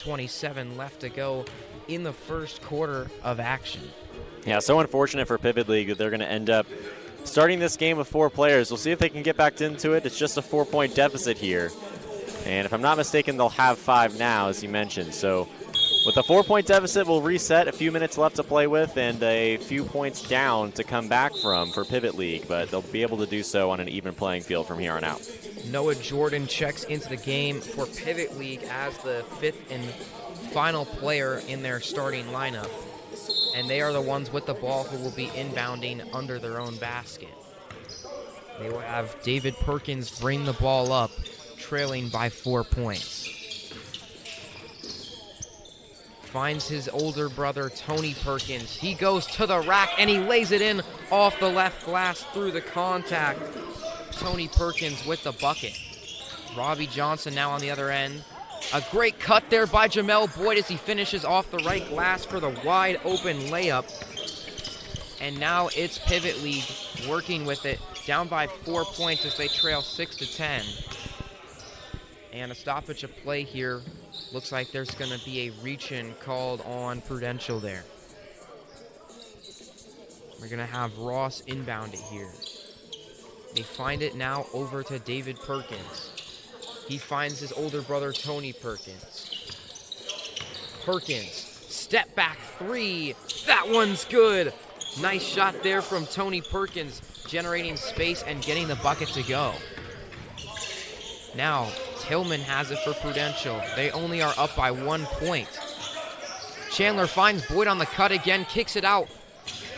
27 left to go in the first quarter of action. Yeah, so unfortunate for Pivot League that they're going to end up starting this game with 4 players. We'll see if they can get back into it. It's just a 4-point deficit here. And if I'm not mistaken, they'll have 5 now, as you mentioned. So with a 4-point deficit, we'll reset. A few minutes left to play with and a few points down to come back from for Pivot League, but they'll be able to do so on an even playing field from here on out. Noah Jordan checks into the game for Pivot League as the 5th and final player in their starting lineup. And they are the ones with the ball who will be inbounding under their own basket. They will have David Perkins bring the ball up, trailing by 4 points. Finds his older brother, Tony Perkins. He goes to the rack, and he lays it in off the left glass through the contact. Tony Perkins with the bucket. Robbie Johnson now on the other end. A great cut there by Jamel Boyd as he finishes off the right glass for the wide open layup. And now it's Pivot League working with it, down by 4 points as they trail 6-10. And a stoppage of play here. Looks like there's going to be a reach-in called on Prudential there. We're going to have Ross inbound it here. They find it now over to David Perkins. He finds his older brother, Tony Perkins. Perkins, step back 3. That one's good. Nice shot there from Tony Perkins, generating space and getting the bucket to go. Now, Tillman has it for Prudential. They only are up by 1 point. Chandler finds Boyd on the cut again, kicks it out.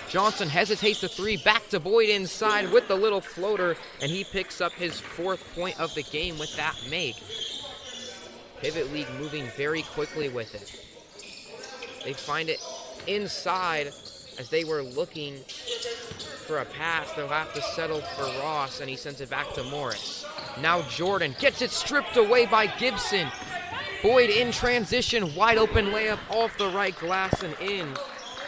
Johnson hesitates the 3, back to Boyd inside with the little floater, and he picks up his 4th point of the game with that make. Pivot League moving very quickly with it. They find it inside as they were looking for a pass. They'll have to settle for Ross, and he sends it back to Morris. Now Jordan gets it stripped away by Gibson. Boyd in transition, wide open layup off the right glass and in.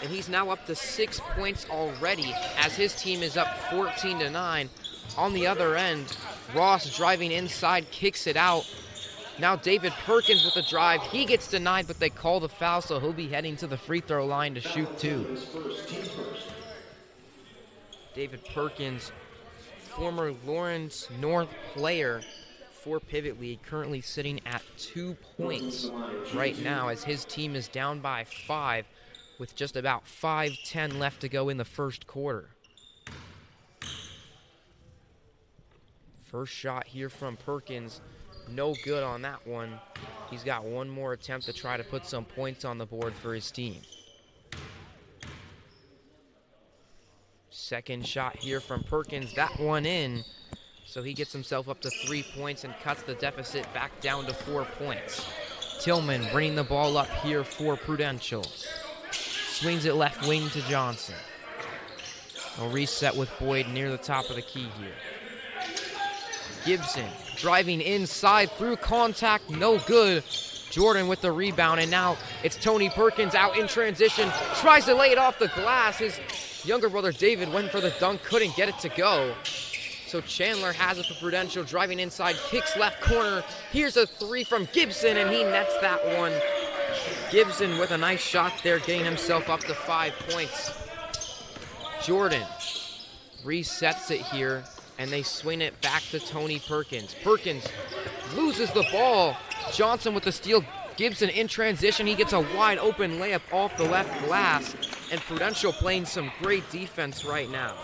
And he's now up to 6 points already as his team is up 14-9. On the other end, Ross driving inside, kicks it out. Now David Perkins with the drive. He gets denied, but they call the foul, so he'll be heading to the free throw line to shoot 2. David Perkins, former Lawrence North player for Pivot League, currently sitting at 2 points right now as his team is down by 5. With just about 5:10 left to go in the first quarter. First shot here from Perkins, no good on that one. He's got one more attempt to try to put some points on the board for his team. Second shot here from Perkins, that one in. So he gets himself up to 3 points and cuts the deficit back down to 4 points. Tillman bringing the ball up here for Prudential. Swings it left wing to Johnson. A reset with Boyd near the top of the key here. Gibson driving inside through contact, no good. Jordan with the rebound, and now it's Tony Perkins out in transition. Tries to lay it off the glass. His younger brother David went for the dunk, couldn't get it to go. So Chandler has it for Prudential, driving inside, kicks left corner. Here's a 3 from Gibson, and he nets that one. Gibson with a nice shot there, getting himself up to 5 points. Jordan resets it here, and they swing it back to Tony Perkins. Perkins loses the ball. Johnson with the steal. Gibson in transition. He gets a wide open layup off the left glass, and Prudential playing some great defense right now.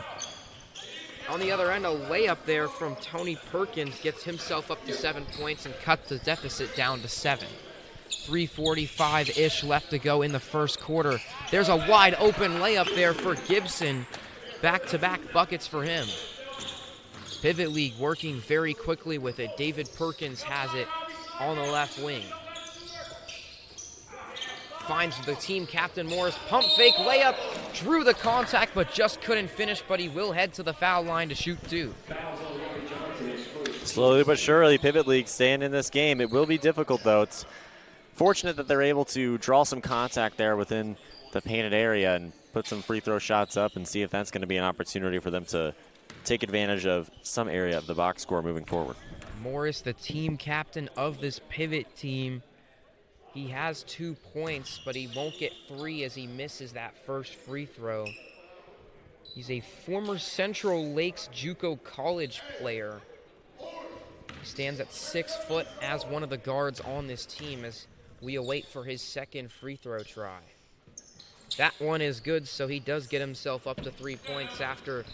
On the other end, a layup there from Tony Perkins gets himself up to 7 points and cuts the deficit down to 7. 3:45-ish left to go in the first quarter. There's a wide open layup there for Gibson. Back-to-back buckets for him. Pivot League working very quickly with it. David Perkins has it on the left wing. Finds the team captain Morris. Pump fake layup. Drew the contact but just couldn't finish, but he will head to the foul line to shoot 2. Slowly but surely, Pivot League staying in this game. It will be difficult, though. It's fortunate that they're able to draw some contact there within the painted area and put some free throw shots up and see if that's going to be an opportunity for them to take advantage of some area of the box score moving forward. Morris, the team captain of this Pivot team, He has 2 points, but he won't get 3 as he misses that first free throw. He's a former Central Lakes JUCO College player. He stands at 6 foot as one of the guards on this team as we await for his second free throw try. That one is good, so he does get himself up to 3 points after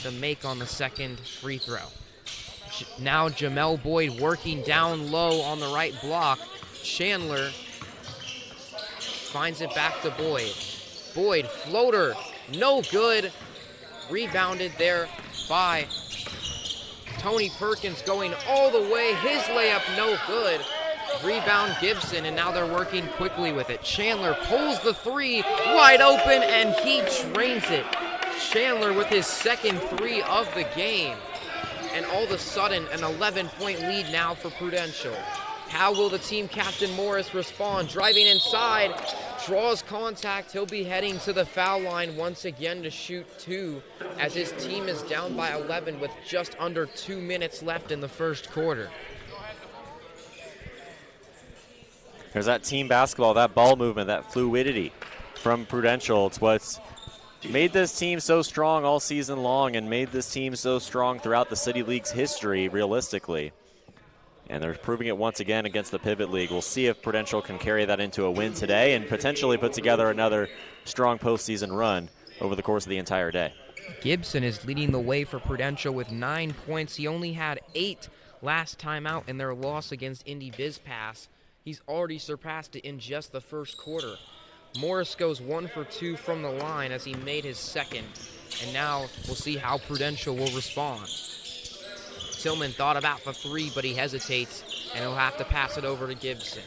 the make on the second free throw. Now Jamel Boyd working down low on the right block. Chandler finds it back to Boyd. Boyd, floater, no good. Rebounded there by Tony Perkins going all the way. His layup no good. Rebound Gibson, and now they're working quickly with it. Chandler pulls the 3, wide open, and he drains it. Chandler with his second 3 of the game. And all of a sudden, an 11-point lead now for Prudential. How will the team captain Morris respond? Driving inside, draws contact. He'll be heading to the foul line once again to shoot 2 as his team is down by 11 with just under 2 minutes left in the first quarter. There's that team basketball, that ball movement, that fluidity from Prudential. It's what's made this team so strong all season long and made this team so strong throughout the City League's history, realistically. And they're proving it once again against the Pivot League. We'll see if Prudential can carry that into a win today and potentially put together another strong postseason run over the course of the entire day. Gibson is leading the way for Prudential with 9 points. He only had 8 last time out in their loss against Indy BizPass. He's already surpassed it in just the first quarter. Morris goes 1 for 2 from the line as he made his second. And now we'll see how Prudential will respond. Tillman thought about the 3, but he hesitates, and he'll have to pass it over to Gibson.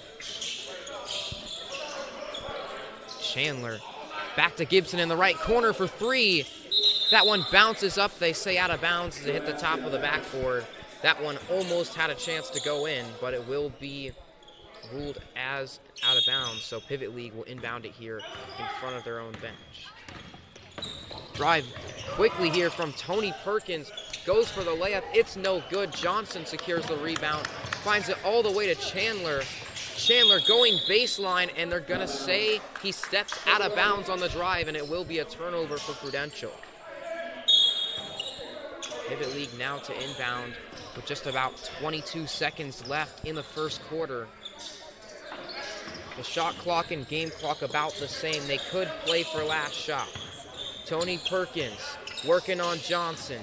Chandler back to Gibson in the right corner for 3. That one bounces up, they say out of bounds as it hit the top of the backboard. That one almost had a chance to go in, but it will be ruled as out of bounds, so Pivot League will inbound it here in front of their own bench. Drive quickly here from Tony Perkins. Goes for the layup. It's no good. Johnson secures the rebound. Finds it all the way to Chandler. Chandler going baseline, and they're going to say he steps out of bounds on the drive, and it will be a turnover for Prudential. Pivot League now to inbound with just about 22 seconds left in the first quarter. The shot clock and game clock about the same. They could play for last shot. Tony Perkins working on Johnson.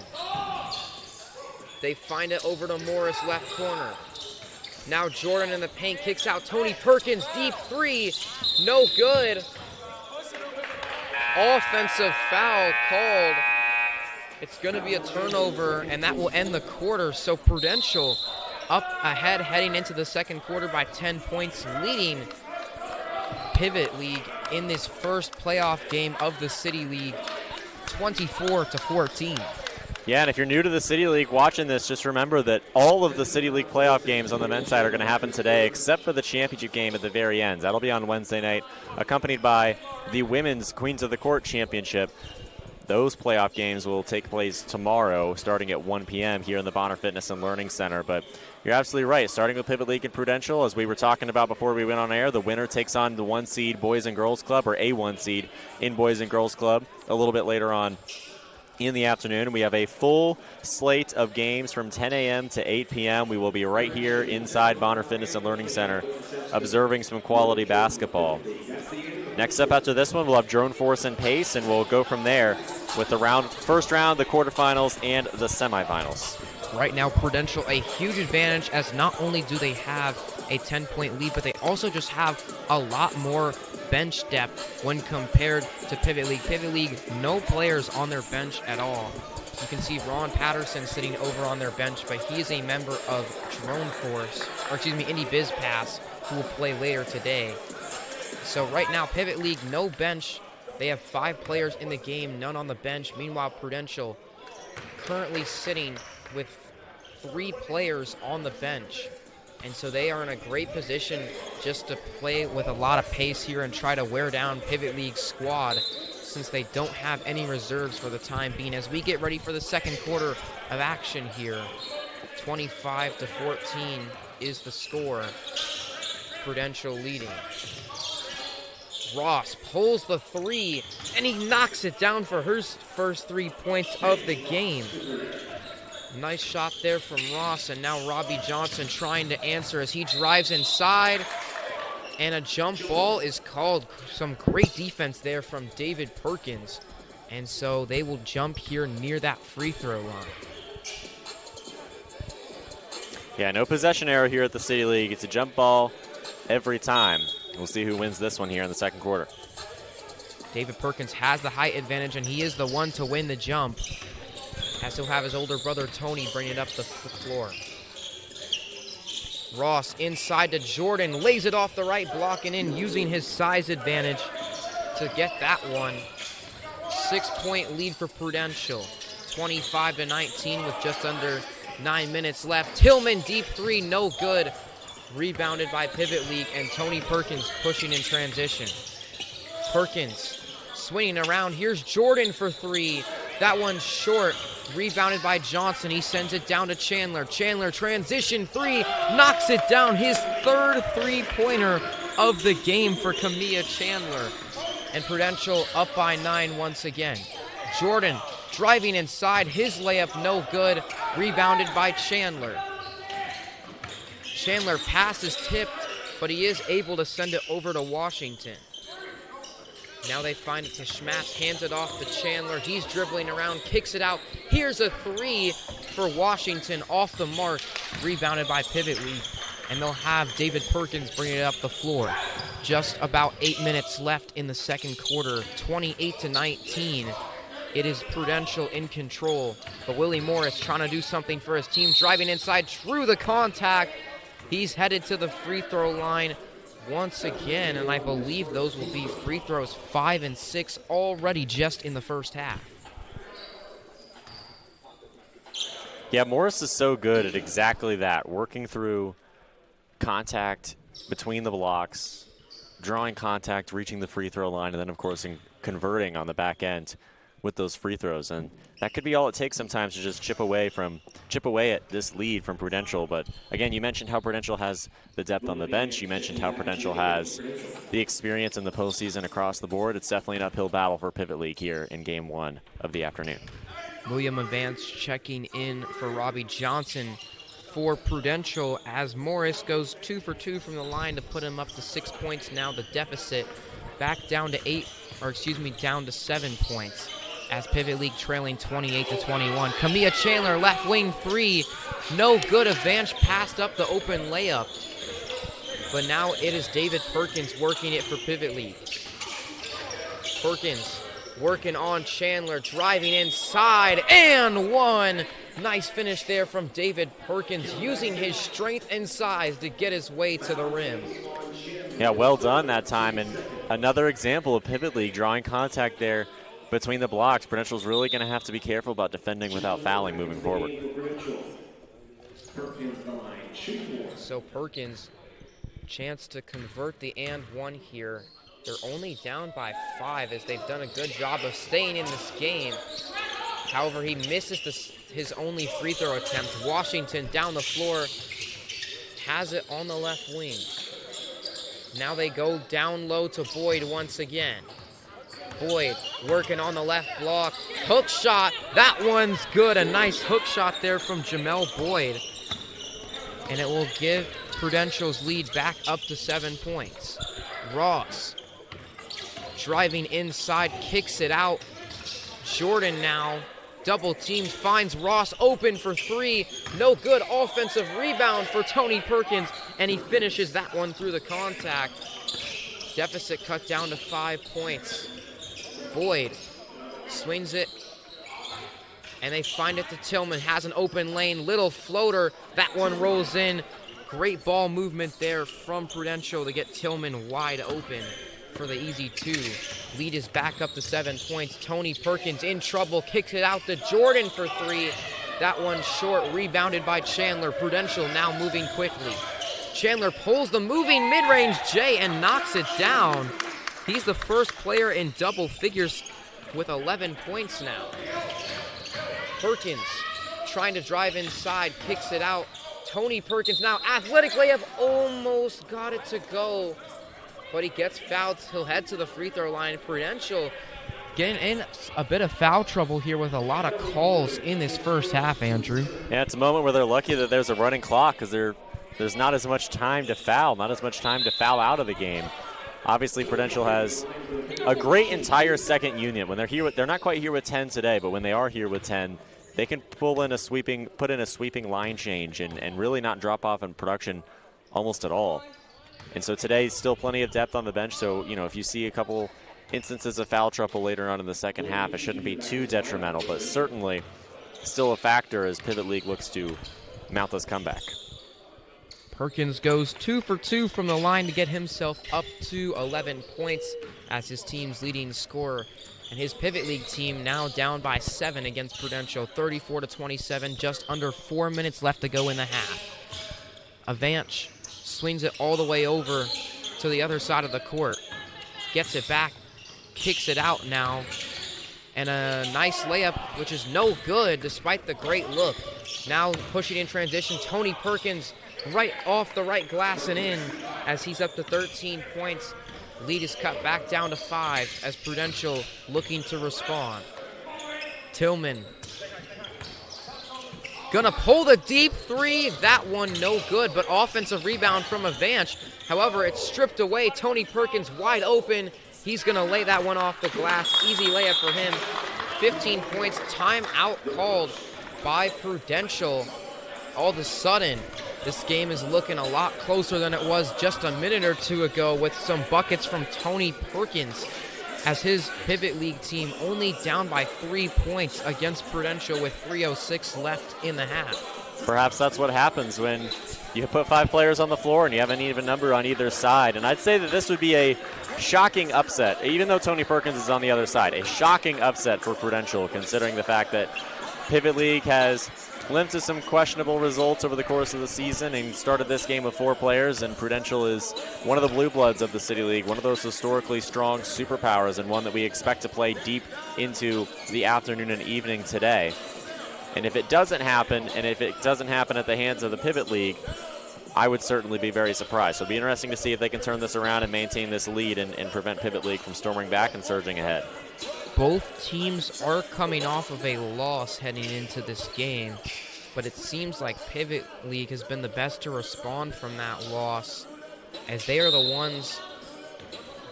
They find it over to Morris, left corner. Now Jordan in the paint, kicks out Tony Perkins, deep 3, no good. Offensive foul called. It's going to be a turnover, and that will end the quarter. So Prudential up ahead heading into the second quarter by 10 points, leading Pivot League in this first playoff game of the City League, 24-14. Yeah, and if you're new to the City League watching this, just remember that all of the City League playoff games on the men's side are going to happen today, except for the championship game at the very end. That'll be on Wednesday night, accompanied by the Women's Queens of the Court Championship. Those playoff games will take place tomorrow, starting at 1 p.m. here in the Bonner Fitness and Learning Center. But you're absolutely right. Starting with Pivot League and Prudential, as we were talking about before we went on air, the winner takes on the 1 seed Boys and Girls Club, or A1 seed in Boys and Girls Club, a little bit later on in the afternoon. We have a full slate of games from 10 a.m. to 8 p.m. We will be right here inside Bonner Fitness and Learning Center observing some quality basketball. Next up after this one, we'll have Drone Force and Pace, and we'll go from there with the first round, the quarterfinals, and the semifinals. Right now, Prudential a huge advantage, as not only do they have a 10-point lead, but they also just have a lot more bench depth when compared to Pivot League. Pivot League, no players on their bench at all. You can see Ron Patterson sitting over on their bench, but he is a member of Drone Force, or excuse me, Indy BizPass, who will play later today. So right now, Pivot League, no bench. They have 5 players in the game, none on the bench. Meanwhile, Prudential currently sitting with 3 players on the bench. And so they are in a great position just to play with a lot of pace here and try to wear down Pivot League's squad, since they don't have any reserves for the time being. As we get ready for the second quarter of action here, 25-14 is the score. Prudential leading. Ross pulls the three, and he knocks it down for her first 3 points of the game. Nice shot there from Ross, and now Robbie Johnson trying to answer as he drives inside, and a jump ball is called. Some great defense there from David Perkins, and so they will jump here near that free throw line. Yeah, no possession error here at the City League. It's a jump ball every time. We'll see who wins this one here in the second quarter. David Perkins has the height advantage, and he is the one to win the jump, as he'll have his older brother Tony bring it up the floor. Ross inside to Jordan, lays it off the right block and in, using his size advantage to get that one. 6-point lead for Prudential, 25-19 with just under 9 minutes left. Tillman deep three, no good. Rebounded by Pivot League, and Tony Perkins pushing in transition. Perkins swinging around. Here's Jordan for three. That one's short. Rebounded by Johnson. He sends it down to Chandler. Chandler transition three, knocks it down. His third three-pointer of the game for Kamia Chandler. And Prudential up by 9 once again. Jordan driving inside. His layup no good. Rebounded by Chandler. Chandler pass is tipped, but he is able to send it over to Washington. Now they find it to Schmatz, hands it off to Chandler. He's dribbling around, kicks it out. Here's a three for Washington, off the mark, rebounded by Pivot League. And they'll have David Perkins bring it up the floor. Just about 8 minutes left in the second quarter, 28-19. It is Prudential in control, but Willie Morris trying to do something for his team, driving inside, through the contact. He's headed to the free throw line once again, and I believe those will be free throws 5 and 6 already just in the first half. Yeah, Morris is so good at exactly that, working through contact between the blocks, drawing contact, reaching the free throw line, and then, of course, converting on the back end with those free throws. And that could be all it takes sometimes to just chip away at this lead from Prudential. But again, you mentioned how Prudential has the depth on the bench. You mentioned how Prudential has the experience in the postseason across the board. It's definitely an uphill battle for Pivot League here in game 1 of the afternoon. William Advance checking in for Robbie Johnson for Prudential as Morris goes 2 for 2 from the line to put him up to 6 points. Now the deficit back down to down to 7 points. As Pivot League trailing 28-21. Kamia Chandler, left wing three. No good. Advance passed up the open layup. But now it is David Perkins working it for Pivot League. Perkins working on Chandler, driving inside, and one. Nice finish there from David Perkins, using his strength and size to get his way to the rim. Yeah, well done that time. And another example of Pivot League drawing contact there between the blocks. Prudential's really going to have to be careful about defending without fouling moving forward. So Perkins, chance to convert the and one here. They're only down by 5 as they've done a good job of staying in this game. However, he misses his only free throw attempt. Washington down the floor, has it on the left wing. Now they go down low to Boyd once again. Boyd working on the left block. Hook shot. That one's good. A nice hook shot there from Jamel Boyd. And it will give Prudential's lead back up to 7 points. Ross driving inside, kicks it out. Jordan now double teams, finds Ross open for three. No good. Offensive rebound for Tony Perkins, and he finishes that one through the contact. Deficit cut down to 5 points. Boyd swings it, and they find it to Tillman. Has an open lane, little floater. That one rolls in. Great ball movement there from Prudential to get Tillman wide open for the easy two. Lead is back up to 7 points. Tony Perkins in trouble, kicks it out to Jordan for three. That one short, rebounded by Chandler. Prudential now moving quickly. Chandler pulls the moving mid-range J and knocks it down. He's the first player in double figures with 11 points now. Perkins trying to drive inside, kicks it out Tony Perkins now, athletic layup, almost got it to go, but he gets fouled. He'll head to the free throw line. Prudential getting in a bit of foul trouble here with a lot of calls in this first half, Andrew. Yeah, it's a moment where they're lucky that there's a running clock because there's not as much time to foul, not as much time to foul out of the game. Obviously, Prudential has a great entire second unit. When they're here, they're not quite here with 10 today, but when they are here with 10, they can put in a sweeping line change and really not drop off in production almost at all. And so today, still plenty of depth on the bench. So, if you see a couple instances of foul trouble later on in the second half, it shouldn't be too detrimental, but certainly still a factor as Pivot League looks to mount this comeback. Perkins goes 2 for 2 from the line to get himself up to 11 points as his team's leading scorer. And his Pivot League team now down by 7 against Prudential, 34-27, just under 4 minutes left to go in the half. Avanch swings it all the way over to the other side of the court. Gets it back, kicks it out now. And a nice layup, which is no good despite the great look. Now pushing in transition, Tony Perkins right off the right glass and in as he's up to 13 points. Lead is cut back down to 5 as Prudential looking to respond. Tillman gonna pull the deep three. That one no good, but offensive rebound from Avanch. However, it's stripped away. Tony Perkins wide open. He's gonna lay that one off the glass. Easy layup for him. 15 points, timeout called by Prudential. All of a sudden, this game is looking a lot closer than it was just a minute or two ago with some buckets from Tony Perkins as his Pivot League team only down by 3 points against Prudential with 3:06 left in the half. Perhaps that's what happens when you put 5 players on the floor and you have an even number on either side. And I'd say that this would be a shocking upset, even though Tony Perkins is on the other side. A shocking upset for Prudential, considering the fact that Pivot League has limped to some questionable results over the course of the season and started this game with 4 players, and Prudential is one of the blue bloods of the City League, one of those historically strong superpowers and one that we expect to play deep into the afternoon and evening today. And if it doesn't happen, and if it doesn't happen at the hands of the Pivot League, I would certainly be very surprised. So it'll be interesting to see if they can turn this around and maintain this lead and prevent Pivot League from storming back and surging ahead. Both teams are coming off of a loss heading into this game, but it seems like Pivot League has been the best to respond from that loss as they are the ones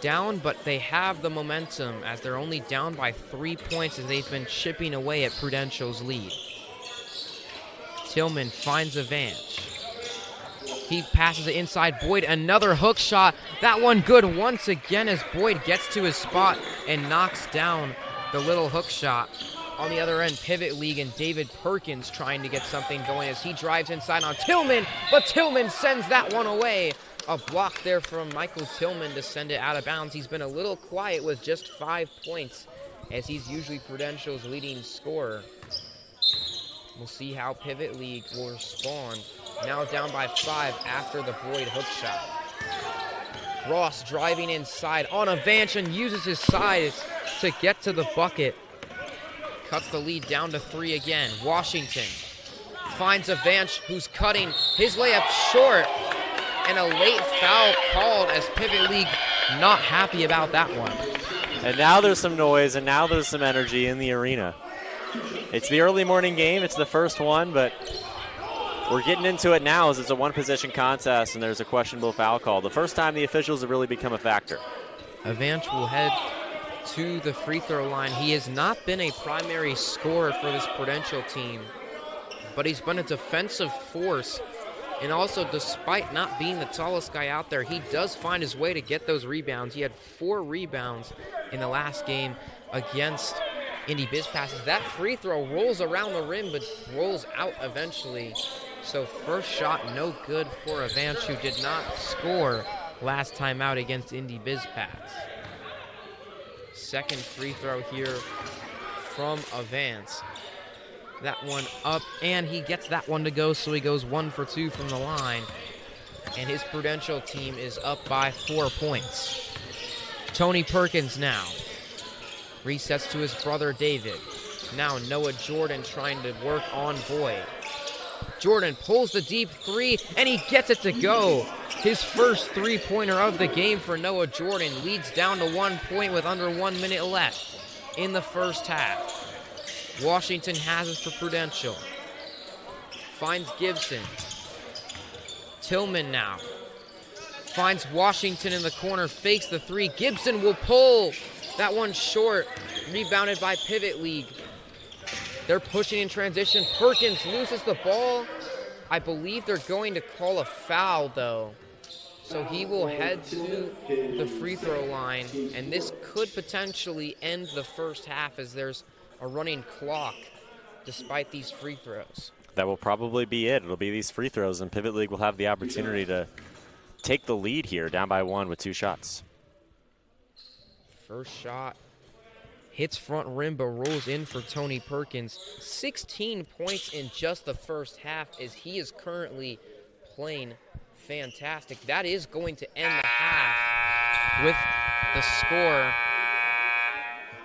down, but they have the momentum as they're only down by 3 points as they've been chipping away at Prudential's lead. Tillman finds Avanch. He passes it inside Boyd, another hook shot. That one good once again as Boyd gets to his spot and knocks down the little hook shot. On the other end, Pivot League and David Perkins trying to get something going as he drives inside on Tillman, but Tillman sends that one away. A block there from Michael Tillman to send it out of bounds. He's been a little quiet with just 5 points as he's usually Prudential's leading scorer. We'll see how Pivot League will respond. Now down by 5 after the Boyd hook shot. Ross driving inside on Avanch and uses his size to get to the bucket. Cuts the lead down to 3 again. Washington finds Avanch, who's cutting his layup short. And a late foul called as Pivot League not happy about that one. And now there's some noise and now there's some energy in the arena. It's the early morning game. It's the first one, but we're getting into it now as it's a one-possession contest and there's a questionable foul call. The first time the officials have really become a factor. Avanch will head to the free throw line. He has not been a primary scorer for this Prudential team, but he's been a defensive force. And also, despite not being the tallest guy out there, he does find his way to get those rebounds. He had 4 rebounds in the last game against Indy Biz Passes. That free throw rolls around the rim, but rolls out eventually. So first shot no good for Avanch, who did not score last time out against Indy Biz Pass. Second free throw here from Avanch. That one up, and he gets that one to go, so he goes 1 for 2 from the line. And his Prudential team is up by 4 points. Tony Perkins now resets to his brother David. Now Noah Jordan trying to work on Boyd. Jordan pulls the deep three, and he gets it to go. His first three-pointer of the game for Noah Jordan. Leads down to 1 point with under 1 minute left in the first half. Washington has it for Prudential. Finds Gibson. Tillman now. Finds Washington in the corner, fakes the three. Gibson will pull. That one short. Rebounded by Pivot League. They're pushing in transition. Perkins loses the ball. I believe they're going to call a foul, though. So he will head to the free throw line, and this could potentially end the first half as there's a running clock despite these free throws. That will probably be it. It'll be these free throws, and Pivot League will have the opportunity to take the lead here, down by 1 with 2 shots. First shot hits front rim, but rolls in for Tony Perkins. 16 points in just the first half as he is currently playing fantastic. That is going to end the half with the score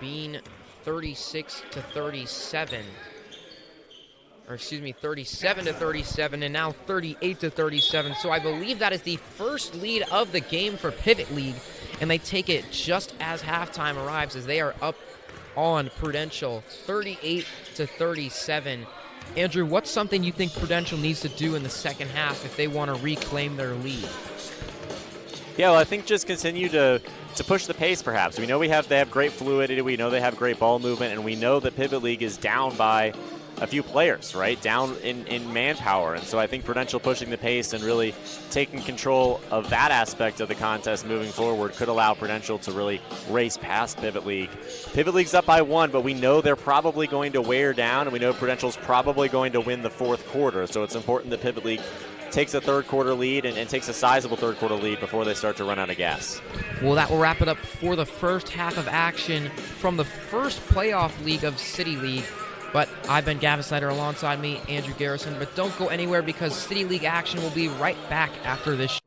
being 36-37. Or excuse me, 37-37, and now 38-37. So I believe that is the first lead of the game for Pivot League, and they take it just as halftime arrives as they are up on Prudential, 38-37. Andrew, what's something you think Prudential needs to do in the second half if they want to reclaim their lead? Yeah, well, I think just continue to push the pace, perhaps. We know they have great fluidity, we know they have great ball movement, and we know that Pivot League is down by a few players, right? Down in manpower. And so I think Prudential pushing the pace and really taking control of that aspect of the contest moving forward could allow Prudential to really race past Pivot League. Pivot League's up by 1, but we know they're probably going to wear down, and we know Prudential's probably going to win the fourth quarter. So it's important that Pivot League takes a third quarter lead and takes a sizable third quarter lead before they start to run out of gas. Well, that will wrap it up for the first half of action from the first playoff league of City League. But I've been Gavin Snyder, alongside me, Andrew Garrison. But don't go anywhere because City League action will be right back after this.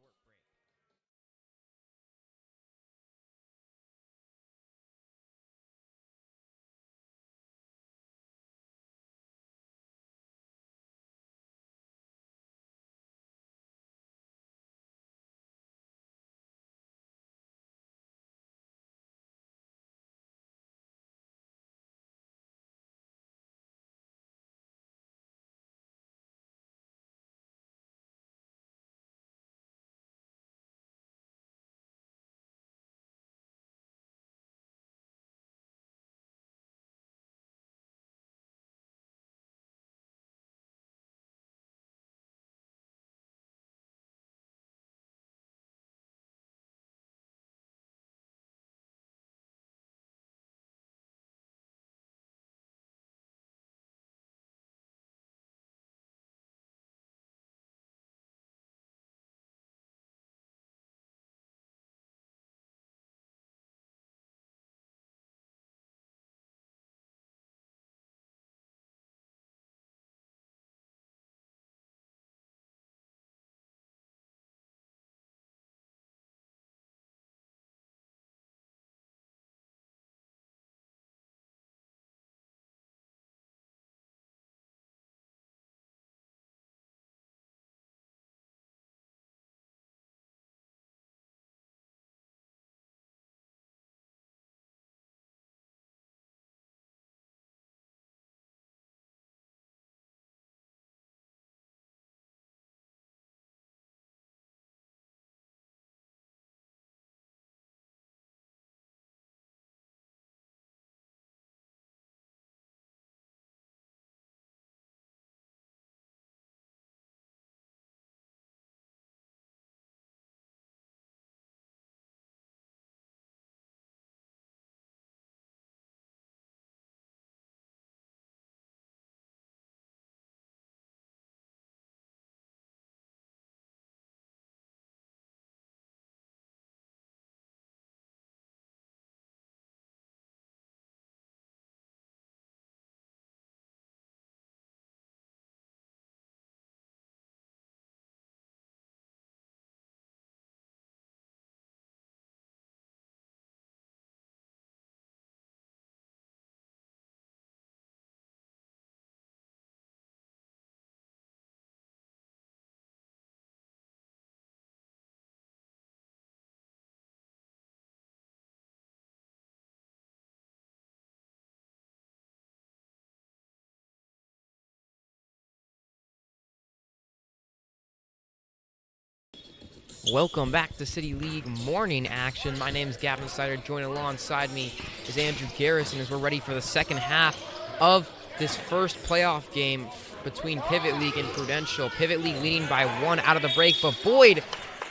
Welcome back to City League morning action. My name is Gavin Sider. Joined alongside me is Andrew Garrison as we're ready for the second half of this first playoff game between Pivot League and Prudential. Pivot League leading by 1 out of the break, but Boyd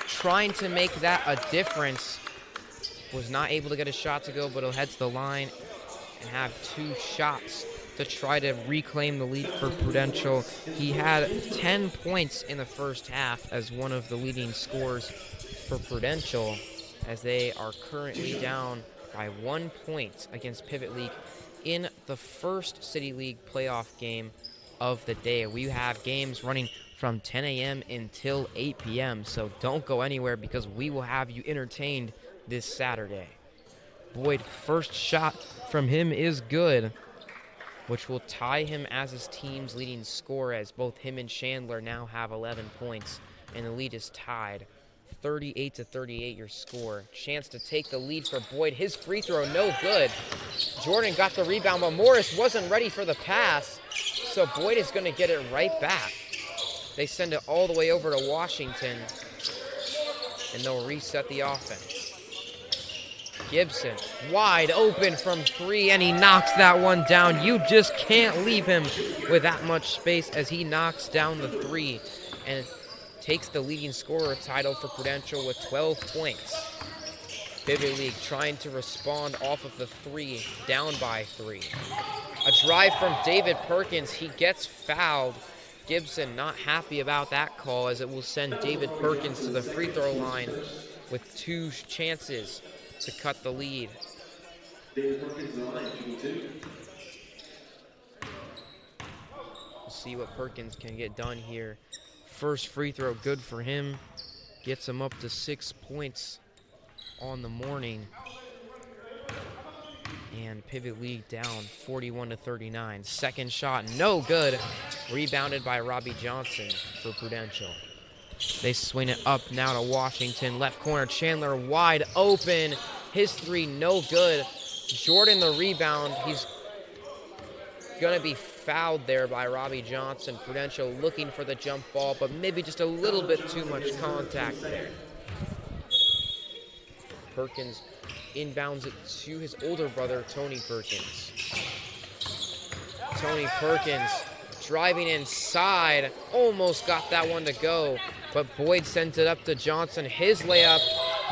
trying to make that a difference. Was not able to get a shot to go, but he'll head to the line and have 2 shots to try to reclaim the lead for Prudential. He had 10 points in the first half as one of the leading scorers for Prudential, as they are currently down by 1 point against Pivot League in the first City League playoff game of the day. We have games running from 10 a.m. until 8 p.m., so don't go anywhere because we will have you entertained this Saturday. Boyd, first shot from him is good, which will tie him as his team's leading scorer, as both him and Chandler now have 11 points, and the lead is tied. 38-38 your score. Chance to take the lead for Boyd. His free throw, no good. Jordan got the rebound, but Morris wasn't ready for the pass, so Boyd is going to get it right back. They send it all the way over to Washington, and they'll reset the offense. Gibson, wide open from 3, and he knocks that one down. You just can't leave him with that much space as he knocks down the 3 and takes the leading scorer title for Prudential with 12 points. Pivot League trying to respond off of the 3, down by 3. A drive from David Perkins. He gets fouled. Gibson not happy about that call, as it will send David Perkins to the free throw line with 2 chances to cut the lead. We'll see what Perkins can get done here. First free throw good for him. Gets him up to 6 points on the morning. And Pivot League down 41-39. Second shot, no good. Rebounded by Robbie Johnson for Prudential. They swing it up now to Washington. Left corner, Chandler wide open. His 3, no good. Jordan the rebound. He's going to be fouled there by Robbie Johnson. Prudential looking for the jump ball, but maybe just a little bit too much contact there. Perkins inbounds it to his older brother, Tony Perkins. Tony Perkins driving inside. Almost got that one to go, but Boyd sent it up to Johnson. His layup,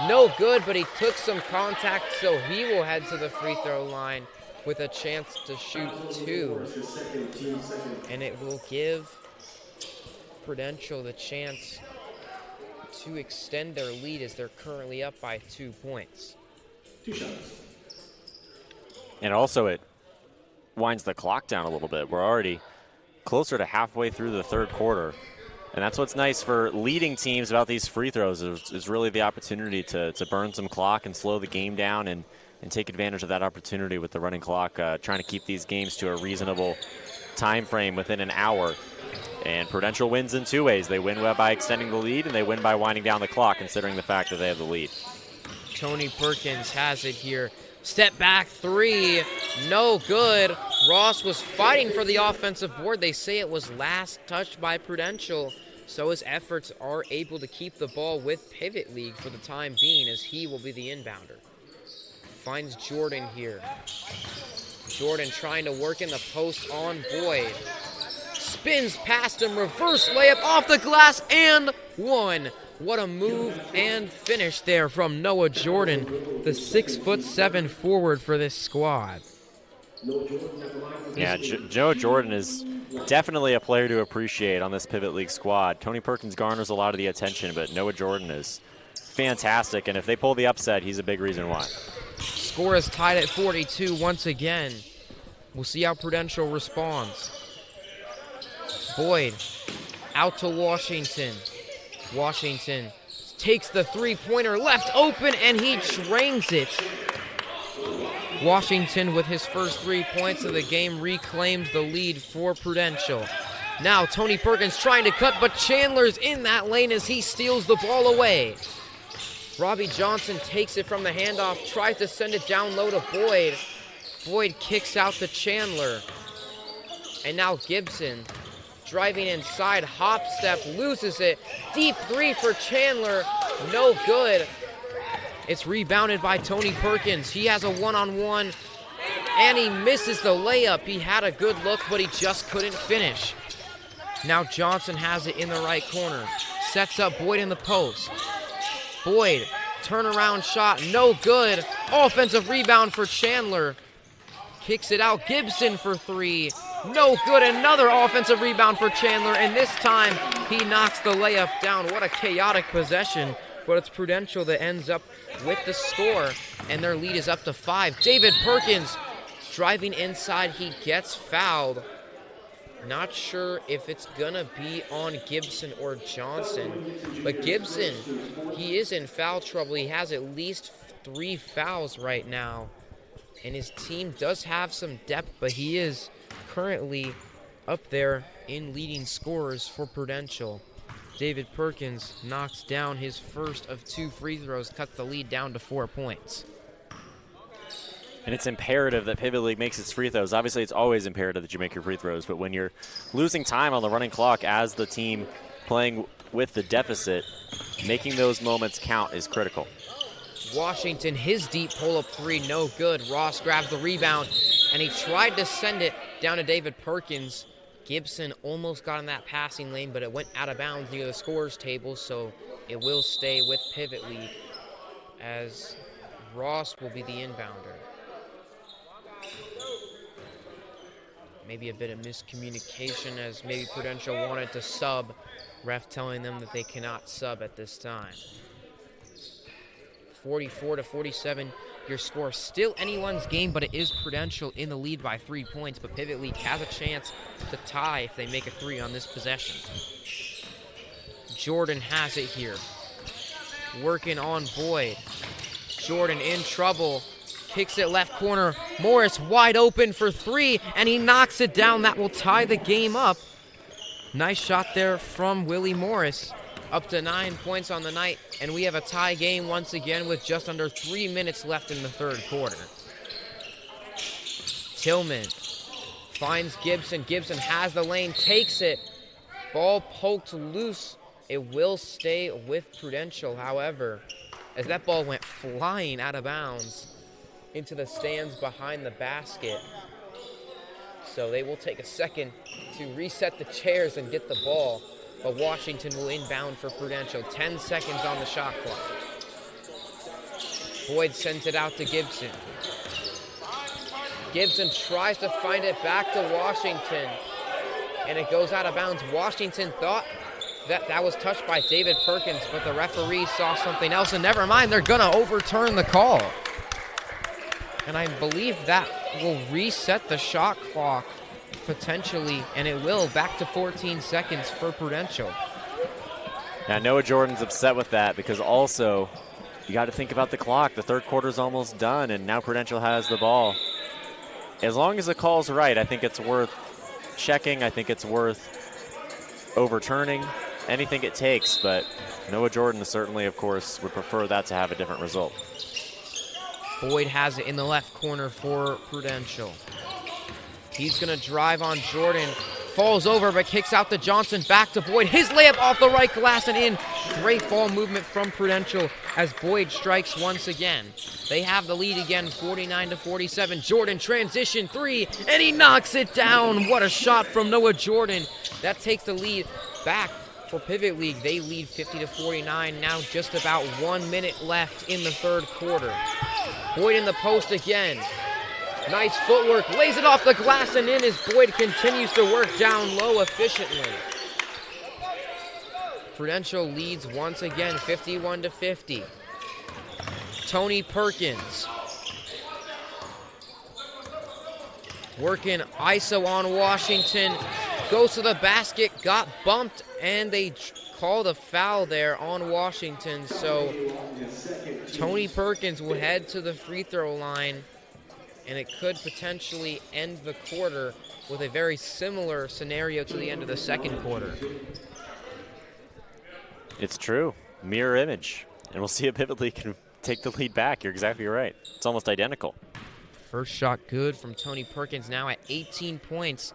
no good, but he took some contact, so he will head to the free throw line with a chance to shoot 2. And it will give Prudential the chance to extend their lead, as they're currently up by 2 points. 2 shots. And also it winds the clock down a little bit. We're already closer to halfway through the third quarter. And that's what's nice for leading teams about these free throws is really the opportunity to burn some clock and slow the game down and take advantage of that opportunity with the running clock, trying to keep these games to a reasonable time frame within an hour. And Prudential wins in 2 ways. They win by extending the lead, and they win by winding down the clock, considering the fact that they have the lead. Tony Perkins has it here. Step back 3, no good. Ross was fighting for the offensive board. They say it was last touched by Prudential, so his efforts are able to keep the ball with Pivot League for the time being, as he will be the inbounder. Finds Jordan here. Jordan trying to work in the post on Boyd. Spins past him, reverse layup off the glass, and 1. What a move and finish there from Noah Jordan, the 6'7" forward for this squad. Yeah, Joe Jordan is definitely a player to appreciate on this Pivot League squad. Tony Perkins garners a lot of the attention, but Noah Jordan is fantastic, and if they pull the upset, he's a big reason why. Score is tied at 42 once again. We'll see how Prudential responds. Boyd out to Washington. Washington takes the 3-pointer left open, and he drains it. Washington, with his first 3 points of the game, reclaims the lead for Prudential. Now Tony Perkins trying to cut, but Chandler's in that lane as he steals the ball away. Robbie Johnson takes it from the handoff, tries to send it down low to Boyd. Boyd kicks out to Chandler. And now Gibson driving inside, hop step, loses it. Deep 3 for Chandler. No good. It's rebounded by Tony Perkins. He has a one-on-one, and he misses the layup. He had a good look, but he just couldn't finish. Now Johnson has it in the right corner. Sets up Boyd in the post. Boyd, turnaround shot, no good. Offensive rebound for Chandler. Kicks it out, Gibson for three. No good, another offensive rebound for Chandler, and this time he knocks the layup down. What a chaotic possession, but it's Prudential that ends up with the score, and their lead is up to 5. David Perkins driving inside, he gets fouled. Not sure if it's gonna be on Gibson or Johnson, but Gibson, he is in foul trouble. He has at least 3 fouls right now, and his team does have some depth, but he is currently up there in leading scorers for Prudential. David Perkins knocks down his first of 2 free throws, cuts the lead down to 4 points. And it's imperative that Pivot League makes its free throws. Obviously, it's always imperative that you make your free throws, but when you're losing time on the running clock as the team playing with the deficit, making those moments count is critical. Washington, his deep pull-up three, no good. Ross grabs the rebound, and he tried to send it down to David Perkins. Gibson almost got in that passing lane, but it went out of bounds near the scorer's table, so it will stay with Pivot League as Ross will be the inbounder. Maybe a bit of miscommunication as maybe Prudential wanted to sub. Ref telling them that they cannot sub at this time. 44-47, your score. Still anyone's game, but it is Prudential in the lead by 3 points. But Pivot League has a chance to tie if they make a 3 on this possession. Jordan has it here. Working on Boyd. Jordan in trouble. Kicks it left corner. Morris wide open for 3, and he knocks it down. That will tie the game up. Nice shot there from Willie Morris. Up to 9 points on the night, and we have a tie game once again with just under 3 minutes left in the third quarter. Tillman finds Gibson. Gibson has the lane, takes it. Ball poked loose. It will stay with Prudential, however, as that ball went flying out of bounds into the stands behind the basket. So they will take a second to reset the chairs and get the ball. But Washington will inbound for Prudential. 10 seconds on the shot clock. Boyd sends it out to Gibson. Gibson tries to find it back to Washington, and it goes out of bounds. Washington thought that was touched by David Perkins, but the referee saw something else, and never mind, they're gonna overturn the call. And I believe that will reset the shot clock potentially, and it will back to 14 seconds for Prudential. Now Noah Jordan's upset with that because also you got to think about the clock. The third quarter's almost done, and now Prudential has the ball. As long as the call's right, I think it's worth checking. I think it's worth overturning. Anything it takes, but Noah Jordan certainly, of course, would prefer that to have a different result. Boyd has it in the left corner for Prudential. He's going to drive on Jordan. Falls over, but kicks out to Johnson. Back to Boyd. His layup off the right glass and in. Great ball movement from Prudential as Boyd strikes once again. They have the lead again, 49-47. Jordan transition 3, and he knocks it down. What a shot from Noah Jordan. That takes the lead back for Pivot League. They lead 50-49. Now just about 1 minute left in the third quarter. Boyd in the post again. Nice footwork, lays it off the glass and in as Boyd continues to work down low efficiently. Prudential leads once again, 51-50. Tony Perkins. Working ISO on Washington. Goes to the basket, got bumped, and they called a foul there on Washington. So Tony Perkins will head to the free throw line, and it could potentially end the quarter with a very similar scenario to the end of the second quarter. It's true. Mirror image. And we'll see if Pivot League can take the lead back. You're exactly right. It's almost identical. First shot good from Tony Perkins, now at 18 points,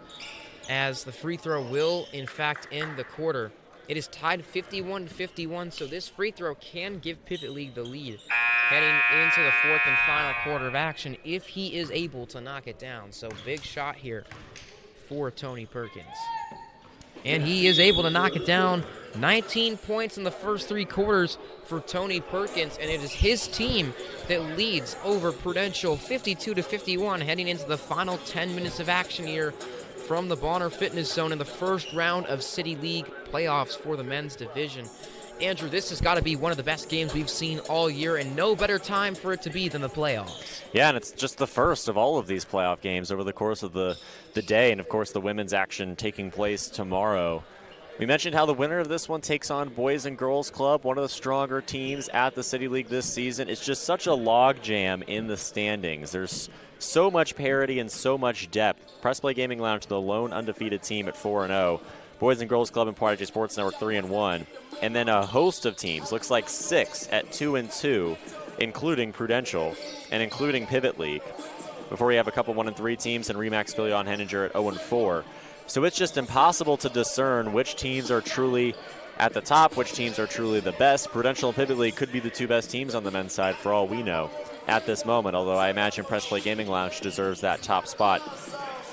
as the free throw will, in fact, end the quarter. It is tied 51-51, so this free throw can give Pivot League the lead heading into the fourth and final quarter of action if he is able to knock it down. So big shot here for Tony Perkins. And he is able to knock it down. 19 points in the first 3 quarters for Tony Perkins, and it is his team that leads over Prudential 52-51 heading into the final 10 minutes of action here from the Bonner Fitness Zone in the first round of City League playoffs for the men's division. Andrew, this has got to be one of the best games we've seen all year, and no better time for it to be than the playoffs. Yeah, and it's just the first of all of these playoff games over the course of the day, and of course the women's action taking place tomorrow. We mentioned how the winner of this one takes on Boys and Girls Club, one of the stronger teams at the City League this season. It's just such a logjam in the standings. There's so much parity and so much depth. Press Play Gaming Lounge, the lone undefeated team at 4-0. Boys and Girls Club and Prodigy Sports Network 3-1. And then a host of teams, looks like 6 at 2-2, including Prudential and including Pivot League. Before we have a couple 1-3 teams and Remax Filion Henninger at 0-4. So it's just impossible to discern which teams are truly at the top, which teams are truly the best. Prudential and Pivot League could be the 2 best teams on the men's side for all we know at this moment, although I imagine Press Play Gaming Lounge deserves that top spot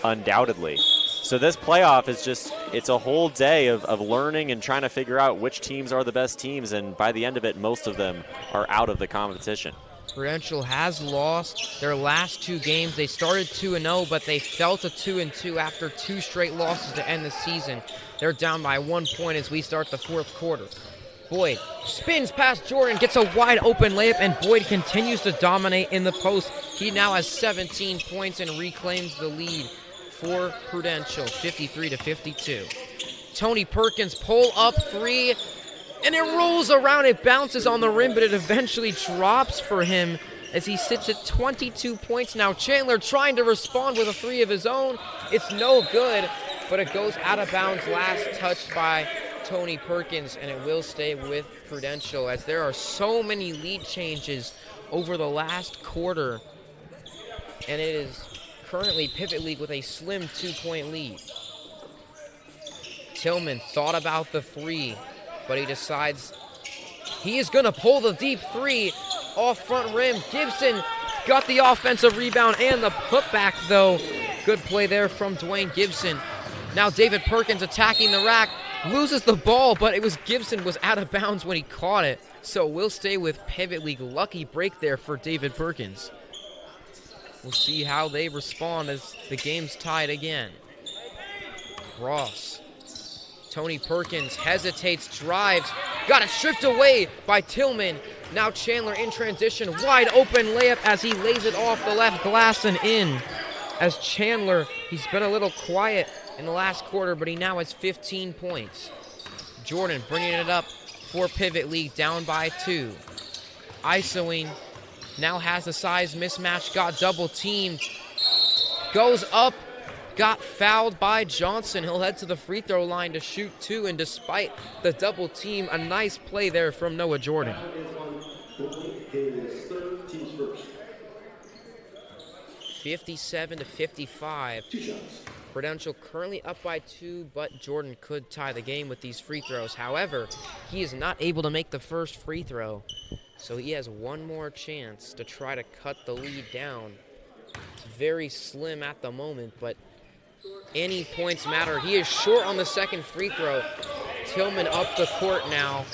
undoubtedly. So this playoff is just, it's a whole day of learning and trying to figure out which teams are the best teams, and by the end of it, most of them are out of the competition. Prudential has lost their last 2 games. They started 2-0, but they fell to 2-2 after 2 straight losses to end the season. They're down by 1 point as we start the fourth quarter. Boyd spins past Jordan, gets a wide open layup, and Boyd continues to dominate in the post. He now has 17 points and reclaims the lead for Prudential, 53-52. Tony Perkins pull up 3, and it rolls around. It bounces on the rim, but it eventually drops for him as he sits at 22 points now. Chandler trying to respond with a 3 of his own. It's no good, but it goes out of bounds, last touched by Tony Perkins, and it will stay with Prudential as there are so many lead changes over the last quarter, and it is currently Pivot League with a slim 2-point lead. Tillman thought about the 3, but he decides he is going to pull the deep 3 off front rim. Gibson got the offensive rebound and the putback, though. Good play there from Dwayne Gibson. Now David Perkins attacking the rack, loses the ball, but it was Gibson was out of bounds when he caught it. So we'll stay with Pivot League. Lucky break there for David Perkins. We'll see how they respond as the game's tied again. Ross. Tony Perkins hesitates, drives, got it stripped away by Tillman. Now Chandler in transition, wide open layup as he lays it off the left glass and in. As Chandler, he's been a little quiet in the last quarter, but he now has 15 points. Jordan bringing it up for Pivot League, down by 2. ISOing, now has a size mismatch, got double teamed, goes up, got fouled by Johnson. He'll head to the free throw line to shoot 2, and despite the double team, a nice play there from Noah Jordan. 57-55. Prudential currently up by 2, but Jordan could tie the game with these free throws. However, he is not able to make the first free throw, so he has one more chance to try to cut the lead down. It's very slim at the moment, but any points matter. He is short on the second free throw. Tillman up the court now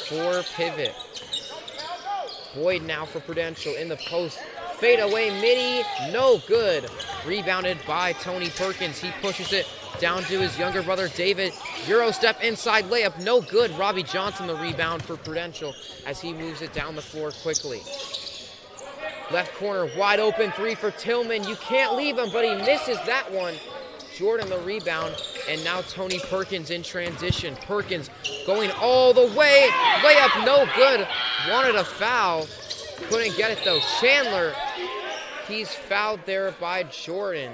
for Pivot. Boyd now for Prudential in the post. Fade away midi, no good. Rebounded by Tony Perkins. He pushes it down to his younger brother David. Euro step inside layup, no good. Robbie Johnson the rebound for Prudential as he moves it down the floor quickly. Left corner, wide open 3 for Tillman. You can't leave him, but he misses that one. Jordan the rebound, and now Tony Perkins in transition. Perkins going all the way. Layup no good. Wanted a foul. Couldn't get it though. Chandler, he's fouled there by Jordan.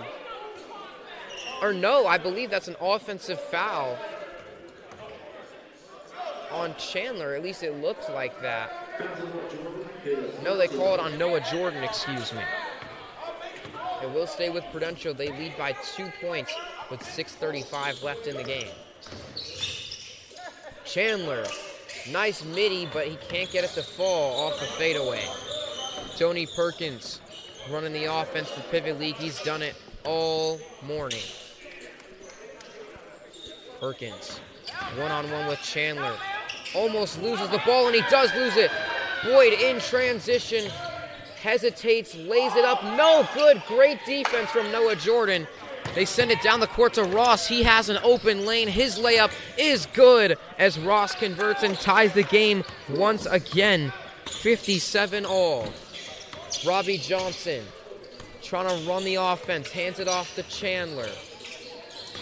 Or no, I believe that's an offensive foul on Chandler. At least it looks like that. No, they call it on Noah Jordan, excuse me. It will stay with Prudential. They lead by 2 points with 6:35 left in the game. Chandler, nice midi, but he can't get it to fall off the fadeaway. Tony Perkins running the offense for Pivot League. He's done it all morning. Perkins, one-on-one with Chandler. Almost loses the ball, and he does lose it. Boyd in transition, hesitates, lays it up. No good. Great defense from Noah Jordan. They send it down the court to Ross. He has an open lane. His layup is good as Ross converts and ties the game once again. 57 all. Robbie Johnson trying to run the offense. Hands it off to Chandler.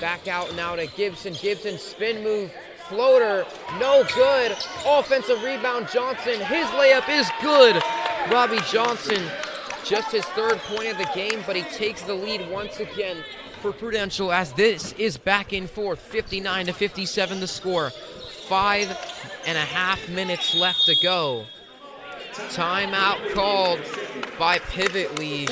Back out now to Gibson. Gibson spin move. Floater. No good. Offensive rebound Johnson. His layup is good. Robbie Johnson, just his third point of the game, but he takes the lead once again for Prudential as this is back and forth. 59-57 the score. 5.5 minutes left to go. Timeout called by Pivot League,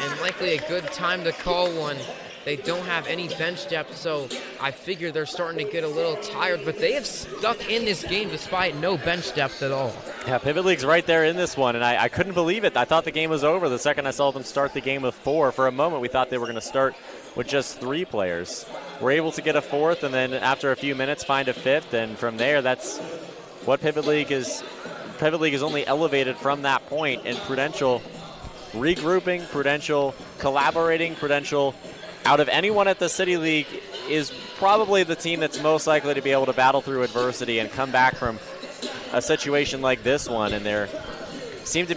and likely a good time to call one. They don't have any bench depth, so I figure they're starting to get a little tired, but they have stuck in this game despite no bench depth at all. Yeah, Pivot League's right there in this one, and I couldn't believe it. I thought the game was over the second I saw them start the game with 4. For a moment, we thought they were going to start with just 3 players. We're able to get a 4th, and then after a few minutes find a 5th, and from there, that's what Pivot League is. Pivot League is only elevated from that point, and Prudential regrouping, Prudential collaborating, Prudential out of anyone at the City League is probably the team that's most likely to be able to battle through adversity and come back from a situation like this one. And they seem to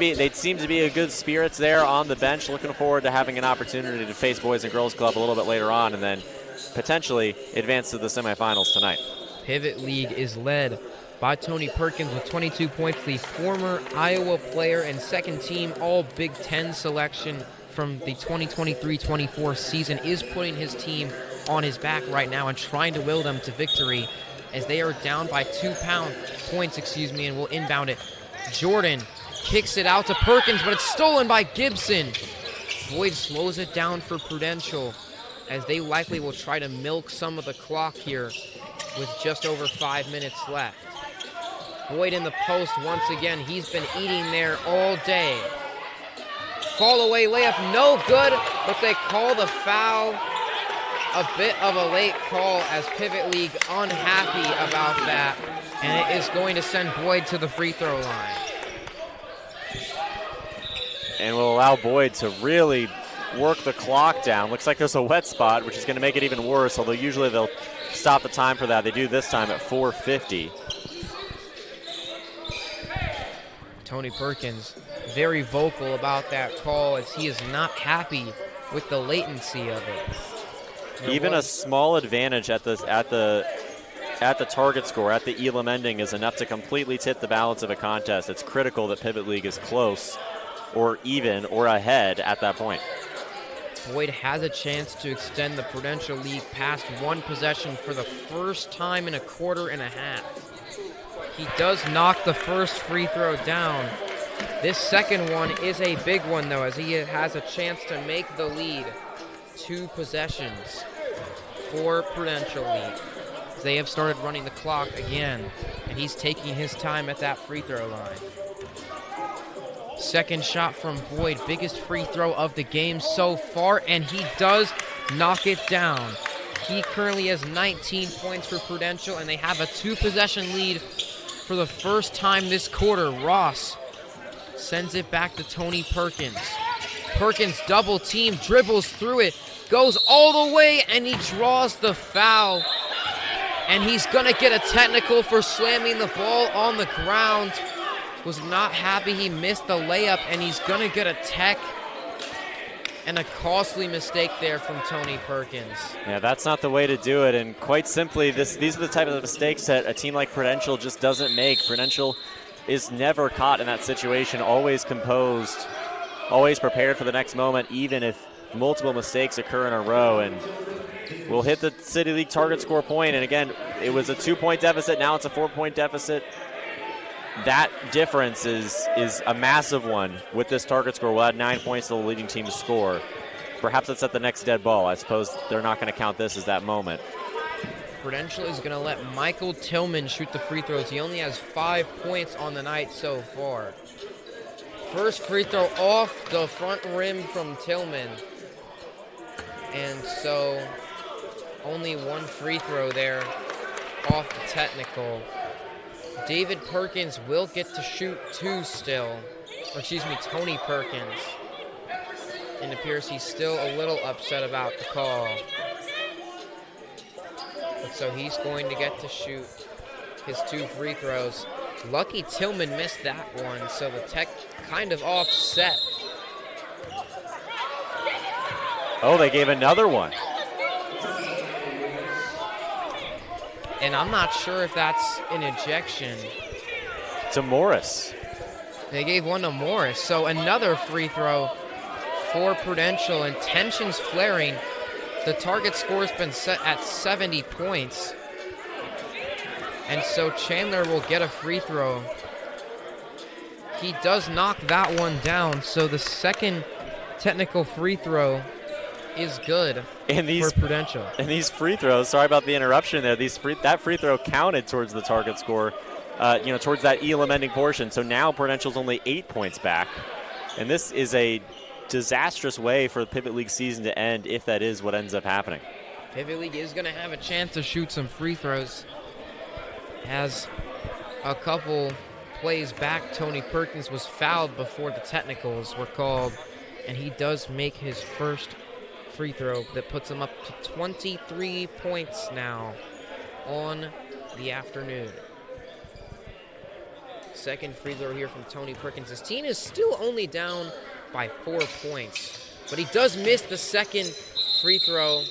be a good spirits there on the bench. Looking forward to having an opportunity to face Boys and Girls Club a little bit later on, and then potentially advance to the semifinals tonight. Pivot League is led by Tony Perkins with 22 points, the former Iowa player and second team All Big Ten selection from the 2023-24 season, is putting his team on his back right now and trying to will them to victory as they are down by 2 points, and will inbound it. Jordan kicks it out to Perkins, but it's stolen by Gibson. Boyd slows it down for Prudential as they likely will try to milk some of the clock here with just over 5 minutes left. Boyd in the post once again. He's been eating there all day. Fall away layup, no good, but they call the foul. A bit of a late call as Pivot League unhappy about that, and it is going to send Boyd to the free throw line. And will allow Boyd to really work the clock down. Looks like there's a wet spot, which is going to make it even worse, although usually they'll stop the time for that. They do this time at 4:50. Tony Perkins very vocal about that call as he is not happy with the latency of it. Even a small advantage at the target score, at the Elam ending, is enough to completely tip the balance of a contest. It's critical that Pivot League is close or even or ahead at that point. Boyd has a chance to extend the Prudential League past one possession for the first time in a quarter and a half. He does knock the first free throw down. This second one is a big one, though, as he has a chance to make the lead. 2 possessions for Prudential League. They have started running the clock again, and he's taking his time at that free throw line. Second shot from Boyd, biggest free throw of the game so far, and he does knock it down. He currently has 19 points for Prudential, and they have a 2-possession lead for the first time this quarter. Ross sends it back to Tony Perkins. Perkins double team, dribbles through it, goes all the way, and he draws the foul. And he's going to get a technical for slamming the ball on the ground. Was not happy he missed the layup, and he's going to get a tech. And a costly mistake there from Tony Perkins. Yeah, that's not the way to do it. And quite simply, these are the type of mistakes that a team like Prudential just doesn't make. Prudential is never caught in that situation, always composed, always prepared for the next moment, even if multiple mistakes occur in a row. And we'll hit the City League target score point. And again, it was a 2-point deficit. Now it's a 4-point deficit. That difference is a massive one with this target score. We'll add 9 points to the leading team to score. Perhaps it's at the next dead ball. I suppose they're not going to count this as that moment. Prudential is going to let Michael Tillman shoot the free throws. He only has 5 points on the night so far. First free throw off the front rim from Tillman. And so only 1 free throw there off the technical. David Perkins will get to shoot 2 still. Or excuse me, Tony Perkins. And it appears he's still a little upset about the call. But so he's going to get to shoot his 2 free throws. Lucky Tillman missed that one, so the Tech kind of offset. Oh, they gave another one. And I'm not sure if that's an ejection. To Morris. They gave one to Morris, so another free throw for Prudential, and tensions flaring. The target score's been set at 70 points. And so Chandler will get a free throw. He does knock that one down, so the second technical free throw is good for Prudential. And these free throws, sorry about the interruption there, that free throw counted towards the target score, towards that Elam ending portion. So now Prudential's only 8 points back. And this is a disastrous way for the Pivot League season to end if that is what ends up happening. Pivot League is going to have a chance to shoot some free throws. As a couple plays back, Tony Perkins was fouled before the technicals were called, and he does make his first free throw that puts him up to 23 points now on the afternoon. Second free throw here from Tony Perkins. His team is still only down by 4 points, but he does miss the second free throw.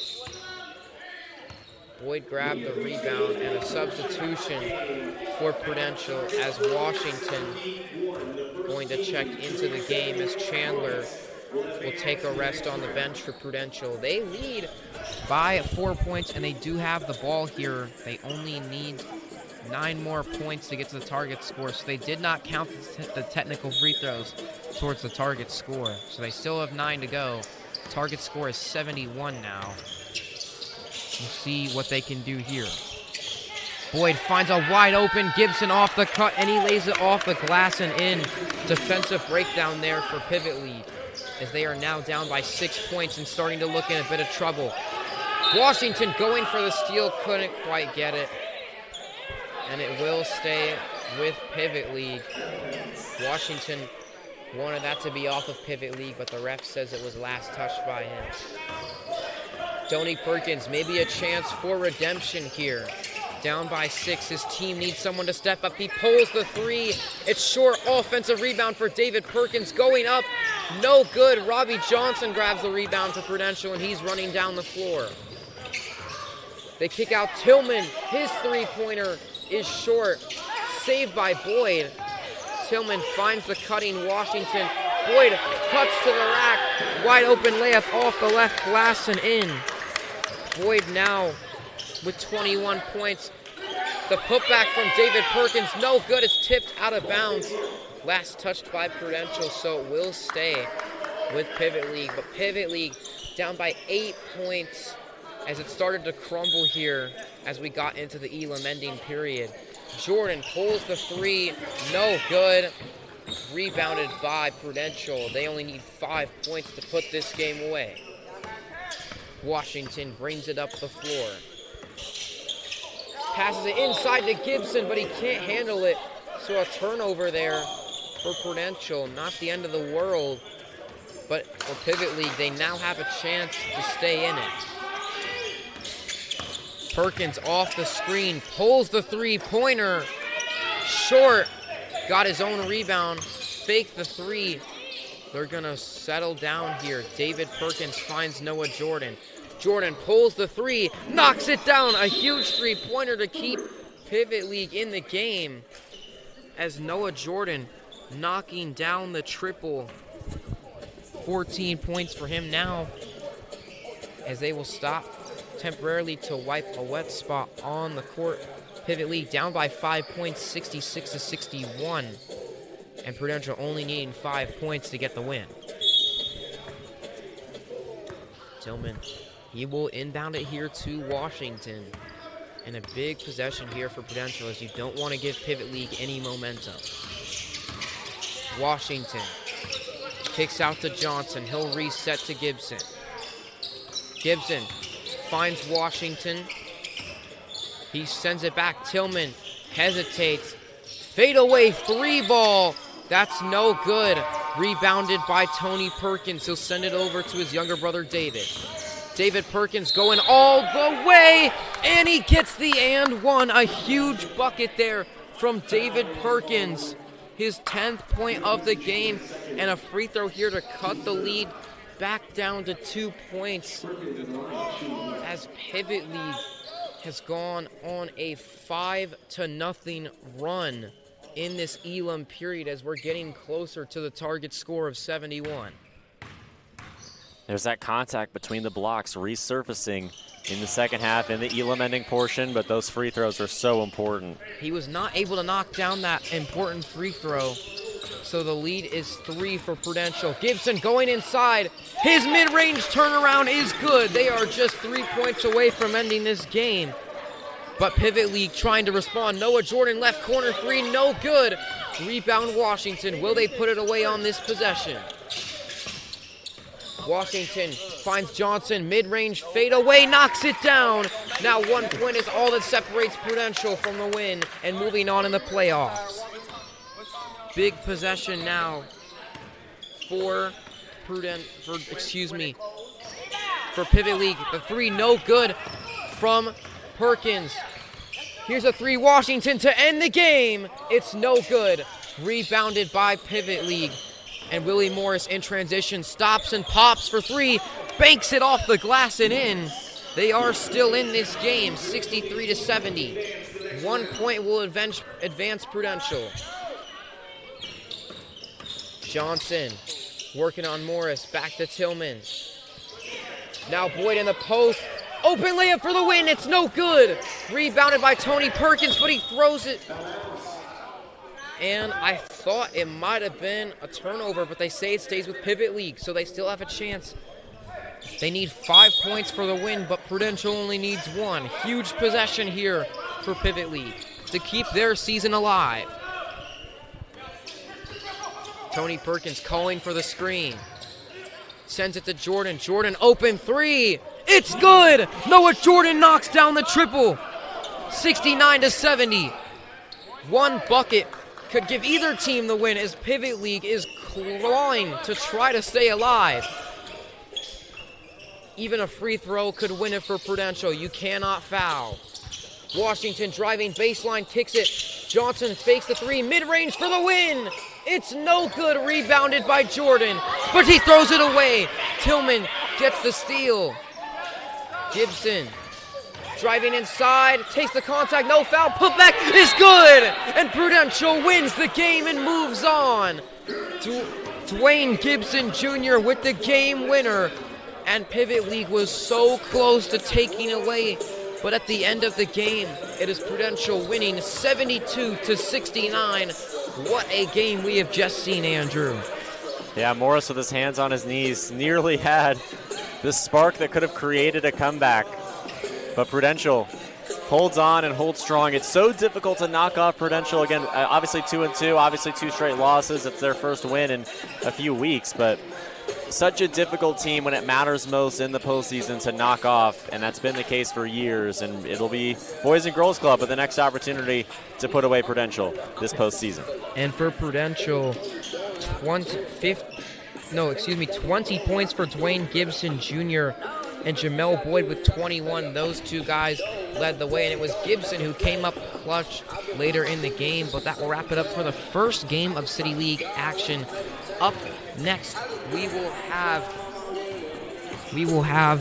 Boyd grabbed the rebound, and a substitution for Prudential as Washington going to check into the game as Chandler will take a rest on the bench for Prudential. They lead by 4 points, and they do have the ball here. They only need 9 more points to get to the target score, so they did not count the technical free throws towards the target score. So they still have 9 to go. Target score is 71 now. We'll see what they can do here. Boyd finds a wide open Gibson off the cut, and he lays it off the glass and in. Defensive breakdown there for Pivot League, as they are now down by 6 points and starting to look in a bit of trouble. Washington going for the steal, couldn't quite get it. And it will stay with Pivot League. Washington wanted that to be off of Pivot League, but the ref says it was last touched by him. Tony Perkins, maybe a chance for redemption here. Down by 6, his team needs someone to step up. He pulls the 3. It's short. Offensive rebound for David Perkins. Going up, no good. Robbie Johnson grabs the rebound for Prudential, and he's running down the floor. They kick out Tillman. His 3-pointer is short. Saved by Boyd. Tillman finds the cutting Washington. Boyd cuts to the rack. Wide open layup off the left glass and in. Boyd now with 21 points. The putback from David Perkins, no good. It's tipped out of bounds. Last touched by Prudential, so it will stay with Pivot League. But Pivot League down by 8 points as it started to crumble here as we got into the Elam ending period. Jordan pulls the 3, no good. Rebounded by Prudential. They only need 5 points to put this game away. Washington brings it up the floor. Passes it inside to Gibson, but he can't handle it. So a turnover there for Prudential. Not the end of the world, but for Pivot League, they now have a chance to stay in it. Perkins off the screen, pulls the 3-pointer. Short, got his own rebound, faked the 3. They're gonna settle down here. David Perkins finds Noah Jordan. Jordan pulls the 3, knocks it down. A huge 3-pointer to keep Pivot League in the game, as Noah Jordan knocking down the triple. 14 points for him now, as they will stop temporarily to wipe a wet spot on the court. Pivot League down by 5 points, 66-61. And Prudential only needing 5 points to get the win. Tillman, he will inbound it here to Washington. And a big possession here for Prudential, as you don't want to give Pivot League any momentum. Washington kicks out to Johnson. He'll reset to Gibson. Gibson finds Washington. He sends it back. Tillman hesitates. Fade away, 3-ball. That's no good. Rebounded by Tony Perkins. He'll send it over to his younger brother, David. David Perkins going all the way, and he gets the and one. A huge bucket there from David Perkins. His 10th point of the game, and a free throw here to cut the lead back down to 2 points, as Pivot League has gone on a 5-0 run in this Elam period, as we're getting closer to the target score of 71. There's that contact between the blocks resurfacing in the second half in the Elam ending portion, but those free throws are so important. He was not able to knock down that important free throw, so the lead is 3 for Prudential. Gibson going inside. His mid-range turnaround is good. They are just 3 points away from ending this game. But Pivot League trying to respond. Noah Jordan left corner 3, no good. Rebound Washington. Will they put it away on this possession? Washington finds Johnson, mid-range fade away, knocks it down. Now 1 point is all that separates Prudential from the win and moving on in the playoffs. Big possession now for Pivot League. The 3 no good from Perkins. Here's a 3, Washington to end the game. It's no good. Rebounded by Pivot League. And Willie Morris in transition stops and pops for 3, banks it off the glass and in. They are still in this game, 63-70. 1 point will advance Prudential. Johnson working on Morris, back to Tillman. Now Boyd in the post. Open layup for the win, it's no good. Rebounded by Tony Perkins, but he throws it. And I thought it might have been a turnover, but they say it stays with Pivot League, so they still have a chance. They need 5 points for the win, but Prudential only needs 1. Huge possession here for Pivot League to keep their season alive. Tony Perkins calling for the screen. Sends it to Jordan. Jordan open 3. It's good! Noah Jordan knocks down the triple. 69-70. 1 bucket could give either team the win, as Pivot League is clawing to try to stay alive. Even a free throw could win it for Prudential. You cannot foul. Washington driving baseline, kicks it. Johnson fakes the 3, mid-range for the win. It's no good, rebounded by Jordan, but he throws it away. Tillman gets the steal. Gibson driving inside, takes the contact, no foul, put back is good, and Prudential wins the game and moves on. Dwayne Gibson Jr. with the game winner, and Pivot League was so close to taking away, but at the end of the game, it is Prudential winning 72-69. What a game we have just seen, Andrew. Yeah, Morris with his hands on his knees nearly had the spark that could have created a comeback. But Prudential holds on and holds strong. It's so difficult to knock off Prudential. Again, obviously 2-2, obviously 2 straight losses. It's their first win in a few weeks, but such a difficult team when it matters most in the postseason to knock off, and that's been the case for years. And it'll be Boys and Girls Club with the next opportunity to put away Prudential this postseason. And for Prudential, 20 points for Dwayne Gibson Jr. and Jamel Boyd with 21. Those 2 guys led the way, and it was Gibson who came up clutch later in the game. But that will wrap it up for the first game of City League action. Up next, we will have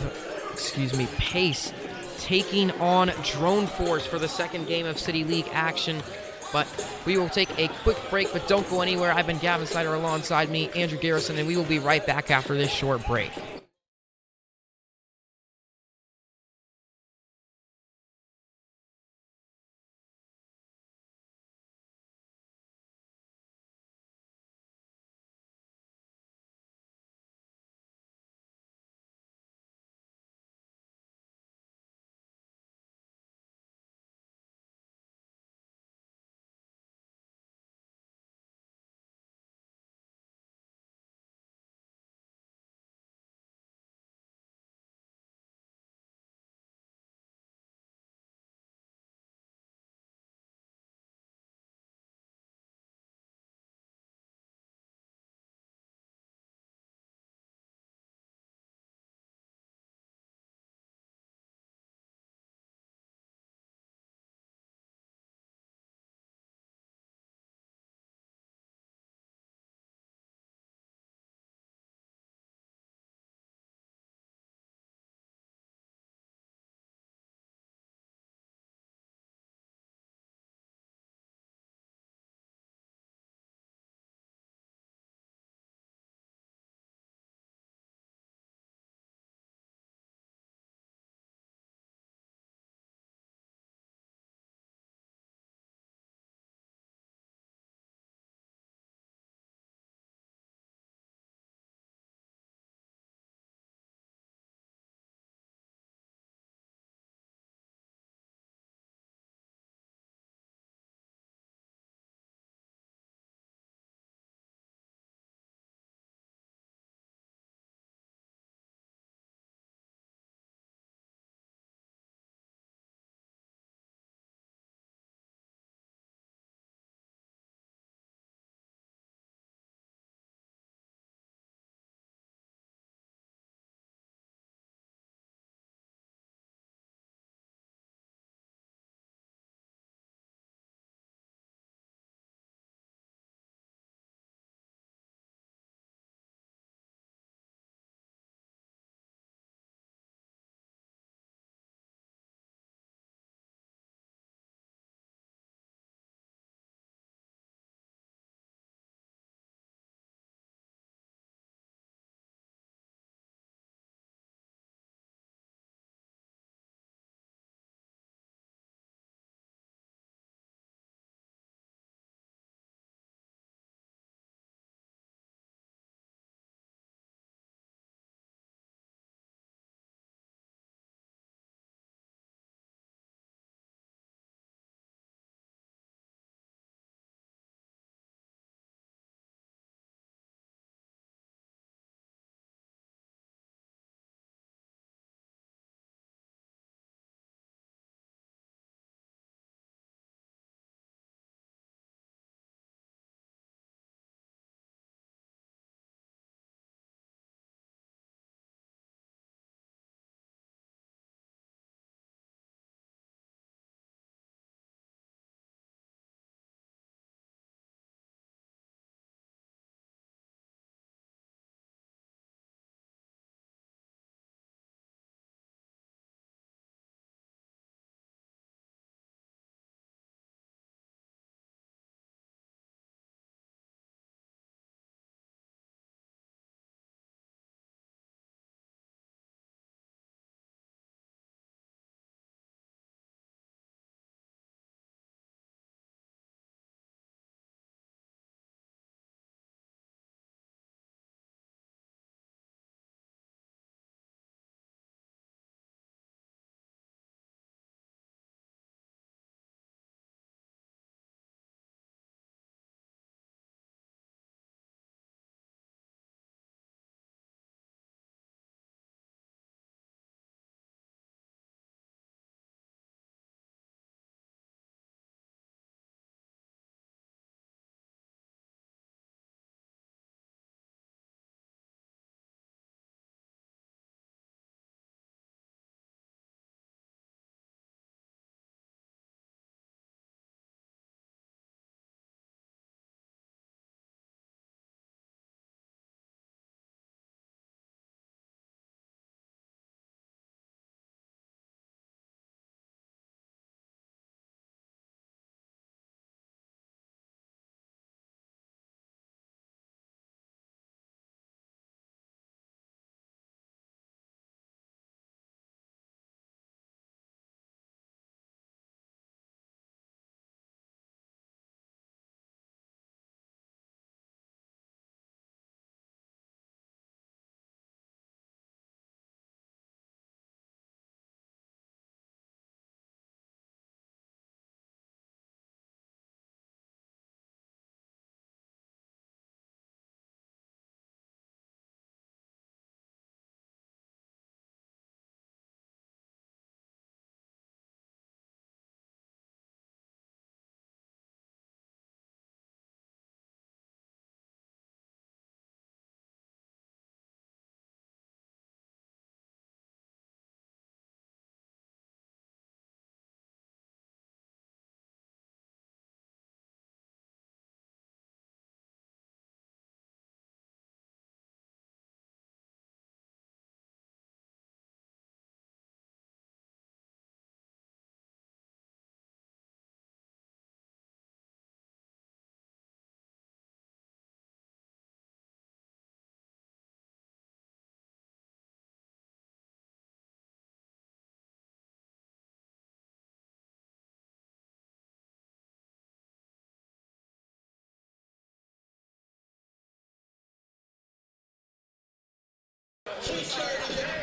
Pace taking on Drone Force for the second game of City League action. But we will take a quick break, but don't go anywhere. I've been Gavin Snyder, alongside me, Andrew Garrison, and we will be right back after this short break.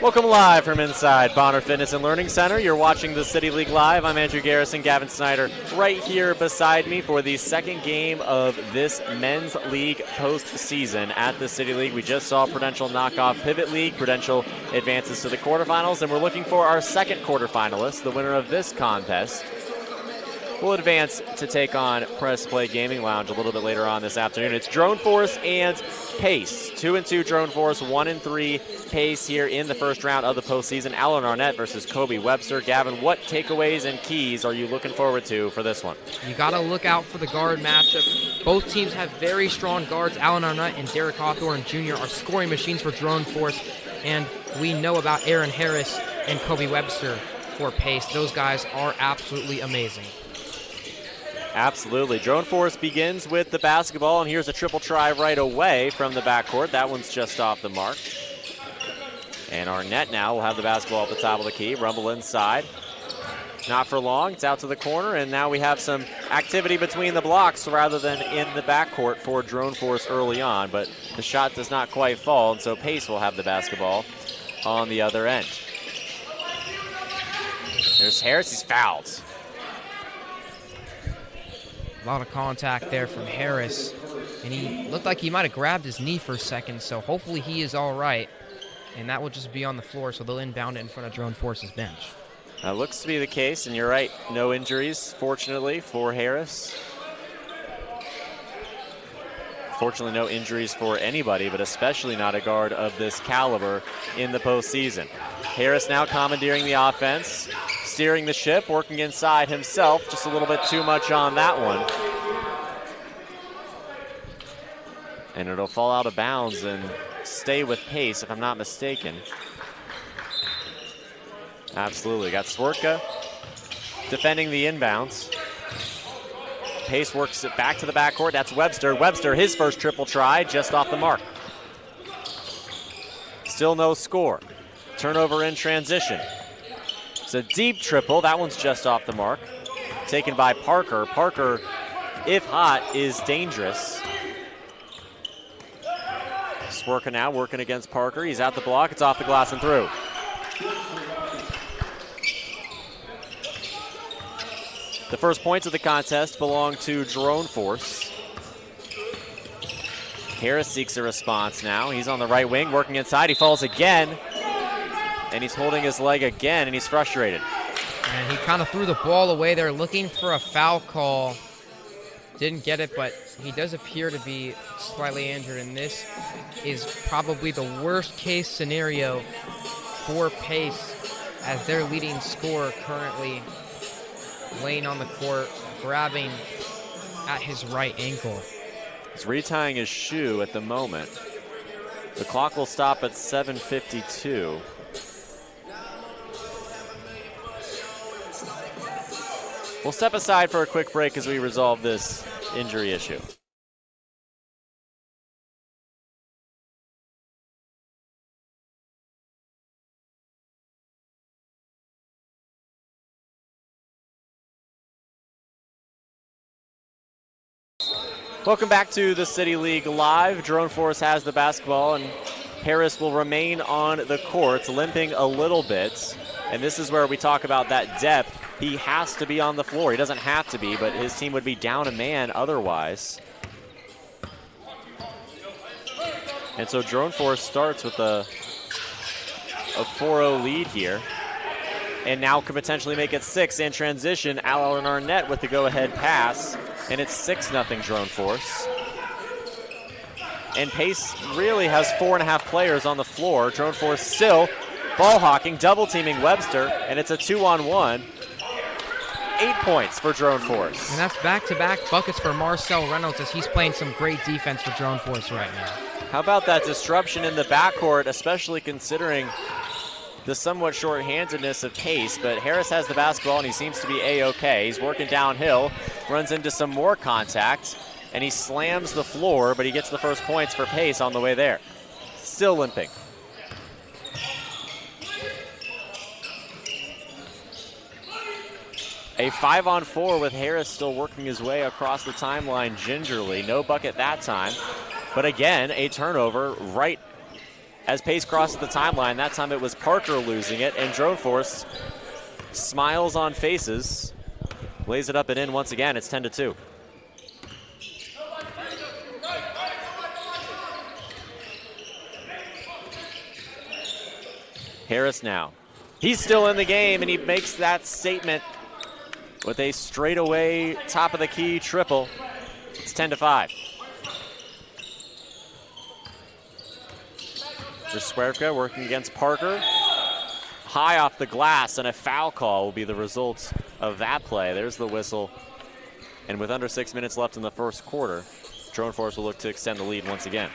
Welcome live from inside Bonner Fitness and Learning Center. You're watching the City League Live. I'm Andrew Garrison, Gavin Snyder right here beside me for the second game of this men's league postseason at the City League. We just saw Prudential knock off Pivot League. Prudential advances to the quarterfinals, and we're looking for our second quarterfinalist. The winner of this contest will advance to take on Press Play Gaming Lounge a little bit later on this afternoon. It's Drone Force and Pace. 2-2 Drone Force, 1-3 Pace here in the first round of the postseason. Alan Arnett versus Kobe Webster. Gavin, what takeaways and keys are you looking forward to for this one? You got to look out for the guard matchup. Both teams have very strong guards. Alan Arnett and Derek Hawthorne Jr. are scoring machines for Drone Force, and we know about Aaron Harris and Kobe Webster for Pace. Those guys are absolutely amazing. Absolutely. Drone Force begins with the basketball, and here's a triple try right away from the backcourt. That one's just off the mark. And Arnett now will have the basketball at the top of the key. Rumble inside. Not for long. It's out to the corner, and now we have some activity between the blocks rather than in the backcourt for Drone Force early on, but the shot does not quite fall, and so Pace will have the basketball on the other end. There's Harris. He's fouled. A lot of contact there from Harris, and he looked like he might have grabbed his knee for a second, so hopefully he is all right, and that will just be on the floor, so they'll inbound it in front of Drone Force's bench. That looks to be the case, and you're right, no injuries, fortunately, for Harris. Fortunately, no injuries for anybody, but especially not a guard of this caliber in the postseason. Harris now commandeering the offense, steering the ship, working inside himself. Just a little bit too much on that one. And it'll fall out of bounds and stay with Pace, if I'm not mistaken. Absolutely. Got Swertka defending the inbounds. Pace works it back to the backcourt. That's Webster. Webster, his first triple try, just off the mark. Still no score. Turnover in transition. It's a deep triple. That one's just off the mark. Taken by Parker. Parker, if hot, is dangerous. Swertka now working against Parker. He's at the block. It's off the glass and through. The first points of the contest belong to Drone Force. Harris seeks a response now. He's on the right wing, working inside. He falls again, and he's holding his leg again, and he's frustrated. And he kind of threw the ball away there, looking for a foul call. Didn't get it, but he does appear to be slightly injured, and this is probably the worst case scenario for Pace, as their leading scorer currently laying on the court, grabbing at his right ankle. He's retying his shoe at the moment. The clock will stop at 7:52. We'll step aside for a quick break as we resolve this injury issue. Welcome back to the City League Live. Drone Force has the basketball, and Harris will remain on the court, limping a little bit. And this is where we talk about that depth. He has to be on the floor. He doesn't have to be, but his team would be down a man otherwise. And so Drone Force starts with a 4-0 lead here, and now could potentially make it 6 in transition. Alan Arnett with the go-ahead pass, and it's 6-0 Drone Force. And Pace really has 4.5 players on the floor. Drone Force still ball hawking, double teaming Webster, and it's a 2-on-1. 8 points for Drone Force. And that's back-to-back buckets for Marcel Reynolds, as he's playing some great defense for Drone Force right now. How about that disruption in the backcourt, especially considering the somewhat short-handedness of Pace, but Harris has the basketball and he seems to be A-okay. He's working downhill, runs into some more contact, and he slams the floor, but he gets the first points for Pace on the way there. Still limping. A 5-on-4 with Harris still working his way across the timeline gingerly. No bucket that time. But again, a turnover right As Pace crosses the timeline, that time it was Parker losing it, and Drone Force smiles on faces, lays it up and in once again. It's 10-2. Harris now. He's still in the game, and he makes that statement with a straightaway top of the key triple. It's 10-5. Jaswerka working against Parker. High off the glass, and a foul call will be the result of that play. There's the whistle. And with under 6 minutes left in the first quarter, Drone Force will look to extend the lead once again.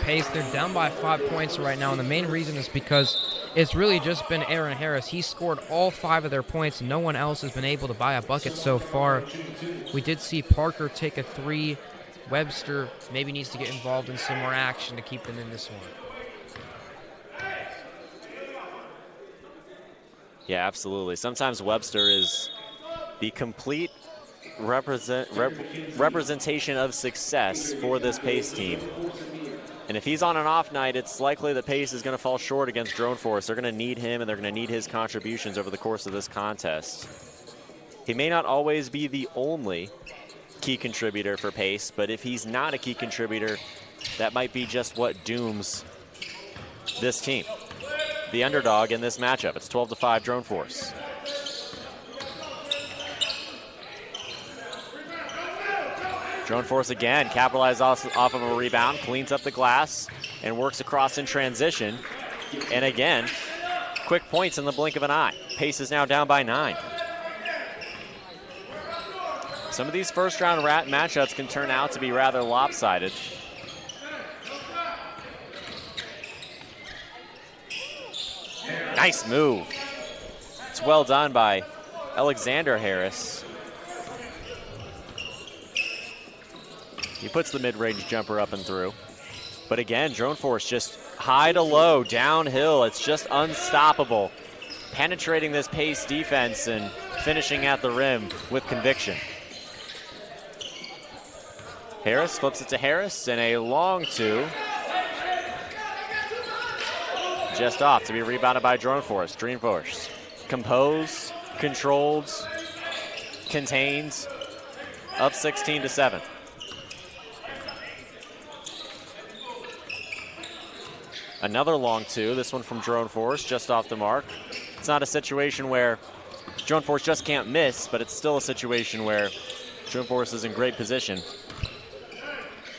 Pace, they're down by 5 points right now, and the main reason is because it's really just been Aaron Harris. He scored all 5 of their points. No one else has been able to buy a bucket so far. We did see Parker take a 3. Webster maybe needs to get involved in some more action to keep them in this one. Yeah, absolutely. Sometimes Webster is the complete representation of success for this Pace team. And if he's on an off night, it's likely that Pace is going to fall short against Drone Force. They're going to need him, and they're going to need his contributions over the course of this contest. He may not always be the only key contributor for Pace, but if he's not a key contributor, that might be just what dooms this team. The underdog in this matchup. It's 12-5 Drone Force. Drone Force again capitalizes off of a rebound, cleans up the glass, and works across in transition. And again, quick points in the blink of an eye. Pace is now down by 9. Some of these first round matchups can turn out to be rather lopsided. Nice move. It's well done by Alexander Harris. He puts the mid-range jumper up and through. But again, Drone Force just high to low, downhill. It's just unstoppable. Penetrating this Pace defense and finishing at the rim with conviction. Harris flips it to Harris, and a long 2. Just off to be rebounded by Drone Force. Drone Force composed, controlled, contained, up 16-7. Another long 2, this one from Drone Force, just off the mark. It's not a situation where Drone Force just can't miss, but it's still a situation where Drone Force is in great position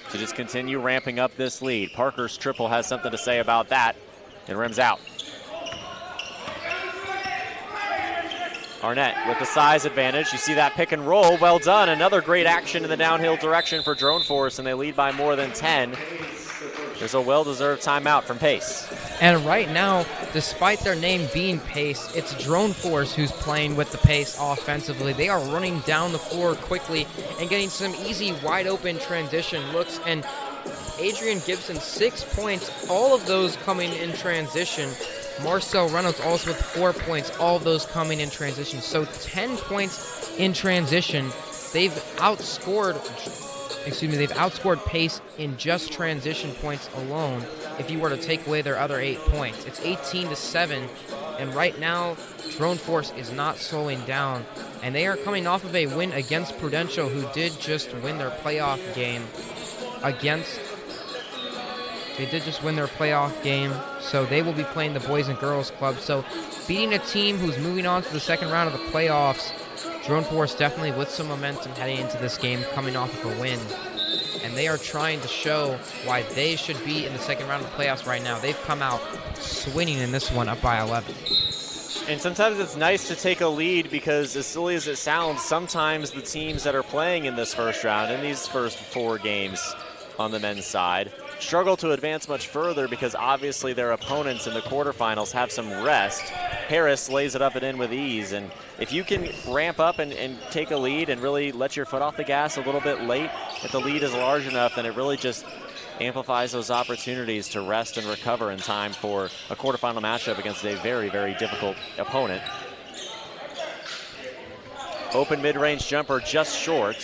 to just continue ramping up this lead. Parker's triple has something to say about that, and rims out. Arnett with the size advantage. You see that pick and roll, well done. Another great action in the downhill direction for Drone Force, and they lead by more than 10. There's a well-deserved timeout from Pace. And right now, despite their name being Pace, it's Drone Force who's playing with the pace offensively. They are running down the floor quickly and getting some easy, wide-open transition looks. And Adrian Gibson, 6 points, all of those coming in transition. Marcel Reynolds also with 4 points, all of those coming in transition. So 10 points in transition. They've outscored Pace in just transition points alone if you were to take away their other 8 points. It's 18-7, and right now, Drone Force is not slowing down, and they are coming off of a win against Prudential, who did just win their playoff game so they will be playing the Boys and Girls Club. So beating a team who's moving on to the second round of the playoffs, Drone Force definitely with some momentum heading into this game, coming off of a win. And they are trying to show why they should be in the second round of the playoffs right now. They've come out swinging in this one, up by 11. And sometimes it's nice to take a lead because, as silly as it sounds, sometimes the teams that are playing in this first round, in these first 4 games on the men's side, struggle to advance much further because obviously their opponents in the quarterfinals have some rest. Harris lays it up and in with ease, and if you can ramp up and take a lead and really let your foot off the gas a little bit late, if the lead is large enough, then it really just amplifies those opportunities to rest and recover in time for a quarterfinal matchup against a very, very difficult opponent. Open mid-range jumper just short.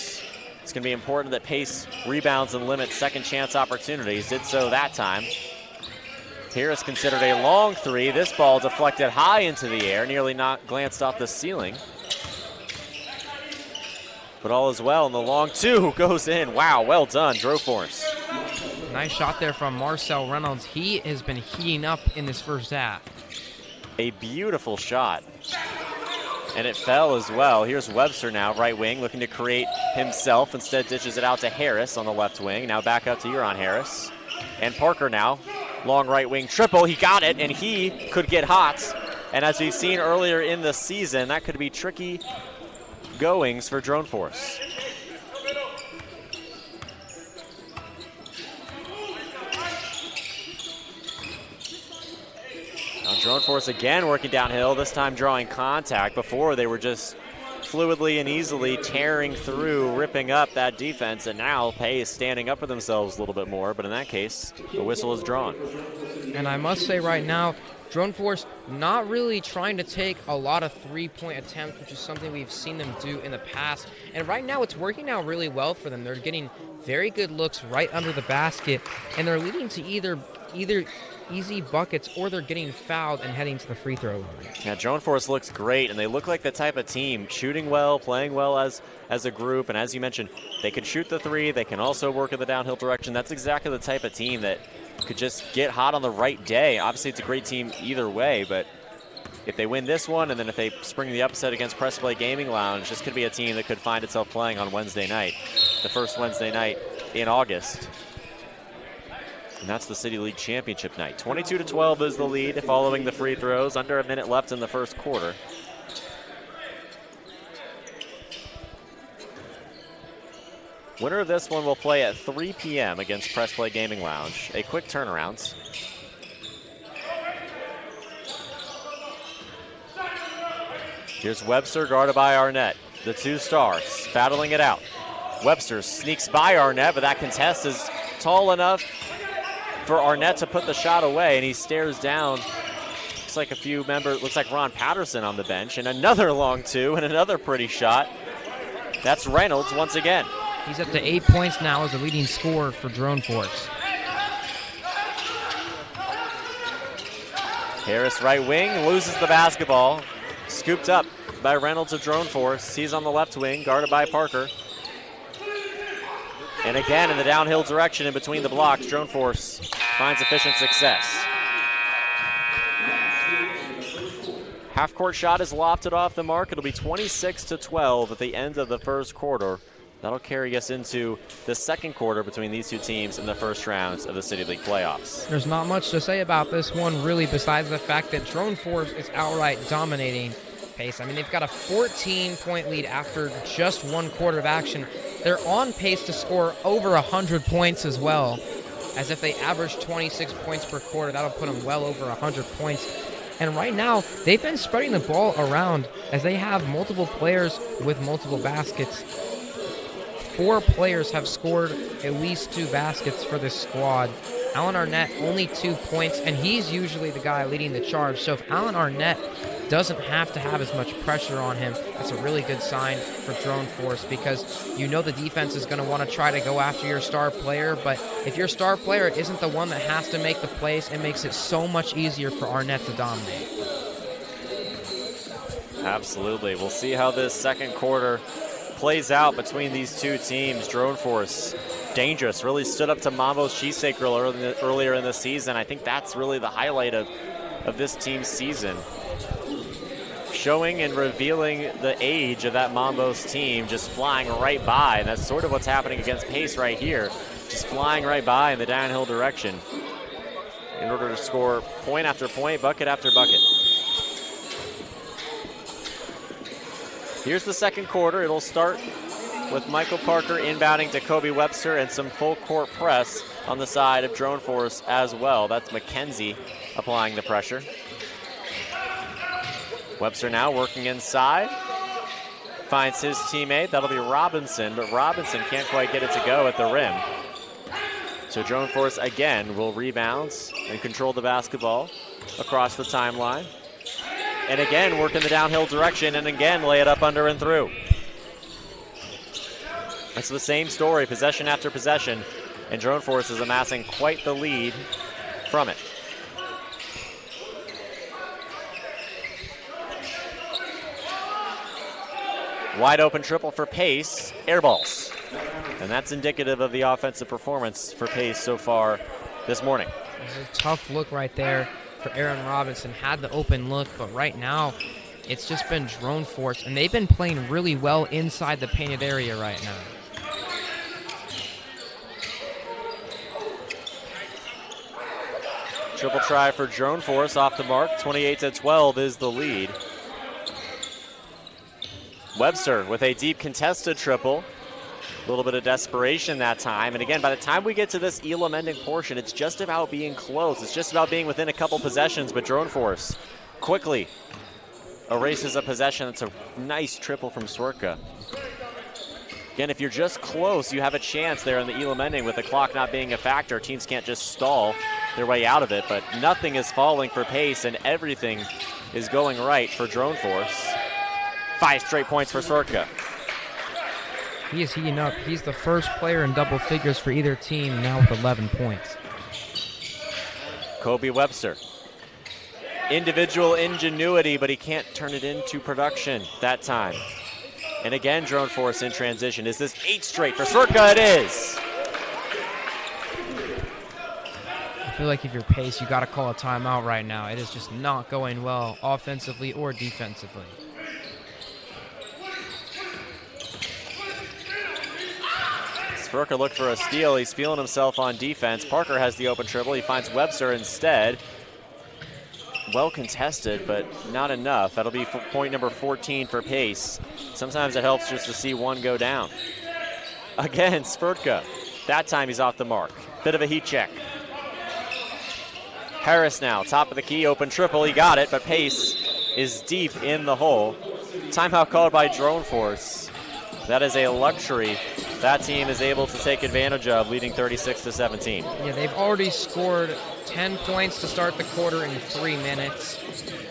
It's going to be important that Pace rebounds and limits second chance opportunities. Did so that time. Harris considered a long three. This ball deflected high into the air, nearly not glanced off the ceiling. But all is well, and the long two goes in. Wow, well done, Droforce. Nice shot there from Marcel Reynolds. He has been heating up in this first half. A beautiful shot. And it fell as well. Here's Webster now, right wing, looking to create himself. Instead dishes it out to Harris on the left wing. Now back up to Euron Harris. And Parker now, long right wing triple. He got it, and he could get hot. And as we've seen earlier in the season, that could be tricky goings for Droneforce. Now Droneforce again working downhill, this time drawing contact. Before they were just fluidly and easily tearing through, ripping up that defense, and now Pace standing up for themselves a little bit more, but in that case, the whistle is drawn. And I must say right now, Droneforce not really trying to take a lot of three-point attempts, which is something we've seen them do in the past. And right now, it's working out really well for them. They're getting very good looks right under the basket, and they're leading to either easy buckets or they're getting fouled and heading to the free throw line. Yeah, Droneforce looks great, and they look like the type of team shooting well, playing well as a group. And as you mentioned, they can shoot the three. They can also work in the downhill direction. That's exactly the type of team that could just get hot on the right day. Obviously, it's a great team either way, but if they win this one and then if they spring the upset against Press Play Gaming Lounge, this could be a team that could find itself playing on Wednesday night, the first Wednesday night in August. And that's the City League Championship night. 22-12 is the lead following the free throws. Under a minute left in the first quarter. Winner of this one will play at 3 p.m. against Press Play Gaming Lounge. A quick turnaround. Here's Webster guarded by Arnett. The two stars battling it out. Webster sneaks by Arnett, but that contest is tall enough for Arnett to put the shot away, and he stares down. Looks like a few members, looks like Ron Patterson on the bench, and another long two, and another pretty shot. That's Reynolds once again. He's up to 8 points now as the leading scorer for Droneforce. Harris right wing, loses the basketball. Scooped up by Reynolds of Droneforce. He's on the left wing, guarded by Parker. And again, in the downhill direction in between the blocks, Droneforce finds efficient success. Half-court shot is lofted off the mark. It'll be 26-12 at the end of the first quarter. That'll carry us into the second quarter between these two teams in the first rounds of the City League playoffs. There's not much to say about this one, really, besides the fact that Droneforce is outright dominating Pace. I mean, they've got a 14-point lead after just one quarter of action. They're on pace to score over 100 points as well, as if they average 26 points per quarter. That'll put them well over 100 points. And right now, they've been spreading the ball around as they have multiple players with multiple baskets. 4 players have scored at least 2 baskets for this squad. Alan Arnett, only 2 points, and he's usually the guy leading the charge. So if Alan Arnett doesn't have to have as much pressure on him, that's a really good sign for Droneforce, because you know the defense is going to want to try to go after your star player, but if your star player isn't the one that has to make the plays, it makes it so much easier for Arnett to dominate. Absolutely. We'll see how this second quarter plays out between these two teams. Droneforce, dangerous, really stood up to Mambo's Cheesesteak Grill earlier in the season. I think that's really the highlight of this team's season. Showing and revealing the age of that Mambo's team, just flying right by. And that's sort of what's happening against Pace right here. Just flying right by in the downhill direction in order to score point after point, bucket after bucket. Here's the second quarter. It'll start with Michael Parker inbounding to Kobe Webster and some full court press on the side of Droneforce as well. That's McKenzie applying the pressure. Webster now working inside. Finds his teammate. That'll be Robinson, but Robinson can't quite get it to go at the rim. So Droneforce again will rebound and control the basketball across the timeline. And again, work in the downhill direction, and again, lay it up under and through. It's the same story, possession after possession, and Droneforce is amassing quite the lead from it. Wide open triple for Pace, air balls. And that's indicative of the offensive performance for Pace so far this morning. It's a tough look right there for Aaron Robinson. Had the open look, but right now it's just been drone force, and they've been playing really well inside the painted area right now. Triple try for Drone Force off the mark. 28-12 is the lead. Webster with a deep contested triple. A little bit of desperation that time. And again, by the time we get to this Elam ending portion, it's just about being close. It's just about being within a couple possessions, but Drone Force quickly erases a possession. It's a nice triple from Swerka. Again, if you're just close, you have a chance there in the Elam ending with the clock not being a factor. Teams can't just stall their way out of it, but nothing is falling for Pace and everything is going right for Drone Force. 5 straight points for Swerka. He is heating up. He's the first player in double figures for either team now with 11 points. Kobe Webster. Individual ingenuity, but he can't turn it into production that time. And again, Drone Force in transition. Is this 8 straight for Swerka? It is. I feel like if you're Pace, you got to call a timeout right now. It is just not going well offensively or defensively. Swerka looked for a steal. He's feeling himself on defense. Parker has the open triple. He finds Webster instead. Well contested, but not enough. That'll be point number 14 for Pace. Sometimes it helps just to see one go down. Again, Swerka. That time he's off the mark. Bit of a heat check. Harris now, top of the key, open triple. He got it, but Pace is deep in the hole. Timeout called by Drone Force. That is a luxury that team is able to take advantage of, leading 36-17. Yeah, they've already scored 10 points to start the quarter in 3 minutes.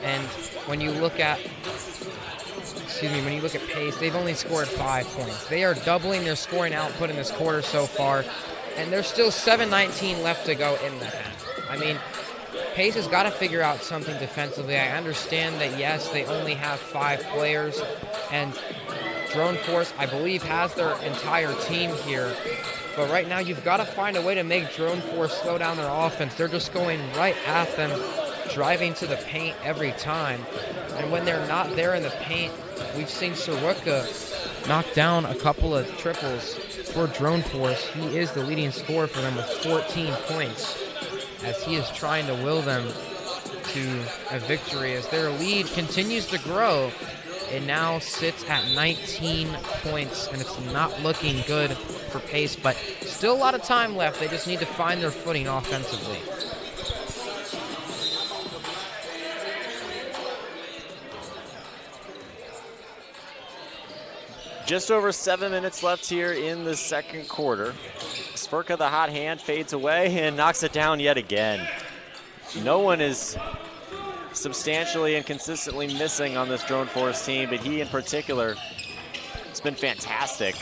And when you look at, when you look at Pace, they've only scored 5 points. They are doubling their scoring output in this quarter so far, and there's still 7:19 left to go in the half. I mean, Pace has got to figure out something defensively. I understand that, yes, they only have 5 players, and Drone Force, I believe, has their entire team here. But right now, you've got to find a way to make Drone Force slow down their offense. They're just going right at them, driving to the paint every time. And when they're not there in the paint, we've seen Swerka knock down a couple of triples for Drone Force. He is the leading scorer for them with 14 points, as he is trying to will them to a victory as their lead continues to grow. It now sits at 19 points, and it's not looking good for Pace, but still a lot of time left. They just need to find their footing offensively. Just over 7 minutes left here in the second quarter. Swerka, the hot hand, fades away and knocks it down yet again. No one is substantially and consistently missing on this Drone Force team, but he in particular has been fantastic.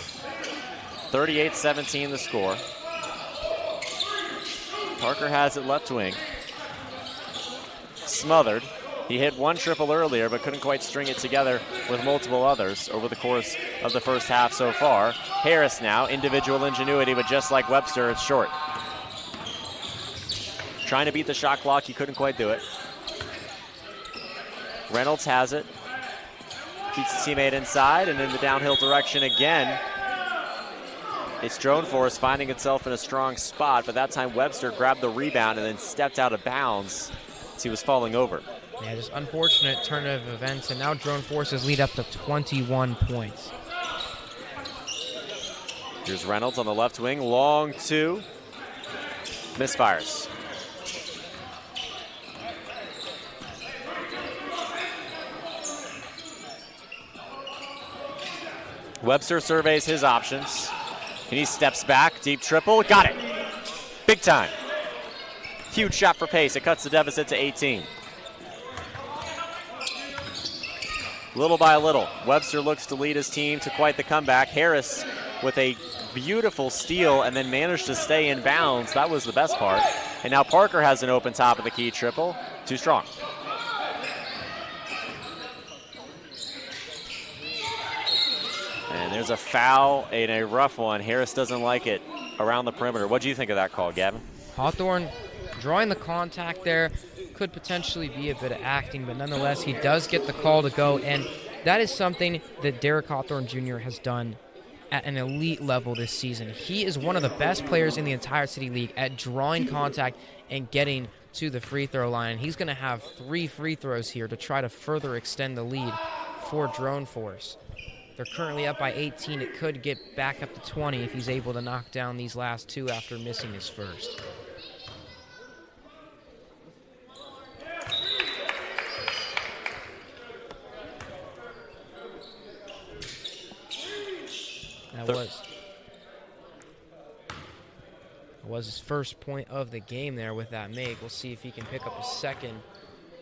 38-17 the score. Parker has it left wing. Smothered. He hit one triple earlier, but couldn't quite string it together with multiple others over the course of the first half so far. Harris now, individual ingenuity, but just like Webster, it's short. Trying to beat the shot clock, he couldn't quite do it. Reynolds has it. Beats his teammate inside, and in the downhill direction again. It's Drone Force finding itself in a strong spot, but that time Webster grabbed the rebound and then stepped out of bounds as he was falling over. Yeah, just unfortunate turn of events, and now Drone Force's lead up to 21 points. Here's Reynolds on the left wing, long two. Misfires. Webster surveys his options, and he steps back, deep triple, got it. Big time. Huge shot for Pace, it cuts the deficit to 18. Little by little, Webster looks to lead his team to quite the comeback. Harris with a beautiful steal and then managed to stay in bounds. That was the best part. And now Parker has an open top of the key triple. Too strong. And there's a foul and a rough one. Harris doesn't like it around the perimeter. What do you think of that call, Gavin? Hawthorne drawing the contact there could potentially be a bit of acting, but nonetheless, he does get the call to go, and that is something that Derek Hawthorne Jr. has done at an elite level this season. He is one of the best players in the entire City League at drawing contact and getting to the free throw line. He's going to have 3 free throws here to try to further extend the lead for Drone Force. They're currently up by 18. It could get back up to 20 if he's able to knock down these last 2 after missing his first. That was his first point of the game there with that make. We'll see if he can pick up a second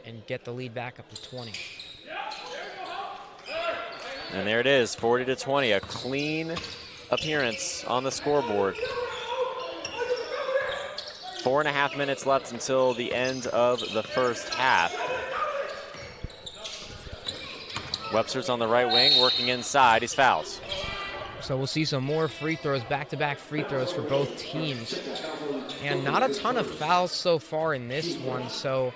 and get the lead back up to 20. And there it is, 40-20, a clean appearance on the scoreboard. 4.5 minutes left until the end of the first half. Webster's on the right wing, working inside. He's fouled. So we'll see some more free throws, back-to-back free throws for both teams. And not a ton of fouls so far in this one, so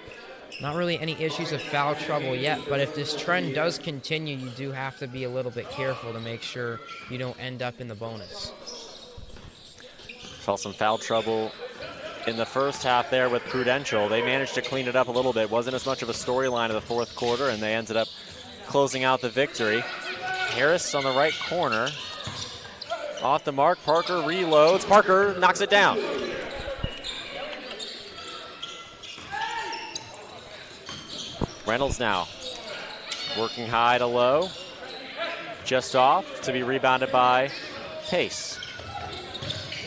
not really any issues of foul trouble yet. But if this trend does continue, you do have to be a little bit careful to make sure you don't end up in the bonus. Saw some foul trouble in the first half there with Prudential. They managed to clean it up a little bit. Wasn't as much of a storyline in the fourth quarter, and they ended up closing out the victory. Harris on the right corner. Off the mark, Parker reloads. Parker knocks it down. Reynolds now working high to low. Just off to be rebounded by Pace.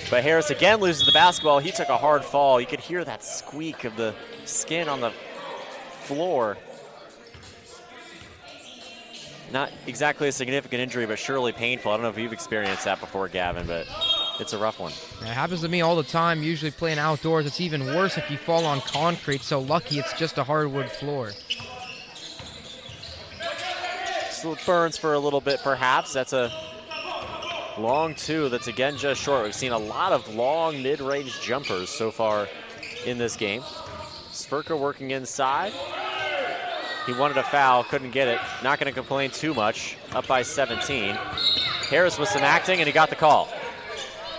But Harris again loses the basketball. He took a hard fall. You could hear that squeak of the skin on the floor. Not exactly a significant injury, but surely painful. I don't know if you've experienced that before, Gavin, but it's a rough one. It happens to me all the time, usually playing outdoors. It's even worse if you fall on concrete, so lucky it's just a hardwood floor. Still burns for a little bit, perhaps. That's a long 2 that's again just short. We've seen a lot of long mid-range jumpers so far in this game. Sverka working inside. He wanted a foul, couldn't get it. Not going to complain too much. Up by 17. Harris with some acting, and he got the call.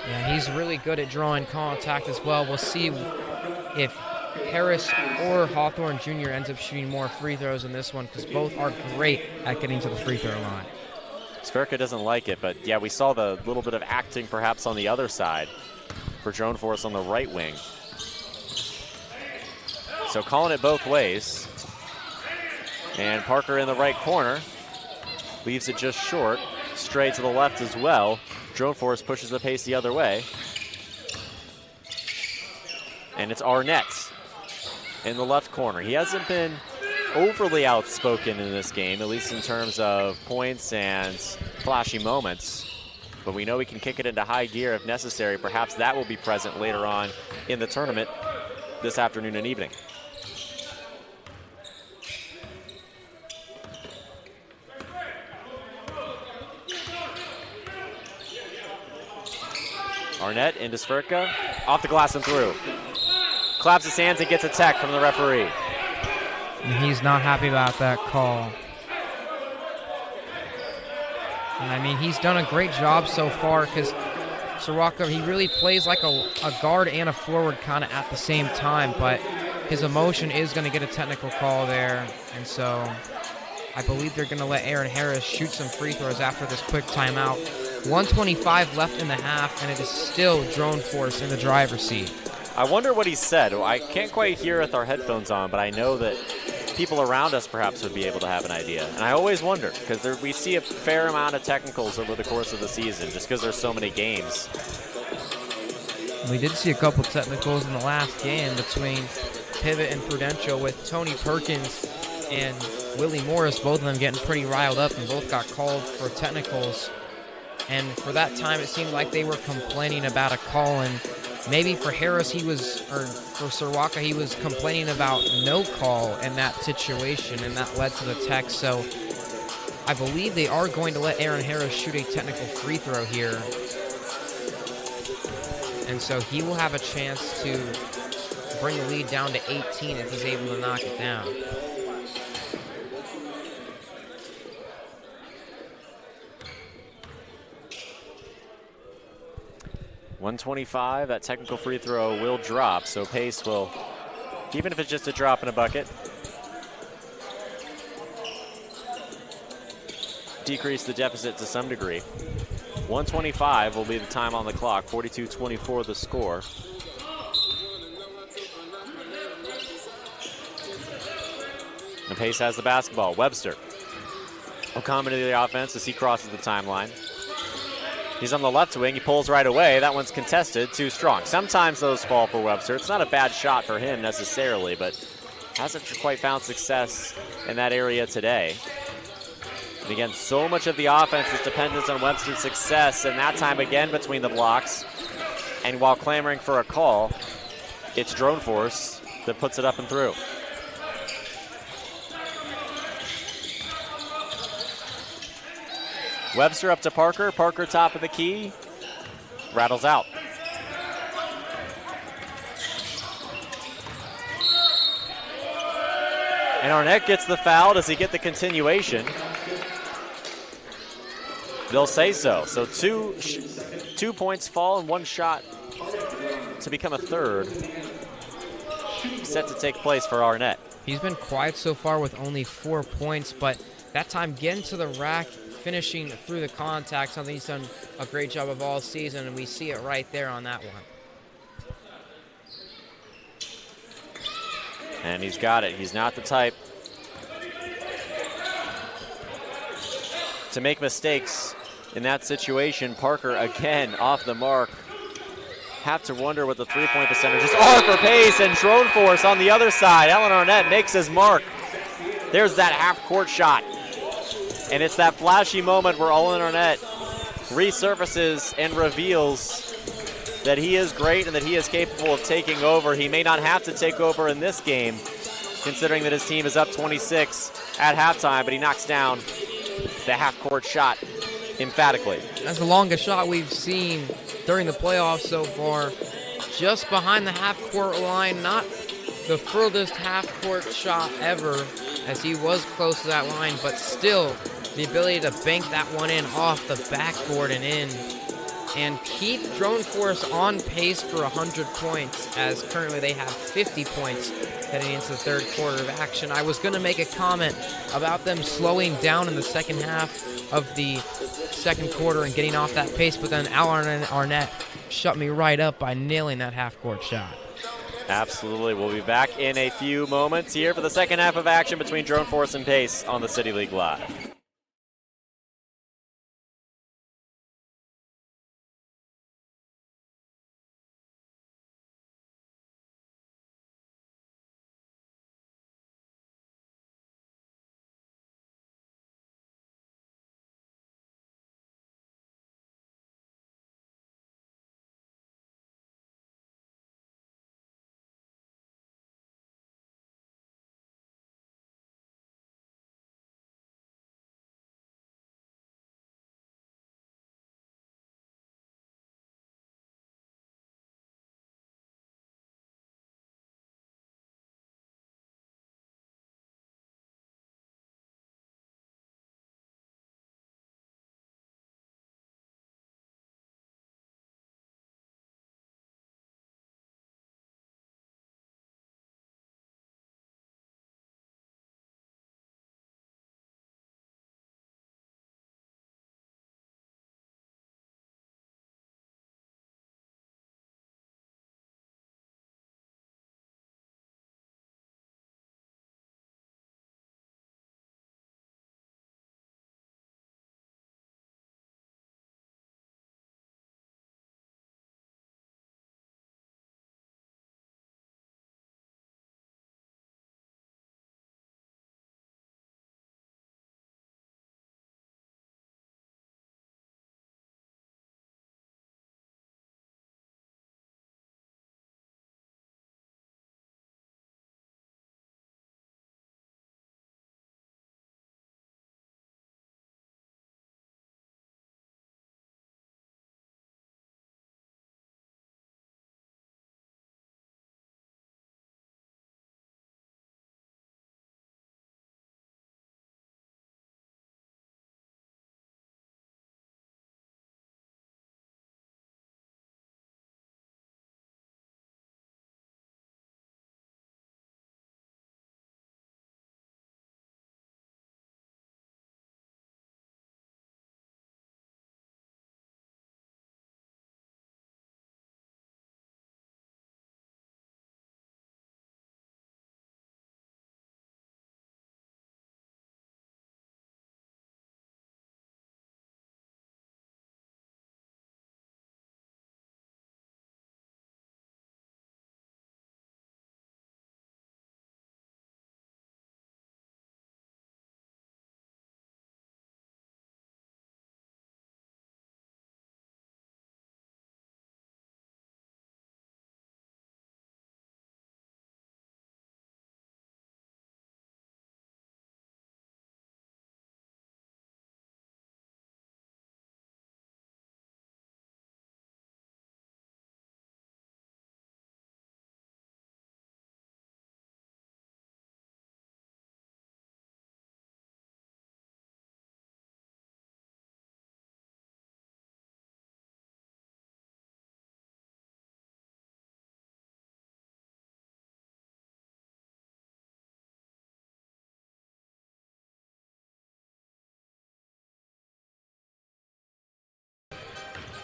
Yeah, he's really good at drawing contact as well. We'll see if Harris or Hawthorne Jr. ends up shooting more free throws in this one, because both are great at getting to the free throw line. Sverka doesn't like it, but yeah, we saw the little bit of acting perhaps on the other side for Drone Force on the right wing. So calling it both ways. And Parker in the right corner leaves it just short. Straight to the left as well. Drone Force pushes the pace the other way. And it's Arnett in the left corner. He hasn't been overly outspoken in this game, at least in terms of points and flashy moments. But we know he can kick it into high gear if necessary. Perhaps that will be present later on in the tournament this afternoon and evening. Arnett into Sverka, off the glass and through. Claps his hands and gets a tech from the referee. And he's not happy about that call. And I mean, he's done a great job so far, because Sirocco, he really plays like a guard and a forward kind of at the same time, but his emotion is going to get a technical call there. And so I believe they're going to let Aaron Harris shoot some free throws after this quick timeout. 1:25 left in the half, and it is still Drone Force in the driver's seat. I wonder what he said. I can't quite hear with our headphones on, but I know that people around us perhaps would be able to have an idea. And I always wonder, because we see a fair amount of technicals over the course of the season, just because there's so many games. We did see a couple technicals in the last game between Pivot and Prudential, with Tony Perkins and Willie Morris, both of them getting pretty riled up, and both got called for technicals. And for that time, it seemed like they were complaining about a call, and maybe for Harris, or for Sirocco, he was complaining about no call in that situation, and that led to the tech. So I believe they are going to let Aaron Harris shoot a technical free throw here. And so he will have a chance to bring the lead down to 18 if he's able to knock it down. .125, that technical free throw will drop, so Pace will, even if it's just a drop in a bucket, decrease the deficit to some degree. 125 will be the time on the clock, 42-24 the score. And Pace has the basketball. Webster will come into the offense as he crosses the timeline. He's on the left wing. He pulls right away. That one's contested, too strong. Sometimes those fall for Webster. It's not a bad shot for him necessarily, but hasn't quite found success in that area today. And again, so much of the offense is dependent on Webster's success, and that time again between the blocks. And while clamoring for a call, it's Drone Force that puts it up and through. Webster up to Parker. Parker top of the key. Rattles out. And Arnett gets the foul. Does he get the continuation? They'll say so. So 2 points fall and one shot to become a third set to take place for Arnett. He's been quiet so far with only 4 points, but that time getting to the rack, finishing through the contact, something he's done a great job of all season, and we see it right there on that one. And he's got it. He's not the type to make mistakes in that situation. Parker again off the mark. Have to wonder what the three-point percentages are for Pace, and Drone Force on the other side. Alan Arnett makes his mark. There's that half-court shot. And it's that flashy moment where Alan Arnett resurfaces and reveals that he is great and that he is capable of taking over. He may not have to take over in this game, considering that his team is up 26 at halftime, but he knocks down the half-court shot emphatically. That's the longest shot we've seen during the playoffs so far. Just behind the half-court line, not the furthest half-court shot ever, as he was close to that line, but still the ability to bank that one in off the backboard and in, and keep Drone Force on pace for 100 points, as currently they have 50 points heading into the third quarter of action. I was going to make a comment about them slowing down in the second half of the second quarter and getting off that pace, but then Alan Arnett shut me right up by nailing that half-court shot. Absolutely. We'll be back in a few moments here for the second half of action between Drone Force and Pace on the City League Live.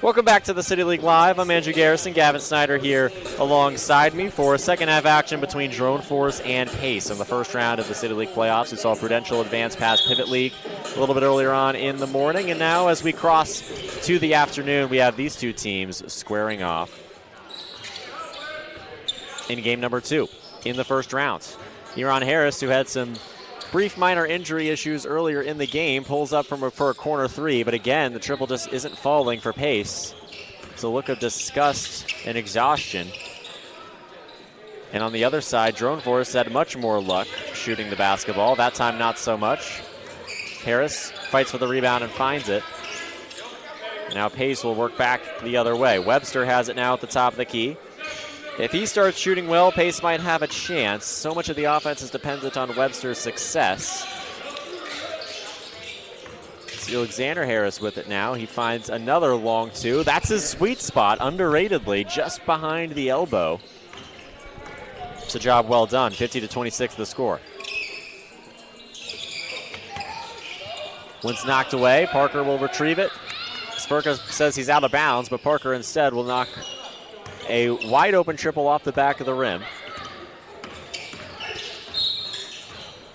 Welcome back to the City League Live. I'm Andrew Garrison. Gavin Snyder here alongside me for second half action between Drone Force and Pace. In the first round of the City League playoffs, we saw Prudential advance past Pivot League a little bit earlier on in the morning. And now as we cross to the afternoon, we have these two teams squaring off in game number 2 in the first round. Euron Harris, who had some brief minor injury issues earlier in the game, pulls up for a corner 3, but again, the triple just isn't falling for Pace. It's a look of disgust and exhaustion. And on the other side, Drone Force had much more luck shooting the basketball. That time, not so much. Harris fights for the rebound and finds it. Now Pace will work back the other way. Webster has it now at the top of the key. If he starts shooting well, Pace might have a chance. So much of the offense is dependent on Webster's success. See Alexander Harris with it now. He finds another long 2. That's his sweet spot, underratedly, just behind the elbow. It's a job well done. 50-26 the score. Once knocked away, Parker will retrieve it. Svirka says he's out of bounds, but Parker instead will knock a wide open triple off the back of the rim.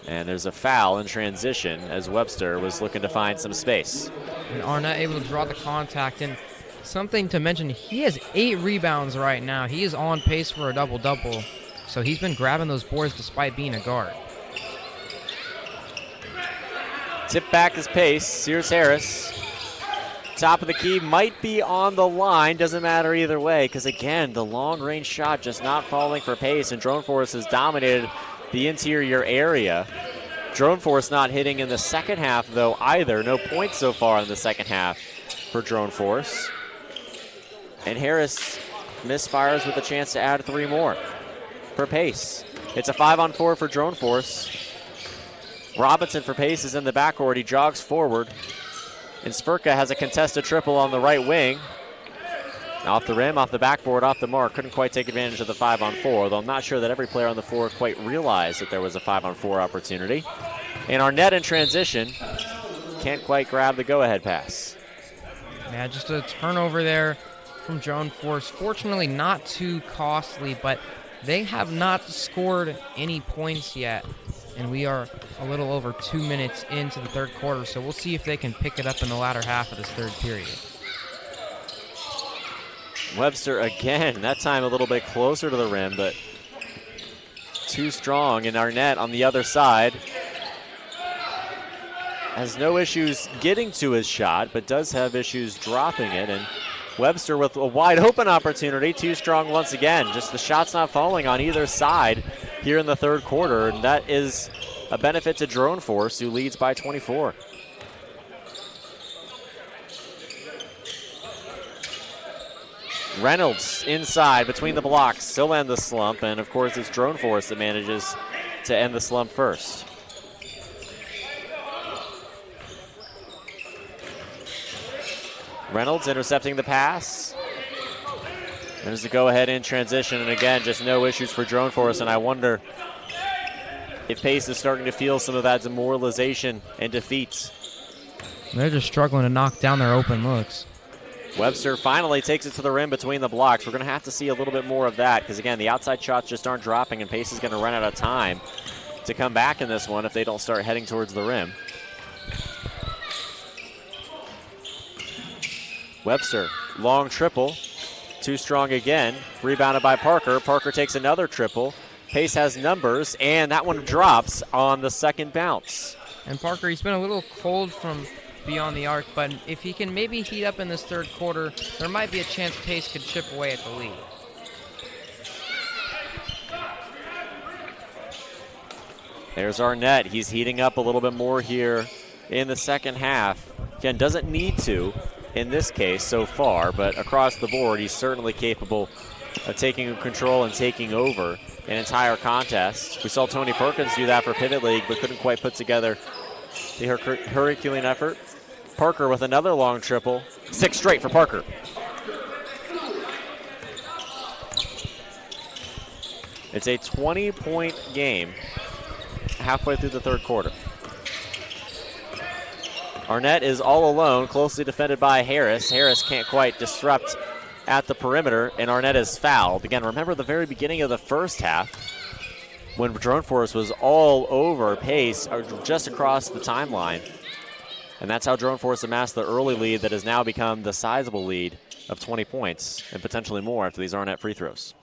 And there's a foul in transition as Webster was looking to find some space. And Arnett able to draw the contact. And something to mention, he has 8 rebounds right now. He is on pace for a double-double. So he's been grabbing those boards despite being a guard. Tip back is Pace. Sears Harris. Top of the key might be on the line. Doesn't matter either way because, again, the long-range shot just not falling for Pace, and Drone Force has dominated the interior area. Drone Force not hitting in the second half, though, either. No points so far in the second half for Drone Force. And Harris misfires with a chance to add 3 more for Pace. It's a 5-on-4 for Drone Force. Robinson for Pace is in the backcourt. He jogs forward. And Svirka has a contested triple on the right wing. Off the rim, off the backboard, off the mark. Couldn't quite take advantage of the 5-on-4, though I'm not sure that every player on the floor quite realized that there was a 5-on-4 opportunity. And Arnett in transition can't quite grab the go-ahead pass. Yeah, just a turnover there from Drone Force. Fortunately, not too costly, but they have not scored any points yet. And we are a little over 2 minutes into the third quarter, so we'll see if they can pick it up in the latter half of this third period. Webster again, that time a little bit closer to the rim, but too strong. And Arnett on the other side has no issues getting to his shot, but does have issues dropping it. And Webster with a wide open opportunity, too strong once again. Just the shots not falling on either side here in the third quarter, and that is a benefit to Drone Force, who leads by 24. Reynolds inside between the blocks, still end the slump, and of course it's Drone Force that manages to end the slump first. Reynolds intercepting the pass. There's the go-ahead in transition, and again, just no issues for Drone Force, and I wonder if Pace is starting to feel some of that demoralization and defeat. They're just struggling to knock down their open looks. Webster finally takes it to the rim between the blocks. We're going to have to see a little bit more of that because, again, the outside shots just aren't dropping, and Pace is going to run out of time to come back in this one if they don't start heading towards the rim. Webster, long triple. Too strong again. Rebounded by Parker. Parker takes another triple. Pace has numbers, and that one drops on the second bounce. And Parker, he's been a little cold from beyond the arc, but if he can maybe heat up in this third quarter, there might be a chance Pace could chip away at the lead. There's Arnett. He's heating up a little bit more here in the second half. Again, doesn't need to in this case so far, but across the board, he's certainly capable of taking control and taking over an entire contest. We saw Tony Perkins do that for Pivot League, but couldn't quite put together the Herculean effort. Parker with another long triple. 6 straight for Parker. It's a 20-point game halfway through the third quarter. Arnett is all alone, closely defended by Harris. Harris can't quite disrupt at the perimeter, and Arnett is fouled. Again, remember the very beginning of the first half when Drone Force was all over Pace, or just across the timeline. And that's how Drone Force amassed the early lead that has now become the sizable lead of 20 points and potentially more after these Arnett free throws.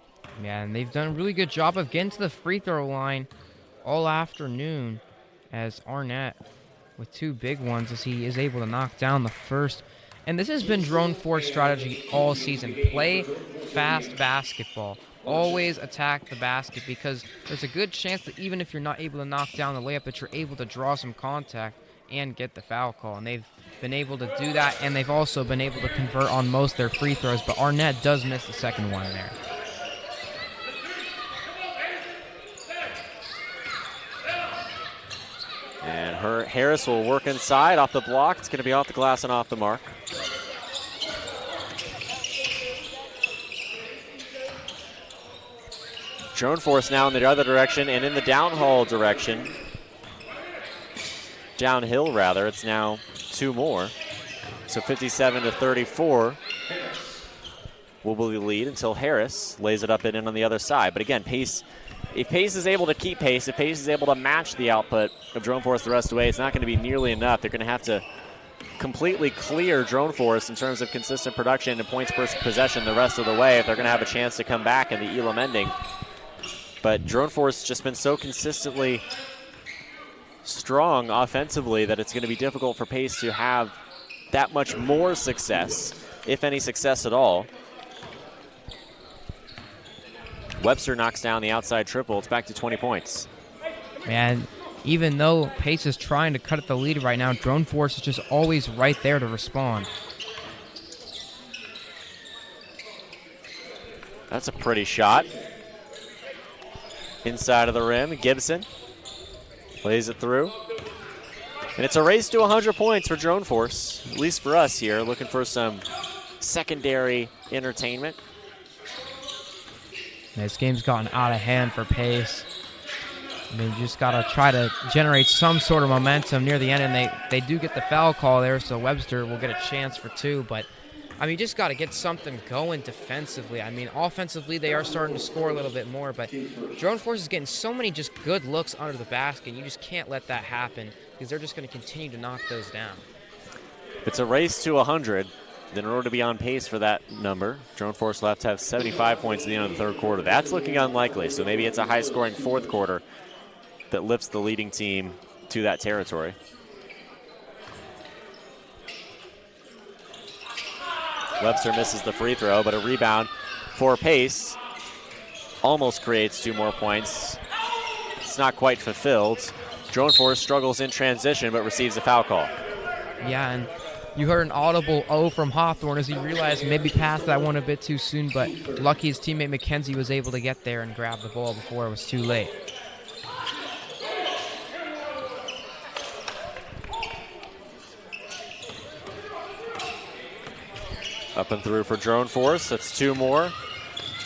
Yeah, and they've done a really good job of getting to the free throw line all afternoon, as Arnett with 2 big ones as he is able to knock down the first. And this has been Drone Force strategy all season. Play fast basketball. Always attack the basket, because there's a good chance that even if you're not able to knock down the layup, that you're able to draw some contact and get the foul call. And they've been able to do that, and they've also been able to convert on most of their free throws, but Arnett does miss the second one there. And Harris will work inside off the block. It's going to be off the glass and off the mark. Drone Force now in the other direction and in the downhill direction. Downhill, rather. It's now 2 more. So 57-34 will be the lead until Harris lays it up and in on the other side. But again, Pace, if Pace is able to keep pace, if Pace is able to match the output of Drone Force the rest of the way, it's not going to be nearly enough. They're going to have to completely clear Drone Force in terms of consistent production and points per possession the rest of the way if they're going to have a chance to come back in the Elam ending. But Drone Force has just been so consistently strong offensively that it's going to be difficult for Pace to have that much more success, if any success at all. Webster knocks down the outside triple. It's back to 20 points. And even though Pace is trying to cut at the lead right now, Drone Force is just always right there to respond. That's a pretty shot. Inside of the rim, Gibson plays it through. And it's a race to 100 points for Drone Force, at least for us here, looking for some secondary entertainment. This game's gotten out of hand for Pace. They just got to try to generate some sort of momentum near the end, and they do get the foul call there, so Webster will get a chance for 2. But, I mean, you just got to get something going defensively. I mean, offensively, they are starting to score a little bit more, but Drone Force is getting so many just good looks under the basket. You just can't let that happen, because they're just going to continue to knock those down. It's a race to 100. Then in order to be on pace for that number, Drone Force will have to have 75 points at the end of the third quarter. That's looking unlikely, so maybe it's a high-scoring fourth quarter that lifts the leading team to that territory. Webster misses the free throw, but a rebound for Pace. Almost creates 2 more points. It's not quite fulfilled. Drone Force struggles in transition, but receives a foul call. Yeah, and you heard an audible "oh" from Hawthorne as he realized maybe passed that one a bit too soon, but lucky his teammate McKenzie was able to get there and grab the ball before it was too late. Up and through for Drone Force. That's 2 more.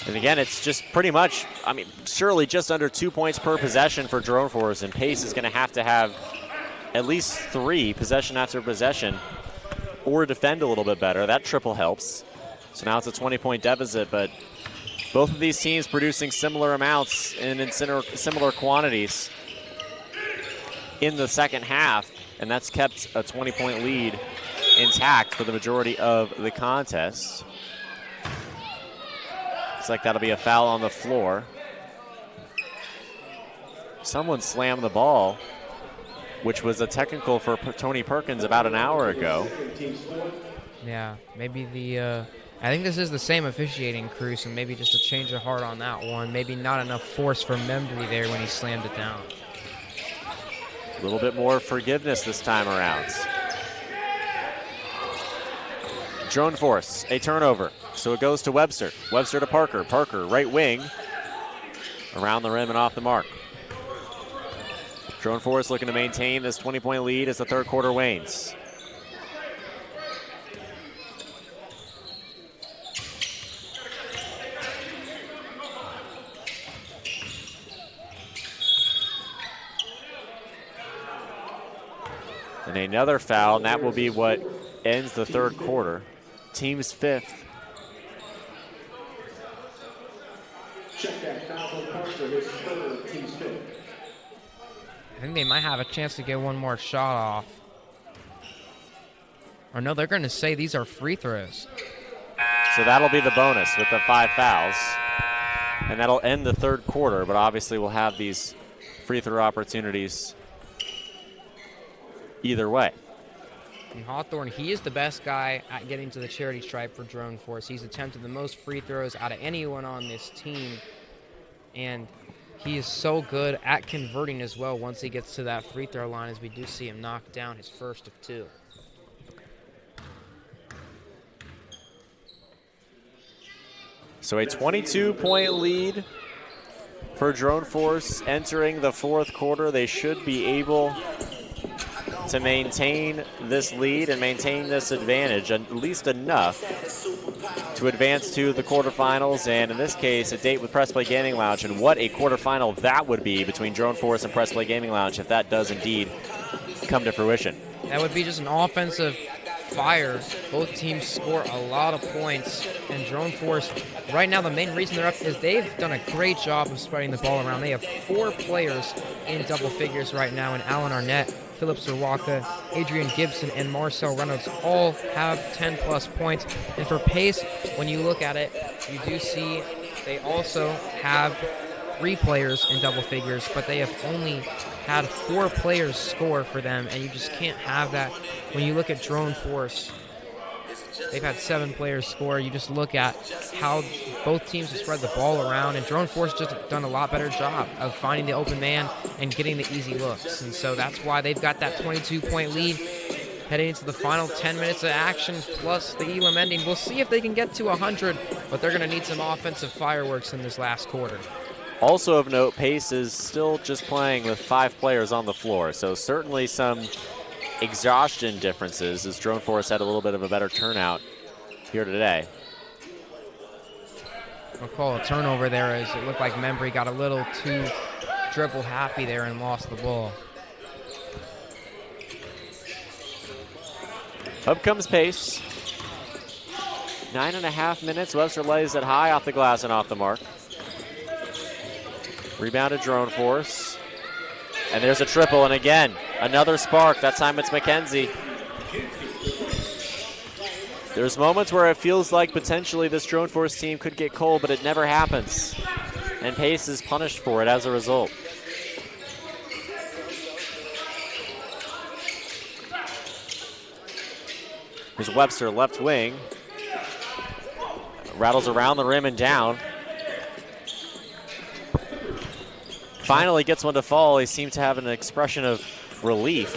And again, it's just pretty much, I mean, surely just under 2 points per possession for Drone Force, and Pace is going to have at least 3 possession after possession or defend a little bit better. That triple helps. So now it's a 20-point deficit, but both of these teams producing similar amounts and in similar quantities in the second half, and that's kept a 20-point lead intact for the majority of the contest. Looks like that'll be a foul on the floor. Someone slammed the ball, which was a technical for Tony Perkins about an hour ago. Yeah, maybe I think this is the same officiating crew, so maybe just a change of heart on that one. Maybe not enough force from Membry there when he slammed it down. A little bit more forgiveness this time around. Drone Force, a turnover. So it goes to Webster. Webster to Parker. Parker, right wing. Around the rim and off the mark. Drone Force looking to maintain this 20-point lead as the third quarter wanes. And another foul, and that will be what ends the third quarter. Team's fifth. Check that foul on Parker, his third, team's fifth. I think they might have a chance to get one more shot off. Or no, they're going to say these are free throws. So that'll be the bonus with the 5 fouls. And that'll end the third quarter, but obviously we'll have these free throw opportunities either way. And Hawthorne, he is the best guy at getting to the charity stripe for Drone Force. He's attempted the most free throws out of anyone on this team. And he is so good at converting as well once he gets to that free throw line, as we do see him knock down his first of 2. So a 22-point lead for Drone Force entering the fourth quarter. They should be able to maintain this lead and maintain this advantage, at least enough to advance to the quarterfinals, and in this case, a date with Press Play Gaming Lounge. And what a quarterfinal that would be between Drone Force and Press Play Gaming Lounge if that does indeed come to fruition. That would be just an offensive fire. Both teams score a lot of points, and Drone Force, right now the main reason they're up is they've done a great job of spreading the ball around. They have 4 players in double figures right now, and Alan Arnett, Philip Serwaka, Adrian Gibson, and Marcel Reynolds all have 10-plus points. And for Pace, when you look at it, you do see they also have 3 players in double figures, but they have only had 4 players score for them, and you just can't have that. When you look at Drone Force, they've had 7 players score. You just look at how both teams have spread the ball around, and Drone Force just done a lot better job of finding the open man and getting the easy looks. And so that's why they've got that 22-point lead heading into the final 10 minutes of action, plus the Elam ending. We'll see if they can get to 100, but they're going to need some offensive fireworks in this last quarter. Also of note, Pace is still just playing with 5 players on the floor, so certainly some exhaustion differences as Drone Force had a little bit of a better turnout here today. We'll call a turnover there, as it looked like Membry got a little too dribble happy there and lost the ball. Up comes Pace. 9.5 minutes. Webster lays it high off the glass and off the mark. Rebounded Drone Force. And there's a triple, and again, another spark. That time it's McKenzie. There's moments where it feels like potentially this Drone Force team could get cold, but it never happens. And Pace is punished for it as a result. Here's Webster, left wing. Rattles around the rim and down. Finally gets one to fall. He seemed to have an expression of relief.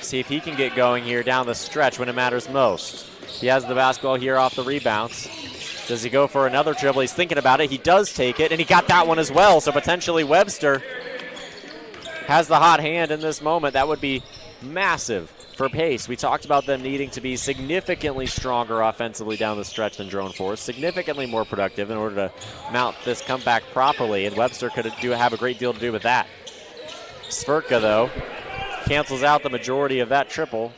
See if he can get going here down the stretch when it matters most. He has the basketball here off the rebounds. Does he go for another dribble? He's thinking about it. He does take it, and he got that one as well. So potentially Webster has the hot hand in this moment. That would be massive for Pace. We talked about them needing to be significantly stronger offensively down the stretch than Drone Force, significantly more productive in order to mount this comeback properly, and Webster could have a great deal to do with that. Sverka, though, cancels out the majority of that triple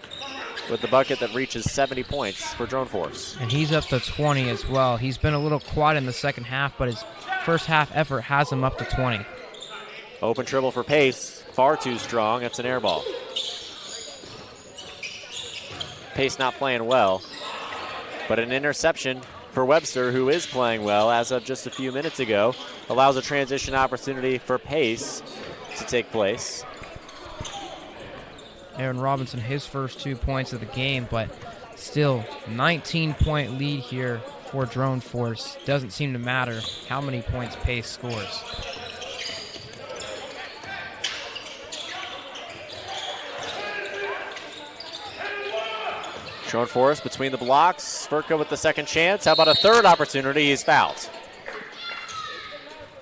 with the bucket that reaches 70 points for Drone Force. And he's up to 20 as well. He's been a little quiet in the second half, but his first half effort has him up to 20. Open dribble for Pace, far too strong. It's an air ball. Pace not playing well, but an interception for Webster, who is playing well as of just a few minutes ago, allows a transition opportunity for Pace to take place. Aaron Robinson, his first 2 points of the game, but still 19-point lead here for Drone Force. Doesn't seem to matter how many points Pace scores. Drone Force between the blocks. Sverka with the second chance. How about a third opportunity? He's fouled.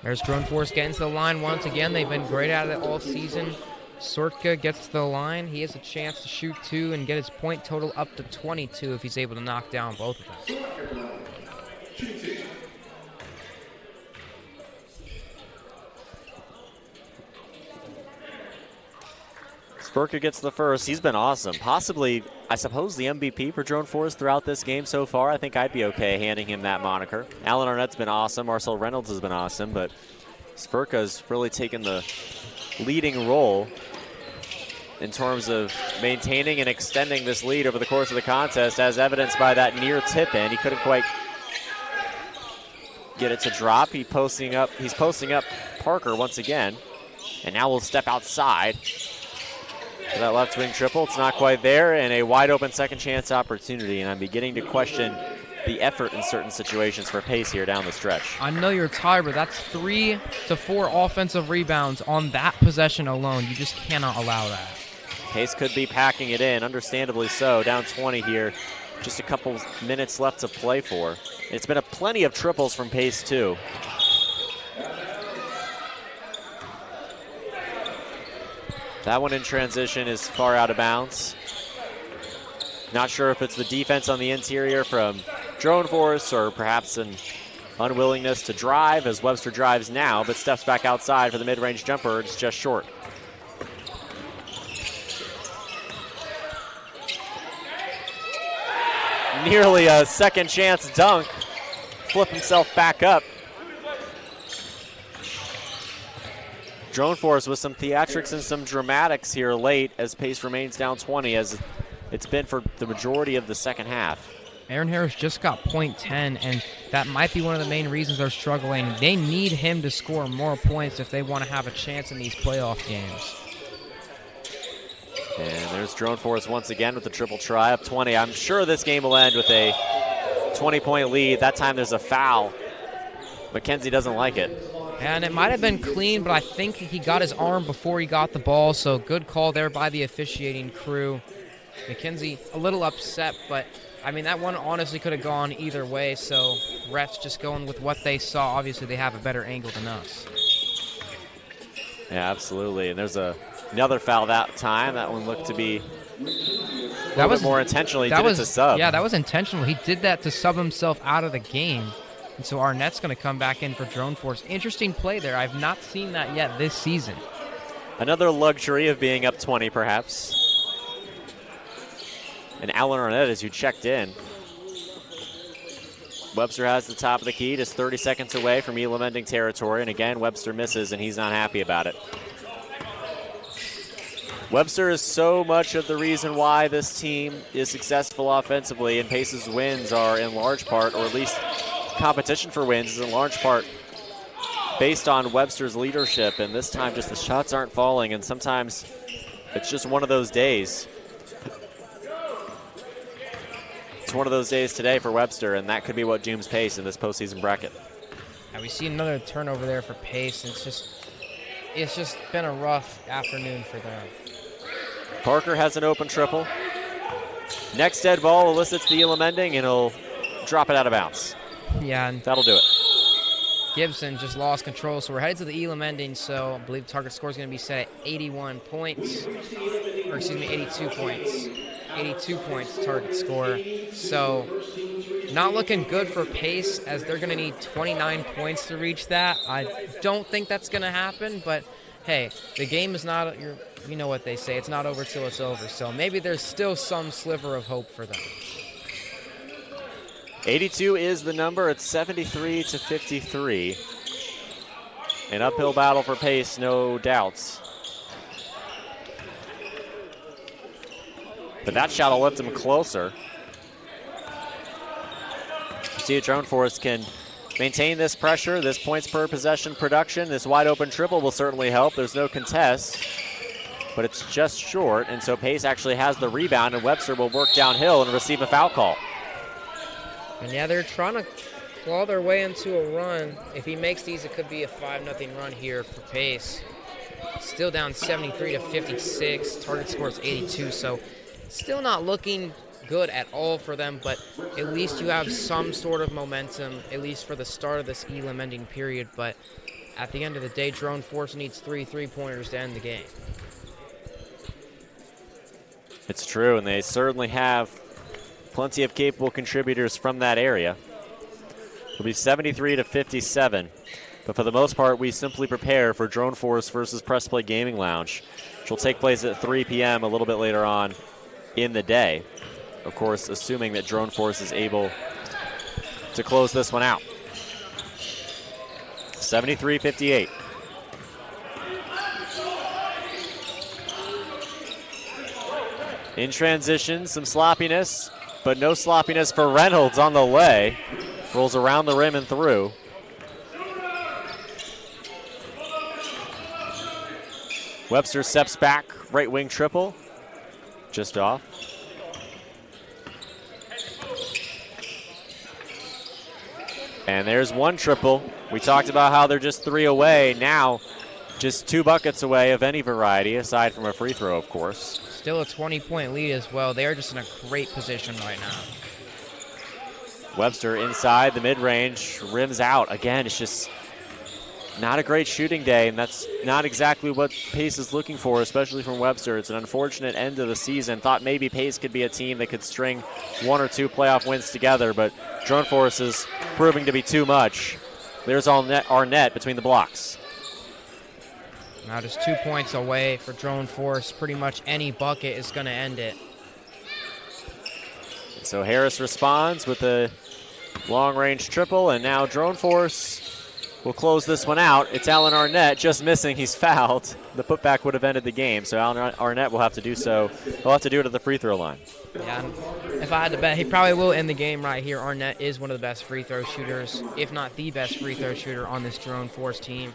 There's Drone Force getting to the line once again. They've been great at it all season. Sortka gets to the line. He has a chance to shoot 2 and get his point total up to 22 if he's able to knock down both of them. Sperka gets the first. He's been awesome. Possibly, I suppose, the MVP for Drone Force throughout this game so far. I think I'd be okay handing him that moniker. Alan Arnett's been awesome. Marcel Reynolds has been awesome, but Sperka's really taken the leading role in terms of maintaining and extending this lead over the course of the contest, as evidenced by that near tip-in. He couldn't quite get it to drop. He's posting up Parker once again, and now we'll step outside for that left wing triple. It's not quite there, and a wide open second chance opportunity, and I'm beginning to question the effort in certain situations for Pace here down the stretch. I know you're tired, but that's 3 to 4 offensive rebounds on that possession alone. You just cannot allow that. Pace could be packing it in, understandably so. Down 20 here, just a couple minutes left to play for. It's been plenty of triples from Pace too. That one in transition is far out of bounds. Not sure if it's the defense on the interior from Drone Force or perhaps an unwillingness to drive, as Webster drives now, but steps back outside for the mid-range jumper. It's just short. Nearly a second chance dunk. Flip himself back up. Drone Force with some theatrics and some dramatics here late as Pace remains down 20, as it's been for the majority of the second half. Aaron Harris just got .10, and that might be one of the main reasons they're struggling. They need him to score more points if they want to have a chance in these playoff games. And there's Drone Force once again with the triple try, up 20. I'm sure this game will end with a 20-point lead. That time there's a foul. McKenzie doesn't like it. And it might have been clean, but I think he got his arm before he got the ball, so good call there by the officiating crew. McKenzie a little upset, but I mean, that one honestly could have gone either way, so refs just going with what they saw. Obviously, they have a better angle than us. Yeah, absolutely. And there's another foul that time. That one looked to be that was more intentional. He did it to sub. Yeah, that was intentional. He did that to sub himself out of the game. And so Arnett's going to come back in for Drone Force. Interesting play there. I've not seen that yet this season. Another luxury of being up 20, perhaps. And Alan Arnett, as you checked in. Webster has the top of the key, just 30 seconds away from Elam ending territory. And again, Webster misses, and he's not happy about it. Webster is so much of the reason why this team is successful offensively, and Pace's wins are in large part, or at least competition for wins is in large part based on Webster's leadership. And this time just the shots aren't falling, and sometimes it's just one of those days. It's one of those days today for Webster, and that could be what dooms Pace in this postseason bracket. Yeah, we see another turnover there for Pace. It's just been a rough afternoon for them. Parker has an open triple. Next dead ball elicits the Elam ending, and he'll drop it out of bounds. Yeah, and that'll do it. Gibson just lost control, so we're headed to the Elam ending, so I believe the target score is going to be set at 81 points. Or excuse me, 82 points. 82 points target score. So not looking good for Pace, as they're going to need 29 points to reach that. I don't think that's going to happen, but hey, the game is not, you know what they say, it's not over till it's over. So maybe there's still some sliver of hope for them. 82 is the number. It's 73 to 53. An uphill battle for Pace, no doubts. But that shot will lift him closer. See if Drone Force can maintain this pressure, this points per possession production. This wide open triple will certainly help. There's no contest, but it's just short. And so Pace actually has the rebound, and Webster will work downhill and receive a foul call. And yeah, they're trying to claw their way into a run. If he makes these, it could be a 5-0 run here for Pace. Still down 73 to 56. Target score is 82, so still not looking good at all for them, but at least you have some sort of momentum, at least for the start of this Elam ending period. But at the end of the day, Drone Force needs 3 3-pointers to end the game. It's true, and they certainly have plenty of capable contributors from that area. It'll be 73 to 57. But for the most part, we simply prepare for Drone Force versus Press Play Gaming Lounge, which will take place at 3 p.m. a little bit later on in the day. Of course, assuming that Drone Force is able to close this one out. 73-58. In transition, some sloppiness, but no sloppiness for Reynolds on the lay. Rolls around the rim and through. Webster steps back, right wing triple, just off. And there's one triple. We talked about how they're just 3 away. Now, just 2 buckets away of any variety, aside from a free throw, of course. Still a 20-point lead as well. They are just in a great position right now. Webster inside the mid-range, rims out. Again, it's just not a great shooting day, and that's not exactly what Pace is looking for, especially from Webster. It's an unfortunate end of the season. Thought maybe Pace could be a team that could string 1 or 2 playoff wins together, but Drone Force is proving to be too much. There's Arnett between the blocks. Now just 2 points away for Drone Force. Pretty much any bucket is going to end it. So Harris responds with a long-range triple, and now Drone Force will close this one out. It's Alan Arnett just missing. He's fouled. The putback would have ended the game, so Alan Arnett will have to do so. He'll have to do it at the free throw line. Yeah, if I had to bet, he probably will end the game right here. Arnett is one of the best free throw shooters, if not the best free throw shooter on this Drone Force team.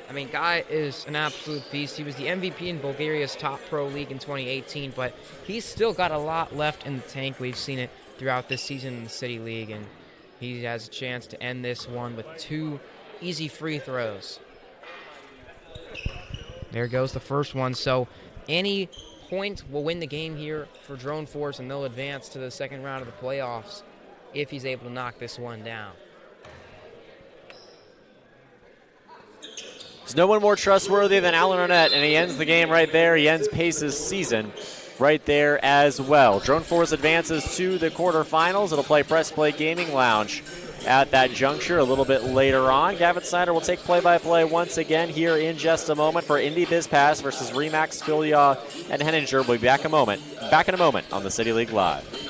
I mean, guy is an absolute beast. He was the MVP in Bulgaria's top pro league in 2018, but he's still got a lot left in the tank. We've seen it throughout this season in the City League, and he has a chance to end this one with 2 easy free throws. There goes the first one. So any point will win the game here for Drone Force, and they'll advance to the second round of the playoffs if he's able to knock this one down. There's no one more trustworthy than Alan Arnett, and he ends the game right there. He ends Pace's season right there as well. Drone Force advances to the quarterfinals. It'll play Press Play Gaming Lounge at that juncture a little bit later on. Gavin Snyder will take play-by-play once again here in just a moment for Indy BizPass versus Remax, Filya, and Henninger. We'll be back in a moment on the City League Live.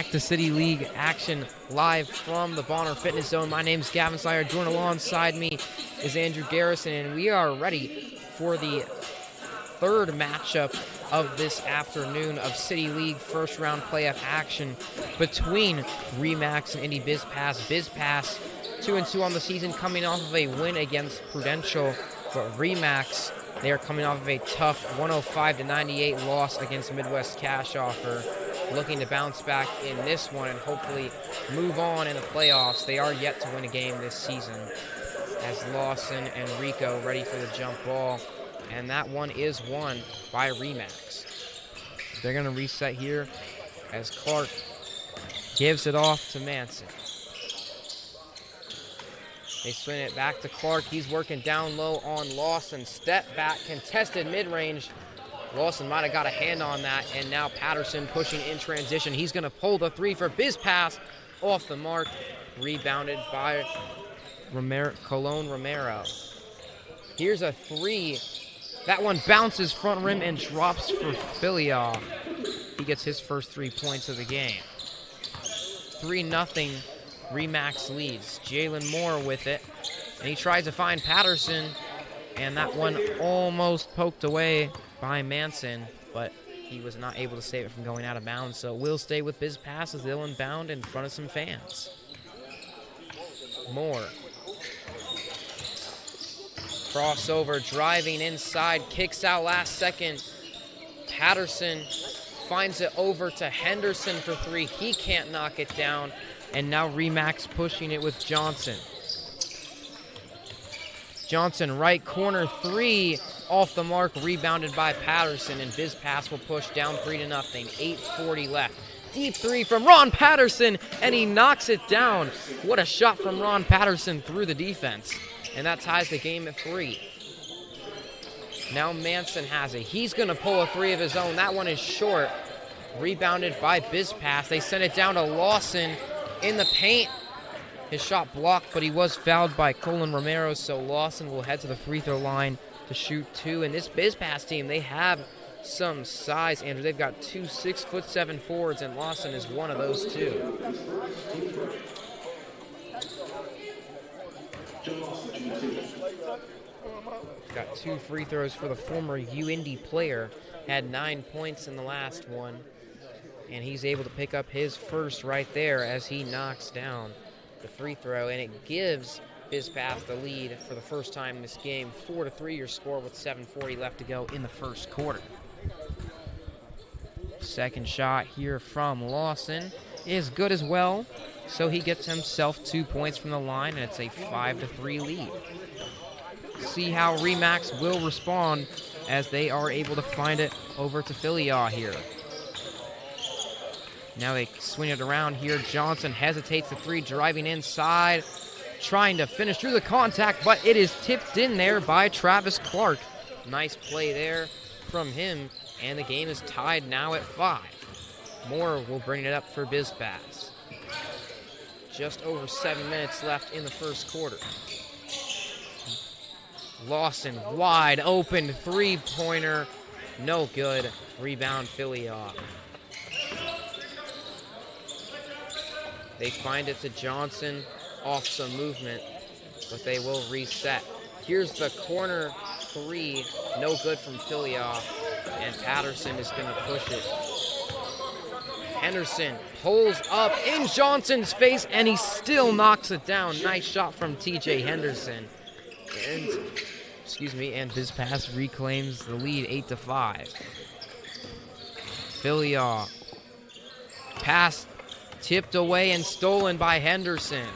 back to City League action live from the Bonner Fitness Zone. My name's Gavin Sire. Joined alongside me is Andrew Garrison, and we are ready for the third matchup of this afternoon of City League first round playoff action between RE/MAX and Indy BizPass. BizPass 2-2 on the season, coming off of a win against Prudential, but RE/MAX, they are coming off of a tough 105-98 loss against Midwest Cash Offer, looking to bounce back in this one and hopefully move on in the playoffs. They are yet to win a game this season, as Lawson and Rico ready for the jump ball, and that one is won by RE/MAX. They're going to reset here as Clark gives it off to Manson. They swing it back to Clark. He's working down low on Lawson. Step back, contested mid-range. Lawson might have got a hand on that, and now Patterson pushing in transition. He's going to pull the three for BizPass, off the mark. Rebounded by Colon Romero. Here's a three. That one bounces front rim and drops for Filial. He gets his first 3 points of the game. 3-0. RE/MAX leads. Jalen Moore with it, and he tries to find Patterson, and that one almost poked away by Manson, but he was not able to save it from going out of bounds, so we'll stay with BizPass as they'll inbound in front of some fans. Moore. Crossover, driving inside, kicks out last second. Patterson finds it over to Henderson for three. He can't knock it down. And now RE/MAX pushing it with Johnson. Johnson, right corner three, off the mark, rebounded by Patterson, and BizPass will push down 3-0. 8:40 left. Deep three from Ron Patterson, and he knocks it down. What a shot from Ron Patterson through the defense. And that ties the game at 3. Now Manson has it. He's going to pull a three of his own. That one is short. Rebounded by BizPass. They send it down to Lawson in the paint. His shot blocked, but he was fouled by Colon Romero, so Lawson will head to the free throw line to shoot 2. And this BizPass team, they have some size, Andrew. They've got 2 6'7" forwards, and Lawson is one of those two. Got 2 free throws for the former UIndy player. Had 9 points in the last one. And he's able to pick up his first right there as he knocks down the free throw. And it gives BizPass the lead for the first time in this game. 4-3 your score with 7:40 left to go in the first quarter. Second shot here from Lawson is good as well. So he gets himself 2 points from the line, and it's a 5-3 lead. See how RE/MAX will respond as they are able to find it over to Filial here. Now they swing it around here. Johnson hesitates the three, driving inside, trying to finish through the contact, but it is tipped in there by Travis Clark. Nice play there from him, and the game is tied now at 5. Moore will bring it up for BizPass. Just over 7 minutes left in the first quarter. Lawson, wide open three-pointer, no good. Rebound Filial. They find it to Johnson off some movement, but they will reset. Here's the corner three, no good from Filial, and Patterson is going to push it. Henderson pulls up in Johnson's face, and he still knocks it down. Nice shot from TJ Henderson. And BizPass reclaims the lead 8-5. Filial. Pass tipped away and stolen by Henderson.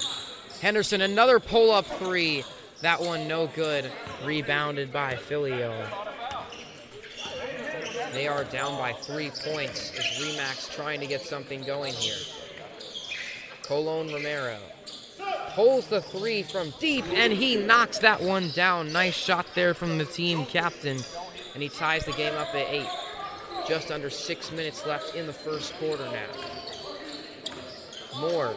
Henderson, another pull-up three. That one no good. Rebounded by Filial. They are down by 3 points as RE/MAX trying to get something going here. Colon Romero pulls the three from deep, and he knocks that one down. Nice shot there from the team captain, and he ties the game up at 8. Just under 6 minutes left in the first quarter now. Moore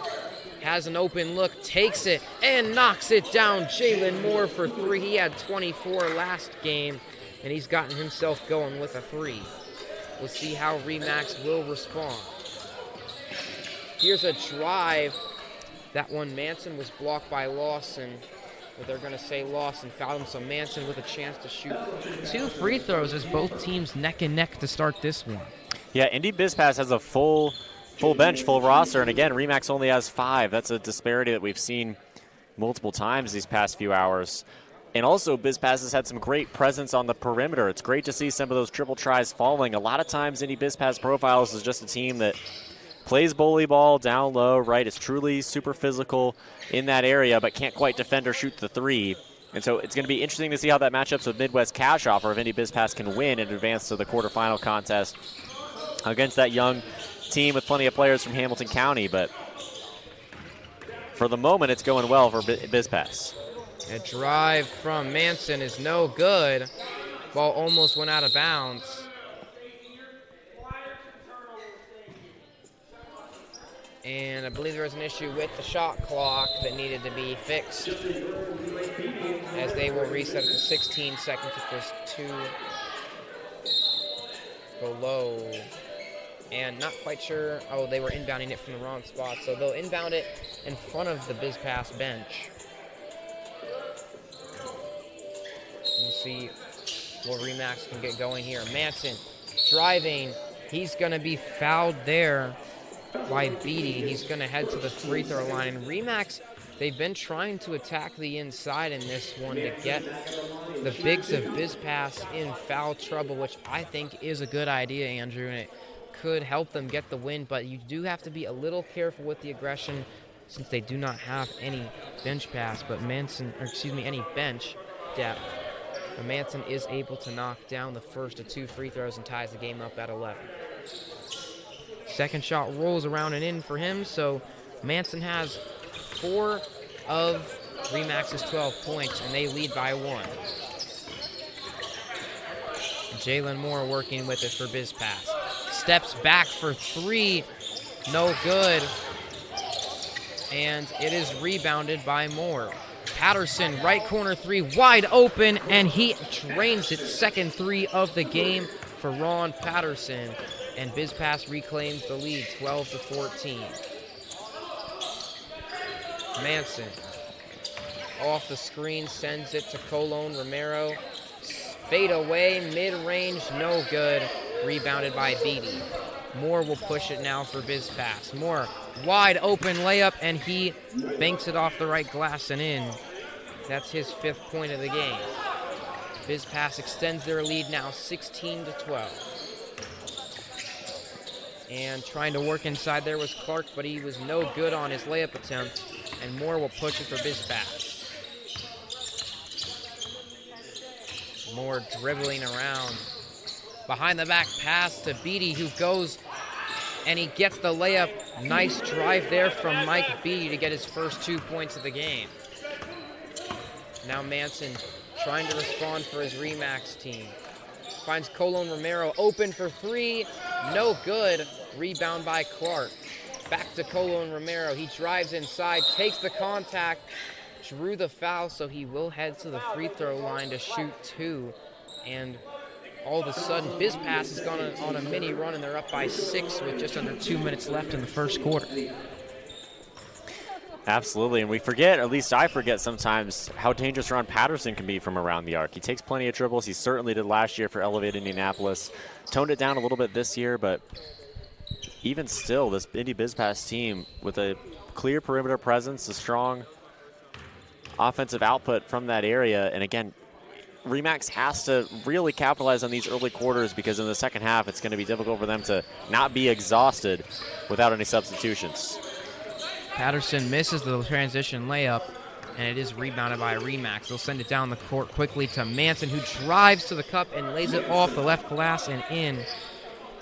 has an open look, takes it, and knocks it down. Jalen Moore for 3. He had 24 last game, and he's gotten himself going with a 3. We'll see how RE/MAX will respond. Here's a drive. That one, Manson was blocked by Lawson. But they're going to say Lawson fouled him, so Manson with a chance to shoot 2 free throws as both teams neck and neck to start this one. Yeah, Indy BizPass has a full bench, full roster, and again, Remax only has 5. That's a disparity that we've seen multiple times these past few hours. And also, BizPass has had some great presence on the perimeter. It's great to see some of those triple tries falling. A lot of times, Indy BizPass profiles is just a team that plays bully ball down low, right? It's truly super physical in that area, but can't quite defend or shoot the 3. And so it's going to be interesting to see how that matchups with Midwest Cash Offer if Indy BizPass can win and advance to the quarterfinal contest against that young team with plenty of players from Hamilton County. But for the moment, it's going well for BizPass. A drive from Manson is no good. Ball almost went out of bounds. And I believe there was an issue with the shot clock that needed to be fixed, as they will reset it to 16 seconds if there's 2 below. And not quite sure. Oh, they were inbounding it from the wrong spot, so they'll inbound it in front of the BizPass bench. We'll see what Remax can get going here. Manson driving. He's going to be fouled there by Beatty. He's going to head to the free throw line. And Remax, they've been trying to attack the inside in this one to get the bigs of BizPass in foul trouble, which I think is a good idea, Andrew, and it could help them get the win. But you do have to be a little careful with the aggression since they do not have any bench pass, but any bench depth. But Manson is able to knock down the first of 2 free throws and ties the game up at 11. Second shot rolls around and in for him, so Manson has 4 of Remax's 12 points, and they lead by 1. Jalen Moore working with it for BizPass. Steps back for 3, no good, and it is rebounded by Moore. Patterson, right corner 3, wide open, and he drains it. Second 3 of the game for Ron Patterson. And BizPass reclaims the lead, 12-14. Manson, off the screen, sends it to Colon Romero. Fade away, mid-range, no good. Rebounded by Beatty. Moore will push it now for BizPass. Moore, wide open layup, and he banks it off the right glass and in. That's his 5th point of the game. BizPass extends their lead now 16-12. And trying to work inside there was Clark, but he was no good on his layup attempt. And Moore will push it for BizPass. Moore dribbling around. Behind the back pass to Beatty, who goes and he gets the layup. Nice drive there from Mike Beatty to get his first 2 points of the game. Now Manson trying to respond for his Remax team. Finds Colon Romero open for 3. No good. Rebound by Clark. Back to Colon Romero. He drives inside, takes the contact, drew the foul, so he will head to the free throw line to shoot 2. And all of a sudden, BizPass has gone on a mini run, and they're up by 6 with just under 2 minutes left in the first quarter. Absolutely, and we forget, or at least I forget sometimes, how dangerous Ron Patterson can be from around the arc. He takes plenty of dribbles. He certainly did last year for Elevate Indianapolis. Toned it down a little bit this year, but even still, this Indy BizPass team with a clear perimeter presence, a strong offensive output from that area, and again, Remax has to really capitalize on these early quarters because in the second half, it's going to be difficult for them to not be exhausted without any substitutions. Patterson misses the transition layup, and it is rebounded by Remax. They'll send it down the court quickly to Manson, who drives to the cup and lays it off the left glass and in.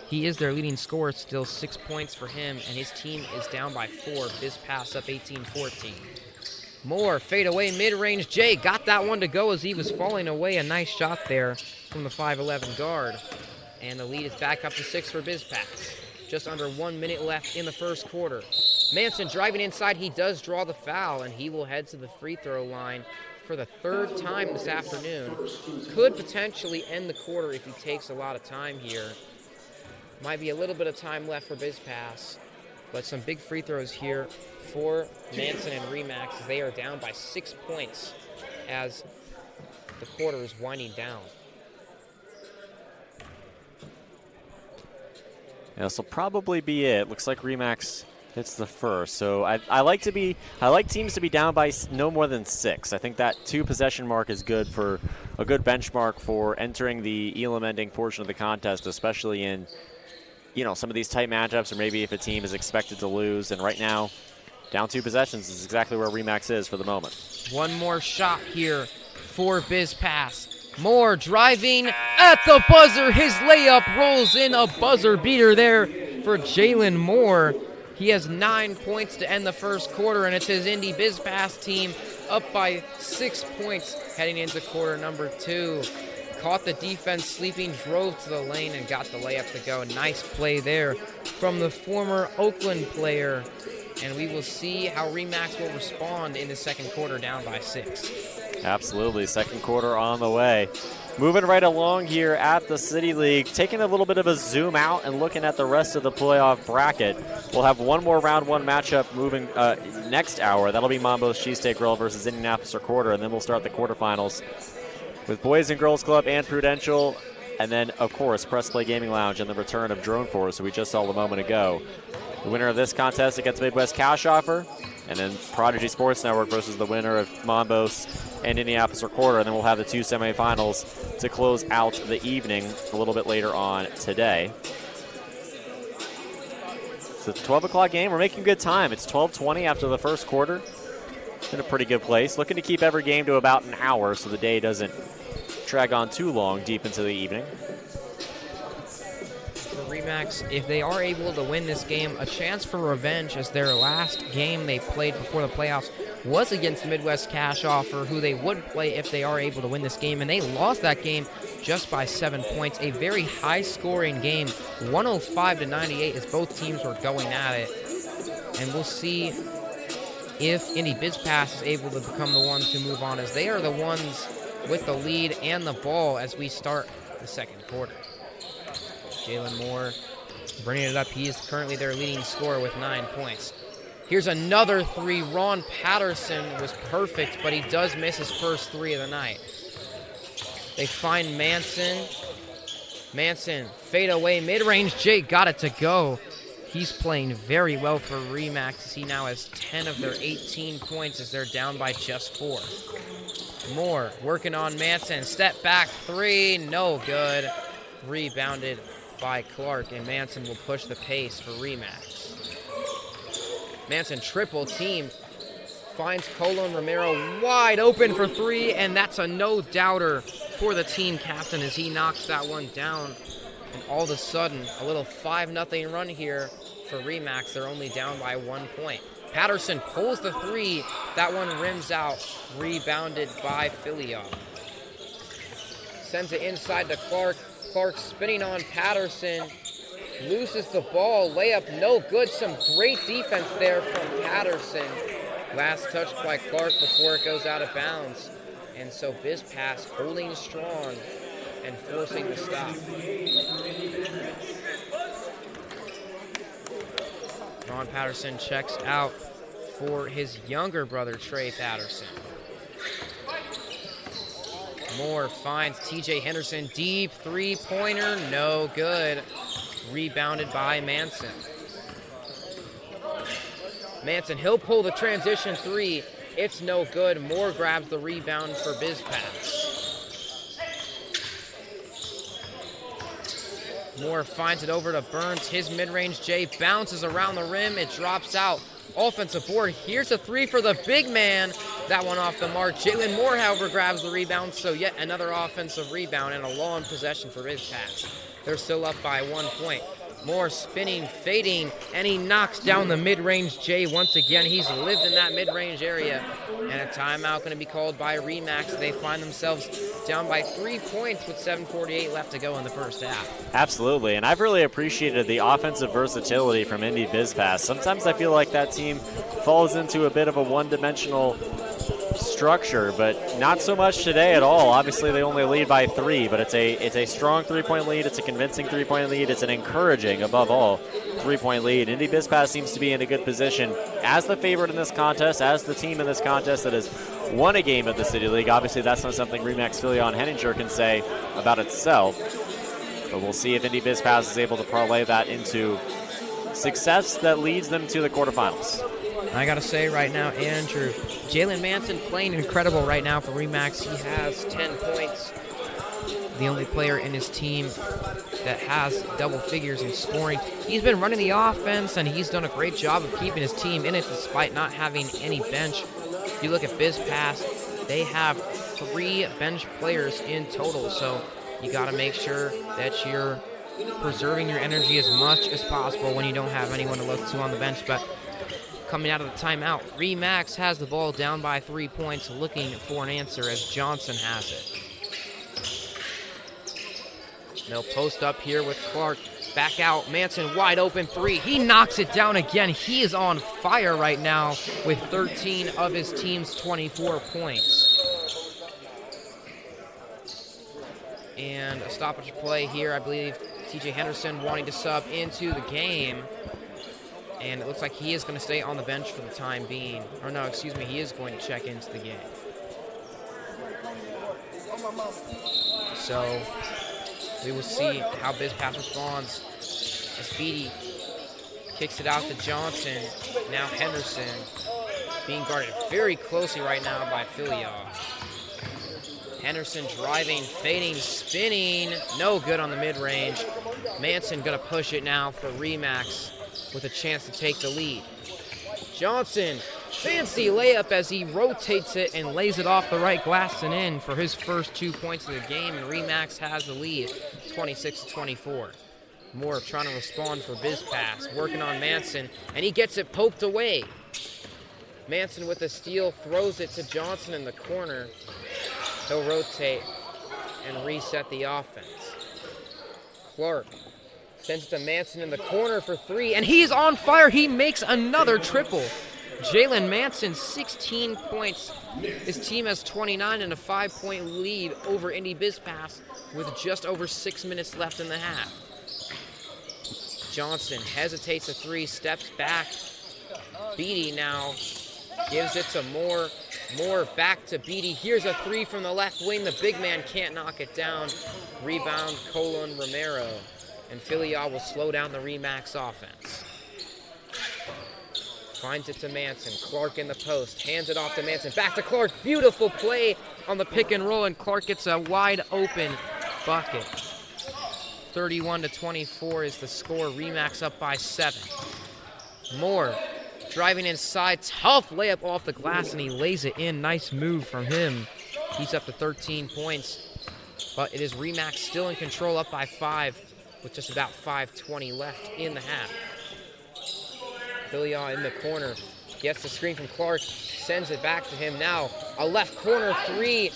He is their leading scorer, still 6 points for him, and his team is down by 4. BizPass up 18-14. Moore, fade away, mid-range. Jay got that one to go as he was falling away. A nice shot there from the 5'11 guard. And the lead is back up to 6 for BizPass. Just under 1 minute left in the first quarter. Manson driving inside. He does draw the foul, and he will head to the free throw line for the 3rd time this afternoon. Could potentially end the quarter if he takes a lot of time here. Might be a little bit of time left for BizPass. But some big free throws here for Manson and Remax. They are down by 6 points as the quarter is winding down. Yeah, this will probably be it. Looks like Remax hits the first. So I like teams to be down by no more than 6. I think that 2 possession mark is good for a good benchmark for entering the Elam ending portion of the contest, especially in some of these tight matchups, or maybe if a team is expected to lose. And right now, down 2 possessions is exactly where Remax is for the moment. One more shot here for BizPass. Moore driving at the buzzer. His layup rolls in, a buzzer beater there for Jalen Moore. He has 9 points to end the first quarter, and it's his Indy BizPass team up by 6 points heading into quarter number 2. Caught the defense sleeping, drove to the lane, and got the layup to go. Nice play there from the former Oakland player. And we will see how Remax will respond in the second quarter down by 6. Absolutely. Second quarter on the way. Moving right along here at the City League, taking a little bit of a zoom out and looking at the rest of the playoff bracket. We'll have one more round 1 matchup moving next hour. That'll be Mambo's Cheesesteak Grill versus Indianapolis Recorder, and then we'll start the quarterfinals with Boys and Girls Club and Prudential, and then, of course, Press Play Gaming Lounge and the return of Drone Force, who we just saw a moment ago. The winner of this contest against Midwest Cash Offer, and then Prodigy Sports Network versus the winner of Monbos and Indianapolis Recorder, and then we'll have the 2 semifinals to close out the evening a little bit later on today. So it's a 12 o'clock game. We're making good time. It's 12:20 after the first quarter. It's in a pretty good place. Looking to keep every game to about an hour so the day doesn't drag on too long deep into the evening. For Remax, if they are able to win this game, a chance for revenge, as their last game they played before the playoffs was against Midwest Cash Offer, who they would play if they are able to win this game, and they lost that game just by 7 points. A very high-scoring game, 105-98, as both teams were going at it. And we'll see if Indy BizPass is able to become the ones to move on, as they are the ones with the lead and the ball as we start the second quarter. Jalen Moore bringing it up. He is currently their leading scorer with 9 points. Here's another 3. Ron Patterson was perfect, but he does miss his first 3 of the night. They find Manson. Manson, fade away, mid-range. Jay got it to go. He's playing very well for Remax, as he now has 10 of their 18 points as they're down by just 4. Moore working on Manson. Step back 3, no good. Rebounded by Clark, and Manson will push the pace for Remax. Manson triple team, finds Colon Romero wide open for 3, and that's a no-doubter for the team captain as he knocks that one down. And all of a sudden, a little 5-0 run here for Remax. They're only down by 1 point. Patterson pulls the 3. That one rims out, rebounded by Filion. Sends it inside to Clark. Clark spinning on Patterson. Loses the ball. Layup no good. Some great defense there from Patterson. Last touch by Clark before it goes out of bounds. And so BizPass holding strong and forcing the stop. Ron Patterson checks out for his younger brother, Trey Patterson. Moore finds TJ Henderson, deep 3-pointer, no good. Rebounded by Manson. Manson, he'll pull the transition 3. It's no good. Moore grabs the rebound for BizPass. Moore finds it over to Burns. His mid-range J bounces around the rim. It drops out. Offensive board. Here's a 3 for the big man. That one off the mark. Jalen Moore, however, grabs the rebound. So yet another offensive rebound and a long possession for BizPass. They're still up by 1 point. Moore spinning, fading, and he knocks down the mid-range J once again. He's lived in that mid-range area. And a timeout going to be called by Remax. They find themselves down by 3 points with 7:48 left to go in the first half. Absolutely, and I've really appreciated the offensive versatility from Indy BizPass. Sometimes I feel like that team falls into a bit of a one-dimensional structure, but not so much today at all. Obviously, they only lead by 3, but it's a strong 3-point lead. It's a convincing 3-point lead. It's an encouraging, above all, 3-point lead. Indy BizPass seems to be in a good position as the favorite in this contest, as the team in this contest that has won a game of the City League. Obviously, that's not something Remax Filion Henninger can say about itself, but we'll see if Indy BizPass is able to parlay that into success that leads them to the quarterfinals. I gotta say right now, Andrew, Jalen Manson playing incredible right now for Remax. He has 10 points. The only player in his team that has double figures in scoring. He's been running the offense, and he's done a great job of keeping his team in it despite not having any bench. If you look at BizPass, they have 3 bench players in total, so you gotta make sure that you're preserving your energy as much as possible when you don't have anyone to look to on the bench. But coming out of the timeout, Remax has the ball down by 3 points, looking for an answer as Johnson has it. They'll post up here with Clark. Back out, Manson wide open 3. He knocks it down again. He is on fire right now with 13 of his team's 24 points. And a stoppage play here, I believe TJ Henderson wanting to sub into the game. And it looks like he is going to stay on the bench for the time being. Or no, excuse me, he is going to check into the game. So we will see how BizPass responds as Beatty kicks it out to Johnson. Now Henderson being guarded very closely right now by Filion. Henderson driving, fading, spinning. No good on the mid-range. Manson going to push it now for Remax with a chance to take the lead. Johnson, fancy layup as he rotates it and lays it off the right glass and in for his first 2 points of the game, and Remax has the lead, 26-24. Moore trying to respond for BizPass, working on Manson, and he gets it poked away. Manson with the steal throws it to Johnson in the corner. He'll rotate and reset the offense. Clark sends it to Manson in the corner for 3, and he's on fire. He makes another triple. Jalen Manson, 16 points. His team has 29 and a 5-point lead over Indy BizPass with just over 6 minutes left in the half. Johnson hesitates a 3, steps back. Beatty now gives it to Moore. Moore back to Beatty. Here's a 3 from the left wing. The big man can't knock it down. Rebound, Colon Romero. And Filion will slow down the Remax offense. Finds it to Manson. Clark in the post. Hands it off to Manson. Back to Clark. Beautiful play on the pick and roll, and Clark gets a wide open bucket. 31-24 is the score. Remax up by 7. Moore driving inside. Tough layup off the glass, and he lays it in. Nice move from him. He's up to 13 points. But it is Remax still in control, up by 5 with just about 5:20 left in the half. Filion in the corner. Gets the screen from Clark. Sends it back to him now. A left corner 3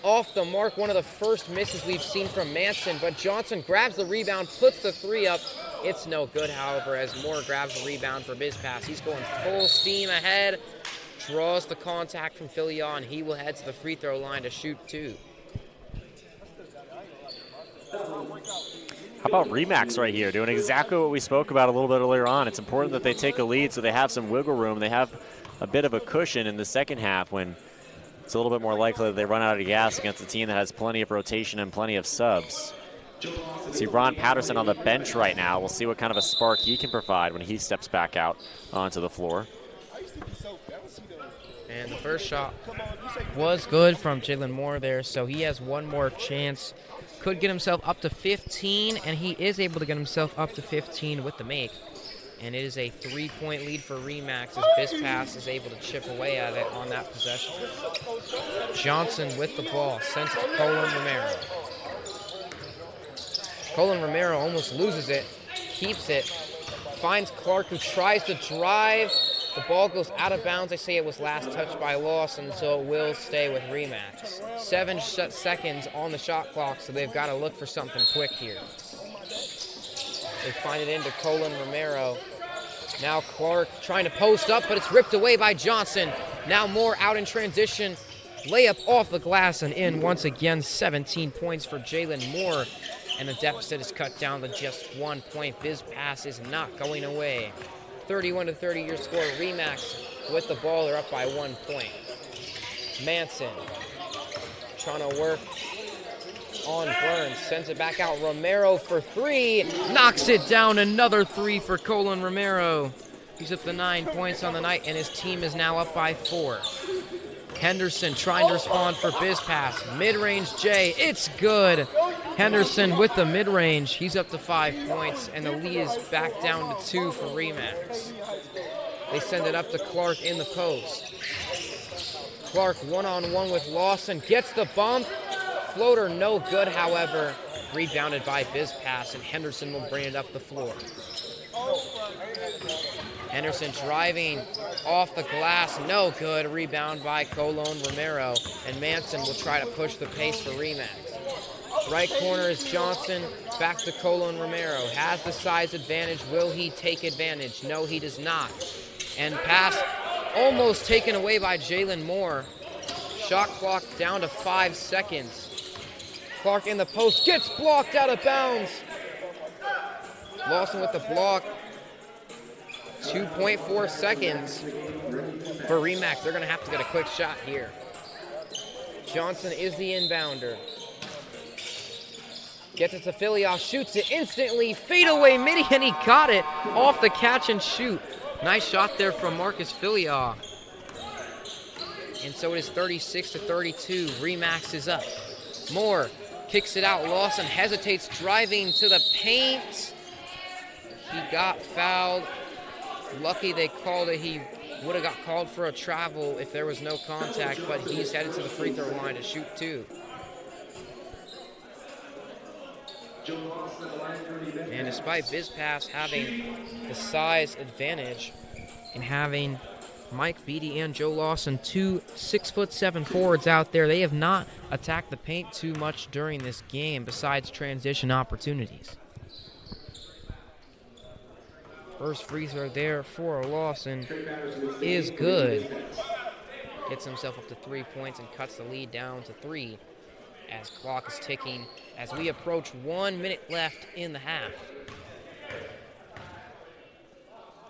off the mark. One of the first misses we've seen from Manson. But Johnson grabs the rebound, puts the 3 up. It's no good, however, as Moore grabs the rebound for BizPass. He's going full steam ahead. Draws the contact from Filion. He will head to the free throw line to shoot 2. How about Remax right here, doing exactly what we spoke about a little bit earlier on. It's important that they take a lead so they have some wiggle room. They have a bit of a cushion in the second half when it's a little bit more likely that they run out of gas against a team that has plenty of rotation and plenty of subs. See Ron Patterson on the bench right now. We'll see what kind of a spark he can provide when he steps back out onto the floor. And the first shot was good from Jalen Moore there, so he has one more chance. Could get himself up to 15, and he is able to get himself up to 15 with the make. And it is a 3-point lead for Remax as BizPass is able to chip away at it on that possession. Johnson with the ball, sends it to Colin Romero. Colin Romero almost loses it, keeps it, finds Clark, who tries to drive. The ball goes out of bounds. They say it was last touched by Lawson, so it will stay with Remax. 7 seconds on the shot clock, so they've got to look for something quick here. They find it into Colin Romero. Now Clark trying to post up, but it's ripped away by Johnson. Now Moore out in transition. Layup off the glass and in once again. 17 points for Jalen Moore. And the deficit is cut down to just 1 point. Biz Pass is not going away. 31-30 your score. Remax with the ball. They're up by 1 point. Manson trying to work on Burns. Sends it back out. Romero for three. Knocks it down. Another three for Colin Romero. He's up to 9 points on the night, and his team is now up by 4. Henderson trying to respond for Biz Pass. Mid-range J. It's good. Henderson with the mid-range. He's up to 5 points, and the lead is back down to 2 for Remax. They send it up to Clark in the post. Clark one-on-one with Lawson. Gets the bump. Floater no good, however. Rebounded by Biz Pass, and Henderson will bring it up the floor. Henderson driving off the glass, no good. Rebound by Colon Romero, and Manson will try to push the pace for Remax. Right corner is Johnson, back to Colon Romero. Has the size advantage, will he take advantage? No, he does not. And pass almost taken away by Jalen Moore. Shot clock down to 5 seconds. Clark in the post, gets blocked out of bounds. Lawson with the block. 2.4 seconds for Remax. They're going to have to get a quick shot here. Johnson is the inbounder. Gets it to Filion, shoots it instantly. Fade away midi, and he got it off the catch and shoot. Nice shot there from Marcus Filion. And so it is 36-32. Remax is up. Moore kicks it out. Lawson hesitates, driving to the paint. He got fouled. Lucky they called it. He would have got called for a travel if there was no contact, but he's headed to the free throw line to shoot 2. And despite Biz Pass having the size advantage and having Mike Beatty and Joe Lawson, 2 6'7" forwards out there, they have not attacked the paint too much during this game besides transition opportunities. First free throw there for Lawson is good. Gets himself up to 3 points and cuts the lead down to 3 as clock is ticking as we approach 1 minute left in the half.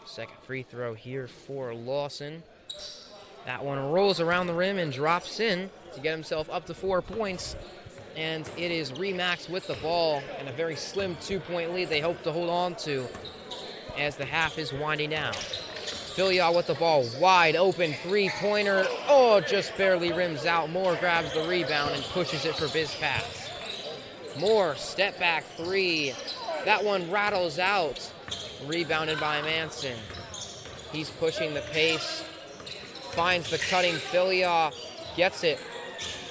Second free throw here for Lawson. That one rolls around the rim and drops in to get himself up to 4 points. And it is Remax with the ball and a very slim 2-point lead they hope to hold on to as the half is winding down. Filion with the ball, wide open three-pointer. Oh, just barely rims out. Moore grabs the rebound and pushes it for Biz Pass. Moore, step back 3. That one rattles out. Rebounded by Manson. He's pushing the pace. Finds the cutting Filion. Gets it.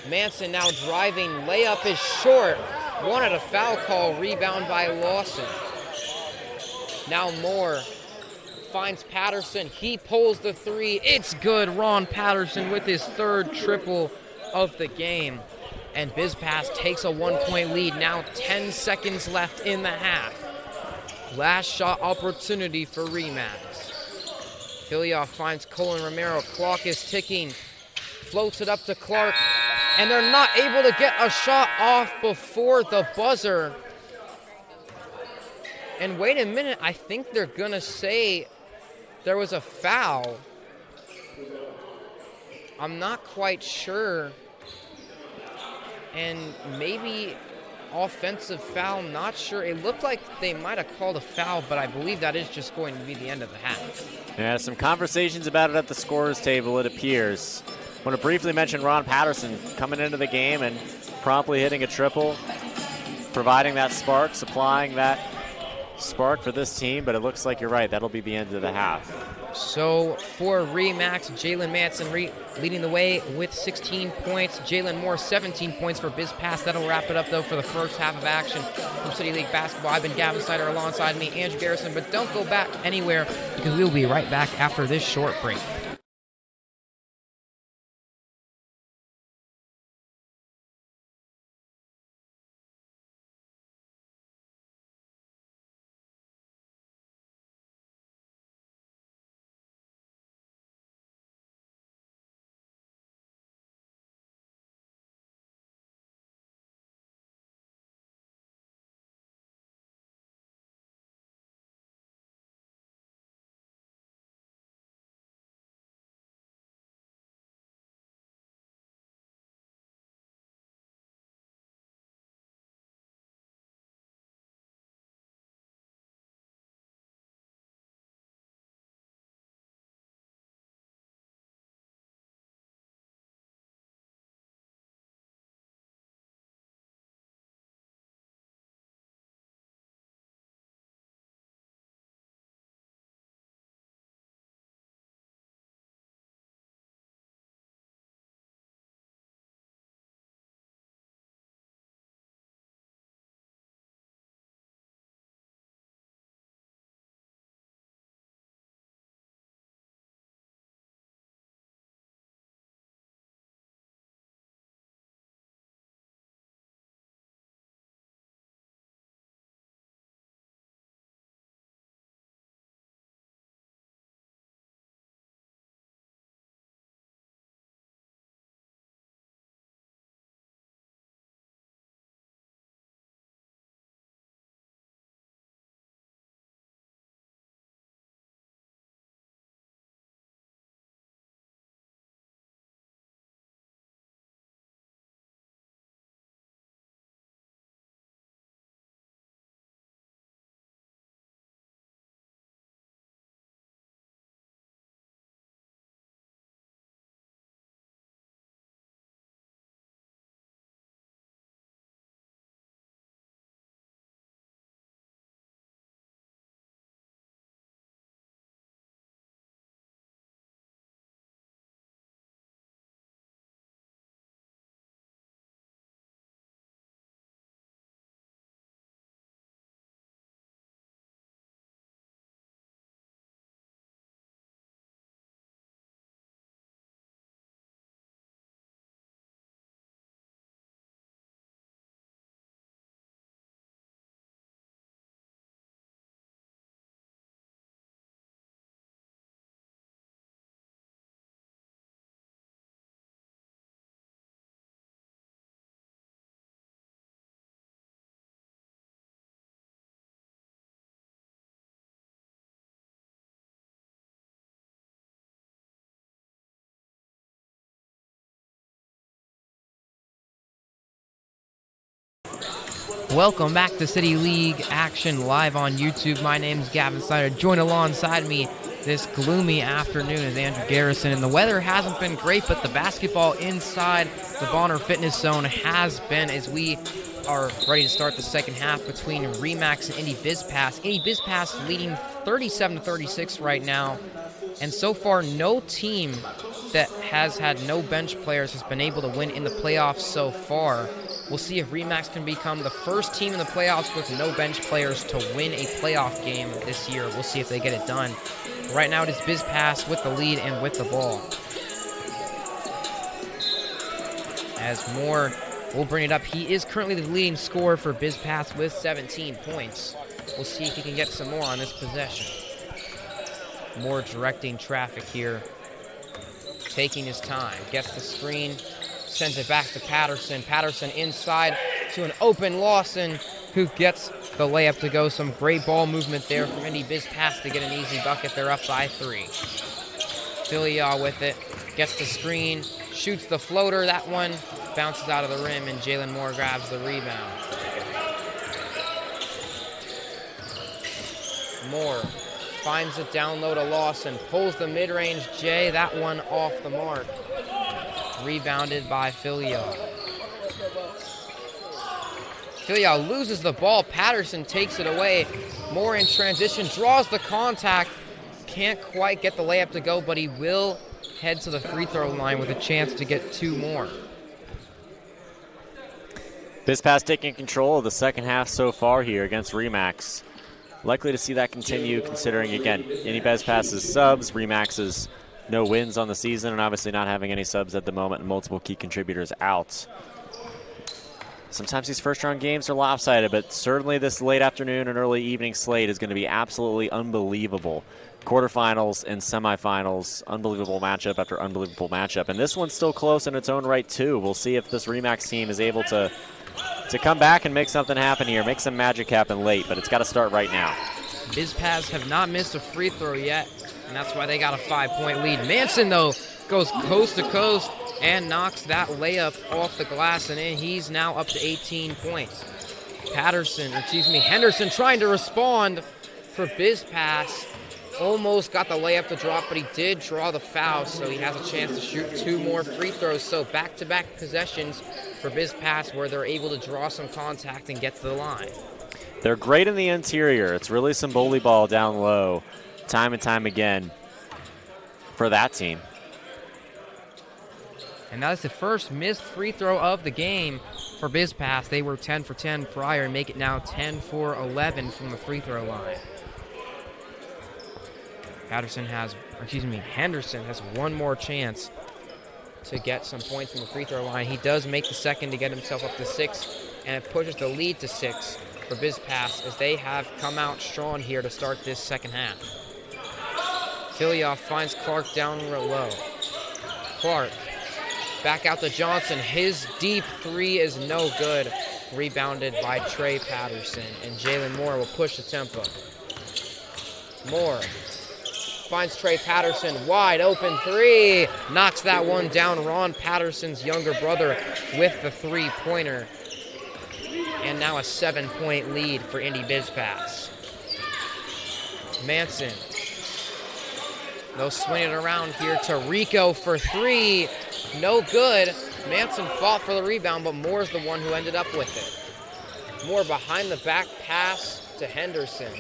Manson now driving. Layup is short. Wanted a foul call. Rebound by Lawson. Now Moore finds Patterson. He pulls the 3. It's good. Ron Patterson with his 3rd triple of the game. And Biz Pass takes a 1-point lead. Now 10 seconds left in the half. Last shot opportunity for Remax. Filion finds Colin Romero. Clock is ticking. Floats it up to Clark. And they're not able to get a shot off before the buzzer. And wait a minute, I think they're going to say there was a foul. I'm not quite sure. And maybe offensive foul, not sure. It looked like they might have called a foul, but I believe that is just going to be the end of the half. Yeah, some conversations about it at the scorer's table, it appears. I want to briefly mention Ron Patterson coming into the game and promptly hitting a triple, providing that spark, supplying that spark for this team, but it looks like you're right. That'll be the end of the half. So for Remax, Jalen Manson leading the way with 16 points. Jalen Moore, 17 points for Biz Pass. That'll wrap it up, though, for the first half of action from City League Basketball. I've been Gavin Snyder alongside me, Andrew Garrison, but don't go back anywhere because we'll be right back after this short break. Welcome back to City League action live on YouTube. My name's Gavin Snyder. Join alongside me this gloomy afternoon is Andrew Garrison. And the weather hasn't been great, but the basketball inside the Bonner Fitness Zone has been, as we are ready to start the second half between Remax and Indy BizPass. Indy BizPass leading 37-36 right now. And so far, no team that has had no bench players has been able to win in the playoffs so far. We'll see if Remax can become the first team in the playoffs with no bench players to win a playoff game this year. We'll see if they get it done. Right now it is BizPass with the lead and with the ball. As Moore will bring it up. He is currently the leading scorer for BizPass with 17 points. We'll see if he can get some more on this possession. Moore directing traffic here. Taking his time. Gets the screen. Sends it back to Patterson. Patterson inside to an open Lawson, who gets the layup to go. Some great ball movement there from Indy BizPass to get an easy bucket. They're up by 3. Filia with it. Gets the screen. Shoots the floater. That one bounces out of the rim, and Jalen Moore grabs the rebound. Moore finds it down low to Lawson. Pulls the mid-range J. That one off the mark. Rebounded by Filia. Filia loses the ball. Patterson takes it away. Moore in transition, draws the contact. Can't quite get the layup to go, but he will head to the free throw line with a chance to get 2 more. BizPass taking control of the second half so far here against Remax. Likely to see that continue, considering, again, Indy BizPass's subs, Remax's no wins on the season, and obviously not having any subs at the moment and multiple key contributors out. Sometimes these first-round games are lopsided, but certainly this late afternoon and early evening slate is going to be absolutely unbelievable. Quarterfinals and semifinals, unbelievable matchup after unbelievable matchup. And this one's still close in its own right, too. We'll see if this Remax team is able to come back and make something happen here, make some magic happen late, but it's got to start right now. BizPass have not missed a free throw yet, and that's why they got a 5-point lead. Manson, though, goes coast to coast and knocks that layup off the glass and in. He's now up to 18 points. Henderson trying to respond for BizPass. Almost got the layup to drop, but he did draw the foul, so he has a chance to shoot 2 more free throws. So back-to-back possessions for BizPass where they're able to draw some contact and get to the line. They're great in the interior. It's really some bully ball down low, time and time again for that team. And that is the first missed free throw of the game for BizPass. They were 10 for 10 prior and make it now 10 for 11 from the free throw line. Henderson has one more chance to get some points from the free throw line. He does make the second to get himself up to 6, and it pushes the lead to 6 for BizPass as they have come out strong here to start this second half. Filia finds Clark down low. Clark back out to Johnson. His deep 3 is no good. Rebounded by Trey Patterson, and Jalen Moore will push the tempo. Moore finds Trey Patterson, wide open 3. Knocks that one down. Ron Patterson's younger brother with the 3-pointer. And now a 7-point lead for Indy BizPass. Manson. They'll swing it around here to Rico for 3. No good. Manson fought for the rebound, but Moore's the one who ended up with it. Moore behind the back pass to Henderson.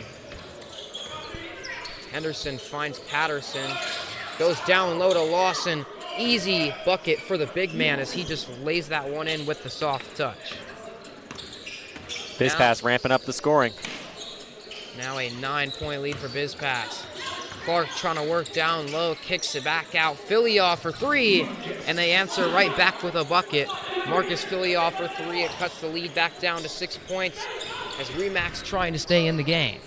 Henderson finds Patterson, goes down low to Lawson. Easy bucket for the big man as he just lays that one in with the soft touch. BizPass ramping up the scoring. Now a 9-point lead for BizPass. Clark trying to work down low, kicks it back out. Filia for 3, and they answer right back with a bucket. Marcus Filia for 3. It cuts the lead back down to 6 points as Remax trying to stay in the game.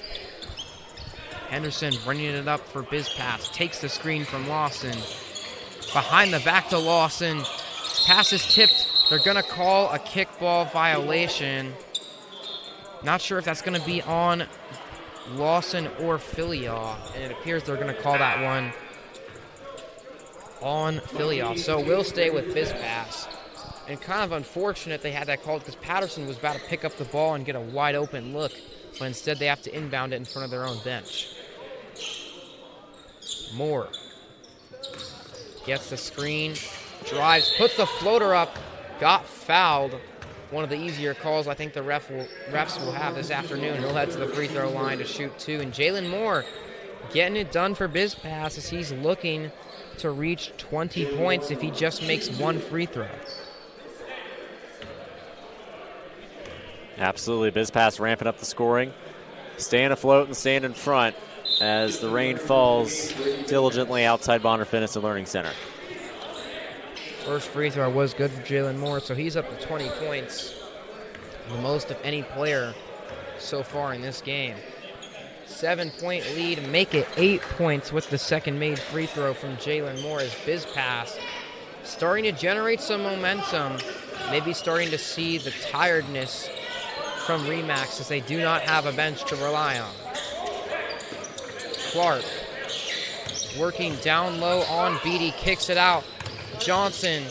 Henderson bringing it up for BizPass. Takes the screen from Lawson. Behind the back to Lawson. Pass is tipped. They're going to call a kickball violation. Not sure if that's going to be on Lawson or Filia. And it appears they're going to call that one on Filia. So we'll stay with BizPass And kind of unfortunate they had that called because Patterson was about to pick up the ball and get a wide open look, but instead they have to inbound it in front of their own bench. Moore gets the screen, drives, puts the floater up, got fouled. One of the easier calls I think the refs will have this afternoon. He'll head to the free throw line to shoot 2. And Jalen Moore getting it done for BizPass as he's looking to reach 20 points if he just makes one free throw. Absolutely, BizPass ramping up the scoring, staying afloat and staying in front as the rain falls diligently outside Bonner Fitness and Learning Center. First free throw was good for Jalen Moore, so he's up to 20 points, the most of any player so far in this game. 7-point lead, make it 8 points with the second made free throw from Jalen Moore as BizPass starting to generate some momentum, maybe starting to see the tiredness from Remax as they do not have a bench to rely on. Clark working down low on Beatty, kicks it out. Johnson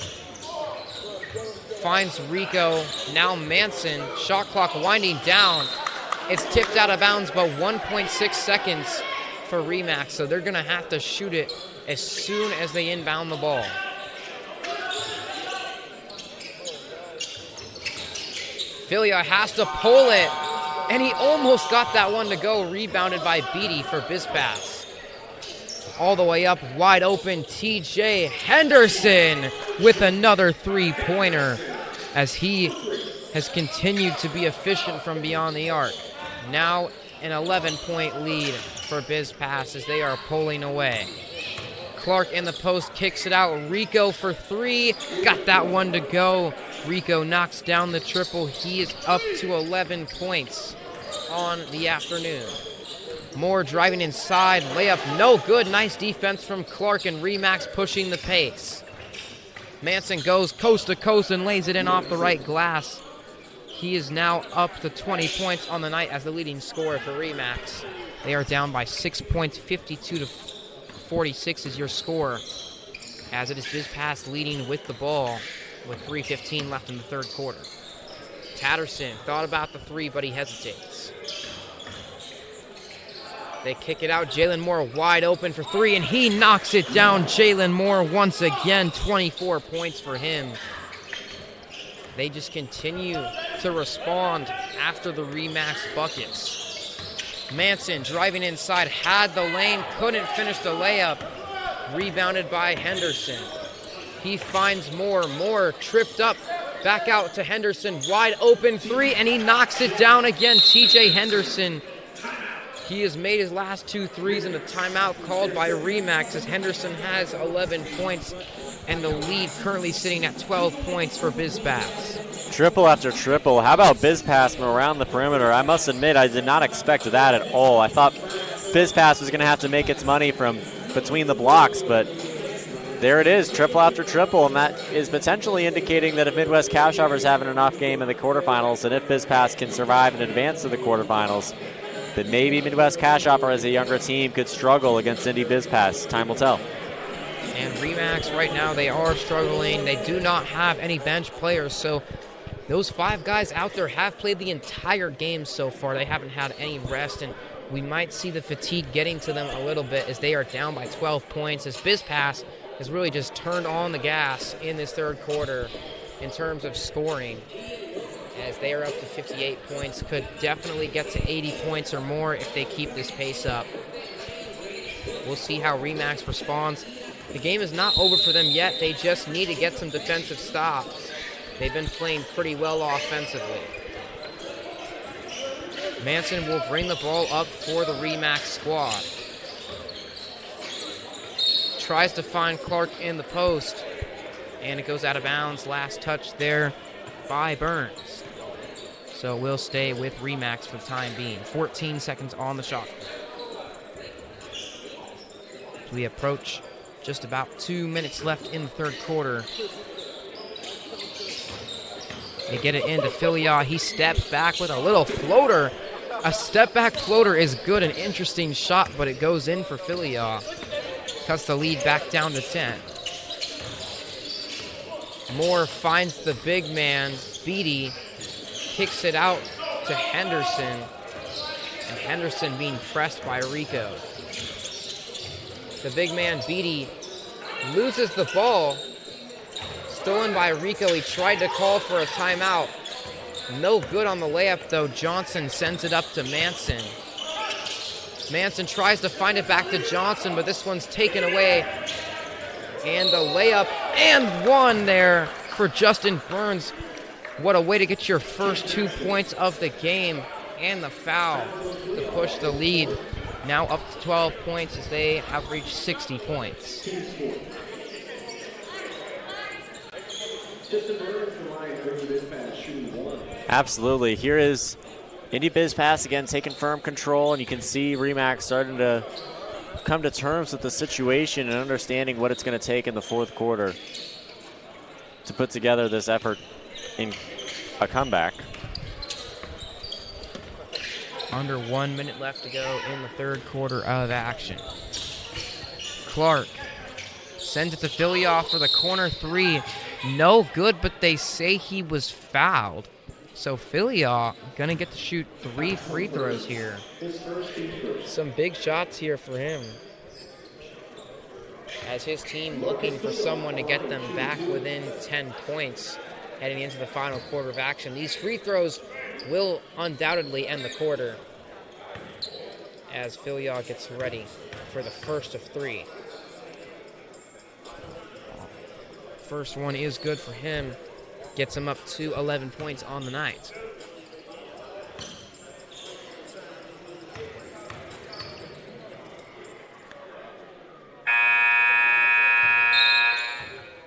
finds Rico, now Manson, shot clock winding down. It's tipped out of bounds, but 1.6 seconds for Remax, so they're gonna have to shoot it as soon as they inbound the ball. Filia has to pull it, and he almost got that one to go, rebounded by Beatty for BizPass. All the way up, wide open, TJ Henderson with another three-pointer as he has continued to be efficient from beyond the arc. Now an 11-point lead for BizPass as they are pulling away. Clark in the post kicks it out. Rico for 3, got that one to go. Rico knocks down the triple. He is up to 11 points on the afternoon. Moore driving inside, layup no good. Nice defense from Clark, and Remax pushing the pace. Manson goes coast to coast and lays it in off the right glass. He is now up to 20 points on the night as the leading scorer for Remax. They are down by 6 points, 52-46 is your score, as it is BizPass leading with the ball with 3:15 left in the third quarter. Tatterson thought about the 3, but he hesitates. They kick it out. Jalen Moore wide open for 3, and he knocks it down. Jalen Moore once again, 24 points for him. They just continue to respond after the Remax buckets. Manson driving inside, had the lane, couldn't finish the layup. Rebounded by Henderson. He finds Moore. Moore tripped up, back out to Henderson. Wide open 3, and he knocks it down again. TJ Henderson. He has made his last 2 threes in a timeout called by Remax as Henderson has 11 points and the lead currently sitting at 12 points for BizPass. Triple after triple. How about BizPass from around the perimeter? I must admit, I did not expect that at all. I thought BizPass was going to have to make its money from between the blocks, but there it is, triple after triple, and that is potentially indicating that if Midwest Cash Offer is having an off game in the quarterfinals, and if BizPass can survive and advance to the quarterfinals, then maybe Midwest Cash Offer as a younger team could struggle against Indy BizPass. Time will tell. And Remax right now, they are struggling. They do not have any bench players, so those 5 guys out there have played the entire game so far. They haven't had any rest, and we might see the fatigue getting to them a little bit as they are down by 12 points, as BizPass has really just turned on the gas in this third quarter in terms of scoring, as they are up to 58 points, could definitely get to 80 points or more if they keep this pace up. We'll see how Remax responds. The game is not over for them yet. They just need to get some defensive stops. They've been playing pretty well offensively. Manson will bring the ball up for the Remax squad. Tries to find Clark in the post, and it goes out of bounds. Last touch there by Burns. So we'll stay with Remax for the time being. 14 seconds on the shot. We approach just about 2 minutes left in the third quarter. They get it into Filia. He steps back with a little floater. A step back floater is good, an interesting shot, but it goes in for Filia. Cuts the lead back down to 10. Moore finds the big man, Beatty, kicks it out to Henderson, and Henderson being pressed by Rico. The big man, Beatty, loses the ball, stolen by Rico. He tried to call for a timeout. No good on the layup, though. Johnson sends it up to Manson. Manson tries to find it back to Johnson, but this one's taken away. And the layup and one there for Justin Burns. What a way to get your first 2 points of the game, and the foul to push the lead. Now up to 12 points as they have reached 60 points. Justin Burns from line bringing this pass, shooting 1. Absolutely. Here is Indy Biz Pass again taking firm control, and you can see Remax starting to come to terms with the situation and understanding what it's going to take in the fourth quarter to put together this effort in a comeback. Under 1 minute left to go in the third quarter of action. Clark sends it to Filioff for the corner three. No good, but they say he was fouled. So Filioff gonna get to shoot 3 free throws here. Some big shots here for him, as his team looking for someone to get them back within 10 points heading into the final quarter of action. These free throws will undoubtedly end the quarter as Filioff gets ready for the first of 3. First one is good for him. Gets him up to 11 points on the night.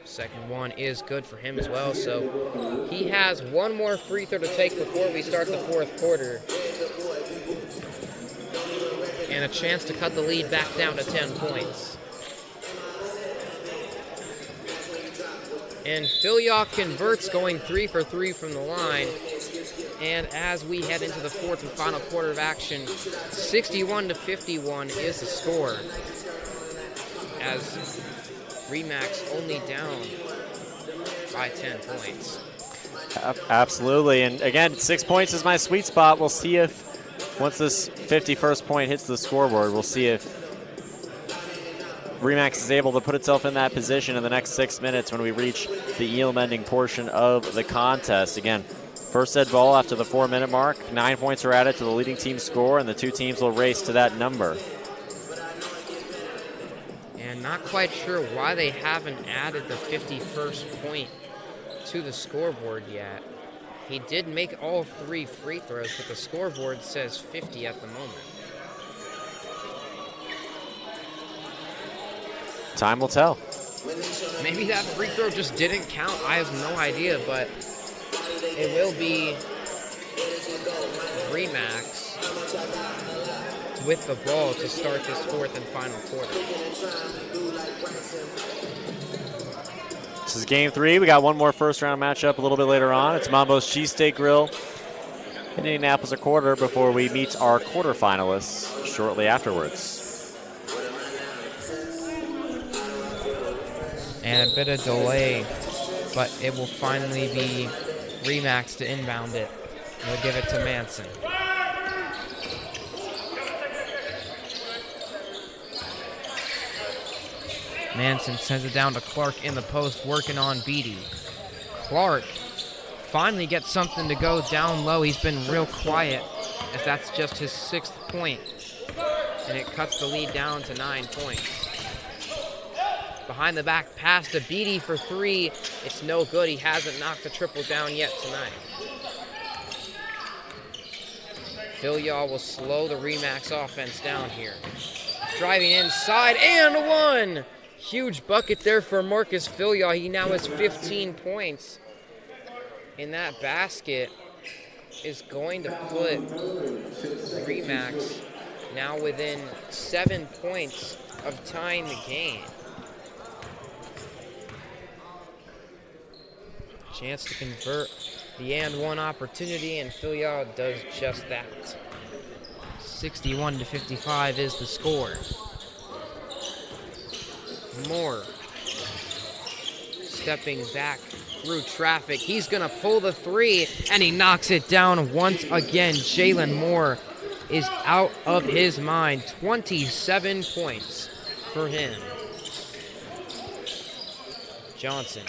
Second one is good for him as well, so he has one more free throw to take before we start the fourth quarter. And a chance to cut the lead back down to 10 points. And Filioff converts, going 3 for 3 from the line. And as we head into the fourth and final quarter of action, 61-51 is the score, as Remax only down by 10 points. Absolutely, and again, 6 points is my sweet spot. We'll see if, once this 51st point hits the scoreboard, we'll see if Remax is able to put itself in that position in the next 6 minutes when we reach the Elam-ending portion of the contest. Again, first set ball after the 4-minute mark. 9 points are added to the leading team's score, and the two teams will race to that number. And not quite sure why they haven't added the 51st point to the scoreboard yet. He did make all 3 free throws, but the scoreboard says 50 at the moment. Time will tell. Maybe that free throw just didn't count. I have no idea, but it will be Remax with the ball to start this fourth and final quarter. This is game 3. We got one more first round matchup a little bit later on. It's Mambo's Cheesesteak Grill in Indianapolis a quarter before we meet our quarterfinalists shortly afterwards. And a bit of delay, but it will finally be Remax to inbound it. They'll give it to Manson. Manson sends it down to Clark in the post, working on Beatty. Clark finally gets something to go down low. He's been real quiet, as that's just his 6th point. And it cuts the lead down to 9 points. Behind the back pass to Beatty for 3. It's no good. He hasn't knocked a triple down yet tonight. Filioff will slow the Remax offense down here. Driving inside and one! Huge bucket there for Marcus Filioff. He now has 15 points. And that basket is going to put Remax now within 7 points of tying the game. Chance to convert the and one opportunity, and Filioff does just that. 61-55 is the score. Moore stepping back through traffic. He's going to pull the three, and he knocks it down once again. Jalen Moore is out of his mind. 27 points for him. Johnson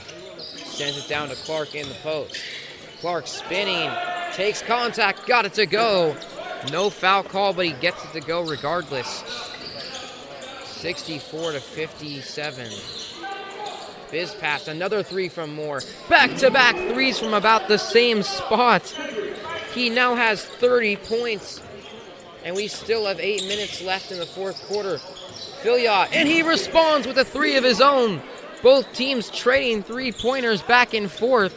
sends it down to Clark in the post. Clark spinning, takes contact, got it to go. No foul call, but he gets it to go regardless. 64-57. Biz pass, another three from Moore. Back-to-back threes from about the same spot. He now has 30 points, and we still have 8 minutes left in the fourth quarter. Filyaw, and he responds with a three of his own. Both teams trading three-pointers back and forth.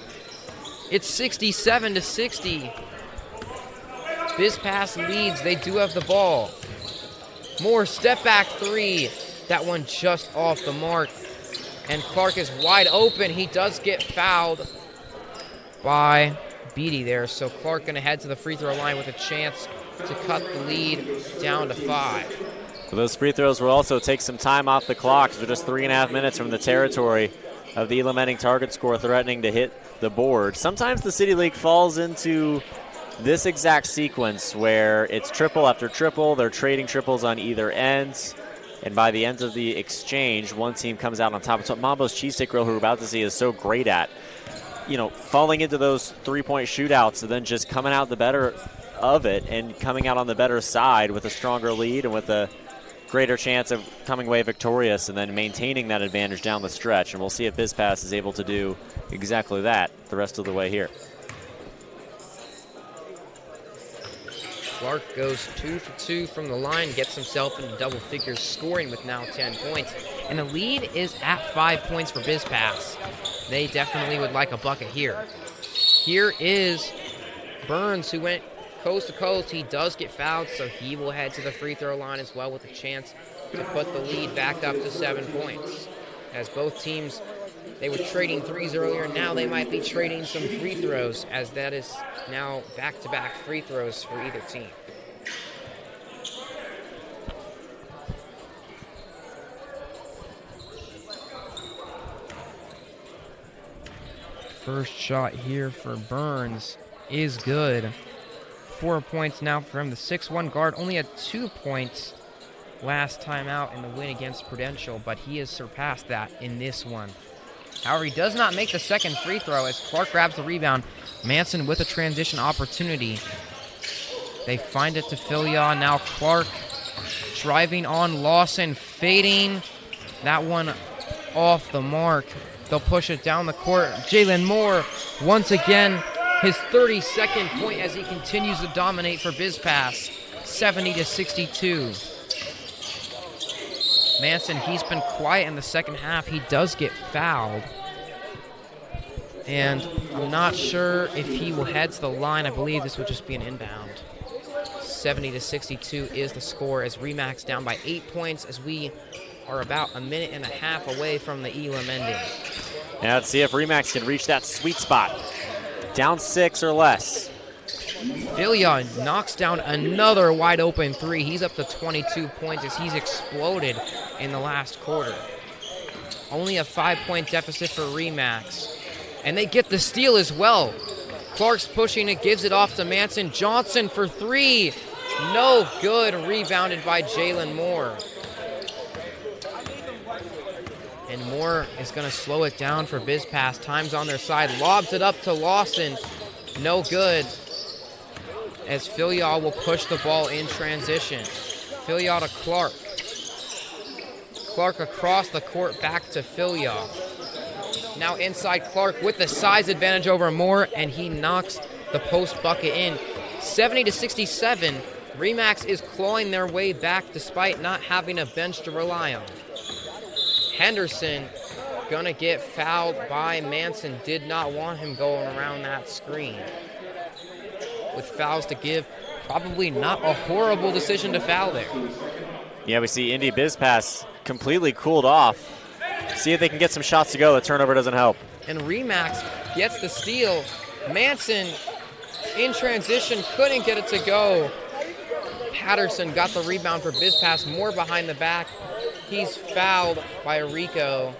It's 67-60. Biz pass leads. They do have the ball. Moore step-back three. That one just off the mark. And Clark is wide open. He does get fouled by Beatty there. So Clark going to head to the free throw line with a chance to cut the lead down to 5. So those free throws will also take some time off the clock. So just 3.5 minutes from the territory of the Elam ending target score threatening to hit the board. Sometimes the City League falls into this exact sequence where it's triple after triple. They're trading triples on either ends. And by the end of the exchange, one team comes out on top. It's what Mambo's Cheesesteak Grill, who we're about to see, is so great at. You know, falling into those three-point shootouts and then just coming out the better of it and coming out on the better side with a stronger lead and with a greater chance of coming away victorious and then maintaining that advantage down the stretch. And we'll see if BizPass is able to do exactly that the rest of the way here. Clark goes 2 for 2 from the line, gets himself into double figures, scoring with now 10 points. And the lead is at 5 points for BizPass. They definitely would like a bucket here. Here is Burns, who went coast to coast. He does get fouled, so he will head to the free throw line as well with a chance to put the lead back up to 7 points. As both teams, they were trading threes earlier. Now they might be trading some free throws, as that is now back-to-back free throws for either team. First shot here for Burns is good. 4 points now for him. The 6'1 guard only had 2 points last time out in the win against Prudential, but he has surpassed that in this one. However, he does not make the second free throw as Clark grabs the rebound. Manson with a transition opportunity. They find it to Filyaw. Now Clark driving on Lawson, fading. That one off the mark. They'll push it down the court. Jalen Moore, once again, his 32nd point as he continues to dominate for BizPass. 70-62. Manson, he's been quiet in the second half. He does get fouled. And I'm not sure if he will head to the line. I believe this would just be an inbound. 70-62 is the score as Remax down by 8 points as we are about a minute and a half away from the Elam ending. Now let's see if Remax can reach that sweet spot. Down 6 or less. Filyaw knocks down another wide open three. He's up to 22 points as he's exploded in the last quarter. Only a 5-point deficit for Remax. And they get the steal as well. Clark's pushing it, gives it off to Manson. Johnson for three. No good. Rebounded by Jalen Moore. And Moore is going to slow it down for BizPass. Time's on their side. Lobs it up to Lawson. No good. As Filyaw will push the ball in transition. Filyaw to Clark. Clark across the court back to Filyaw. Now inside Clark with the size advantage over Moore, and he knocks the post bucket in. 70-67. Remax is clawing their way back despite not having a bench to rely on. Henderson gonna get fouled by Manson. Did not want him going around that screen. With fouls to give, probably not a horrible decision to foul there. Yeah, we see Indy BizPass completely cooled off. See if they can get some shots to go. The turnover doesn't help. And Remax gets the steal. Manson in transition, couldn't get it to go. Patterson got the rebound for BizPass. More behind the back. He's fouled by Rico.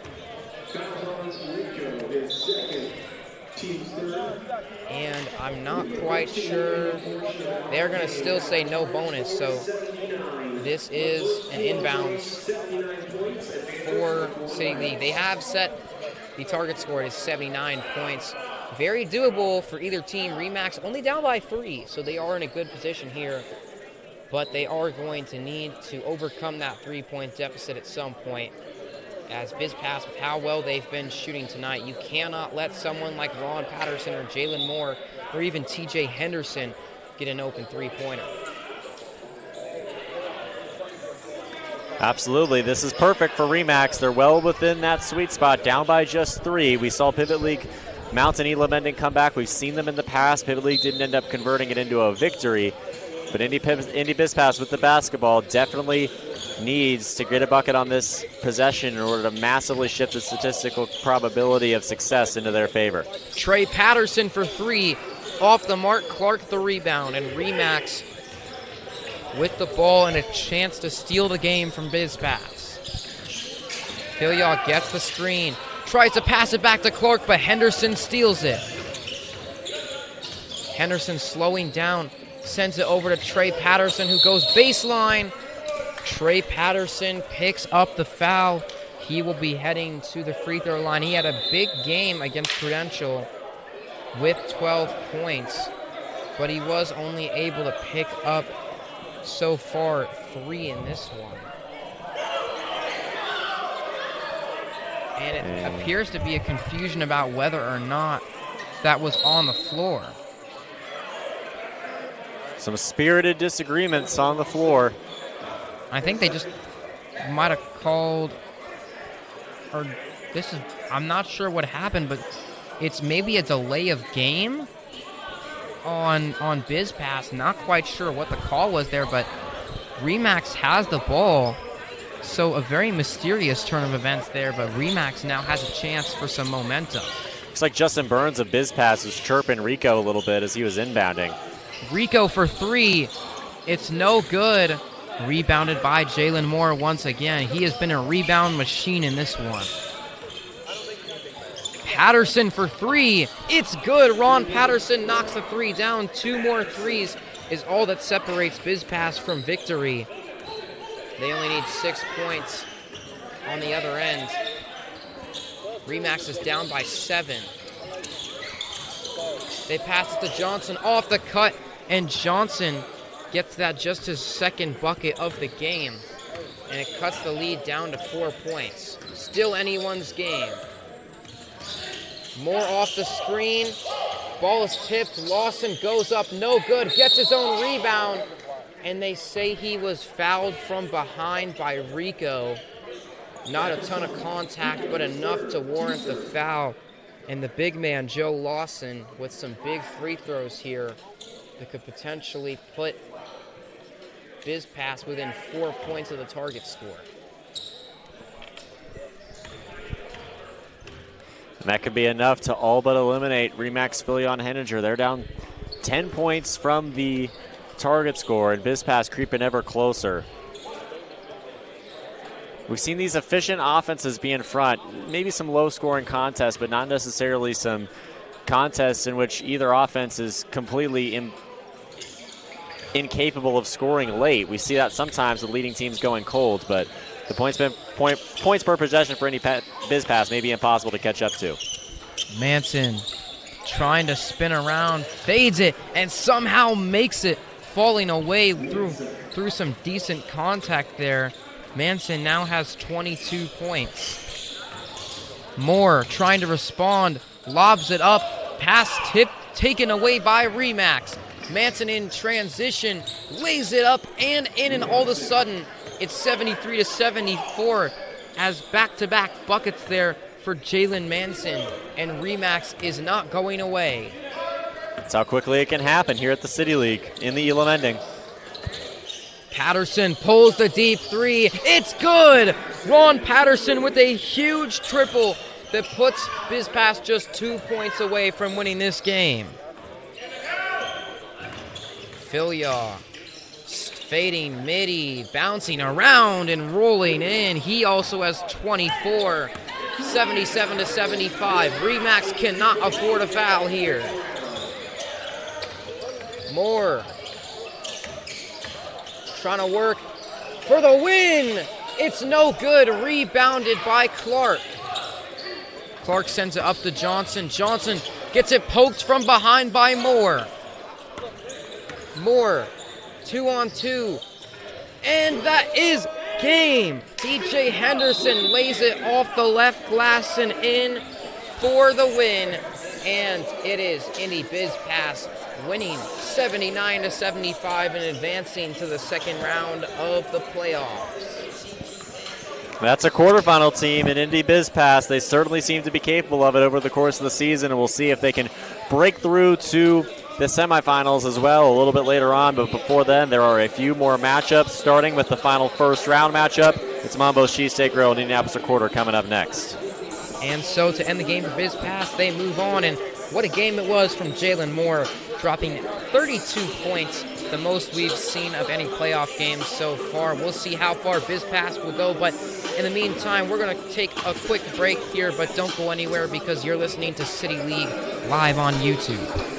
Team third. And I'm not quite sure. They're going to still say no bonus, so this is an inbounds for City League. They have set the target score as 79 points. Very doable for either team. Remax only down by 3, so they are in a good position here. But they are going to need to overcome that 3-point deficit at some point. As BizPass, with how well they've been shooting tonight, you cannot let someone like Ron Patterson or Jalen Moore or even TJ Henderson get an open 3-pointer. Absolutely. This is perfect for Remax. They're well within that sweet spot, down by just 3. We saw Pivot League mount an Elam Ending comeback. We've seen them in the past. Pivot League didn't end up converting it into a victory. But Indy BizPass with the basketball definitely needs to get a bucket on this possession in order to massively shift the statistical probability of success into their favor. Trey Patterson for 3. Off the mark, Clark the rebound, and Remax with the ball and a chance to steal the game from BizPass. Philyaw gets the screen, tries to pass it back to Clark, but Henderson steals it. Henderson slowing down, sends it over to Trey Patterson, who goes baseline. Trey Patterson picks up the foul. He will be heading to the free throw line. He had a big game against Prudential with 12 points, but he was only able to pick up so far 3 in this one. And it appears to be a confusion about whether or not that was on the floor. Some spirited disagreements on the floor. I think they just might have called, or I'm not sure what happened, but it's maybe a delay of game on BizPass. Not quite sure what the call was there, but Remax has the ball. So a very mysterious turn of events there, but Remax now has a chance for some momentum. Looks like Justin Burns of BizPass was chirping Rico a little bit as he was inbounding. Rico for 3. It's no good. Rebounded by Jalen Moore once again. He has been a rebound machine in this one. Patterson for 3. It's good. Ron Patterson knocks the 3 down. 2 more threes is all that separates BizPass from victory. They only need 6 points on the other end. Remax is down by 7. They pass it to Johnson off the cut, and Johnson gets that just his second bucket of the game, and it cuts the lead down to 4 points. Still anyone's game. Moore off the screen. Ball is tipped. Lawson goes up, no good, gets his own rebound, and they say he was fouled from behind by Rico. Not a ton of contact, but enough to warrant the foul. And the big man, Joe Lawson, with some big free throws here that could potentially put BizPass within 4 points of the target score. And that could be enough to all but eliminate Remax Philyaw Henninger. They're down 10 points from the target score, and BizPass creeping ever closer. We've seen these efficient offenses be in front. Maybe some low-scoring contests, but not necessarily some contests in which either offense is completely incapable of scoring late. We see that sometimes with leading teams going cold, but the points per possession for any BizPass may be impossible to catch up to. Manson trying to spin around, fades it, and somehow makes it, falling away through some decent contact there. Manson now has 22 points. Moore trying to respond, lobs it up, pass tip taken away by Remax. Manson in transition, lays it up and in, and all of a sudden it's 73-74 as back-to-back buckets there for Jalen Manson, and Remax is not going away. That's how quickly it can happen here at the City League in the Elam Ending. Patterson pulls the deep 3. It's good! Ron Patterson with a huge triple that puts BizPass just 2 points away from winning this game. Philyaw fading midi, bouncing around and rolling in. He also has 24. 77-75. Remax cannot afford a foul here. Moore trying to work for the win. It's no good. Rebounded by Clark. Clark sends it up to Johnson. Johnson gets it poked from behind by Moore. Moore, 2-on-2. And that is game. TJ Henderson lays it off the left glass and in for the win. And it is Indy Biz Pass winning 79-75 and advancing to the second round of the playoffs. That's a quarterfinal team in Indy Biz Pass. They certainly seem to be capable of it over the course of the season, and we'll see if they can break through to the semifinals as well a little bit later on. But before then, there are a few more matchups, starting with the final first round matchup. It's Mambo's Cheesesteak Grill and Indianapolis Recorder coming up next. And so to end the game for Biz Pass, they move on, and what a game it was from Jalen Moore, dropping 32 points, the most we've seen of any playoff game so far. We'll see how far Biz Pass will go, but in the meantime, we're going to take a quick break here, but don't go anywhere because you're listening to City League live on YouTube.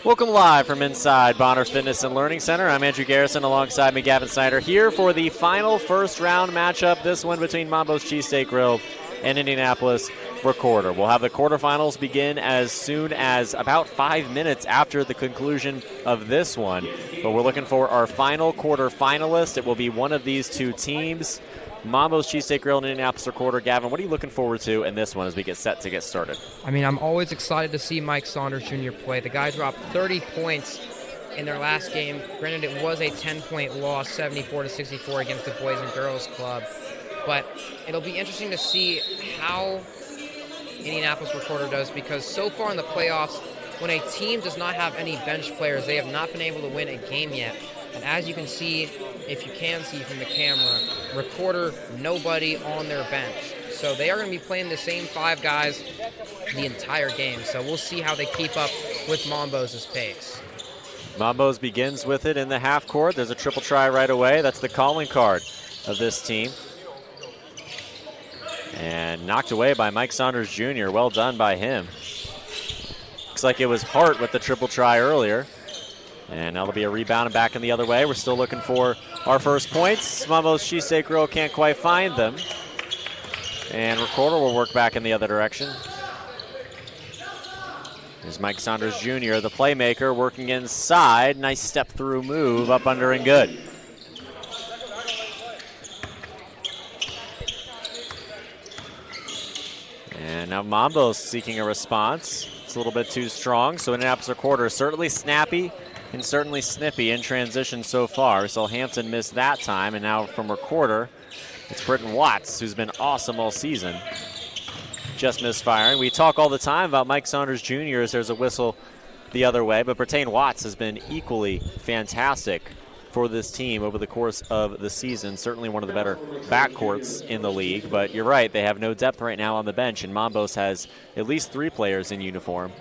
Welcome live from inside Bonner Fitness and Learning Center. I'm Andrew Garrison alongside me, Gavin Snyder, here for the final first round matchup, this one between Mambo's Cheesesteak Grill and Indianapolis Recorder. We'll have the quarterfinals begin as soon as about 5 minutes after the conclusion of this one, but we're looking for our final quarterfinalist. It will be one of these two teams, Mambo's Cheesesteak Grill and Indianapolis Recorder. Gavin, what are you looking forward to in this one as we get set to get started? I mean, I'm always excited to see Mike Saunders Jr. play. The guy dropped 30 points in their last game. Granted, it was a 10-point loss, 74-64 against the Boys and Girls Club. But it'll be interesting to see how Indianapolis Recorder does, because so far in the playoffs, when a team does not have any bench players, they have not been able to win a game yet. And as you can see, if you can see from the camera, Recorder, nobody on their bench. So they are going to be playing the same 5 guys the entire game. So we'll see how they keep up with Mambo's pace. Mambo's begins with it in the half court. There's a triple try right away. That's the calling card of this team. And knocked away by Mike Saunders Jr. Well done by him. Looks like it was Hart with the triple try earlier. And that'll be a rebound and back in the other way. We're still looking for our first points. Mambo's Cheesesteak Grill can't quite find them. And Recorder will work back in the other direction. There's Mike Saunders Jr., the playmaker, working inside. Nice step through move, up under and good. And now Mambo's seeking a response. It's a little bit too strong, so Indianapolis Recorder certainly snappy and certainly snippy in transition so far. So Hampton missed that time, and now from Recorder, it's Britton Watts, who's been awesome all season. Just misfiring. We talk all the time about Mike Saunders Jr. as there's a whistle the other way, but Britton Watts has been equally fantastic for this team over the course of the season. Certainly one of the better backcourts in the league, but you're right, they have no depth right now on the bench, and Mambo's has at least 3 players in uniform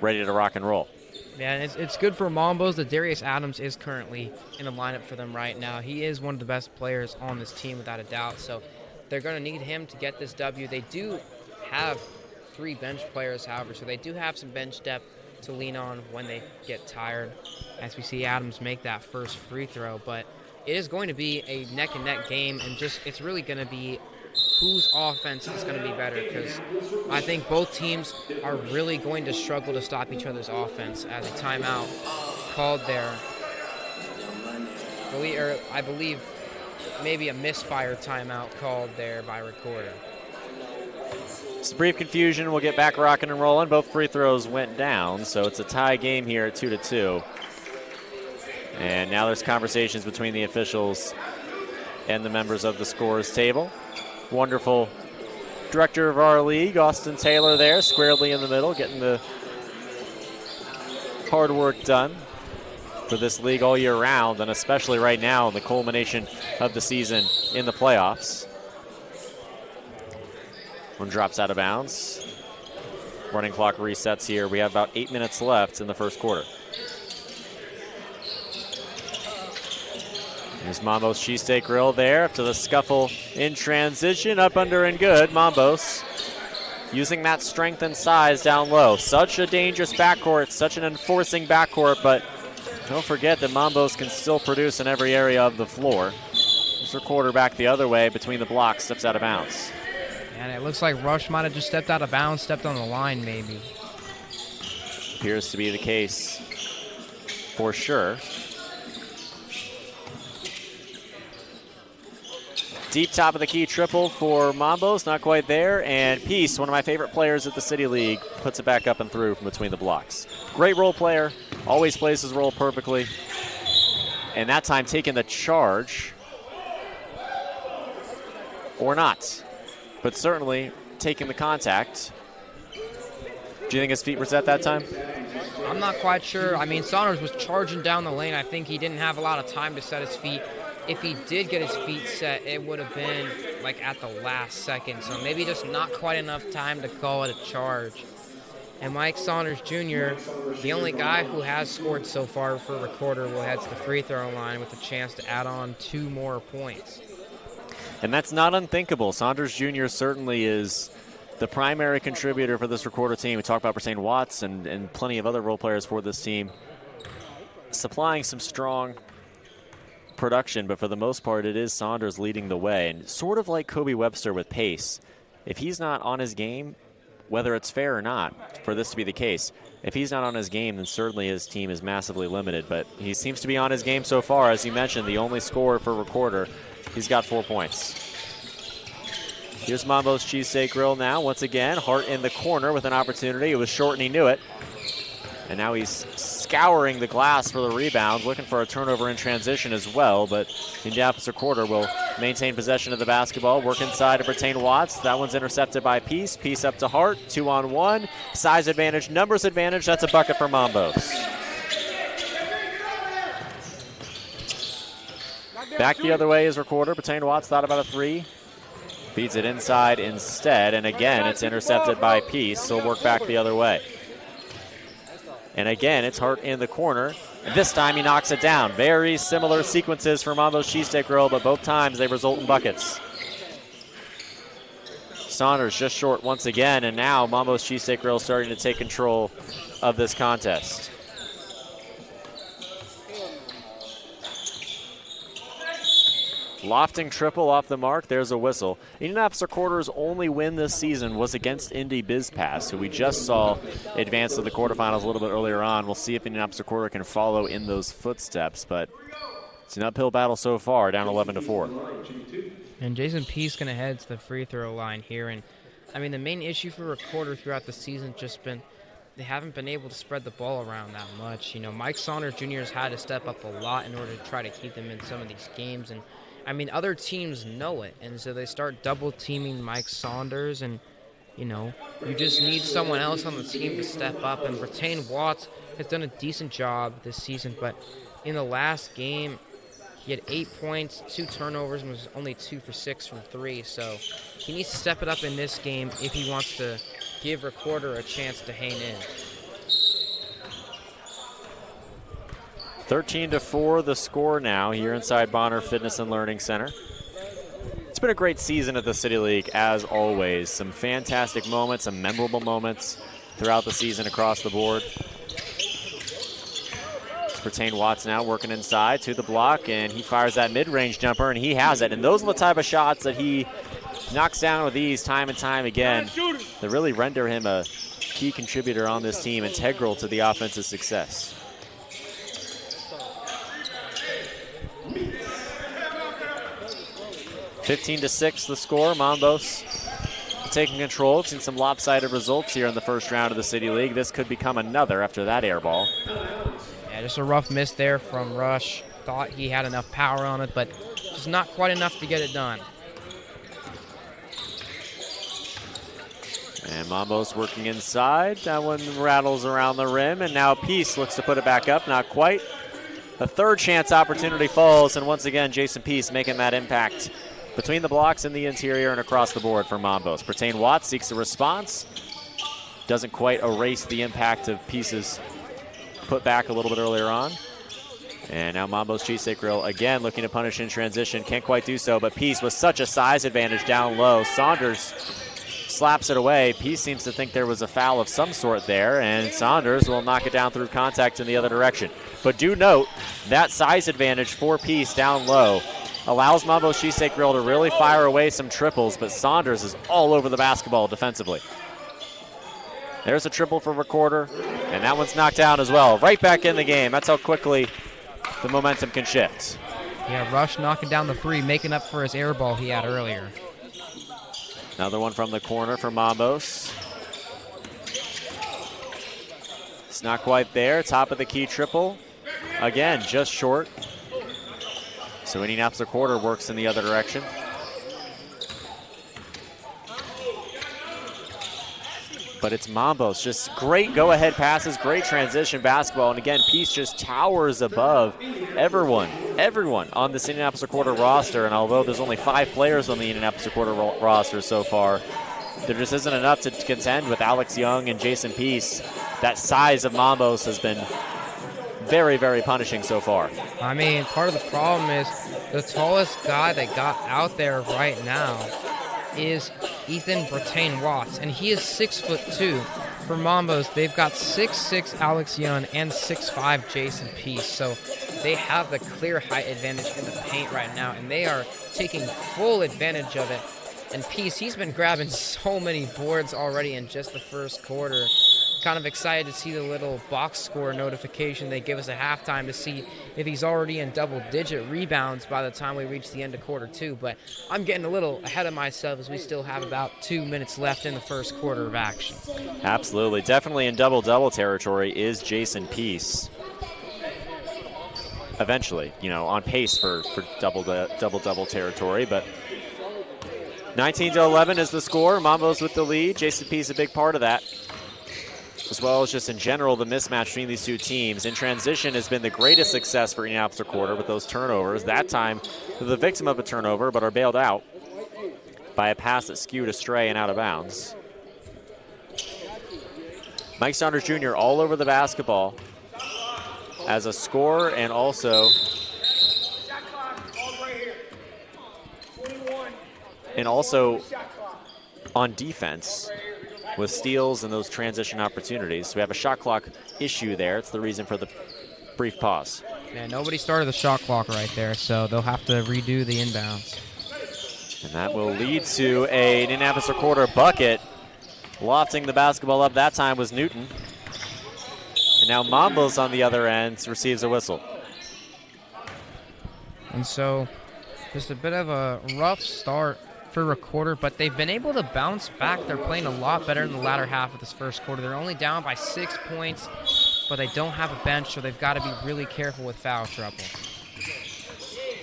ready to rock and roll. Yeah, and it's good for Mambo's that Darius Adams is currently in the lineup for them right now. He is one of the best players on this team without a doubt, so they're going to need him to get this W. They do have 3 bench players, however, so they do have some bench depth to lean on when they get tired, as we see Adams make that first free throw. But it is going to be a neck-and-neck game, and it's really going to be whose offense is going to be better, because I think both teams are really going to struggle to stop each other's offense, as a timeout called there. I believe maybe a misfire timeout called there by Recorder. Some brief confusion. We'll get back rocking and rolling. Both free throws went down, so it's a tie game here at 2-2. And now there's conversations between the officials and the members of the scorers table. Wonderful director of our league, Austin Taylor, there, squarely in the middle, getting the hard work done for this league all year round, and especially right now in the culmination of the season in the playoffs. One drops out of bounds. Running clock resets here. We have about 8 minutes left in the first quarter. There's Mambo's Cheesesteak Grill there, up to the scuffle in transition, up under and good. Mambo's using that strength and size down low. Such a dangerous backcourt, such an enforcing backcourt, but don't forget that Mambo's can still produce in every area of the floor. This Recorder back the other way between the blocks, steps out of bounds. And it looks like Rush might have just stepped out of bounds, stepped on the line maybe. Appears to be the case for sure. Deep top of the key triple for Mambo's, not quite there. And Peace, one of my favorite players at the City League, puts it back up and through from between the blocks. Great role player, always plays his role perfectly. And that time taking the charge. Or not. But certainly taking the contact. Do you think his feet were set that time? I'm not quite sure. I mean, Saunders was charging down the lane. I think he didn't have a lot of time to set his feet. If he did get his feet set, it would have been like at the last second. So maybe just not quite enough time to call it a charge. And Mike Saunders Jr., the only guy who has scored so far for Recorder, will head to the free throw line with a chance to add on 2 more points. And that's not unthinkable. Saunders Jr. certainly is the primary contributor for this Recorder team. We talked about Britain Watts and plenty of other role players for this team, supplying some strong production, but for the most part, it is Saunders leading the way. And sort of like Kobe Webster with pace, if he's not on his game, whether it's fair or not for this to be the case, if he's not on his game, then certainly his team is massively limited. But he seems to be on his game so far. As you mentioned, the only scorer for Recorder. He's got 4 points. Here's Mambo's Cheesesteak Grill now. Once again, Hart in the corner with an opportunity. It was short and he knew it. And now he's scouring the glass for the rebound, looking for a turnover in transition as well. But Indianapolis Recorder will maintain possession of the basketball, work inside to Britain Watts. That one's intercepted by Peace. Peace up to Hart, 2-on-1. Size advantage, numbers advantage. That's a bucket for Mambos. Back the other way is Recorder. Britain Watts thought about a 3. Feeds it inside instead. And again, it's intercepted by Peace. So work back the other way. And again, it's Hart in the corner. And this time he knocks it down. Very similar sequences for Mambo's Cheesesteak Grill, but both times they result in buckets. Saunders just short once again, and now Mambo's Cheesesteak Grill starting to take control of this contest. Lofting triple off the mark. There's a whistle. Indianapolis Recorder's only win this season was against Indy BizPass, who we just saw advance to the quarterfinals a little bit earlier on. We'll see if Indianapolis Recorder can follow in those footsteps, but it's an uphill battle so far, down 11-4. And Jason Peace going to head to the free throw line here. And, I mean, the main issue for Recorder throughout the season just been they haven't been able to spread the ball around that much. You know, Mike Saunders Jr. has had to step up a lot in order to try to keep them in some of these games. And I mean, other teams know it, and so they start double-teaming Mike Saunders, and, you know, you just need someone else on the team to step up, and Britain Watts has done a decent job this season, but in the last game, he had 8 points, 2 turnovers, and was only 2 for 6 from 3, so he needs to step it up in this game if he wants to give Recorder a chance to hang in. 13-4 the score now here inside Bonner Fitness and Learning Center. It's been a great season at the City League, as always. Some fantastic moments, some memorable moments throughout the season across the board. It's Britain Watts now working inside to the block, and he fires that mid-range jumper, and he has it. And those are the type of shots that he knocks down with ease time and time again that really render him a key contributor on this team, integral to the offensive success. 15-6 the score. Mambos taking control. Seen some lopsided results here in the first round of the City League. This could become another after that air ball. Yeah, just a rough miss there from Rush. Thought he had enough power on it, but just not quite enough to get it done. And Mambos working inside. That one rattles around the rim, and now Peace looks to put it back up. Not quite. A third chance opportunity falls, and once again, Jason Peace making that impact between the blocks in the interior and across the board for Mambos. Britain Watts seeks a response. Doesn't quite erase the impact of Peace's put back a little bit earlier on. And now Mambo's Cheesesteak Grill again looking to punish in transition. Can't quite do so, but Peace with such a size advantage down low. Saunders slaps it away. Peace seems to think there was a foul of some sort there, and Saunders will knock it down through contact in the other direction. But do note that size advantage for Peace down low allows Mambo's Cheesesteak Grill to really fire away some triples, but Saunders is all over the basketball defensively. There's a triple for Recorder, and that one's knocked down as well. Right back in the game. That's how quickly the momentum can shift. Yeah, Rush knocking down the 3, making up for his air ball he had earlier. Another one from the corner for Mambos. It's not quite there. Top of the key triple. Again, just short. So Indianapolis Recorder works in the other direction. But it's Mambos. Just great go-ahead passes, great transition basketball. And again, Peace just towers above everyone on this Indianapolis Recorder roster. And although there's only 5 players on the Indianapolis Recorder roster so far, there just isn't enough to contend with Alex Young and Jason Peace. That size of Mambos has been very, very punishing so far. I mean, part of the problem is the tallest guy that got out there right now is Ethan Brattain Watts, and he is 6'2". For Mambos, they've got 6'6" Alex Young and 6'5" Jason Peace. So they have the clear height advantage in the paint right now, and they are taking full advantage of it. And Peace, he's been grabbing so many boards already in just the first quarter. Kind of excited to see the little box score notification they give us at halftime to see if he's already in double-digit rebounds by the time we reach the end of quarter 2. But I'm getting a little ahead of myself as we still have about 2 minutes left in the first quarter of action. Absolutely. Definitely in double-double territory is Jason Peace. Eventually, on pace for double-double territory, but 19-11 is the score. Mambos with the lead. Jason Peace a big part of that, as well as just in general the mismatch between these two teams. In transition has been the greatest success for Indianapolis Recorder with those turnovers. That time they're the victim of a turnover, but are bailed out by a pass that skewed astray and out of bounds. Mike Saunders Jr. all over the basketball as a scorer and also on defense with steals and those transition opportunities. So we have a shot clock issue there. It's the reason for the brief pause. Yeah, nobody started the shot clock right there, so they'll have to redo the inbounds. And that will lead to an Indianapolis Recorder bucket. Lofting the basketball up that time was Newton. And now Mambos on the other end receives a whistle. And so just a bit of a rough start for Recorder, but they've been able to bounce back. They're playing a lot better in the latter half of this first quarter. They're only down by 6 points, but they don't have a bench, so they've got to be really careful with foul trouble.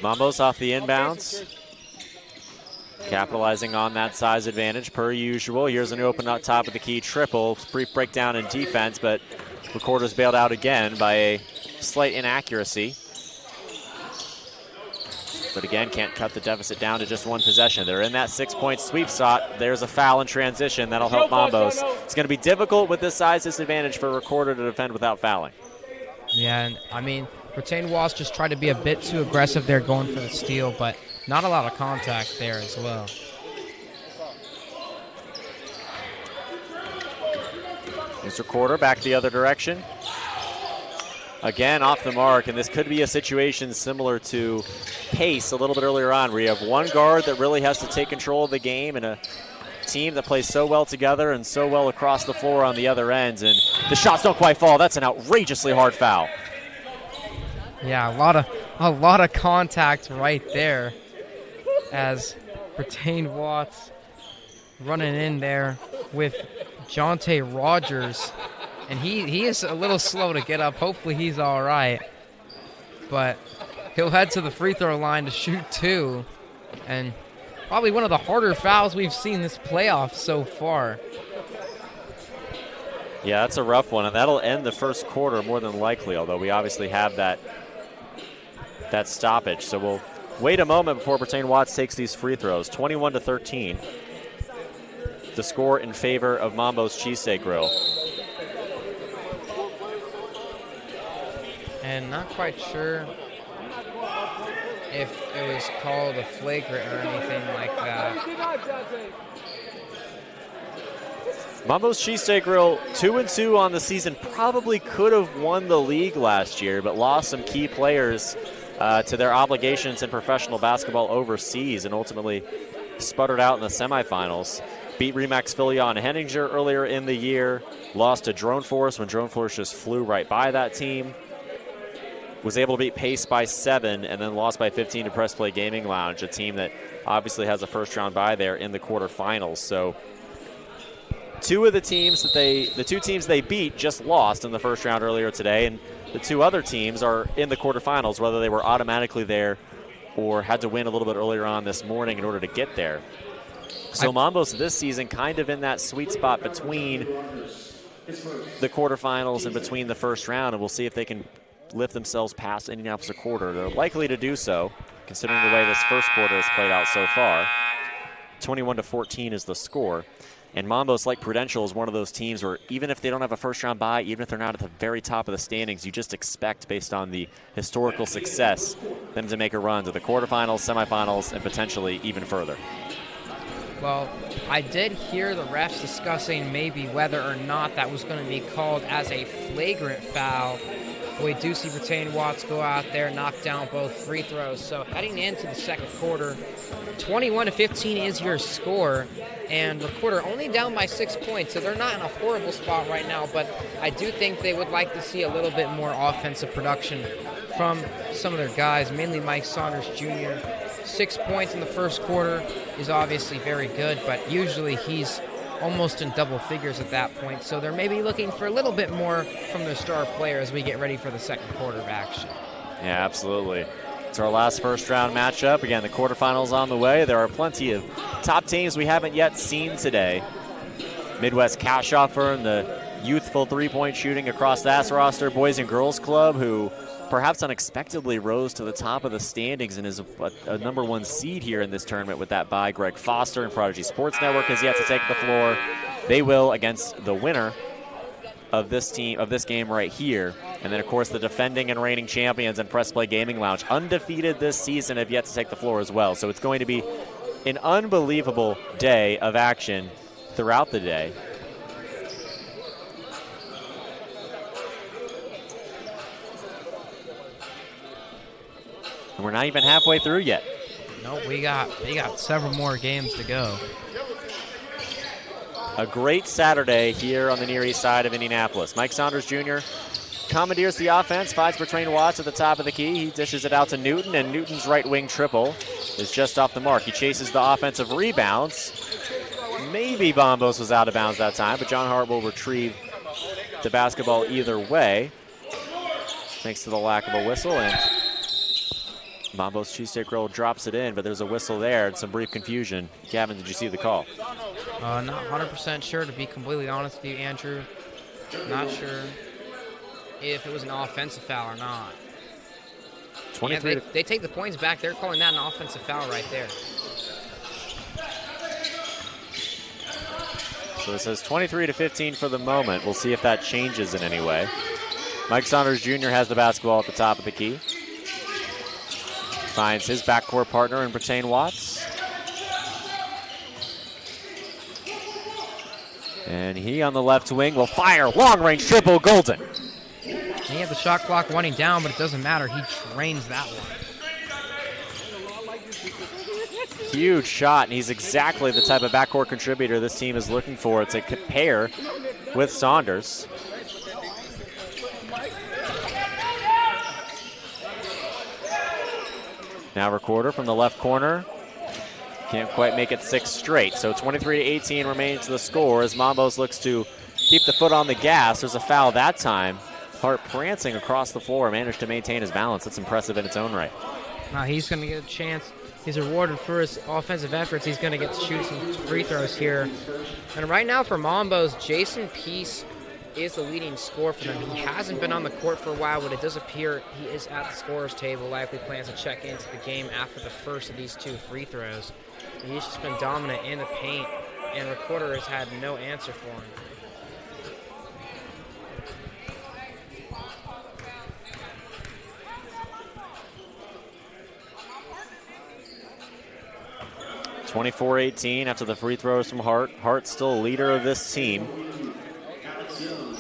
Mambos off the inbounds, capitalizing on that size advantage per usual. Here's an open up top of the key triple. Brief breakdown in defense, but Recorder's bailed out again by a slight inaccuracy. But again, can't cut the deficit down to just one possession. They're in that 6-point sweep spot. There's a foul in transition. That'll help Mambos. It's going to be difficult with this size disadvantage for Recorder to defend without fouling. Yeah, and I mean, Brattain Watts just tried to be a bit too aggressive there going for the steal, but not a lot of contact there as well. Here's Recorder back the other direction. Again, off the mark, and this could be a situation similar to Pace a little bit earlier on, where you have one guard that really has to take control of the game and a team that plays so well together and so well across the floor on the other ends, and the shots don't quite fall. That's an outrageously hard foul. Yeah, a lot of contact right there as Brattain Watts running in there with Jonte Rogers. And he is a little slow to get up. Hopefully he's all right. But he'll head to the free throw line to shoot 2. And probably one of the harder fouls we've seen this playoff so far. Yeah, that's a rough one. And that'll end the first quarter more than likely, although we obviously have that stoppage. So we'll wait a moment before Brattain Watts takes these free throws. 21-13. The score in favor of Mambo's Cheesesteak Grill. And not quite sure if it was called a flagrant or anything like that. Mambo's Cheesesteak Grill, 2-2 on the season, probably could have won the league last year, but lost some key players to their obligations in professional basketball overseas and ultimately sputtered out in the semifinals. Beat Remax Filion Henninger earlier in the year, lost to Drone Force when Drone Force just flew right by that team. Was able to beat Pace by 7 and then lost by 15 to Press Play Gaming Lounge, a team that obviously has a first-round bye there in the quarterfinals. So the two teams they beat just lost in the first round earlier today, and the two other teams are in the quarterfinals, whether they were automatically there or had to win a little bit earlier on this morning in order to get there. So Mambos this season kind of in that sweet spot between the quarterfinals and between the first round, and we'll see if they can lift themselves past Indianapolis Recorder. They're likely to do so, considering the way this first quarter has played out so far. 21-14 is the score. And Mambos, like Prudential, is one of those teams where even if they don't have a first-round bye, even if they're not at the very top of the standings, you just expect, based on the historical success, them to make a run to the quarterfinals, semifinals, and potentially even further. Well, I did hear the refs discussing maybe whether or not that was going to be called as a flagrant foul. We do see Brattain Watts go out there, knock down both free throws. So heading into the second quarter, 21-15 is your score, and Recorder only down by 6 points, so they're not in a horrible spot right now, but I do think they would like to see a little bit more offensive production from some of their guys, mainly Mike Saunders Jr. 6 points in the first quarter is obviously very good, but usually he's almost in double figures at that point, so they're maybe looking for a little bit more from their star player as we get ready for the second quarter of action. Yeah, absolutely. It's our last first-round matchup. Again, the quarterfinals on the way. There are plenty of top teams we haven't yet seen today. Midwest Cash Offer and the youthful three-point shooting across that roster. Boys and Girls Club, who perhaps unexpectedly rose to the top of the standings and is a number one seed here in this tournament with that bye. Greg Foster and Prodigy Sports Network has yet to take the floor. They will against the winner of this game right here. And then, of course, the defending and reigning champions and Press Play Gaming Lounge, undefeated this season, have yet to take the floor as well. So it's going to be an unbelievable day of action throughout the day. And we're not even halfway through yet. No, we got several more games to go. A great Saturday here on the Near East side of Indianapolis. Mike Saunders Jr. commandeers the offense, finds Brattain Watts at the top of the key. He dishes it out to Newton, and Newton's right wing triple is just off the mark. He chases the offensive rebounds. Maybe Bombos was out of bounds that time, but John Hart will retrieve the basketball either way, thanks to the lack of a whistle. And Mambo's cheesesteak roll drops it in, but there's a whistle there and some brief confusion. Gavin, did you see the call? Not 100% sure, to be completely honest with you, Andrew. Not sure if it was an offensive foul or not. 23. Yeah, they take the points back. They're calling that an offensive foul right there. So it says 23-15 for the moment. We'll see if that changes in any way. Mike Saunders Jr. has the basketball at the top of the key. Finds his backcourt partner in Brattain Watts. And he on the left wing will fire. Long-range triple, Golden. He had the shot clock winding down, but it doesn't matter. He drains that one. Huge shot, and he's exactly the type of backcourt contributor this team is looking for to pair with Saunders. Now Recorder from the left corner. Can't quite make it 6 straight. So 23-18 remains the score as Mambos looks to keep the foot on the gas. There's a foul that time. Hart prancing across the floor, managed to maintain his balance. That's impressive in its own right. Now he's going to get a chance. He's rewarded for his offensive efforts. He's going to get to shoot some free throws here. And right now for Mambos, Jason Peace is the leading scorer for them. He hasn't been on the court for a while, but it does appear he is at the scorer's table. Likely plans to check into the game after the first of these 2 free throws. And he's just been dominant in the paint, and Recorder has had no answer for him. (24-18) after the free throws from Hart. Hart's still a leader of this team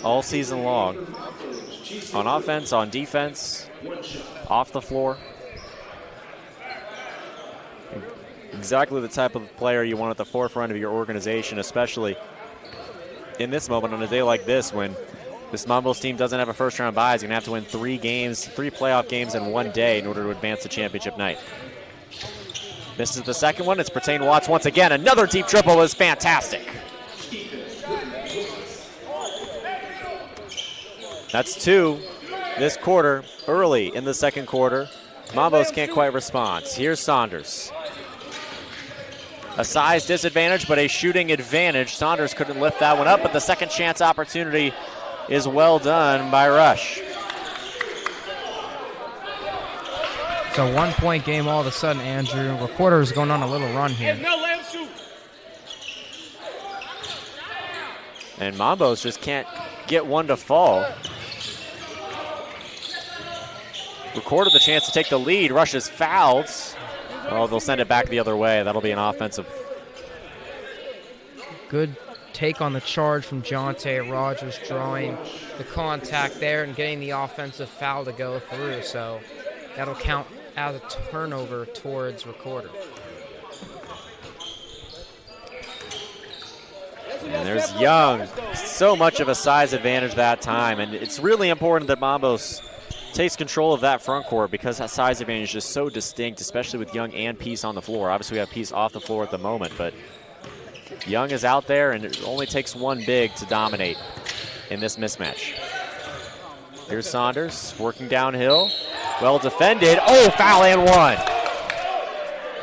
all season long. On offense, on defense, off the floor. Exactly the type of player you want at the forefront of your organization, especially in this moment on a day like this when this Mambos team doesn't have a first-round bye. He's going to have to win 3 playoff games in one day in order to advance to championship night. This is the second one. It's Brattain Watts once again. Another deep triple is fantastic. That's 2 this quarter, early in the second quarter. Mambos can't quite respond. Here's Saunders. A size disadvantage, but a shooting advantage. Saunders couldn't lift that one up, but the second chance opportunity is well done by Rush. It's a 1-point game all of a sudden, Andrew. Recorder is going on a little run here. And Mambos just can't get one to fall. Recorder the chance to take the lead. Rush is fouled. Oh, they'll send it back the other way. That'll be an offensive Good take on the charge from Jonte Rogers, drawing the contact there and getting the offensive foul to go through. So that'll count as a turnover towards Recorder. And there's Young. So much of a size advantage that time, and it's really important that Mambos takes control of that front court because that size advantage is so distinct, especially with Young and Peace on the floor. Obviously, we have Peace off the floor at the moment, but Young is out there, and it only takes one big to dominate in this mismatch. Here's Saunders working downhill. Well defended. Oh, foul and one.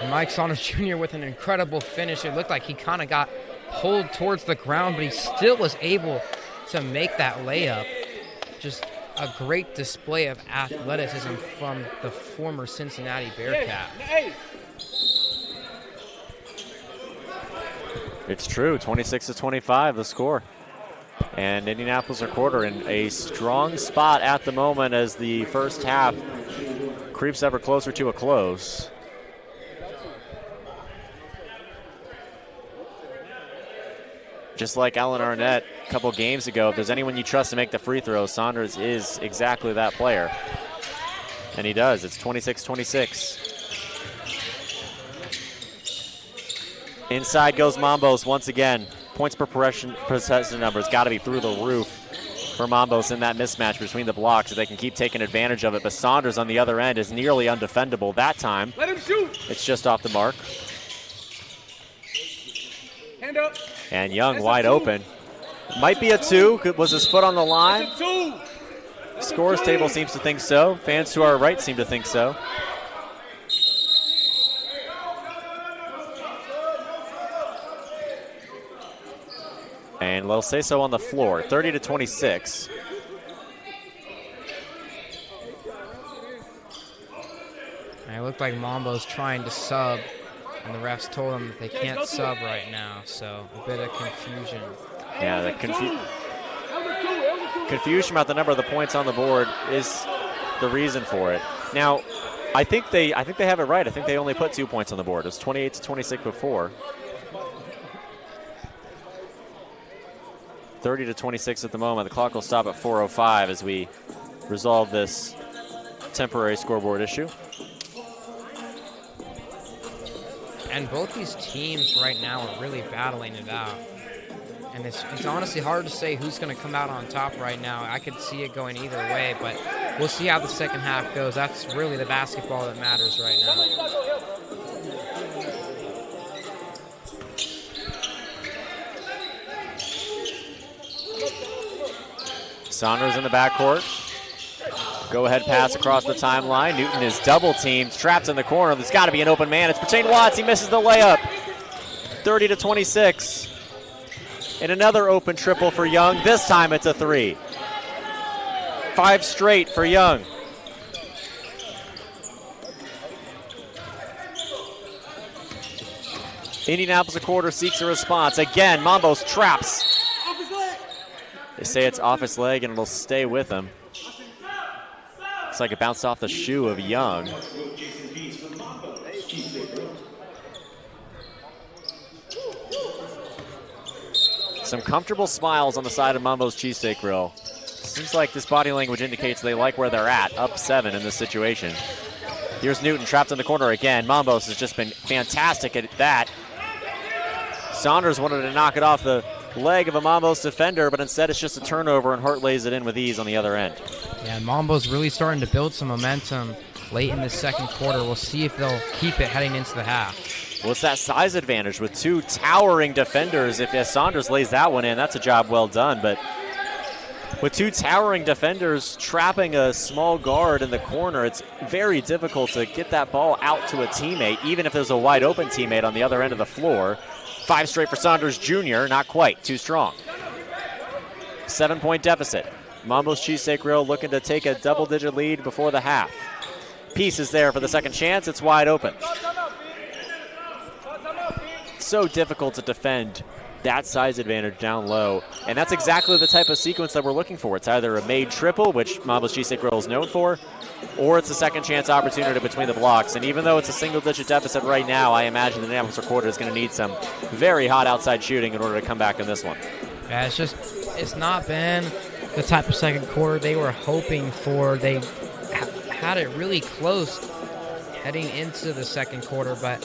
Mike Saunders Jr. with an incredible finish. It looked like he kind of got pulled towards the ground, but he still was able to make that layup. Just a great display of athleticism from the former Cincinnati Bearcat. It's true, 26-25 the score. And Indianapolis Recorder in a strong spot at the moment as the first half creeps ever closer to a close. Just like Alan Arnett a couple games ago, if there's anyone you trust to make the free throws, Saunders is exactly that player. And he does. It's 26-26. Inside goes Mambos once again. Points per possession numbers got to be through the roof for Mambos in that mismatch between the blocks so they can keep taking advantage of it. But Saunders on the other end is nearly undefendable that time. Let him shoot. It's just off the mark. Hand up. And Young wide open. Might be a two. Was his foot on the line? That's a two. Scores table seems to think so. Fans to our right seem to think so. And they'll say so on the floor. 30-26. And it looked like Mambo's trying to sub, and the refs told him that they can't sub right now, so a bit of confusion. Yeah, the confusion about the number of the points on the board is the reason for it. Now, I think they have it right. I think they only put 2 points on the board. It was 28-26 before. 30-26 at the moment. The clock will stop at 4:05 as we resolve this temporary scoreboard issue. And both these teams right now are really battling it out. And it's honestly hard to say who's going to come out on top right now. I could see it going either way, but we'll see how the second half goes. That's really the basketball that matters right now. Saunders in the backcourt. Go-ahead pass across the timeline. Newton is double-teamed, trapped in the corner. There's got to be an open man. It's Bertain Watts. He misses the layup. 30-26. And another open triple for Young. This time it's a three. 5 straight for Young. Indianapolis Recorder seeks a response. Again, Mambos traps. They say it's off his leg and it'll stay with him. Looks like it bounced off the shoe of Young. Some comfortable smiles on the side of Mambo's Cheesesteak Grill. Seems like this body language indicates they like where they're at, up 7 in this situation. Here's Newton trapped in the corner again. Mambos has just been fantastic at that. Saunders wanted to knock it off the leg of a Mambos defender, but instead it's just a turnover, and Hart lays it in with ease on the other end. Yeah, Mambo's really starting to build some momentum late in the second quarter. We'll see if they'll keep it heading into the half. Well, it's that size advantage with 2 towering defenders. If Saunders lays that one in, that's a job well done. But with 2 towering defenders trapping a small guard in the corner, it's very difficult to get that ball out to a teammate, even if there's a wide open teammate on the other end of the floor. 5 straight for Saunders Jr., not quite, too strong. 7-point deficit. Mambo's Cheesesteak Grill looking to take a double-digit lead before the half. Peace is there for the second chance. It's wide open. So difficult to defend that size advantage down low. And that's exactly the type of sequence that we're looking for. It's either a made triple, which Mambo's Cheesesteak Grill is known for, or it's a second chance opportunity between the blocks. And even though it's a single-digit deficit right now, I imagine the Indianapolis Recorder is going to need some very hot outside shooting in order to come back in this one. Yeah, it's not been the type of second quarter they were hoping for. They had it really close heading into the second quarter, but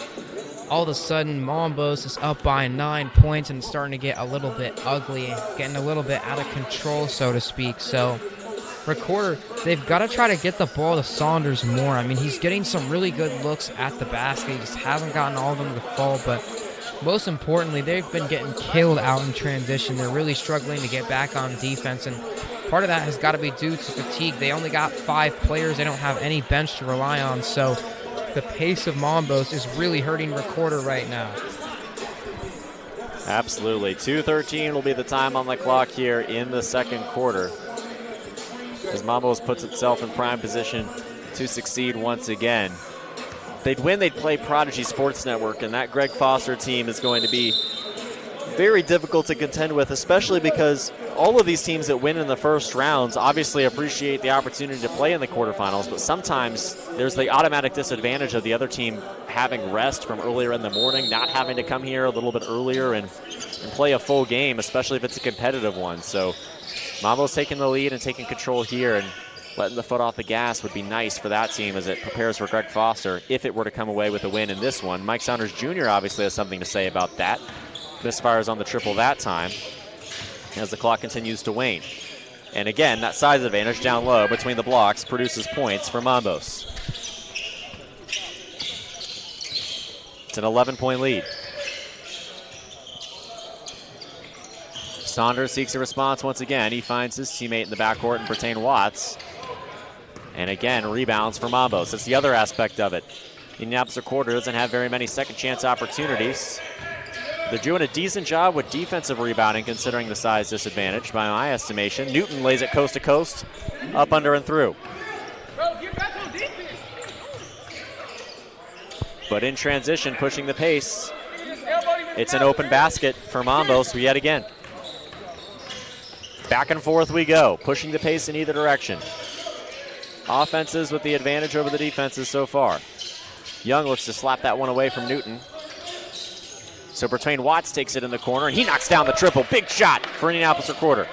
all of a sudden Mambos is up by 9 points and starting to get a little bit ugly, getting a little bit out of control, so to speak. So Recorder, they've got to try to get the ball to Saunders more. I mean, he's getting some really good looks at the basket. He just hasn't gotten all of them to fall, but most importantly, they've been getting killed out in transition. They're really struggling to get back on defense, and part of that has got to be due to fatigue. They only got 5 players. They don't have any bench to rely on, so the pace of Mambos is really hurting Recorder right now. Absolutely. 2:13 will be the time on the clock here in the second quarter, as Mambos puts itself in prime position to succeed once again. If they'd win, they'd play Prodigy Sports Network, and that Greg Foster team is going to be very difficult to contend with, especially because all of these teams that win in the first rounds obviously appreciate the opportunity to play in the quarterfinals, but sometimes there's the automatic disadvantage of the other team having rest from earlier in the morning, not having to come here a little bit earlier and play a full game, especially if it's a competitive one. So Mambo's taking the lead and taking control here, and letting the foot off the gas would be nice for that team as it prepares for Greg Foster if it were to come away with a win in this one. Mike Saunders Jr. obviously has something to say about that. Misfires on the triple that time as the clock continues to wane. And again, that size advantage down low between the blocks produces points for Mambos. It's an 11-point lead. Saunders seeks a response once again. He finds his teammate in the backcourt in Bertain Watts. And again, rebounds for Mambos. That's the other aspect of it. The Indianapolis Recorder doesn't have very many second chance opportunities. They're doing a decent job with defensive rebounding considering the size disadvantage by my estimation. Newton lays it coast to coast, up, under, and through. But in transition, pushing the pace, it's an open basket for Mambos yet again. Back and forth we go, pushing the pace in either direction. Offenses with the advantage over the defenses so far. Young looks to slap that one away from Newton. So Bertain Watts takes it in the corner, and he knocks down the triple. Big shot for Indianapolis Recorder.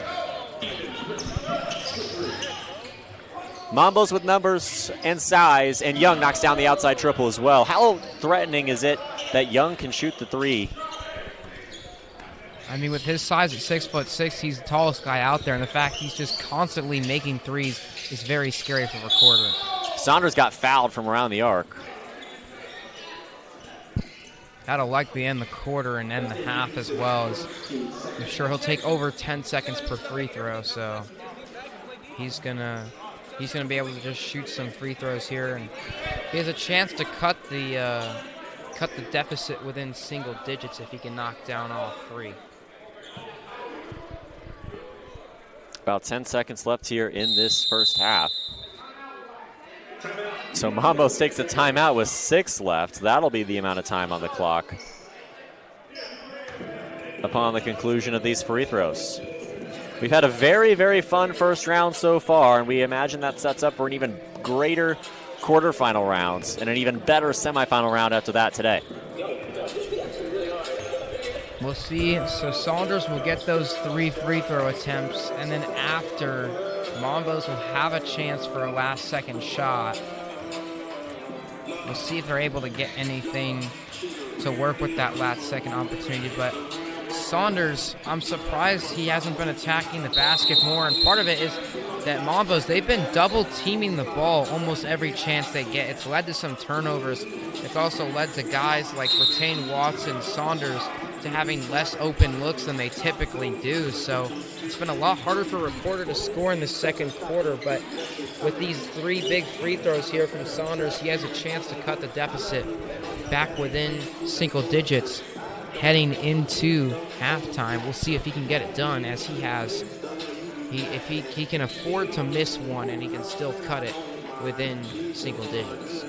Mambos with numbers and size, and Young knocks down the outside triple as well. How threatening is it that Young can shoot the three? I mean, with his size at 6'6", he's the tallest guy out there, and the fact he's just constantly making threes is very scary for Recorder. Saunders got fouled from around the arc. That'll likely end the quarter and end the half as well. I'm sure he'll take over 10 seconds per free throw, so he's gonna be able to just shoot some free throws here, and he has a chance to cut the deficit within single digits if he can knock down all 3. About 10 seconds left here in this first half. So Mambos takes a timeout with 6 left. That'll be the amount of time on the clock upon the conclusion of these free throws. We've had a very, very fun first round so far, and we imagine that sets up for an even greater quarterfinal round and an even better semifinal round after that today. We'll see. So Saunders will get those 3 free throw attempts, and then after, Mambos will have a chance for a last-second shot. We'll see if they're able to get anything to work with that last-second opportunity. But Saunders, I'm surprised he hasn't been attacking the basket more, and part of it is that Mambos, they've been double-teaming the ball almost every chance they get. It's led to some turnovers. It's also led to guys like Bertain Watts and Saunders to having less open looks than they typically do. So it's been a lot harder for Recorder to score in the second quarter, but with these 3 big free throws here from Saunders, he has a chance to cut the deficit back within single digits heading into halftime. We'll see if he can get it done, as he has. If he can afford to miss one and he can still cut it within single digits.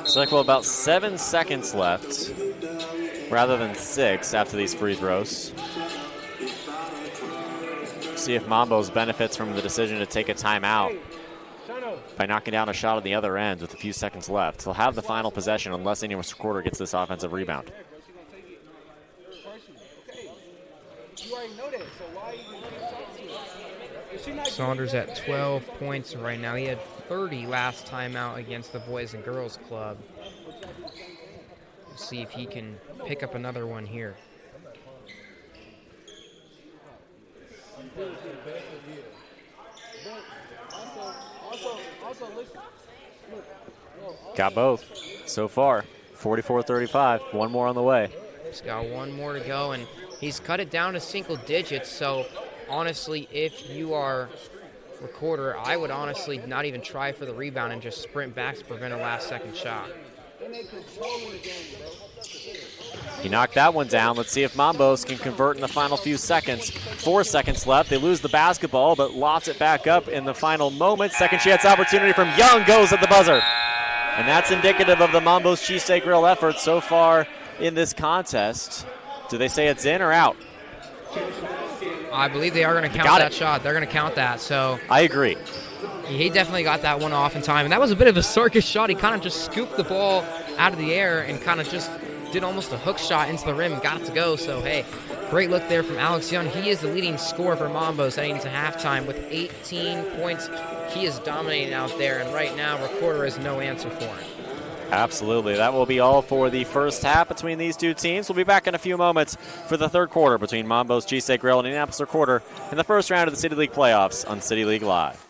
So like, well, about 7 seconds left rather than 6 after these free throws. see if Mambos benefits from the decision to take a timeout by knocking down a shot on the other end with a few seconds left. He'll have the final possession unless Indian Recorder gets this offensive rebound. Saunders at 12 points right now. He had 30 last time out against the Boys and Girls Club. We'll see if he can pick up another one here. Got both so far. 44-35. One more on the way. He's got one more to go, and he's cut it down to single digits. So, honestly, if you are Recorder, I would honestly not even try for the rebound and just sprint back to prevent a last-second shot. He knocked that one down. Let's see if Mambos can convert in the final few seconds. 4 seconds left. They lose the basketball, but lofts it back up in the final moment. Second chance opportunity from Young goes at the buzzer. And that's indicative of the Mambos Cheesesteak Grill effort so far in this contest. Do they say it's in or out? I believe they are going to count that shot. They're going to count that. So I agree. He definitely got that one off in time. And that was a bit of a circus shot. He kind of just scooped the ball out of the air and kind of just did almost a hook shot into the rim and got it to go. So, hey, great look there from Alex Young. He is the leading scorer for Mambos heading into halftime with 18 points. He is dominating out there, and right now Recorder has no answer for him. Absolutely. That will be all for the first half between these two teams. We'll be back in a few moments for the third quarter between Mambos Cheesesteak Grill and Indianapolis Recorder in the first round of the City League playoffs on City League Live.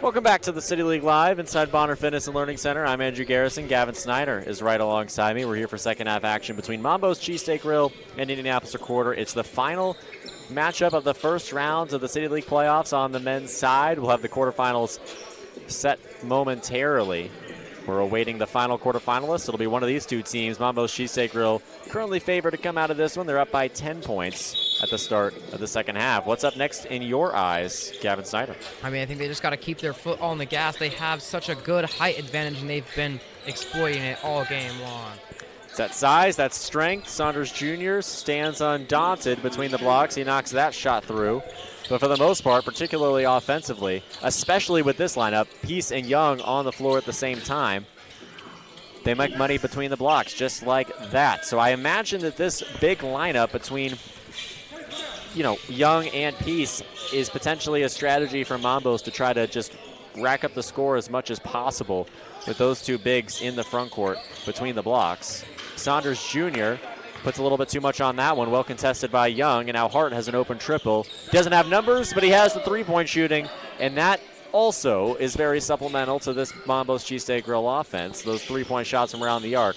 Welcome back to the City League Live inside Bonner Fitness and Learning Center. I'm Andrew Garrison. Gavin Snyder is right alongside me. We're here for second half action between Mambo's Cheesesteak Grill and Indianapolis Recorder. It's the final matchup of the first round of the City League playoffs on the men's side. We'll have the quarterfinals set momentarily. We're awaiting the final quarterfinalists. It'll be one of these two teams. Mambo's Cheesesteak Grill currently favored to come out of this one. They're up by 10 points at the start of the second half. What's up next in your eyes, Gavin Snyder? I mean, I think they just got to keep their foot on the gas. They have such a good height advantage, and they've been exploiting it all game long. It's that size, that strength. Saunders Jr. stands undaunted between the blocks. He knocks that shot through. But for the most part, particularly offensively, especially with this lineup, Peace and Young on the floor at the same time, they make money between the blocks just like that. So I imagine that this big lineup between, Young and Peace is potentially a strategy for Mambo's to try to just rack up the score as much as possible with those two bigs in the front court between the blocks. Saunders Jr. puts a little bit too much on that one. Well contested by Young, and now Hart has an open triple. Doesn't have numbers, but he has the three-point shooting, and that also is very supplemental to this Mambo's Cheesesteak Grill offense, those three-point shots from around the arc.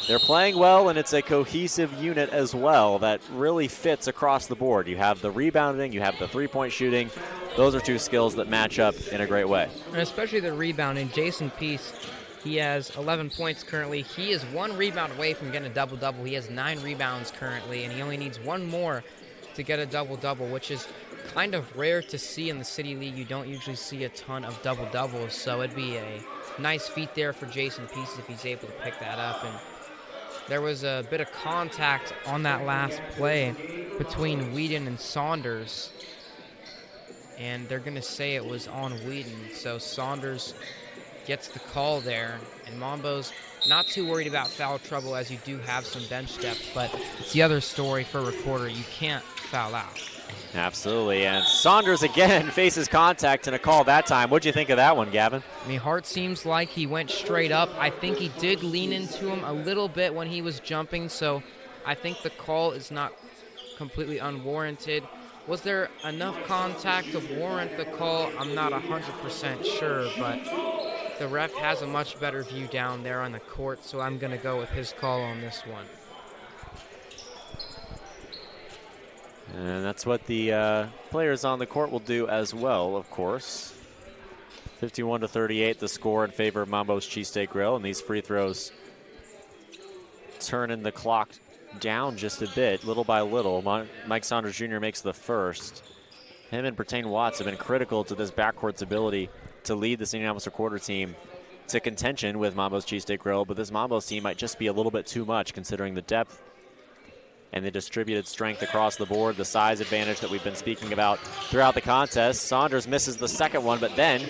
They're playing well, and it's a cohesive unit as well that really fits across the board. You have the rebounding, you have the three-point shooting. Those are two skills that match up in a great way. And especially the rebounding. Jason Peace, he has 11 points currently. He is one rebound away from getting a double-double. He has 9 rebounds currently, and he only needs one more to get a double-double, which is kind of rare to see in the City League. You don't usually see a ton of double-doubles, so it'd be a nice feat there for Jason Peace if he's able to pick that up. And there was a bit of contact on that last play between Whedon and Saunders, and they're going to say it was on Whedon, so Saunders gets the call there, and Mambo's not too worried about foul trouble as you do have some bench depth, but it's the other story for Recorder. You can't foul out. Absolutely, and Saunders again faces contact and a call that time. What'd you think of that one, Gavin? I mean, Hart seems like he went straight up. I think he did lean into him a little bit when he was jumping, so I think the call is not completely unwarranted. Was there enough contact to warrant the call? I'm not 100% sure, but the ref has a much better view down there on the court, so I'm going to go with his call on this one. And that's what the players on the court will do as well, of course. 51-38 the score in favor of Mambo's Cheesesteak Grill, and these free throws turning the clock down just a bit, little by little. Mike Saunders Jr. makes the first. Him and Bertain Watts have been critical to this backcourt's ability to lead this Indianapolis Recorder team to contention with Mambo's Cheesesteak Grill, but this Mambo's team might just be a little bit too much considering the depth and the distributed strength across the board, the size advantage that we've been speaking about throughout the contest. Saunders misses the second one, but then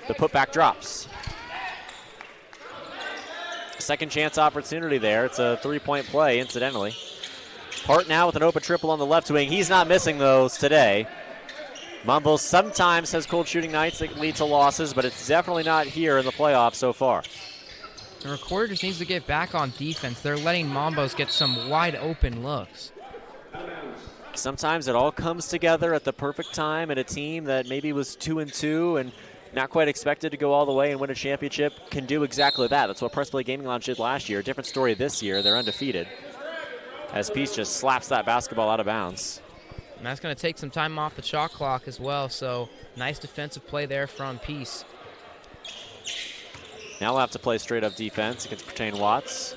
the putback drops. Second chance opportunity there. It's a three-point play, incidentally. Hart now with an open triple on the left wing. He's not missing those today. Mambo sometimes has cold shooting nights that lead to losses, but it's definitely not here in the playoffs so far. The Recorder just needs to get back on defense. They're letting Mambos get some wide open looks. Sometimes it all comes together at the perfect time, and a team that maybe was 2-2 and not quite expected to go all the way and win a championship can do exactly that. That's what Press Play Gaming Lounge did last year. Different story this year. They're undefeated, as Peace just slaps that basketball out of bounds. And that's going to take some time off the shot clock as well, so nice defensive play there from Peace. Now we'll have to play straight-up defense against Bertain Watts.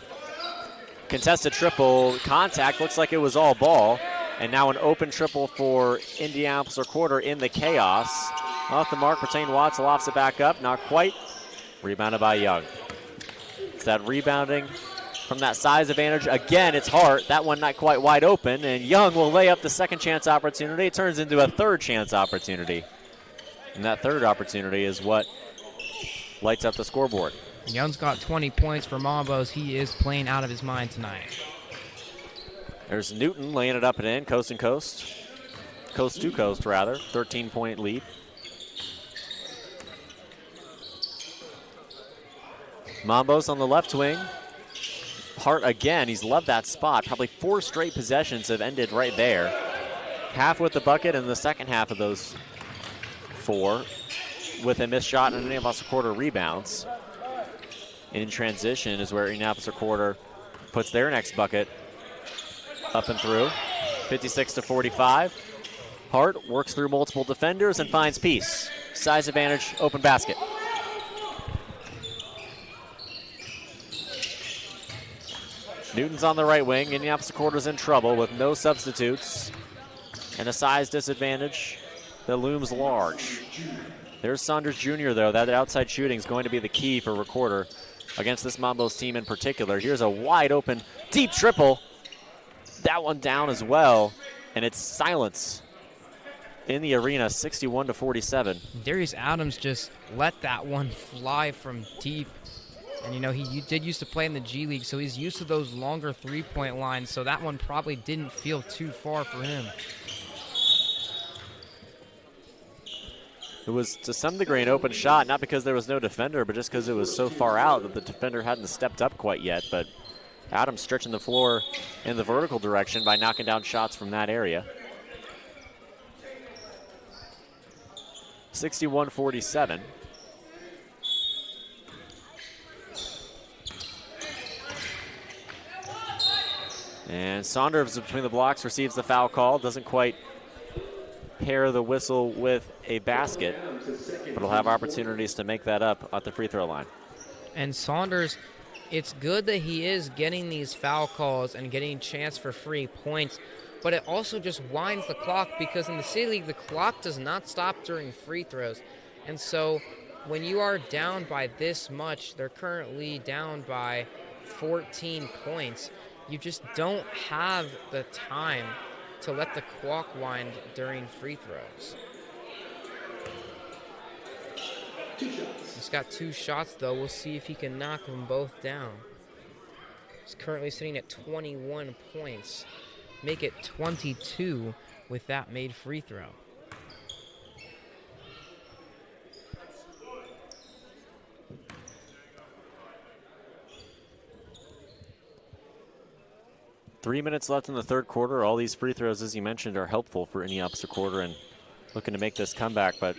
Contested triple, contact, looks like it was all ball. And now an open triple for Indianapolis Recorder in the chaos. Off the mark, Bertain Watts lofts it back up, not quite. Rebounded by Young. It's that rebounding from that size advantage. Again, it's Hart. That one not quite wide open, and Young will lay up the second chance opportunity. It turns into a third chance opportunity. And that third opportunity is what lights up the scoreboard. Young's got 20 points for Mambos. He is playing out of his mind tonight. There's Newton laying it up and in, coast and coast. Coast to coast, rather. 13-point lead. Mambos on the left wing. Hart again. He's loved that spot. Probably 4 straight possessions have ended right there. Half with the bucket and the second half of those 4 with a missed shot and Indianapolis Recorder rebounds. In transition is where Indianapolis Recorder puts their next bucket up and through. 56-45. Hart works through multiple defenders and finds Peace. Size advantage, open basket. Newton's on the right wing. Indianapolis Recorder's in trouble with no substitutes and a size disadvantage that looms large. There's Saunders Jr., though. That outside shooting is going to be the key for Recorder against this Mambo's team in particular. Here's a wide open, deep triple. That one down as well, and it's silence in the arena, 61-47. Darius Adams just let that one fly from deep. And, you know, he did used to play in the G League, so he's used to those longer three-point lines, so that one probably didn't feel too far for him. It was, to some degree, an open shot, not because there was no defender, but just because it was so far out that the defender hadn't stepped up quite yet. But Adams stretching the floor in the vertical direction by knocking down shots from that area. 61-47. And Saunders between the blocks receives the foul call. Doesn't quite pair the whistle with a basket, but he'll have opportunities to make that up at the free throw line. And Saunders, it's good that he is getting these foul calls and getting a chance for free points, but it also just winds the clock because in the City League, the clock does not stop during free throws. And so when you are down by this much, they're currently down by 14 points, you just don't have the time to let the clock wind during free throws. He's got 2 shots, though. We'll see if he can knock them both down. He's currently sitting at 21 points. Make it 22 with that made free throw. Three minutes left in the third quarter. All these free throws, as you mentioned, are helpful for Indianapolis Recorder and looking to make this comeback, but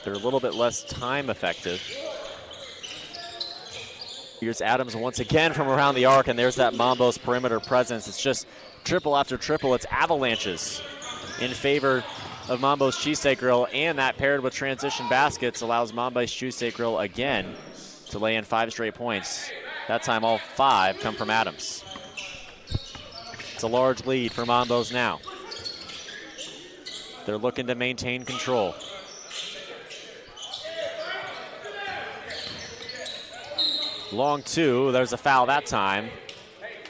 they're a little bit less time effective. Here's Adams once again from around the arc, and there's that Mambo's perimeter presence. It's just triple after triple. It's avalanches in favor of Mambo's Cheesesteak Grill, and that paired with transition baskets allows Mambo's Cheesesteak Grill again to lay in 5 straight points. That time all 5 come from Adams. It's a large lead for Mambo's now. They're looking to maintain control. Long 2, there's a foul that time.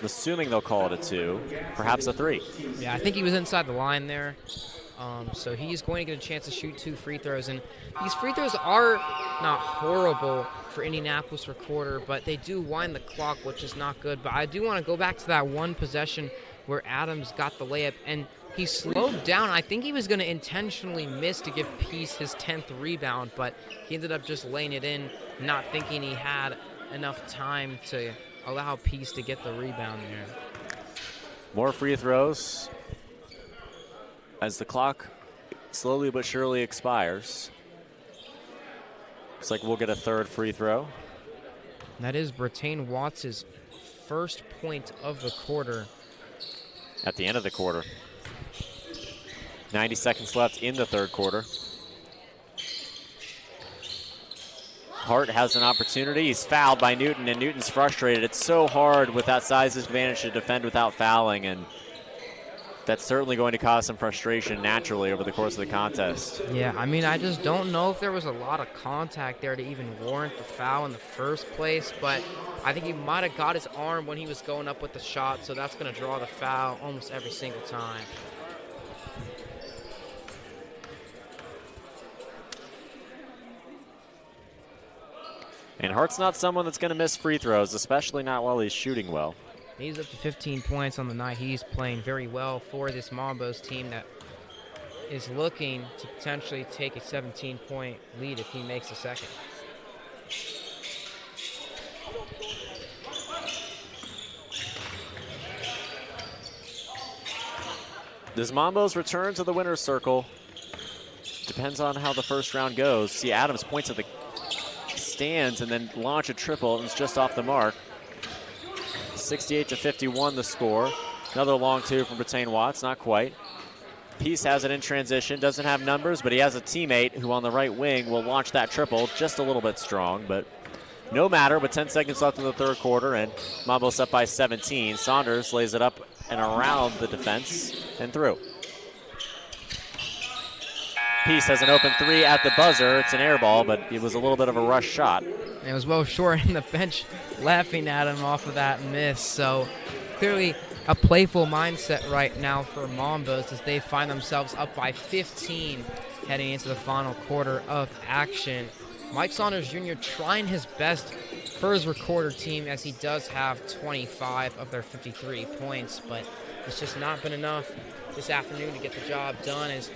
Assuming they'll call it a 2, perhaps a 3. Yeah, I think he was inside the line there. So he's going to get a chance to shoot 2 free throws. And these free throws are not horrible for Indianapolis Recorder, but they do wind the clock, which is not good. But I do want to go back to that one possession where Adams got the layup, and he slowed down. I think he was going to intentionally miss to give Peace his 10th rebound, but he ended up just laying it in, not thinking he had enough time to allow Peace to get the rebound there. More free throws as the clock slowly but surely expires. Looks like we'll get a 3rd free throw. That is Brattain Watts' first point of the quarter. At the end of the quarter. 90 seconds left in the 3rd quarter. Hart has an opportunity. He's fouled by Newton, and Newton's frustrated. It's so hard with that size advantage to defend without fouling, and that's certainly going to cause some frustration naturally over the course of the contest. Yeah, I mean, I just don't know if there was a lot of contact there to even warrant the foul in the first place, but I think he might have got his arm when he was going up with the shot, so that's going to draw the foul almost every single time. And Hart's not someone that's going to miss free throws, especially not while he's shooting well. He's up to 15 points on the night. He's playing very well for this Mambo's team that is looking to potentially take a 17-point lead if he makes a second. Does Mambo's return to the winner's circle depends on how the first round goes. See, Adams points at the stands and then launch a triple, and it's just off the mark. 68-51 the score. Another long two from Brittain Watts, not quite. Peace has it in transition, doesn't have numbers, but he has a teammate who on the right wing will launch that triple, just a little bit strong, but no matter, with 10 seconds left in the third quarter, and Mambo's up by 17. Saunders lays it up and around the defense and through. Peace has an open three at the buzzer. It's an air ball, but it was a little bit of a rush shot. It was well short, and the bench laughing at him off of that miss. So clearly a playful mindset right now for Mambos as they find themselves up by 15 heading into the final quarter of action. Mike Saunders Jr. trying his best for his recorder team as he does have 25 of their 53 points, but it's just not been enough this afternoon to get the job done. As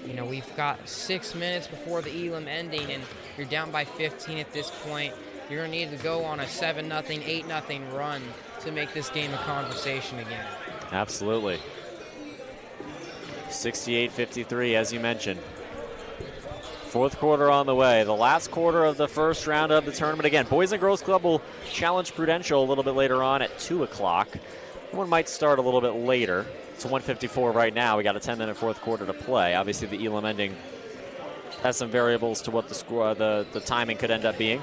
you know, we've got 6 minutes before the Elam ending, and you're down by 15 at this point. You're going to need to go on a 7-0, 8-0 run to make this game a conversation again. Absolutely. 68-53, as you mentioned. Fourth quarter on the way. The last quarter of the first round of the tournament. Again, Boys and Girls Club will challenge Prudential a little bit later on at 2 o'clock. One might start a little bit later. It's 1:54 right now. We got a 10-minute fourth quarter to play. Obviously, the Elam ending has some variables to what the score, the timing could end up being.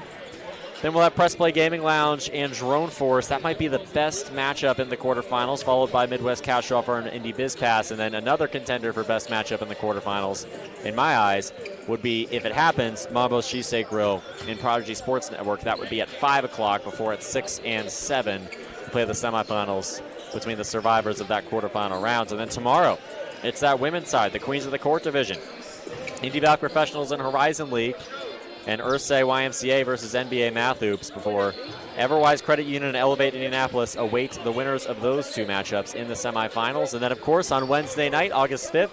Then we'll have Press Play Gaming Lounge and Drone Force. That might be the best matchup in the quarterfinals, followed by Midwest Cash Offer and Indy Biz Pass. And then another contender for best matchup in the quarterfinals, in my eyes, would be, if it happens, Mambo's Cheesesteak Grill in Prodigy Sports Network. That would be at 5 o'clock before at 6 and 7 to play the semifinals between the survivors of that quarterfinal rounds. And then tomorrow, it's that women's side, the Queens of the Court division. Indy Valley Professionals and Horizon League, and Ursay YMCA versus NBA Math Hoops before Everwise Credit Union and Elevate Indianapolis await the winners of those two matchups in the semifinals. And then, of course, on Wednesday night, August 5th,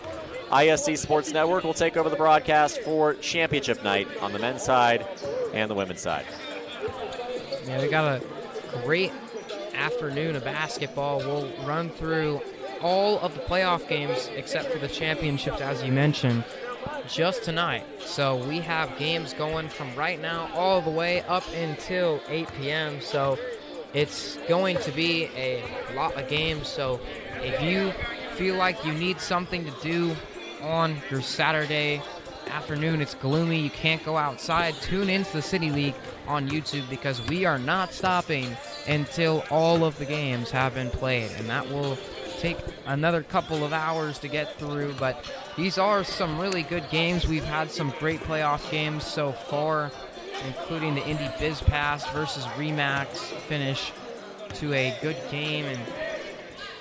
ISC Sports Network will take over the broadcast for championship night on the men's side and the women's side. Yeah, we got a great afternoon of basketball. We'll run through all of the playoff games except for the championships, as you mentioned, just tonight. So we have games going from right now all the way up until 8 p.m. So it's going to be a lot of games. So if you feel like you need something to do on your Saturday afternoon, it's gloomy, you can't go outside, tune into the City League on YouTube, because we are not stopping until all of the games have been played, and that will take another couple of hours to get through. But these are some really good games. We've had some great playoff games so far, including the Indy Biz Pass versus Remax finish to a good game. And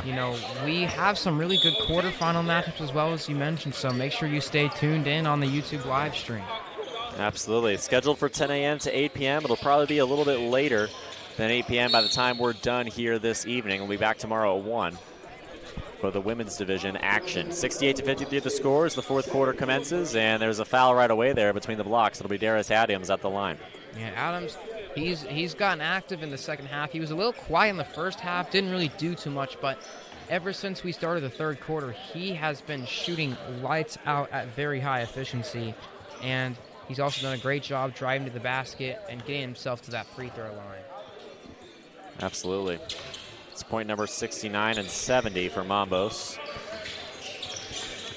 you know, we have some really good quarterfinal matchups as well, as you mentioned, so make sure you stay tuned in on the YouTube live stream. Absolutely. It's scheduled for 10 a.m. to 8 p.m. It'll probably be a little bit later than 8 p.m. by the time we're done here this evening. We'll be back tomorrow at 1 for the women's division action. 68-53 the score as the fourth quarter commences, and there's a foul right away there between the blocks. It'll be Darius Adams at the line. Yeah, Adams, he's gotten active in the second half. He was a little quiet in the first half, didn't really do too much, but ever since we started the third quarter, he has been shooting lights out at very high efficiency, and he's also done a great job driving to the basket and getting himself to that free throw line. Absolutely. It's point number 69 and 70 for Mambos.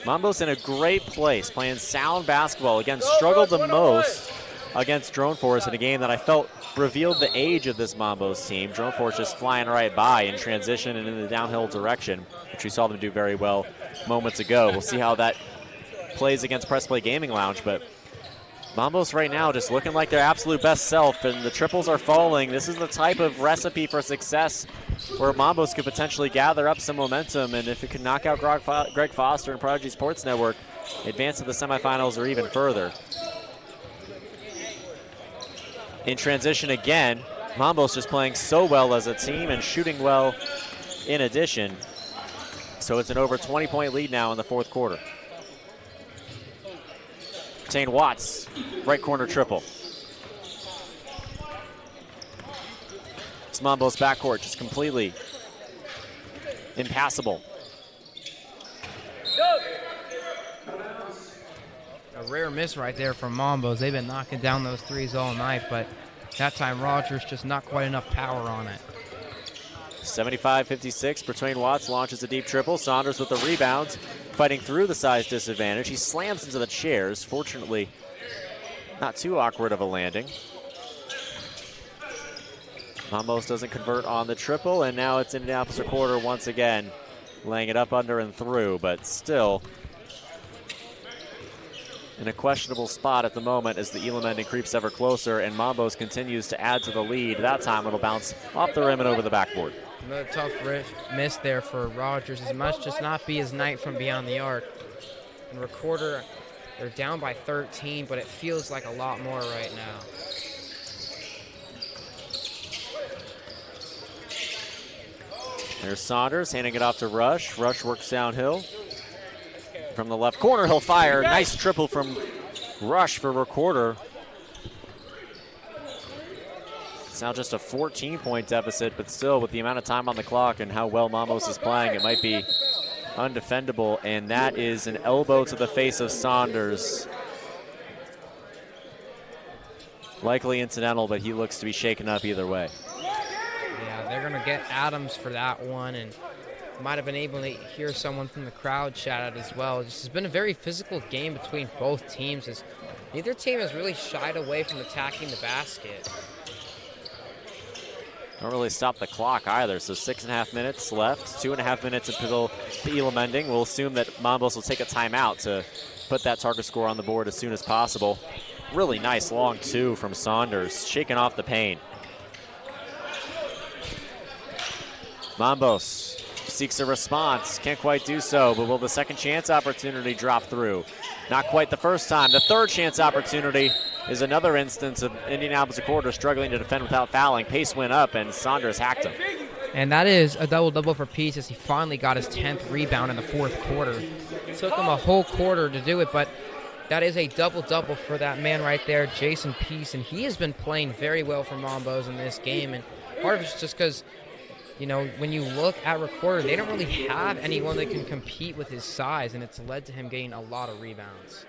Mambos in a great place, playing sound basketball. Again, struggled the most against Drone Force in a game that I felt revealed the age of this Mambos team. Drone Force just flying right by in transition and in the downhill direction, which we saw them do very well moments ago. We'll see how that plays against Press Play Gaming Lounge, but Mambos right now just looking like their absolute best self, and the triples are falling. This is the type of recipe for success where Mambos could potentially gather up some momentum, and if it could knock out Greg Foster and Prodigy Sports Network, advance to the semifinals or even further. In transition again, Mambos just playing so well as a team and shooting well in addition. So it's an over 20-point lead now in the fourth quarter. Brittain Watts, right corner triple. It's Mambos backcourt just completely impassable. A rare miss right there from Mambos. They've been knocking down those threes all night, but that time Rogers just not quite enough power on it. 75-56, Bertwain Watts launches a deep triple. Saunders with the rebound, fighting through the size disadvantage. He slams into the chairs. Fortunately, not too awkward of a landing. Mambos doesn't convert on the triple, and now it's Indianapolis Recorder once again, laying it up, under, and through, but still in a questionable spot at the moment as the Elam ending creeps ever closer, and Mambos continues to add to the lead. That time it'll bounce off the rim and over the backboard. Another tough miss there for Rogers. It must just not be his night from beyond the arc. And Recorder, they're down by 13, but it feels like a lot more right now. There's Saunders handing it off to Rush. Rush works downhill. From the left corner, he'll fire. Nice triple from Rush for Recorder. It's now just a 14-point deficit, but still with the amount of time on the clock and how well Mambos is playing, it might be undefendable, and that is an elbow to the face of Saunders. Likely incidental, but he looks to be shaken up either way. Yeah, they're going to get Adams for that one, and might have been able to hear someone from the crowd shout out as well. This has been a very physical game between both teams, as neither team has really shied away from attacking the basket. Don't really stop the clock either, so 6.5 minutes left, 2.5 minutes until the Elam ending. We'll assume that Mambos will take a timeout to put that target score on the board as soon as possible. Really nice long two from Saunders, shaking off the pain. Mambos seeks a response, can't quite do so, but will the second chance opportunity drop through? Not quite the first time. The third chance opportunity is another instance of Indianapolis Recorder struggling to defend without fouling. Pace went up, and Saunders hacked him. And that is a double-double for Peace as he finally got his 10th rebound in the fourth quarter. It took him a whole quarter to do it, but that is a double-double for that man right there, Jason Peace, and he has been playing very well for Mambos in this game, and part of it's just because, you know, when you look at Recorder, they don't really have anyone that can compete with his size, and it's led to him getting a lot of rebounds.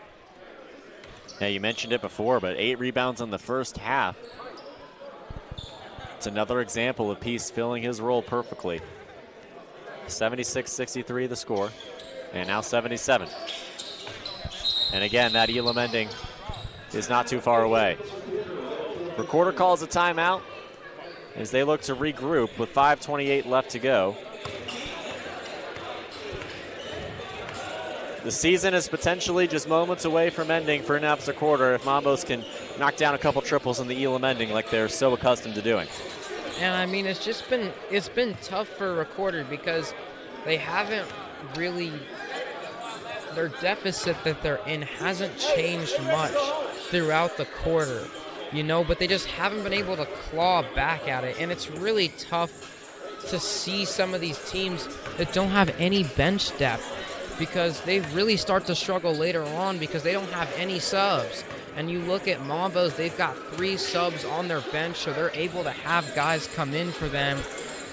Yeah, you mentioned it before, but 8 rebounds in the first half. It's another example of Peace filling his role perfectly. 76-63 the score, and now 77. And again, that Elam ending is not too far away. Recorder calls a timeout as they look to regroup with 5:28 left to go. The season is potentially just moments away from ending for Indianapolis Recorder if Mambos can knock down a couple triples in the Elam ending like they're so accustomed to doing. And I mean, it's been tough for Recorder because they haven't really, their deficit that they're in hasn't changed much throughout the quarter, you know, but they just haven't been able to claw back at it. And it's really tough to see some of these teams that don't have any bench depth, because they really start to struggle later on because they don't have any subs. And you look at Mambos, they've got 3 subs on their bench, so they're able to have guys come in for them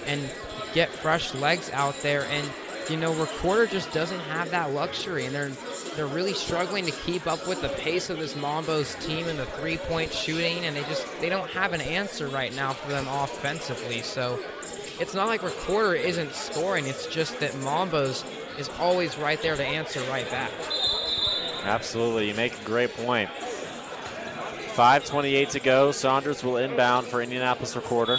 and get fresh legs out there. And, you know, Recorder just doesn't have that luxury, and they're really struggling to keep up with the pace of this Mambos team and the three-point shooting, and they don't have an answer right now for them offensively. So it's not like Recorder isn't scoring, it's just that Mambos is always right there to answer right back. Absolutely, you make a great point. 5:28 to go. Saunders will inbound for Indianapolis Recorder.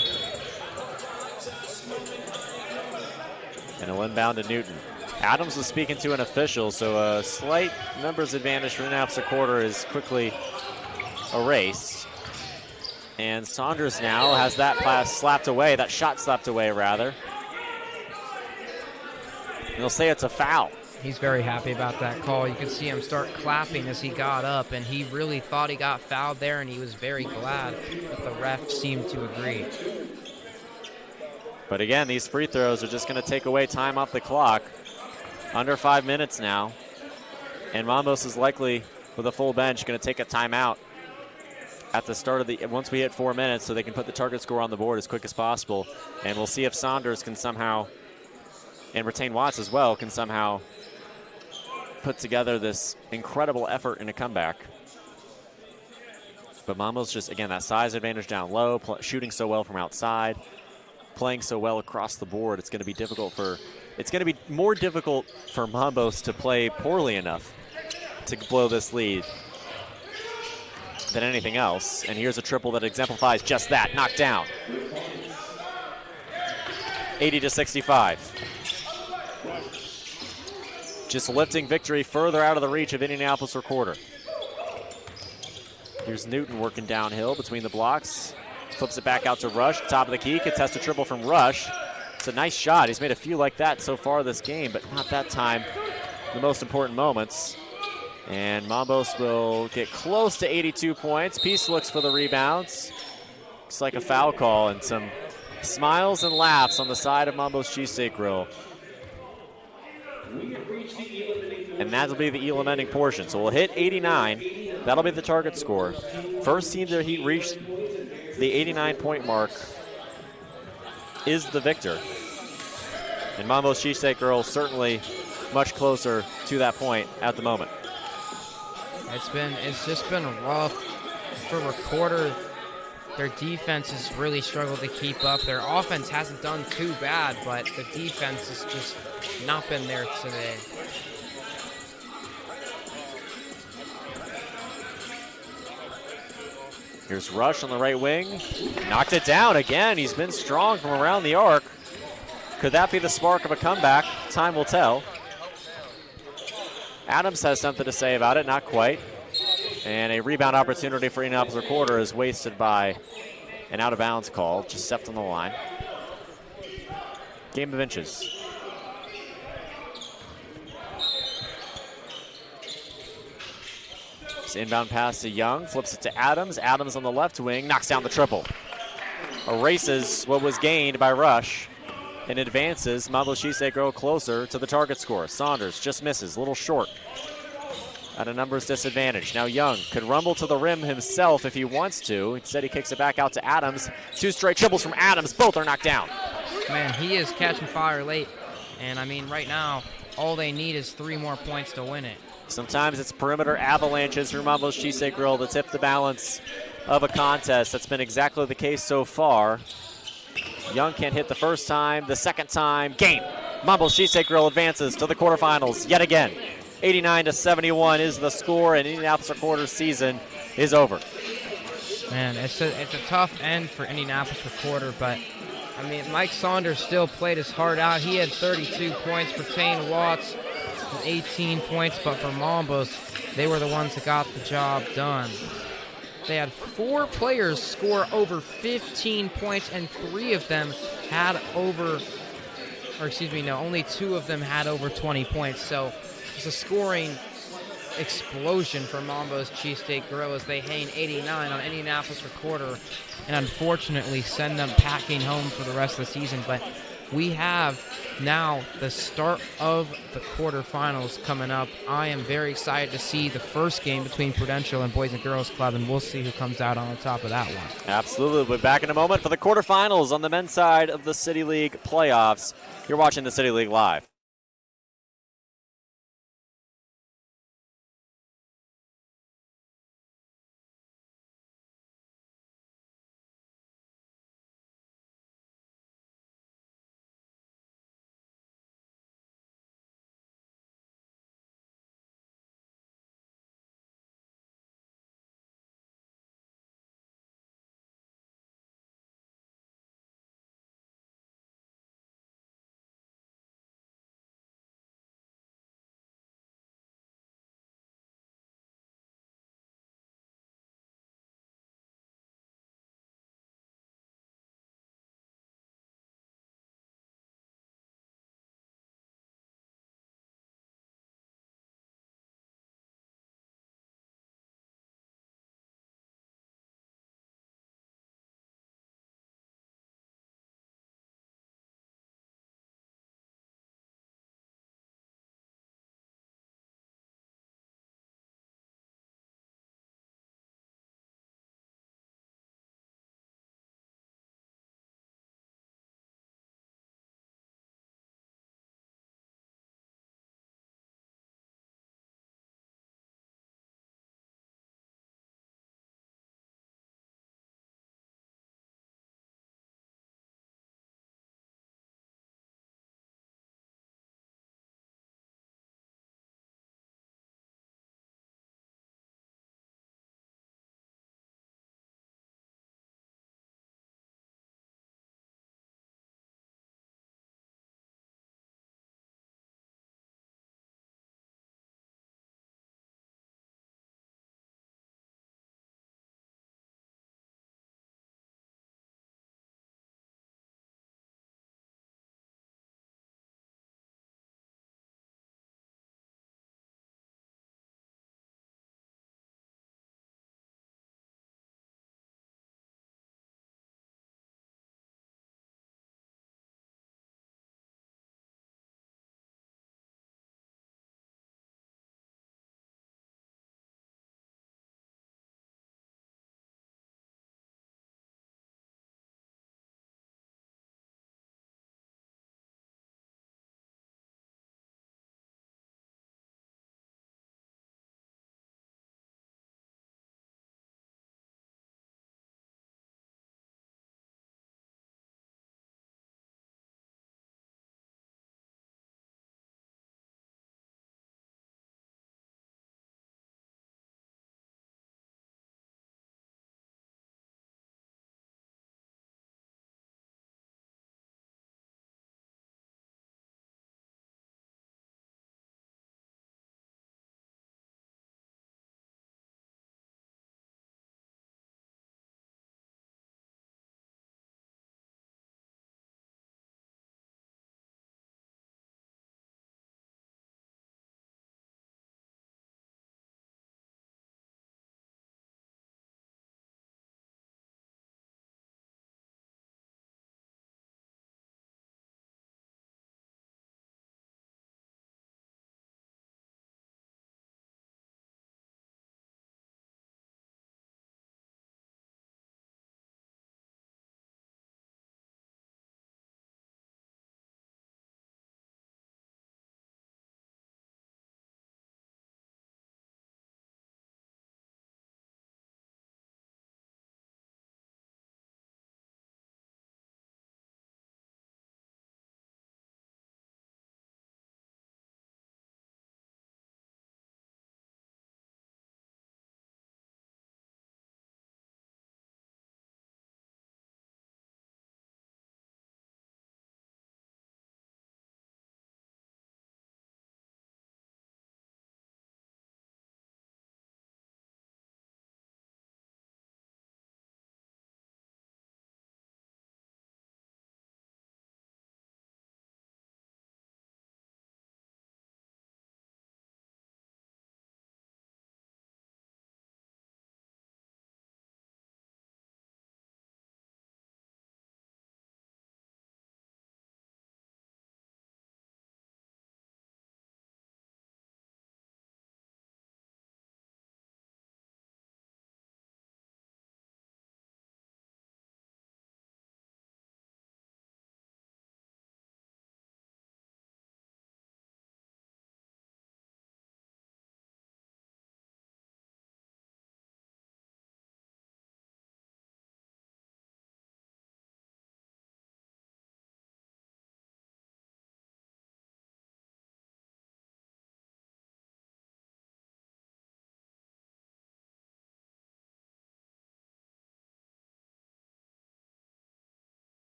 And he'll inbound to Newton. Adams was speaking to an official, so a slight numbers advantage for Indianapolis Recorder is quickly erased. And Saunders now has that pass slapped away, that shot slapped away rather. And they'll say it's a foul. He's very happy about that call. You can see him start clapping as he got up, and he really thought he got fouled there, and he was very glad that the ref seemed to agree. But again, these free throws are just going to take away time off the clock. Under 5 minutes now. And Mambos is likely, with a full bench, going to take a timeout at the start of once we hit 4 minutes, so they can put the target score on the board as quick as possible. And we'll see if Saunders can somehow, and Bertwain Watts as well, can somehow put together this incredible effort in a comeback. But Mambo's just, again, that size advantage down low, shooting so well from outside, playing so well across the board. It's going to be more difficult for Mambos to play poorly enough to blow this lead than anything else. And here's a triple that exemplifies just that, knocked down. 80-65. Just lifting victory further out of the reach of Indianapolis Recorder. Here's Newton working downhill between the blocks. Flips it back out to Rush, top of the key, contested triple from Rush. It's a nice shot. He's made a few like that so far this game, but not that time. The most important moments. And Mambos will get close to 82 points. Peace looks for the rebounds. Looks like a foul call and some smiles and laughs on the side of Mambo's Cheesesteak Grill. And that'll be the Elam ending portion. So we'll hit 89. That'll be the target score. First team to reach the 89-point mark is the victor. And Mambo's Cheesesteak Grill certainly much closer to that point at the moment. It's just been rough for Recorder. Their defense has really struggled to keep up. Their offense hasn't done too bad, but the defense has just not been there today. Here's Rush on the right wing. Knocked it down again. He's been strong from around the arc. Could that be the spark of a comeback? Time will tell. Adams has something to say about it, not quite. And a rebound opportunity for Indianapolis Recorder is wasted by an out-of-bounds call. Just stepped on the line. Game of inches. Inbound pass to Young, flips it to Adams. Adams on the left wing, knocks down the triple. Erases what was gained by Rush and advances Mambo's Cheesesteak Grill closer to the target score. Saunders just misses, a little short at a numbers disadvantage. Now Young could rumble to the rim himself if he wants to. Instead he kicks it back out to Adams. Two straight triples from Adams, both are knocked down. Man, he is catching fire late. And I mean, right now, all they need is 3 more points to win it. Sometimes it's perimeter avalanches from Mambo's Cheesesteak Grill to tip the balance of a contest. That's been exactly the case so far. Young can't hit the first time, the second time, game. Mambo's Cheesesteak Grill advances to the quarterfinals yet again. 89-71 is the score, and Indianapolis Recorder's season is over. Man, it's a tough end for Indianapolis Recorder, but I mean, Mike Saunders still played his heart out. He had 32 points. Pertain Watts with 18 points, but for Mambos, they were the ones that got the job done. They had 4 players score over 15 points, and 3 of them had over, or excuse me, no, only 2 of them had over 20 points. So it's a scoring explosion for Mambo's Cheesesteak Grill as they hang 89 on Indianapolis Recorder and unfortunately send them packing home for the rest of the season. But we have now the start of the quarterfinals coming up. I am very excited to see the first game between Prudential and Boys and Girls Club, and we'll see who comes out on the top of that one. Absolutely. We'll be back in a moment for the quarterfinals on the men's side of the City League playoffs. You're watching the City League Live.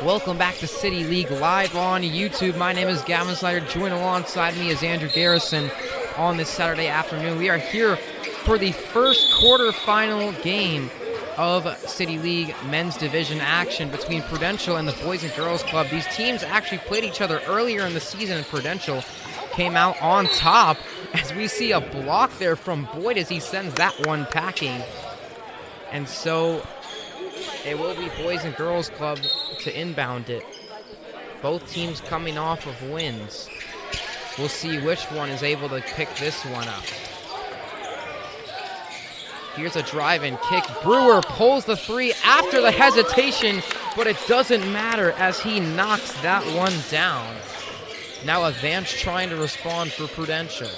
Welcome back to City League live on YouTube. My name is Gavin Snyder. Join alongside me is Andrew Garrison on this Saturday afternoon. We are here for the first quarterfinal game of City League men's division action between Prudential and the Boys and Girls Club. These teams actually played each other earlier in the season, and Prudential came out on top as we see a block there from Boyd as he sends that one packing. And so it will be Boys and Girls Club to inbound it. Both teams coming off of wins. We'll see which one is able to pick this one up. Here's a drive-in kick. Brewer pulls the three after the hesitation, but it doesn't matter as he knocks that one down. Now Avance trying to respond for Prudential.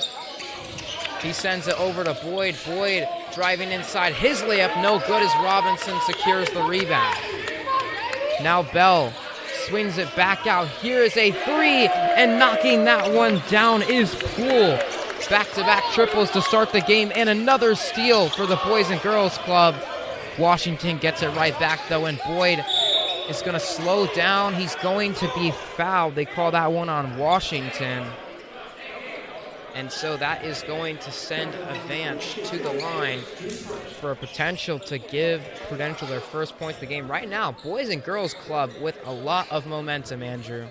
He sends it over to Boyd. Boyd driving inside. His layup no good as Robinson secures the rebound. Now Bell swings it back out. Here is a three, and knocking that one down is Poole. Back-to-back triples to start the game, and another steal for the Boys and Girls Club. Washington gets it right back, though, and Boyd is going to slow down. He's going to be fouled. They call that one on Washington. And so that is going to send Avance to the line for a potential to give Prudential their first points of the game. Right now, Boys and Girls Club with a lot of momentum, Andrew.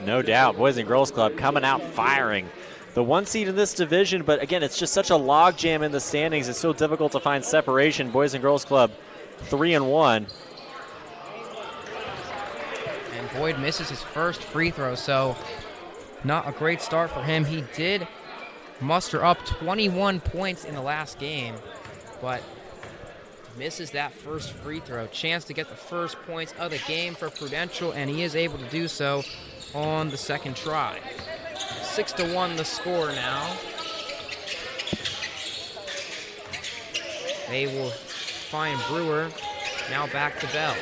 No doubt. Boys and Girls Club coming out firing. The one seed in this division, but again, it's just such a logjam in the standings. It's so difficult to find separation. Boys and Girls Club 3-1. And Boyd misses his first free throw, so not a great start for him. He did muster up 21 points in the last game, but misses that first free throw. Chance to get the first points of the game for Prudential, and he is able to do so on the second try. 6-1 the score now. They will find Brewer. Now back to Bell.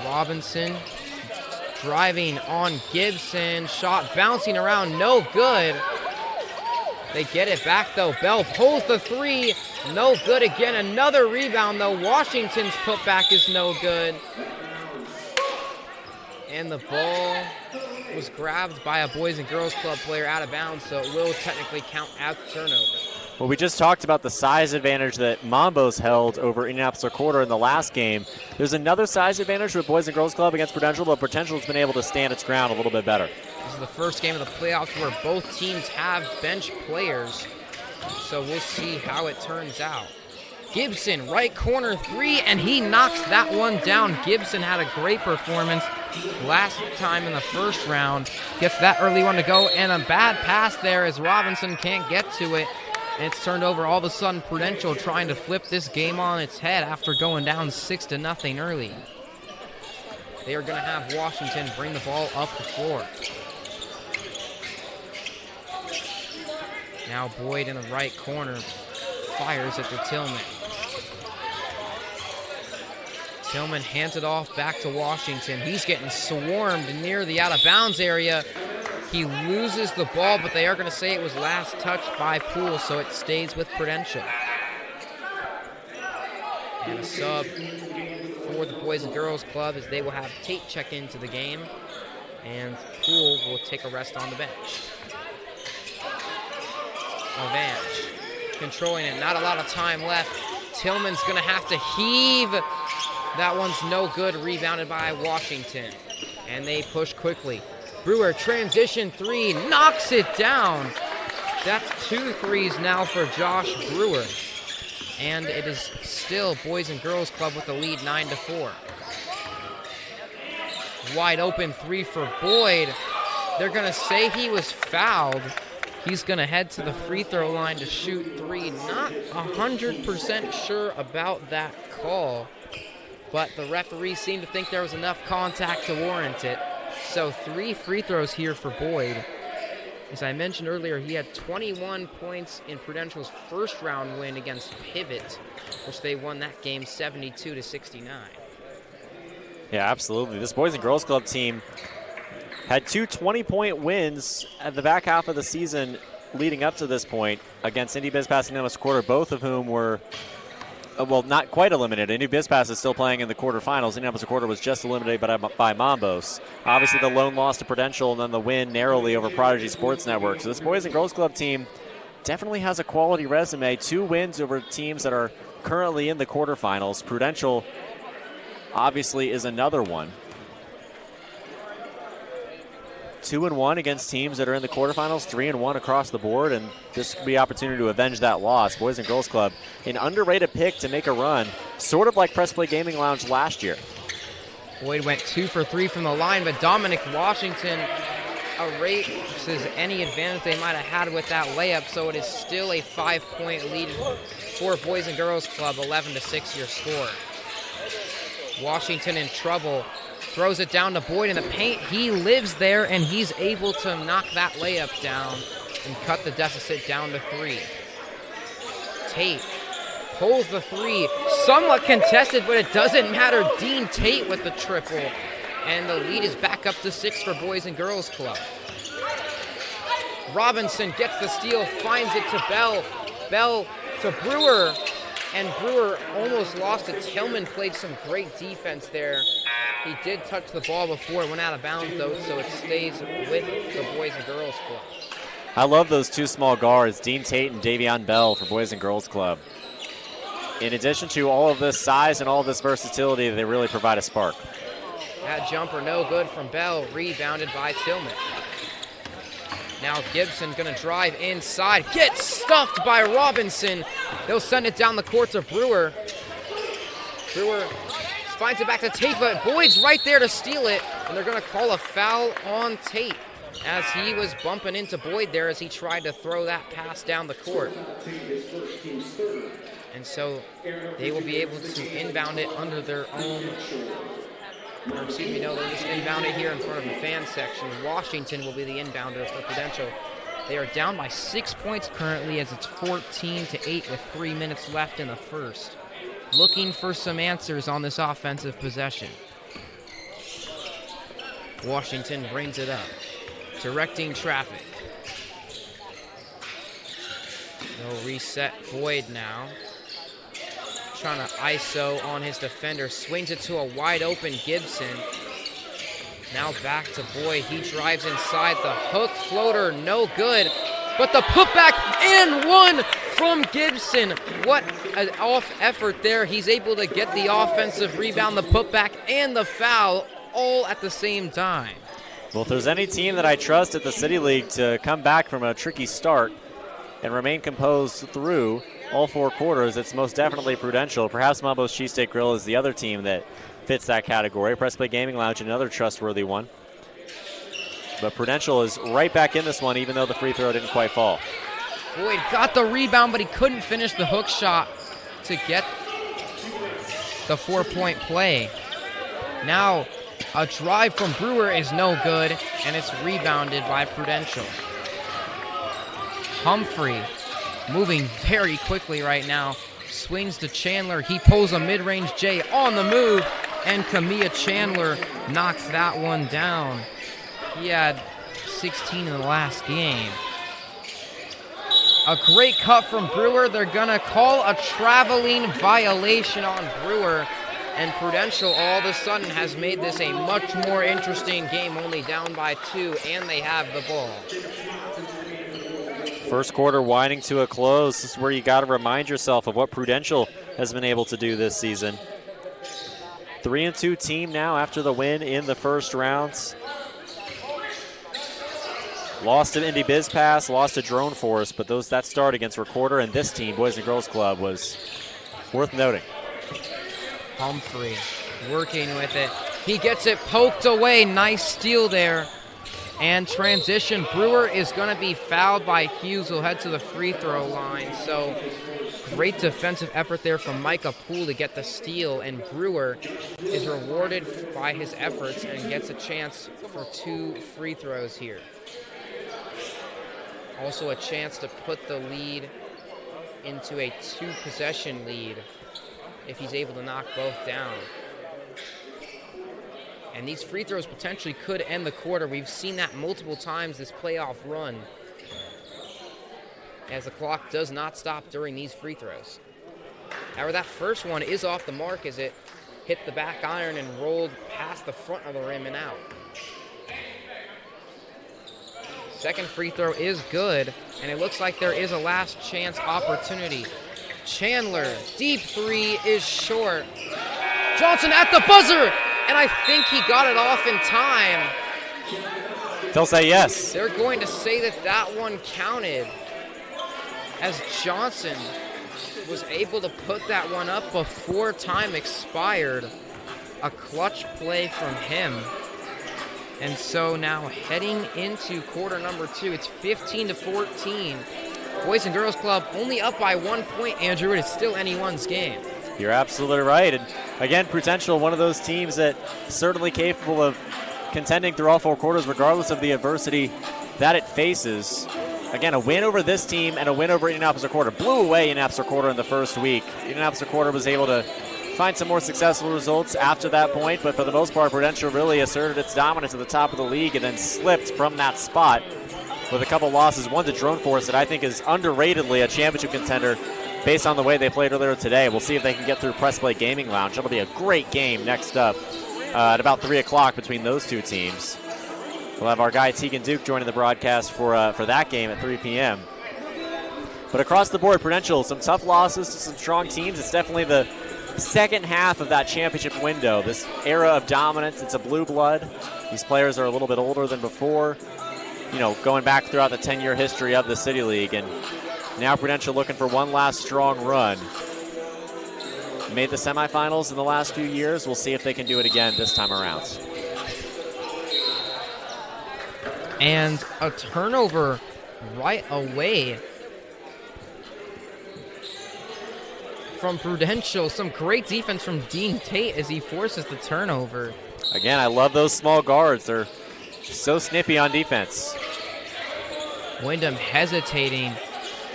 Robinson driving on Gibson. Shot bouncing around, no good. They get it back though. Bell pulls the three, no good again. Another rebound though. Washington's putback is no good. And the ball was grabbed by a Boys and Girls Club player out of bounds, so it will technically count as a turnover. Well, we just talked about the size advantage that Mambo's held over Indianapolis Quarter in the last game. There's another size advantage with Boys and Girls Club against Prudential, but Prudential's been able to stand its ground a little bit better. This is the first game of the playoffs where both teams have bench players, so we'll see how it turns out. Gibson, right corner three, and he knocks that one down. Gibson had a great performance last time in the first round. Gets that early one to go, and a bad pass there as Robinson can't get to it. And it's turned over. All of a sudden, Prudential trying to flip this game on its head after going down 6-0 early. They are going to have Washington bring the ball up the floor. Now Boyd in the right corner fires it to Tillman. Tillman hands it off back to Washington. He's getting swarmed near the out-of-bounds area. He loses the ball, but they are going to say it was last touched by Poole, so it stays with Prudential. And a sub for the Boys and Girls Club as they will have Tate check into the game, and Poole will take a rest on the bench. Avance controlling it, not a lot of time left. Tillman's going to have to heave. That one's no good, rebounded by Washington. And they push quickly. Brewer, transition three, knocks it down. That's 2 threes now for Josh Brewer. And it is still Boys and Girls Club with the lead 9-4. Wide open three for Boyd. They're going to say he was fouled. He's going to head to the free throw line to shoot three. Not 100% sure about that call, but the referee seemed to think there was enough contact to warrant it. So 3 free throws here for Boyd. As I mentioned earlier, he had 21 points in Prudential's first round win against Pivot, which they won that game 72-69. Yeah, absolutely. This Boys and Girls Club team had 2 20-point wins at the back half of the season leading up to this point against Indy Biz Pasadena Quarter, both of whom were well, not quite eliminated. Indy Bizpass is still playing in the quarterfinals. Indianapolis Recorder was just eliminated by Mambos. Obviously, the lone loss to Prudential and then the win narrowly over Prodigy Sports Network. So this Boys and Girls Club team definitely has a quality resume. 2 wins over teams that are currently in the quarterfinals. Prudential obviously is another one. 2-1 against teams that are in the quarterfinals, 3-1 across the board, and this could be an opportunity to avenge that loss. Boys and Girls Club, an underrated pick to make a run, sort of like Press Play Gaming Lounge last year. Boyd went 2 for 3 from the line, but Dominic Washington erases any advantage they might have had with that layup, so it is still a 5-point lead for Boys and Girls Club, 11-6 your score. Washington in trouble. Throws it down to Boyd in the paint. He lives there, and he's able to knock that layup down and cut the deficit down to 3. Tate pulls the 3. Somewhat contested, but it doesn't matter. Dean Tate with the triple. And the lead is back up to 6 for Boys and Girls Club. Robinson gets the steal, finds it to Bell. Bell to Brewer. And Brewer almost lost it. Tillman played some great defense there. He did touch the ball before it went out of bounds, though, so it stays with the Boys and Girls Club. I love those 2 small guards, Dean Tate and Davion Bell for Boys and Girls Club. In addition to all of this size and all of this versatility, they really provide a spark. That jumper no good from Bell, rebounded by Tillman. Now Gibson gonna drive inside, gets stuffed by Robinson. They'll send it down the court to Brewer. Brewer finds it back to Tate, but Boyd's right there to steal it, and they're gonna call a foul on Tate as he was bumping into Boyd there as he tried to throw that pass down the court. And so they will be able to inbound it under their own, or excuse me, no, they'll just inbound it here in front of the fan section. Washington will be the inbounder for Prudential. They are down by 6 points currently as it's 14-8 with 3 minutes left in the first. Looking for some answers on this offensive possession. Washington brings it up, directing traffic. They'll reset Boyd now. Trying to ISO on his defender, swings it to a wide open Gibson. Now back to Boyd, he drives inside, the hook floater, no good. But the putback and 1 from Gibson. What an off effort there. He's able to get the offensive rebound, the putback, and the foul all at the same time. Well, if there's any team that I trust at the City League to come back from a tricky start and remain composed through all 4 quarters, it's most definitely Prudential. Perhaps Mambo's Cheesesteak Grill is the other team that fits that category. Press Play Gaming Lounge, another trustworthy one. But Prudential is right back in this one, even though the free throw didn't quite fall. Boyd got the rebound, but he couldn't finish the hook shot to get the 4-point play. Now, a drive from Brewer is no good, and it's rebounded by Prudential. Humphrey moving very quickly right now. Swings to Chandler. He pulls a mid-range J on the move, and Kamia Chandler knocks that one down. He had 16 in the last game. A great cut from Brewer. They're going to call a traveling violation on Brewer. And Prudential all of a sudden has made this a much more interesting game, only down by 2, and they have the ball. First quarter winding to a close. This is where you got to remind yourself of what Prudential has been able to do this season. 3-2 team now after the win in the first rounds. Lost to Indy Bizpass, lost to Drone Force, but that start against Recorder and this team, Boys and Girls Club, was worth noting. Humphrey working with it. He gets it poked away. Nice steal there. And transition. Brewer is going to be fouled by Hughes, who'll head to the free throw line. So great defensive effort there from Micah Poole to get the steal. And Brewer is rewarded by his efforts and gets a chance for 2 free throws here. Also a chance to put the lead into a 2-possession lead if he's able to knock both down. And these free throws potentially could end the quarter. We've seen that multiple times this playoff run, as the clock does not stop during these free throws. However, that first one is off the mark as it hit the back iron and rolled past the front of the rim and out. Second free throw is good, and it looks like there is a last chance opportunity. Chandler, deep three is short. Johnson at the buzzer, and I think he got it off in time. They'll say yes. They're going to say that that one counted, as Johnson was able to put that one up before time expired. A clutch play from him. And so now heading into quarter number 2, it's 15-14. Boys and Girls Club only up by 1 point, Andrew. It is still anyone's game. You're absolutely right. And again, Prudential, one of those teams that certainly capable of contending through all 4 quarters regardless of the adversity that it faces. Again, a win over this team and a win over Indianapolis Quarter. Blew away Indianapolis Quarter in the first week. Indianapolis Quarter was able to find some more successful results after that point, but for the most part, Prudential really asserted its dominance at the top of the league and then slipped from that spot with a couple losses. One to Drone Force that I think is underratedly a championship contender based on the way they played earlier today. We'll see if they can get through Press Play Gaming Lounge. That'll be a great game next up at about 3 o'clock between those two teams. We'll have our guy Tegan Duke joining the broadcast for that game at 3 p.m. But across the board, Prudential, some tough losses to some strong teams. It's definitely the second half of that championship window, this era of dominance. It's a blue blood. These players are a little bit older than before, going back throughout the 10-year history of the City League. And now Prudential looking for one last strong run. Made the semifinals in the last few years. We'll see if they can do it again this time around. And a turnover right away from Prudential. Some great defense from Dean Tate as he forces the turnover. Again, I love those small guards. They're so snippy on defense. Wyndham hesitating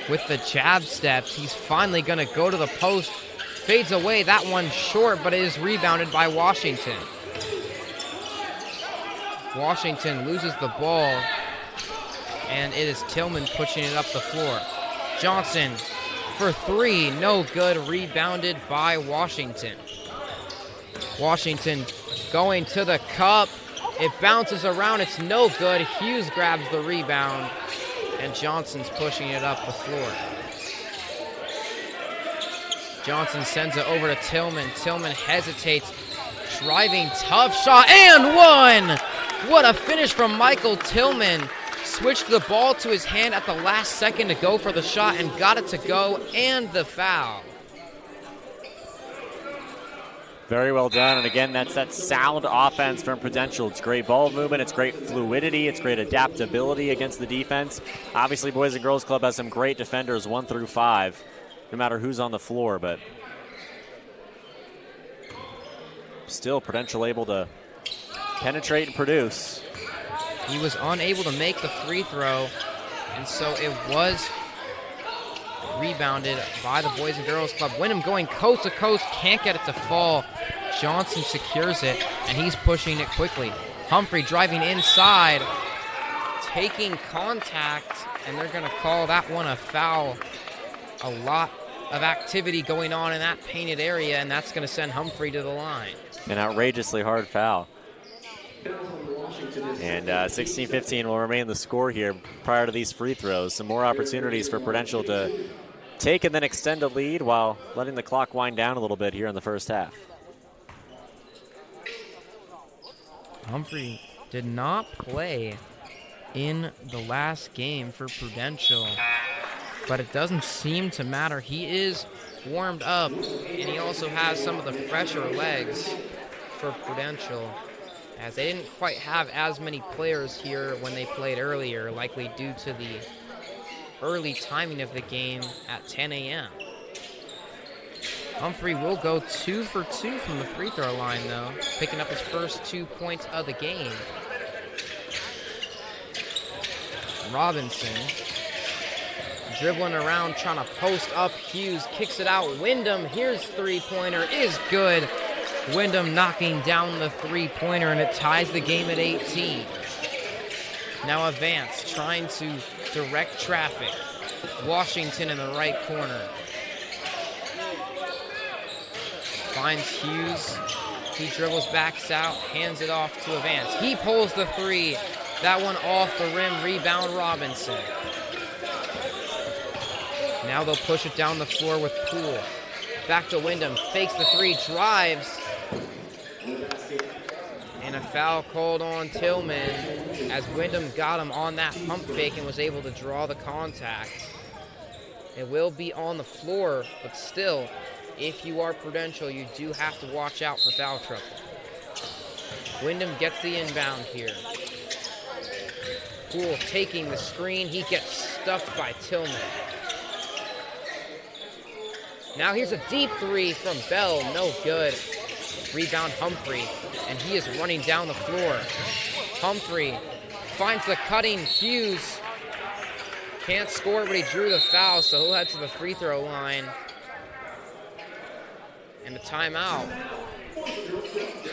with the jab steps. He's finally going to go to the post. Fades away, that one short, but it is rebounded by Washington. Washington loses the ball, and it is Tillman pushing it up the floor. Johnson for 3, no good, rebounded by Washington. Washington going to the cup. It bounces around, it's no good. Hughes grabs the rebound, and Johnson's pushing it up the floor. Johnson sends it over to Tillman. Tillman hesitates, driving, tough shot, and one! What a finish from Michael Tillman. Switched the ball to his hand at the last second to go for the shot and got it to go, and the foul. Very well done, and again, that's that sound offense from Prudential. It's great ball movement, it's great fluidity, it's great adaptability against the defense. Obviously, Boys and Girls Club has some great defenders, 1 through 5, no matter who's on the floor, but still Prudential able to penetrate and produce. He was unable to make the free throw, and so it was rebounded by the Boys and Girls Club. Wyndham going coast to coast, can't get it to fall. Johnson secures it, and he's pushing it quickly. Humphrey driving inside, taking contact, and they're going to call that one a foul. A lot of activity going on in that painted area, and that's going to send Humphrey to the line. An outrageously hard foul. And 16-15 will remain the score here prior to these free throws. Some more opportunities for Prudential to take and then extend a lead while letting the clock wind down a little bit here in the first half. Humphrey did not play in the last game for Prudential, but it doesn't seem to matter. He is warmed up, and he also has some of the fresher legs for Prudential, as they didn't quite have as many players here when they played earlier, likely due to the early timing of the game at 10 a.m. Humphrey will go 2 for 2 from the free throw line, though, picking up his first 2 points of the game. Robinson dribbling around, trying to post up. Hughes kicks it out. Wyndham, here's three-pointer, is good. Wyndham knocking down the three-pointer, and it ties the game at 18. Now Advance trying to direct traffic. Washington in the right corner. finds Hughes. He dribbles, backs out, hands it off to Avance. He pulls the three. That one off the rim, rebound Robinson. Now they'll push it down the floor with Poole. Back to Wyndham, fakes the three, drives. And a foul called on Tillman as Wyndham got him on that pump fake and was able to draw the contact. It will be on the floor, but still, if you are Prudential, you do have to watch out for foul trouble. Wyndham gets the inbound here. Poole taking the screen. He gets stuffed by Tillman. Now here's a deep three from Bell. No good. Rebound Humphrey, and he is running down the floor. Humphrey finds the cutting Hughes. Can't score, but he drew the foul, so he'll head to the free throw line. And a timeout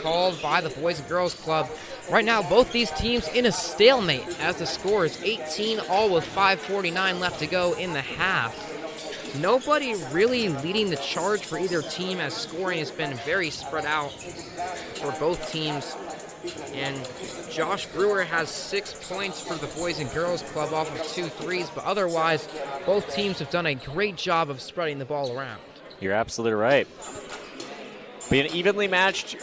called by the Boys and Girls Club. Right now, both these teams in a stalemate as the score is 18-all with 5:49 left to go in the half. Nobody really leading the charge for either team as scoring has been very spread out for both teams. And Josh Brewer has 6 points for the Boys and Girls Club off of 2 threes, but otherwise, both teams have done a great job of spreading the ball around. You're absolutely right. Be an evenly matched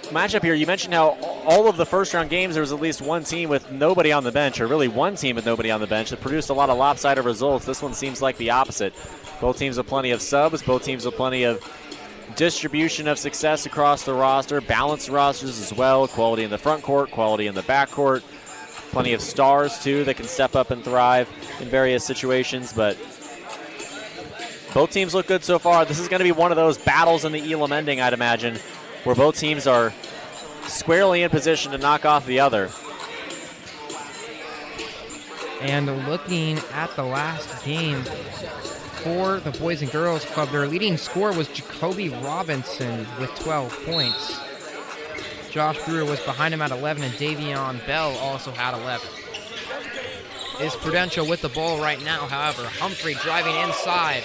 matchup here. You mentioned how all of the first-round games there was at least one team with nobody on the bench, or really one team with nobody on the bench that produced a lot of lopsided results. This one seems like the opposite. Both teams have plenty of subs. Both teams have plenty of distribution of success across the roster, balanced rosters as well, quality in the front court, quality in the back court, plenty of stars too that can step up and thrive in various situations, but both teams look good so far. This is going to be one of those battles in the Elam ending, I'd imagine, where both teams are squarely in position to knock off the other. And looking at the last game for the Boys and Girls Club, their leading scorer was Jacoby Robinson with 12 points. Josh Brewer was behind him at 11, and Davion Bell also had 11. Is Prudential with the ball right now, however. Humphrey driving inside.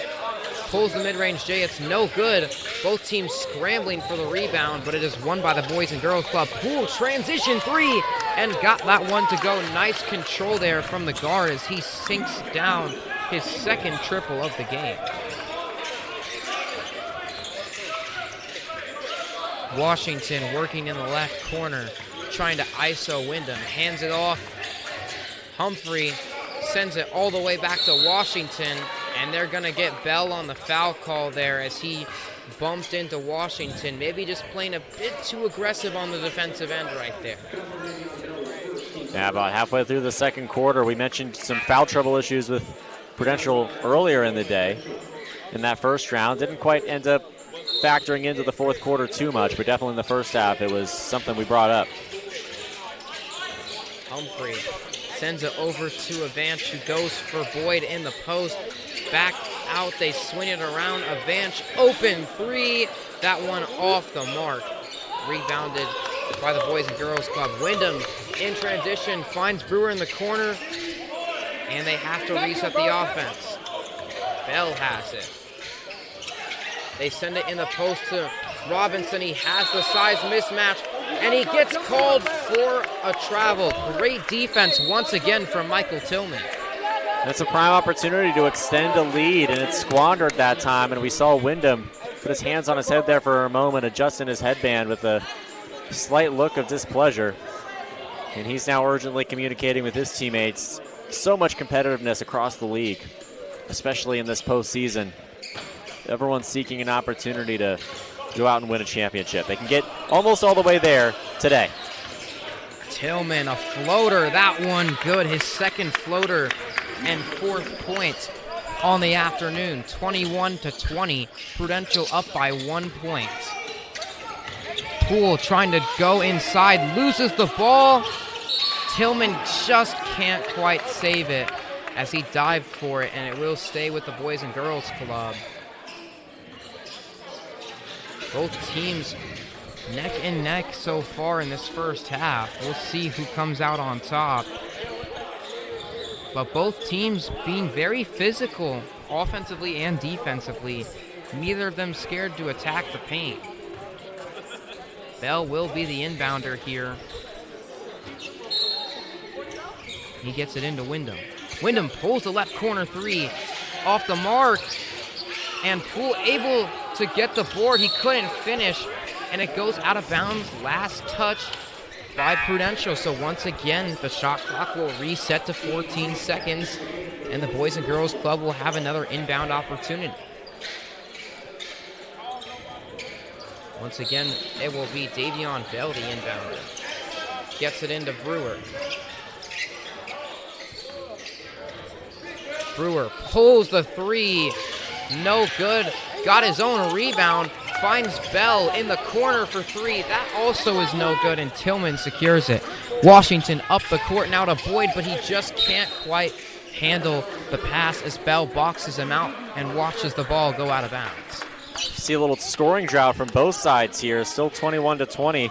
Pulls the mid-range J. It's no good. Both teams scrambling for the rebound, but it is won by the Boys and Girls Club. Poole transition three and got that one to go. Nice control there from the guard as he sinks down his second triple of the game. Washington working in the left corner, trying to ISO Wyndham. Hands it off. Humphrey sends it all the way back to Washington, and they're going to get Bell on the foul call there as he bumped into Washington. Maybe just playing a bit too aggressive on the defensive end right there. Yeah, about halfway through the second quarter, we mentioned some foul trouble issues with Prudential earlier in the day in that first round. Didn't quite end up factoring into the fourth quarter too much, but definitely in the first half, it was something we brought up. Humphrey sends it over to Avance, who goes for Boyd in the post. Back out, they swing it around. Avance, open three. That one off the mark. Rebounded by the Boys and Girls Club. Wyndham in transition finds Brewer in the corner, and they have to reset the offense. Bell has it. They send it in the post to Robinson. He has the size mismatch, and he gets called for a travel. Great defense once again from Michael Tillman. That's a prime opportunity to extend a lead, and it's squandered that time, and we saw Wyndham put his hands on his head there for a moment, adjusting his headband with a slight look of displeasure. And he's now urgently communicating with his teammates. So much competitiveness across the league, especially in this postseason. Everyone's seeking an opportunity to go out and win a championship. They can get almost all the way there today. Tillman, a floater. That one good. His second floater and fourth point on the afternoon. 21-20. Prudential up by 1 point. Poole trying to go inside. Loses the ball. Tillman just can't quite save it as he dived for it, and it will stay with the Boys and Girls Club. Both teams neck and neck so far in this first half. We'll see who comes out on top. But both teams being very physical, offensively and defensively. Neither of them scared to attack the paint. Bell will be the inbounder here. He gets it into Wyndham. Wyndham pulls the left corner three off the mark. And Poole able to get the board. He couldn't finish. And it goes out of bounds. Last touch by Prudential. So once again, the shot clock will reset to 14 seconds. And the Boys and Girls Club will have another inbound opportunity. Once again, it will be Davion Bell, the inbounder. Gets it into Brewer. Brewer pulls the three. No good. Got his own rebound. Finds Bell in the corner for three. That also is no good, and Tillman secures it. Washington up the court now to Boyd, but he just can't quite handle the pass as Bell boxes him out and watches the ball go out of bounds. See a little scoring drought from both sides here. Still 21-20.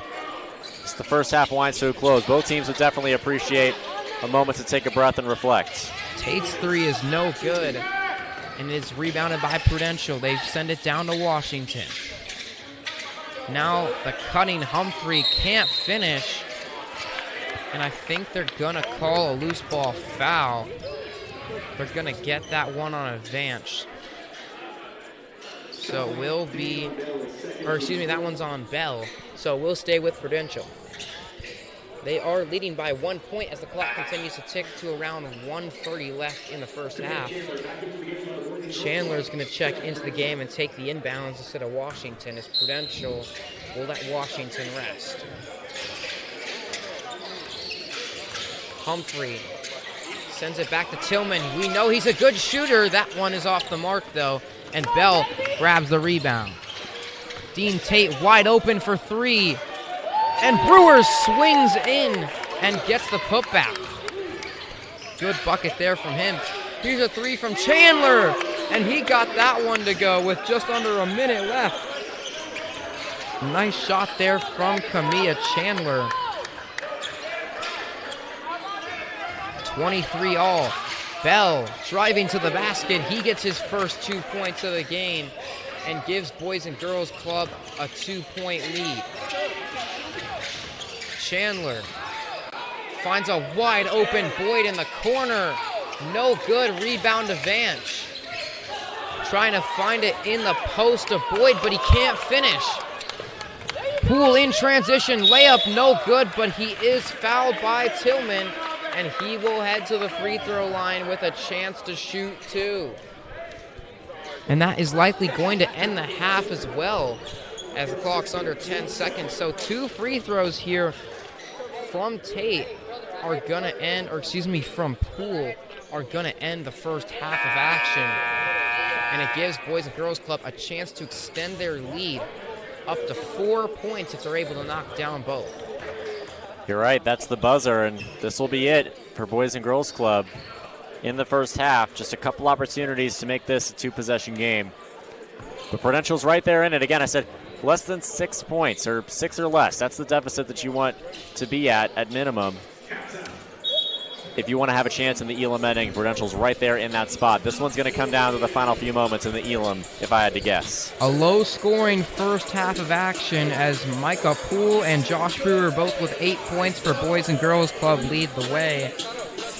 It's the first half winds to a close. Both teams would definitely appreciate a moment to take a breath and reflect. Tate's three is no good, and it's rebounded by Prudential. They send it down to Washington. Now the cutting Humphrey can't finish, and I think they're gonna call a loose ball foul. They're gonna get that one on advance. So it will be, that one's on Bell. So we'll stay with Prudential. They are leading by 1 point as the clock continues to tick to around 1:30 left in the first half. Chandler's going to check into the game and take the inbounds instead of Washington, as Prudential will let Washington rest. Humphrey sends it back to Tillman. We know he's a good shooter. That one is off the mark, though, and Bell grabs the rebound. Dean Tate wide open for three, and Brewer swings in and gets the putback. Good bucket there from him. Here's a three from Chandler, and he got that one to go with just under a minute left. Nice shot there from Kamia Chandler. 23 all. Bell driving to the basket. He gets his first 2 points of the game and gives Boys and Girls Club a 2-point lead. Chandler finds a wide open Boyd in the corner. No good. Rebound to Vance. Trying to find it in the post of Boyd, but he can't finish. Poole in transition. Layup no good, but he is fouled by Tillman, and he will head to the free throw line with a chance to shoot two. And that is likely going to end the half as well, as the clock's under 10 seconds. So 2 free throws here from Tate are going to end, from Poole, are going to end the first half of action. And it gives Boys and Girls Club a chance to extend their lead up to 4 points if they're able to knock down both. You're right, that's the buzzer, and this will be it for Boys and Girls Club in the first half. Just a couple opportunities to make this a 2-possession game. But Prudential's right there in it. Again, I said less than 6 points, or 6 or less. That's the deficit that you want to be at minimum, if you want to have a chance in the Elam ending. Prudential's right there in that spot. This one's going to come down to the final few moments in the Elam, if I had to guess. A low-scoring first half of action as Micah Poole and Josh Brewer, both with 8 points for Boys and Girls Club, lead the way.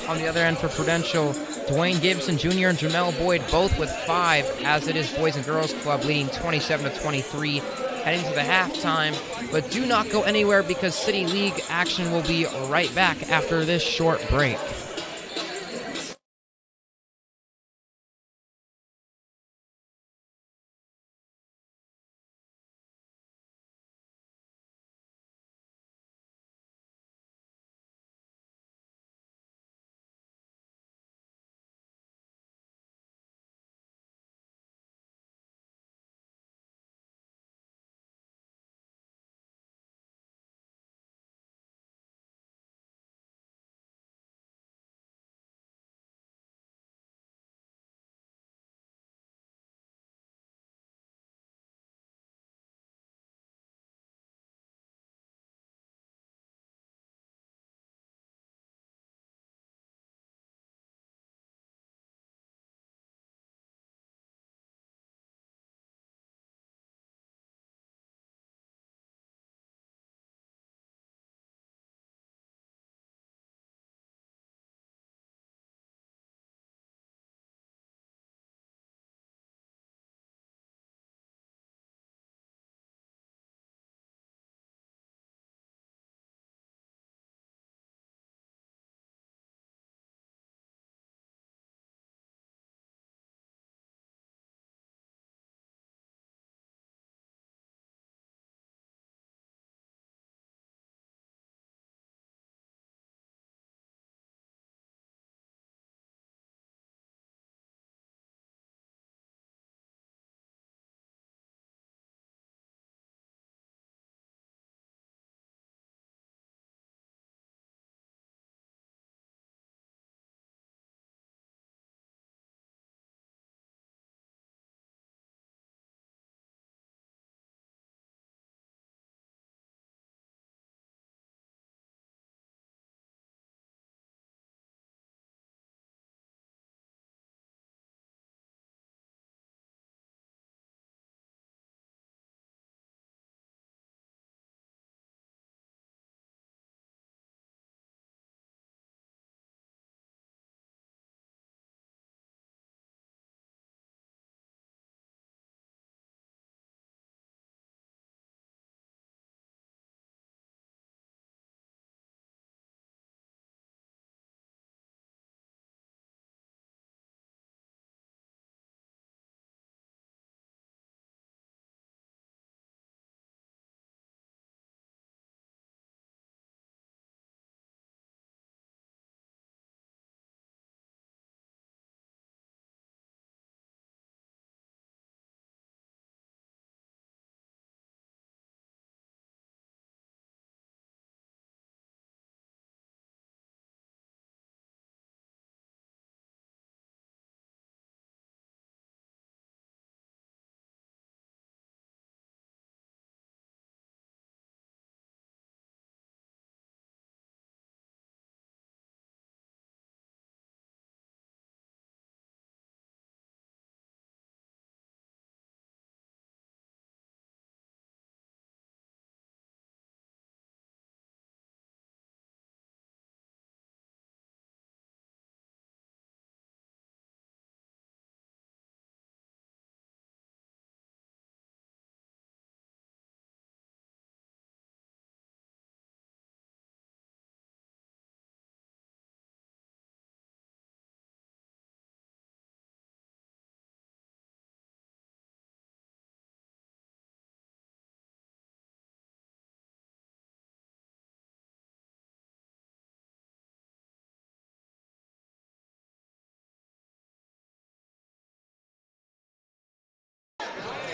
On the other end for Prudential, Dwayne Gibson Jr. and Jamel Boyd both with 5, as it is Boys and Girls Club leading 27-23 heading to the halftime. But do not go anywhere, because City League action will be right back after this short break.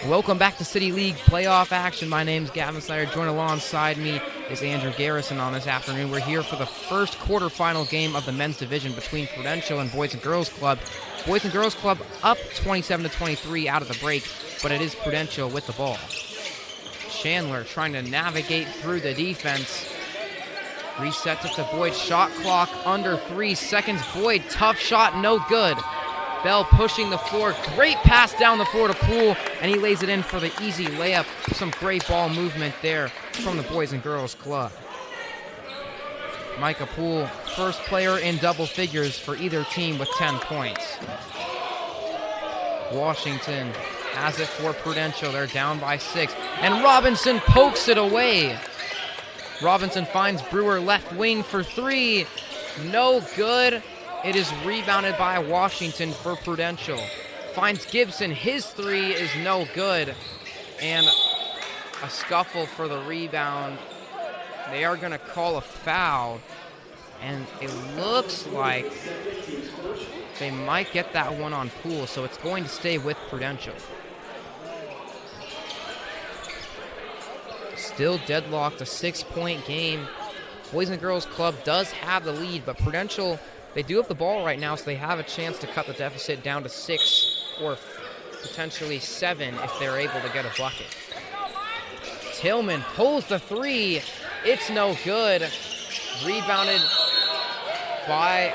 Welcome back to City League playoff action. My name's Gavin Snyder. Joined alongside me is Andrew Garrison on this afternoon. We're here for the first quarterfinal game of the men's division between Prudential and Boys and Girls Club. Boys and Girls Club up 27-23 out of the break, but it is Prudential with the ball. Chandler trying to navigate through the defense. Resets it to Boyd. Shot clock under 3 seconds. Boyd, tough shot, no good. Bell pushing the floor. Great pass down the floor to Poole, and he lays it in for the easy layup. Some great ball movement there from the Boys and Girls Club. Micah Poole, first player in double figures for either team with 10 points. Washington has it for Prudential. They're down by 6, and Robinson pokes it away. Robinson finds Brewer left wing for 3. No good. It is rebounded by Washington for Prudential. Finds Gibson. His 3 is no good. And a scuffle for the rebound. They are going to call a foul. And it looks like they might get that one on Poole, so it's going to stay with Prudential. Still deadlocked, a 6-point game. Boys and Girls Club does have the lead, but Prudential, they do have the ball right now, so they have a chance to cut the deficit down to 6 or potentially 7 if they're able to get a bucket. Tillman pulls the 3. It's no good. Rebounded by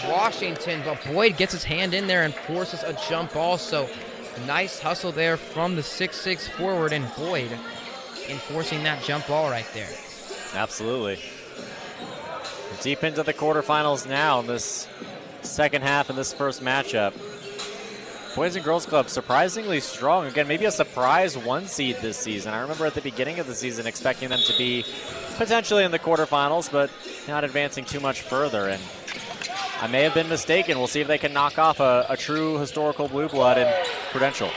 Washington, but Boyd gets his hand in there and forces a jump also. Nice hustle there from the 6'6 forward, and Boyd enforcing that jump ball right there. Absolutely. Deep into the quarterfinals now in this second half in this first matchup. Boys and Girls Club surprisingly strong. Again, maybe a surprise 1 seed this season. I remember at the beginning of the season expecting them to be potentially in the quarterfinals, but not advancing too much further. And I may have been mistaken. We'll see if they can knock off a true historical blue blood in Prudential.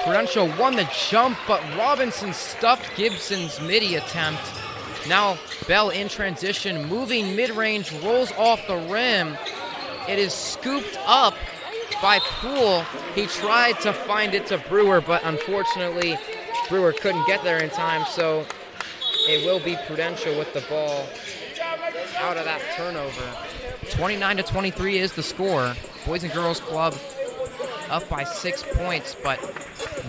Prudential won the jump, but Robinson stuffed Gibson's midi attempt. Now Bell in transition, moving mid-range, rolls off the rim. It is scooped up by Poole. He tried to find it to Brewer, but unfortunately Brewer couldn't get there in time, so it will be Prudential with the ball out of that turnover. 29-23 is the score. Boys and Girls Club up by 6 points, but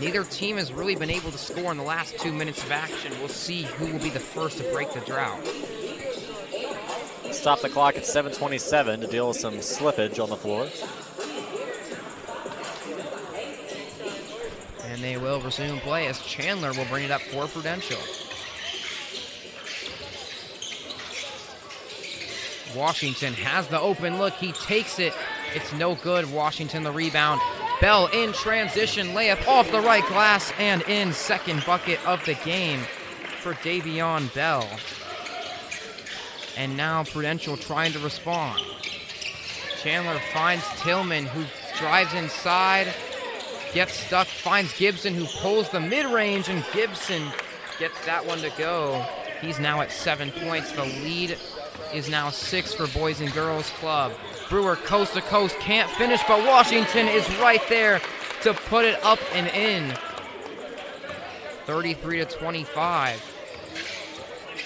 neither team has really been able to score in the last 2 minutes of action. We'll see who will be the first to break the drought. Stop the clock at 7:27 to deal with some slippage on the floor. And they will resume play as Chandler will bring it up for Prudential. Washington has the open look. He takes it. It's no good. Washington the rebound. Bell in transition. Layup off the right glass and in. Second bucket of the game for Davion Bell. And now Prudential trying to respond. Chandler finds Tillman, who drives inside. Gets stuck. Finds Gibson, who pulls the mid-range. And Gibson gets that one to go. He's now at 7 points. The lead is now 6 for Boys and Girls Club. Brewer coast to coast, can't finish, but Washington is right there to put it up and in. 33-25.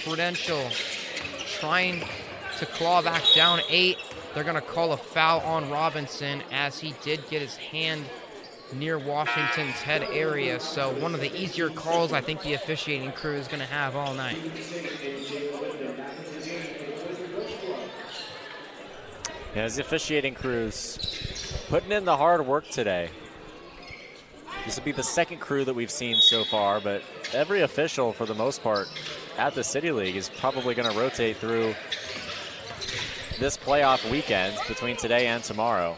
Prudential trying to claw back down 8. They're going to call a foul on Robinson as he did get his hand near Washington's head area. So one of the easier calls I think the officiating crew is going to have all night. As the officiating crews putting in the hard work today. This will be the second crew that we've seen so far, but every official, for the most part, at the City League is probably going to rotate through this playoff weekend between today and tomorrow.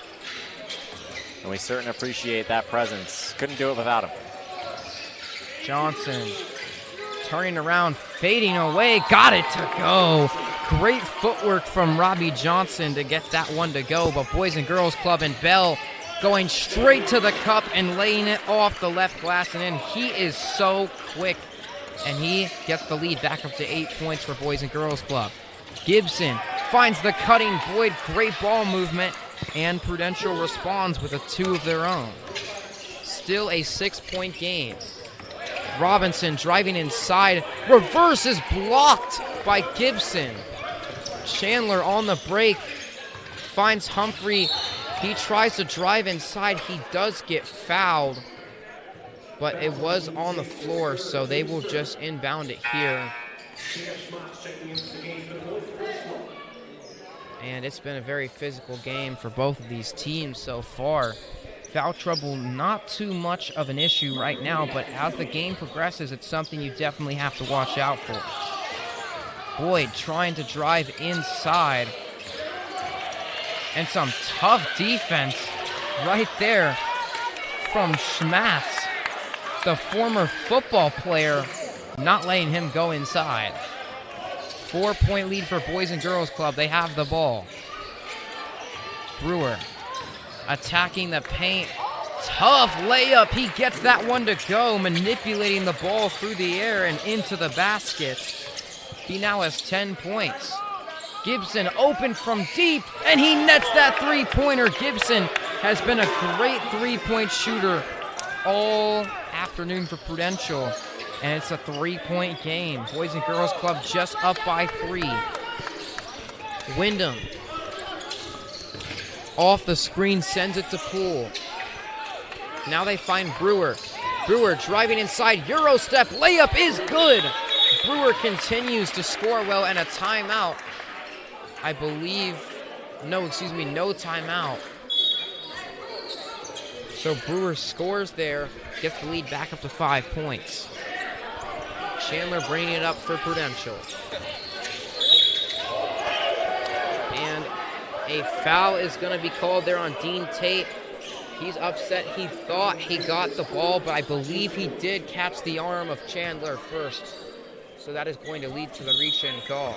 And we certainly appreciate that presence. Couldn't do it without him. Johnson turning around, fading away, got it to go. Great footwork from Robbie Johnson to get that one to go, but Boys and Girls Club and Bell going straight to the cup and laying it off the left glass and in. He is so quick, and he gets the lead back up to 8 points for Boys and Girls Club. Gibson finds the cutting Boyd, great ball movement, and Prudential responds with a 2 of their own. Still a 6-point game. Robinson driving inside. Reverse is blocked by Gibson. Chandler on the break. Finds Humphrey. He tries to drive inside. He does get fouled. But it was on the floor, so they will just inbound it here. And it's been a very physical game for both of these teams so far. Foul trouble, not too much of an issue right now, but as the game progresses, it's something you definitely have to watch out for. Boyd trying to drive inside. And some tough defense right there from Schmatz, the former football player, not letting him go inside. 4-point lead for Boys and Girls Club. They have the ball. Brewer attacking the paint. Tough layup. He gets that one to go, manipulating the ball through the air and into the basket. He now has 10 points. Gibson open from deep, and he nets that three-pointer. Gibson has been a great three-point shooter all afternoon for Prudential, and it's a 3-point game. Boys and Girls Club just up by 3. Wyndham off the screen, sends it to Poole. Now they find Brewer. Brewer driving inside, Euro step, layup is good. Brewer continues to score well, and a timeout. I believe, no timeout. So Brewer scores there, gets the lead back up to 5 points. Chandler bringing it up for Prudential. And a foul is going to be called there on Dean Tate. He's upset. He thought he got the ball, but I believe he did catch the arm of Chandler first. So that is going to lead to the reach-in call.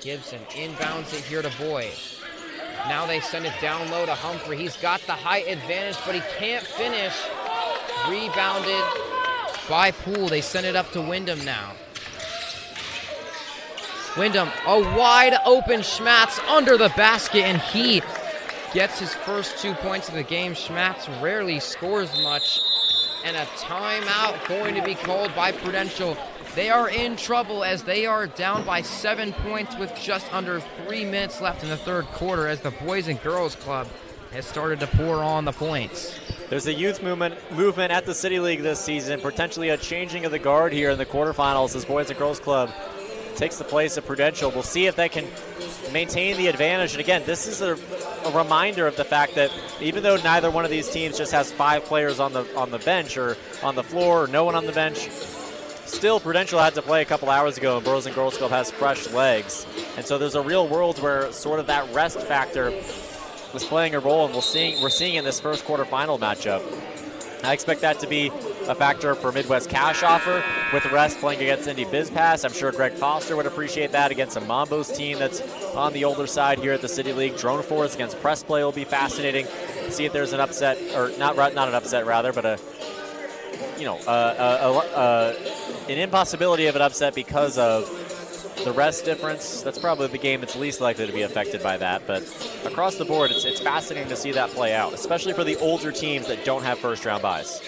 Gibson inbounds it here to Boyd. Now they send it down low to Humphrey. He's got the height advantage, but he can't finish. Rebounded by Poole. They send it up to Wyndham now. Wyndham, a wide open Schmatz under the basket, and he gets his first 2 points of the game. Schmatz rarely scores much, and a timeout going to be called by Prudential. They are in trouble as they are down by 7 points with just under 3 minutes left in the third quarter, as the Boys and Girls Club has started to pour on the points. There's a youth movement at the City League this season, potentially a changing of the guard here in the quarterfinals as Boys and Girls Club takes the place of Prudential. We'll see if they can maintain the advantage. And again, this is a reminder of the fact that even though neither one of these teams just has 5 players on the bench or on the floor, or no one on the bench, still Prudential had to play a couple hours ago, and Boys and Girls Club has fresh legs. And so there's a real world where sort of that rest factor was playing a role, and we're seeing in this first quarterfinal matchup. I expect that to be a factor for Midwest Cash Offer with the rest playing against Indy BizPass. I'm sure Greg Foster would appreciate that against a Mambo's team that's on the older side here at the City League. Drone Force against Press Play will be fascinating. See if there's an upset, or not an upset rather, but an impossibility of an upset because of the rest difference. That's probably the game that's least likely to be affected by that. But across the board, it's fascinating to see that play out, especially for the older teams that don't have first-round buys.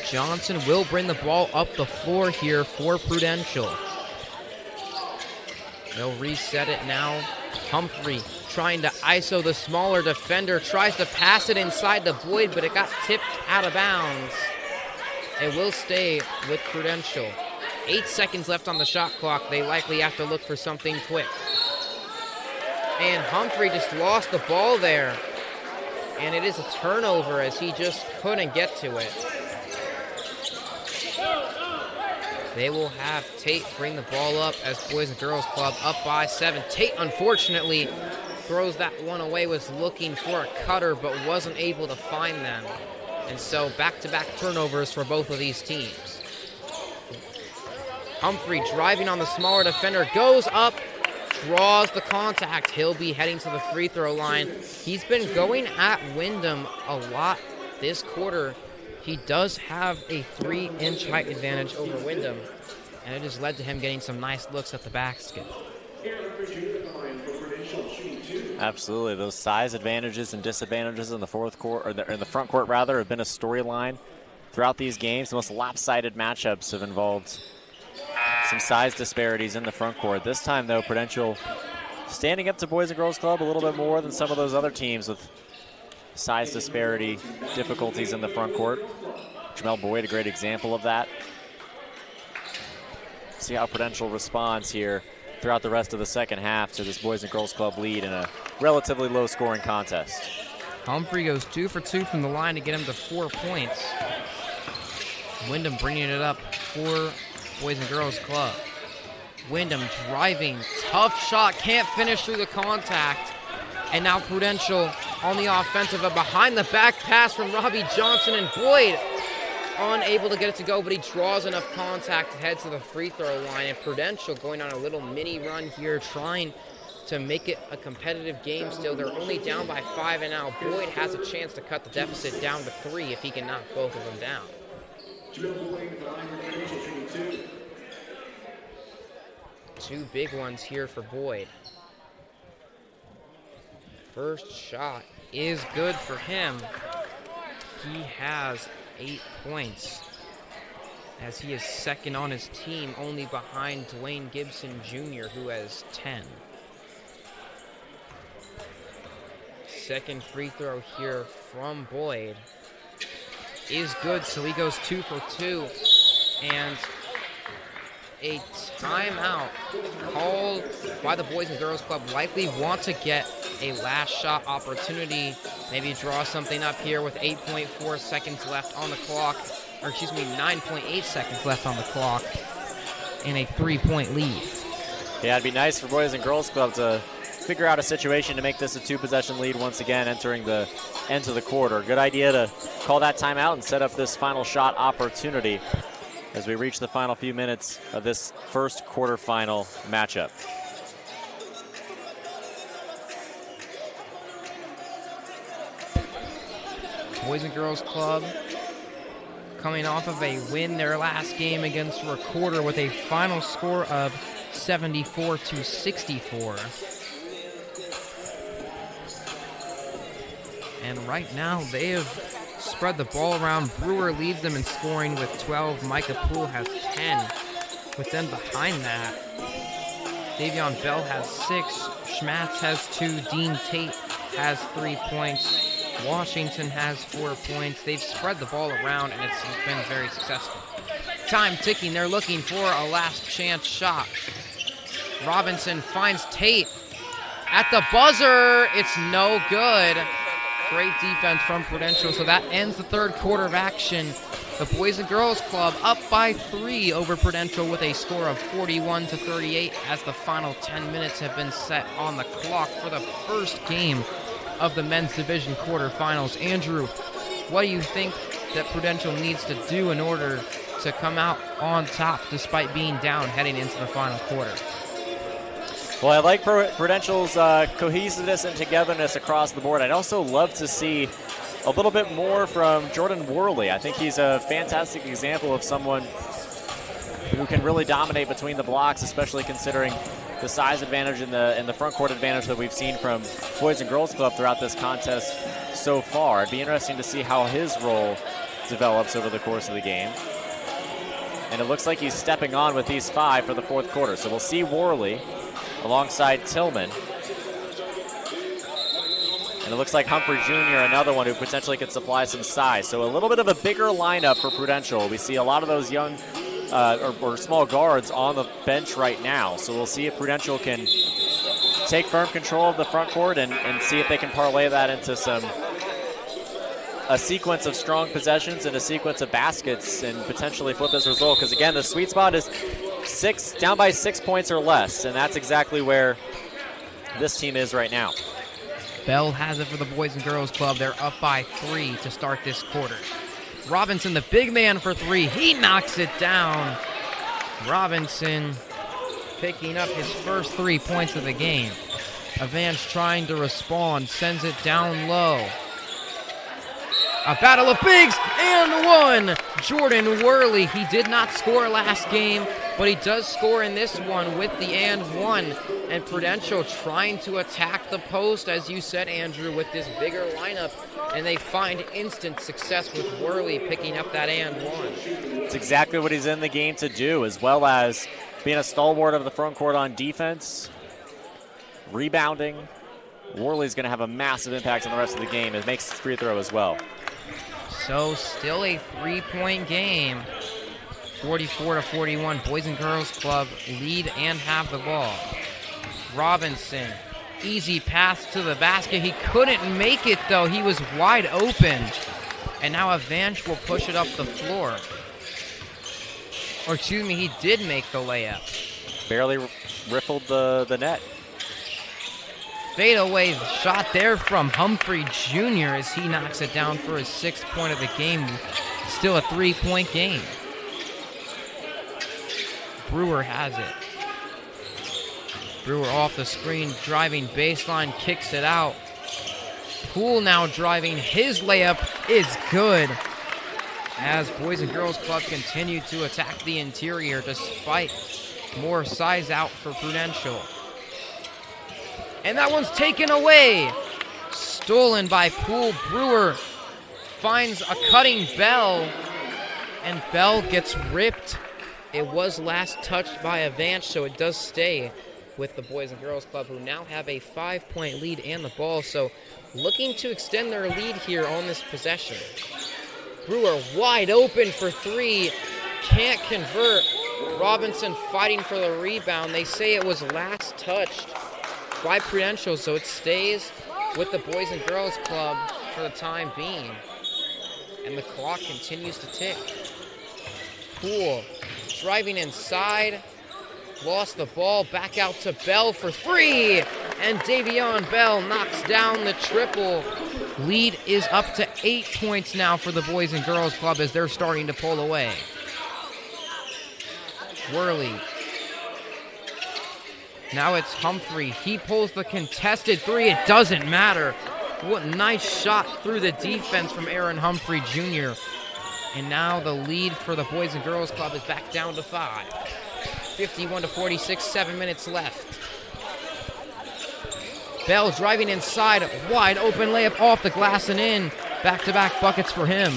Johnson will bring the ball up the floor here for Prudential. They'll reset it now. Humphrey trying to ISO the smaller defender, tries to pass it inside the Boyd, but it got tipped out of bounds. It will stay with Prudential. 8 seconds left on the shot clock. They likely have to look for something quick. And Humphrey just lost the ball there. And it is a turnover as he just couldn't get to it. They will have Tate bring the ball up as Boys and Girls Club up by 7. Tate, unfortunately, throws that one away, was looking for a cutter but wasn't able to find them. And so back-to-back turnovers for both of these teams. Humphrey driving on the smaller defender, goes up, draws the contact. He'll be heading to the free throw line. He's been going at Wyndham a lot this quarter. He does have a 3-inch height advantage over Wyndham, and it has led to him getting some nice looks at the basket. Absolutely, those size advantages and disadvantages in the fourth quarter, or in the front court rather, have been a storyline throughout these games, the most lopsided matchups have involved some size disparities in the front court. This time, though, Prudential standing up to Boys and Girls Club a little bit more than some of those other teams with size disparity difficulties in the front court. Jamel Boyd, a great example of that. See how Prudential responds here throughout the rest of the second half to this Boys and Girls Club lead in a relatively low-scoring contest. Humphrey goes 2 for 2 from the line to get him to 4 points. Wyndham bringing it up for Boys and Girls Club. Wyndham driving, tough shot, can't finish through the contact. And now Prudential on the offensive, a behind the back pass from Robbie Johnson, and Boyd unable to get it to go, but he draws enough contact to head to the free throw line. And Prudential going on a little mini run here, trying to make it a competitive game still. They're only down by 5, and now Boyd has a chance to cut the deficit down to 3 if he can knock both of them down. Two big ones here for Boyd. First shot is good for him. He has 8 points, as he is second on his team, only behind Dwayne Gibson Jr., who has 10. Second free throw here from Boyd is good, so he goes 2 for 2. And a timeout called by the Boys and Girls Club. Likely want to get a last shot opportunity, maybe draw something up here with 8.4 seconds left on the clock, or excuse me, 9.8 seconds left on the clock, and a 3-point lead. Yeah, it'd be nice for Boys and Girls Club to figure out a situation to make this a 2-possession lead once again entering the end of the quarter. Good idea to call that timeout and set up this final shot opportunity as we reach the final few minutes of this first quarterfinal matchup. Boys and Girls Club coming off of a win their last game against Recorder with a final score of 74-64. And right now they have spread the ball around. Brewer leads them in scoring with 12. Micah Poole has 10. With them behind that, Davion Bell has 6. Schmatz has 2. Dean Tate has 3 points. Washington has 4 points. They've spread the ball around, and it's been very successful. Time ticking. They're looking for a last chance shot. Robinson finds Tate at the buzzer. It's no good. Great defense from Prudential, so that ends the third quarter of action. The Boys and Girls Club up by 3 over Prudential with a score of 41-38 as the final 10 minutes have been set on the clock for the first game of the men's division quarterfinals. Andrew, what do you think that Prudential needs to do in order to come out on top despite being down heading into the final quarter? Well, I like Prudential's cohesiveness and togetherness across the board. I'd also love to see a little bit more from Jordan Worley. I think he's a fantastic example of someone who can really dominate between the blocks, especially considering the size advantage and the front court advantage that we've seen from Boys and Girls Club throughout this contest so far. It'd be interesting to see how his role develops over the course of the game. And it looks like he's stepping on with these 5 for the fourth quarter. So we'll see Worley alongside Tillman. And it looks like Humphrey Jr., another one who potentially could supply some size. So a little bit of a bigger lineup for Prudential. We see a lot of those young or small guards on the bench right now. So we'll see if Prudential can take firm control of the front court and see if they can parlay that into a sequence of strong possessions and a sequence of baskets and potentially flip this result. Because again, the sweet spot is down by 6 points or less, and that's exactly where this team is right now. Bell has it for the Boys and Girls Club. They're up by 3 to start this quarter. Robinson, the big man for 3. He knocks it down. Robinson picking up his first 3 points of the game. Evans trying to respond, sends it down low. A battle of bigs and one. Jordan Worley, he did not score last game, but he does score in this one with the and one. And Prudential trying to attack the post, as you said, Andrew, with this bigger lineup, and they find instant success with Worley picking up that and one. It's exactly what he's in the game to do, as well as being a stalwart of the front court on defense, rebounding. Worley's going to have a massive impact on the rest of the game. It makes his free throw as well. So still a 3-point game. 44-41, Boys and Girls Club lead and have the ball. Robinson, easy pass to the basket. He couldn't make it, though. He was wide open. And now Avanch will push it up the floor. Or excuse me, he did make the layup. Barely riffled the net. Fadeaway shot there from Humphrey Jr. as he knocks it down for his 6th point of the game. Still a 3-point game. Brewer has it. Brewer off the screen, driving baseline, kicks it out. Poole now driving. His layup is good as Boys and Girls Club continue to attack the interior despite more size out for Prudential. And that one's taken away. Stolen by Poole. Brewer finds a cutting Bell, and Bell gets ripped. It was last touched by Avanch, so it does stay with the Boys and Girls Club, who now have a 5-point lead and the ball, so looking to extend their lead here on this possession. Brewer wide open for 3, can't convert. Robinson fighting for the rebound. They say it was last touched by Prudential, so it stays with the Boys and Girls Club for the time being. And the clock continues to tick. Poole driving inside, lost the ball, back out to Bell for 3, and Davion Bell knocks down the triple. Lead is up to 8 points now for the Boys and Girls Club as they're starting to pull away. Worley. Now it's Humphrey. He pulls the contested 3. It doesn't matter. What a nice shot through the defense from Aaron Humphrey Jr. And now the lead for the Boys and Girls Club is back down to 5. 51-46, 7 minutes left. Bell driving inside, wide open layup off the glass and in. Back-to-back buckets for him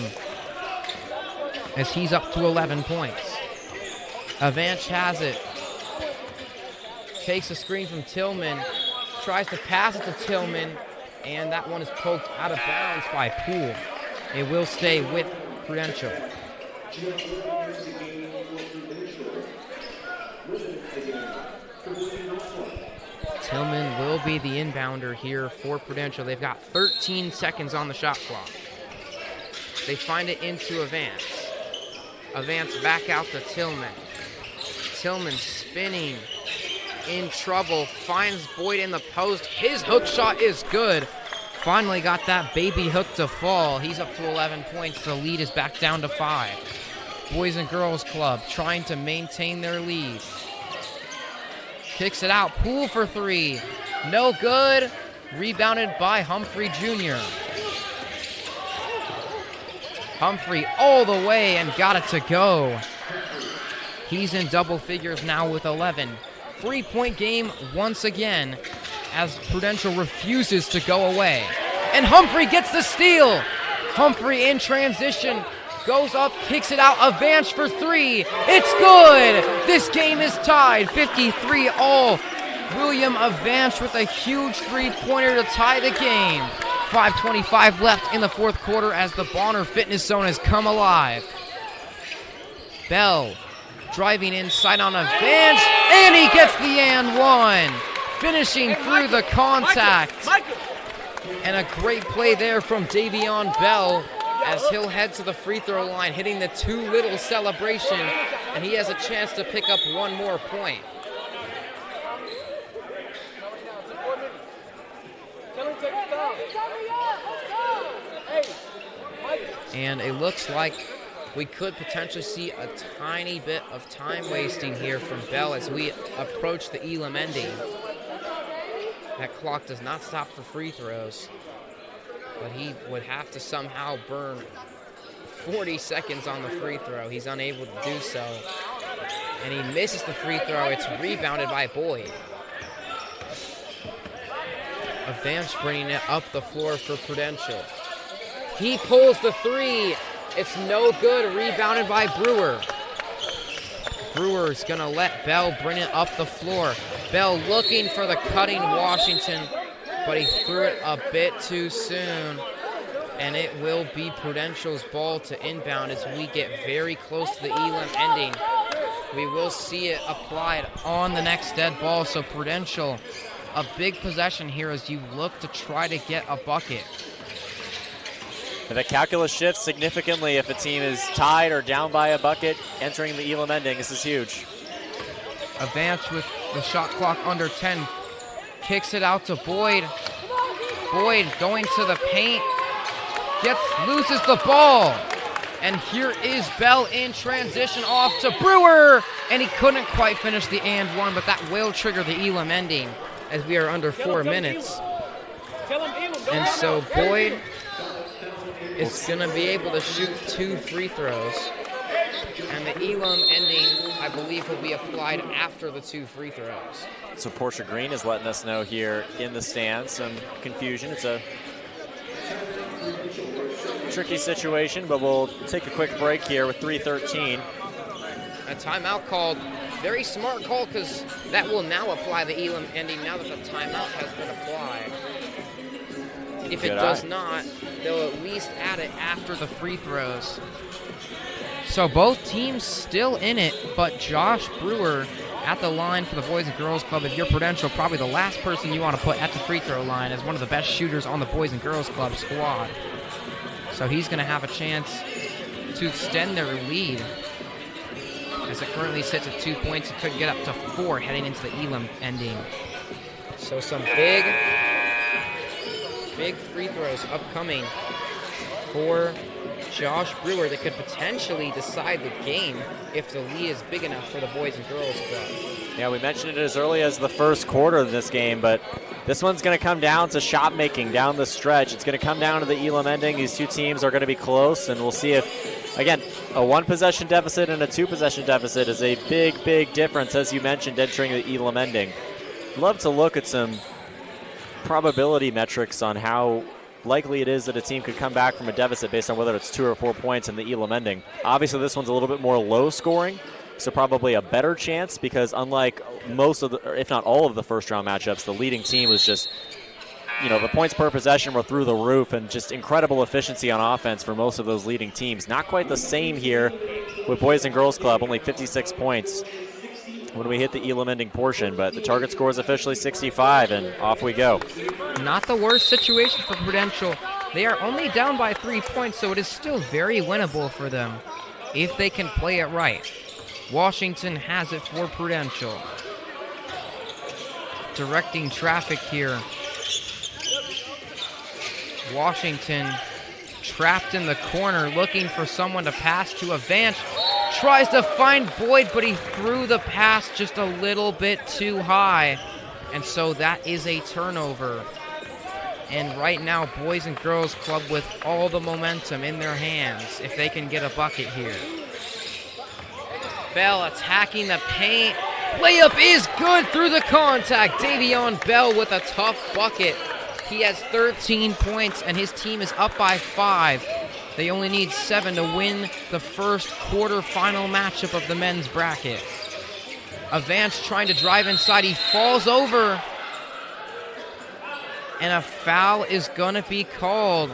as he's up to 11 points. Avanch has it. Takes a screen from Tillman, tries to pass it to Tillman, and that one is poked out of bounds by Poole. It will stay with Prudential. Tillman will be the inbounder here for Prudential. They've got 13 seconds on the shot clock. They find it into Avance. Avance back out to Tillman. Tillman spinning, in trouble, finds Boyd in the post. His hook shot is good. Finally got that baby hook to fall. He's up to 11 points. The lead is back down to 5. Boys and Girls Club trying to maintain their lead. Kicks it out. Poole for 3. No good. Rebounded by Humphrey Jr. Humphrey all the way and got it to go. He's in double figures now with 11. 3-point game once again as Prudential refuses to go away. And Humphrey gets the steal. Humphrey in transition, goes up, kicks it out. Avance for 3. It's good. This game is tied 53 all. William Avance with a huge 3-pointer to tie the game. 5:25 left in the 4th quarter as the Bonner Fitness Zone has come alive. Bell driving inside on Avance, and he gets the and one. Finishing through the contact. And a great play there from Davion Bell as he'll head to the free throw line, hitting the too little celebration, and he has a chance to pick up one more point. And it looks like we could potentially see a tiny bit of time wasting here from Bell as we approach the Elam ending. That clock does not stop for free throws, but he would have to somehow burn 40 seconds on the free throw. He's unable to do so. And he misses the free throw. It's rebounded by Boyd. Avance bringing it up the floor for Prudential. He pulls the three. It's no good. Rebounded by Brewer. Brewer's going to let Bell bring it up the floor. Bell looking for the cutting Washington, but he threw it a bit too soon. And it will be Prudential's ball to inbound as we get very close to the Elam ending. We will see it applied on the next dead ball. So Prudential, a big possession here as you look to try to get a bucket. And the calculus shifts significantly if a team is tied or down by a bucket entering the Elam ending. This is huge. Avance with the shot clock under 10. Kicks it out to Boyd. Boyd going to the paint. Loses the ball. And here is Bell in transition off to Brewer. And he couldn't quite finish the and one, but that will trigger the Elam ending as we are under 4 minutes. And so Boyd is going to be able to shoot 2 free throws. And the Elam ending, I believe, will be applied after the 2 free throws. So Portia Green is letting us know here in the stands some confusion. It's a tricky situation, but we'll take a quick break here with 3:13. A timeout called. Very smart call because that will now apply the Elam ending now that the timeout has been applied. If it does not, they'll at least add it after the free throws. So both teams still in it, but Josh Brewer at the line for the Boys and Girls Club. If you're Prudential, probably the last person you want to put at the free throw line as one of the best shooters on the Boys and Girls Club squad. So he's going to have a chance to extend their lead. As it currently sits at 2 points, it could get up to 4 heading into the Elam ending. So some big free throws upcoming for Josh Brewer that could potentially decide the game if the lead is big enough for the Boys and Girls Club. Yeah, we mentioned it as early as the first quarter of this game, but this one's going to come down to shot making down the stretch. It's going to come down to the Elam ending. These two teams are going to be close, and we'll see if, again, a 1-possession deficit and a 2-possession deficit is a big, big difference, as you mentioned, entering the Elam ending. Love to look at some probability metrics on how likely it is that a team could come back from a deficit based on whether it's 2 or 4 points in the Elam ending. Obviously, this one's a little bit more low scoring, so probably a better chance because unlike most of the, or if not all of the first round matchups, the leading team was just, the points per possession were through the roof and just incredible efficiency on offense for most of those leading teams. Not quite the same here with Boys and Girls Club, only 56 points when we hit the Elam ending portion, but the target score is officially 65, and off we go. Not the worst situation for Prudential. They are only down by 3 points, so it is still very winnable for them if they can play it right. Washington has it for Prudential. Directing traffic here. Washington trapped in the corner, looking for someone to pass to Avance. Tries to find Boyd, but he threw the pass just a little bit too high. And so that is a turnover. And right now, Boys and Girls Club with all the momentum in their hands if they can get a bucket here. Bell attacking the paint. Layup is good through the contact. Davion Bell with a tough bucket. He has 13 points, and his team is up by 5. They only need 7 to win the first quarterfinal matchup of the men's bracket. Avance trying to drive inside. He falls over. And a foul is going to be called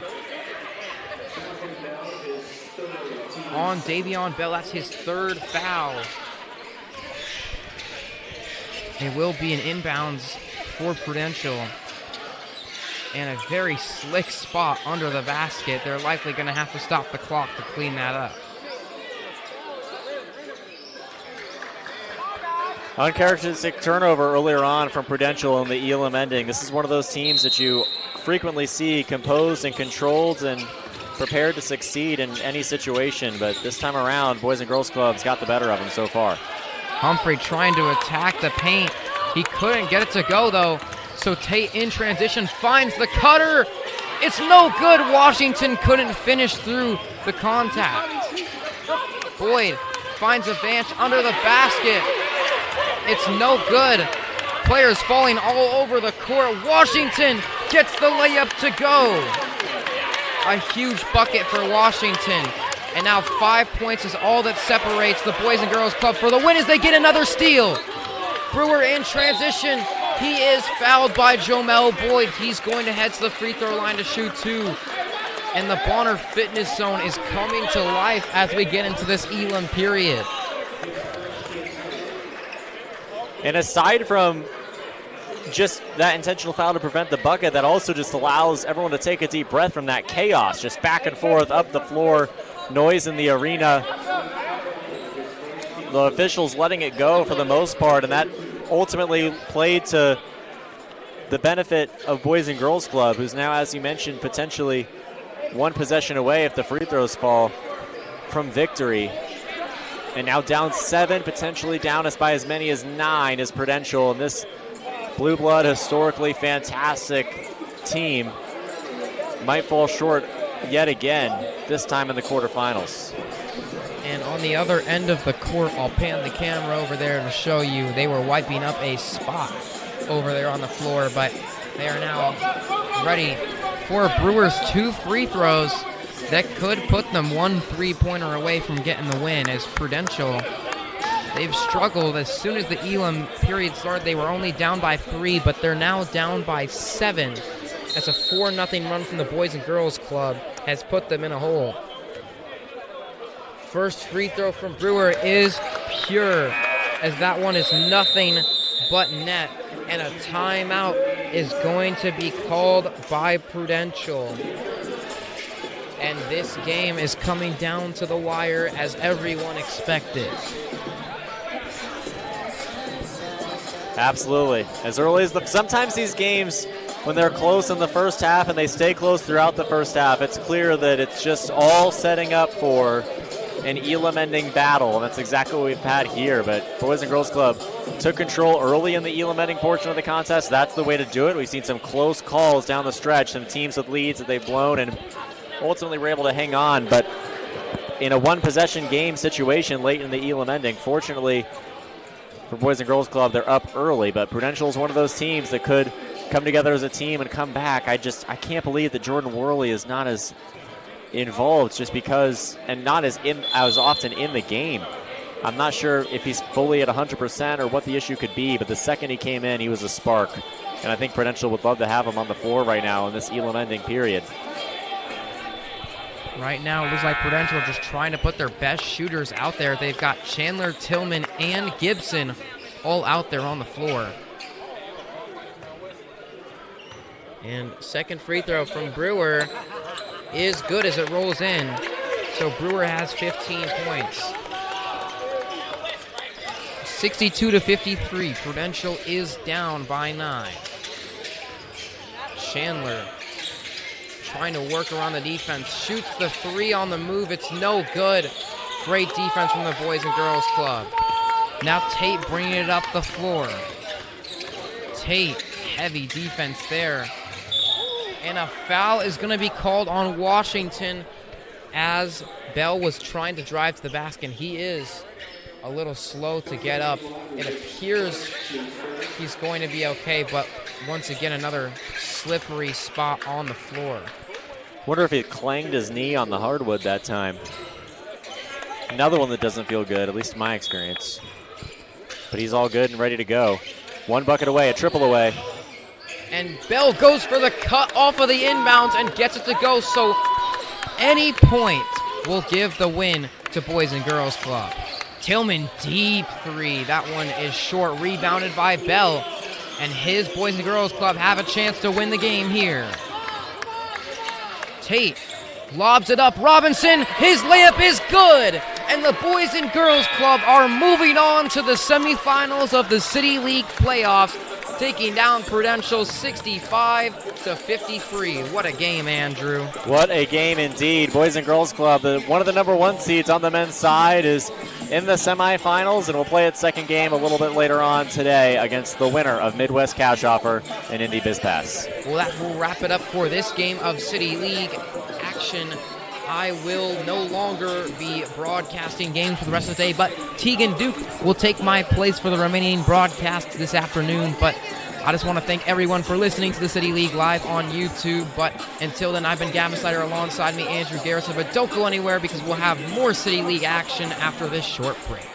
on Davion Bell. That's his 3rd foul. It will be an inbounds for Prudential. And a very slick spot under the basket. They're likely going to have to stop the clock to clean that up. Uncharacteristic turnover earlier on from Prudential in the Elam ending. This is one of those teams that you frequently see composed and controlled and prepared to succeed in any situation, but this time around, Boys and Girls Club's got the better of them so far. Humphrey trying to attack the paint. He couldn't get it to go, though. So Tate in transition finds the cutter. It's no good. Washington couldn't finish through the contact. Boyd finds a Vance under the basket. It's no good. Players falling all over the court. Washington gets the layup to go. A huge bucket for Washington. And now 5 points is all that separates the Boys and Girls Club for the win as they get another steal. Brewer in transition. He is fouled by Jomel Boyd. He's going to head to the free throw line to shoot 2. And the Bonner Fitness Zone is coming to life as we get into this Elam period. And aside from just that intentional foul to prevent the bucket, that also just allows everyone to take a deep breath from that chaos, just back and forth up the floor, noise in the arena. The officials letting it go for the most part, and that ultimately played to the benefit of Boys and Girls Club, who's now, as you mentioned, potentially one possession away if the free throws fall from victory. And now down 7, potentially down as by as many as 9 is Prudential, and this Blue Blood historically fantastic team might fall short yet again, this time in the quarterfinals. And on the other end of the court, I'll pan the camera over there to show you, they were wiping up a spot over there on the floor, but they are now ready for Brewers 2 free throws that could put them 1 3-pointer away from getting the win, as Prudential, they've struggled. As soon as the Elam period started, they were only down by 3, but they're now down by 7. As a 4-0 run from the Boys and Girls Club has put them in a hole. First free throw from Brewer is pure, as that one is nothing but net, and a timeout is going to be called by Prudential. And this game is coming down to the wire as everyone expected. Absolutely. As early as sometimes these games, when they're close in the first half and they stay close throughout the first half, it's clear that it's just all setting up for an Elam-ending battle, and that's exactly what we've had here. But Boys and Girls Club took control early in the Elam-ending portion of the contest. That's the way to do it. We've seen some close calls down the stretch, some teams with leads that they've blown, and ultimately were able to hang on. But in a one-possession game situation late in the Elam ending, fortunately for Boys and Girls Club, they're up early. But Prudential is one of those teams that could come together as a team and come back. I can't believe that Jordan Worley is not as involved, just because, and not as often in the game. I'm not sure if he's fully at 100% or what the issue could be, but the second he came in, he was a spark. And I think Prudential would love to have him on the floor right now in this Elam ending period. Right now, it looks like Prudential just trying to put their best shooters out there. They've got Chandler, Tillman, and Gibson all out there on the floor. And second free throw from Brewer is good as it rolls in. So Brewer has 15 points. 62-53. Prudential is down by 9. Chandler trying to work around the defense. Shoots the 3 on the move. It's no good. Great defense from the Boys and Girls Club. Now Tate bringing it up the floor. Tate, heavy defense there. And a foul is going to be called on Washington as Bell was trying to drive to the basket. He is a little slow to get up. It appears he's going to be okay, but once again, another slippery spot on the floor. Wonder if he clanged his knee on the hardwood that time. Another one that doesn't feel good, at least in my experience. But he's all good and ready to go. 1 bucket away, a triple away. And Bell goes for the cut off of the inbounds and gets it to go. So any point will give the win to Boys and Girls Club. Tillman, deep 3. That one is short, rebounded by Bell. And his Boys and Girls Club have a chance to win the game here. Tate lobs it up. Robinson, his layup is good. And the Boys and Girls Club are moving on to the semifinals of the City League playoffs, taking down Prudential 65-53. What a game, Andrew. What a game indeed. Boys and Girls Club, one of the number 1 seeds on the men's side, is in the semifinals, and will play its second game a little bit later on today against the winner of Midwest Cash Offer and Indy Biz Pass. Well, that will wrap it up for this game of City League action I will no longer be broadcasting games for the rest of the day, but Tegan Duke will take my place for the remaining broadcast this afternoon. But I just want to thank everyone for listening to the City League Live on YouTube. But until then, I've been Gavin Snyder, alongside me, Andrew Garrison. But don't go anywhere, because we'll have more City League action after this short break.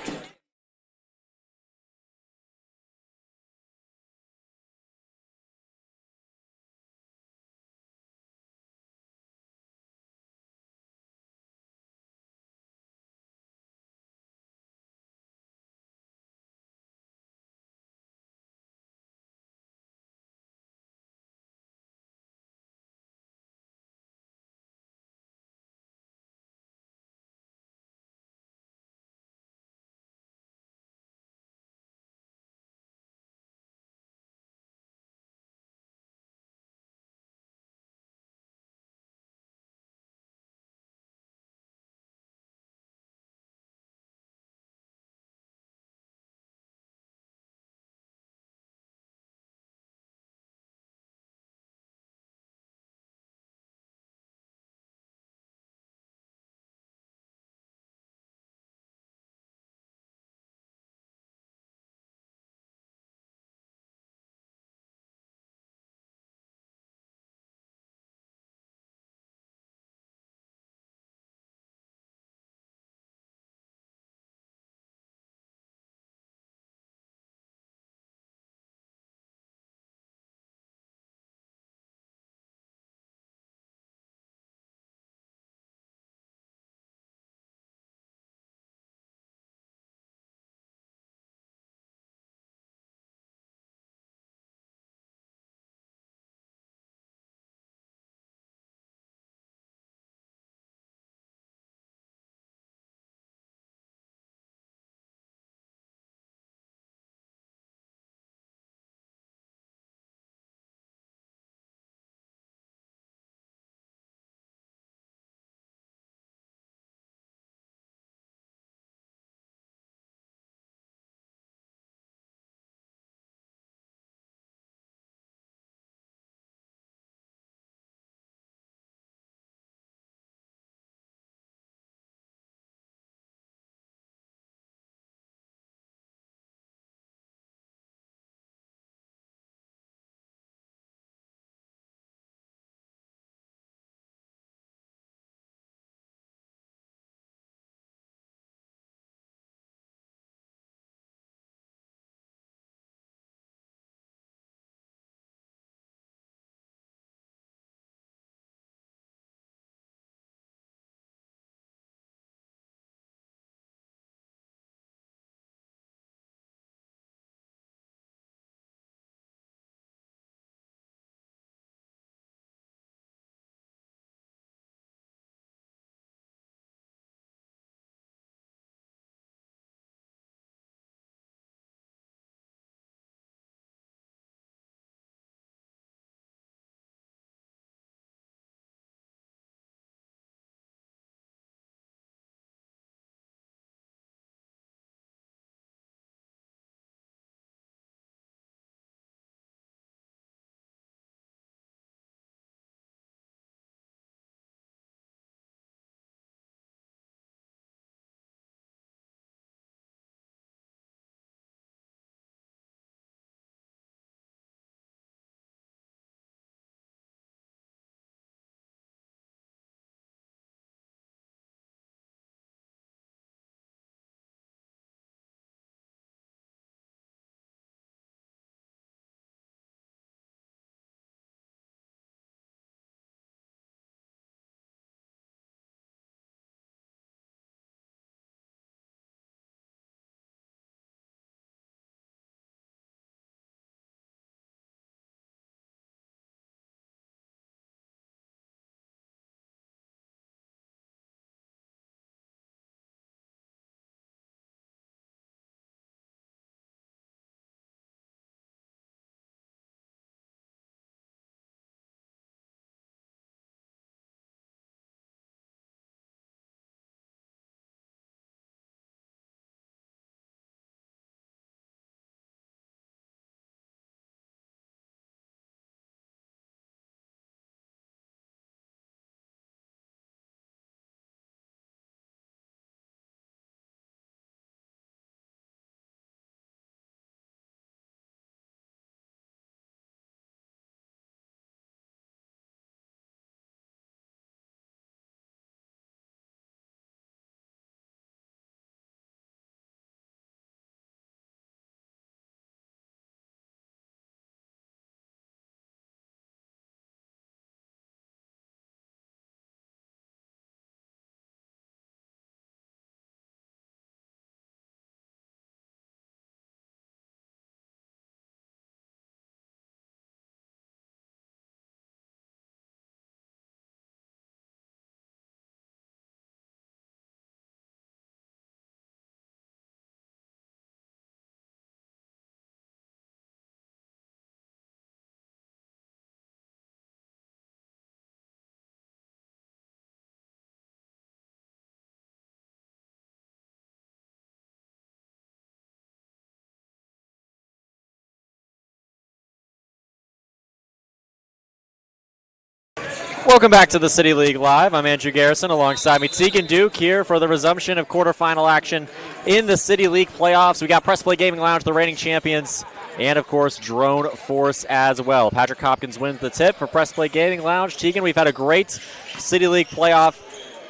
Welcome back to the City League Live. I'm Andrew Garrison alongside me, Tegan Duke, here for the resumption of quarterfinal action in the City League playoffs. We got Press Play Gaming Lounge, the reigning champions, and of course Drone Force as well. Patrick Hopkins wins the tip for Press Play Gaming Lounge. Tegan, we've had a great City League playoff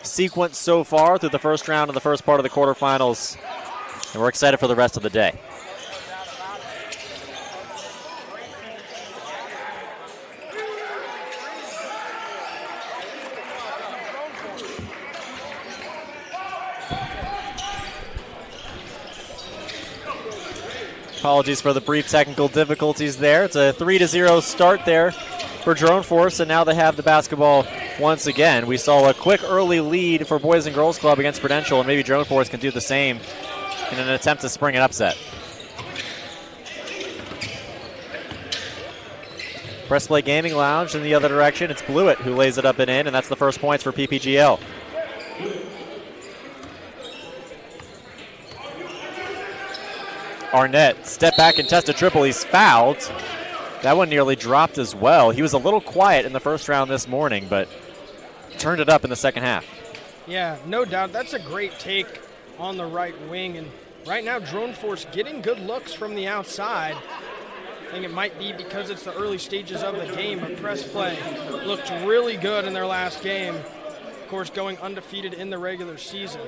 sequence so far through the first round and the first part of the quarterfinals, and we're excited for the rest of the day. Apologies for the brief technical difficulties there. It's a 3-0 start there for Drone Force, and now they have the basketball once again. We saw a quick early lead for Boys and Girls Club against Prudential, and maybe Drone Force can do the same in an attempt to spring an upset. Press Play Gaming Lounge in the other direction. It's Blewett who lays it up and in, and that's the first points for PPGL. Arnett, step back and test a triple. He's fouled. That one nearly dropped as well. He was a little quiet in the first round this morning, but turned it up in the second half. Yeah, no doubt. That's a great take on the right wing. And right now, Drone Force getting good looks from the outside. I think it might be because it's the early stages of the game, but Press Play looked really good in their last game. Of course, going undefeated in the regular season.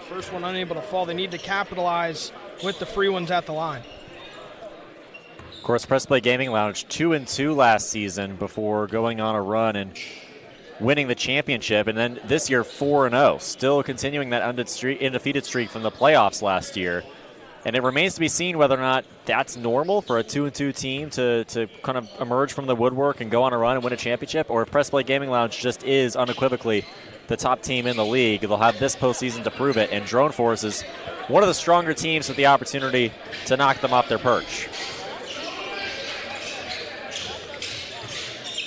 First one unable to fall. They need to capitalize with the free ones at the line. Of course, Press Play Gaming Lounge 2-2 last season before going on a run and winning the championship, and then this year 4-0, still continuing that undefeated streak from the playoffs last year. And it remains to be seen whether or not that's normal for a 2-2 team to kind of emerge from the woodwork and go on a run and win a championship, or if Press Play Gaming Lounge just is unequivocally the top team in the league. They'll have this postseason to prove it, and Drone Force is one of the stronger teams with the opportunity to knock them off their perch.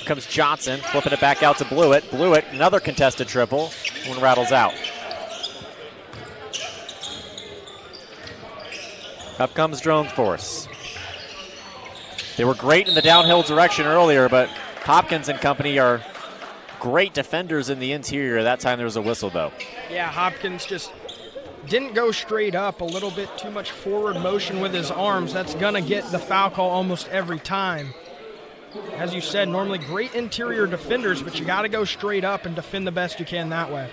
Comes Johnson, flipping it back out to Blewett. Blewett, another contested triple. One rattles out. Up comes Drone Force. They were great in the downhill direction earlier, but Hopkins and company are great defenders in the interior. That time there was a whistle, though. Yeah, Hopkins just didn't go straight up. A little bit too much forward motion with his arms. That's going to get the foul call almost every time. As you said, normally great interior defenders, but you got to go straight up and defend the best you can that way.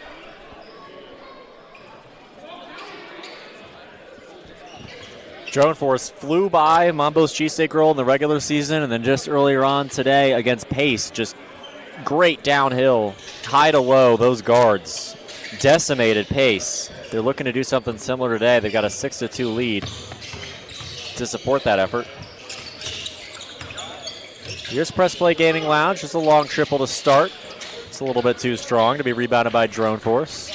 Drone Force flew by Mambo's Cheesesteak Roll in the regular season, and then just earlier on today against Pace, just great downhill, high to low, those guards decimated Pace. They're looking to do something similar today. They've got a 6-2 lead to support that effort. Here's Press Play Gaming Lounge, just a long triple to start. It's a little bit too strong to be rebounded by Drone Force.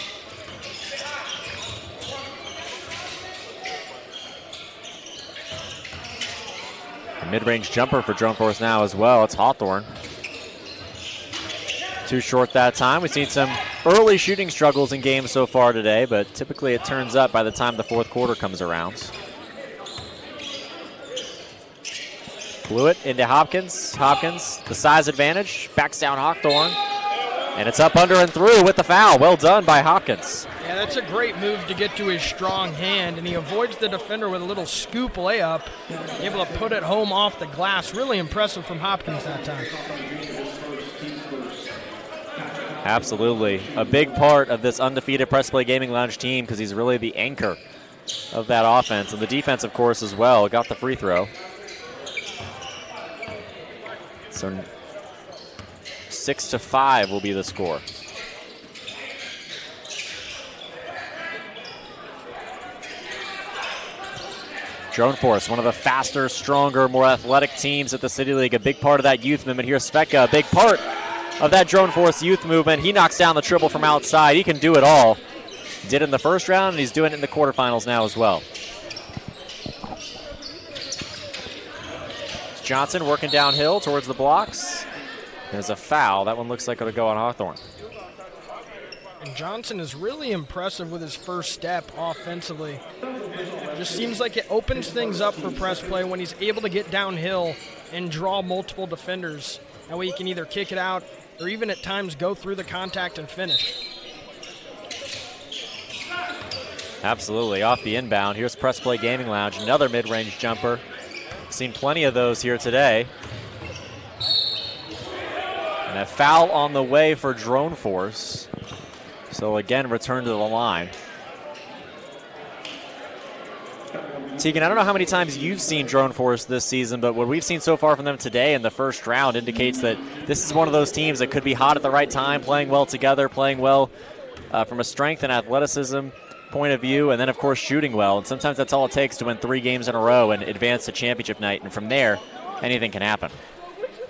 A mid-range jumper for Drone Force now as well. It's Hawthorne. Too short that time. We've seen some early shooting struggles in games so far today, but typically it turns up by the time the fourth quarter comes around. Blewett into Hopkins. Hopkins, the size advantage, backs down Hawthorne, and it's up, under, and through with the foul. Well done by Hopkins. Yeah, that's a great move to get to his strong hand, and he avoids the defender with a little scoop layup, able to put it home off the glass. Really impressive from Hopkins that time. Absolutely. A big part of this undefeated Press Play Gaming Lounge team because he's really the anchor of that offense. And the defense, of course, as well. Got the free throw. So 6-5 will be the score. Drone Force, one of the faster, stronger, more athletic teams at the City League. A big part of that youth movement. Here's Sveka, a big part of that Drone Force youth movement. He knocks down the triple from outside. He can do it all. Did it in the first round, and he's doing it in the quarterfinals now as well. Johnson working downhill towards the blocks. There's a foul. That one looks like it'll go on Hawthorne. And Johnson is really impressive with his first step offensively. Just seems like it opens things up for Press Play when he's able to get downhill and draw multiple defenders. That way you can either kick it out or even at times go through the contact and finish. Absolutely. Off the inbound, here's Press Play Gaming Lounge, another mid-range jumper. Seen plenty of those here today. And a foul on the way for Drone Force. So again, return to the line. Tegan, I don't know how many times you've seen Drone Force this season, but what we've seen so far from them today in the first round indicates that this is one of those teams that could be hot at the right time, playing well together, playing well from a strength and athleticism point of view, and then, of course, shooting well. And sometimes that's all it takes to win 3 games in a row and advance to championship night. And from there, anything can happen.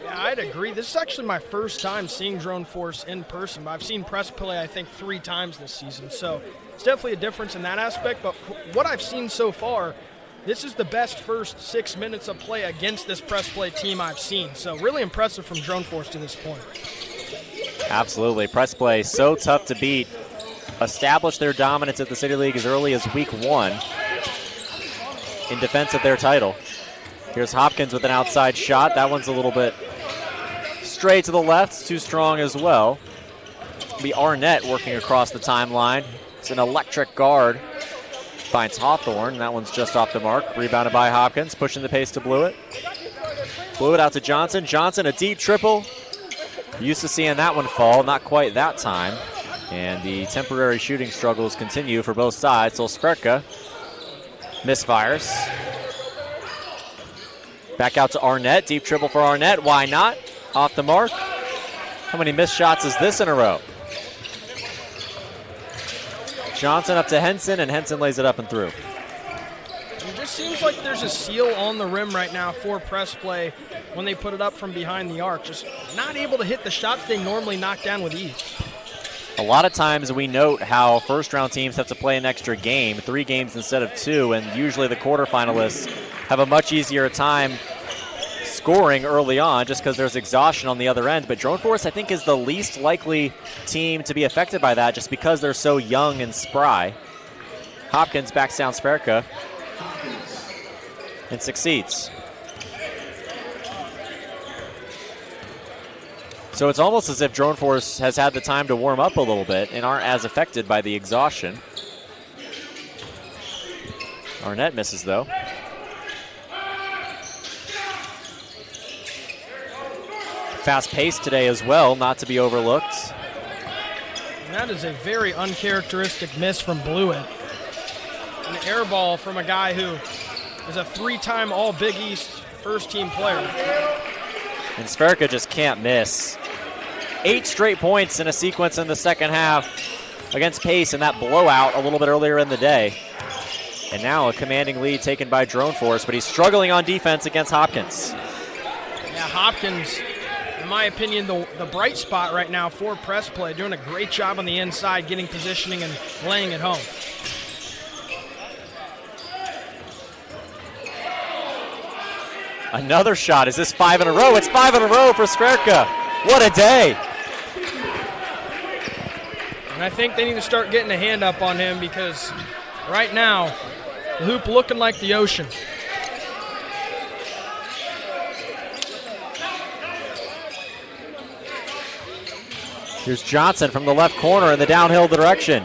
Yeah, I'd agree. This is actually my first time seeing Drone Force in person. But I've seen Press Play, I think, 3 times this season. So it's definitely a difference in that aspect. But what I've seen so far, this is the best first 6 minutes of play against this Press Play team I've seen. So really impressive from Drone Force to this point. Absolutely. Press Play, so tough to beat. Established their dominance at the City League as early as week 1 in defense of their title. Here's Hopkins with an outside shot. That one's a little bit straight to the left. It's too strong as well. It'll be Arnett working across the timeline. It's an electric guard. Finds Hawthorne. That one's just off the mark. Rebounded by Hopkins, pushing the pace to Blewett. Blewett out to Johnson. Johnson, a deep triple. Used to seeing that one fall, not quite that time. And the temporary shooting struggles continue for both sides. So Sperka misfires. Back out to Arnett. Deep triple for Arnett. Why not? Off the mark. How many missed shots is this in a row? Johnson up to Henson, and Henson lays it up and through. It just seems like there's a seal on the rim right now for Press Play when they put it up from behind the arc. Just not able to hit the shots they normally knock down with ease. A lot of times we note how first-round teams have to play an extra game, 3 games instead of 2, and usually the quarterfinalists have a much easier time scoring early on just because there's exhaustion on the other end. But Drone Force, I think, is the least likely team to be affected by that just because they're so young and spry. Hopkins backs down Sperka and succeeds. So it's almost as if Drone Force has had the time to warm up a little bit and aren't as affected by the exhaustion. Arnett misses, though. Fast pace today as well, not to be overlooked. And that is a very uncharacteristic miss from Blewett. An air ball from a guy who is a 3-time All-Big East first-team player. And Sperka just can't miss. 8 straight points in a sequence in the second half against Pace in that blowout a little bit earlier in the day. And now a commanding lead taken by Drone Force, but he's struggling on defense against Hopkins. Yeah, Hopkins, in my opinion, the bright spot right now for Press Play, doing a great job on the inside, getting positioning and laying it home. Another shot. Is this 5 in a row? It's 5 in a row for Sperka. What a day. And I think they need to start getting a hand up on him because right now, the hoop looking like the ocean. Here's Johnson from the left corner in the downhill direction.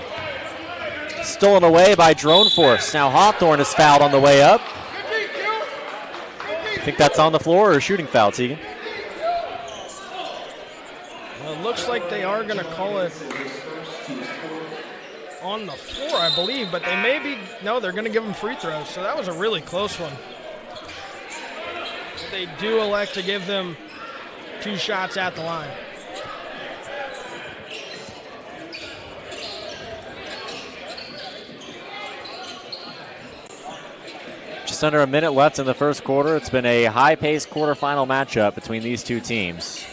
Stolen away by Drone Force. Now Hawthorne is fouled on the way up. I think that's on the floor or a shooting foul, Tegan? Well, it looks like they are going to call it on the floor, I believe, but they may be, no, they're going to give him free throws, so that was a really close one. They do elect to give them 2 shots at the line. Just under a minute left in the first quarter. It's been a high-paced quarterfinal matchup between these two teams.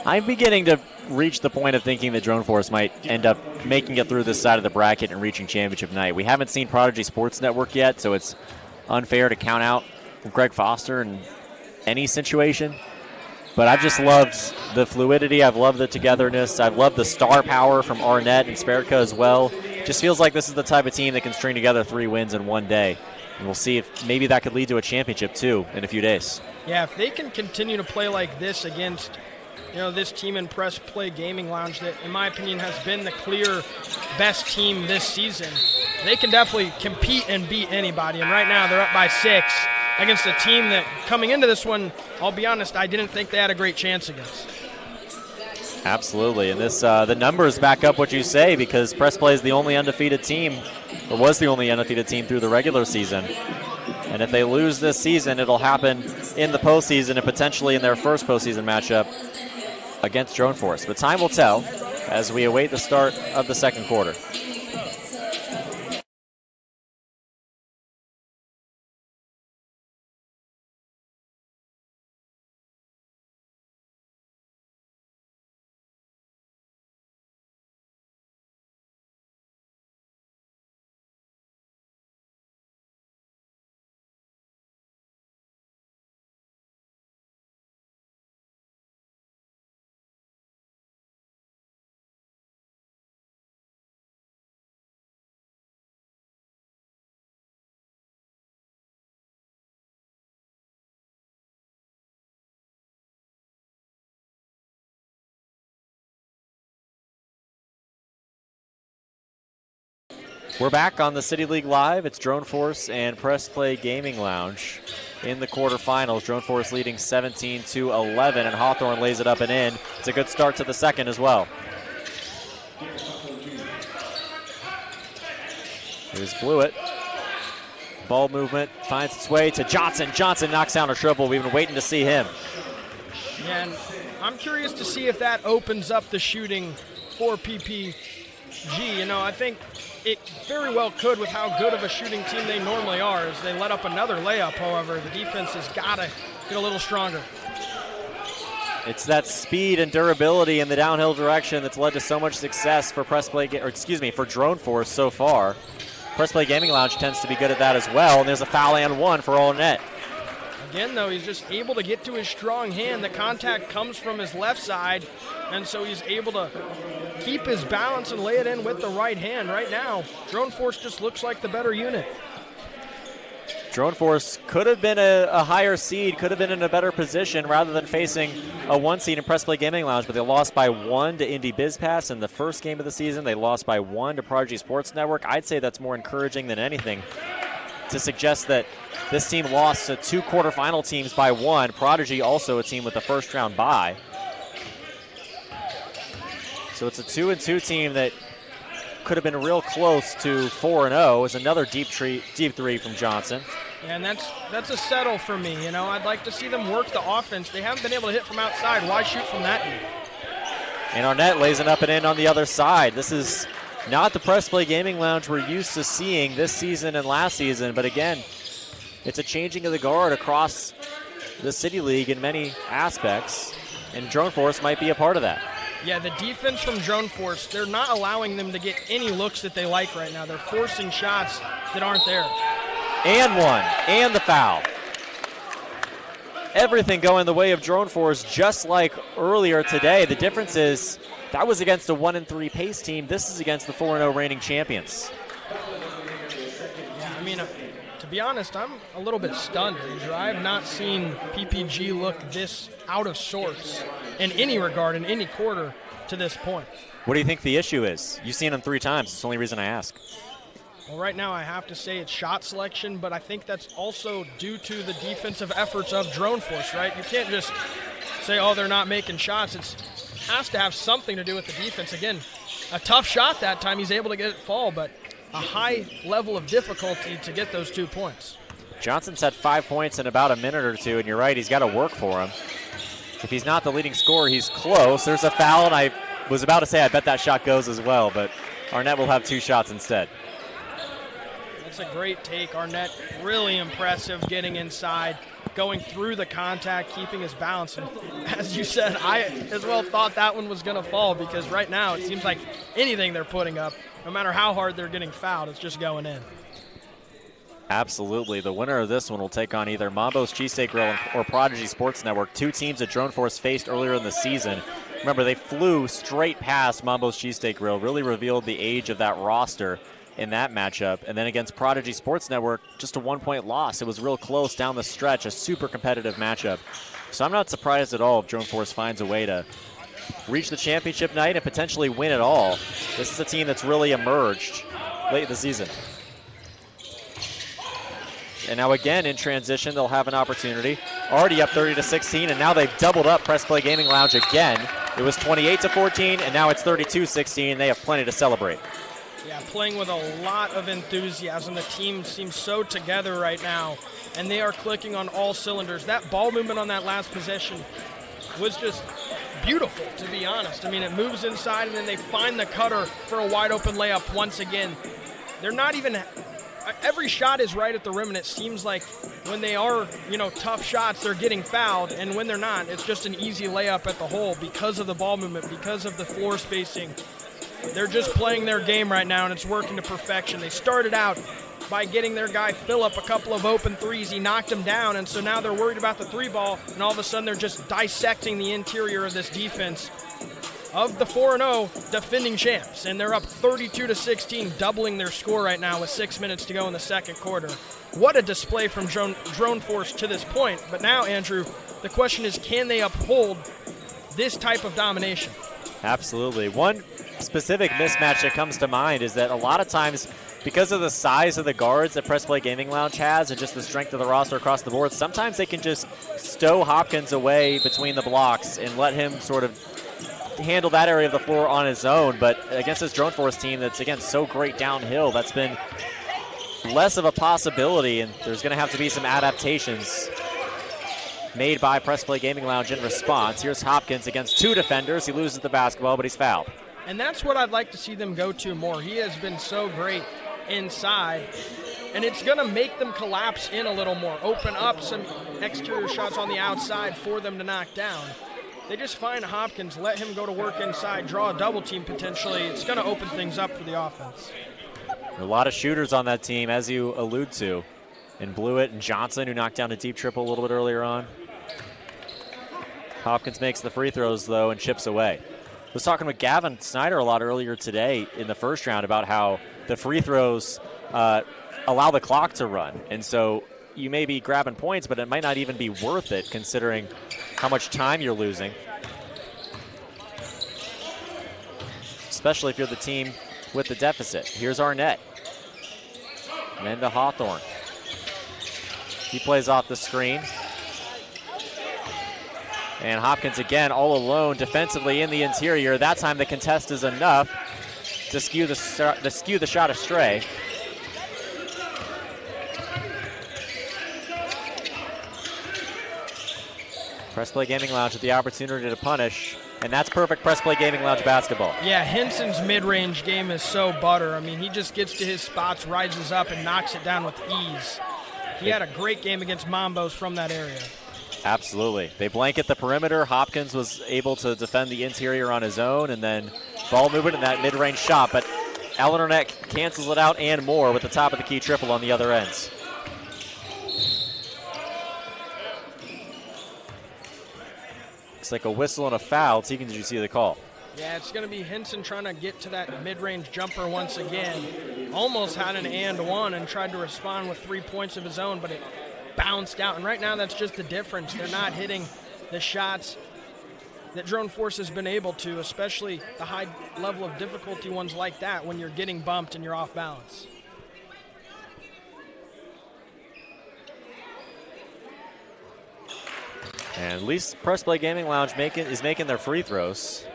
I'm beginning to reach the point of thinking that Drone Force might end up making it through this side of the bracket and reaching championship night. We haven't seen Prodigy Sports Network yet, so it's unfair to count out Greg Foster in any situation. But I've just loved the fluidity. I've loved the togetherness. I've loved the star power from Arnett and Sperka as well. Just feels like this is the type of team that can string together 3 wins in one day. And we'll see if maybe that could lead to a championship too in a few days. Yeah, if they can continue to play like this against, this team in Press Play Gaming Lounge that, in my opinion, has been the clear best team this season, they can definitely compete and beat anybody. And right now they're up by 6 against a team that, coming into this one, I'll be honest, I didn't think they had a great chance against. Absolutely, and this the numbers back up what you say, because Press Play is the only undefeated team, or was the only undefeated team through the regular season. And if they lose this season, it'll happen in the postseason and potentially in their first postseason matchup against Drone Force. But time will tell as we await the start of the second quarter. We're back on the City League Live. It's Drone Force and Press Play Gaming Lounge in the quarterfinals. Drone Force leading 17-11, and Hawthorne lays it up and in. It's a good start to the second as well. Here's Blewett. Ball movement finds its way to Johnson. Johnson knocks down a triple. We've been waiting to see him. Yeah, and I'm curious to see if that opens up the shooting for PPG. I think it very well could with how good of a shooting team they normally are, as they let up another layup. However, the defense has got to get a little stronger. It's that speed and durability in the downhill direction that's led to so much success for for Drone Force so far. Press Play Gaming Lounge tends to be good at that as well, and there's a foul and one for All Net. Again, though, he's just able to get to his strong hand. The contact comes from his left side, and so he's able to keep his balance and lay it in with the right hand. Right now, Drone Force just looks like the better unit. Drone Force could have been a higher seed, could have been in a better position rather than facing a 1 seed in Press Play Gaming Lounge, but they lost by 1 to Indy BizPass in the first game of the season. They lost by 1 to Prodigy Sports Network. I'd say that's more encouraging than anything to suggest that this team lost to 2 quarterfinal teams by 1. Prodigy also a team with a first round bye. So it's a 2-2 team that could have been real close to 4-0. Is another deep three from Johnson. And that's a settle for me. I'd like to see them work the offense. They haven't been able to hit from outside. Why shoot from that deep? And Arnett lays it up and in on the other side. This is not the Press Play Gaming Lounge we're used to seeing this season and last season, but again, it's a changing of the guard across the City League in many aspects, and Drone Force might be a part of that. Yeah, the defense from Drone Force, they're not allowing them to get any looks that they like right now. They're forcing shots that aren't there. And one, and the foul. Everything going the way of Drone Force, just like earlier today. The difference is that was against a 1-3 pace team. This is against the 4-0 reigning champions. Yeah, to be honest, I'm a little bit stunned, Andrew. I have not seen PPG look this out of sorts in any regard, in any quarter to this point. What do you think the issue is? You've seen them 3 times. It's the only reason I ask. Well, right now I have to say it's shot selection, but I think that's also due to the defensive efforts of Drone Force, right? You can't just say, they're not making shots. It has to have something to do with the defense. Again, a tough shot that time. He's able to get it fall, but a high level of difficulty to get those 2 points. Johnson's had 5 points in about a minute or two, and you're right, he's got to work for him. If he's not the leading scorer, he's close. There's a foul, and I was about to say I bet that shot goes as well, but Arnett will have 2 shots instead. That's a great take. Arnett, really impressive getting inside, going through the contact, keeping his balance. And as you said, I as well thought that one was going to fall, because right now it seems like anything they're putting up, no matter how hard they're getting fouled, it's just going in. Absolutely. The winner of this one will take on either Mambo's Cheesesteak Grill or Prodigy Sports Network, 2 teams that Drone Force faced earlier in the season. Remember, they flew straight past Mambo's Cheesesteak Grill, really revealed the age of that roster. in that matchup. And then against Prodigy Sports Network, just a 1-point loss. It was real close down the stretch, a super competitive matchup. So I'm not surprised at all if Drone Force finds a way to reach the championship night and potentially win it all. This is a team that's really emerged late in the season. And now again in transition, they'll have an opportunity. Already up 30-16, and now they've doubled up Press Play Gaming Lounge again. It was 28-14, and now it's 32-16. They have plenty to celebrate. Yeah, playing with a lot of enthusiasm. The team seems so together right now, and they are clicking on all cylinders. That ball movement on that last possession was just beautiful, to be honest. I mean, it moves inside, and then they find the cutter for a wide open layup once again. They're not even – every shot is right at the rim, and it seems like when they are, tough shots, they're getting fouled, and when they're not, it's just an easy layup at the hole because of the ball movement, because of the floor spacing. They're just playing their game right now, and it's working to perfection. They started out by getting their guy Phillip a couple of open threes. He knocked him down, and so now they're worried about the three ball, and all of a sudden they're just dissecting the interior of this defense of the 4-0 defending champs, and they're up 32-16, doubling their score right now with 6 minutes to go in the second quarter. What a display from Drone Force to this point. But now, Andrew, the question is, can they uphold this type of domination? Absolutely. One specific mismatch that comes to mind is that a lot of times, because of the size of the guards that Press Play Gaming Lounge has and just the strength of the roster across the board, sometimes they can just stow Hopkins away between the blocks and let him sort of handle that area of the floor on his own. But against this Drone Force team that's, again, so great downhill, that's been less of a possibility, and there's going to have to be some adaptations made by Press Play Gaming Lounge in response. Here's Hopkins against two defenders. He loses the basketball, but he's fouled. And that's what I'd like to see them go to more. He has been so great inside, and it's going to make them collapse in a little more, open up some exterior shots on the outside for them to knock down. They just find Hopkins, let him go to work inside, draw a double team potentially. It's going to open things up for the offense. A lot of shooters on that team, as you allude to. And Blewett and Johnson, who knocked down a deep triple a little bit earlier on. Hopkins makes the free throws, though, and chips away. I was talking with Gavin Snyder a lot earlier today in the first round about how the free throws allow the clock to run. And so you may be grabbing points, but it might not even be worth it considering how much time you're losing. Especially if you're the team with the deficit. Here's Arnett. And then to Hawthorne. He plays off the screen. And Hopkins again all alone defensively in the interior. That time the contest is enough to skew the shot astray. Press Play Gaming Lounge with the opportunity to punish, and that's perfect Press Play Gaming Lounge basketball. Yeah, Henson's mid-range game is so butter. I mean, he just gets to his spots, rises up, and knocks it down with ease. He had a great game against Mambos from that area. Absolutely. They blanket the perimeter. Hopkins was able to defend the interior on his own, and then ball movement and that mid-range shot, but Alan Arnett cancels it out and more with the top of the key triple on the other ends. Looks like a whistle and a foul. Tegan, did you see the call? Yeah, it's going to be Henson trying to get to that mid-range jumper once again. Almost had an and one and tried to respond with 3 points of his own, but it bounced out. And right now that's just the difference. They're not hitting the shots that Drone Force has been able to, especially the high level of difficulty ones like that when you're getting bumped and you're off balance. And at least Press Play Gaming Lounge is making their free throws.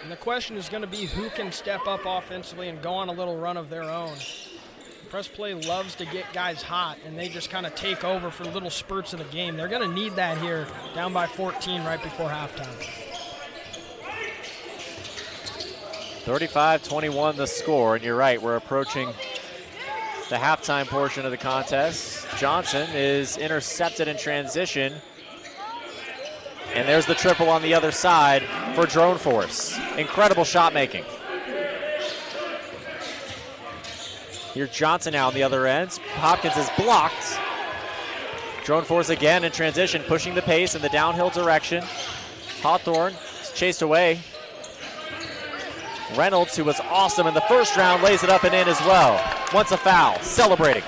And the question is going to be who can step up offensively and go on a little run of their own. Press Play loves to get guys hot, and they just kind of take over for little spurts of the game. They're going to need that here, down by 14 right before halftime. 35-21 the score, and you're right, we're approaching the halftime portion of the contest. Johnson is intercepted in transition. And there's the triple on the other side for Drone Force. Incredible shot making. Here's Johnson now on the other end. Hopkins is blocked. Drone Force again in transition, pushing the pace in the downhill direction. Hawthorne is chased away. Reynolds, who was awesome in the first round, lays it up and in as well. Wants a foul, celebrating.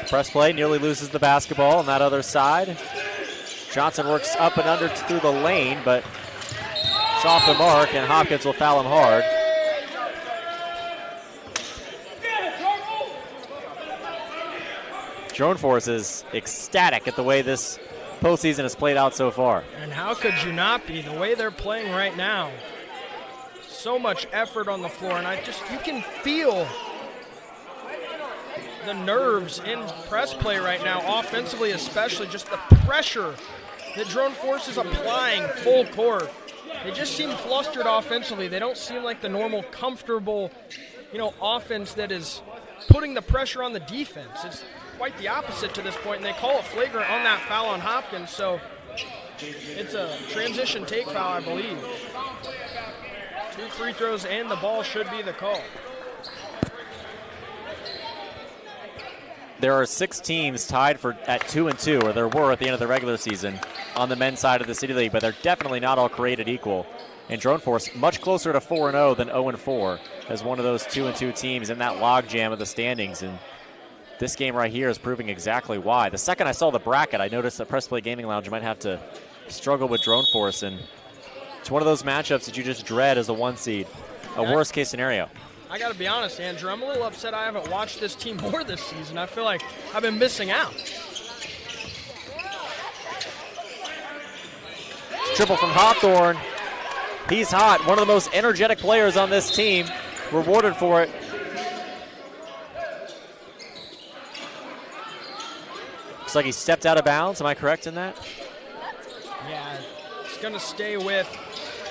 Press play, nearly loses the basketball on that other side. Johnson works up and under through the lane, but it's off the mark, and Hopkins will foul him hard. Drone Force is ecstatic at the way this postseason has played out so far. And how could you not be, the way they're playing right now? So much effort on the floor, and you can feel the nerves in press play right now, offensively especially, just the pressure that Drone Force is applying full court. They just seem flustered offensively. They don't seem like the normal, comfortable, offense that is putting the pressure on the defense. It's quite the opposite to this point, and they call it flagrant on that foul on Hopkins, so it's a transition take foul, I believe. 2 free throws and the ball should be the call. There are 6 teams tied at 2-2, or there were at the end of the regular season, on the men's side of the City League, but they're definitely not all created equal. And Drone Force much closer to 4-0 than 0-4 as one of those 2-2 teams in that logjam of the standings. And this game right here is proving exactly why. The second I saw the bracket, I noticed that Press Play Gaming Lounge might have to struggle with Drone Force, and it's one of those matchups that you just dread as a 1 seed, a worst case scenario. I got to be honest, Andrew, I'm a little upset I haven't watched this team more this season. I feel like I've been missing out. Triple from Hawthorne. He's hot. One of the most energetic players on this team. Rewarded for it. Looks like he stepped out of bounds. Am I correct in that? Yeah, it's going to stay with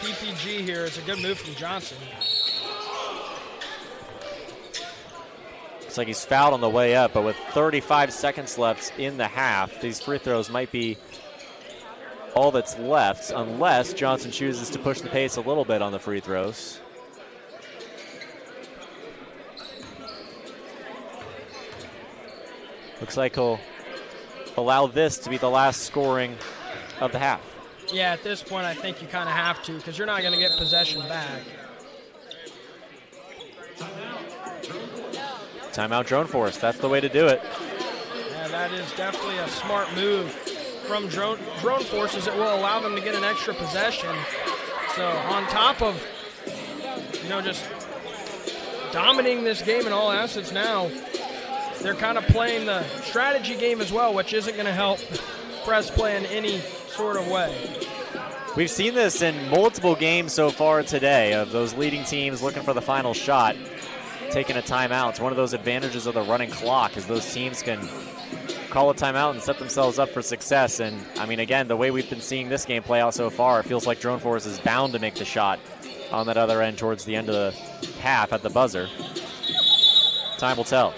PPG here. It's a good move from Johnson. Looks like he's fouled on the way up, but with 35 seconds left in the half, these free throws might be all that's left, unless Johnson chooses to push the pace a little bit on the free throws. Looks like he'll allow this to be the last scoring of the half. Yeah, at this point, I think you kind of have to, because you're not going to get possession back. Timeout Drone Force, that's the way to do it. Yeah, that is definitely a smart move from Drone Force, as it will allow them to get an extra possession. So on top of, just dominating this game in all assets now, they're kind of playing the strategy game as well, which isn't going to help press play in any sort of way. We've seen this in multiple games so far today of those leading teams looking for the final shot, taking a timeout. It's one of those advantages of the running clock, as those teams can call a timeout and set themselves up for success. And, again, the way we've been seeing this game play out so far, it feels like Drone Force is bound to make the shot on that other end towards the end of the half at the buzzer. Time will tell.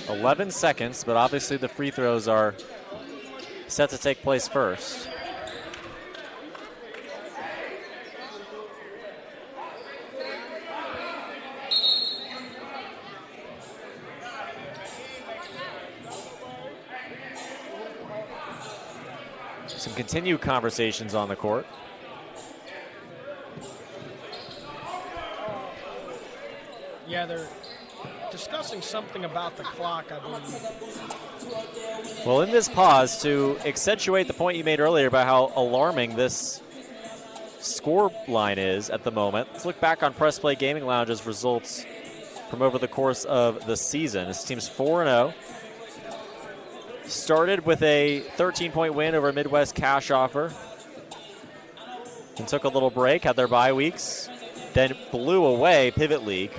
.11 seconds, but obviously the free throws are set to take place first. Some continued conversations on the court. Yeah, they're discussing something about the clock, I believe. Well, in this pause, to accentuate the point you made earlier about how alarming this score line is at the moment, let's look back on Press Play Gaming Lounge's results from over the course of the season. This team's 4-0. Started with a 13-point win over Midwest Cash Offer and took a little break, had their bye weeks, then blew away Pivot League.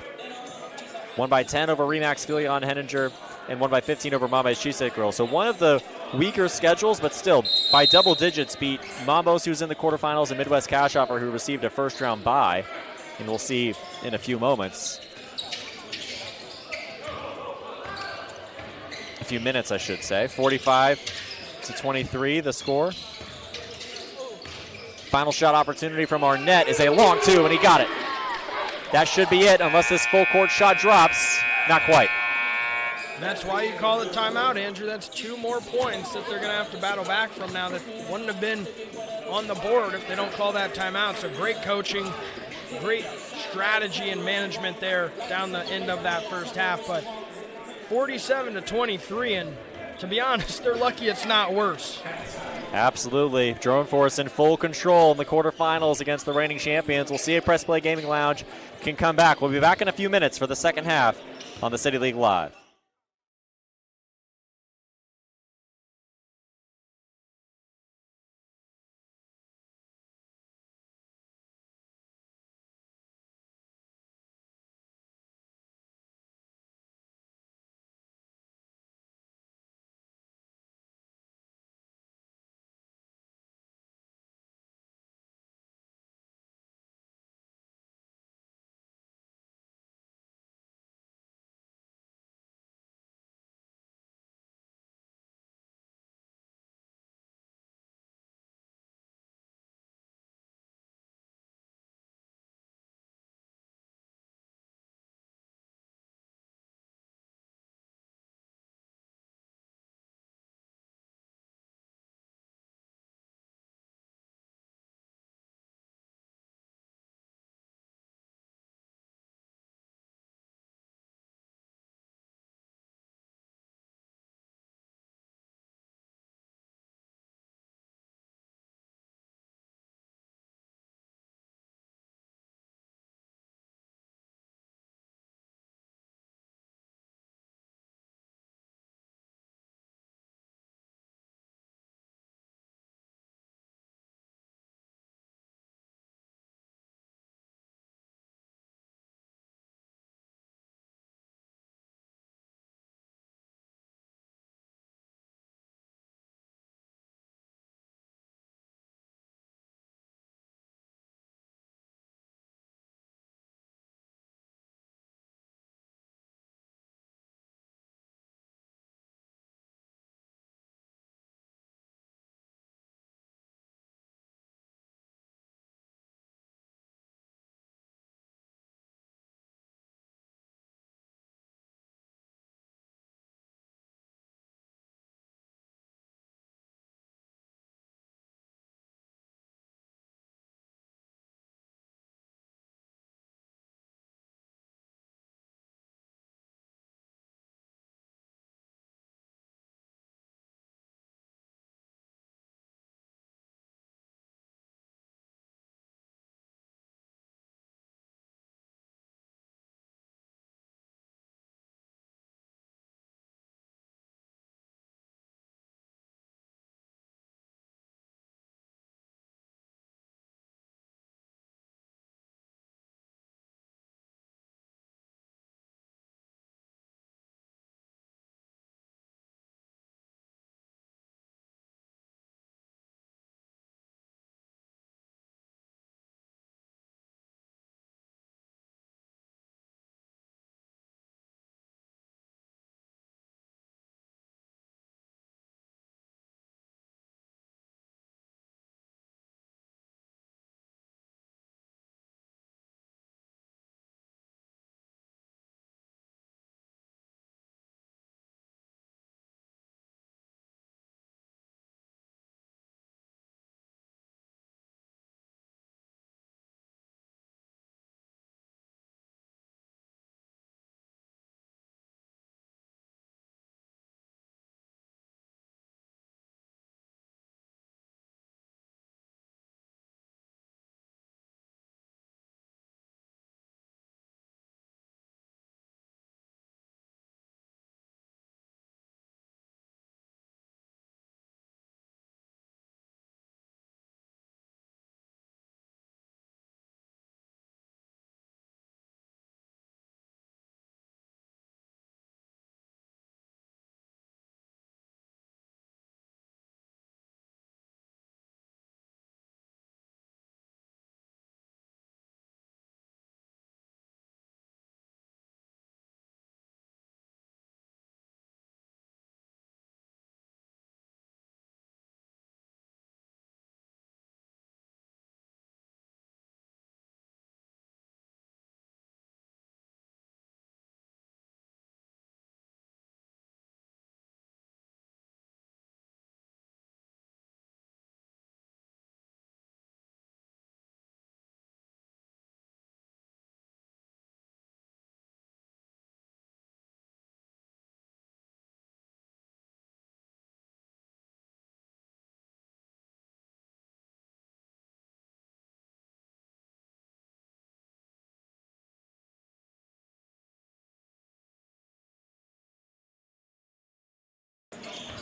Won by 10 over Remax Filion Henninger, and won by 15 over Mamba's Cheesesteak Grill. So one of the weaker schedules, but still by double digits beat Mambos, who's in the quarterfinals, and Midwest Cash Offer, who received a first-round bye. And we'll see in a few moments. a few minutes, I should say. 45-23, the score. Final shot opportunity from Arnett is a long two, and he got it. That should be it, unless this full court shot drops. Not quite. That's why you call it timeout, Andrew. That's 2 more points that they're going to have to battle back from now that wouldn't have been on the board if they don't call that timeout. So great coaching, great strategy and management there down the end of that first half. But 47-23, and to be honest, they're lucky it's not worse. Absolutely. Drone Force in full control in the quarterfinals against the reigning champions. We'll see if Press Play Gaming Lounge can come back. We'll be back in a few minutes for the second half on the City League Live.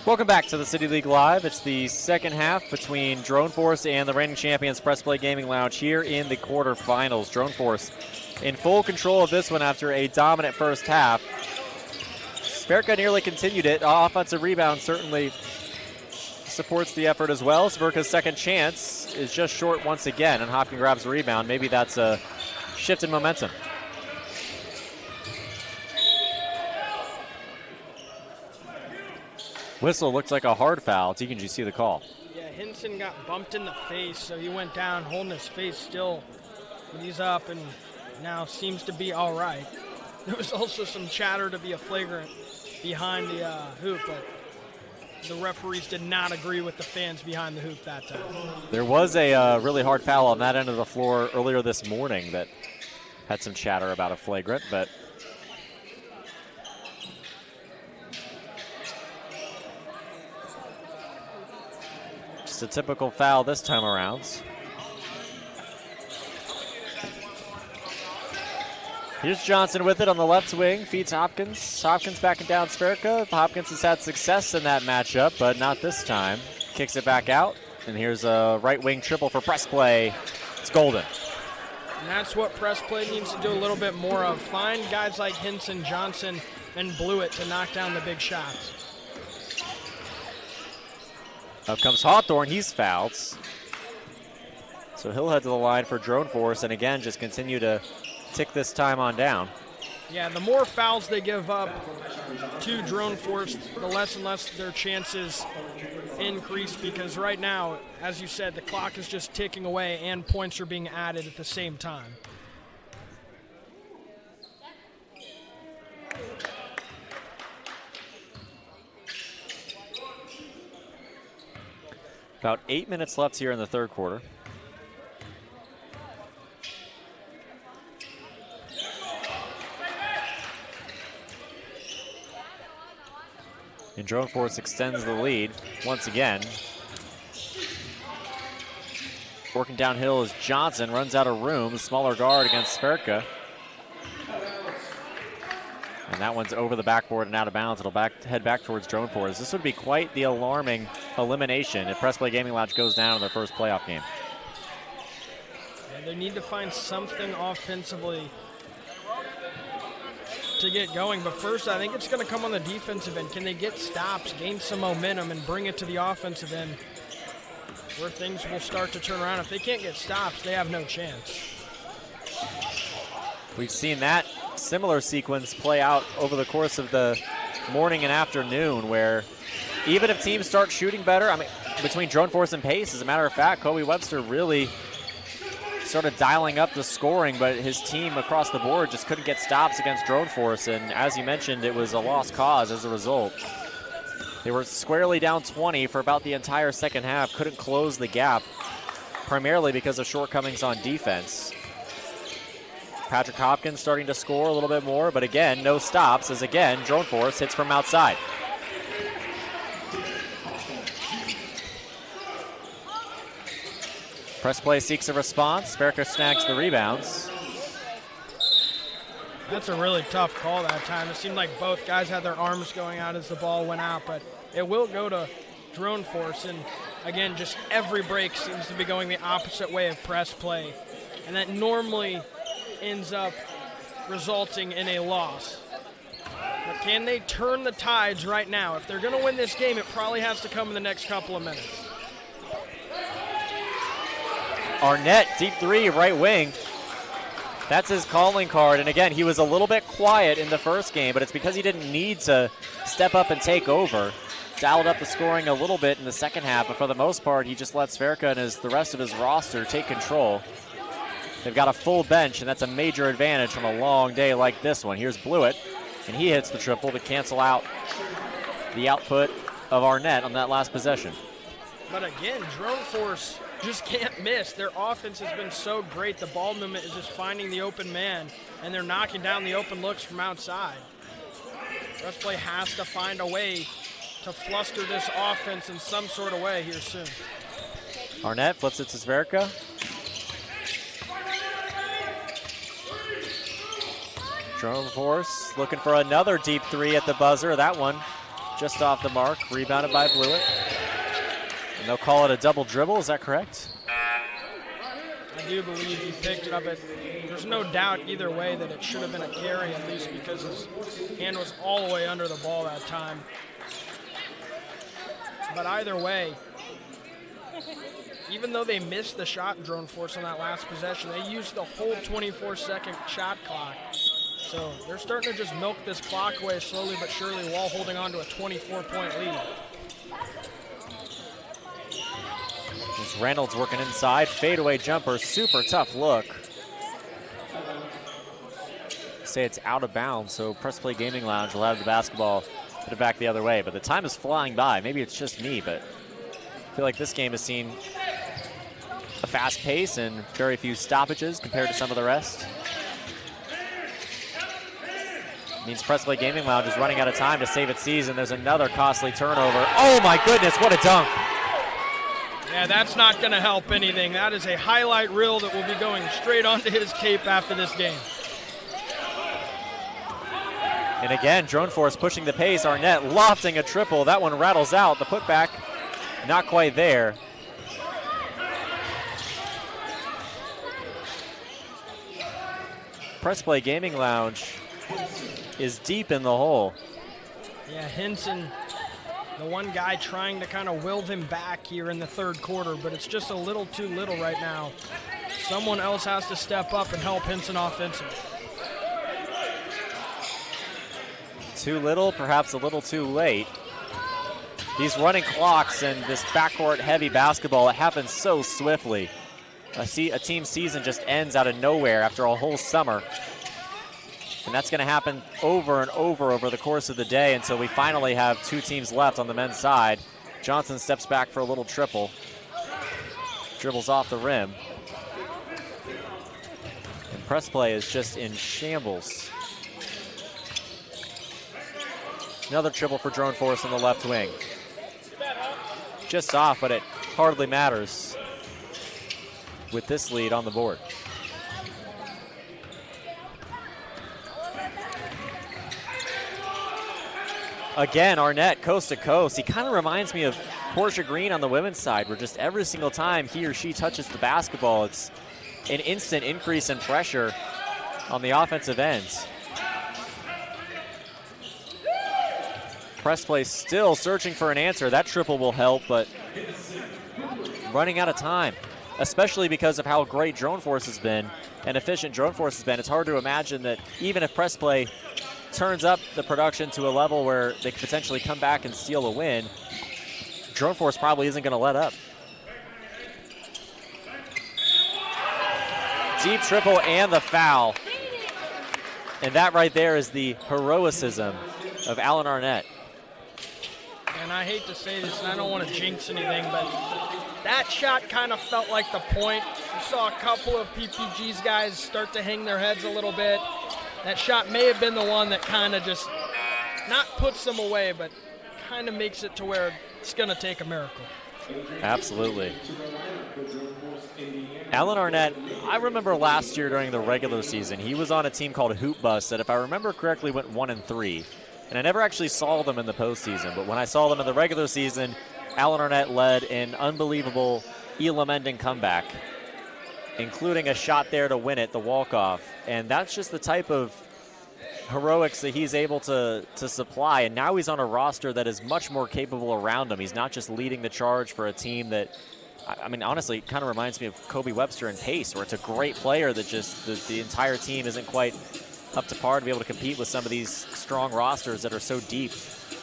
Welcome back to the City League Live. It's the second half between Drone Force and the reigning champions Press Play Gaming Lounge here in the quarterfinals. Drone Force in full control of this one after a dominant first half. Sverka nearly continued it. Offensive rebound certainly supports the effort as well. Sverka's second chance is just short once again, and Hopkins grabs the rebound. Maybe that's a shift in momentum. Whistle looks like a hard foul. Tegan, did you see the call? Yeah, Hinson got bumped in the face, so he went down holding his face still. And he's up and now seems to be all right. There was also some chatter to be a flagrant behind the hoop, but the referees did not agree with the fans behind the hoop that time. There was a really hard foul on that end of the floor earlier this morning that had some chatter about a flagrant, but just a typical foul this time around. Here's Johnson with it on the left wing, feeds Hopkins. Hopkins backing down Sverka. Hopkins has had success in that matchup, but not this time. Kicks it back out, and here's a right wing triple for Press Play. It's golden. And that's what Press Play needs to do a little bit more of. Find guys like Hinson, Johnson, and Blewett to knock down the big shots. Up comes Hawthorne. He's fouled. So he'll head to the line for Drone Force, and again, just continue to tick this time on down. Yeah, the more fouls they give up to Drone Force, the less and less their chances increase, because right now, as you said, the clock is just ticking away and points are being added at the same time. About 8 minutes left here in the third quarter. And Drone Force extends the lead once again. Working downhill is Johnson, runs out of room, smaller guard against Sverka. And that one's over the backboard and out of bounds. It'll head back towards Drone Force. This would be quite the alarming elimination if Press Play Gaming Lounge goes down in their first playoff game. Yeah, they need to find something offensively to get going, but first I think it's going to come on the defensive end. Can they get stops, gain some momentum, and bring it to the offensive end where things will start to turn around? If they can't get stops, they have no chance. We've seen that similar sequence play out over the course of the morning and afternoon, where even if teams start shooting better, I mean, between Drone Force and Pace, as a matter of fact, Kobe Webster really started dialing up the scoring, but his team across the board just couldn't get stops against Drone Force, and as you mentioned, it was a lost cause as a result. They were squarely down 20 for about the entire second half, couldn't close the gap, primarily because of shortcomings on defense. Patrick Hopkins starting to score a little bit more, but again, no stops, as again, Drone Force hits from outside. Press Play seeks a response. Sverka snags the rebounds. That's a really tough call that time. It seemed like both guys had their arms going out as the ball went out, but it will go to Drone Force. And again, just every break seems to be going the opposite way of Press Play. And that normally ends up resulting in a loss. But can they turn the tides right now? If they're going to win this game, it probably has to come in the next couple of minutes. Arnett, deep three, right wing. That's his calling card. And again, he was a little bit quiet in the first game, but it's because he didn't need to step up and take over. Dialed up the scoring a little bit in the second half, but for the most part, he just let Sverka and the rest of his roster take control. They've got a full bench, and that's a major advantage from a long day like this one. Here's Blewett, and he hits the triple to cancel out the output of Arnett on that last possession. But again, Drone Force just can't miss. Their offense has been so great. The ball movement is just finding the open man, and they're knocking down the open looks from outside. Press Play has to find a way to fluster this offense in some sort of way here soon. Arnett flips it to Sverka. Drone Force looking for another deep three at the buzzer. That one just off the mark, rebounded by Blewett. And they'll call it a double dribble, is that correct? I do believe he picked it up. There's no doubt either way that it should have been a carry, at least because his hand was all the way under the ball that time. But either way, even though they missed the shot, Drone Force, on that last possession, they used the whole 24-second shot clock. So they're starting to just milk this clock away slowly but surely while holding on to a 24-point lead. As Reynolds working inside, fadeaway jumper, super tough look. Say it's out of bounds, so Press Play Gaming Lounge will have the basketball put it back the other way. But the time is flying by. Maybe it's just me, but I feel like this game has seen a fast pace and very few stoppages compared to some of the rest. Means Press Play Gaming Lounge is running out of time to save its season. There's another costly turnover. Oh my goodness, what a dunk! Yeah, that's not going to help anything. That is a highlight reel that will be going straight onto his tape after this game. And again, Drone Force pushing the pace. Arnett lofting a triple. That one rattles out. The putback, not quite there. Press Play Gaming Lounge is deep in the hole. Yeah, Hinson, the one guy trying to kind of will him back here in the third quarter, but it's just a little too little right now. Someone else has to step up and help Hinson offensively. Too little, perhaps a little too late. These running clocks and this backcourt heavy basketball, it happens so swiftly. A team season just ends out of nowhere after a whole summer. And that's going to happen over and over the course of the day until we finally have two teams left on the men's side. Johnson steps back for a little triple. Dribbles off the rim. And Press Play is just in shambles. Another triple for Drone Force on the left wing. Just off, but it hardly matters with this lead on the board. Again, Arnett coast to coast. He kind of reminds me of Portia Green on the women's side, where just every single time he or she touches the basketball, it's an instant increase in pressure on the offensive end. Press Play still searching for an answer. That triple will help, but running out of time, especially because of how great Drone Force has been and efficient Drone Force has been. It's hard to imagine that even if Press Play turns up the production to a level where they could potentially come back and steal a win, Drone Force probably isn't going to let up. Deep triple and the foul. And that right there is the heroicism of Alan Arnett. And I hate to say this, and I don't want to jinx anything, but that shot kind of felt like the point. You saw a couple of PPG's guys start to hang their heads a little bit. That shot may have been the one that kind of just not puts them away, but kind of makes it to where it's going to take a miracle. Absolutely. Alan Arnett, I remember last year during the regular season, he was on a team called Hoop Bus that, if I remember correctly, went 1-3. And I never actually saw them in the postseason, but when I saw them in the regular season, Alan Arnett led an unbelievable Elam-ending comeback, including a shot there to win it, the walk-off. And that's just the type of heroics that he's able to supply. And now he's on a roster that is much more capable around him. He's not just leading the charge for a team that, I mean, honestly, it kind of reminds me of Kobe Webster and Pace, where it's a great player that just the entire team isn't quite up to par to be able to compete with some of these strong rosters that are so deep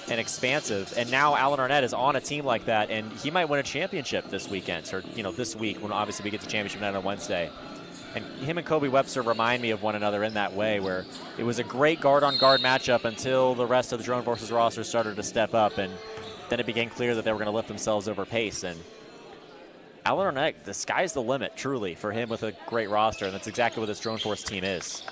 and expansive. And now Alan Arnett is on a team like that, and he might win a championship this weekend, or this week, when obviously we get to championship night on Wednesday. And him and Kobe Webster remind me of one another in that way, where it was a great guard-on-guard matchup until the rest of the Drone Force's roster started to step up, and then it became clear that they were going to lift themselves over Pace. And Alan Arnett, the sky's the limit, truly, for him with a great roster, and that's exactly what this Drone Force team is.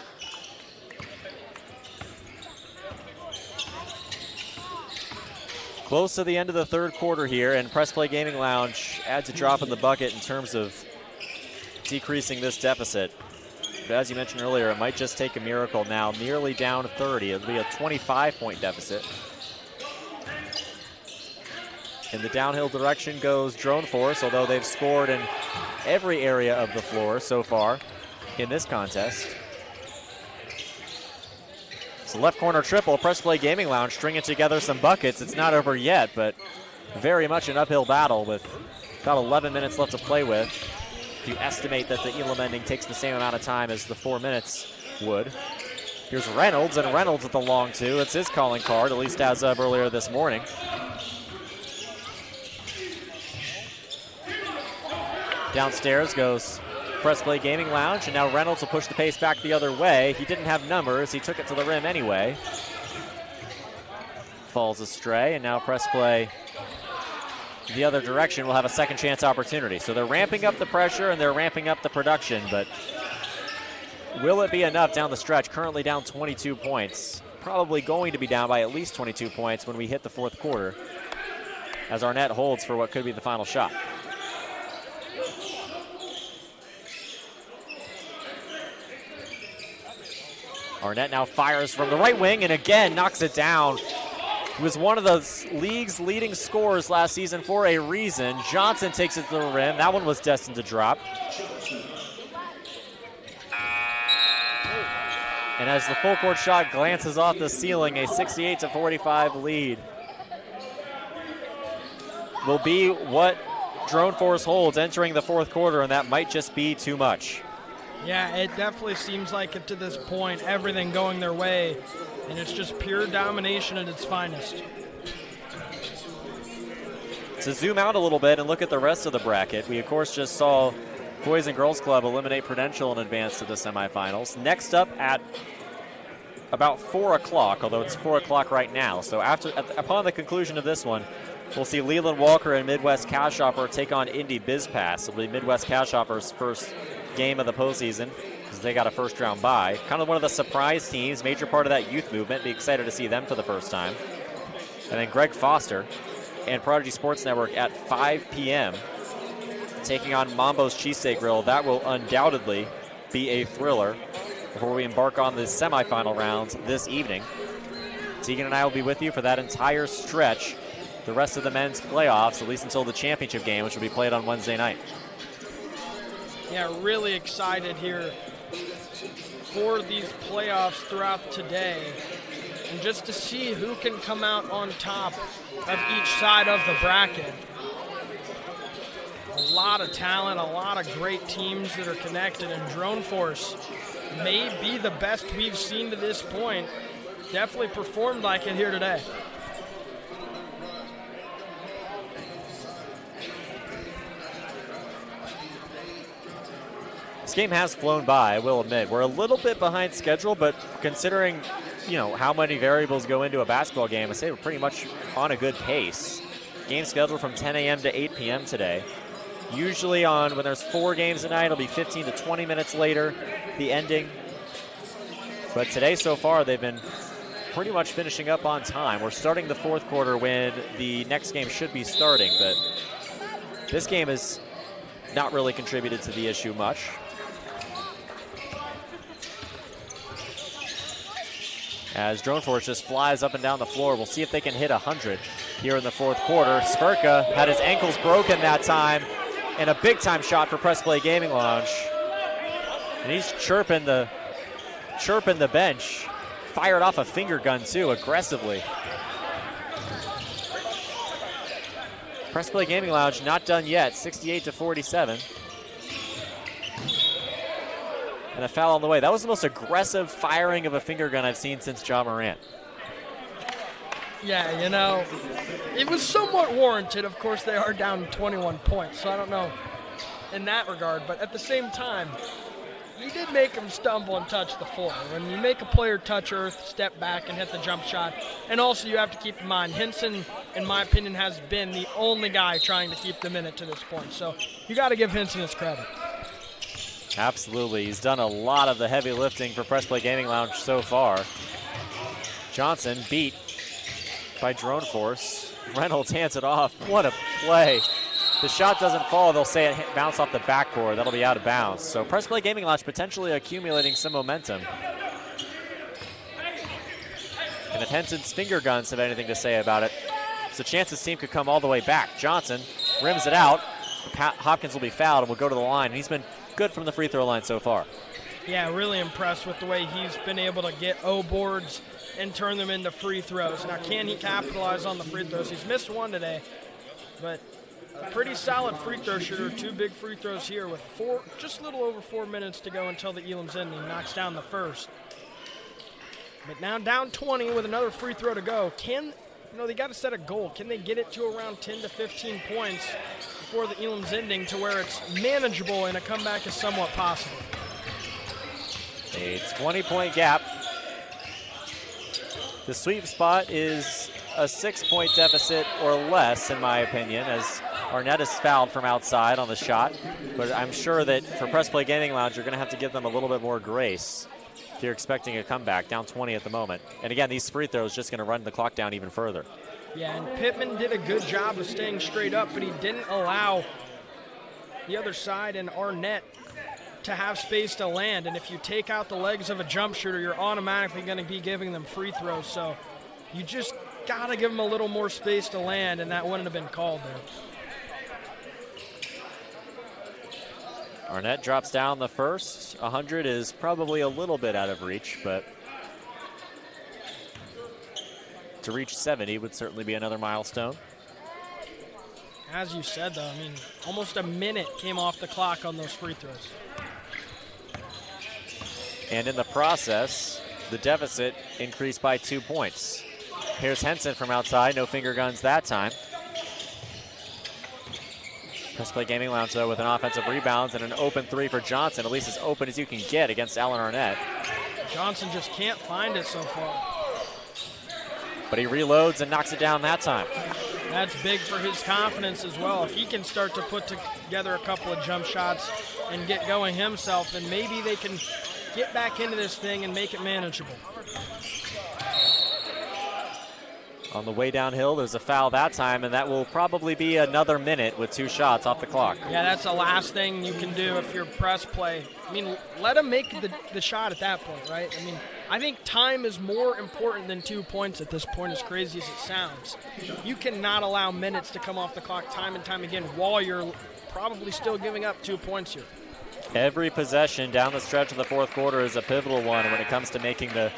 Close to the end of the third quarter here, and Press Play Gaming Lounge adds a drop in the bucket in terms of decreasing this deficit. But as you mentioned earlier, it might just take a miracle now, nearly down to 30. It'll be a 25-point deficit. In the downhill direction goes Drone Force, although they've scored in every area of the floor so far in this contest. It's a left corner triple. Press Play Gaming Lounge stringing together some buckets. It's not over yet, but very much an uphill battle with about 11 minutes left to play with. If you estimate that the Elam ending takes the same amount of time as the 4 minutes would. Here's Reynolds, and Reynolds at the long two. It's his calling card, at least as of earlier this morning. Downstairs goes Press Play Gaming Lounge, and now Reynolds will push the pace back the other way. He didn't have numbers. He took it to the rim anyway. Falls astray, and now Press Play the other direction will have a second chance opportunity. So they're ramping up the pressure and they're ramping up the production, but will it be enough down the stretch? Currently down 22 points. Probably going to be down by at least 22 points when we hit the fourth quarter, as Arnett holds for what could be the final shot. Arnett now fires from the right wing and again knocks it down. He was one of the league's leading scorers last season for a reason. Johnson takes it to the rim. That one was destined to drop. And as the full court shot glances off the ceiling, a 68-45 lead will be what Drone Force holds entering the fourth quarter, and that might just be too much. Yeah, it definitely seems like it to this point, everything going their way, and it's just pure domination at its finest. To zoom out a little bit and look at the rest of the bracket, we of course just saw Boys and Girls Club eliminate Prudential and advance to the semifinals. Next up at about 4 o'clock, although it's 4 o'clock right now. So upon the conclusion of this one, we'll see Leland Walker and Midwest Cashhopper take on Indy BizPass. It'll be Midwest Cashhopper's first game of the postseason because they got a first-round bye. Kind of one of the surprise teams, major part of that youth movement. Be excited to see them for the first time. And then Greg Foster and Prodigy Sports Network at 5 p.m. taking on Mambo's Cheesesteak Grill. That will undoubtedly be a thriller before we embark on the semifinal rounds this evening. Tegan and I will be with you for that entire stretch, the rest of the men's playoffs, at least until the championship game, which will be played on Wednesday night. Yeah, really excited here for these playoffs throughout today, and just to see who can come out on top of each side of the bracket. A lot of talent, a lot of great teams that are connected, and Drone Force may be the best we've seen to this point. Definitely performed like it here today. This game has flown by, I will admit. We're a little bit behind schedule, but considering, how many variables go into a basketball game, I say we're pretty much on a good pace. Game scheduled from 10 a.m. to 8 p.m. today. Usually when there's 4 games a night, it'll be 15 to 20 minutes later, the ending. But today so far, they've been pretty much finishing up on time. We're starting the fourth quarter when the next game should be starting, but this game has not really contributed to the issue much. As Drone Force just flies up and down the floor, we'll see if they can hit 100 here in the fourth quarter. Sverka had his ankles broken that time, and a big-time shot for Press Play Gaming Lounge. And he's chirping the bench. Fired off a finger gun, too, aggressively. Press Play Gaming Lounge not done yet, 68-47. And a foul on the way. That was the most aggressive firing of a finger gun I've seen since Ja Morant. Yeah, it was somewhat warranted. Of course, they are down 21 points, so I don't know in that regard. But at the same time, you did make him stumble and touch the floor. When you make a player touch earth, step back, and hit the jump shot, and also you have to keep in mind, Hinson, in my opinion, has been the only guy trying to keep them in it to this point. So you got to give Hinson his credit. Absolutely. He's done a lot of the heavy lifting for Press Play Gaming Lounge so far. Johnson beat by Drone Force. Reynolds hands it off. What a play. The shot doesn't fall. They'll say it bounced off the backboard. That'll be out of bounds. So Press Play Gaming Lounge potentially accumulating some momentum. And if Henson's finger guns have anything to say about it, So Chance's team could come all the way back. Johnson rims it out. Hopkins will be fouled and will go to the line. And he's been good from the free throw line so far. Yeah, really impressed with the way he's been able to get O boards and turn them into free throws. Now, can he capitalize on the free throws? He's missed one today, but a pretty solid free throw shooter. 2 big free throws here with just a little over 4 minutes to go until the Elam's ending. Knocks down the first. But now down 20 with another free throw to go. They got to set a goal. Can they get it to around 10 to 15 points before the Elam's ending to where it's manageable and a comeback is somewhat possible? A 20-point gap. The sweep spot is a 6-point deficit or less, in my opinion, as Arnett is fouled from outside on the shot. But I'm sure that for Press Play Gaming Lounge, you're going to have to give them a little bit more grace if you're expecting a comeback, down 20 at the moment. And again, these free throws just going to run the clock down even further. Yeah, and Pittman did a good job of staying straight up, but he didn't allow the other side and Arnett to have space to land. And if you take out the legs of a jump shooter, you're automatically going to be giving them free throws. So you just got to give them a little more space to land, and that wouldn't have been called there. Arnett drops down the first. 100 is probably a little bit out of reach, but to reach 70 would certainly be another milestone. As you said, though, I mean, almost a minute came off the clock on those free throws. And in the process, the deficit increased by 2 points. Here's Henson from outside, no finger guns that time. Press Play Gaming Lounge, though, with an offensive rebound and an open 3 for Johnson, at least as open as you can get against Alan Arnett. Johnson just can't find it so far. But he reloads and knocks it down that time. That's big for his confidence as well. If he can start to put together a couple of jump shots and get going himself, then maybe they can get back into this thing and make it manageable. On the way downhill, there's a foul that time, and that will probably be another minute with 2 shots off the clock. Yeah, that's the last thing you can do if you're press play. I mean, let him make the shot at that point, right? I mean, I think time is more important than 2 points at this point, as crazy as it sounds. You cannot allow minutes to come off the clock time and time again while you're probably still giving up 2 points here. Every possession down the stretch of the fourth quarter is a pivotal one when it comes to making the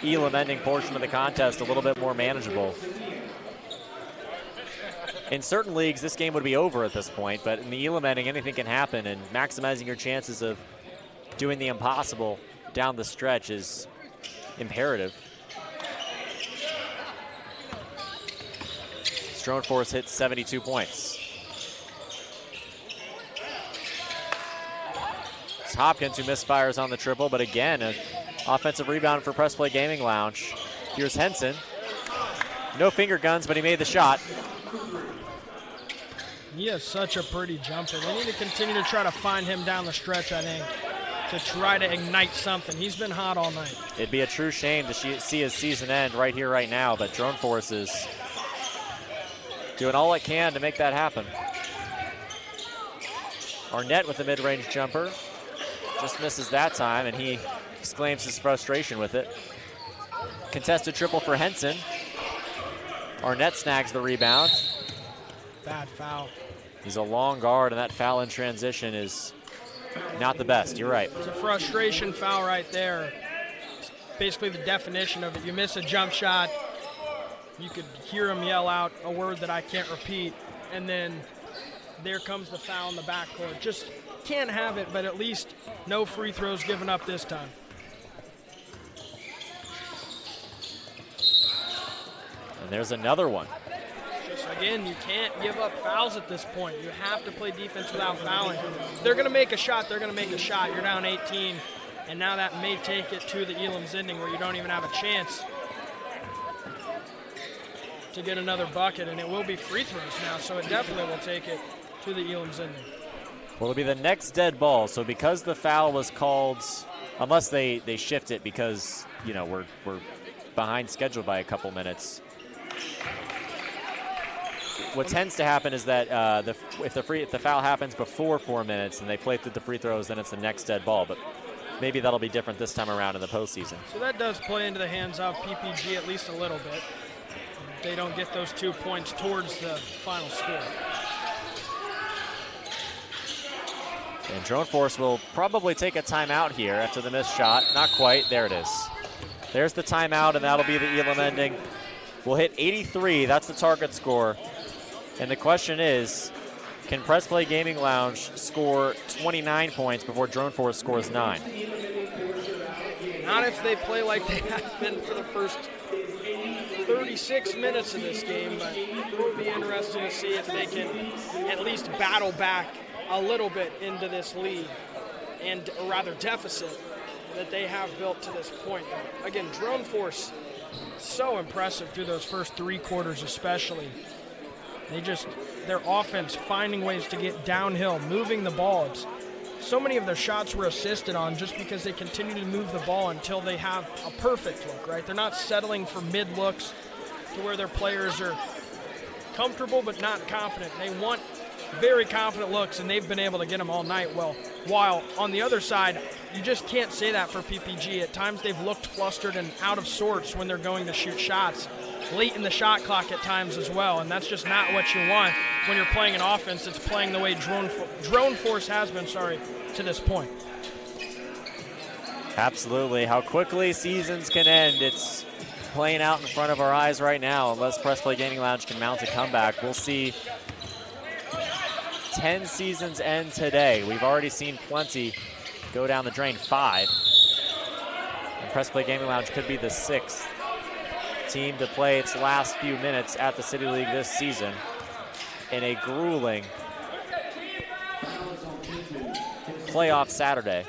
Elam ending portion of the contest a little bit more manageable. In certain leagues, this game would be over at this point, but in the Elam ending, anything can happen, and maximizing your chances of doing the impossible down the stretch is imperative. Strone Force hits 72 points. It's Hopkins who misfires on the triple, but again, an offensive rebound for Press Play Gaming Lounge. Here's Henson. No finger guns, but he made the shot. He has such a pretty jumper. They need to continue to try to find him down the stretch, I think, to try to ignite something. He's been hot all night. It'd be a true shame to see his season end right here, right now, but Drone Force is doing all it can to make that happen. Arnett with the mid-range jumper. Just misses that time, and he exclaims his frustration with it. Contested triple for Henson. Arnett snags the rebound. Bad foul. He's a long guard, and that foul in transition is not the best. You're right. It's a frustration foul right there. It's basically the definition of it. You miss a jump shot, you could hear him yell out a word that I can't repeat, and then there comes the foul in the backcourt. Just can't have it, but at least no free throws given up this time. And there's another one. Again, you can't give up fouls at this point. You have to play defense without fouling. If they're going to make a shot, they're going to make a shot. You're down 18, and now that may take it to the Elam's ending where you don't even have a chance to get another bucket, and it will be free throws now, so it definitely will take it to the Elam's ending. Well, it'll be the next dead ball, so because the foul was called, unless they shift it because, you know, we're behind schedule by a couple minutes. What tends to happen is that if the foul happens before 4 minutes and they play through the free throws, then it's the next dead ball. But maybe that'll be different this time around in the postseason. So that does play into the hands of PPG at least a little bit. they don't get those 2 points towards the final score. And Drone Force will probably take a timeout here after the missed shot. Not quite. There it is. There's the timeout, and that'll be the Elam ending. We'll hit 83. That's the target score. And the question is, can Press Play Gaming Lounge score 29 points before Drone Force scores 9? Not if they play like they have been for the first 36 minutes of this game, but it will be interesting to see if they can at least battle back a little bit into this lead, and or rather deficit that they have built to this point. Again, Drone Force, so impressive through those first 3 quarters especially. Their offense finding ways to get downhill, moving the ball. So many of their shots were assisted on just because they continue to move the ball until they have a perfect look, right? They're not settling for mid looks to where their players are comfortable but not confident. They want very confident looks, and they've been able to get them all night. Well, while on the other side, you just can't say that for PPG. At times they've looked flustered and out of sorts when they're going to shoot shots, late in the shot clock at times as well, and that's just not what you want when you're playing an offense that's playing the way Drone Force has been, to this point. Absolutely. How quickly seasons can end. It's playing out in front of our eyes right now. Unless Press Play Gaming Lounge can mount a comeback, we'll see 10 seasons end today. We've already seen plenty go down the drain, 5. And Press Play Gaming Lounge could be the 6th team to play its last few minutes at the City League this season in a grueling playoff Saturday.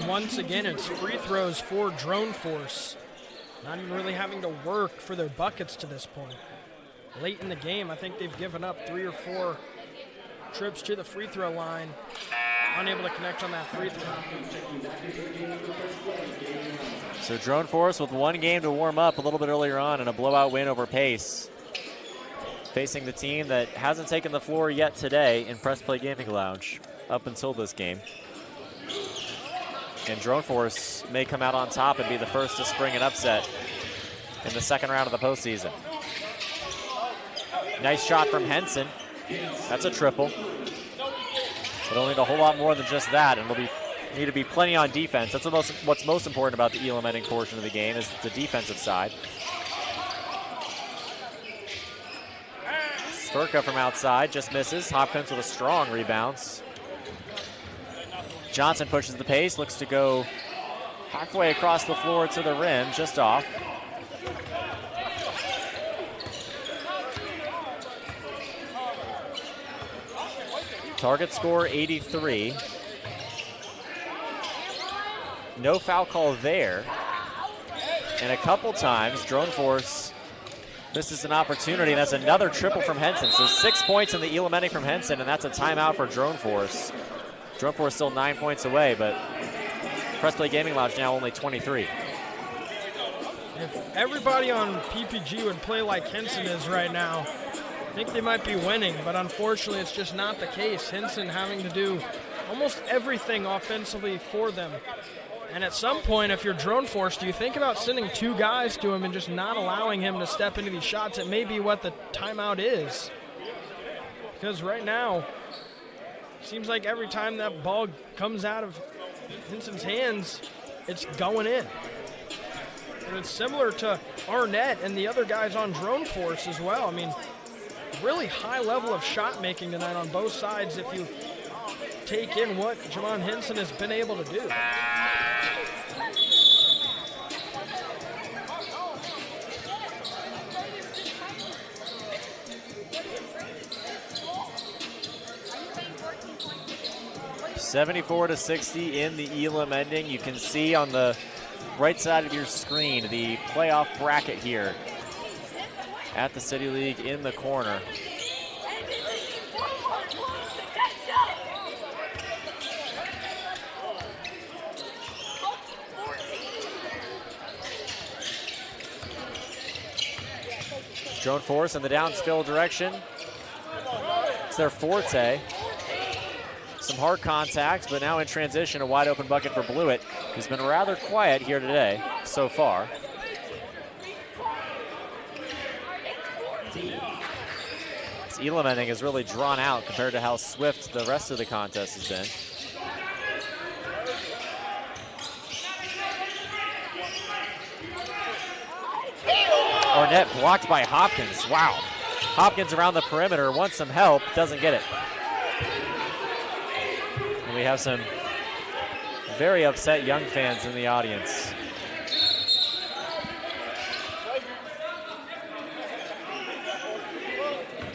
Once again, it's free throws for Drone Force. Not even really having to work for their buckets to this point. Late in the game, I think they've given up 3 or 4 trips to the free throw line, unable to connect on that free throw. So Drone Force with 1 game to warm up a little bit earlier on and a blowout win over Pace, facing the team that hasn't taken the floor yet today in Press Play Gaming Lounge up until this game. And Drone Force may come out on top and be the first to spring an upset in the second round of the postseason. Nice shot from Henson. That's a triple. But they'll need a whole lot more than just that, and it'll need to be plenty on defense. That's what's most important about the Elam ending portion of the game is the defensive side. Sturka from outside just misses. Hopkins with a strong rebound. Johnson pushes the pace, looks to go halfway across the floor to the rim, just off. Target score 83. No foul call there. And a couple times, Drone Force misses an opportunity, and that's another triple from Henson. So 6 points in the Elam ending from Henson, and that's a timeout for Drone Force. Drone Force still 9 points away, but Press Play Gaming Lounge now only 23. If everybody on PPG would play like Henson is right now, I think they might be winning, but unfortunately it's just not the case. Henson having to do almost everything offensively for them. And at some point, if you're Drone Force, do you think about sending 2 guys to him and just not allowing him to step into these shots? It may be what the timeout is. Because right now, seems like every time that ball comes out of Henson's hands, it's going in. And it's similar to Arnett and the other guys on Drone Force as well. I mean, really high level of shot making tonight on both sides if you take in what Jamon Henson has been able to do. (74-60) in the Elam ending. You can see on the right side of your screen the playoff bracket here at the City League in the corner. Drone Force in the downfield direction. It's their forte. Some hard contact, but now in transition, a wide open bucket for Blewett. He's been rather quiet here today so far. This Elam ending is really drawn out compared to how swift the rest of the contest has been. Arnett blocked by Hopkins. Wow. Hopkins around the perimeter wants some help, doesn't get it. And we have some very upset young fans in the audience.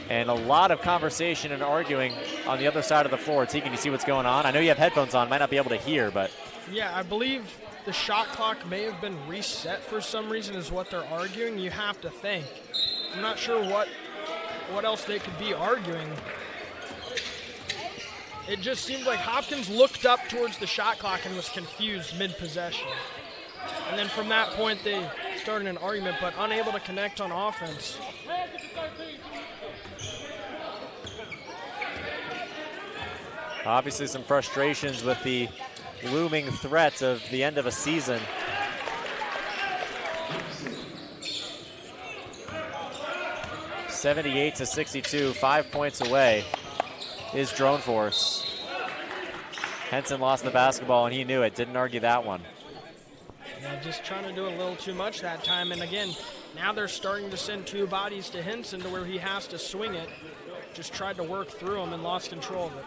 And a lot of conversation and arguing on the other side of the floor. T, can you see what's going on? I know you have headphones on, might not be able to hear, but. Yeah, I believe the shot clock may have been reset for some reason is what they're arguing. You have to think. I'm not sure what else they could be arguing. It just seemed like Hopkins looked up towards the shot clock and was confused mid-possession. And then from that point, they started an argument, but unable to connect on offense. Obviously some frustrations with the looming threat of the end of a season. (78-62), 5 points away is Drone Force. Henson lost the basketball and he knew it, didn't argue that one. Yeah, just trying to do a little too much that time, and again, now they're starting to send two bodies to Henson to where he has to swing it. Just tried to work through him and lost control of it.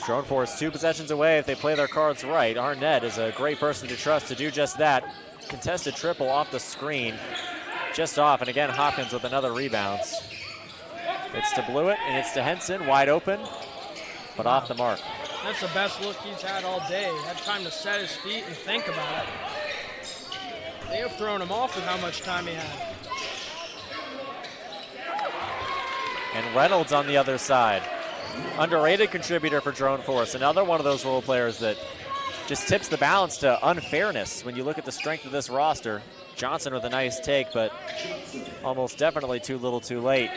Drone Force 2 possessions away if they play their cards right. Arnett is a great person to trust to do just that. Contested triple off the screen, just off, and again Hopkins with another rebound. It's to Blewett and it's to Henson, wide open, but off the mark. That's the best look he's had all day. Had time to set his feet and think about it. They have thrown him off with how much time he had. And Reynolds on the other side. Underrated contributor for Drone Force. Another one of those role players that just tips the balance to unfairness when you look at the strength of this roster. Johnson with a nice take, but almost definitely too little too late.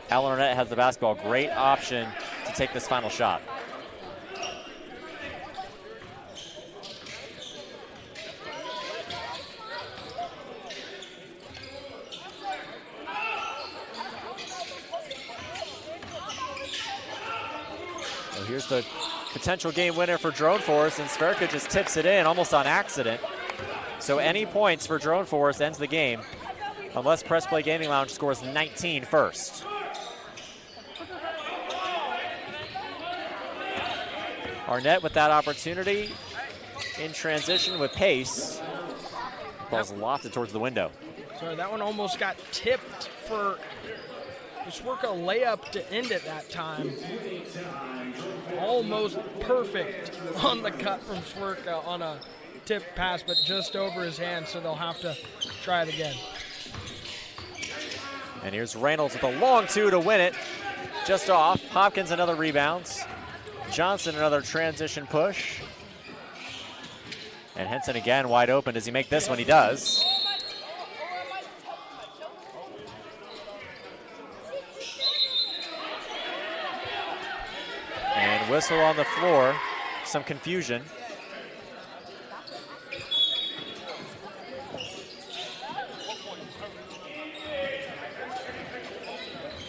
Alan Arnett has the basketball. Great option to take this final shot. Here's the potential game winner for Drone Force, and Sverka just tips it in almost on accident. So any points for Drone Force ends the game, unless Press Play Gaming Lounge scores 19 first. Arnett with that opportunity in transition with pace. Ball's lofted towards the window. Sorry, that one almost got tipped for Swerka layup to end it that time. Almost perfect on the cut from Swerka on a tip pass, but just over his hand, so they'll have to try it again. And here's Reynolds with a long two to win it. Just off. Hopkins another rebound. Johnson another transition push. And Henson again wide open. Does he make this one? He does. And whistle on the floor. Some confusion.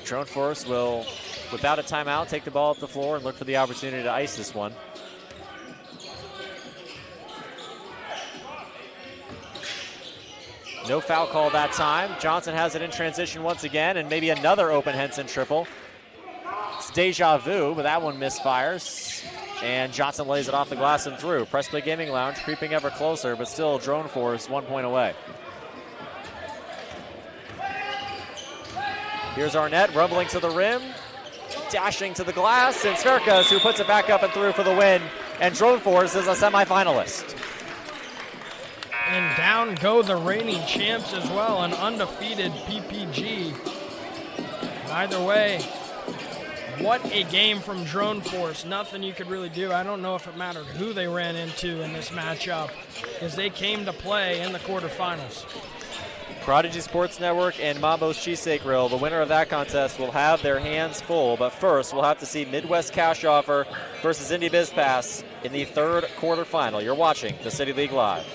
Drone Force will, without a timeout, take the ball up the floor and look for the opportunity to ice this one. No foul call that time. Johnson has it in transition once again, and maybe another open Henson triple. It's deja vu, but that one misfires. And Johnson lays it off the glass and through. Press Play Gaming Lounge creeping ever closer, but still Drone Force 1 point away. Here's Arnett rumbling to the rim, dashing to the glass, and Sverkas who puts it back up and through for the win. And Drone Force is a semifinalist. And down go the reigning champs as well, an undefeated PPG. Either way, what a game from Drone Force. Nothing you could really do. I don't know if it mattered who they ran into in this matchup, because they came to play in the quarterfinals. Prodigy Sports Network and Mambo's Cheesesteak Grill. The winner of that contest will have their hands full, but first we'll have to see Midwest Cash Offer versus Indy Biz Pass in the third quarterfinal. You're watching the City League Live.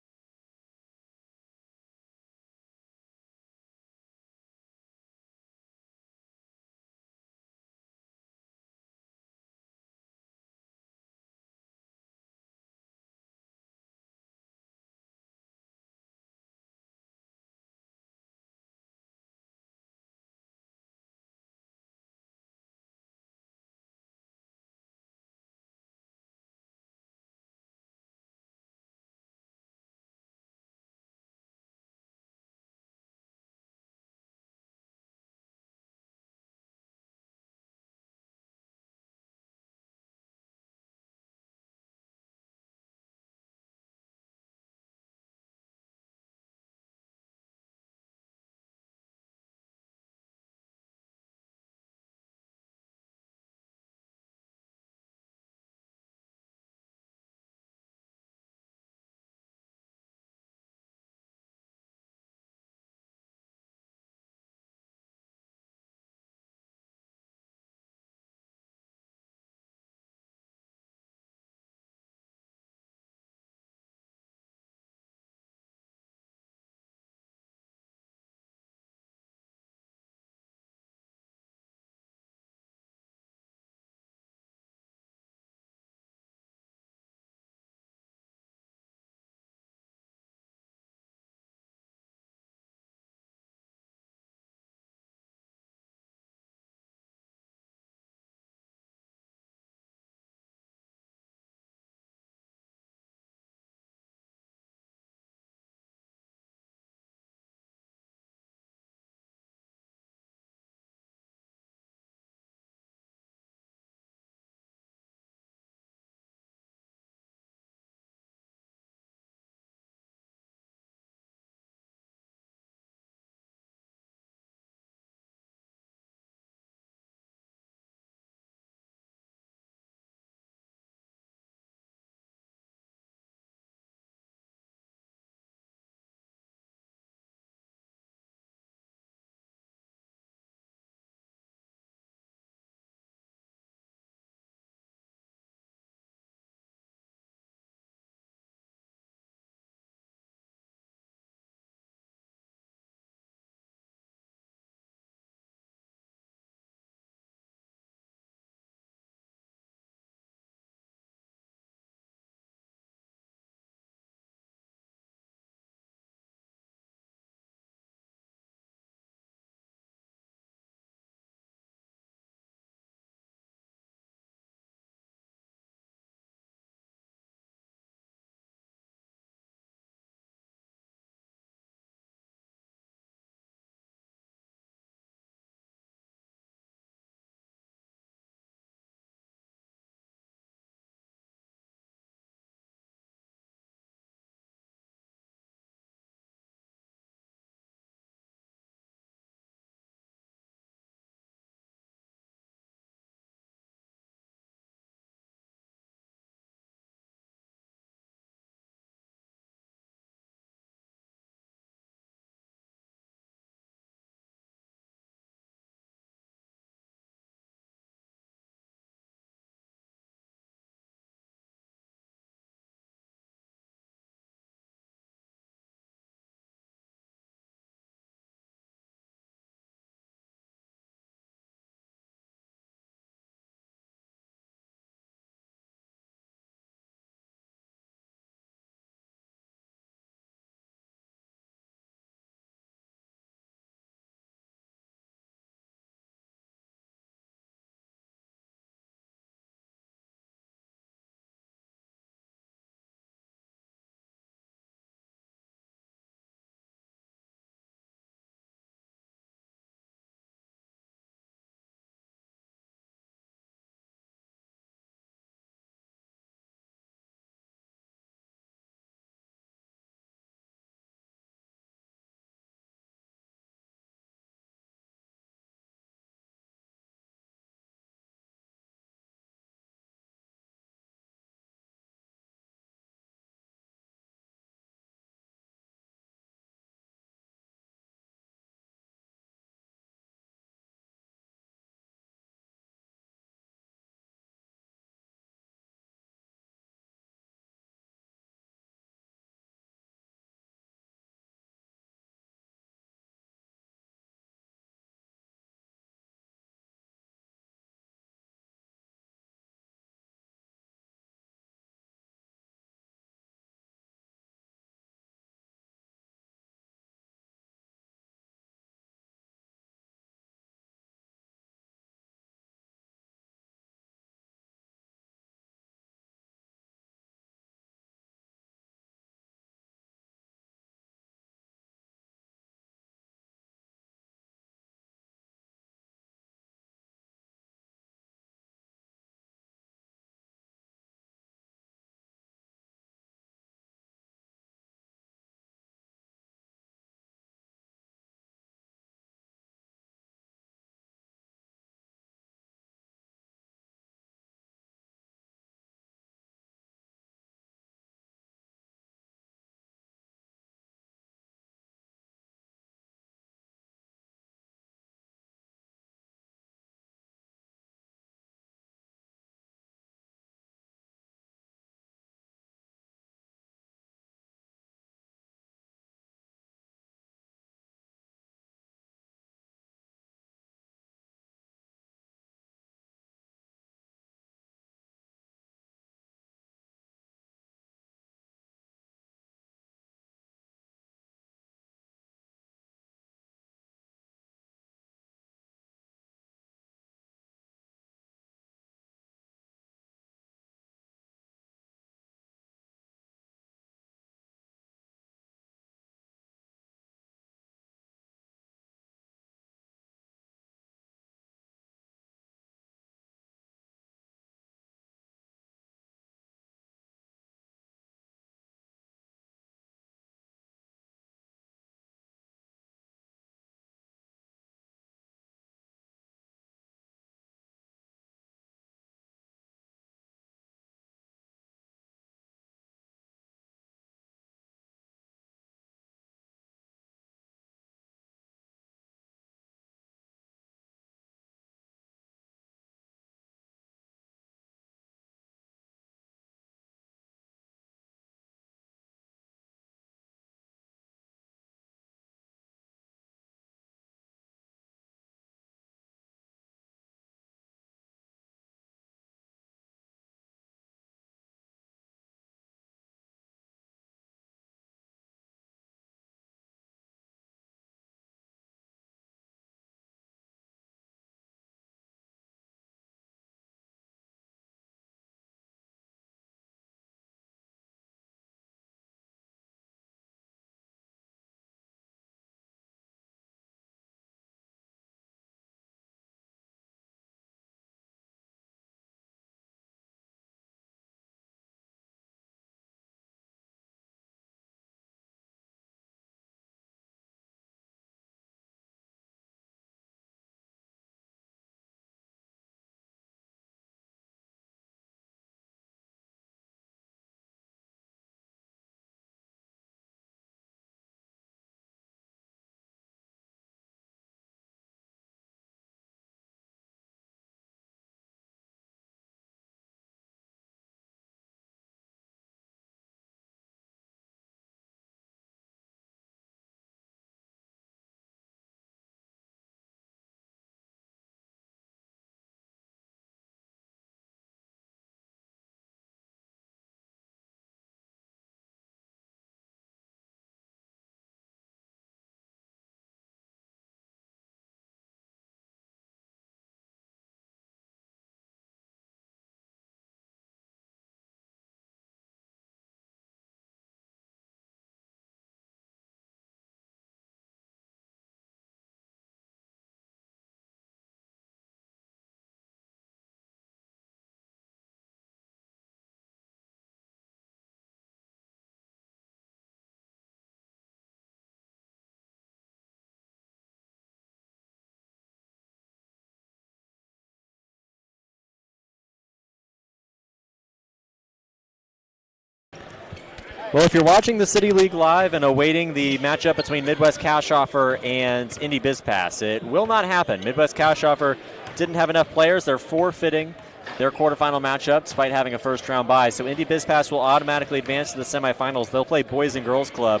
Well, if you're watching the City League live and awaiting the matchup between Midwest Cash Offer and Indy BizPass, it will not happen. Midwest Cash Offer didn't have enough players. They're forfeiting their quarterfinal matchup despite having a first-round bye. So Indy BizPass will automatically advance to the semifinals. They'll play Boys and Girls Club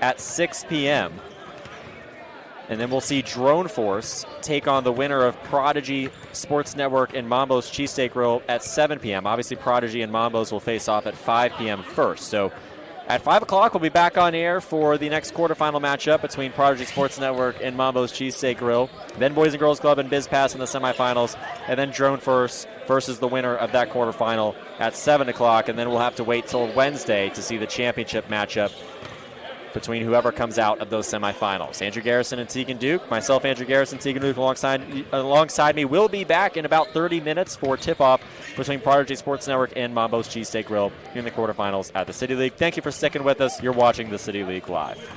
at 6 p.m. And then we'll see Drone Force take on the winner of Prodigy Sports Network and Mambo's Cheesesteak Grill at 7 p.m. Obviously, Prodigy and Mambo's will face off at 5 p.m. first. So at 5 o'clock, we'll be back on air for the next quarterfinal matchup between Prodigy Sports Network and Mambo's Cheesesteak Grill. Then Boys and Girls Club and BizPass in the semifinals. And then Drone Force versus the winner of that quarterfinal at 7 o'clock. And then we'll have to wait till Wednesday to see the championship matchup between whoever comes out of those semifinals. Andrew Garrison and Tegan Duke. Myself, Andrew Garrison, Tegan Duke alongside me. We'll be back in about 30 minutes for tip-off between Prodigy Sports Network and Mambo's Cheesesteak Grill in the quarterfinals at the City League. Thank you for sticking with us. You're watching the City League Live.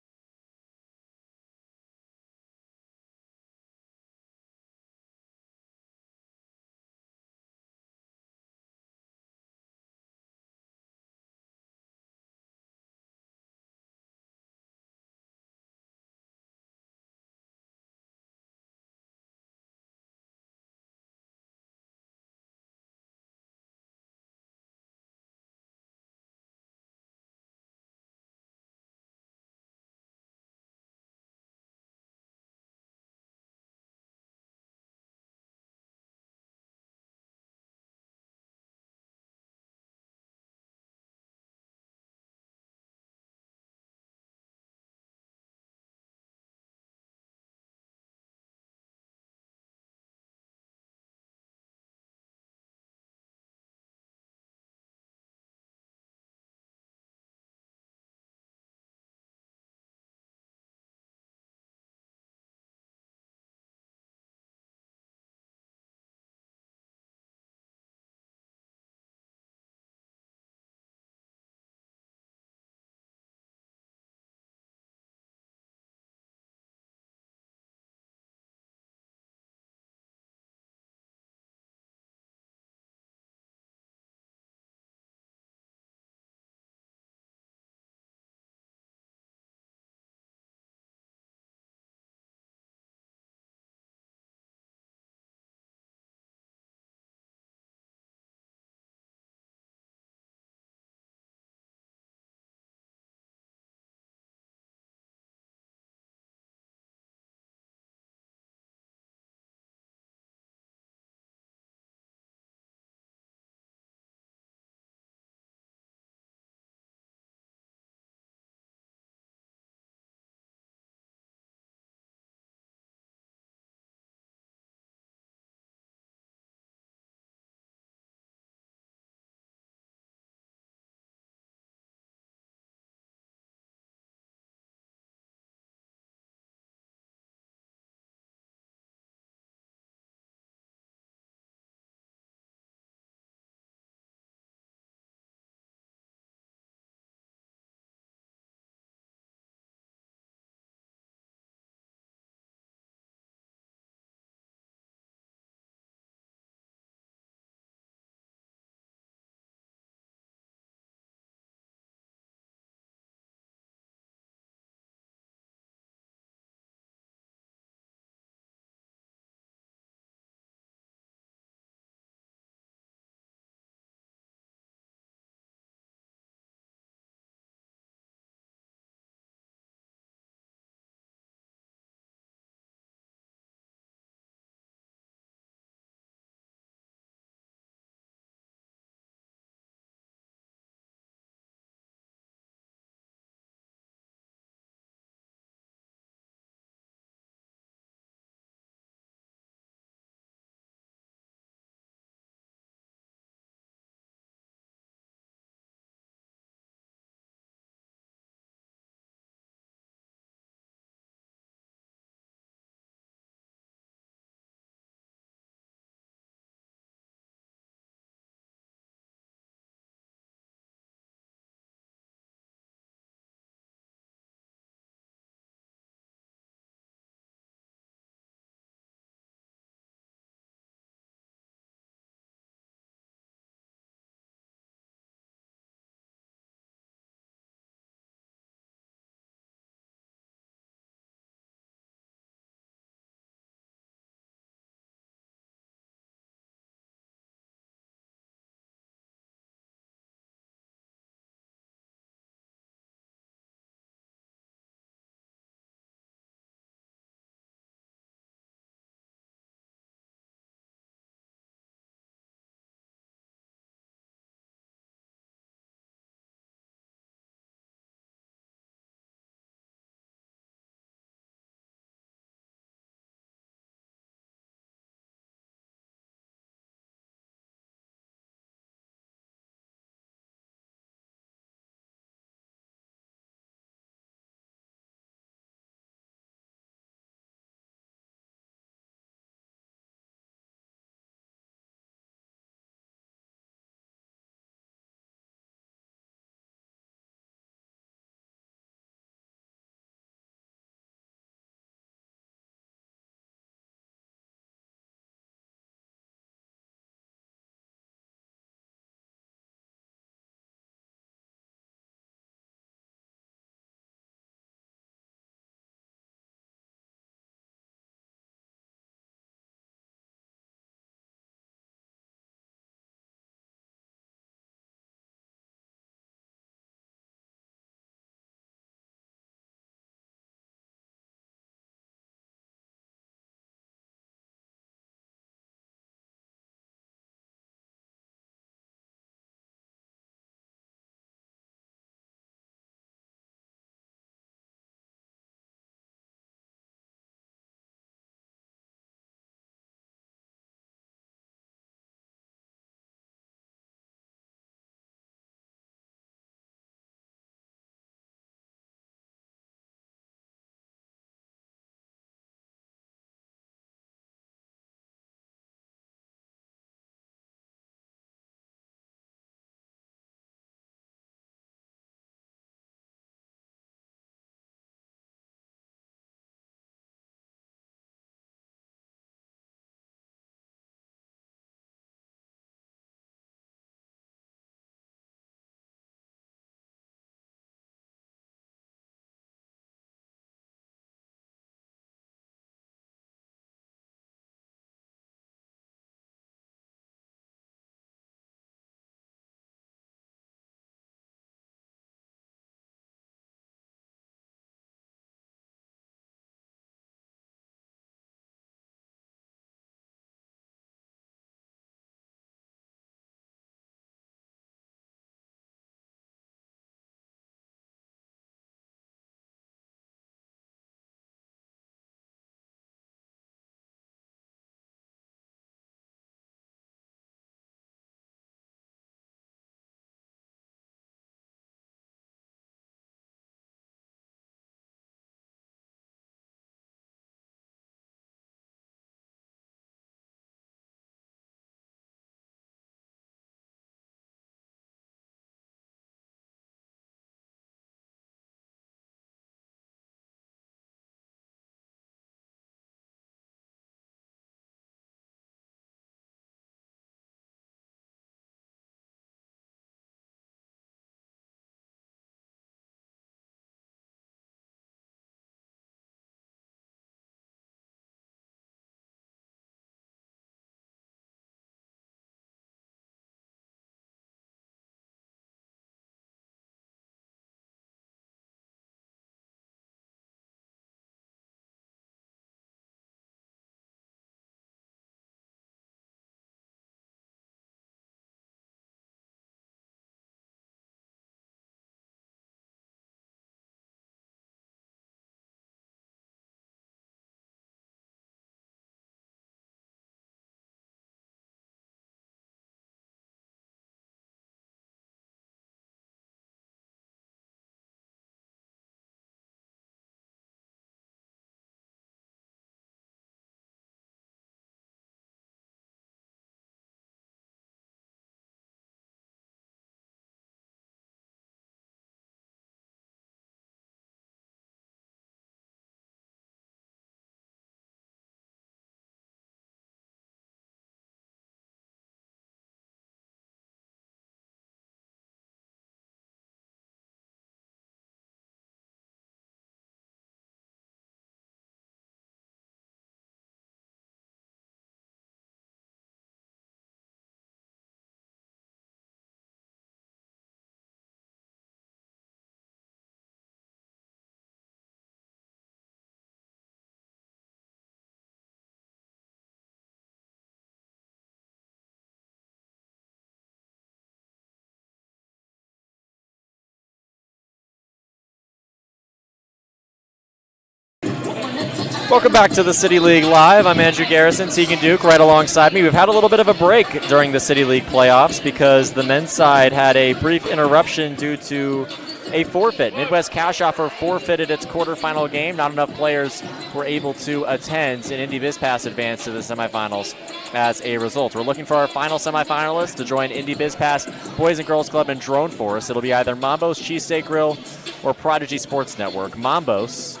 Welcome back to the City League Live. I'm Andrew Garrison, Tegan Duke right alongside me. We've had a little bit of a break during the City League playoffs because the men's side had a brief interruption due to a forfeit. Midwest Cash Offer forfeited its quarterfinal game. Not enough players were able to attend, and Indy BizPass advanced to the semifinals as a result. We're looking for our final semifinalists to join Indy BizPass Boys and Girls Club and Drone Force. It'll be either Mambo's Cheesesteak Grill or Prodigy Sports Network. Mambo's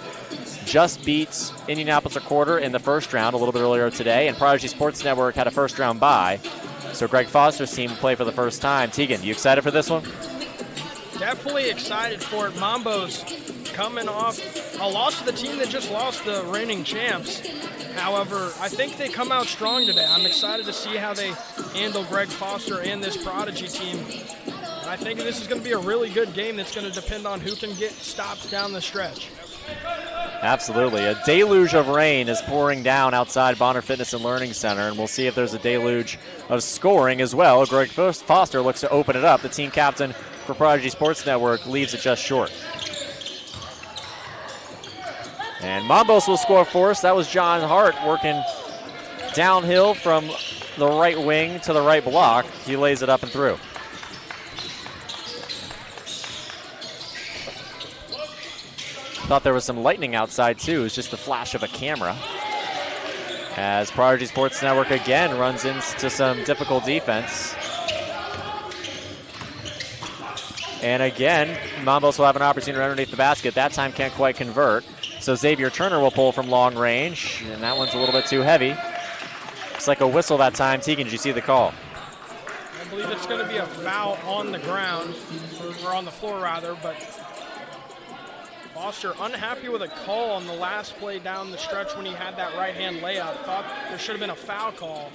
just beat Indianapolis Recorder in the first round a little bit earlier today, and Prodigy Sports Network had a first round bye. So Greg Foster's team will play for the first time. Tegan, you excited for this one? Definitely excited for it. Mambo's coming off a loss to the team that just lost, the reigning champs. However, I think they come out strong today. I'm excited to see how they handle Greg Foster and this Prodigy team. I think this is going to be a really good game that's going to depend on who can get stops down the stretch. Absolutely. A deluge of rain is pouring down outside Bonner Fitness and Learning Center, and we'll see if there's a deluge of scoring as well. Greg Foster looks to open it up. The team captain for Prodigy Sports Network leaves it just short. And Mambos will score for us. That was John Hart working downhill from the right wing to the right block. He lays it up and through. Thought there was some lightning outside too. It was just the flash of a camera. As Prodigy Sports Network again runs into some difficult defense. And again, Mambos will have an opportunity underneath the basket. That time can't quite convert. So Xavier Turner will pull from long range, and that one's a little bit too heavy. It's like a whistle that time. Tegan, did you see the call? I believe it's going to be a foul on the ground, or on the floor rather, but Foster unhappy with a call on the last play down the stretch when he had that right-hand layup. Thought there should have been a foul call.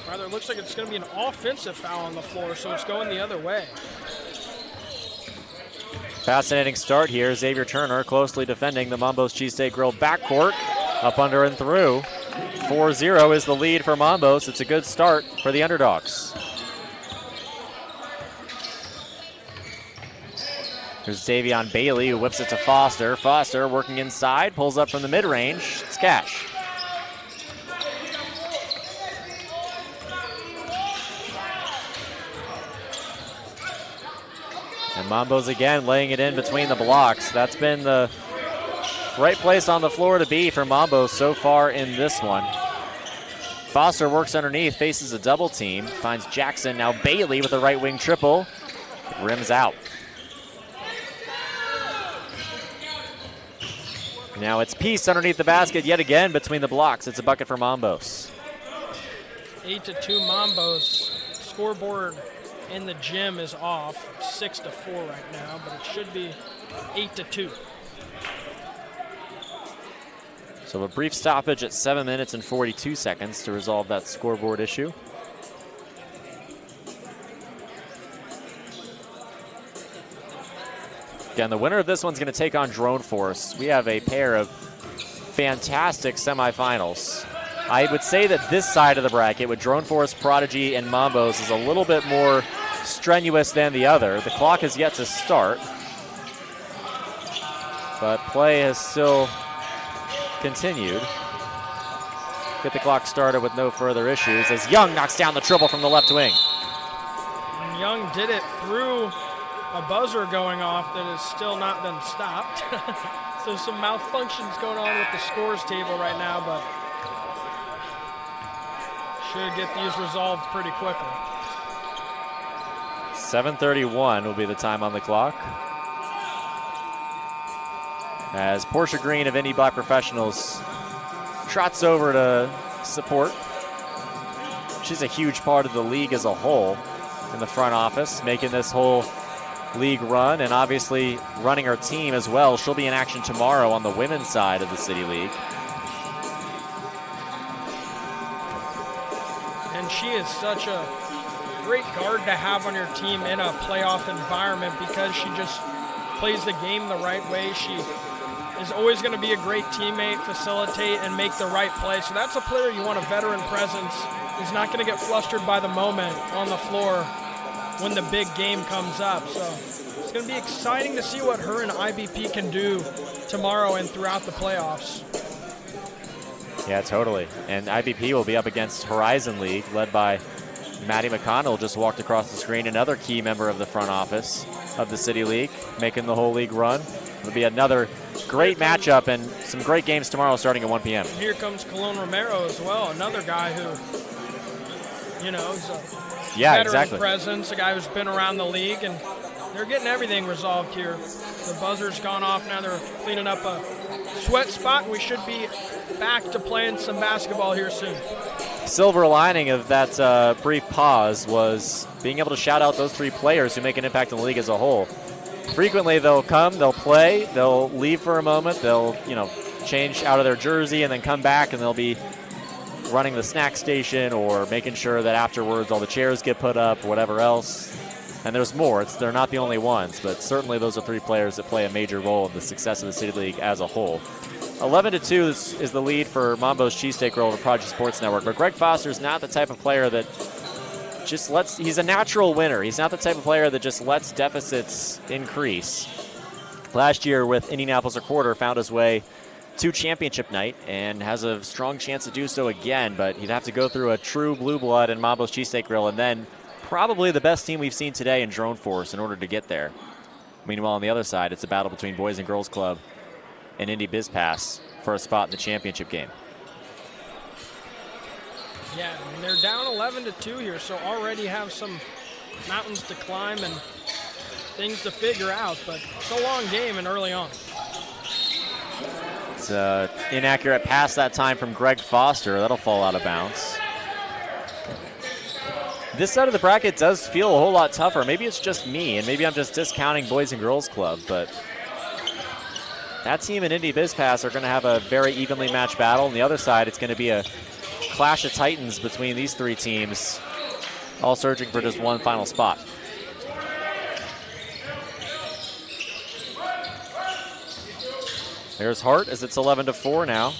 Rather, it looks like it's going to be an offensive foul on the floor, so it's going the other way. Fascinating start here. Xavier Turner closely defending the Mambo's Cheesesteak Grill backcourt. Up, under, and through. 4-0 is the lead for Mambos. It's a good start for the underdogs. Here's Davion Bailey, who whips it to Foster. Foster working inside, pulls up from the mid-range. It's Cash. And Mambos again laying it in between the blocks. That's been the right place on the floor to be for Mambos so far in this one. Foster works underneath, faces a double team, finds Jackson. Now Bailey with a right wing triple. Rims out. Now it's Peace underneath the basket yet again between the blocks. It's a bucket for Mambos. 8-2 Mambos. Scoreboard in the gym is off. 6-4 right now, but it should be 8-2. So a brief stoppage at 7 minutes and 42 seconds to resolve that scoreboard issue. Again, the winner of this one's going to take on Drone Force. We have a pair of fantastic semifinals. I would say that this side of the bracket with Drone Force, Prodigy, and Mambos is a little bit more strenuous than the other. The clock has yet to start, but play has still continued. Get the clock started with no further issues as Young knocks down the triple from the left wing. And Young did it through a buzzer going off that has still not been stopped. So some malfunctions going on with the scores table right now, but should get these resolved pretty quickly. 7:31 will be the time on the clock. As Portia Green of Indy Black Professionals trots over to support. She's a huge part of the league as a whole in the front office, making this whole league run and obviously running her team as well. She'll be in action tomorrow on the women's side of the City League. And she is such a great guard to have on your team in a playoff environment because she just plays the game the right way. She is always going to be a great teammate, facilitate, and make the right play. So that's a player you want, a veteran presence who's not going to get flustered by the moment on the floor when the big game comes up. So it's going to be exciting to see what her and IBP can do tomorrow and throughout the playoffs. Yeah, totally. And IBP will be up against Horizon League, led by Maddie McConnell, just walked across the screen, another key member of the front office of the City League, making the whole league run. It'll be another great matchup and some great games tomorrow starting at 1 p.m. Here comes Colon Romero as well, another guy who, you know, is a veteran presence, a guy who's been around the league, and they're getting everything resolved here. The buzzer's gone off, now they're cleaning up a sweat spot, and we should be back to playing some basketball here soon. Silver lining of that brief pause was being able to shout out those 3 players who make an impact in the league as a whole. Frequently they'll come, they'll play, they'll leave for a moment, they'll change out of their jersey and then come back, and they'll be running the snack station or making sure that afterwards all the chairs get put up, whatever else. And there's more. They're not the only ones, but certainly those are 3 players that play a major role in the success of the City League as a whole. 11-2 is the lead for Mambo's Cheesesteak Roll of Prodigy Sports Network. But Greg Foster's not the type of player that just he's a natural winner. He's not the type of player that just lets deficits increase. Last year with Indianapolis a quarter found his way to championship night and has a strong chance to do so again, but he'd have to go through a true blue blood in Mambo's Cheesesteak Grill and then probably the best team we've seen today in Drone Force in order to get there. Meanwhile, on the other side, it's a battle between Boys and Girls Club and Indy Biz Pass for a spot in the championship game. Yeah, and they're down 11-2 here, so already have some mountains to climb and things to figure out, but it's a long game and early on. It's an inaccurate pass that time from Greg Foster. That'll fall out of bounds. This side of the bracket does feel a whole lot tougher. Maybe it's just me, and maybe I'm just discounting Boys and Girls Club, but that team and Indy Biz Pass are going to have a very evenly matched battle. On the other side, it's going to be a clash of titans between these 3 teams, all searching for just one final spot. There's Hart as it's 11-4 now.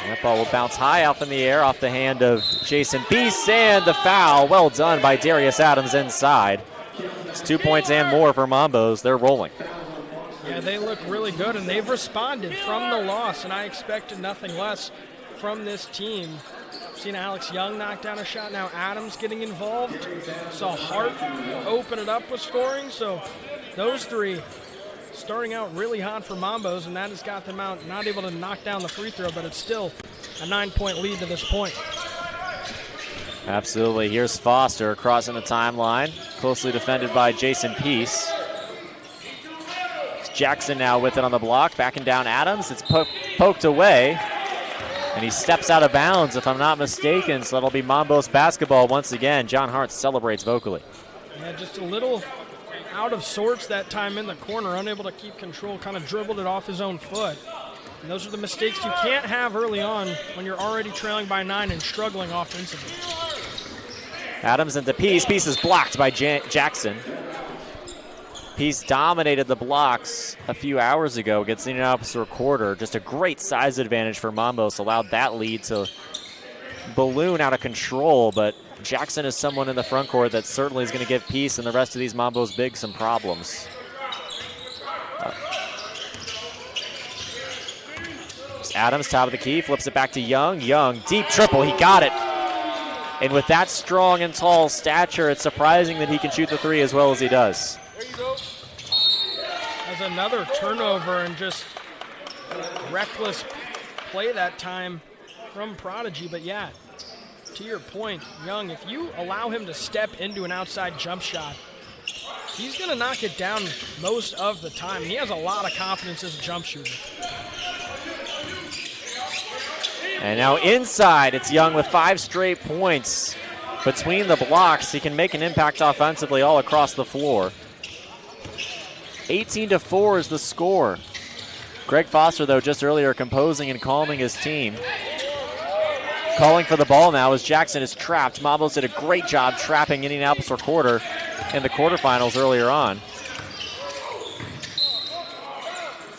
That ball will bounce high up in the air off the hand of Jason Peace, and the foul. Well done by Darius Adams inside. It's 2 points and more for Mambos. They're rolling. Yeah, they look really good, and they've responded from the loss, and I expected nothing less from this team. Seen Alex Young knock down a shot. Now Adams getting involved. Saw Hart open it up with scoring. So those 3 starting out really hot for Mambos, and that has got them out, not able to knock down the free throw, but it's still a 9-point lead to this point. Absolutely. Here's Foster crossing the timeline, closely defended by Jason Peace. It's Jackson now with it on the block, backing down Adams. It's poked away, and he steps out of bounds, if I'm not mistaken, so that'll be Mambos basketball once again. John Hart celebrates vocally. Yeah, just a little out of sorts that time in the corner, unable to keep control, kind of dribbled it off his own foot. And those are the mistakes you can't have early on when you're already trailing by 9 and struggling offensively. Adams into Peace. Peace is blocked by Jackson. Peace dominated the blocks a few hours ago against the Indianapolis Recorder. Just a great size advantage for Mambos, allowed that lead to balloon out of control, but Jackson is someone in the front court that certainly is going to give Peace and the rest of these Mambos big some problems. Adams, top of the key, flips it back to Young. Young, deep triple, he got it. And with that strong and tall stature, it's surprising that he can shoot the 3 as well as he does. There you go. There's another turnover and just reckless play that time from Prodigy, but yeah, to your point, Young, if you allow him to step into an outside jump shot, he's going to knock it down most of the time. He has a lot of confidence as a jump shooter. And now inside, it's Young with 5 straight points between the blocks. He can make an impact offensively all across the floor. 18-4 is the score. Greg Foster, though, just earlier composing and calming his team. Calling for the ball now as Jackson is trapped. Mambos did a great job trapping Indianapolis Recorder in the quarterfinals earlier on.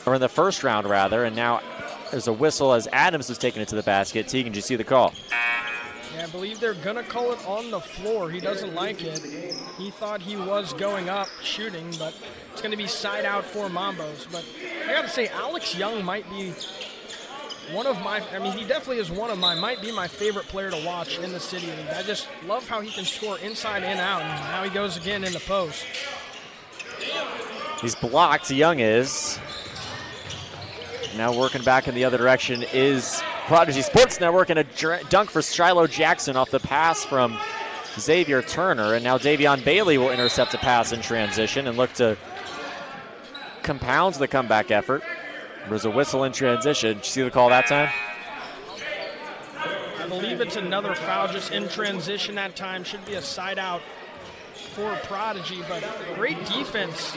Or in the first round, rather, and now there's a whistle as Adams is taking it to the basket. Tegan, did you see the call? Yeah, I believe they're going to call it on the floor. He doesn't like it. He thought he was going up shooting, but it's going to be side out for Mambos. But I got to say, Alex Young might be one of my, I mean, he definitely is one of my, might be my favorite player to watch in the City League. I just love how he can score inside and out, and now he goes again in the post. He's blocked, Young is. Now working back in the other direction is Prodigy Sports Network, and a dunk for Shiloh Jackson off the pass from Xavier Turner. And now Davion Bailey will intercept a pass in transition and look to compound the comeback effort. There's a whistle in transition. Did you see the call that time? I believe it's another foul just in transition that time. Should be a side out for Prodigy, but great defense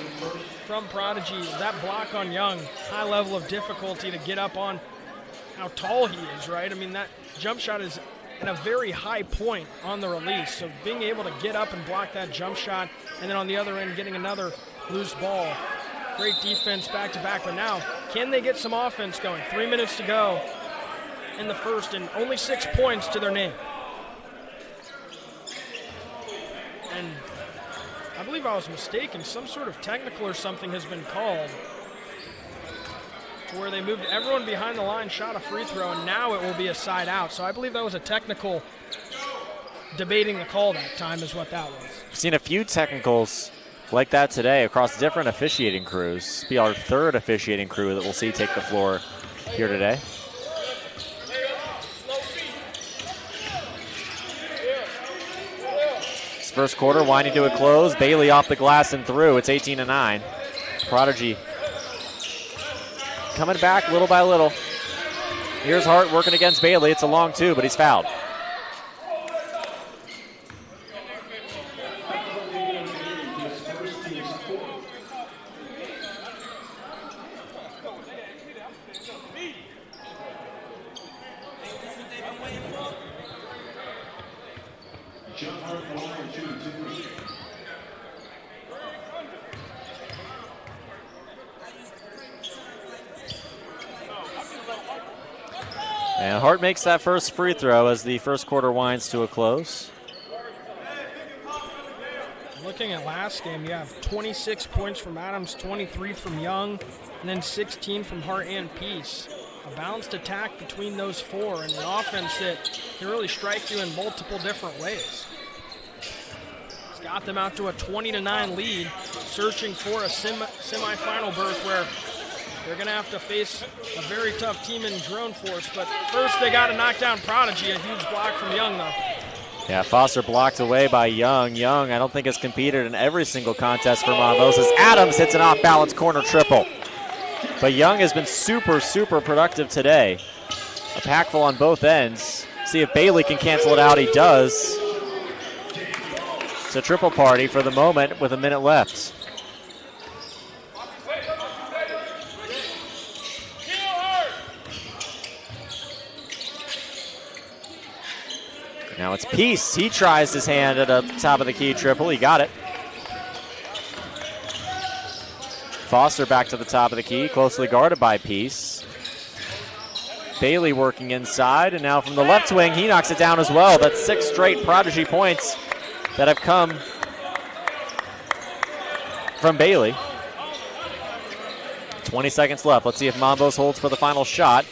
from Prodigy. That block on Young, high level of difficulty to get up on how tall he is, right? I mean, that jump shot is at a very high point on the release, so being able to get up and block that jump shot, and then on the other end getting another loose ball. Great defense back-to-back, but now can they get some offense going? 3 minutes to go in the first, and only 6 points to their name. And I believe I was mistaken. Some sort of technical or something has been called where they moved everyone behind the line, shot a free throw, and now it will be a side out. So I believe that was a technical debating the call that time is what that was. We've seen a few technicals like that today across different officiating crews. This will be our third officiating crew that we'll see take the floor here today. This first quarter winding to a close. Bailey off the glass and through. It's 18-9. Prodigy coming back little by little. Here's Hart working against Bailey. It's a long two, but he's fouled. And Hart makes that first free throw as the first quarter winds to a close. Looking at last game, you have 26 points from Adams, 23 from Young, and then 16 from Hart and Peace. A balanced attack between those four, and an offense that can really strike you in multiple different ways. It's got them out to a 20-9 lead, searching for a semifinal berth where they're going to have to face a very tough team in Drone Force, but first they got to knock down Prodigy, a huge block from Young, though. Yeah, Foster blocked away by Young. Young, I don't think has competed in every single contest for Mambos as Adams hits an off-balance corner triple. But Young has been super, super productive today. A packful on both ends. See if Bailey can cancel it out. He does. It's a triple party for the moment with a minute left. Now it's Peace. He tries his hand at a top of the key triple. He got it. Foster back to the top of the key, closely guarded by Peace. Bailey working inside, and now from the left wing, he knocks it down as well. That's 6 straight Prodigy points that have come from Bailey. 20 seconds left. Let's see if Mambos holds for the final shot.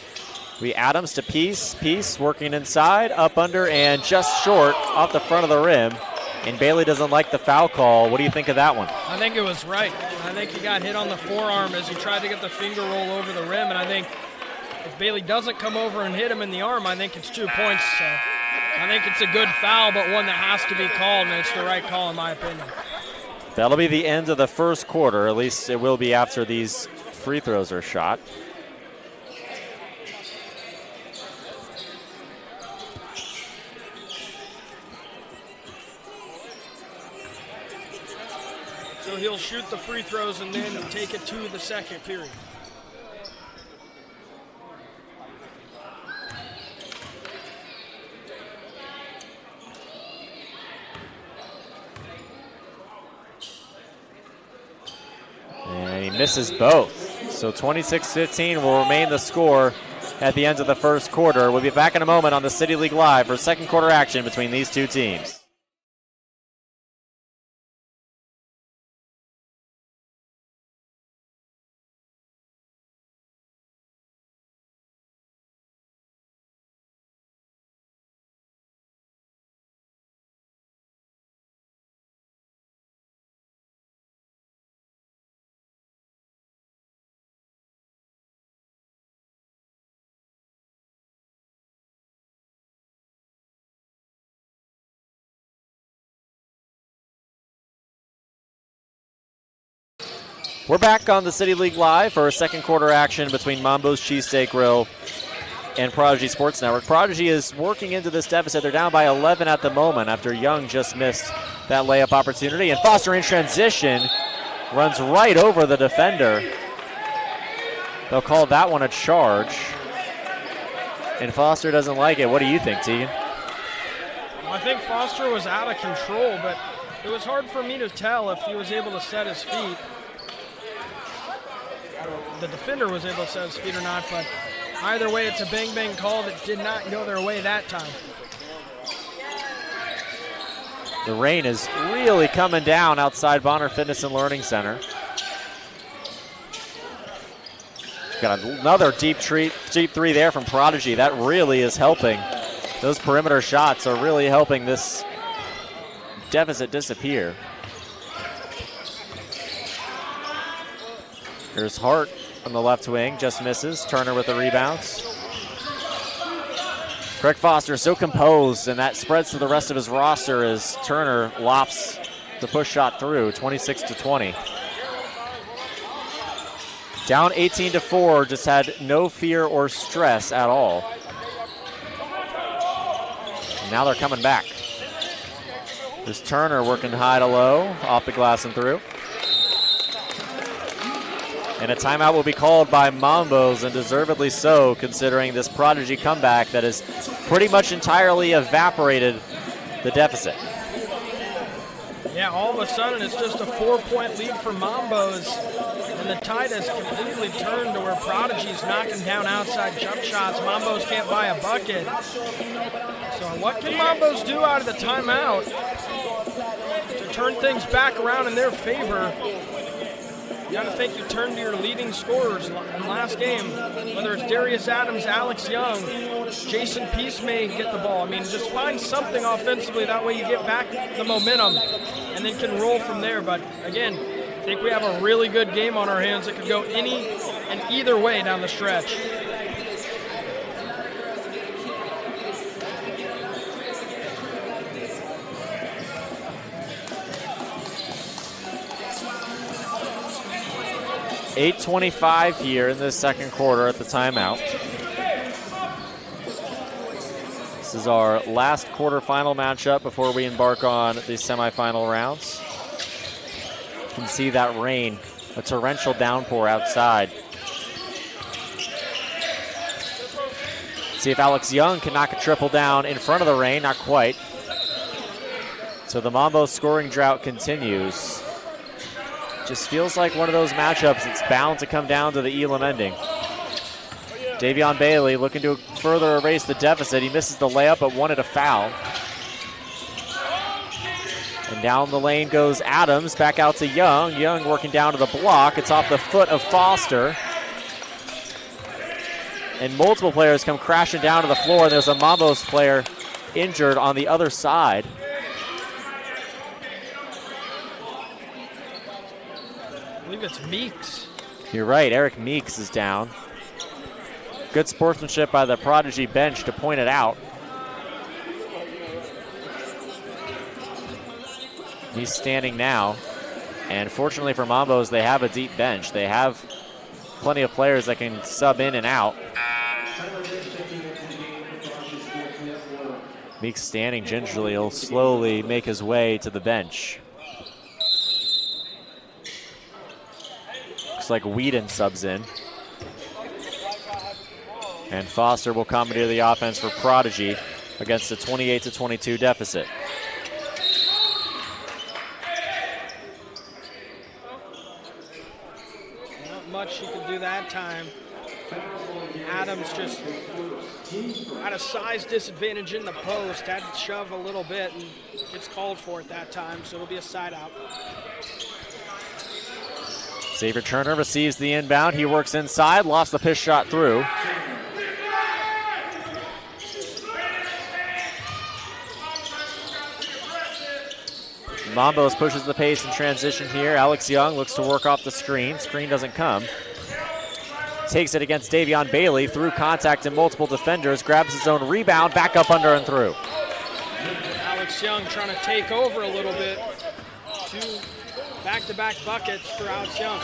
We Adams to Peace. Peace working inside, up under, and just short off the front of the rim. And Bailey doesn't like the foul call. What do you think of that one? I think it was right. I think he got hit on the forearm as he tried to get the finger roll over the rim. And I think if Bailey doesn't come over and hit him in the arm, I think it's 2 points. So I think it's a good foul, but one that has to be called, and it's the right call in my opinion. That'll be the end of the first quarter. At least it will be after these free throws are shot. So he'll shoot the free throws and then take it to the second period. And he misses both. So 26-15 will remain the score at the end of the first quarter. We'll be back in a moment on the City League Live for second quarter action between these two teams. We're back on the City League Live for a second quarter action between Mambo's Cheesesteak Grill and Prodigy Sports Network. Prodigy is working into this deficit. They're down by 11 at the moment after Young just missed that layup opportunity. And Foster in transition runs right over the defender. They'll call that one a charge. And Foster doesn't like it. What do you think, Tegan? Well, I think Foster was out of control, but it was hard for me to tell if he was able to set his feet. The defender was able to set his feet or not, but either way, it's a bang-bang call that did not go their way that time. The rain is really coming down outside Bonner Fitness and Learning Center. Got another deep three there from Prodigy. That really is helping. Those perimeter shots are really helping this deficit disappear. Here's Hart on the left wing, just misses. Turner with the rebounds. Craig Foster is so composed, and that spreads to the rest of his roster as Turner lofts the push shot through, 26-20. Down 18-4, just had no fear or stress at all. And now they're coming back. There's Turner working high to low, off the glass and through. And a timeout will be called by Mambos, and deservedly so, considering this Prodigy comeback that has pretty much entirely evaporated the deficit. Yeah, all of a sudden it's just a 4-point lead for Mambos, and the tide has completely turned to where Prodigy's knocking down outside jump shots. Mambos can't buy a bucket. So what can Mambos do out of the timeout to turn things back around in their favor? You got to think you turn to your leading scorers in last game, whether it's Darius Adams, Alex Young, Jason Peace may get the ball. I mean, just find something offensively. That way you get back the momentum and then can roll from there. But again, I think we have a really good game on our hands that could go any and either way down the stretch. .825 here in the second quarter at the timeout. This is our last quarterfinal matchup before we embark on the semifinal rounds. You can see that rain, a torrential downpour outside. See if Alex Young can knock a triple down in front of the rain, not quite. So the Mambo scoring drought continues. Just feels like one of those matchups that's bound to come down to the Elam ending. Davion Bailey looking to further erase the deficit. He misses the layup, but wanted a foul. And down the lane goes Adams, back out to Young. Young working down to the block. It's off the foot of Foster. And multiple players come crashing down to the floor, and there's a Mambos player injured on the other side. I believe it's Meeks. You're right, Eric Meeks is down. Good sportsmanship by the Prodigy bench to point it out. He's standing now. And fortunately for Mambos, they have a deep bench. They have plenty of players that can sub in and out. Meeks standing gingerly. He'll slowly make his way to the bench. Looks like Whedon subs in. And Foster will come into the offense for Prodigy against a 28-22 deficit. Not much he could do that time. Adams just had a size disadvantage in the post, had to shove a little bit and gets called for at that time, so it'll be a side out. Xavier Turner receives the inbound. He works inside, lost the pitch shot through. Mombos pushes the pace in transition here. Alex Young looks to work off the screen. Screen doesn't come. Takes it against Davion Bailey through contact and multiple defenders. Grabs his own rebound, back up under and through. Alex Young trying to take over a little bit. 2 back-to-back buckets for Alex Young.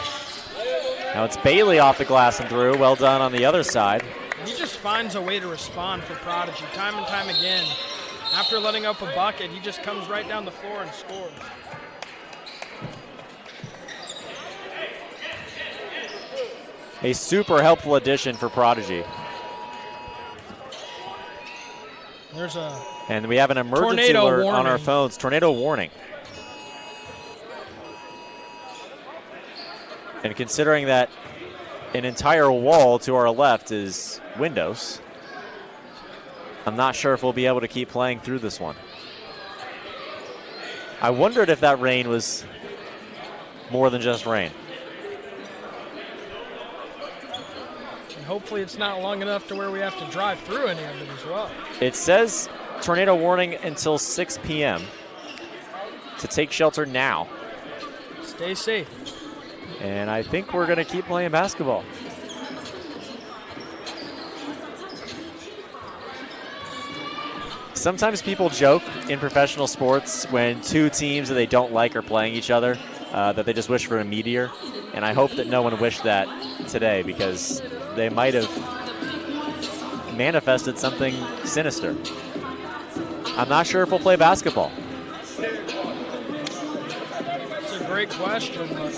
Now it's Bailey off the glass and through. Well done on the other side. He just finds a way to respond for Prodigy time and time again. After letting up a bucket, he just comes right down the floor and scores. A super helpful addition for Prodigy. And we have an emergency alert on our phones. Tornado warning. And considering that an entire wall to our left is windows, I'm not sure if we'll be able to keep playing through this one. I wondered if that rain was more than just rain. And hopefully it's not long enough to where we have to drive through any of it as well. It says tornado warning until 6 p.m. to take shelter now. Stay safe. And I think we're going to keep playing basketball. Sometimes people joke in professional sports when 2 teams that they don't like are playing each other, that they just wish for a meteor. And I hope that no one wished that today, because they might have manifested something sinister. I'm not sure if we'll play basketball. It's a great question, but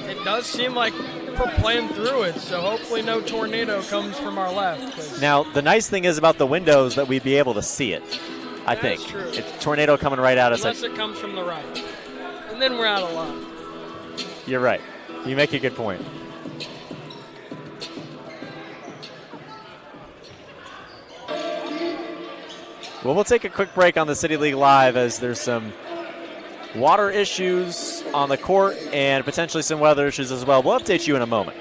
it does seem like we're playing through it, so hopefully no tornado comes from our left. Now, the nice thing is about the windows that we'd be able to see it, I think. That's true. It's tornado coming right at us. Unless it comes from the right. And then we're out of luck. You're right. You make a good point. Well, we'll take a quick break on the City League Live as there's some water issues on the court and potentially some weather issues as well. We'll update you in a moment.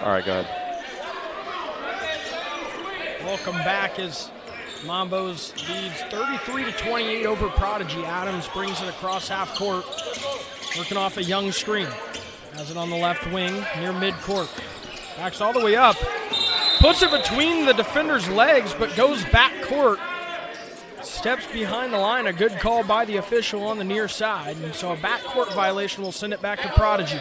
All right, go ahead. Welcome back as Mambos leads 33-28 over Prodigy. Adams brings it across half court, working off a Young screen. Has it on the left wing near midcourt. Backs all the way up. Puts it between the defender's legs, but goes back court. Steps behind the line. A good call by the official on the near side. And so a backcourt violation will send it back to Prodigy.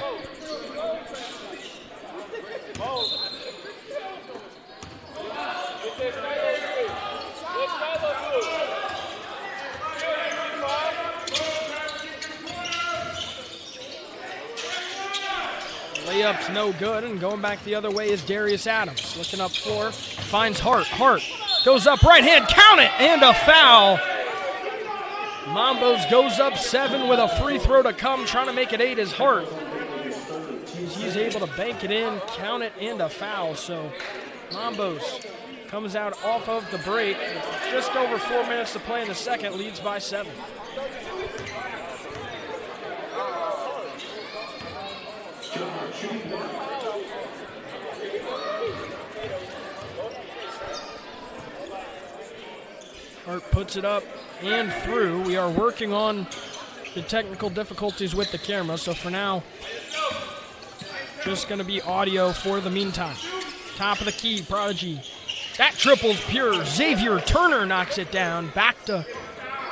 Layup's no good, and going back the other way is Darius Adams. Looking up floor, finds Hart. Hart goes up right hand, count it, and a foul. Mambos goes up 7 with a free throw to come, trying to make it 8 is Hart. He's able to bank it in, count it, and a foul. So Mambos comes out off of the break with just over 4 minutes to play in the second, leads by 7. Hart puts it up and through. We are working on the technical difficulties with the camera, so for now, just going to be audio for the meantime. Top of the key, Prodigy. That triple's pure. Xavier Turner knocks it down. Back to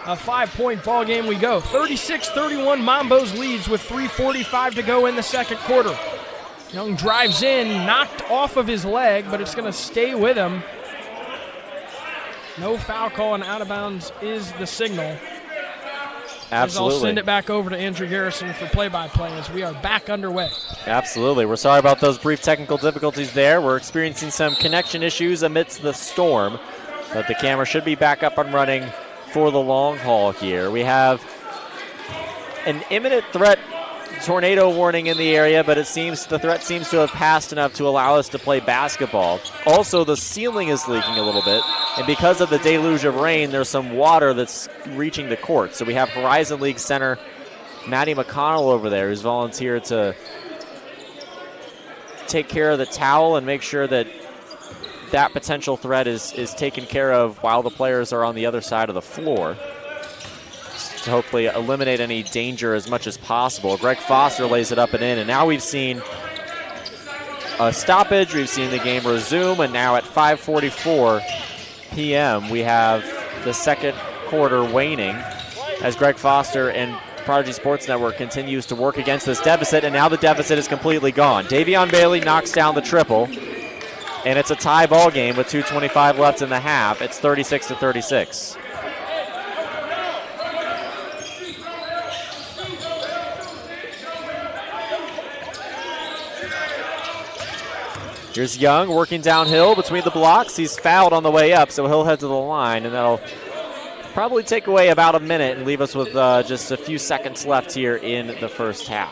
a 5-point ball game we go. 36-31, Mambos leads with 3:45 to go in the second quarter. Young drives in, knocked off of his leg, but it's going to stay with him. No foul call and out of bounds is the signal. Absolutely. I'll send it back over to Andrew Garrison for play-by-play as we are back underway. Absolutely. We're sorry about those brief technical difficulties there. We're experiencing some connection issues amidst the storm, but the camera should be back up and running for the long haul here. We have an imminent threat tornado warning in the area, but the threat seems to have passed enough to allow us to play basketball. Also, the ceiling is leaking a little bit, and because of the deluge of rain, there's some water that's reaching the court. So we have Horizon League center Maddie McConnell over there, who's volunteered to take care of the towel and make sure that that potential threat is taken care of while the players are on the other side of the floor, to hopefully eliminate any danger as much as possible. Greg Foster lays it up and in, and now we've seen a stoppage. We've seen the game resume, and now at 5:44 p.m. we have the second quarter waning as Greg Foster and Prodigy Sports Network continues to work against this deficit, and now the deficit is completely gone. Davion Bailey knocks down the triple, and it's a tie ball game with 2:25 left in the half. It's 36-36. Here's Young working downhill between the blocks. He's fouled on the way up, so he'll head to the line, and that'll probably take away about a minute and leave us with just a few seconds left here in the first half.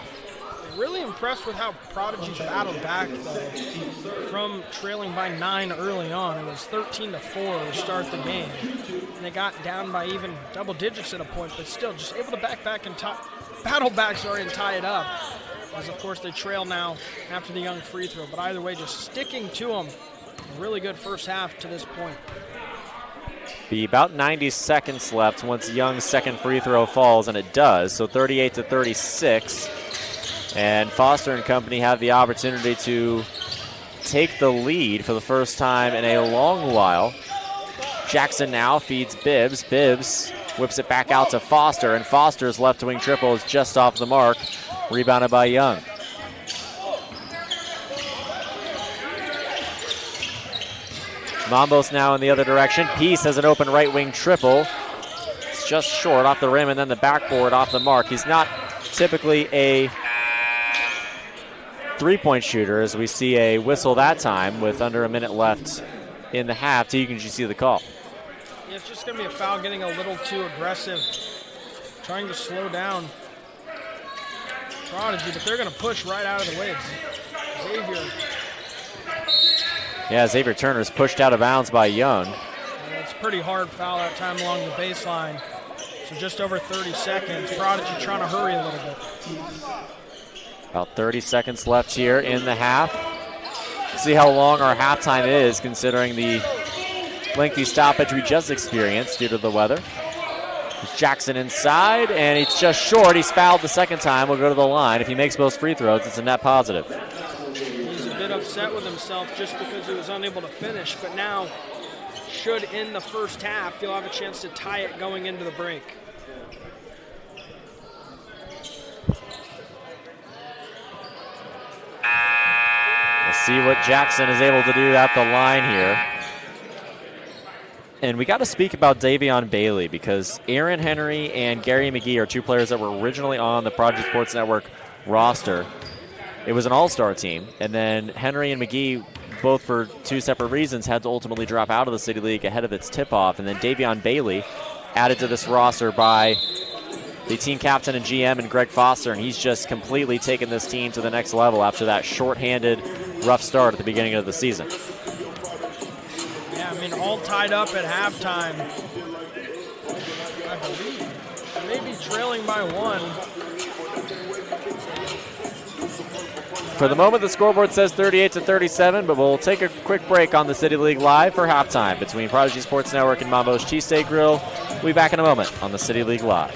Really impressed with how Prodigy's battled back, though, from trailing by 9 early on. It was 13-4 to start the game. And they got down by even double digits at a point, but still just able to back and battle back, and tie it up. As, of course, they trail now after the Young free throw. But either way, just sticking to them. A really good first half to this point. Be about 90 seconds left once Young's second free throw falls, and it does. So 38-36. And Foster and company have the opportunity to take the lead for the first time in a long while. Jackson now feeds Bibbs. Bibbs whips it back out to Foster, and Foster's left wing triple is just off the mark. Rebounded by Young. Mambos now in the other direction. Peace has an open right wing triple. It's just short off the rim, and then the backboard off the mark. He's not typically a three-point shooter, as we see a whistle that time with under a minute left in the half. You can see the call. Yeah, it's just going to be a foul, getting a little too aggressive, trying to slow down Prodigy, but they're going to push right out of the way. Xavier. Yeah, Xavier Turner is pushed out of bounds by Young. Yeah, it's a pretty hard foul that time along the baseline. So just over 30 seconds. Prodigy trying to hurry a little bit. About 30 seconds left here in the half. see how long our halftime is, considering the lengthy stoppage we just experienced due to the weather. Jackson inside, and it's just short. He's fouled the second time. We'll go to the line. If he makes both free throws, it's a net positive. He's a bit upset with himself just because he was unable to finish, but now should end the first half. He'll have a chance to tie it going into the break. We'll see what Jackson is able to do at the line here. And we got to speak about Davion Bailey, because Aaron Henry and Gary McGee are two players that were originally on the Prodigy Sports Network roster. It was an all-star team, and then Henry and McGee, both for two separate reasons, had to ultimately drop out of the City League ahead of its tip-off. And then Davion Bailey added to this roster by the team captain and GM and Greg Foster, and he's just completely taken this team to the next level after that shorthanded, rough start at the beginning of the season. Yeah, I mean, all tied up at halftime, I believe. Maybe trailing by one. For the moment, the scoreboard says 38-37, but we'll take a quick break on the City League Live for halftime between Prodigy Sports Network and Mambo's Cheesesteak Grill. We'll be back in a moment on the City League Live.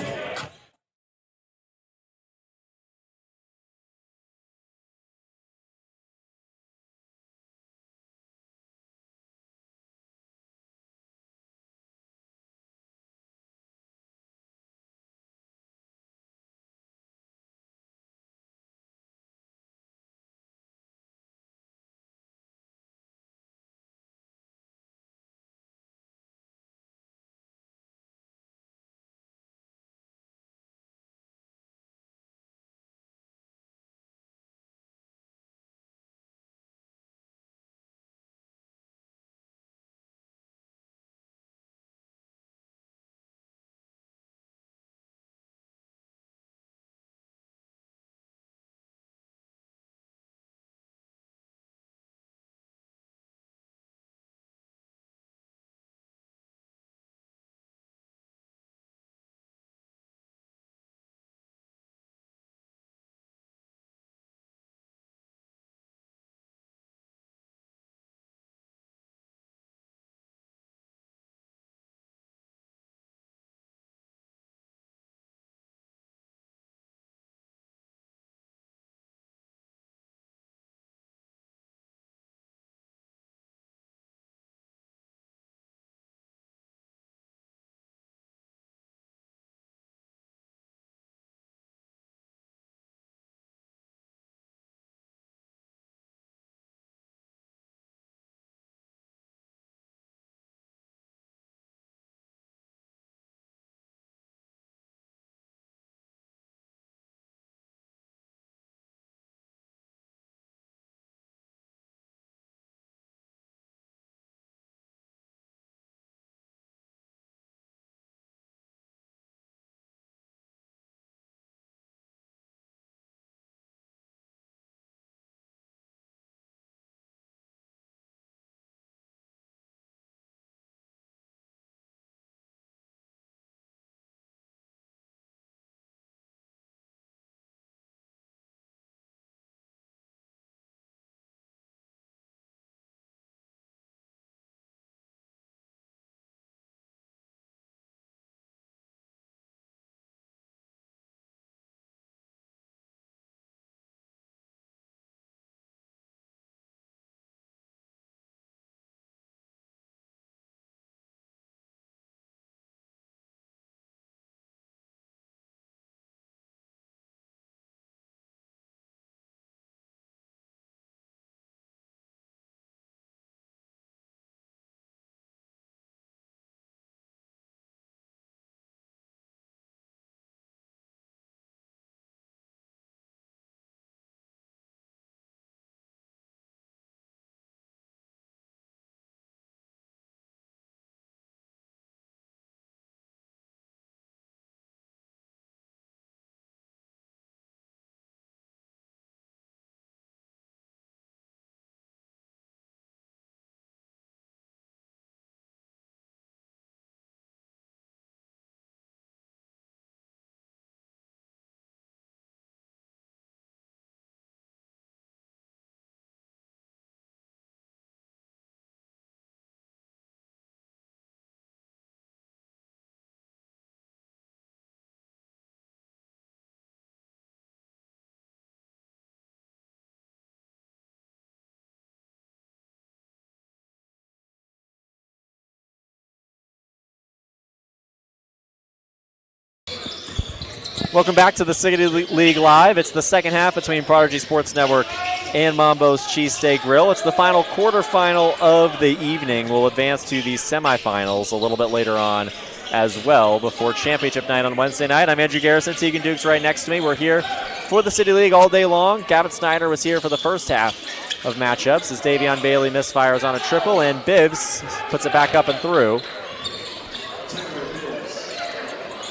Welcome back to the City League Live. It's the second half between Prodigy Sports Network and Mambo's Cheesesteak Grill. It's the final quarterfinal of the evening. We'll advance to the semifinals a little bit later on as well before championship night on Wednesday night. I'm Andrew Garrison. Tegan Dukes right next to me. We're here for the City League all day long. Gavin Snyder was here for the first half of matchups as Davion Bailey misfires on a triple, and Bibbs puts it back up and through.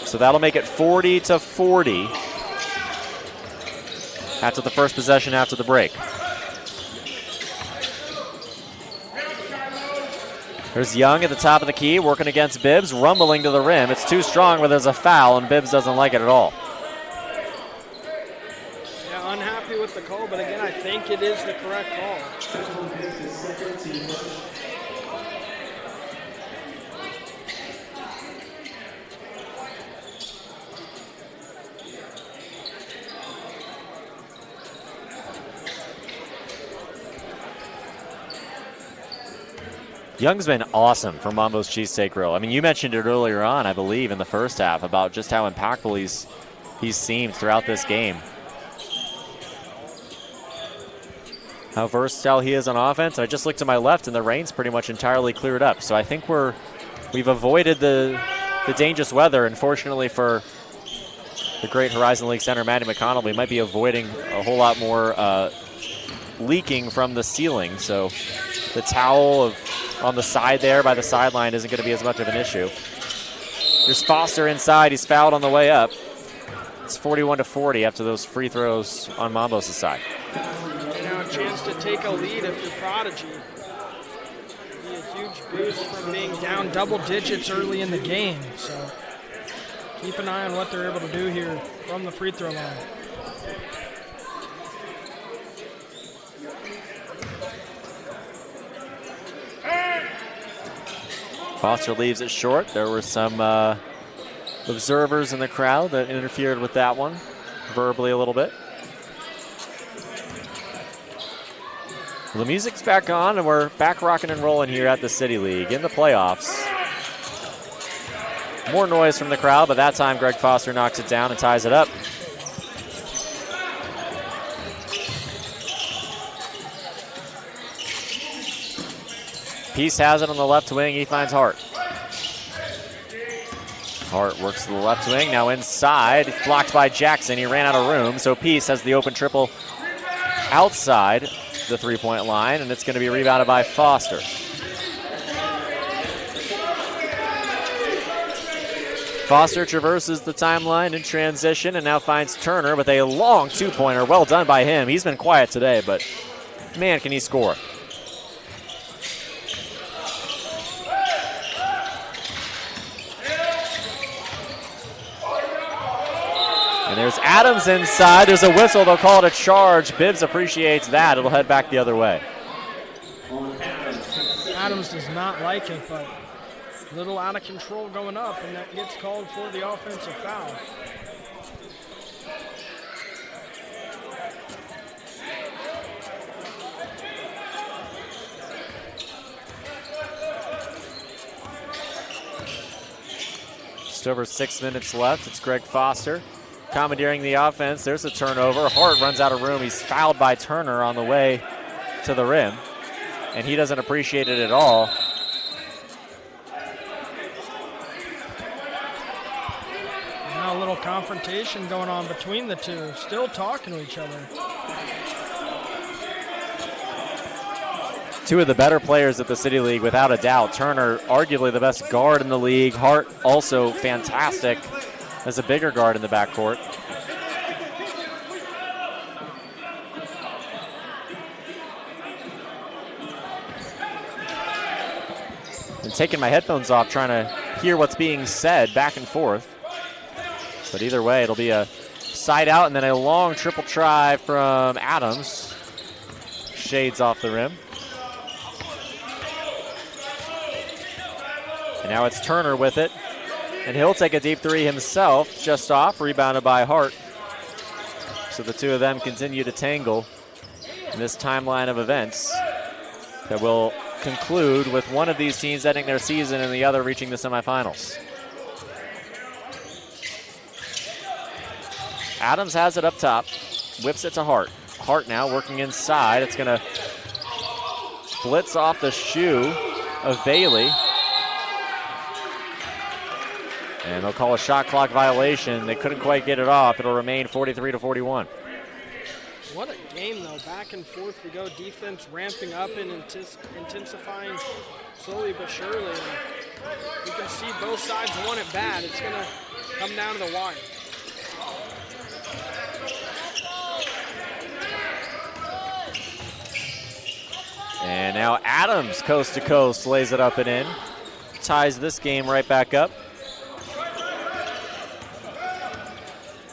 So that'll make it 40-40 after the first possession after the break. There's Young at the top of the key working against Bibbs, rumbling to the rim. It's too strong, but there's a foul, and Bibbs doesn't like it at all. Yeah, unhappy with the call, but again, I think it is the correct call. Young's been awesome for Mambo's Cheesesteak Grill. I mean, you mentioned it earlier on, I believe, in the first half about just how impactful he's seemed throughout this game. How versatile he is on offense. I just looked to my left, and the rain's pretty much entirely cleared up. So I think we've avoided the dangerous weather. Unfortunately for the great Horizon League center, Matty McConnell, we might be avoiding a whole lot more leaking from the ceiling. So the towel on the side there by the sideline isn't going to be as much of an issue. There's Foster inside. He's fouled on the way up. It's 41-40 after those free throws on Mambo's side. Now a chance to take a lead if you're Prodigy. Be a huge boost from being down double digits early in the game. So keep an eye on what they're able to do here from the free throw line. Foster leaves it short. There were some observers in the crowd that interfered with that one, verbally a little bit. Well, the music's back on, and we're back rocking and rolling here at the City League in the playoffs. More noise from the crowd, but that time Greg Foster knocks it down and ties it up. Peace has it on the left wing. He finds Hart. Hart works to the left wing. Now inside. It's blocked by Jackson. He ran out of room. So Peace has the open triple outside the three-point line, and it's going to be rebounded by Foster. Foster traverses the timeline in transition and now finds Turner with a long two-pointer. Well done by him. He's been quiet today, but man, can he score. And there's Adams inside. There's a whistle. They'll call it a charge. Bibbs appreciates that. It'll head back the other way. Adams does not like it, but a little out of control going up, and that gets called for the offensive foul. Just over 6 minutes left. It's Greg Foster commandeering the offense. There's a turnover. Hart runs out of room. He's fouled by Turner on the way to the rim, and he doesn't appreciate it at all. Now a little confrontation going on between the two, still talking to each other. Two of the better players at the City League, without a doubt. Turner, arguably the best guard in the league. Hart, also fantastic as a bigger guard in the backcourt. I'm taking my headphones off, trying to hear what's being said back and forth. But either way, it'll be a side out and then a long triple try from Adams. Shades off the rim. And now it's Turner with it. And he'll take a deep three himself, just off, rebounded by Hart. So the two of them continue to tangle in this timeline of events that will conclude with one of these teams ending their season and the other reaching the semifinals. Adams has it up top, whips it to Hart. Hart now working inside. It's going to blitz off the shoe of Bailey. And they'll call a shot clock violation. They couldn't quite get it off. It'll remain 43-41. What a game, though. Back and forth we go. Defense ramping up and intensifying slowly but surely. And you can see both sides want it bad. It's going to come down to the wire. And now Adams, coast to coast, lays it up and in. Ties this game right back up.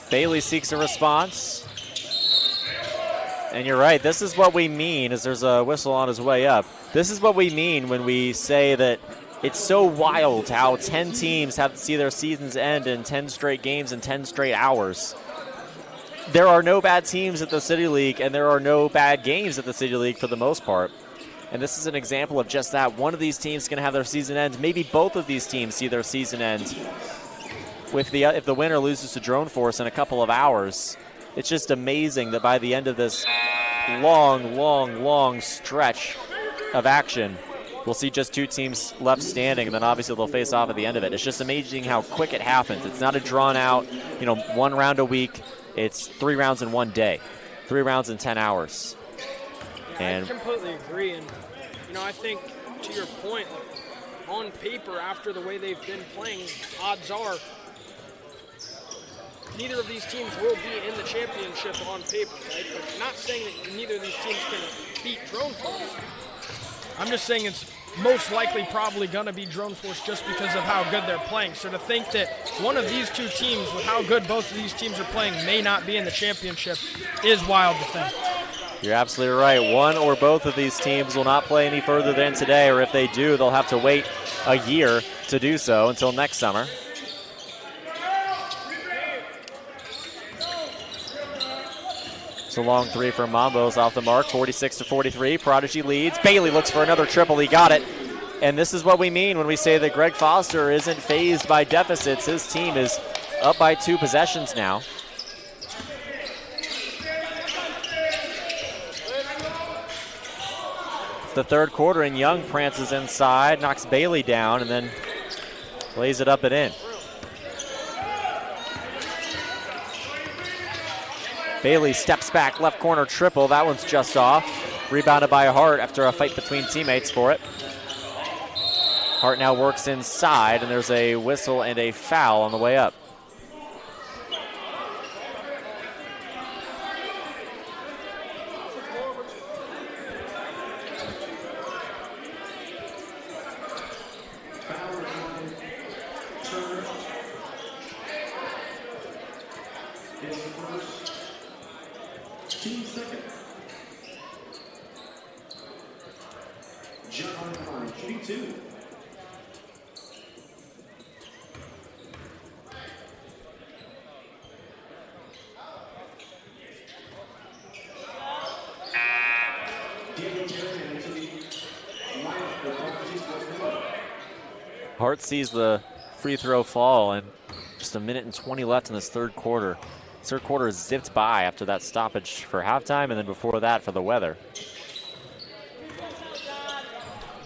Bailey seeks a response. And you're right, this is what we mean, as there's a whistle on his way up. This is what we mean when we say that it's so wild how 10 teams have to see their seasons end in 10 straight games in 10 straight hours. There are no bad teams at the City League, and there are no bad games at the City League for the most part. And this is an example of just that. One of these teams is going to have their season end. Maybe both of these teams see their season end. If the winner loses to Drone Force in a couple of hours, it's just amazing that by the end of this long stretch of action, we'll see just 2 teams left standing, and then obviously they'll face off at the end of it. It's just amazing how quick it happens. It's not a drawn out, 1 round a week. It's 3 rounds in 1 day, 3 rounds in 10 hours. Yeah, I completely agree. And, I think to your point, on paper, after the way they've been playing, odds are neither of these teams will be in the championship on paper, right? But not saying that neither of these teams can beat Drone Force. I'm just saying it's most likely probably going to be Drone Force just because of how good they're playing. So to think that one of these 2 teams, with how good both of these teams are playing, may not be in the championship is wild to think. You're absolutely right. One or both of these teams will not play any further than today, or if they do, they'll have to wait a year to do so until next summer. It's a long 3 for Mambos off the mark, 46-43. Prodigy leads. Bailey looks for another triple. He got it. And this is what we mean when we say that Greg Foster isn't fazed by deficits. His team is up by 2 possessions now. It's the 3rd quarter, and Young prances inside, knocks Bailey down, and then lays it up and in. Bailey steps back, left corner triple. That one's just off. Rebounded by Hart after a fight between teammates for it. Hart now works inside, and there's a whistle and a foul on the way up. Hart sees the free throw fall, and just 1 minute and 20 left in this 3rd quarter. 3rd quarter is zipped by after that stoppage for halftime, and then before that for the weather.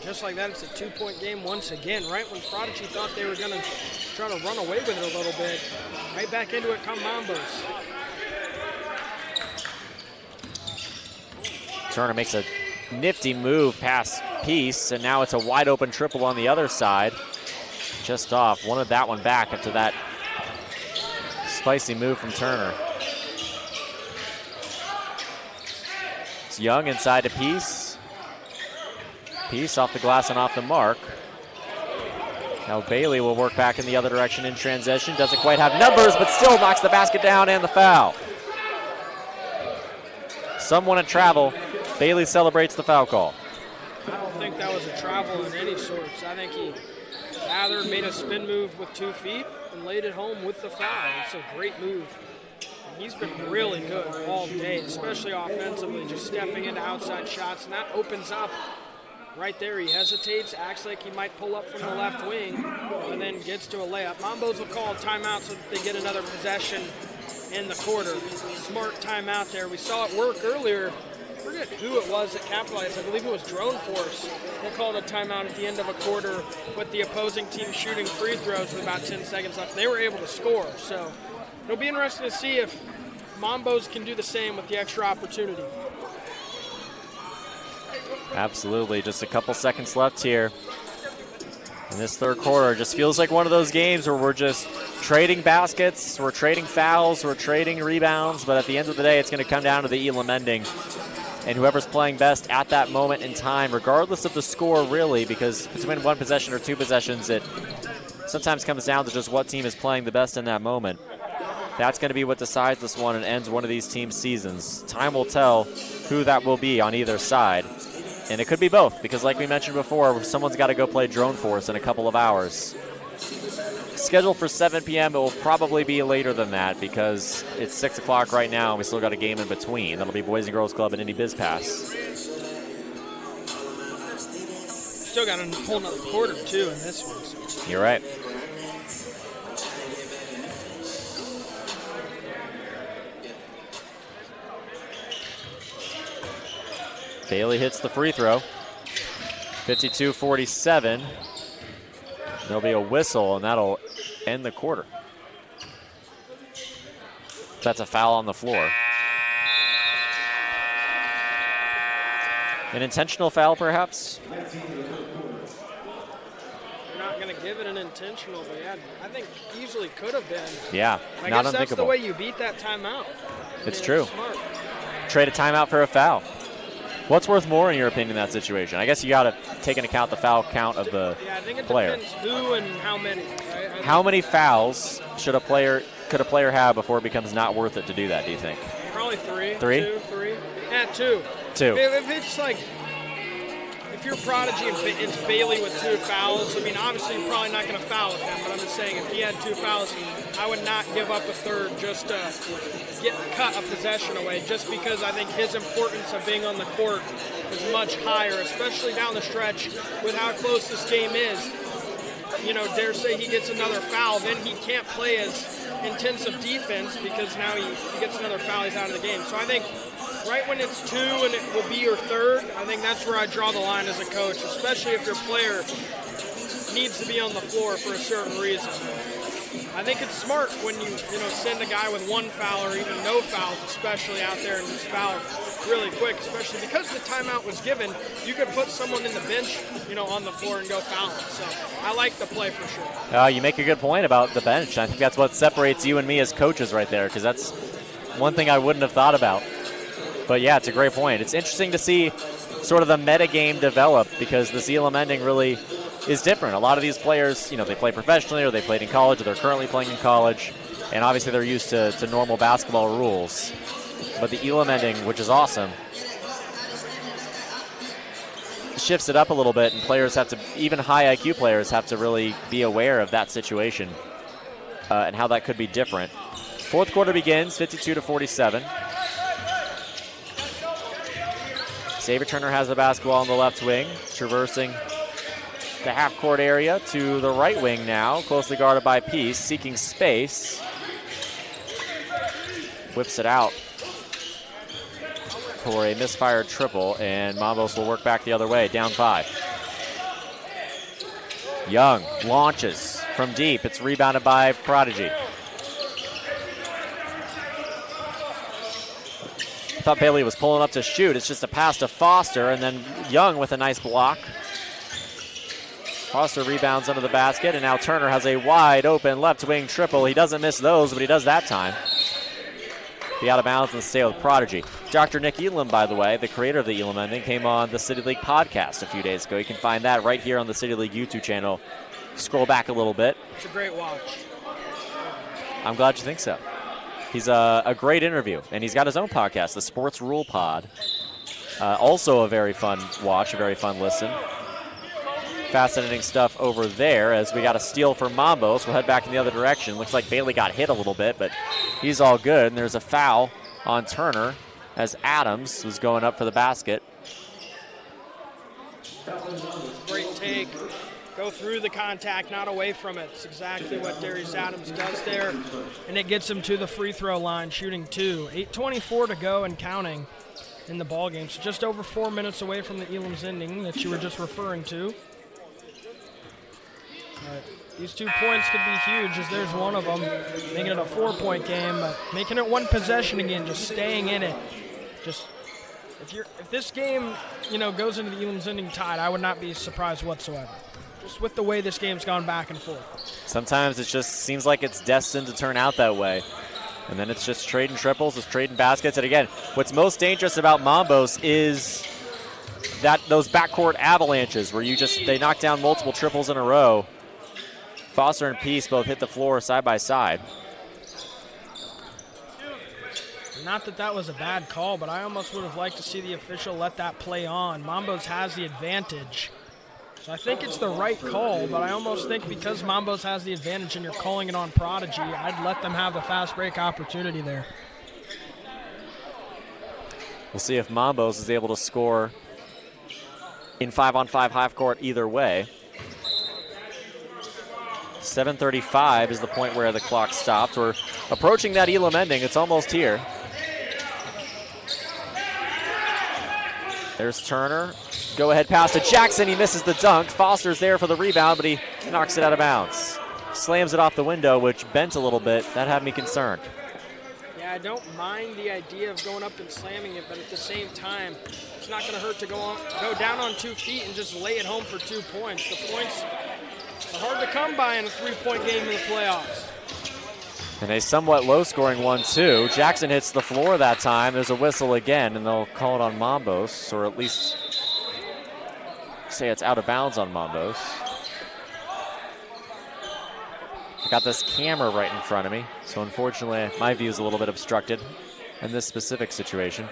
Just like that, it's a 2-point game once again. Right when Prodigy thought they were going to try to run away with it a little bit, right back into it come Mambos. Turner makes a nifty move past Peace, and now it's a wide open triple on the other side. Just off. Wanted that one back after that spicy move from Turner. It's Young inside to Peace. Peace off the glass and off the mark. Now Bailey will work back in the other direction in transition. Doesn't quite have numbers, but still knocks the basket down and the foul. Someone at travel. Bailey celebrates the foul call. I don't think that was a travel in any sorts. I think he gathered, made a spin move with 2 feet, and laid it home with the foul. It's a great move. And he's been really good all day, especially offensively, just stepping into outside shots, and that opens up right there. He hesitates, acts like he might pull up from the left wing, and then gets to a layup. Mambos will call a timeout so that they get another possession in the quarter. Smart timeout there. We saw it work earlier. I forget who it was that capitalized. I believe it was Drone Force. They called a timeout at the end of a quarter with the opposing team shooting free throws with about 10 seconds left. They were able to score. So it'll be interesting to see if Mambos can do the same with the extra opportunity. Absolutely. Just a couple seconds left here. And this third quarter just feels like one of those games where we're just trading baskets, we're trading fouls, we're trading rebounds, but at the end of the day, it's going to come down to the Elam ending. And whoever's playing best at that moment in time, regardless of the score, really, because between one possession or two possessions, it sometimes comes down to just what team is playing the best in that moment. That's going to be what decides this one and ends one of these teams' seasons. Time will tell who that will be on either side. And it could be both, because like we mentioned before, someone's got to go play Drone Force in a couple of hours. Scheduled for 7 p.m., it will probably be later than that because it's 6 o'clock right now and we still got a game in between. That'll be Boys and Girls Club and Indy Biz Pass. Still got a whole nother quarter, too, in this one. So. You're right. Bailey hits the free throw. 52-47. There'll be a whistle, and that'll end the quarter. That's a foul on the floor. An intentional foul, perhaps? They're not going to give it an intentional, but yeah, I think easily could have been. Yeah, I not guess unthinkable. that's the way you beat that timeout. It's true. Smart. Trade a timeout for a foul. What's worth more in your opinion in that situation? I guess you got to take into account the foul count of the player. Depends who and how many. Right? How many fouls could a player have before it becomes not worth it to do that, do you think? Probably three. 3? 2, 3. Yeah, 2. 2. If it's like, if you're Prodigy and it's Bailey with 2 fouls, I mean, obviously you're probably not going to foul with him, but I'm just saying if he had 2 fouls, I would not give up a third just to cut a possession away, just because I think his importance of being on the court is much higher, especially down the stretch with how close this game is. You know, dare say he gets another foul, then he can't play as intensive defense because now he gets another foul, he's out of the game. So I think right when it's 2 and it will be your third, I think that's where I draw the line as a coach, especially if your player needs to be on the floor for a certain reason. I think it's smart when you send a guy with 1 foul or even no fouls, especially out there and just foul really quick, especially because the timeout was given. You could put someone in the bench, on the floor and go foul. So I like the play for sure. You make a good point about the bench. I think that's what separates you and me as coaches right there, because that's one thing I wouldn't have thought about. But yeah, it's a great point. It's interesting to see sort of the meta game develop because this Elam ending really is different. A lot of these players, they play professionally or they played in college or they're currently playing in college, and obviously they're used to normal basketball rules. But the Elam ending, which is awesome, shifts it up a little bit, and players have to, even high IQ players, have to really be aware of that situation and how that could be different. Fourth quarter begins, 52-47. Xavier Turner has the basketball on the left wing, traversing the half-court area to the right wing now, closely guarded by Peace, seeking space. Whips it out for a misfired triple, and Mambos will work back the other way, down 5. Young launches from deep. It's rebounded by Prodigy. I thought Bailey was pulling up to shoot. It's just a pass to Foster, and then Young with a nice block. Foster rebounds under the basket, and now Turner has a wide open left wing triple. He doesn't miss those, but he does that time. Be out of bounds and stay with Prodigy. Dr. Nick Elam, by the way, the creator of the Elam ending, came on the City League podcast a few days ago. You can find that right here on the City League YouTube channel. Scroll back a little bit. It's a great watch. I'm glad you think so. He's a great interview, and he's got his own podcast, the Sports Rule Pod. Also a very fun watch, a very fun listen. Fascinating stuff over there as we got a steal for Mambos. We'll head back in the other direction. Looks like Bailey got hit a little bit, but he's all good. And there's a foul on Turner as Adams was going up for the basket. Great take. Go through the contact, not away from it. It's exactly what Darius Adams does there. And it gets him to the free throw line, shooting 2. 8:24 to go and counting in the ball game. So just over 4 minutes away from the Elam's ending that you were just referring to. But these 2 points could be huge, as there's one of them, making it a 4-point game, but making it one possession again, just staying in it. Just if this game, goes into the Elam's ending tied, I would not be surprised whatsoever. Just with the way this game's gone back and forth. Sometimes it just seems like it's destined to turn out that way. And then it's just trading triples, it's trading baskets. And again, what's most dangerous about Mambos is that those backcourt avalanches where they knock down multiple triples in a row. Foster and Peace both hit the floor side by side. Not that that was a bad call, but I almost would have liked to see the official let that play on. Mambos has the advantage. So I think it's the right call, but I almost think because Mambos has the advantage and you're calling it on Prodigy, I'd let them have the fast break opportunity there. We'll see if Mambos is able to score in 5-on-5 half court either way. 7:35 is the point where the clock stops. We're approaching that Elam ending. It's almost here. There's Turner. Go ahead pass to Jackson. He misses the dunk. Foster's there for the rebound, but he knocks it out of bounds. Slams it off the window, which bent a little bit. That had me concerned. Yeah, I don't mind the idea of going up and slamming it, but at the same time, it's not going to hurt to go down on 2 feet and just lay it home for 2 points. The points are hard to come by in a 3-point game in the playoffs. And a somewhat low-scoring one, too. Jackson hits the floor that time. There's a whistle again, and they'll call it on Mambos, or at least say it's out of bounds on Mambos. I got this camera right in front of me, so unfortunately my view is a little bit obstructed in this specific situation.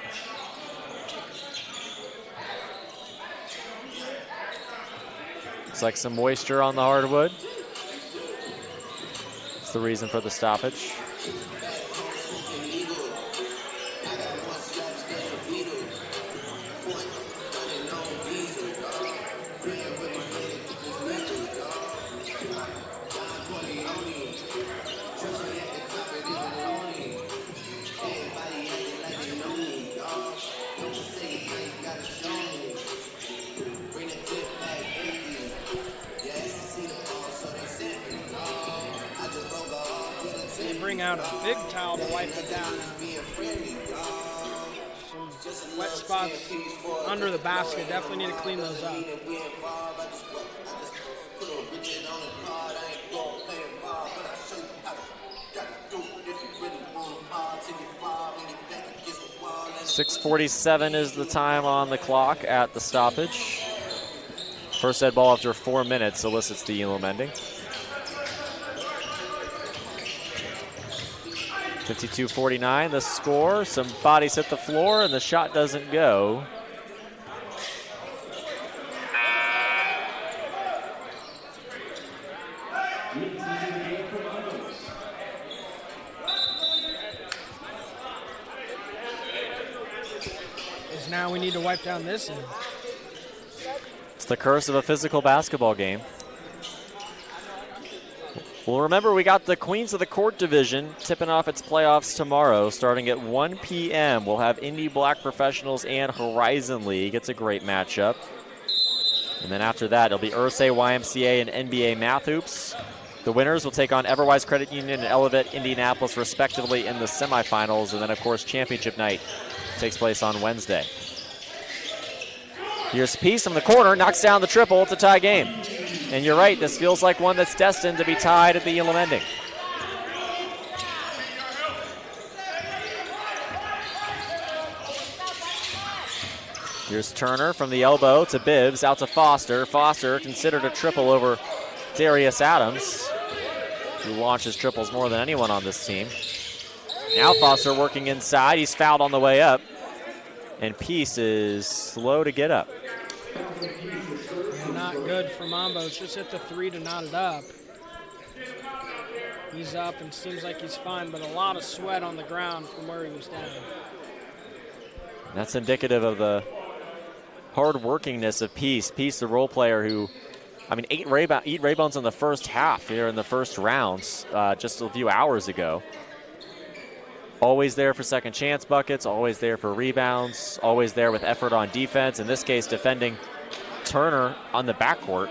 Looks like some moisture on the hardwood. That's the reason for the stoppage. Out a big towel to wipe it down. Some wet spots under the basket. Definitely need to clean those up. .647 is the time on the clock at the stoppage. First head ball after 4 minutes elicits the Elam ending. 52-49, the score. Some bodies hit the floor, and the shot doesn't go. Is now we need to wipe down this end. It's the curse of a physical basketball game. Well, remember, we got the Queens of the Court division tipping off its playoffs tomorrow, starting at 1 p.m. We'll have Indy Black Professionals and Horizon League. It's a great matchup. And then after that, it'll be Ursay, YMCA, and NBA Math Hoops. The winners will take on Everwise Credit Union and Elevate Indianapolis, respectively, in the semifinals. And then, of course, championship night takes place on Wednesday. Here's Peace from the corner, knocks down the triple. It's a tie game. And you're right, this feels like one that's destined to be tied at the Elam ending. Here's Turner from the elbow to Bibbs, out to Foster. Foster considered a triple over Darius Adams, who launches triples more than anyone on this team. Now Foster working inside. He's fouled on the way up. And Peace is slow to get up. Not good for Mambos. Just hit the 3 to knot it up. He's up and seems like he's fine, but a lot of sweat on the ground from where he was down. That's indicative of the hard workingness of Peace. Peace, the role player who I mean, eight rebounds in the first half here in the first rounds just a few hours ago. Always there for second chance buckets, always there for rebounds, always there with effort on defense. In this case, defending Turner on the backcourt.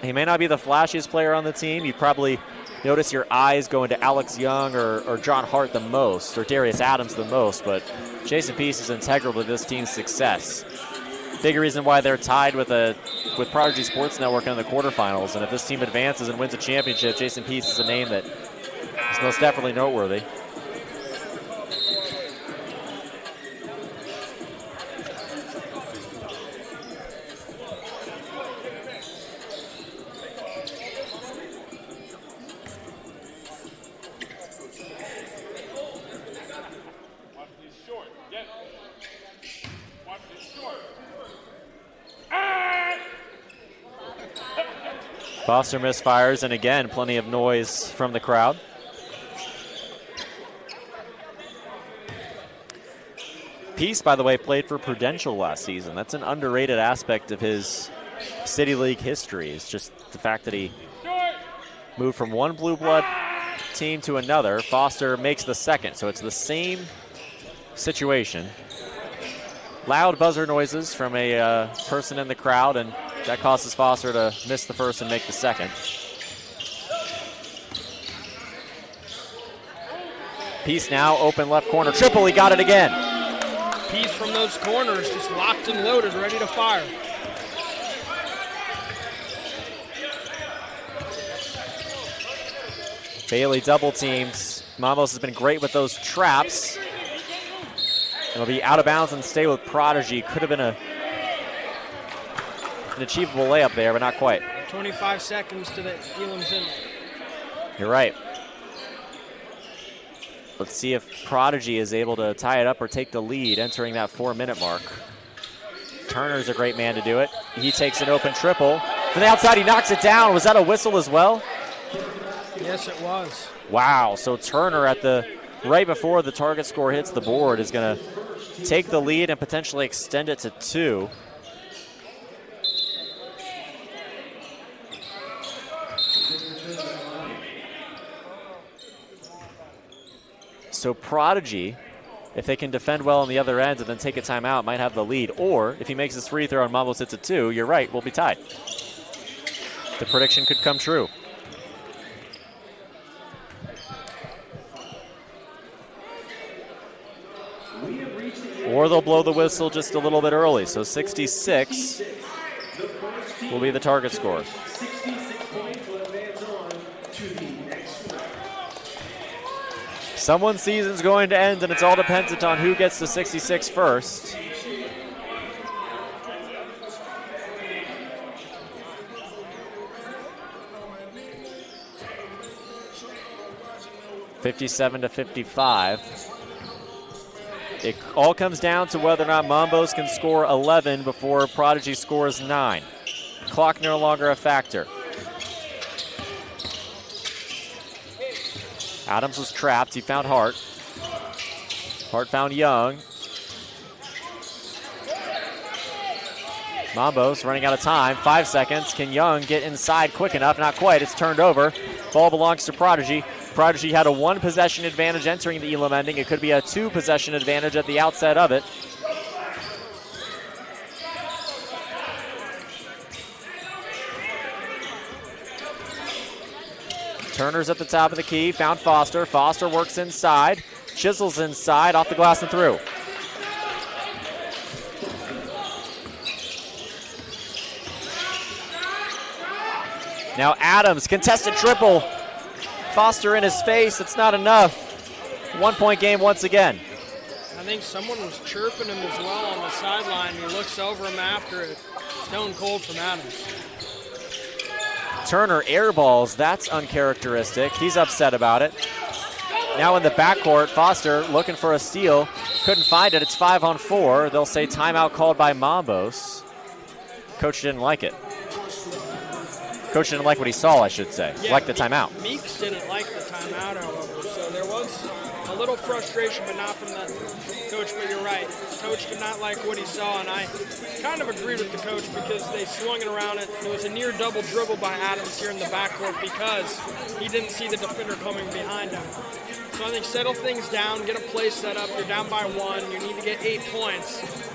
He may not be the flashiest player on the team. You probably notice your eyes going to Alex Young or John Hart the most, or Darius Adams the most, but Jason Peace is integral to this team's success. Big reason why they're tied with Prodigy Sports Network in the quarterfinals. And if this team advances and wins a championship, Jason Peace is a name that is most definitely noteworthy. Foster misfires, and again, plenty of noise from the crowd. Peace, by the way, played for Prudential last season. That's an underrated aspect of his City League history. It's just the fact that he moved from one blue blood team to another. Foster makes the second, so it's the same situation. Loud buzzer noises from a person in the crowd, and that causes Foster to miss the first and make the second. Peace now, open left corner. Triple, he got it again. Peace from those corners, just locked and loaded, ready to fire. Bailey double teams. Mambos has been great with those traps. It'll be out of bounds and stay with Prodigy. Could have been an achievable layup there, but not quite. 25 seconds to the Elam's in. You're right. Let's see if Prodigy is able to tie it up or take the lead entering that 4-minute mark. Turner's a great man to do it. He takes an open triple. From the outside, he knocks it down. Was that a whistle as well? Yes, it was. Wow, so Turner right before the target score hits the board is going to take the lead and potentially extend it to 2. So Prodigy, if they can defend well on the other end and then take a timeout, might have the lead. Or if he makes his free throw and Mambos hits a 2, you're right, we'll be tied. The prediction could come true. Or they'll blow the whistle just a little bit early. So 66 will be the target score. Someone's season's going to end, and it's all dependent on who gets to 66 first. (57-55). It all comes down to whether or not Mambos can score 11 before Prodigy scores 9. Clock no longer a factor. Adams was trapped. He found Hart. Hart found Young. Mambos running out of time. 5 seconds. Can Young get inside quick enough? Not quite. It's turned over. Ball belongs to Prodigy. Prodigy had a 1-possession advantage entering the Elam ending. It could be a 2-possession advantage at the outset of it. Turner's at the top of the key, found Foster. Foster works inside, chisels inside, off the glass and through. Now Adams, contested triple. Foster in his face, it's not enough. 1-point game once again. I think someone was chirping him as well on the sideline. He looks over him after it. Stone cold from Adams. Turner airballs, that's uncharacteristic. He's upset about it. Now in the backcourt, Foster looking for a steal. Couldn't find it, it's 5-on-4. They'll say timeout called by Mambos. Coach didn't like it. Coach didn't like what he saw, I should say. Yeah, like the timeout. Meeks didn't like the timeout, however, so there was a little frustration, but not from the coach, but you're right. Coach did not like what he saw, and I kind of agreed with the coach because they swung it around. It was a near double dribble by Adams here in the backcourt because he didn't see the defender coming behind him. So I think settle things down, get a play set up. You're down by 1. You need to get 8 points.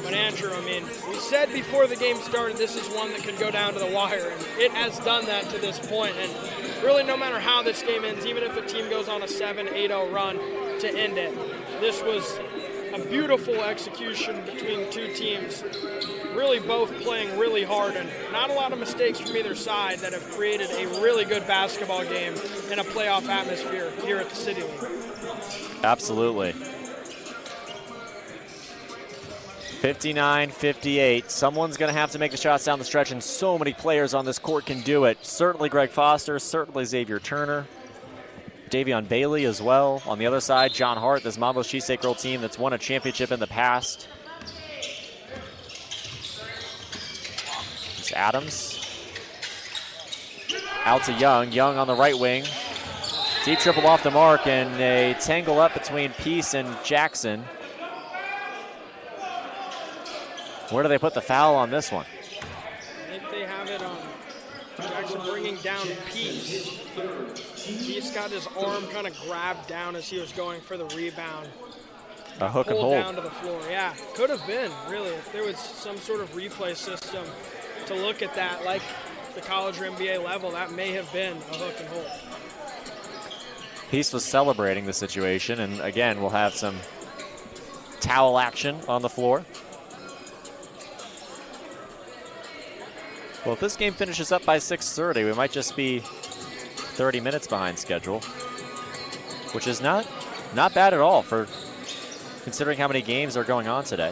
But Andrew, I mean, we said before the game started this is one that could go down to the wire, and it has done that to this point. And really, no matter how this game ends, even if a team goes on a 7-8-0 run to end it, this was a beautiful execution between two teams, really both playing really hard, and not a lot of mistakes from either side that have created a really good basketball game in a playoff atmosphere here at the City League. Absolutely. 59-58. Someone's going to have to make the shots down the stretch, and so many players on this court can do it. Certainly Greg Foster, certainly Xavier Turner, Davion Bailey as well. On the other side, John Hart, this Mambo Cheesesteak Girl team that's won a championship in the past. It's Adams. Out to Young. Young on the right wing. Deep triple off the mark, and a tangle up between Peace and Jackson. Where do they put the foul on this one? I think they have it on Jackson bringing down Peace. Peace got his arm kind of grabbed down as he was going for the rebound. A hook and hold. hold. Down to the floor. Yeah, could have been, really, if there was some sort of replay system to look at that, like the college or NBA level, that may have been a hook and hold. Peace was celebrating the situation, and again, we'll have some towel action on the floor. Well, if this game finishes up by 6:30, we might just be 30 minutes behind schedule, which is not bad at all for considering how many games are going on today.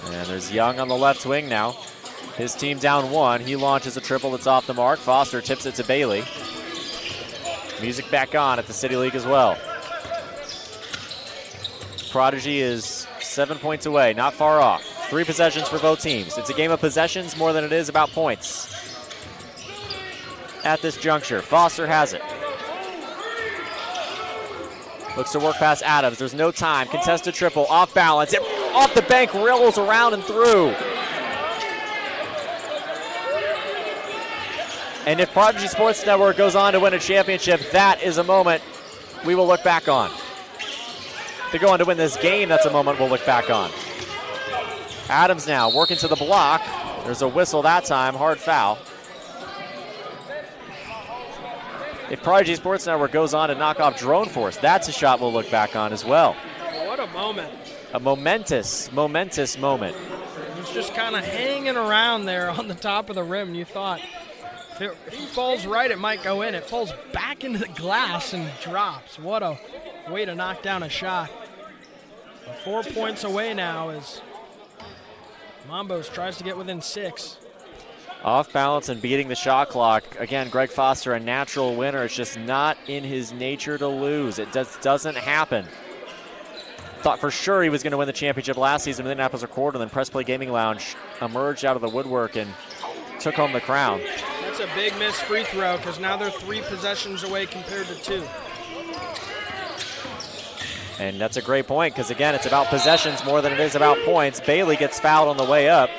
And there's Young on the left wing now. His team down 1. He launches a triple that's off the mark. Foster tips it to Bailey. Music back on at the City League as well. Prodigy is 7 points away, not far off. 3 possessions for both teams. It's a game of possessions more than it is about points. At this juncture, Foster has it. Looks to work past Adams. There's no time. Contested triple, off balance. It, off the bank, rolls around and through. And if Prodigy Sports Network goes on to win a championship, that is a moment we will look back on. If they go on to win this game, that's a moment we'll look back on. Adams now working to the block. There's a whistle that time, hard foul. If Prodigy Sports Network goes on to knock off Drone Force, that's a shot we'll look back on as well. What a moment. A momentous moment. It was just kind of hanging around there on the top of the rim, and you thought, if it falls right, it might go in. It falls back into the glass and drops. What a way to knock down a shot. 4 points away now as Mambos tries to get within 6. Off balance and beating the shot clock. Again, Greg Foster, a natural winner. It's just not in his nature to lose. It just doesn't happen. Thought for sure he was going to win the championship last season with Indianapolis Record, and then Press Play Gaming Lounge emerged out of the woodwork and took home the crown. That's a big missed free throw because now they're 3 possessions away compared to 2. And that's a great point because, again, it's about possessions more than it is about points. Bailey gets fouled on the way up,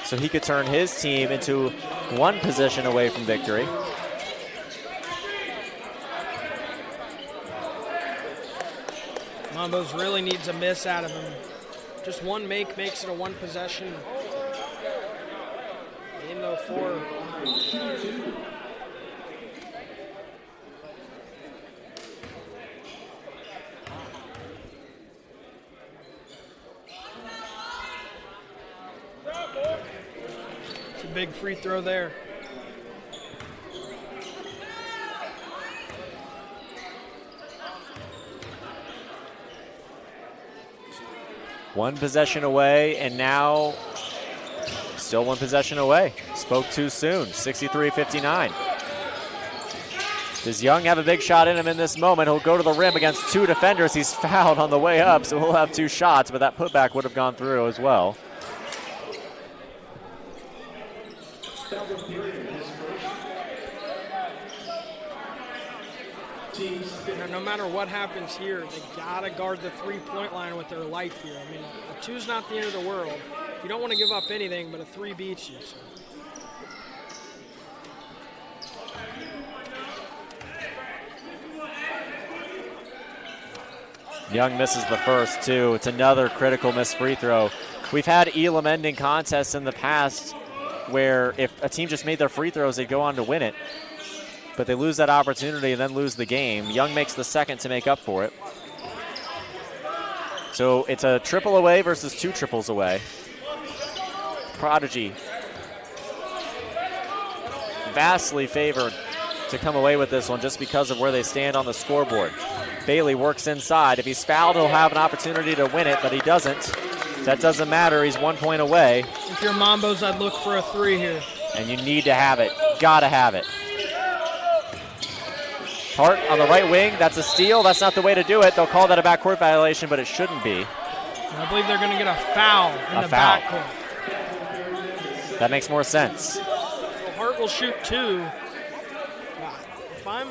so he could turn his team into 1 possession away from victory. Mambos really needs a miss out of him. Just one make makes it a 1 possession. Game though 4. It's a big free throw there. One possession away, and now still 1 possession away. Spoke too soon, 63-59. Does Young have a big shot in him in this moment? He'll go to the rim against 2 defenders. He's fouled on the way up, so he'll have 2 shots, but that putback would have gone through as well. No matter what happens here, they gotta guard the three-point line with their life here. I mean, a two's not the end of the world. You don't want to give up anything, but a three beats you. So. Young misses the first, too. It's another critical missed free throw. We've had Elam ending contests in the past where if a team just made their free throws, they'd go on to win it. But they lose that opportunity and then lose the game. Young makes the second to make up for it. So it's a triple away versus two triples away. Prodigy vastly favored to come away with this one just because of where they stand on the scoreboard. Bailey works inside. If he's fouled, he'll have an opportunity to win it, but he doesn't. That doesn't matter. He's 1 point away. If you're Mambos, I'd look for a three here. And you need to have it. Gotta have it. Hart on the right wing. That's a steal. That's not the way to do it. They'll call that a backcourt violation, but it shouldn't be. I believe they're going to get a foul in the backcourt. That makes more sense. So Hart will shoot two. If I'm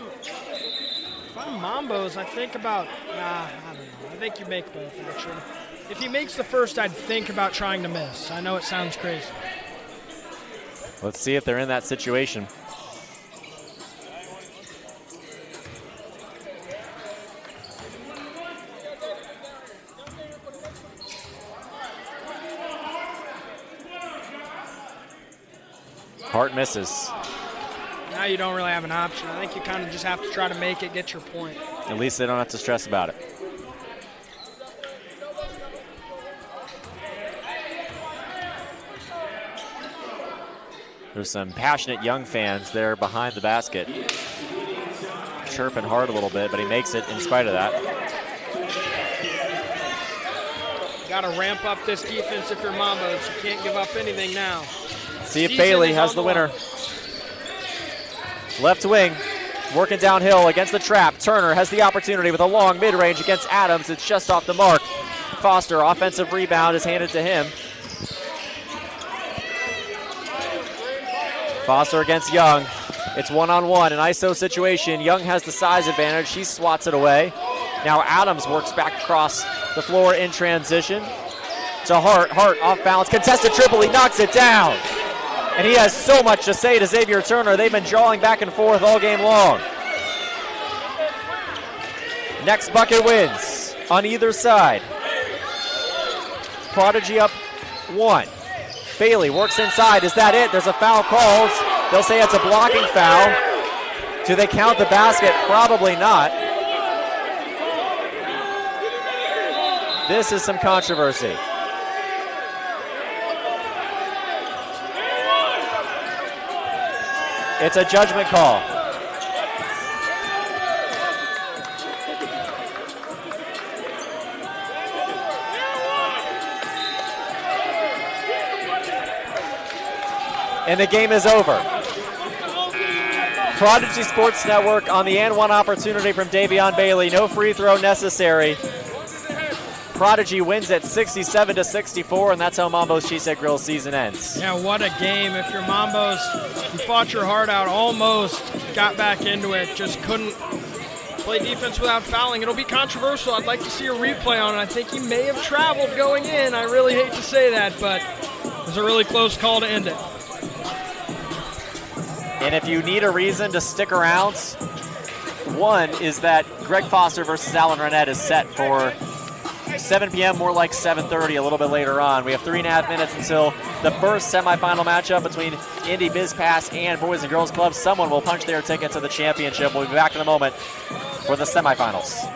Mambos, I think about, I don't know. I think you make both, actually. If he makes the first, I'd think about trying to miss. I know it sounds crazy. Let's see if they're in that situation. Hart misses. Now you don't really have an option. I think you kind of just have to try to make it, get your point. At least they don't have to stress about it. There's some passionate Young fans there behind the basket. Chirping hard a little bit, but he makes it in spite of that. Got to ramp up this defense if you're Mambos. You can't give up anything now. See if Bailey has the winner. Left wing, working downhill against the trap. Turner has the opportunity with a long mid-range against Adams. It's just off the mark. Foster, offensive rebound is handed to him. Foster against Young. It's one-on-one, an ISO situation. Young has the size advantage. He swats it away. Now Adams works back across the floor in transition to Hart. Hart off balance, contested triple. He knocks it down. And he has so much to say to Xavier Turner. They've been drawing back and forth all game long. Next bucket wins on either side. Prodigy up one. Bailey works inside. Is that it? There's a foul called. They'll say it's a blocking foul. Do they count the basket? Probably not. This is some controversy. It's a judgment call. And the game is over. Prodigy Sports Network on the and one opportunity from Davion Bailey. No free throw necessary. Prodigy wins at 67-64, and that's how Mambo's Cheese Head Grill season ends. Yeah, what a game. If you're Mambos, you fought your heart out, almost got back into it, just couldn't play defense without fouling. It'll be controversial. I'd like to see a replay on it. I think he may have traveled going in. I really hate to say that, but it was a really close call to end it. And if you need a reason to stick around, one is that Greg Foster versus Alan Renette is set for 7 p.m., more like 7:30 a little bit later on. We have 3.5 minutes until the first semifinal matchup between Indy BizPass and Boys and Girls Club. Someone will punch their ticket to the championship. We'll be back in a moment for the semifinals.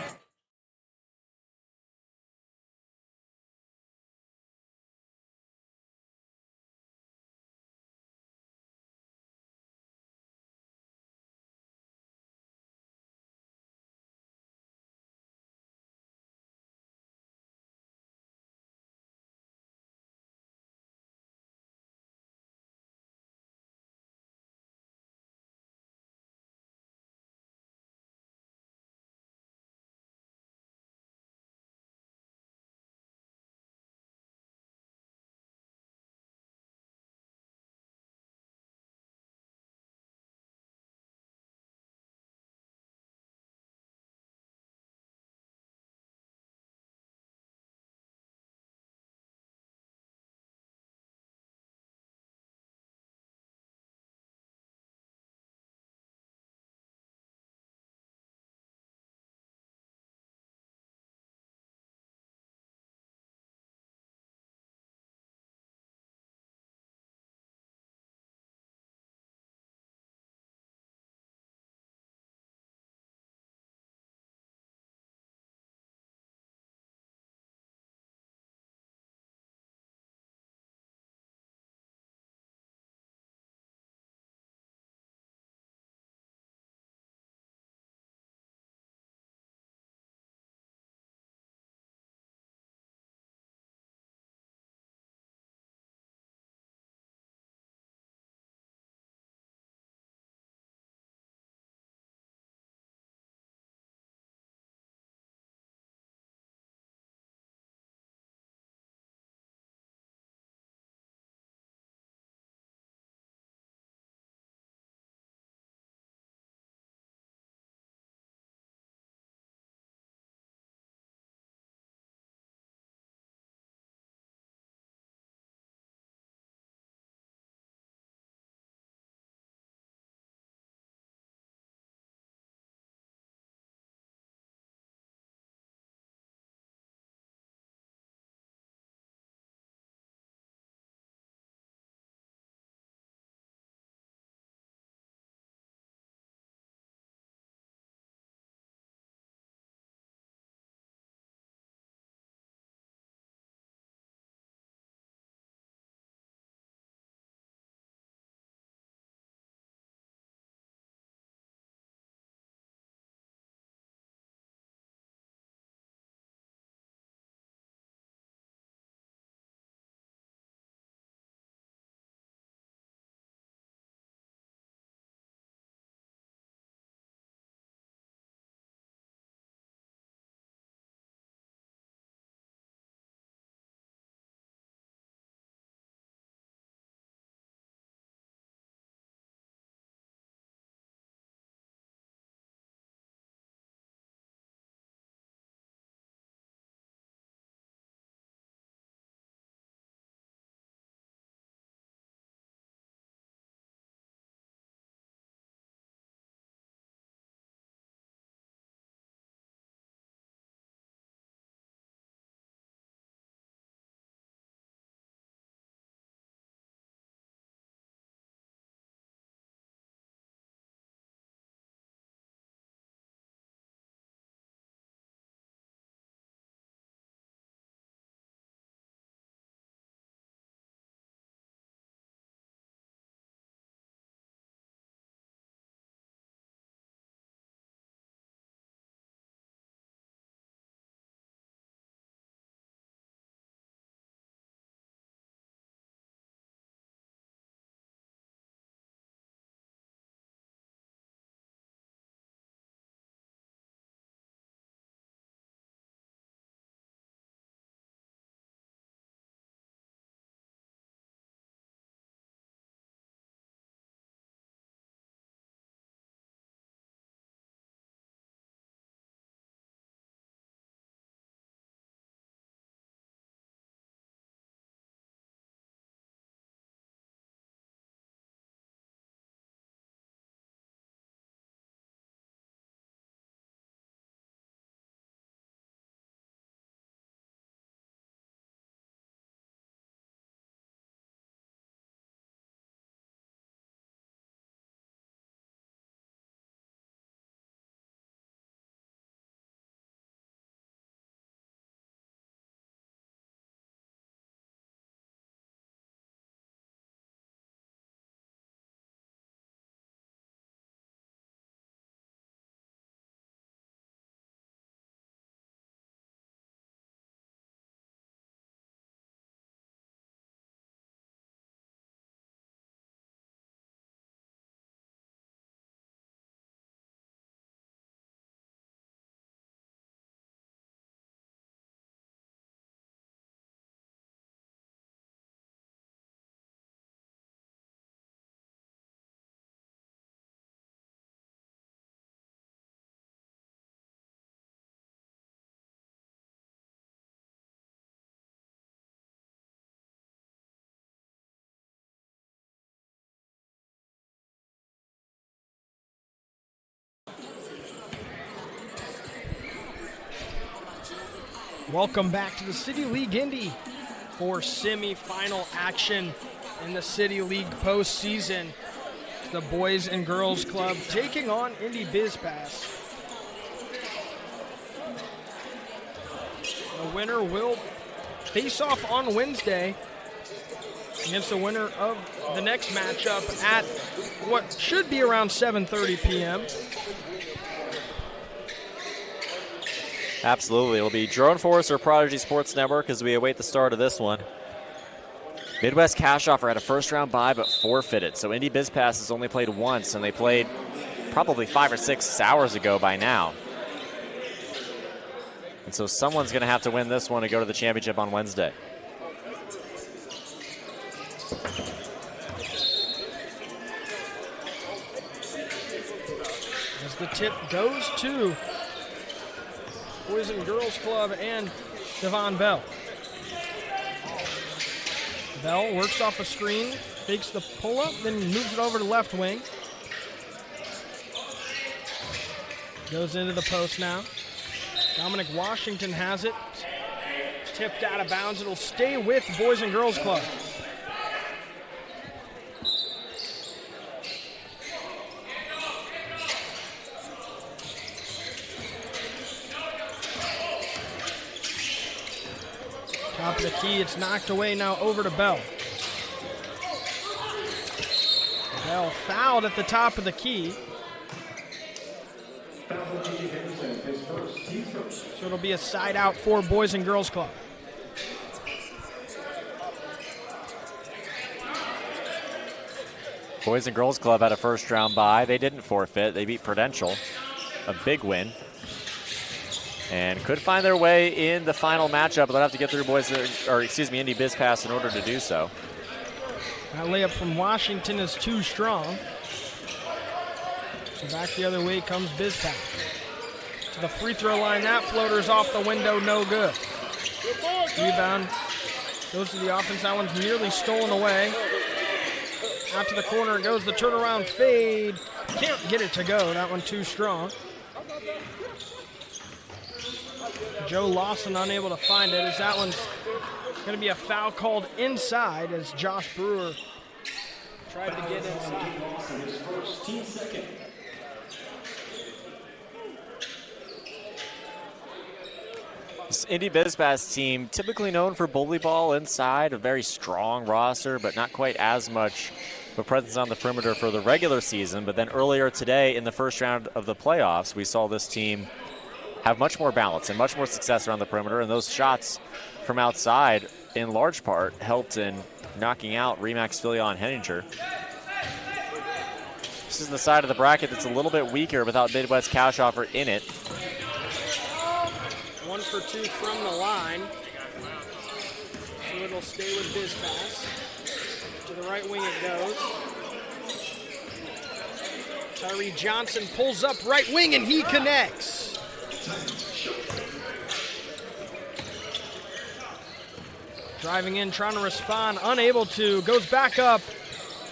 Welcome back to the City League Indy for semi-final action in the City League postseason. The Boys and Girls Club taking on Indy BizPass. The winner will face off on Wednesday against the winner of the next matchup at what should be around 7:30 p.m. Absolutely. It'll be Drone Force or Prodigy Sports Network as we await the start of this one. Midwest Cash Offer had a first-round bye but forfeited, so Indy BizPass has only played once, and they played probably 5 or 6 hours ago by now. And so someone's going to have to win this one to go to the championship on Wednesday. As the tip goes to Boys and Girls Club and Devon Bell. Bell works off a screen, fakes the pull-up, then moves it over to left wing. Goes into the post now. Dominic Washington has it. Tipped out of bounds. It'll stay with Boys and Girls Club. Top of the key, it's knocked away now over to Bell. Bell fouled at the top of the key. So it'll be a side out for Boys and Girls Club. Boys and Girls Club had a first-round bye. They didn't forfeit. They beat Prudential, a big win, and could find their way in the final matchup. They'll have to get through Indy BizPass in order to do so. That layup from Washington is too strong. So back the other way comes BizPass. To the free throw line, that floater's off the window, no good. Rebound goes to the offense. That one's nearly stolen away. Out to the corner it goes, the turnaround fade. Can't get it to go, that one too strong. Joe Lawson unable to find it as that one's going to be a foul called inside as Josh Brewer tried to get inside. This Indy BizPass team, typically known for bully ball inside, a very strong roster, but not quite as much of a presence on the perimeter for the regular season. But then earlier today in the first round of the playoffs, we saw this team have much more balance and much more success around the perimeter, and those shots from outside, in large part, helped in knocking out Remax Filia and Henninger. This is the side of the bracket that's a little bit weaker without Midwest Cash Offer in it. 1 for 2 from the line. So it'll stay with BizPass. To the right wing it goes. Tyree Johnson pulls up right wing and he connects. Driving in, trying to respond, unable to, goes back up.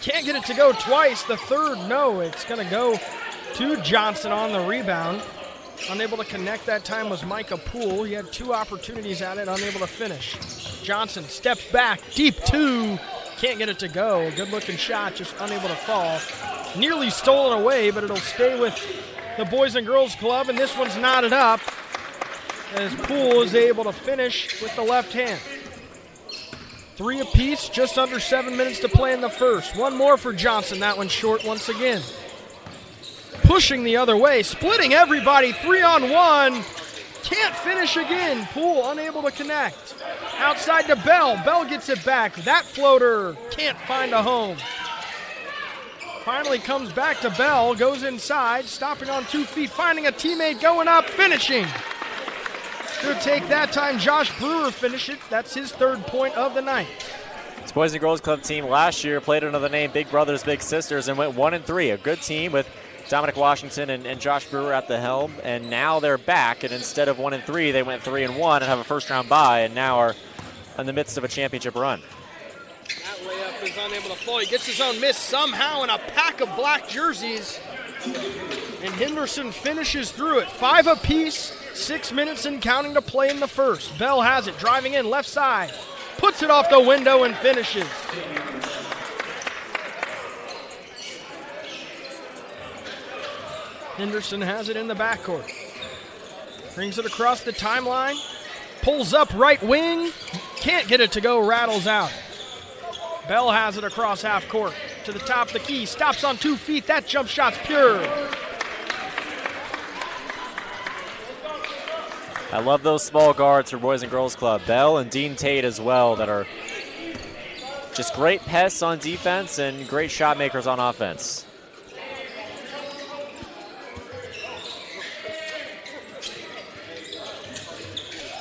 Can't get it to go twice. The third, no, it's going to go to Johnson on the rebound. Unable to connect that time was Micah Poole. He had 2 opportunities at it, unable to finish. Johnson steps back, deep 2. Can't get it to go. Good looking shot, just unable to fall. Nearly stolen away, but it'll stay with the Boys and Girls Club, and this one's knotted up as Poole is able to finish with the left hand. 3 apiece, just under 7 minutes to play in the first. One more for Johnson, that one's short once again. Pushing the other way, splitting everybody, 3-on-1. Can't finish again. Poole unable to connect. Outside to Bell. Bell gets it back. That floater can't find a home. Finally comes back to Bell, goes inside, stopping on 2 feet, finding a teammate, going up, finishing. Good take that time. Josh Brewer finished it. That's his 3rd point of the night. This Boys and Girls Club team last year played under the name Big Brothers Big Sisters and went 1-3. A good team with Dominic Washington and Josh Brewer at the helm, and now they're back, and instead of 1-3, they went 3-1 and have a first-round bye, and now are in the midst of a championship run. That layup is unable to fall. He gets his own miss somehow, and a pack of black jerseys And Henderson finishes through it. 5 apiece, 6 minutes and counting to play in the first. Bell has it, driving in left side. Puts it off the window and finishes. Henderson has it in the backcourt. Brings it across the timeline. Pulls up right wing. Can't get it to go, rattles out. Bell has it across half court. To the top of the key, stops on 2 feet. That jump shot's pure. I love those small guards for Boys and Girls Club. Bell and Dean Tate as well, that are just great pests on defense and great shot makers on offense.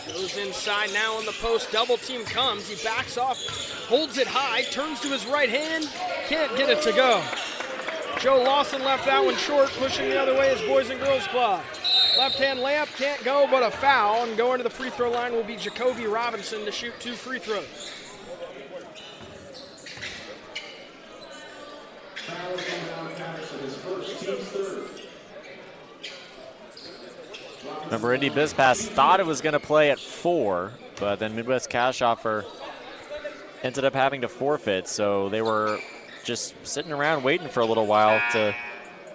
Goes inside now on the post. Double team comes. He backs off, holds it high, turns to his right hand. Can't get it to go. Joe Lawson left that one short. Pushing the other way is Boys and Girls Club. Left-hand layup can't go, but a foul. And going to the free throw line will be Jacoby Robinson to shoot 2 free throws. Remember, Indy BizPass thought it was going to play at 4, but then Midwest Cash Offer ended up having to forfeit, so they were just sitting around waiting for a little while to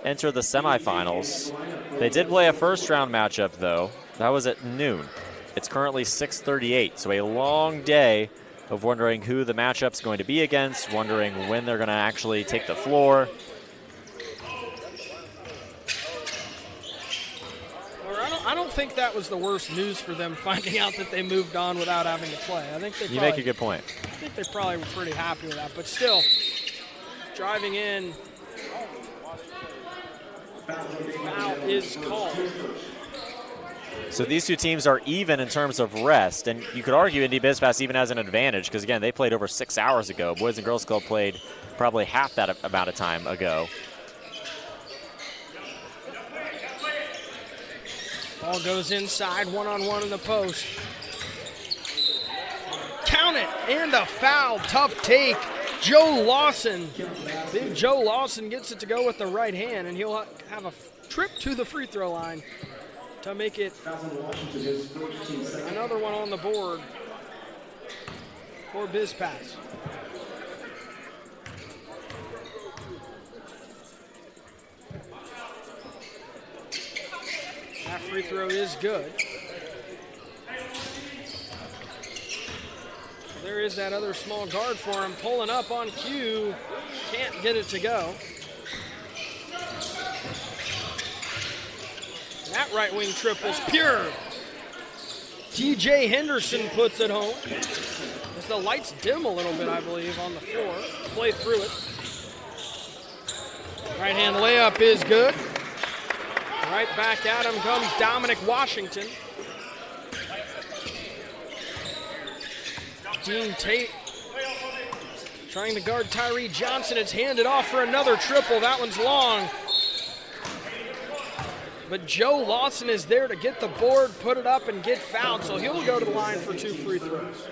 enter the semifinals. They did play a first-round matchup, though. That was at noon. It's currently 6:38, so a long day of wondering who the matchup's going to be against, wondering when they're going to actually take the floor. I don't think that was the worst news for them, finding out that they moved on without having to play. I think they You make a good point. I think they probably were pretty happy with that, but still, driving in, foul is called. So these two teams are even in terms of rest, and you could argue Indy BizPass even has an advantage because, again, they played over 6 hours ago. Boys and Girls Club played probably half that amount of time ago. Ball goes inside, one-on-one in the post. Count it, and a foul, tough take. Joe Lawson, big Joe Lawson gets it to go with the right hand, and he'll have a trip to the free throw line to make it another one on the board for BizPass. That free throw is good. There is that other small guard for him, pulling up on cue. Can't get it to go. That right wing triple's pure. TJ Henderson puts it home. As the lights dim a little bit, I believe, on the floor. Play through it. Right hand layup is good. Right back at him comes Dominic Washington. Dean Tate trying to guard Tyree Johnson. It's handed off for another triple. That one's long. But Joe Lawson is there to get the board, put it up, and get fouled, so he'll go to the line for 2 free throws.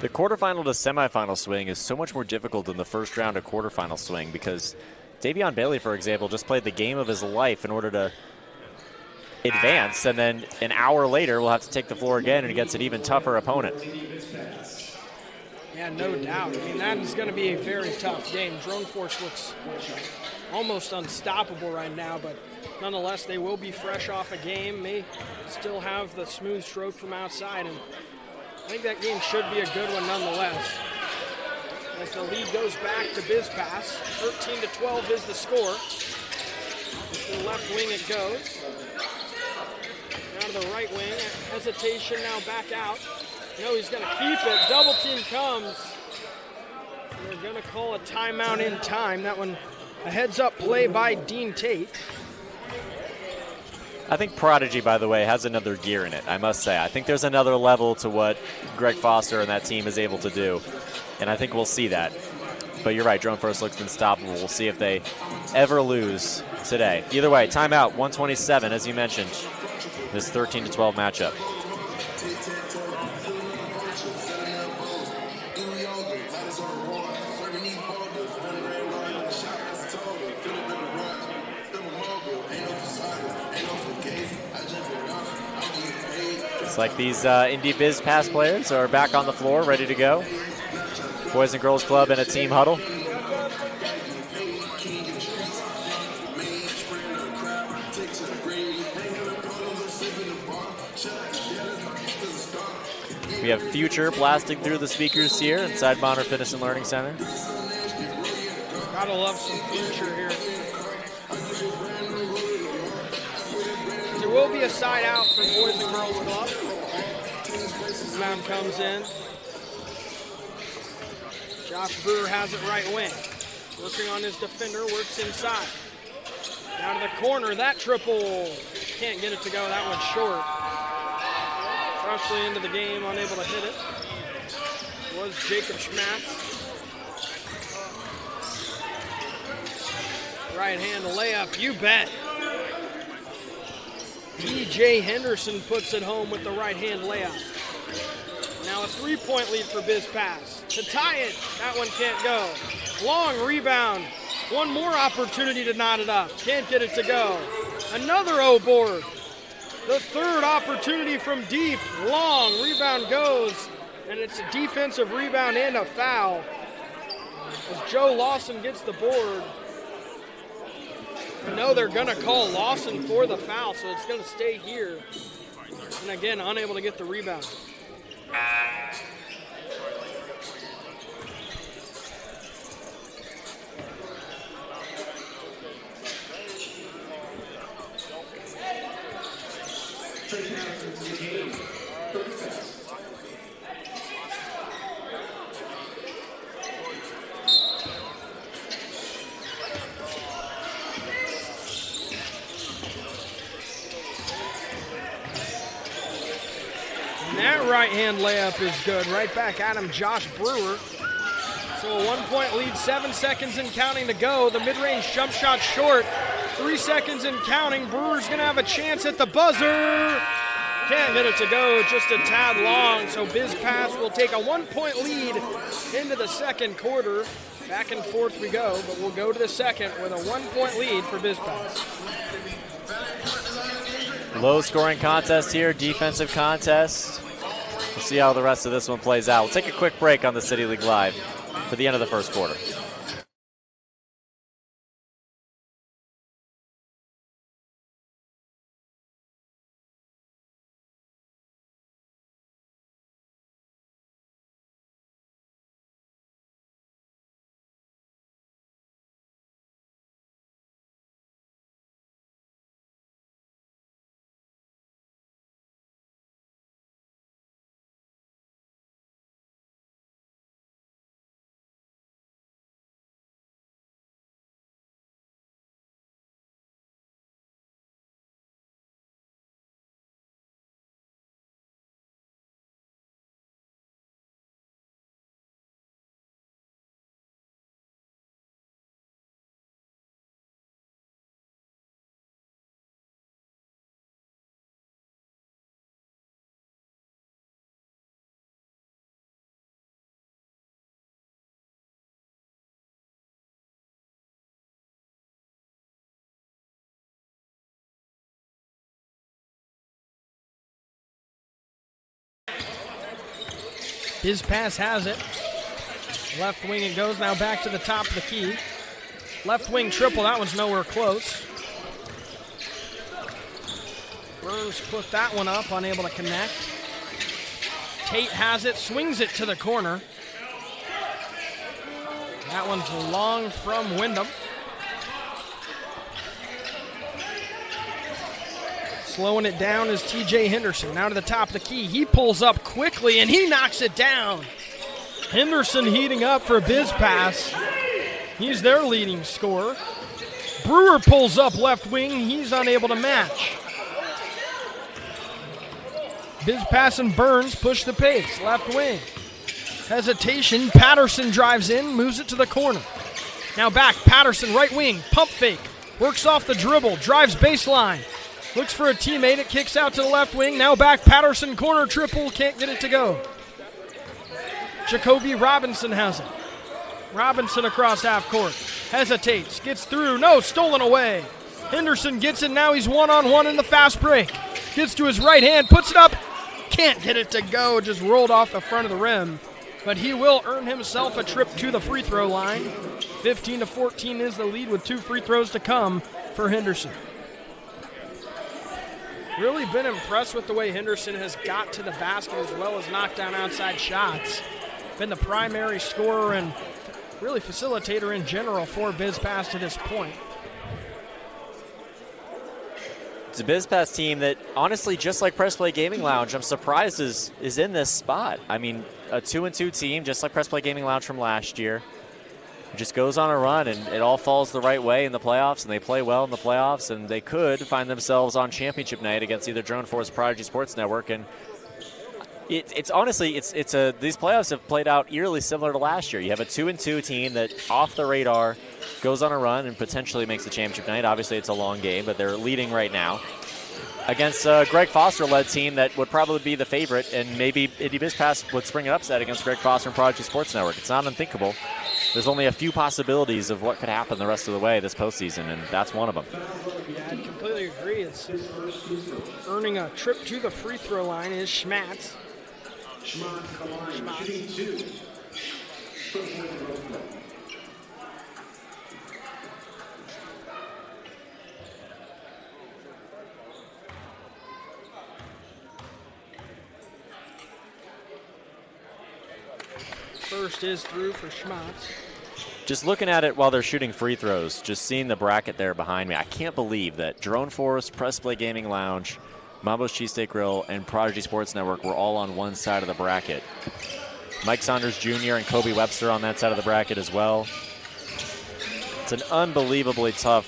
The quarterfinal to semifinal swing is so much more difficult than the first round to quarterfinal swing because Davion Bailey, for example, just played the game of his life in order to advance, and then an hour later will have to take the floor again and against an even tougher opponent. Yeah, no doubt. I mean, that is going to be a very tough game. Drone Force looks almost unstoppable right now, but nonetheless, they will be fresh off a game, may still have the smooth stroke from outside, and I think that game should be a good one nonetheless. As the lead goes back to BizPass, 13-12 is the score. To the left wing it goes. Now to the right wing, hesitation now back out. No, he's going to keep it. Double team comes. They're going to call a timeout in time. That one, a heads up play by Dean Tate. I think Prodigy, by the way, has another gear in it, I must say. I think there's another level to what Greg Foster and that team is able to do, and I think we'll see that. But you're right, Drone Force looks unstoppable. We'll see if they ever lose today. Either way, timeout, 127, as you mentioned, this 13-12 matchup. Looks like these Indy Biz Pass players are back on the floor, ready to go. Boys and Girls Club in a team huddle. We have Future blasting through the speakers here inside Bonner Fitness and Learning Center. Gotta love some Future here. There will be a side out for Boys and Girls Club. Mound comes in. Josh Brewer has it right wing. Working on his defender, works inside. Down to the corner, that triple. Can't get it to go, that one's short. Freshly into the game, unable to hit it. Was Jacob Schmatz. Right hand layup, you bet. TJ Henderson puts it home with the right hand layup. Now a 3-point lead for Biz Pass. To tie it, that one can't go. Long rebound. One more opportunity to knot it up. Can't get it to go. Another O-board. The third opportunity from deep. Long rebound goes, and it's a defensive rebound and a foul. As Joe Lawson gets the board. I know they're going to call Lawson for the foul, so it's going to stay here. And again, unable to get the rebound. That right-hand layup is good. Right back at him, Josh Brewer. So a 1-point lead, 7 seconds and counting to go. The mid-range jump shot short. 3 seconds and counting. Brewer's going to have a chance at the buzzer. Can't get it to go, just a tad long. So Biz Pass will take a 1-point lead into the second quarter. Back and forth we go, but we'll go to the second with a 1-point lead for Biz Pass. Low-scoring contest here, defensive contest. We'll see how the rest of this one plays out. We'll take a quick break on the City League Live for the end of the first quarter. Biz Pass has it. Left wing it goes, now back to the top of the key. Left wing triple, that one's nowhere close. Burns put that one up, unable to connect. Tate has it, swings it to the corner. That one's long from Wyndham. Slowing it down is TJ Henderson. Now to the top of the key. He pulls up quickly and he knocks it down. Henderson heating up for Biz Pass. He's their leading scorer. Brewer pulls up left wing. He's unable to match. Biz Pass and Burns push the pace. Left wing. Hesitation. Patterson drives in, moves it to the corner. Now back. Patterson, right wing. Pump fake. Works off the dribble. Drives baseline. Looks for a teammate. It kicks out to the left wing. Now back. Patterson, corner triple. Can't get it to go. Jacoby Robinson has it. Robinson across half court. Hesitates. Gets through. No, stolen away. Henderson gets it. Now he's one-on-one in the fast break. Gets to his right hand. Puts it up. can't get it to go, just rolled off the front of the rim. But he will earn himself a trip to the free throw line. 15-14 is the lead with 2 free throws to come for Henderson. Really been impressed with the way Henderson has got to the basket as well as knocked down outside shots. Been the primary scorer and really facilitator in general for BizPass to this point. It's a BizPass team that, honestly, just like Press Play Gaming Lounge, I'm surprised is in this spot. I mean, a 2-2 team, just like Press Play Gaming Lounge from last year. It just goes on a run, and it all falls the right way in the playoffs, and they play well in the playoffs, and they could find themselves on championship night against either Drone Force or Prodigy Sports Network. And it's honestly, these playoffs have played out eerily similar to last year. You have a 2-2 team that, off the radar, goes on a run and potentially makes the championship night. Obviously, it's a long game, but they're leading right now against a Greg Foster-led team that would probably be the favorite, and maybe Indy BizPass would spring an upset against Greg Foster and Prodigy Sports Network. It's not unthinkable. There's only a few possibilities of what could happen the rest of the way this postseason, and that's one of them. Yeah, I completely agree. It's earning a trip to the free throw line is Schmatz. First is through for Schmatz. Just looking at it while they're shooting free throws, just seeing the bracket there behind me, I can't believe that Drone Force, Press Play Gaming Lounge, Mambo's Cheesesteak Grill, and Prodigy Sports Network were all on one side of the bracket. Mike Saunders Jr. and Kobe Webster on that side of the bracket as well. It's an unbelievably tough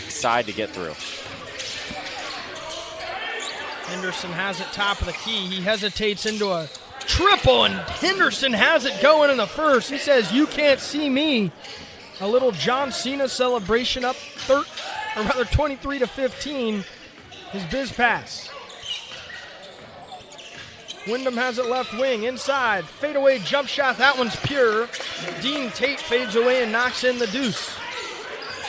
side to get through. Henderson has it top of the key. He hesitates into a triple, and Henderson has it going in the first. He says, "You can't see me." A little John Cena celebration up 23-15. His BizPass. Wyndham has it left wing, inside, fadeaway jump shot, that one's pure. Dean Tate fades away and knocks in the deuce.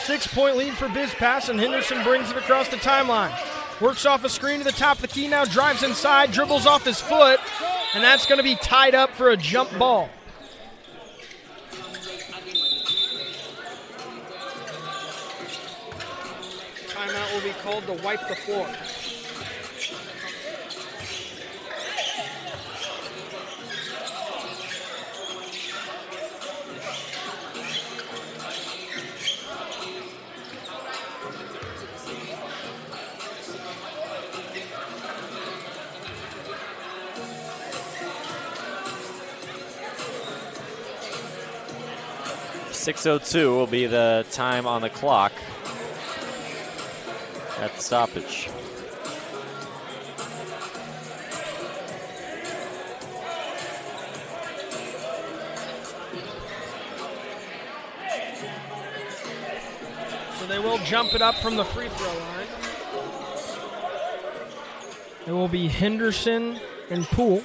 6-point lead for BizPass, and Henderson brings it across the timeline. Works off a screen to the top of the key, now drives inside, dribbles off his foot, and that's going to be tied up for a jump ball. Timeout will be called to wipe the floor. .602 will be the time on the clock at the stoppage. So they will jump it up from the free throw line. It will be Henderson and Poole.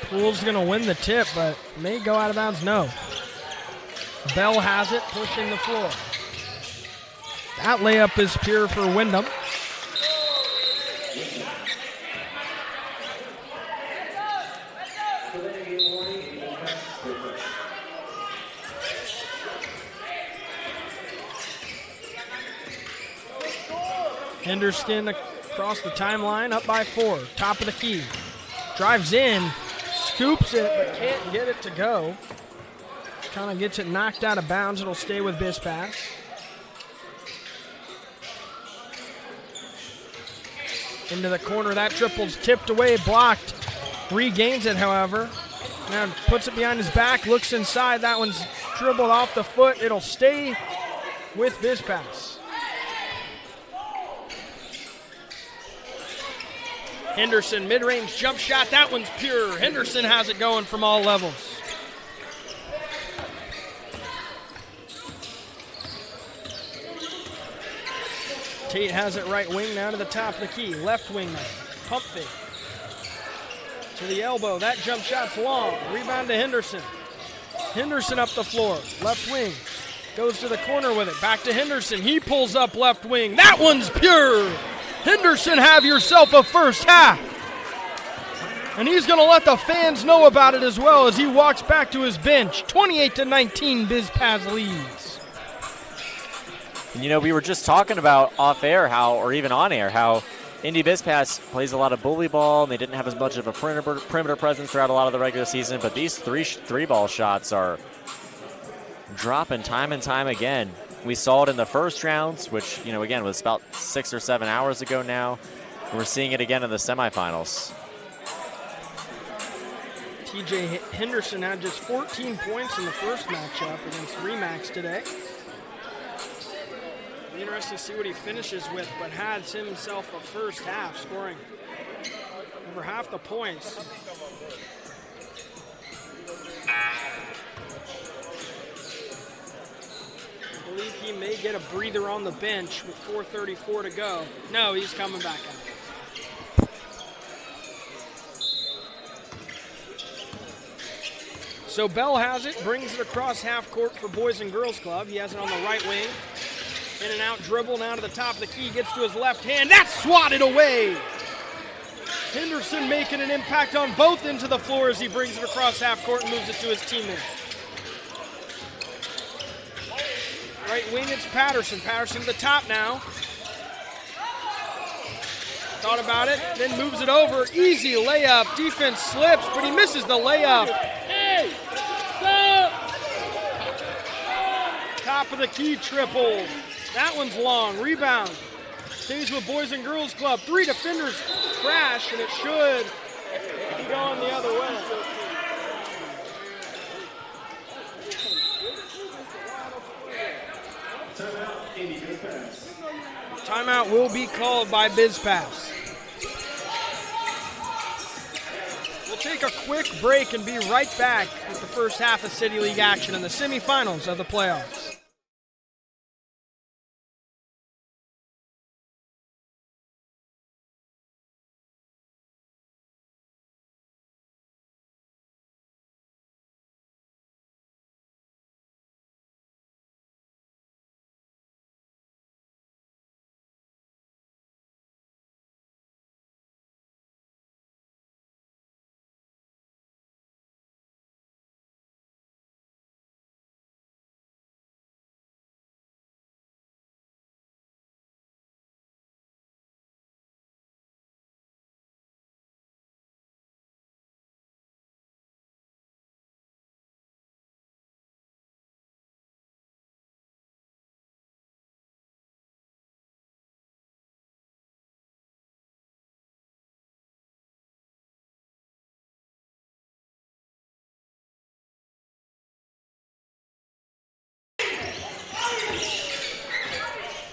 Poole's going to win the tip, but may go out of bounds. No. Bell has it, pushing the floor. That layup is pure for Wyndham. Henderson across the timeline, up by 4. Top of the key. Drives in. Scoops it, but can't get it to go. Kind of gets it knocked out of bounds. It'll stay with BizPass. Into the corner. That triple's tipped away, blocked. Regains it, however. Now puts it behind his back, looks inside. That one's dribbled off the foot. It'll stay with BizPass. Henderson, mid-range jump shot. That one's pure. Henderson has it going from all levels. Tate has it right wing now to the top of the key. Left wing now. Pump fake. To the elbow. That jump shot's long. Rebound to Henderson. Henderson up the floor. Left wing. Goes to the corner with it. Back to Henderson. He pulls up left wing. That one's pure. Henderson, have yourself a first half. And he's going to let the fans know about it as well as he walks back to his bench. 28-19, Biz Paz leads. And you know, we were just talking about off air or even on air, how Indy Biz Paz plays a lot of bully ball, and they didn't have as much of a perimeter presence throughout a lot of the regular season, but these three ball shots are dropping time and time again. We saw it in the first rounds, which, you know, again, was about 6 or 7 hours ago now. We're seeing it again in the semifinals. TJ Henderson had just 14 points in the first matchup against Remax today. Be interesting to see what he finishes with, but has himself a first half, scoring over half the points. I believe he may get a breather on the bench with 4:34 to go. No, he's coming back out. So Bell has it, brings it across half court for Boys and Girls Club. He has it on the right wing. In and out dribble, now to the top of the key, gets to his left hand. That's swatted away. Henderson making an impact on both ends of the floor as he brings it across half court and moves it to his teammate. Right wing, it's Patterson. Patterson to the top now. Thought about it, then moves it over. Easy layup. Defense slips, but he misses the layup. Top of the key triple. That one's long. Rebound. Stays with Boys and Girls Club. 3 defenders crash, and it should be going the other way. Timeout will be called by Biz Paz. We'll take a quick break and be right back with the first half of City League action in the semifinals of the playoffs.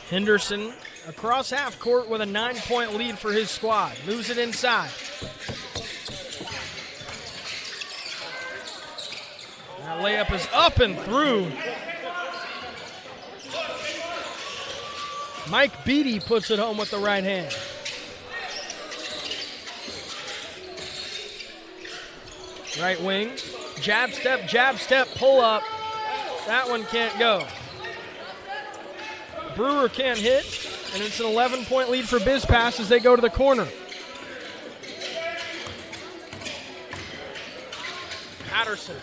Henderson across half court with a 9-point lead for his squad. Moves it inside. That layup is up and through. Mike Beatty puts it home with the right hand. Right wing. Jab step, pull up. That one can't go. Brewer can't hit, and it's an 11-point lead for Biz Paz as they go to the corner. Patterson,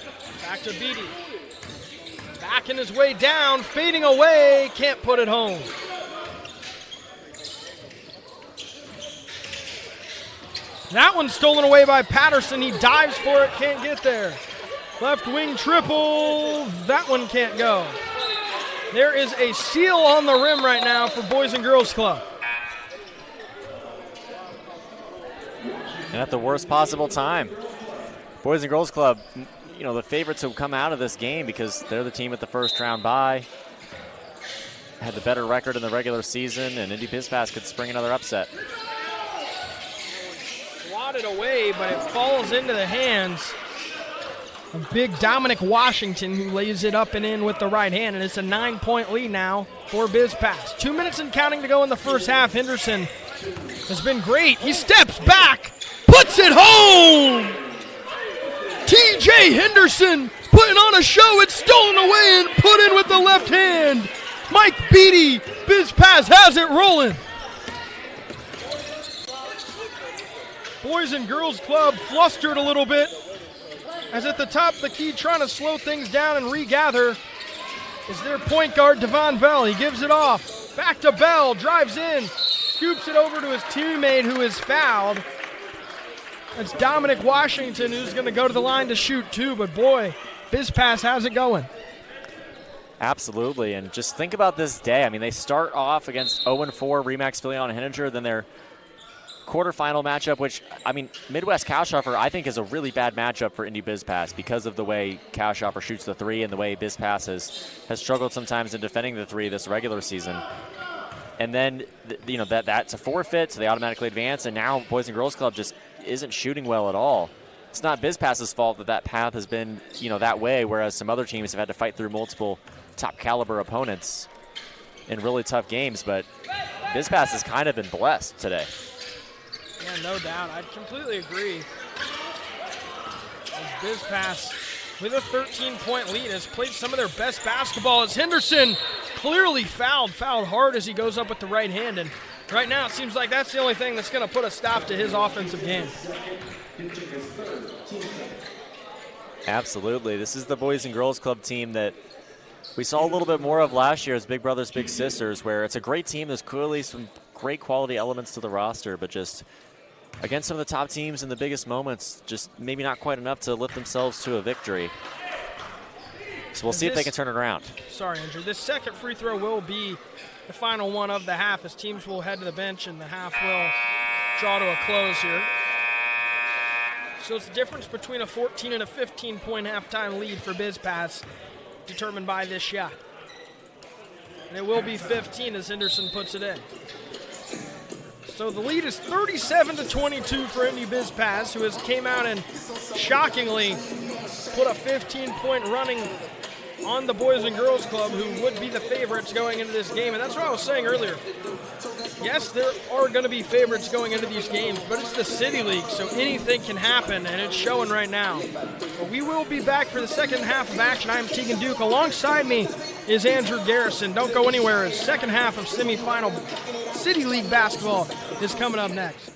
back to Beatty. Backing his way down, fading away, can't put it home. That one's stolen away by Patterson. He dives for it, can't get there. Left wing triple, that one can't go. There is a seal on the rim right now for Boys and Girls Club. And at the worst possible time. Boys and Girls Club, you know, the favorites who come out of this game because they're the team at the first round bye. Had the better record in the regular season, and Indy Biz Paz could spring another upset. Swatted away, but it falls into the hands of big Dominic Washington, who lays it up and in with the right hand, and it's a 9-point lead now for Biz Paz. 2 minutes and counting to go in the first half. Henderson has been great. He steps back, puts it home! TJ Henderson putting on a show. It's stolen away and put in with the left hand. Mike Beatty, Biz Pass has it rolling. Boys and Girls Club flustered a little bit, as at the top of the key trying to slow things down and regather is their point guard, Devon Bell. He gives it off. Back to Bell, drives in, scoops it over to his teammate who is fouled. That's Dominic Washington, who's going to go to the line to shoot too, but boy, Biz Pass has it going. Absolutely, and just think about this day. I mean, they start off against 0-4 Remax Filion Henninger, then their quarterfinal matchup, which, I mean, Midwest Cowshopper, I think, is a really bad matchup for Indy Biz Pass because of the way Cowshopper shoots the three and the way Biz Pass has struggled sometimes in defending the three this regular season. And then, you know, that's a forfeit, so they automatically advance, and now Boys and Girls Club just isn't shooting well at all. It's not Biz Pass's fault that path has been, you know, that way, whereas some other teams have had to fight through multiple top caliber opponents in really tough games, but Biz Pass has kind of been blessed today. Yeah, no doubt. I completely agree. As Biz Pass, with a 13-point lead, has played some of their best basketball. As Henderson clearly fouled hard as he goes up with the right hand, and right now it seems like that's the only thing that's going to put a stop to his offensive game. Absolutely. This is the Boys and Girls Club team that we saw a little bit more of last year as Big Brothers Big Sisters, where it's a great team. There's clearly some great quality elements to the roster, but just against some of the top teams in the biggest moments, just maybe not quite enough to lift themselves to a victory. So we'll see if they can turn it around. Sorry, Andrew. This second free throw will be the final one of the half, as teams will head to the bench and the half will draw to a close here. So it's the difference between a 14 and a 15-point halftime lead for Biz Pass, determined by this shot. And it will be 15 as Henderson puts it in. So the lead is 37-22 for Indy Biz Pass, who has came out and shockingly put a 15-point running on the Boys and Girls Club, who would be the favorites going into this game. And that's what I was saying earlier. Yes, there are going to be favorites going into these games, but it's the City League, so anything can happen, and it's showing right now. But we will be back for the second half of action. I'm Tegan Duke. Alongside me is Andrew Garrison. Don't go anywhere, as second half of semifinal City League basketball is coming up next.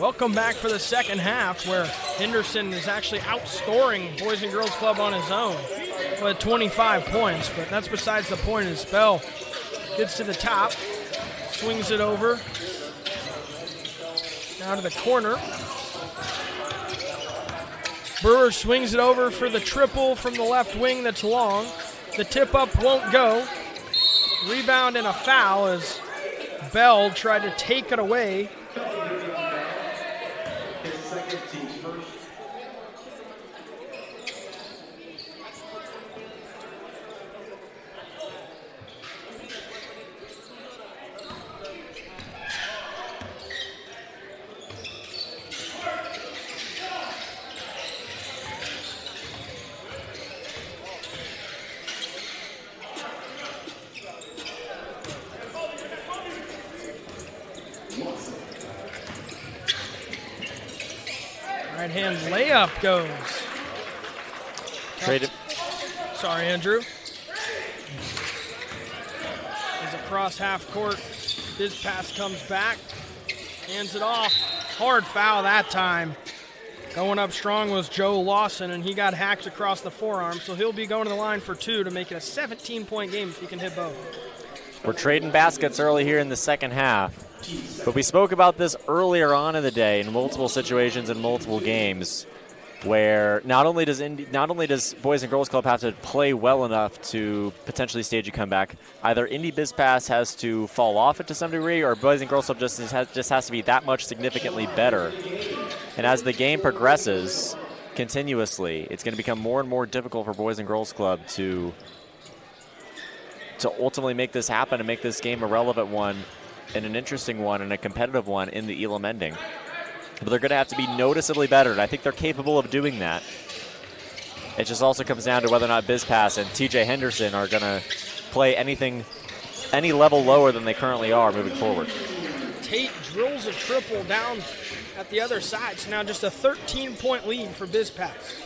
Welcome back for the second half, where Henderson is actually outscoring Boys and Girls Club on his own with 25 points, but that's besides the point. As Bell gets to the top, swings it over, down to the corner. Brewer swings it over for the triple from the left wing that's long. The tip-up won't go. Rebound and a foul as Bell tried to take it away. Right-hand layup goes. Traded. Sorry, Andrew. As across half court, his pass comes back, hands it off. Hard foul that time. Going up strong was Joe Lawson, and he got hacked across the forearm, so he'll be going to the line for 2 to make it a 17-point game if he can hit both. We're trading baskets early here in the second half. But we spoke about this earlier on in the day in multiple situations and multiple games, where not only does Boys and Girls Club have to play well enough to potentially stage a comeback, either Indy BizPass has to fall off it to some degree, or Boys and Girls Club just has to be that much significantly better. And as the game progresses continuously, it's going to become more and more difficult for Boys and Girls Club to ultimately make this happen and make this game a relevant one and an interesting one and a competitive one in the Elam ending. But they're going to have to be noticeably better, and I think they're capable of doing that. It just also comes down to whether or not BizPass and TJ Henderson are going to play any level lower than they currently are moving forward. Tate drills a triple down at the other side, so now just a 13-point lead for BizPass.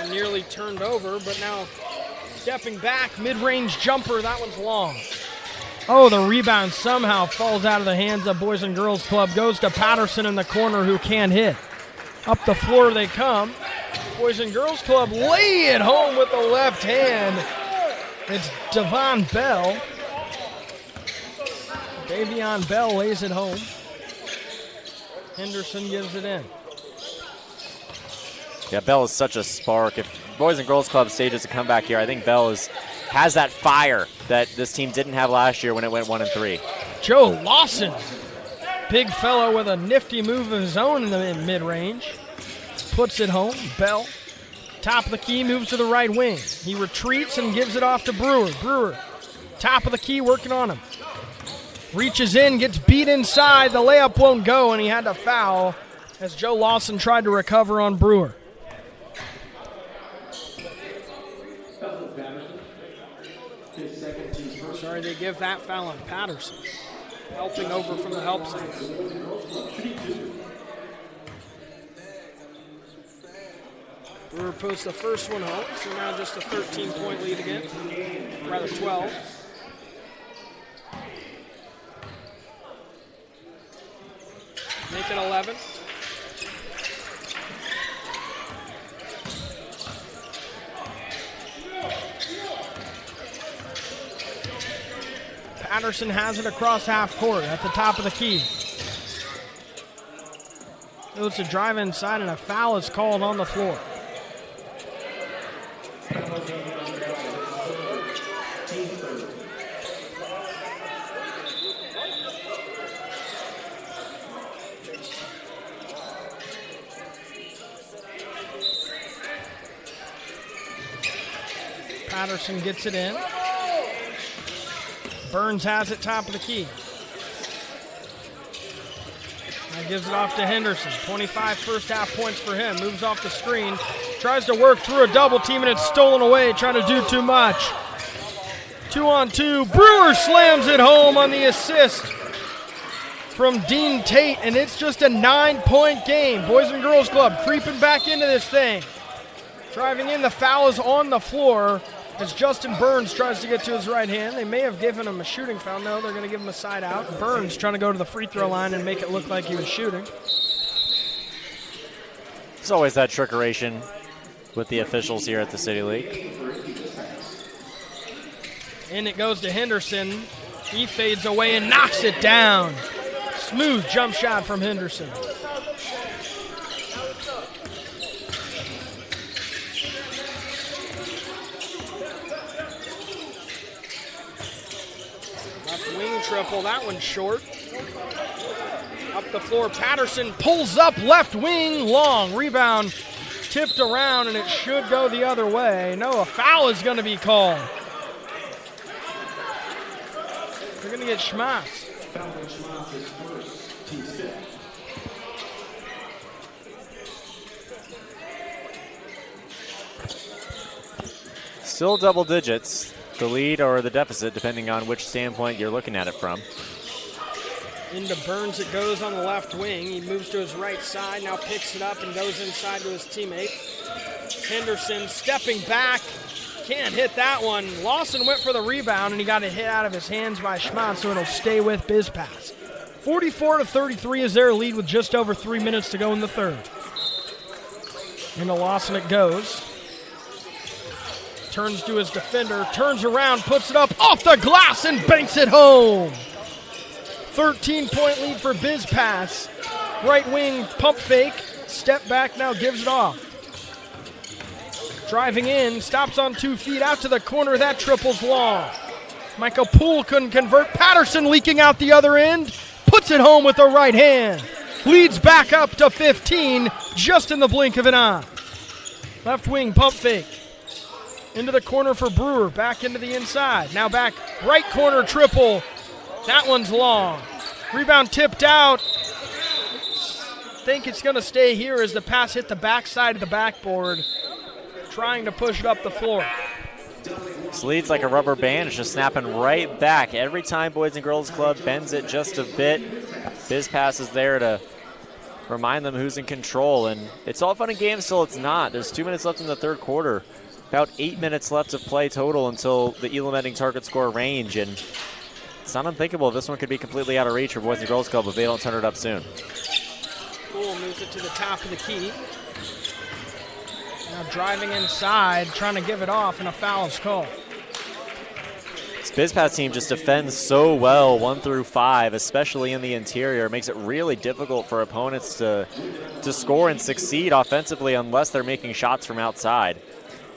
Nearly turned over, but now stepping back, mid-range jumper, that one's long. Oh, the rebound somehow falls out of the hands of Boys and Girls Club, goes to Patterson in the corner who can't hit. Up the floor they come. Boys and Girls Club lay it home with the left hand. It's Devon Bell. Davion Bell lays it home. Henderson gives it in. Yeah, Bell is such a spark. If Boys and Girls Club stages a comeback here, I think Bell has that fire that this team didn't have last year when it went 1-3. Joe Lawson, big fellow with a nifty move of his own in the mid-range. Puts it home. Bell, top of the key, moves to the right wing. He retreats and gives it off to Brewer. Brewer, top of the key, working on him. Reaches in, gets beat inside. The layup won't go, and he had to foul as Joe Lawson tried to recover on Brewer. Sorry, they give that foul on Patterson. Helping over from the help side. Brewer puts the first one home, so now just a 13-point lead again. Rather 12. Make it 11. Patterson has it across half court at the top of the key. Goes to drive inside, and a foul is called on the floor. Patterson gets it in. Burns has it top of the key. Now gives it off to Henderson. 25 first half points for him. Moves off the screen. Tries to work through a double team, and it's stolen away. Trying to do too much. 2-on-2. Brewer slams it home on the assist from Dean Tate, and it's just a 9-point game. Boys and Girls Club creeping back into this thing. Driving in, the foul is on the floor as Justin Burns tries to get to his right hand. They may have given him a shooting foul. No, they're going to give him a side out. Burns trying to go to the free throw line and make it look like he was shooting. There's always that trickeration with the officials here at the City League. And it goes to Henderson. He fades away and knocks it down. Smooth jump shot from Henderson. Left wing triple, that one's short. Up the floor, Patterson pulls up left wing, long. Rebound tipped around, and it should go the other way. No, a foul is going to be called. They're going to get Schmatz. Still double digits, the lead or the deficit, depending on which standpoint you're looking at it from. Into Burns it goes on the left wing. He moves to his right side, now picks it up and goes inside to his teammate. Henderson stepping back. Can't hit that one. Lawson went for the rebound, and he got a hit out of his hands by Schmatz, so it'll stay with BizPass. 44-33 is their lead with just over 3 minutes to go in the third. Into Lawson it goes. Turns to his defender, turns around, puts it up off the glass, and banks it home. 13-point lead for BizPass. Right wing pump fake, step back, now gives it off. Driving in, stops on 2 feet, out to the corner, that triple's long. Michael Poole couldn't convert. Patterson leaking out the other end, puts it home with the right hand. Leads back up to 15, just in the blink of an eye. Left wing pump fake. Into the corner for Brewer, back into the inside. Now back, right corner triple. That one's long. Rebound tipped out. Think it's going to stay here as the pass hit the backside of the backboard. Trying to push it up the floor. This lead's like a rubber band. It's just snapping right back. Every time Boys and Girls Club bends it just a bit, BizPass is there to remind them who's in control. And it's all fun and games till it's not. There's 2 minutes left in the third quarter. About 8 minutes left of play total until the Elam ending target score range. And it's not unthinkable this one could be completely out of reach for Boys and Girls Club if they don't turn it up soon. Poole moves it to the top of the key. Now driving inside, trying to give it off, and a foul is called. This BizPass team just defends so well 1 through 5, especially in the interior. It makes it really difficult for opponents to score and succeed offensively unless they're making shots from outside.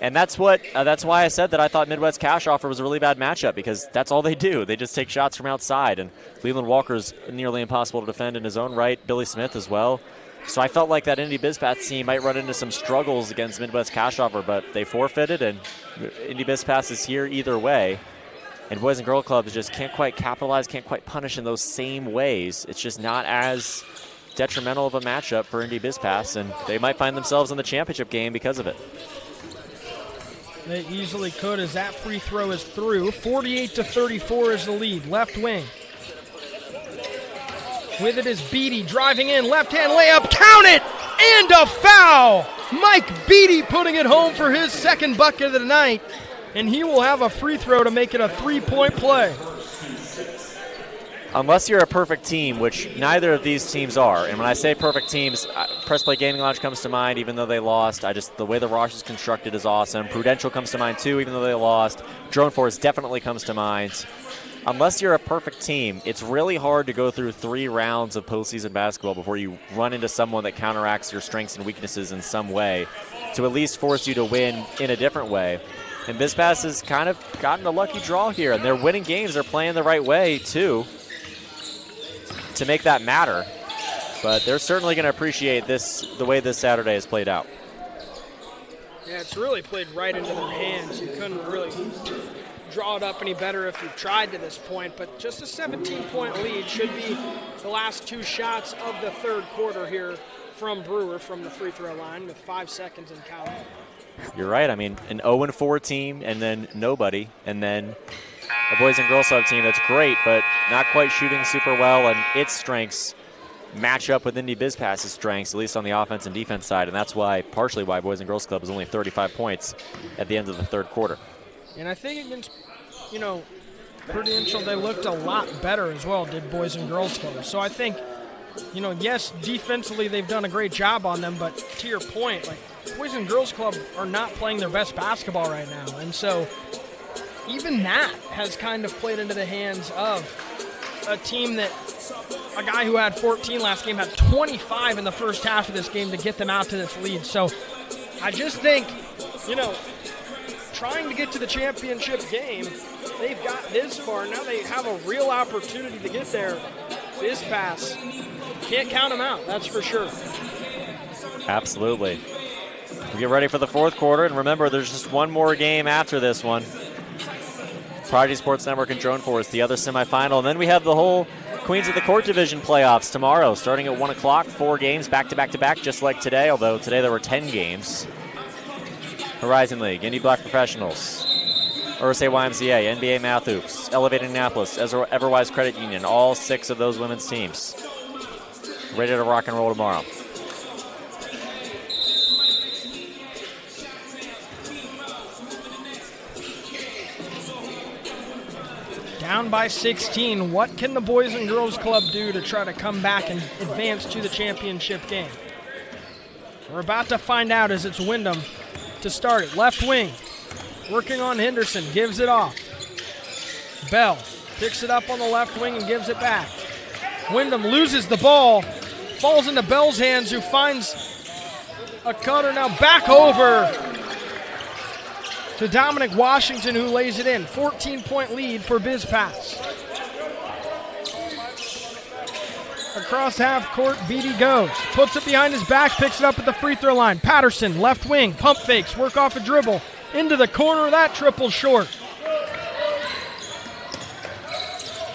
And that's why I said that I thought Midwest Cash Offer was a really bad matchup, because that's all they do. They just take shots from outside, and Leland Walker's nearly impossible to defend in his own right, Billy Smith as well. So I felt like that Indy BizPass team might run into some struggles against Midwest Cash Offer, but they forfeited, and Indy BizPass is here either way. And Boys and Girl Clubs just can't quite capitalize, can't quite punish in those same ways. It's just not as detrimental of a matchup for Indy BizPass, and they might find themselves in the championship game because of it. They easily could, as that free throw is through. 48-34 is the lead. Left wing. With it is Beatty driving in. Left-hand layup. Count it! And a foul! Mike Beatty putting it home for his second bucket of the night. And he will have a free throw to make it a 3-point play. Unless you're a perfect team, which neither of these teams are. And when I say perfect teams, Press Play Gaming Lounge comes to mind, even though they lost. The way the roster is constructed is awesome. Prudential comes to mind too, even though they lost. Drone Force definitely comes to mind. Unless you're a perfect team, it's really hard to go through 3 rounds of postseason basketball before you run into someone that counteracts your strengths and weaknesses in some way to at least force you to win in a different way. And BizPass has kind of gotten a lucky draw here, and they're winning games. They're playing the right way too to make that matter. But they're certainly going to appreciate the way this Saturday has played out. Yeah, it's really played right into their hands. You couldn't really draw it up any better if you've tried to this point, but just a 17-point lead should be the last 2 shots of the third quarter here from Brewer from the free throw line with 5 seconds and counting. You're right. I mean, an 0-4 team and then nobody, and then a Boys and Girls Club team that's great, but not quite shooting super well, and its strengths match up with Indy BizPass's strengths, at least on the offense and defense side, and that's partially why Boys and Girls Club is only 35 points at the end of the third quarter. And I think against, Prudential, they looked a lot better as well, did Boys and Girls Club. So I think, yes, defensively they've done a great job on them, but to your point, Boys and Girls Club are not playing their best basketball right now. And so even that has kind of played into the hands of a team that a guy who had 14 last game had 25 in the first half of this game to get them out to this lead. So I just think, trying to get to the championship game, they've got this far. Now they have a real opportunity to get there. BizPass, can't count them out, that's for sure. Absolutely. We get ready for the fourth quarter, and remember, there's just one more game after this one. Prodigy Sports Network and Drone Force, the other semifinal, and then we have the whole Queens of the Court Division playoffs tomorrow, starting at 1 o'clock, 4 games back-to-back, just like today, although today there were 10 games. Horizon League, Indy Black Professionals, Ursay YMCA, NBA Math Hoops, Elevate Indianapolis, Everwise Credit Union, all 6 of those women's teams. Ready to rock and roll tomorrow. Down by 16, what can the Boys and Girls Club do to try to come back and advance to the championship game? We're about to find out as it's Wyndham to start it. Left wing, working on Henderson, gives it off. Bell picks it up on the left wing and gives it back. Wyndham loses the ball, falls into Bell's hands, who finds a cutter. Now back over to Dominic Washington, who lays it in. 14-point lead for BizPass. Across half court, Beatty goes. Puts it behind his back, picks it up at the free throw line. Patterson, left wing, pump fakes, work off a dribble. Into the corner, that triple short.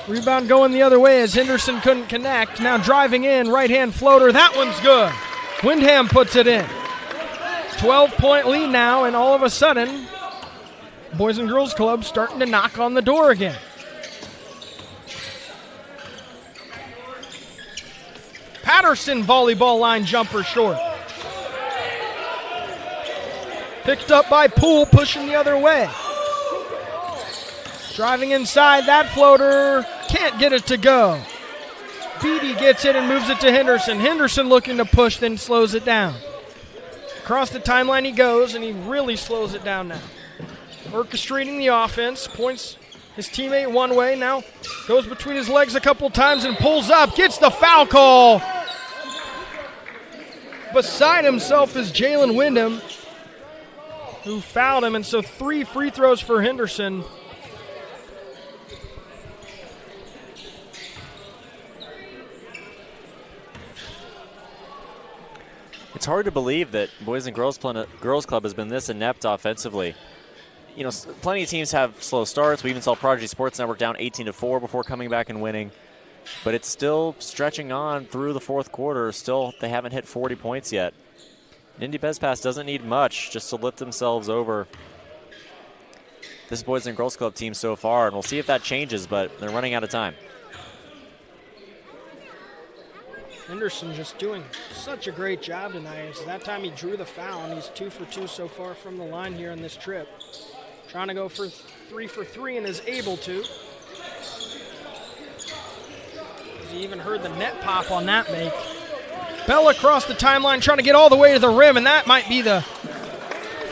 Rebound going the other way as Henderson couldn't connect. Now driving in, right-hand floater, that one's good. Windham puts it in. 12-point lead now, and all of a sudden, Boys and Girls Club starting to knock on the door again. Patterson volleyball line jumper short. Picked up by Poole, pushing the other way. Driving inside, that floater, can't get it to go. Beatty gets it and moves it to Henderson. Henderson looking to push, then slows it down. Across the timeline he goes, and he really slows it down now. Orchestrating the offense, points his teammate one way, now goes between his legs a couple times and pulls up, gets the foul call. Beside himself is Jalen Wyndham, who fouled him, and so 3 free throws for Henderson. It's hard to believe that Boys and Girls Club has been this inept offensively. Plenty of teams have slow starts. We even saw Prodigy Sports Network down 18-4 before coming back and winning. But it's still stretching on through the fourth quarter. Still, they haven't hit 40 points yet. Indy BizPass doesn't need much just to lift themselves over this Boys and Girls Club team so far, and we'll see if that changes, but they're running out of time. Henderson just doing such a great job tonight. It's that time he drew the foul, and he's 2 for 2 so far from the line here on this trip. Trying to go for 3 for 3 and is able to. He even heard the net pop on that make. Bell across the timeline trying to get all the way to the rim, and that might be the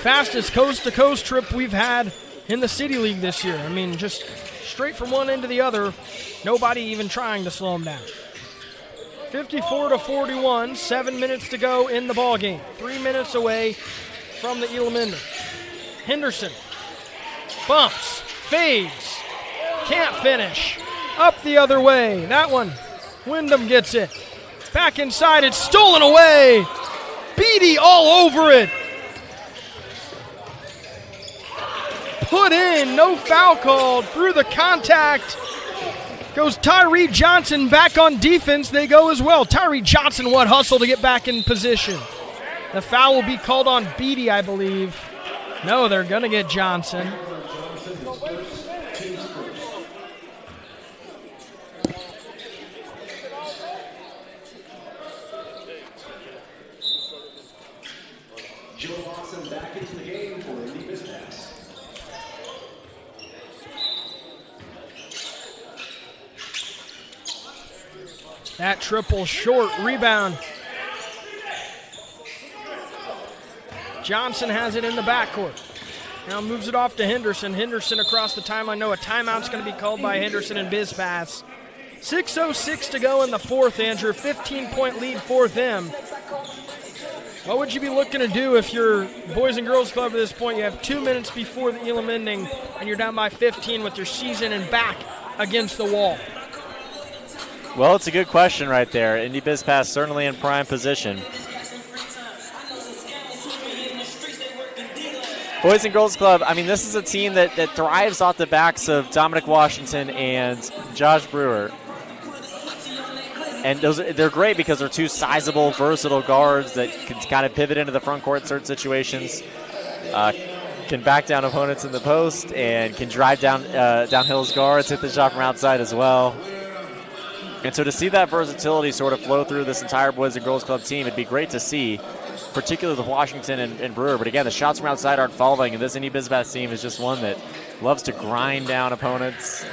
fastest coast-to-coast trip we've had in the City League this year. I mean, just straight from one end to the other, nobody even trying to slow him down. 54-41, 7 minutes to go in the ballgame. 3 minutes away from the Elam. Henderson bumps, fades, can't finish. Up the other way, that one, Wyndham gets it. Back inside, it's stolen away. Beatty all over it. Put in, no foul called. Through the contact goes Tyree Johnson back on defense. They go as well. Tyree Johnson, what hustle to get back in position. The foul will be called on Beatty, I believe. No, they're going to get Johnson. That triple short, rebound. Johnson has it in the backcourt. Now moves it off to Henderson. Henderson across the timeline. No, a timeout's going to be called by Henderson and BizPass. 6:06 to go in the fourth, Andrew. 15-point lead for them. What would you be looking to do if you're Boys and Girls Club at this point? You have 2 minutes before the Elam ending, and you're down by 15 with your season and back against the wall. Well, it's a good question right there. Indy BizPass certainly in prime position. Boys and Girls Club, I mean, this is a team that thrives off the backs of Dominic Washington and Josh Brewer. And they're great because they're two sizable, versatile guards that can kind of pivot into the front court in certain situations, can back down opponents in the post, and can drive downhill as guards, hit the shot from outside as well. And so to see that versatility sort of flow through this entire Boys and Girls Club team, it'd be great to see, particularly with Washington and Brewer. But again, the shots from outside aren't falling, and this Indy BizPass team is just one that loves to grind down opponents.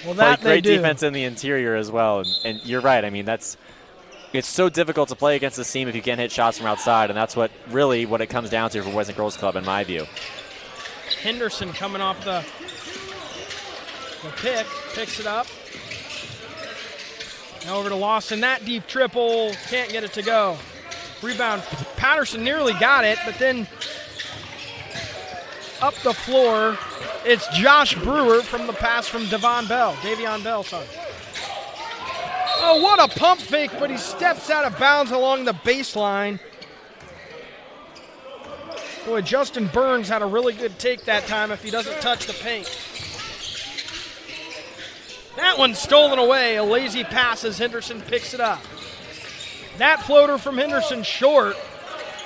Well, that play great defense in the interior as well. And you're right. I mean, it's so difficult to play against this team if you can't hit shots from outside, and that's what it comes down to for Boys and Girls Club, in my view. Henderson coming off the pick, picks it up. Now over to Lawson. That deep triple, can't get it to go. Rebound. Patterson nearly got it, but then up the floor, it's Josh Brewer from the pass from Davion Bell, sorry. Oh, what a pump fake, but he steps out of bounds along the baseline. Boy, Justin Burns had a really good take that time if he doesn't touch the paint. That one's stolen away. A lazy pass as Henderson picks it up. That floater from Henderson short.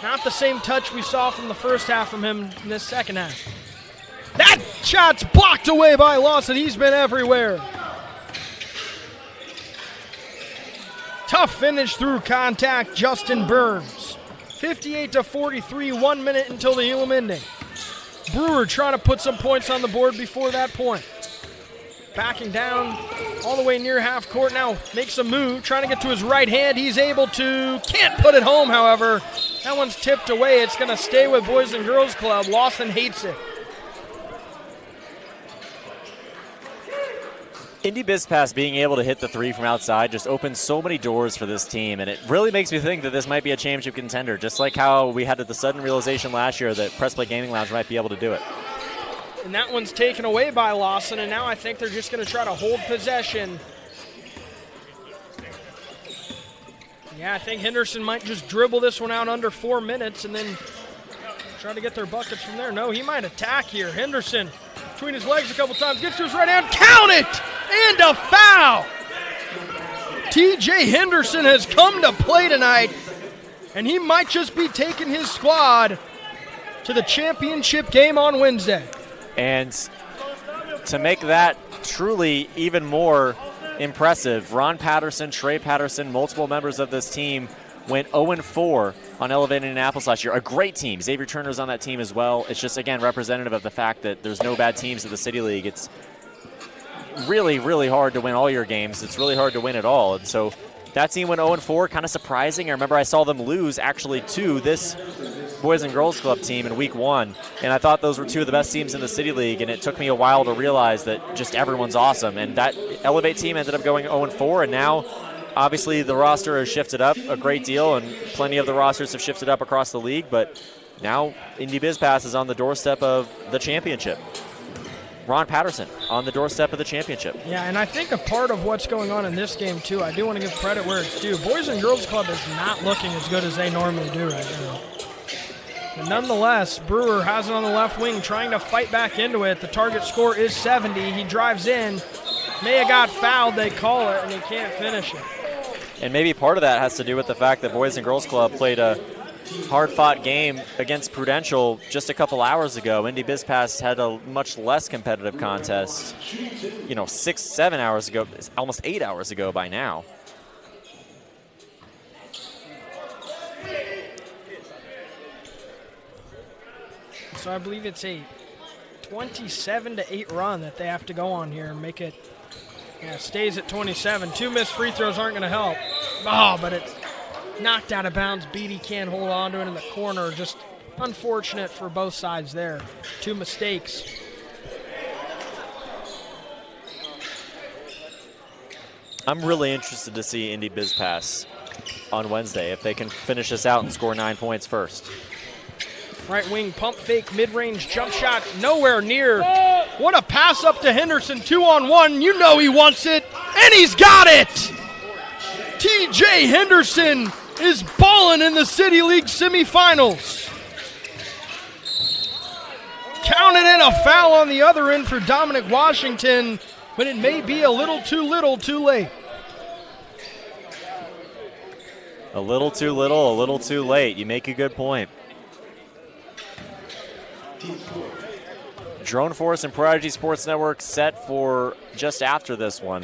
Not the same touch we saw from the first half from him in this second half. That shot's blocked away by Lawson. He's been everywhere. Tough finish through contact, Justin Burns. 58-43, 1 minute until the Elam ending. Brewer trying to put some points on the board before that point. Backing down all the way near half court now, makes a move, trying to get to his right hand. He's able to, can't put it home, however. That one's tipped away. It's going to stay with Boys and Girls Club. Lawson hates it. Indy BizPass being able to hit the three from outside just opens so many doors for this team, and it really makes me think that this might be a championship contender, just like how we had the sudden realization last year that Press Play Gaming Lounge might be able to do it. And that one's taken away by Lawson, and now I think they're just going to try to hold possession. Yeah, I think Henderson might just dribble this one out under 4 minutes and then try to get their buckets from there. No, he might attack here. Henderson between his legs a couple times, gets to his right hand, count it! And a foul! TJ Henderson has come to play tonight, and he might just be taking his squad to the championship game on Wednesday. And to make that truly even more impressive, Ron Patterson, Trey Patterson, multiple members of this team went 0-4 on Elevate Indianapolis last year. A great team. Xavier Turner's on that team as well. It's just, again, representative of the fact that there's no bad teams in the City League. It's really, really hard to win all your games. It's really hard to win at all. And so that team went 0-4, kind of surprising. I remember I saw them lose actually to this Boys and Girls Club team in week 1, and I thought those were two of the best teams in the City League, and it took me a while to realize that just everyone's awesome. And that Elevate team ended up going 0-4, and now obviously the roster has shifted up a great deal, and plenty of the rosters have shifted up across the league, but now Indy BizPass is on the doorstep of the championship. Ron Patterson on the doorstep of the championship. Yeah, and I think a part of what's going on in this game, too, I do want to give credit where it's due. Boys and Girls Club is not looking as good as they normally do right now. But nonetheless, Brewer has it on the left wing, trying to fight back into it. The target score is 70. He drives in. May have got fouled. They call it, and he can't finish it. And maybe part of that has to do with the fact that Boys and Girls Club played a hard-fought game against Prudential just a couple hours ago. Indy BizPass had a much less competitive contest, 6-7 hours ago, almost 8 hours ago by now. So I believe it's a 27-8 run that they have to go on here and make it Yeah, stays at 27. 2 missed free throws aren't going to help. Oh, but it's knocked out of bounds. Beatty can't hold on to it in the corner. Just unfortunate for both sides there. 2 mistakes. I'm really interested to see Indy Biz Pass on Wednesday if they can finish this out and score 9 points first. Right wing pump fake, mid-range jump shot, nowhere near. What a pass up to Henderson, 2-on-1. You know he wants it, and he's got it! TJ Henderson is balling in the City League semifinals. Counted in a foul on the other end for Dominic Washington, but it may be a little, too late. A little too late. You make a good point. Drone Force and Prodigy Sports Network set for just after this one.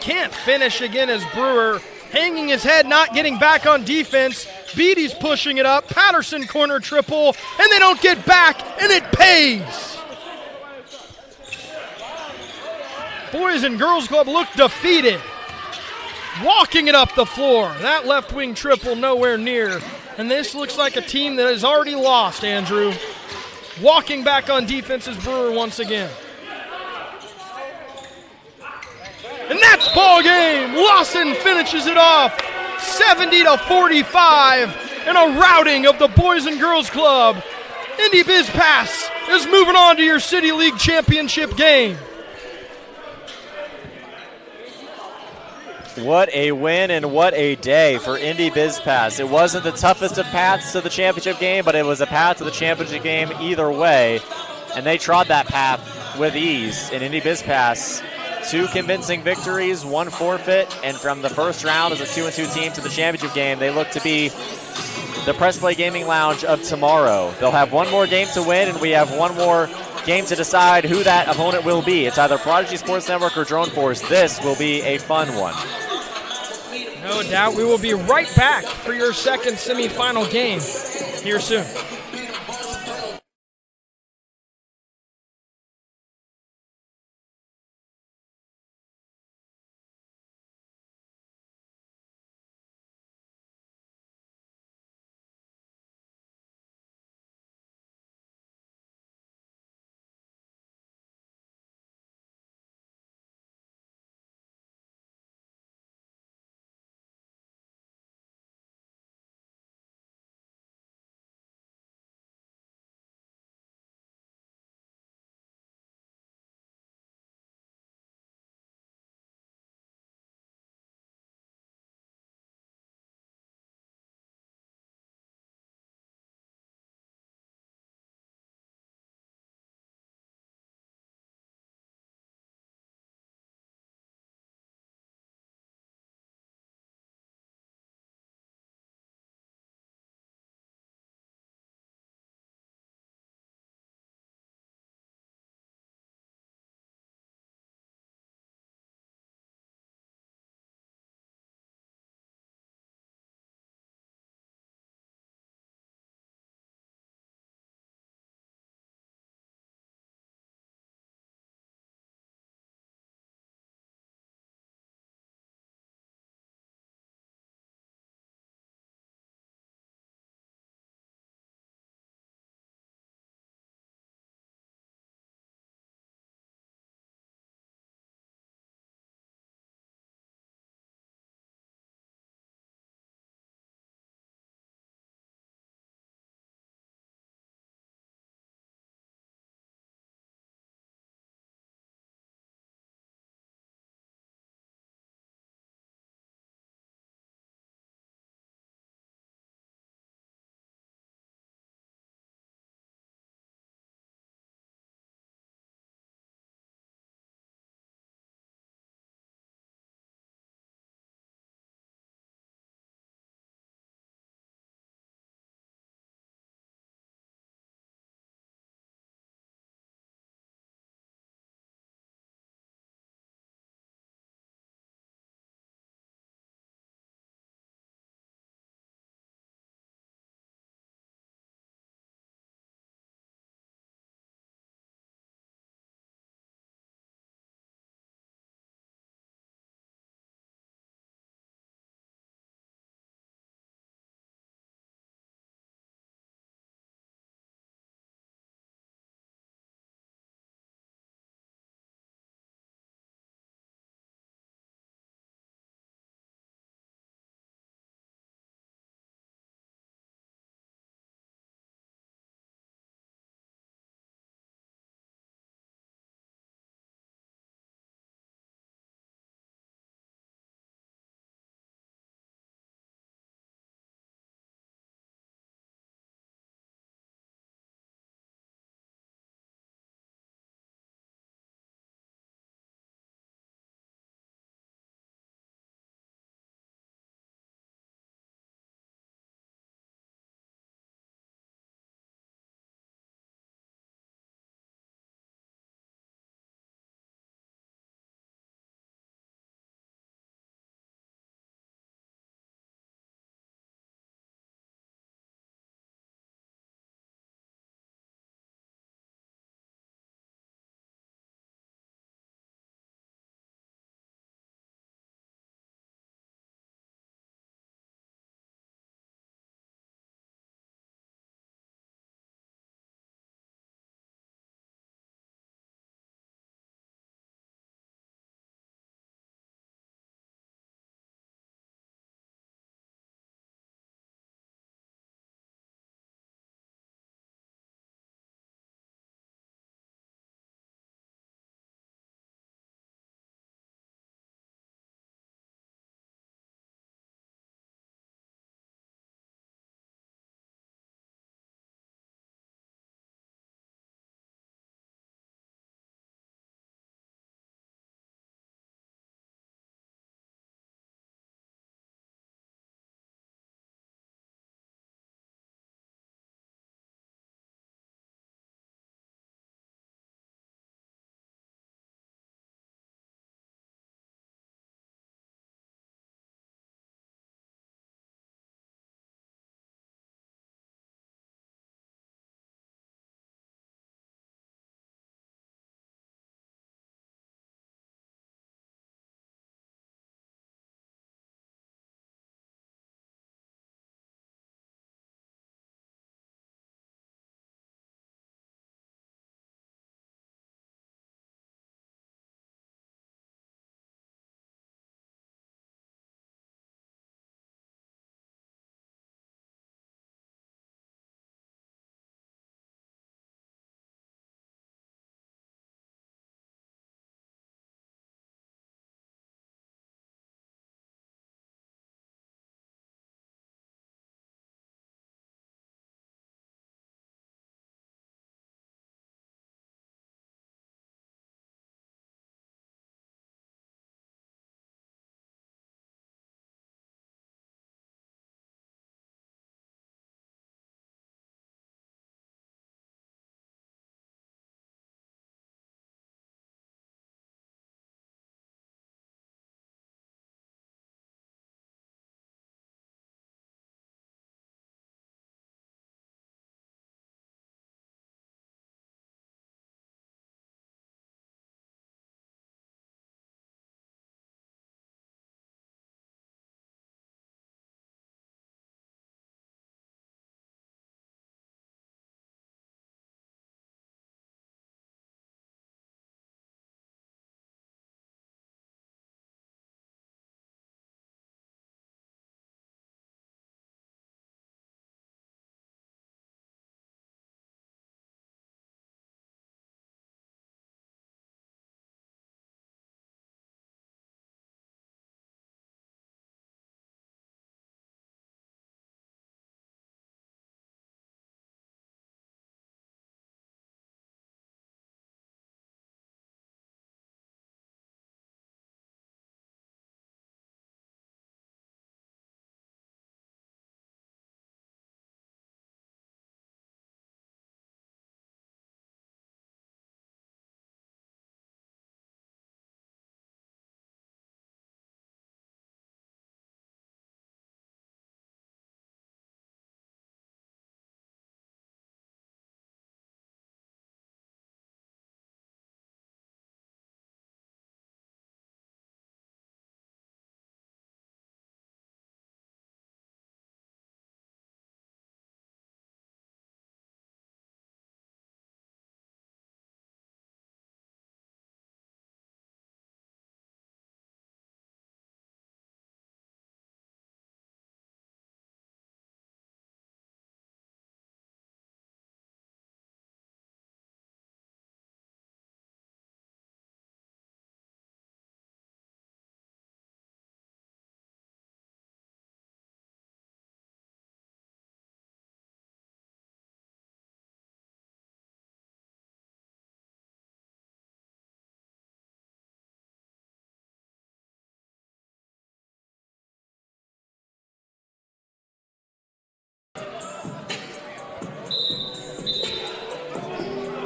Can't finish again as Brewer, hanging his head, not getting back on defense. Beatty's pushing it up. Patterson corner triple, and they don't get back, and it pays. Boys and Girls Club look defeated. Walking it up the floor. That left wing triple nowhere near. And this looks like a team that has already lost, Andrew. Walking back on defense is Brewer once again. And that's ball game. Lawson finishes it off 70-45 in a routing of the Boys and Girls Club. Indy Biz Pass is moving on to your City League championship game. What a win and what a day for Indy Biz Pass. It wasn't the toughest of paths to the championship game, but it was a path to the championship game either way. And they trod that path with ease. In Indy Biz Pass, 2 convincing victories, 1 forfeit, and from the first round as a 2-2 team to the championship game, they look to be the Press Play Gaming Lounge of tomorrow. They'll have 1 more game to win, and we have 1 more game to decide who that opponent will be. It's either Prodigy Sports Network or Drone Force. This will be a fun one. No doubt. We will be right back for your second semifinal game here soon.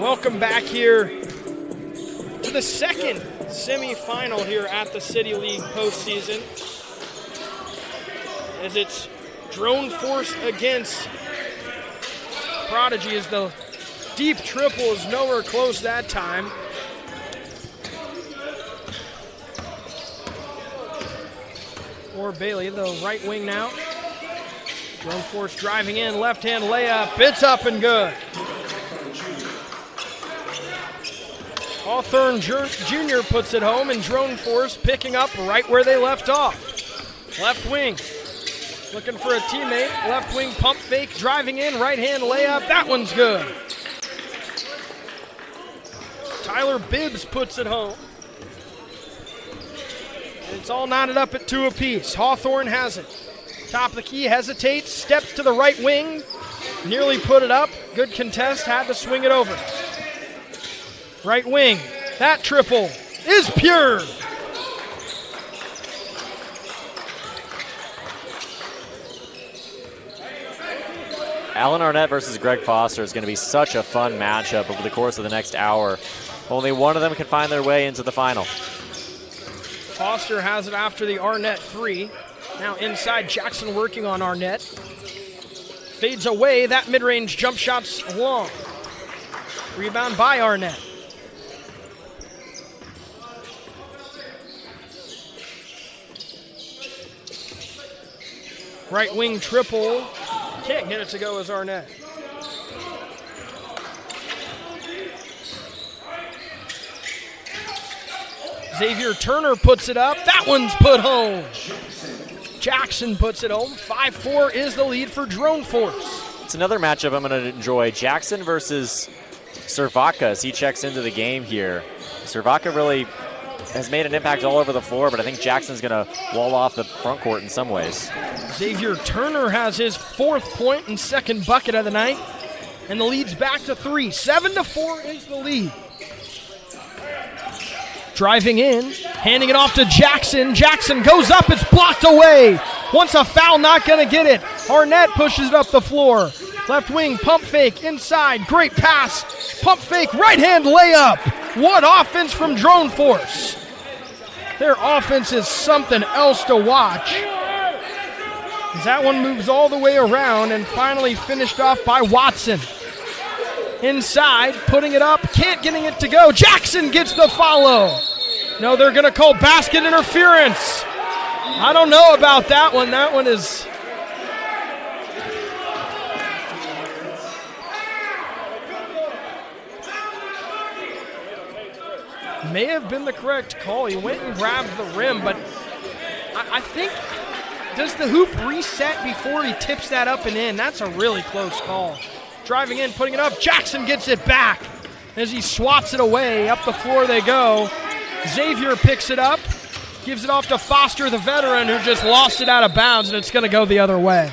Welcome back here to the second semifinal here at the City League postseason. As it's Drone Force against Prodigy, as the deep triple is nowhere close that time. For Bailey, the right wing now. Drone Force driving in, left-hand layup. It's up and good. Hawthorne Jr. puts it home, and Drone Force picking up right where they left off. Left wing, looking for a teammate. Left wing pump fake, driving in, right-hand layup. That one's good. Tyler Bibbs puts it home. And it's all knotted up at 2 apiece. Hawthorne has it. Top of the key, hesitates, steps to the right wing. Nearly put it up. Good contest, had to swing it over. Right wing, that triple is pure. Alan Arnett versus Greg Foster is going to be such a fun matchup over the course of the next hour. Only one of them can find their way into the final. Foster has it after the Arnett 3. Now inside, Jackson working on Arnett. Fades away, that mid-range jump shot's long. Rebound by Arnett. Right wing triple. Can't get it to go as Arnett. Xavier Turner puts it up. That one's put home. Jackson puts it home. 5-4 is the lead for Drone Force. It's another matchup I'm going to enjoy. Jackson versus Cervaca as he checks into the game here. Cervaca really has made an impact all over the floor, but I think Jackson's going to wall off the front court in some ways. Xavier Turner has his 4th point and 2nd bucket of the night, and the lead's back to 3. 7-4 is the lead. Driving in, handing it off to Jackson. Jackson goes up, it's blocked away. Wants a foul, not going to get it. Arnett pushes it up the floor. Left wing, pump fake, inside, great pass. Pump fake, right-hand layup. What offense from Drone Force. Their offense is something else to watch. As that one moves all the way around and finally finished off by Watson. Inside, putting it up, can't getting it to go. Jackson gets the follow. No, they're going to call basket interference. I don't know about that one. That one is... may have been the correct call. He went and grabbed the rim, but I think, does the hoop reset before he tips that up and in? That's a really close call. Driving in, putting it up. Jackson gets it back as he swats it away. Up the floor they go. Xavier picks it up, gives it off to Foster, the veteran, who just lost it out of bounds, and it's going to go the other way.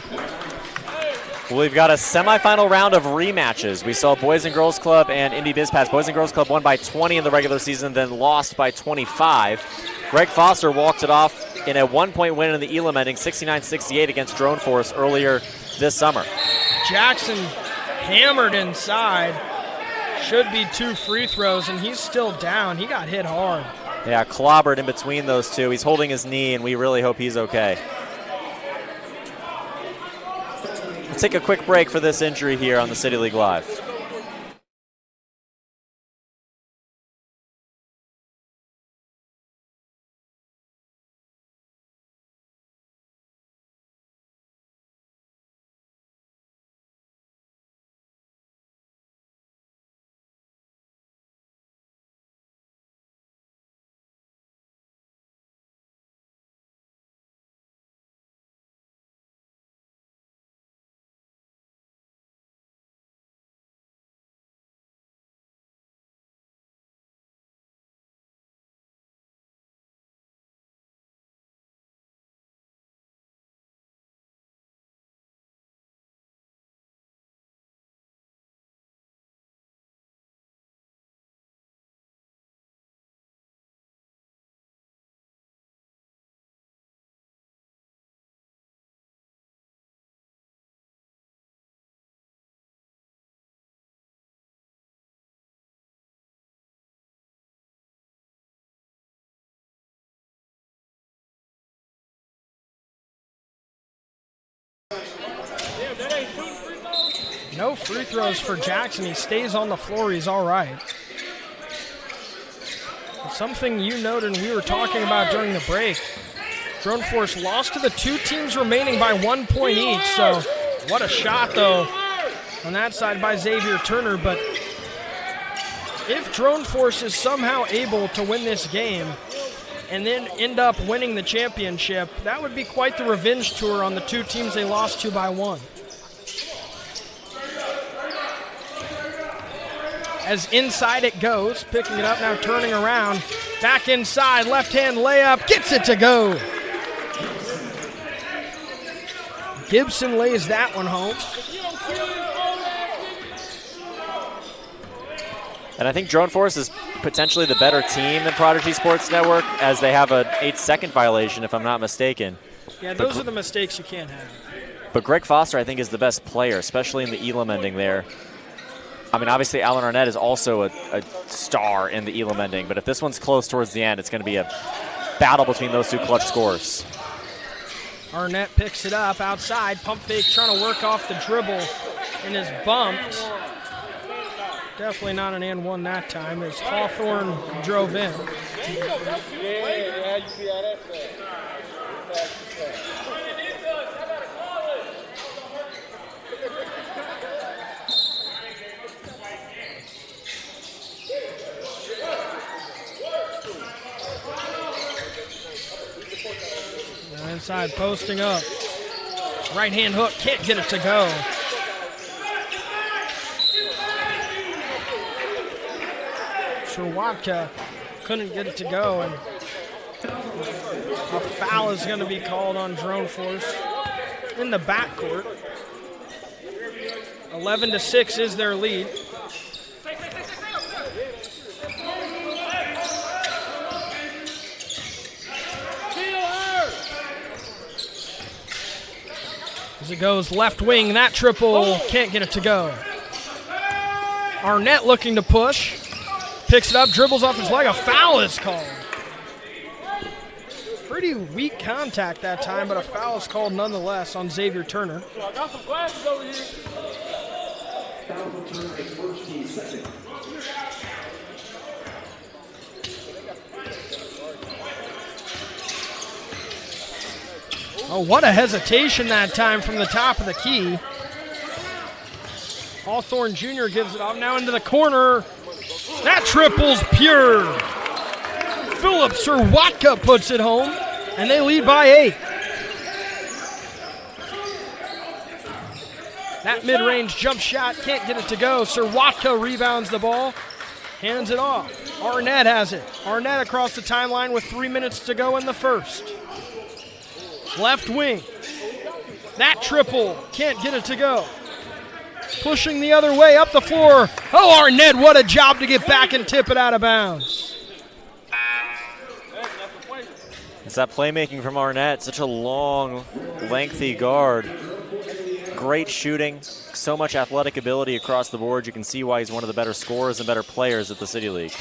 Well, we've got a semifinal round of rematches. We saw Boys and Girls Club and Indy BizPass. Boys and Girls Club won by 20 in the regular season, then lost by 25. Greg Foster walked it off in a 1-point win in the Elam, ending 69-68 against Drone Force earlier this summer. Jackson hammered inside. Should be 2 free throws, and he's still down. He got hit hard. Yeah, clobbered in between those two. He's holding his knee, and we really hope he's okay. We'll take a quick break for this injury here on the City League Live. No free throws for Jackson. He stays on the floor. He's all right. Something you noted and we were talking about during the break, Drone Force lost to the two teams remaining by 1 point each. So what a shot, though, on that side by Xavier Turner. But if Drone Force is somehow able to win this game and then end up winning the championship, that would be quite the revenge tour on the two teams they lost to by 1. As inside it goes, picking it up now, turning around, back inside, left-hand layup, gets it to go. Gibson lays that one home. And I think Drone Force is potentially the better team than Prodigy Sports Network, as they have an 8-second violation, if I'm not mistaken. Yeah, those are the mistakes you can't have. But Greg Foster, I think, is the best player, especially in the Elam ending there. I mean, obviously, Alan Arnett is also a star in the Elam ending, but if this one's close towards the end, it's going to be a battle between those two clutch scores. Arnett picks it up outside, pump fake, trying to work off the dribble, and is bumped. Definitely not an and one that time as Hawthorne drove in. Now inside, posting up. Right hand hook, can't get it to go. Sherwatka couldn't get it to go, and a foul is going to be called on Drone Force in the backcourt. 11-6 is their lead. As it goes left wing, that triple can't get it to go. Arnett looking to push. Picks it up, dribbles off his leg. A foul is called. Pretty weak contact that time, but a foul is called nonetheless on Xavier Turner. I got some glasses over here. Oh, what a hesitation that time from the top of the key. Hawthorne Jr. gives it off now into the corner. That triple's pure. Philip Sirwatka puts it home, and they lead by 8. That mid-range jump shot can't get it to go. Sirwatka rebounds the ball, hands it off. Arnett has it. Arnett across the timeline with 3 minutes to go in the first. Left wing. That triple can't get it to go. Pushing the other way up the floor. Oh, Arnett, what a job to get back and tip it out of bounds. It's that playmaking from Arnett. Such a long, lengthy guard. Great shooting. So much athletic ability across the board. You can see why he's one of the better scorers and better players at the City League.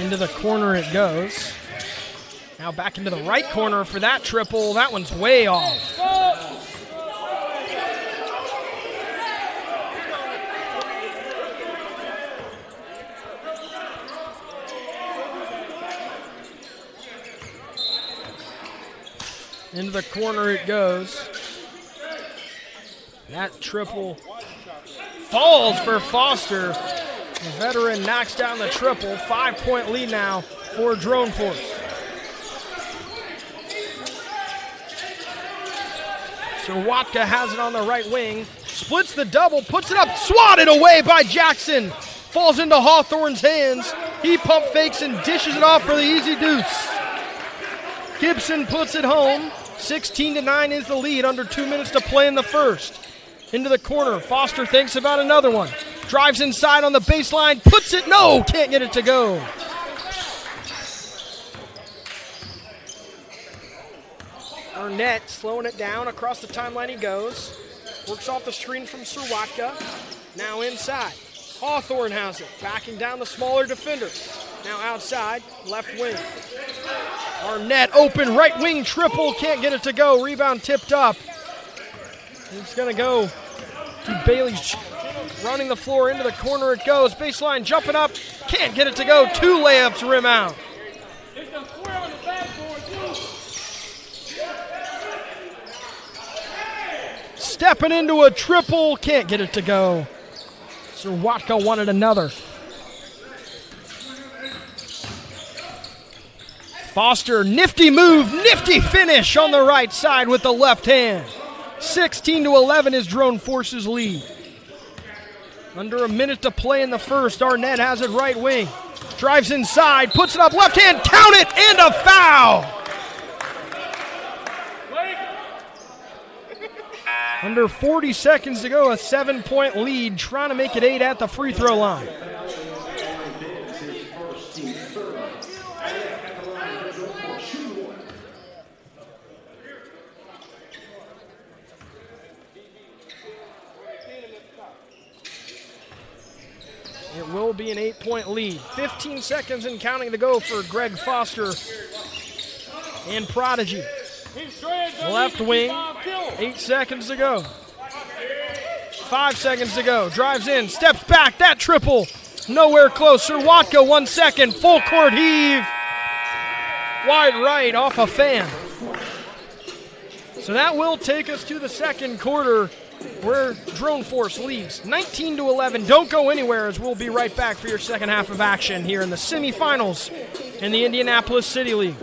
Into the corner it goes. Now back into the right corner for that triple. That one's way off. Into the corner it goes. That triple falls for Foster. The veteran knocks down the triple. 5-point lead now for Drone Force. Sirwatka has it on the right wing. Splits the double, puts it up, swatted away by Jackson. Falls into Hawthorne's hands. He pump fakes and dishes it off for the easy deuce. Gibson puts it home. 16-9 is the lead, under 2 minutes to play in the first. Into the corner, Foster thinks about another one. Drives inside on the baseline, puts it, no, can't get it to go. Arnett slowing it down, across the timeline he goes. Works off the screen from Sirwatka. Now inside, Hawthorne has it, backing down the smaller defender. Now outside, left wing. Arnett open, right wing triple, can't get it to go. Rebound tipped up. It's going to go Bailey's running the floor into the corner. It goes. Baseline jumping up. Can't get it to go. 2 layups rim out. Stepping into a triple. Can't get it to go. Sirwatka wanted another. Foster, nifty move, nifty finish on the right side with the left hand. 16-11 is Drone Force's lead. Under a minute to play in the first. Arnett has it right wing. Drives inside, puts it up left hand, count it, and a foul. Under 40 seconds to go, a 7-point lead, trying to make it 8 at the free throw line. It will be an 8-point lead. 15 seconds and counting to go for Greg Foster and Prodigy. Left wing, 8 seconds to go. 5 seconds to go. Drives in, steps back, that triple. Nowhere close. Sirwatka, 1 second, full court heave. Wide right off a fan. So that will take us to the second quarter, where Drone Force leads 19-11. Don't go anywhere, as we'll be right back for your second half of action here in the semifinals in the Indianapolis City League.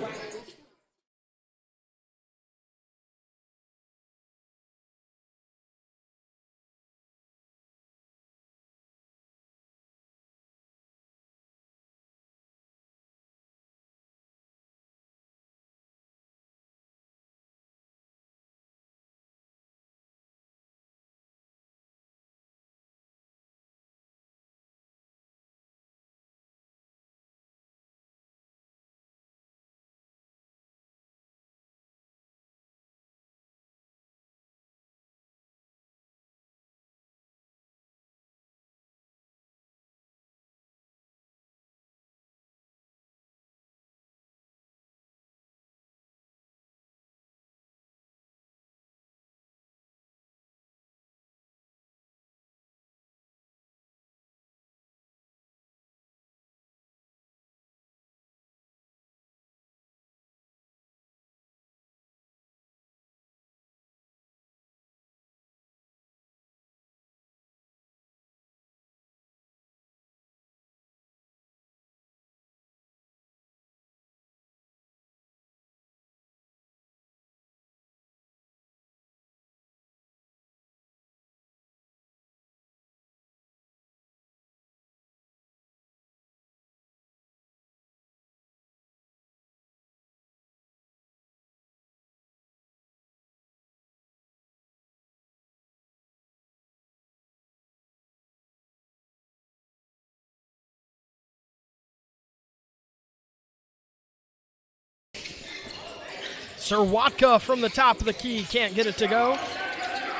Sirwatka from the top of the key, can't get it to go.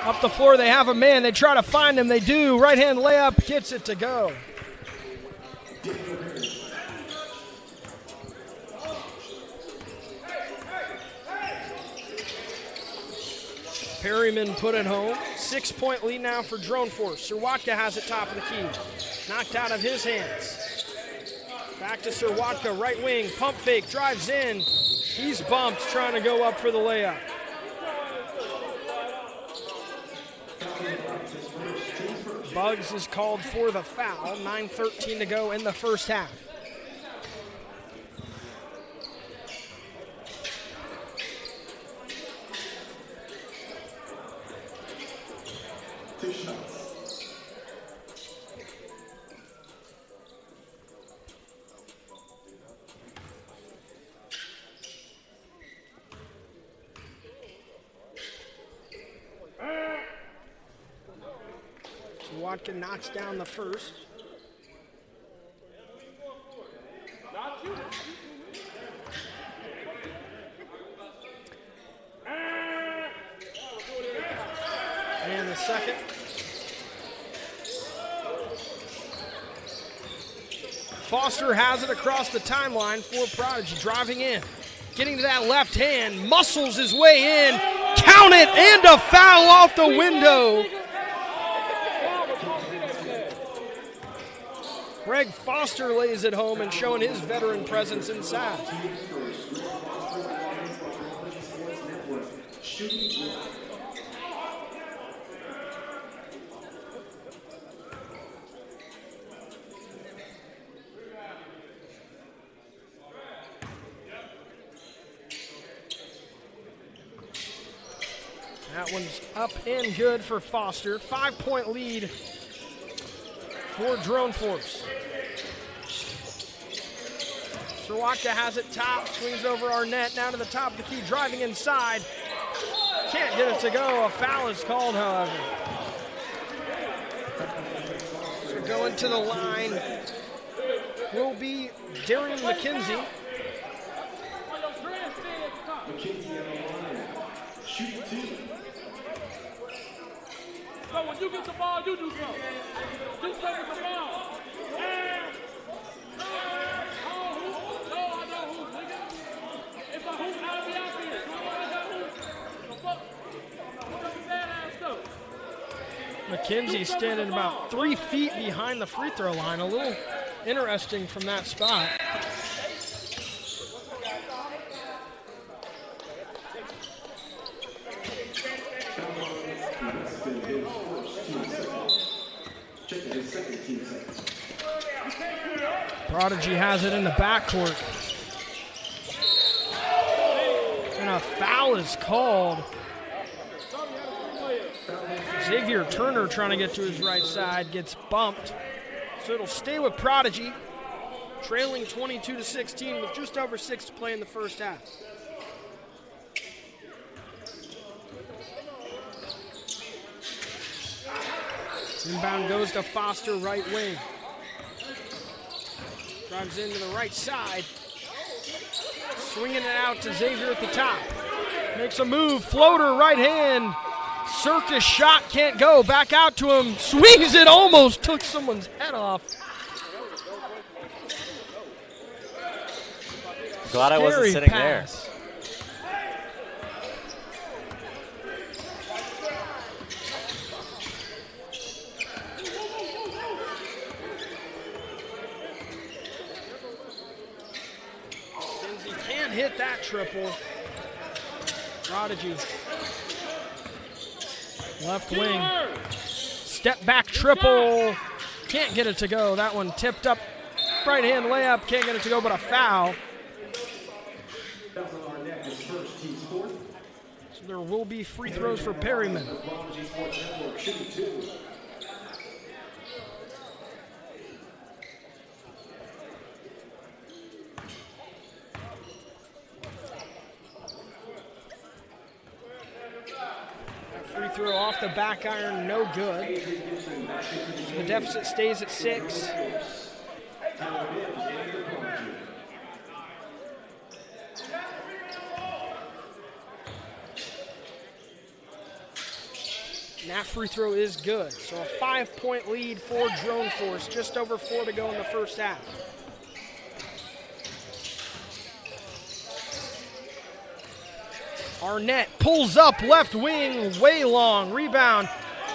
Up the floor, they have a man. They try to find him. They do. Right-hand layup, gets it to go. Perryman put it home. 6-point lead now for Drone Force. Sirwatka has it top of the key. Knocked out of his hands. Back to Sirwatka, right wing, pump fake, drives in. He's bumped, trying to go up for the layup. Buggs is called for the foul. 9:13 to go in the first half. Watkins knocks down the first. And the second. Foster has it across the timeline for Prodigy, driving in. Getting to that left hand, muscles his way in. Count it, and a foul off the window. Greg Foster lays it home and showing his veteran presence inside. That one's up and good for Foster. 5-point lead for Drone Force. Srwaka has it top, swings over Arnett, now to the top of the key, driving inside. Can't get it to go. A foul is called, however. So going to the line will be Darian McKenzie. McKenzie on the line. Shoot 2. So when you get the ball, you do something. Do something with the ball. And I know who, nigga. If I hoop, I'll be out there. So I got who. So fuck that ass stuff. McKenzie standing about 3 feet behind the free throw line. A little interesting from that spot. Prodigy has it in the backcourt. And a foul is called. Xavier Turner trying to get to his right side, gets bumped. So it'll stay with Prodigy, trailing 22-16 with just over 6 to play in the first half. Inbound goes to Foster, right wing. Drives into the right side. Swinging it out to Xavier at the top. Makes a move, floater, right hand. Circus shot, can't go. Back out to him, swings it, almost took someone's head off. Glad I wasn't sitting there. Hit that triple. Prodigy. Left wing. Step back triple. Can't get it to go. That one tipped up. Right hand layup. Can't get it to go, but a foul. So there will be free throws for Perryman. Free throw off the back iron, no good. So the deficit stays at 6. And that free throw is good. So a 5-point lead for Drone Force, just over 4 to go in the first half. Arnett pulls up left wing, way long, rebound.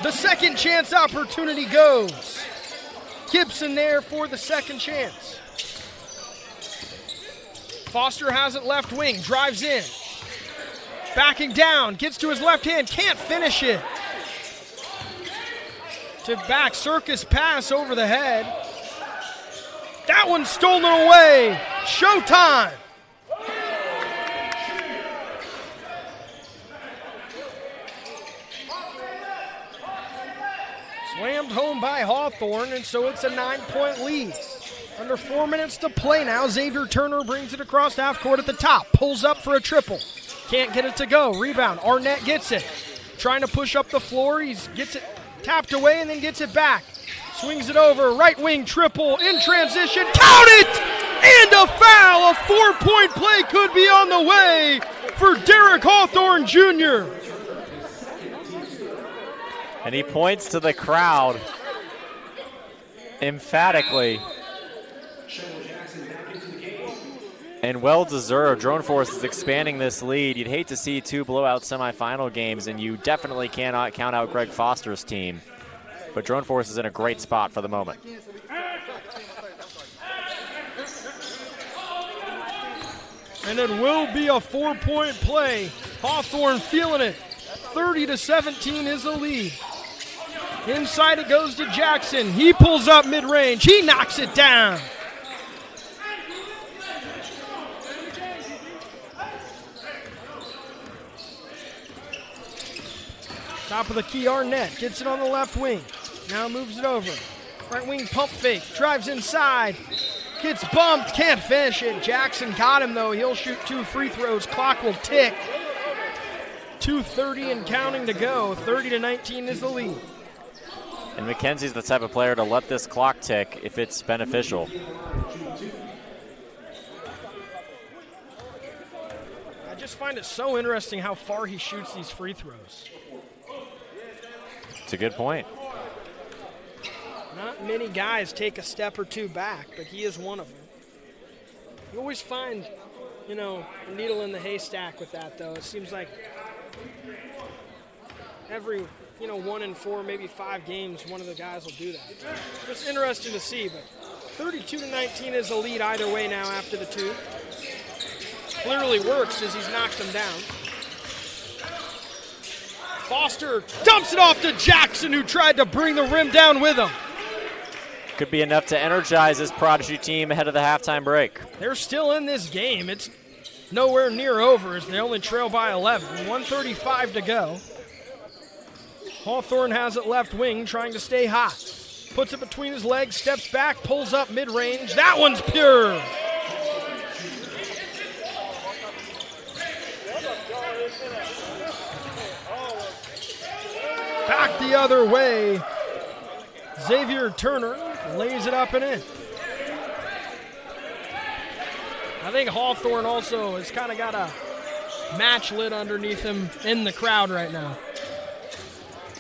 The second chance opportunity goes. Gibson there for the second chance. Foster has it left wing, drives in. Backing down, gets to his left hand, can't finish it. To back, circus pass over the head. That one's stolen away. Showtime. Slammed home by Hawthorne, and so it's a 9-point lead. Under 4 minutes to play now. Xavier Turner brings it across half court at the top. Pulls up for a triple. Can't get it to go. Rebound. Arnett gets it. Trying to push up the floor. He gets it tapped away and then gets it back. Swings it over. Right wing triple in transition. Count it! And a foul. A 4-point play could be on the way for Derek Hawthorne Jr. And he points to the crowd emphatically. And well-deserved. Drone Force is expanding this lead. You'd hate to see 2 blowout semifinal games, and you definitely cannot count out Greg Foster's team. But Drone Force is in a great spot for the moment. And it will be a 4-point play. Hawthorne feeling it. 30-17 is the lead. Inside it goes to Jackson. He pulls up mid-range. He knocks it down. Top of the key, Arnett gets it on the left wing. Now moves it over. Right wing pump fake. Drives inside. Gets bumped. Can't finish it. Jackson got him, though. He'll shoot 2 free throws. Clock will tick. 2:30 and counting to go. 30-19 is the lead. And McKenzie's the type of player to let this clock tick if it's beneficial. I just find it so interesting how far he shoots these free throws. It's a good point. Not many guys take a step or two back, but he is one of them. You always find, a needle in the haystack with that, though. It seems like every, 1 in 4, maybe 5 games, one of the guys will do that. It's interesting to see, but 32-19 is the lead either way now after the 2. Clearly works as he's knocked them down. Foster dumps it off to Jackson, who tried to bring the rim down with him. Could be enough to energize this Prodigy team ahead of the halftime break. They're still in this game. It's nowhere near over as they only trail by 11. 1:35 to go. Hawthorne has it left wing, trying to stay hot. Puts it between his legs, steps back, pulls up mid-range. That one's pure. Back the other way. Xavier Turner lays it up and in. I think Hawthorne also has kind of got a match lit underneath him in the crowd right now.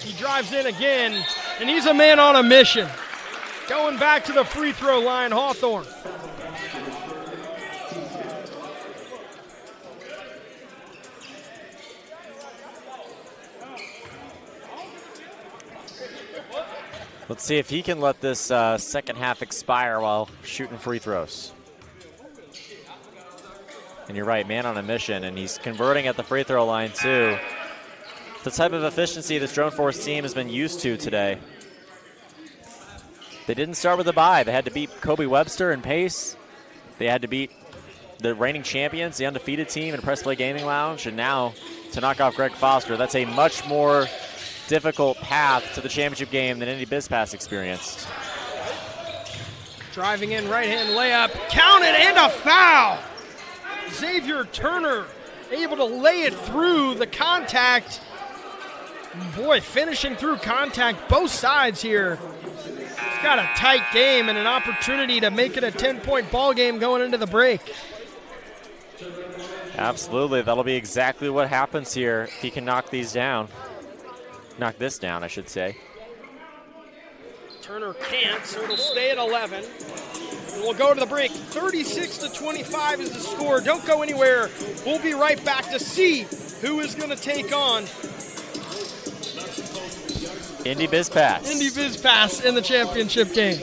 He drives in again, and he's a man on a mission. Going back to the free throw line, Hawthorne. Let's see if he can let this second half expire while shooting free throws. And you're right, man on a mission, and he's converting at the free throw line too. The type of efficiency this Drone Force team has been used to today. They didn't start with a bye. They had to beat Kobe Webster in pace. They had to beat the reigning champions, the undefeated team in Press Play Gaming Lounge, and now to knock off Greg Foster. That's a much more difficult path to the championship game than any BizPass experienced. Driving in right-hand layup, counted, and a foul. Xavier Turner able to lay it through the contact. Boy, finishing through contact, both sides here. It's got a tight game and an opportunity to make it a 10-point ball game going into the break. Absolutely, that'll be exactly what happens here if he can knock these down. Knock this down, I should say. Turner can't, so it'll stay at 11. And we'll go to the break. 36-25 is the score. Don't go anywhere. We'll be right back to see who is going to take on Indy BizPass. Indy BizPass in the championship game.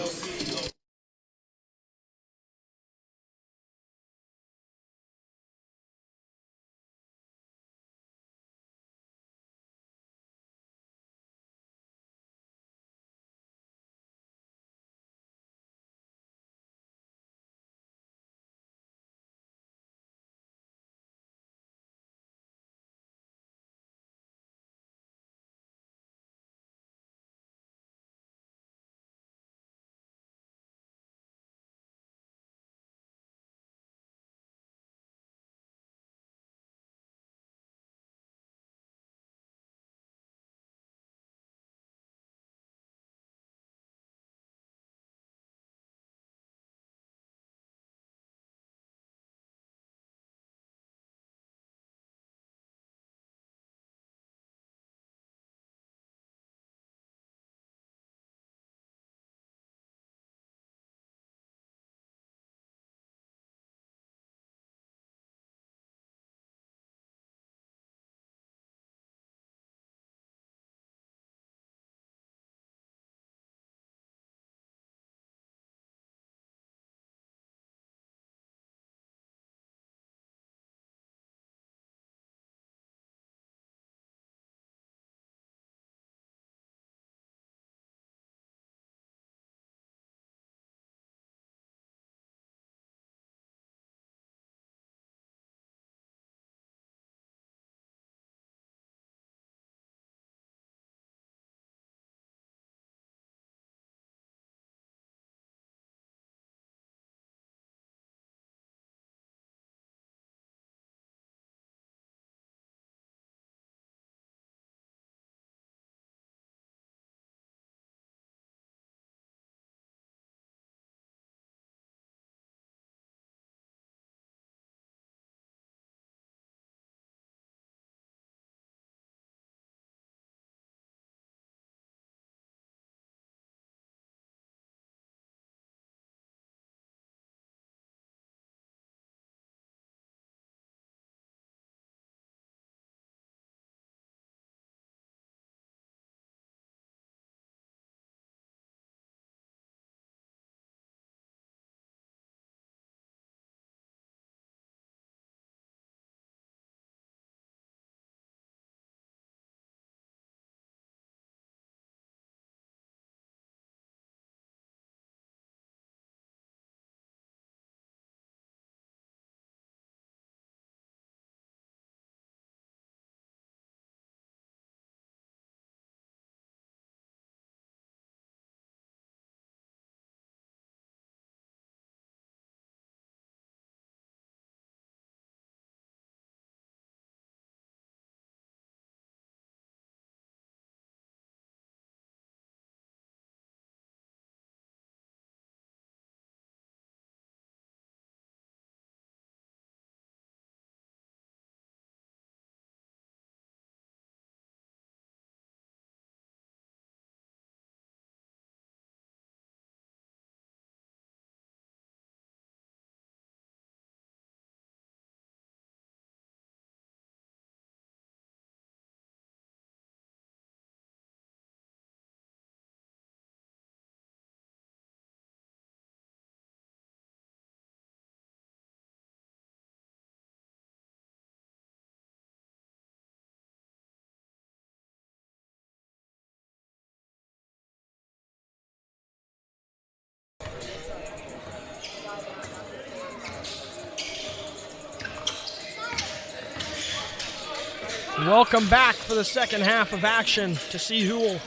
Welcome back for the second half of action to see who will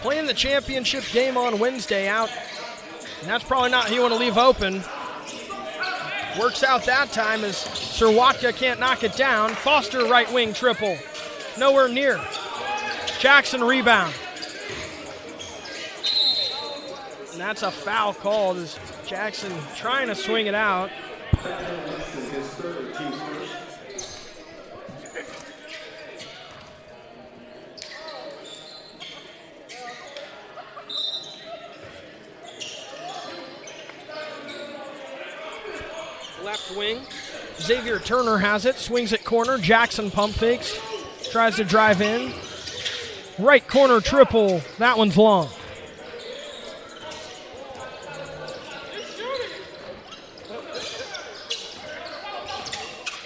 play in the championship game on Wednesday out. And that's probably not who you want to leave open. Works out that time as Sirwatka can't knock it down. Foster right wing triple. Nowhere near. Jackson rebound. And that's a foul called as Jackson trying to swing it out. Left wing. Xavier Turner has it, swings it corner. Jackson pump fakes, tries to drive in. Right corner triple, that one's long.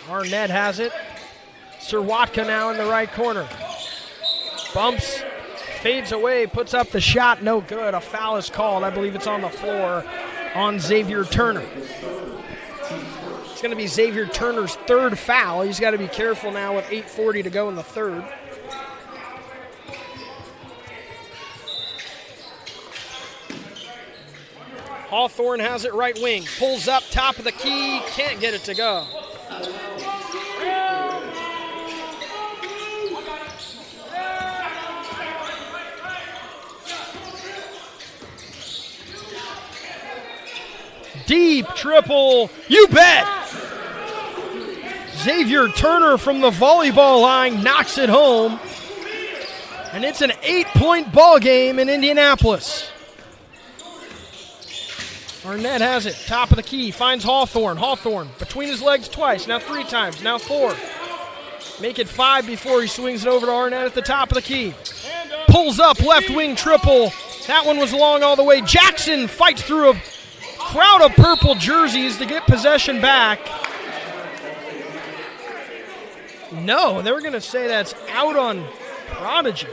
Arnett has it. Sirwatka now in the right corner. Bumps, fades away, puts up the shot, no good. A foul is called. I believe it's on the floor on Xavier Turner. It's going to be Xavier Turner's third foul. He's got to be careful now with 8:40 to go in the third. Hawthorne has it right wing. Pulls up, top of the key, can't get it to go. Deep triple, you bet! Xavier Turner from the volleyball line knocks it home. And it's an 8-point ball game in Indianapolis. Arnett has it, top of the key, finds Hawthorne. Hawthorne between his legs twice, now 3 times, now 4. Make it 5 before he swings it over to Arnett at the top of the key. Pulls up, left wing triple. That one was long all the way. Jackson fights through a crowd of purple jerseys to get possession back. No, they were going to say that's out on Prodigy.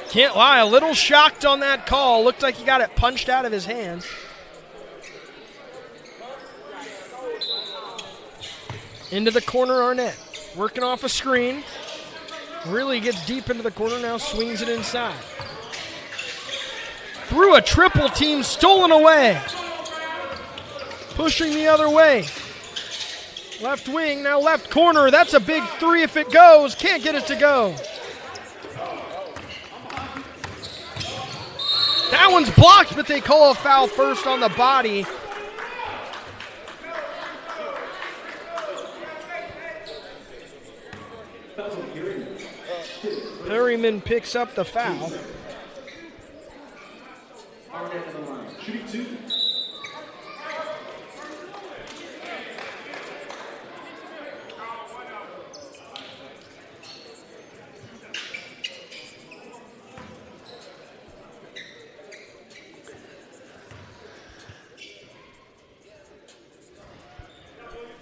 Can't lie, a little shocked on that call. Looked like he got it punched out of his hands. Into the corner, Arnett. Working off a screen. Really gets deep into the corner, now swings it inside. Through a triple team, stolen away. Pushing the other way. Left wing, now left corner. That's a big 3 if it goes. Can't get it to go. That one's blocked, but they call a foul first on the body. Perryman picks up the foul. Shooting 2.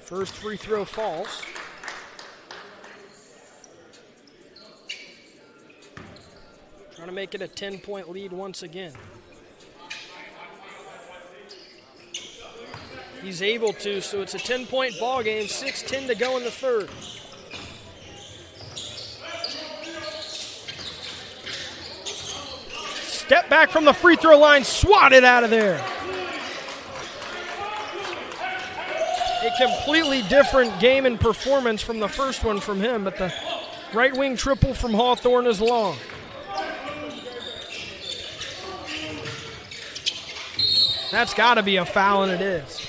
First free throw falls. Trying to make it a 10-point lead once again. He's able to, so it's a 10-point ball game, 6:10 to go in the third. Step back from the free throw line, swatted out of there. A completely different game and performance from the first one from him, but the right wing triple from Hawthorne is long. That's got to be a foul, and it is.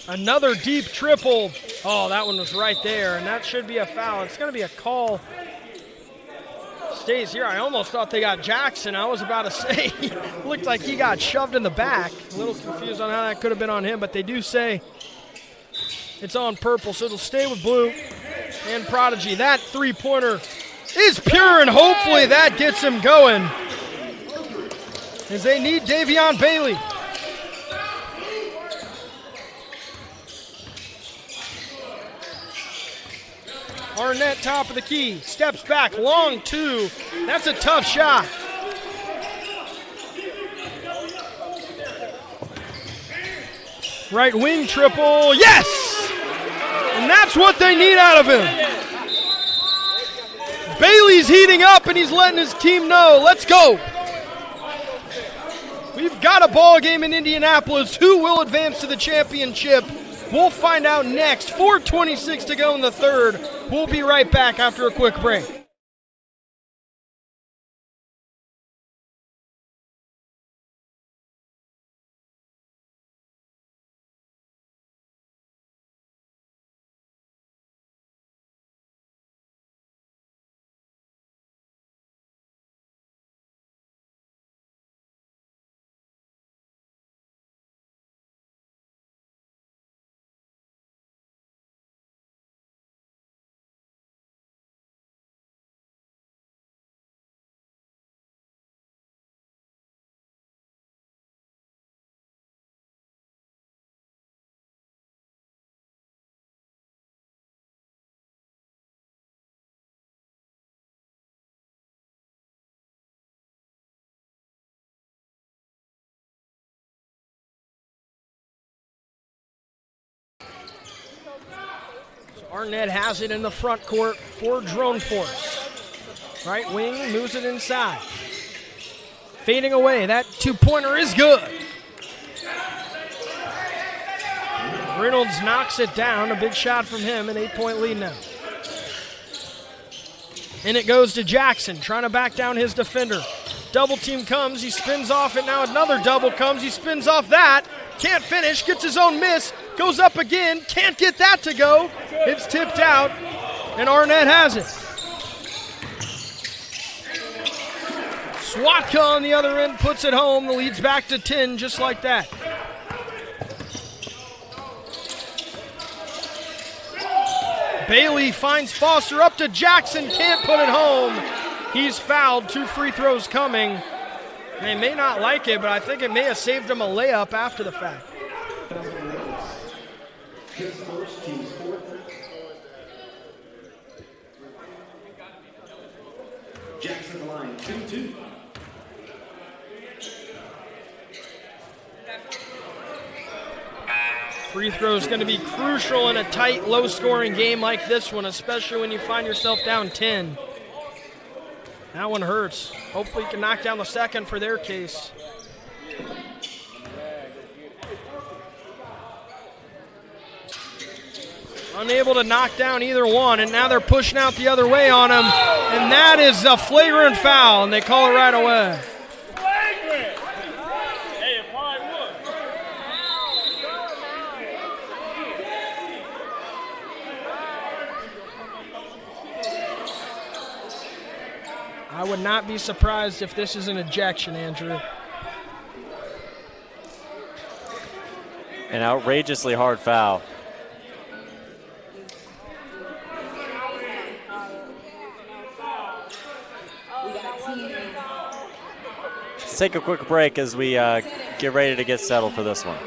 Another deep triple. Oh, that one was right there, and that should be a foul. It's going to be a call. Stays here. I almost thought they got Jackson. I was about to say, looked like he got shoved in the back. A little confused on how that could have been on him, but they do say it's on purple, so it'll stay with blue and Prodigy. That three-pointer is pure, and hopefully that gets him going, as they need Davion Bailey. Arnett, top of the key, steps back, long two. That's a tough shot. Right wing triple, yes! And that's what they need out of him. Bailey's heating up and he's letting his team know, let's go. We've got a ball game in Indianapolis. Who will advance to the championship? We'll find out next. 4:26 to go in the third. We'll be right back after a quick break. Arnett has it in the front court for Drone Force. Right wing moves it inside. Fading away, that two-pointer is good. Reynolds knocks it down, a big shot from him, an 8-point lead now. And it goes to Jackson, trying to back down his defender. Double team comes, he spins off it, now another double comes, he spins off that, can't finish, gets his own miss, goes up again, can't get that to go. It's tipped out, and Arnett has it. Swatka on the other end puts it home, the lead's back to 10 just like that. Bailey finds Foster up to Jackson, can't put it home. He's fouled, 2 free throws coming. They may not like it, but I think it may have saved him a layup after the fact. Jackson line 2-2. Free throw is going to be crucial in a tight, low-scoring game like this one, especially when you find yourself down 10. That one hurts. Hopefully you can knock down the second for their case. Unable to knock down either one, and now they're pushing out the other way on him, and that is a flagrant foul, and they call it right away. I would not be surprised if this is an ejection, Andrew. An outrageously hard foul. Let's take a quick break as we get ready to get settled for this one.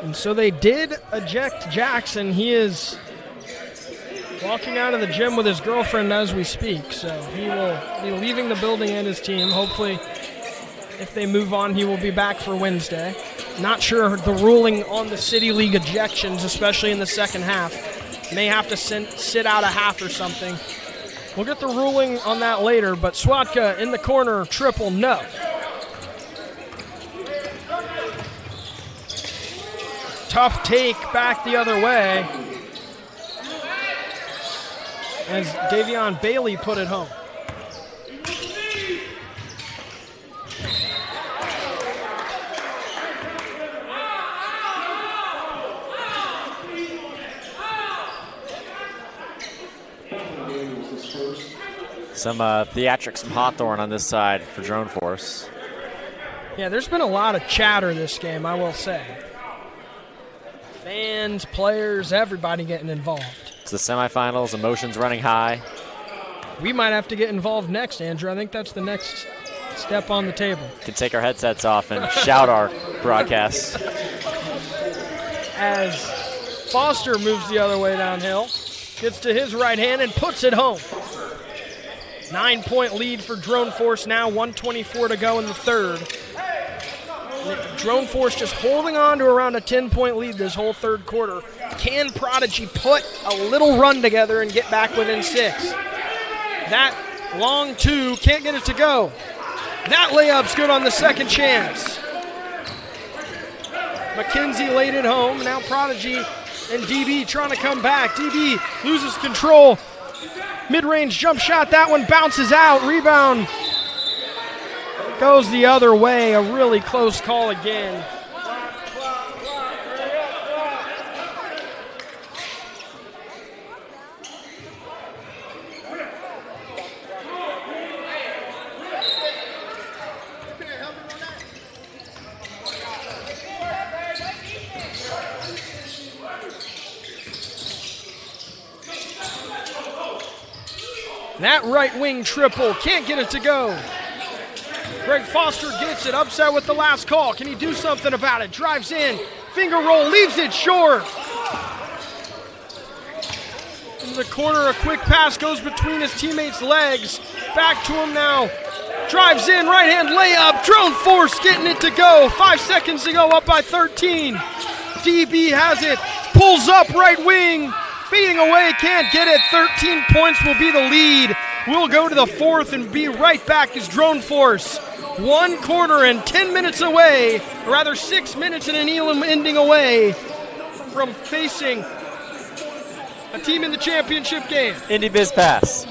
And so they did eject Jackson. He is walking out of the gym with his girlfriend as we speak. So he will be leaving the building and his team. Hopefully, if they move on, he will be back for Wednesday. Not sure the ruling on the City League ejections, especially in the second half. May have to sit out a half or something. We'll get the ruling on that later, but Swatka in the corner, triple, no. Tough take back the other way as Davion Bailey put it home. Some theatrics from Hawthorne on this side for Drone Force. Yeah, there's been a lot of chatter this game, I will say. Fans, players, everybody getting involved. It's the semifinals, emotions running high. We might have to get involved next, Andrew. I think that's the next step on the table. We can take our headsets off and shout our broadcasts. As Foster moves the other way downhill, gets to his right hand and puts it home. 9-point lead for Drone Force now, 1:24 to go in the third. Drone Force just holding on to around a 10-point lead this whole third quarter. Can Prodigy put a little run together and get back within 6? That long two, can't get it to go. That layup's good on the second chance. McKenzie laid it home. Now Prodigy and DB trying to come back. DB loses control. Mid-range jump shot, that one bounces out. Rebound goes the other way. A really close call again. That right wing triple, can't get it to go. Greg Foster gets it, upset with the last call. Can he do something about it? Drives in, finger roll, leaves it short. In the corner, a quick pass goes between his teammates' legs. Back to him now. Drives in, right hand layup. Drone Force getting it to go. 5 seconds to go, up by 13. DB has it, pulls up right wing. Feeding away, can't get it. 13 points will be the lead. We'll go to the fourth and be right back as Drone Force 1 quarter and 10 minutes away, or rather 6 minutes and an Elam ending away from facing a team in the championship game. Indy Biz Pass.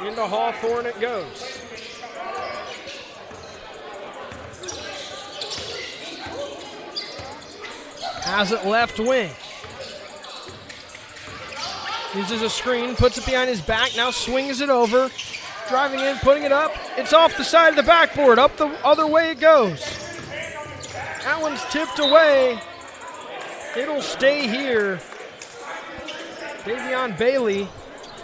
Into Hawthorne it goes. Has it left wing. Uses a screen, puts it behind his back, now swings it over. Driving in, putting it up. It's off the side of the backboard. Up the other way it goes. That one's tipped away. It'll stay here. Davion Bailey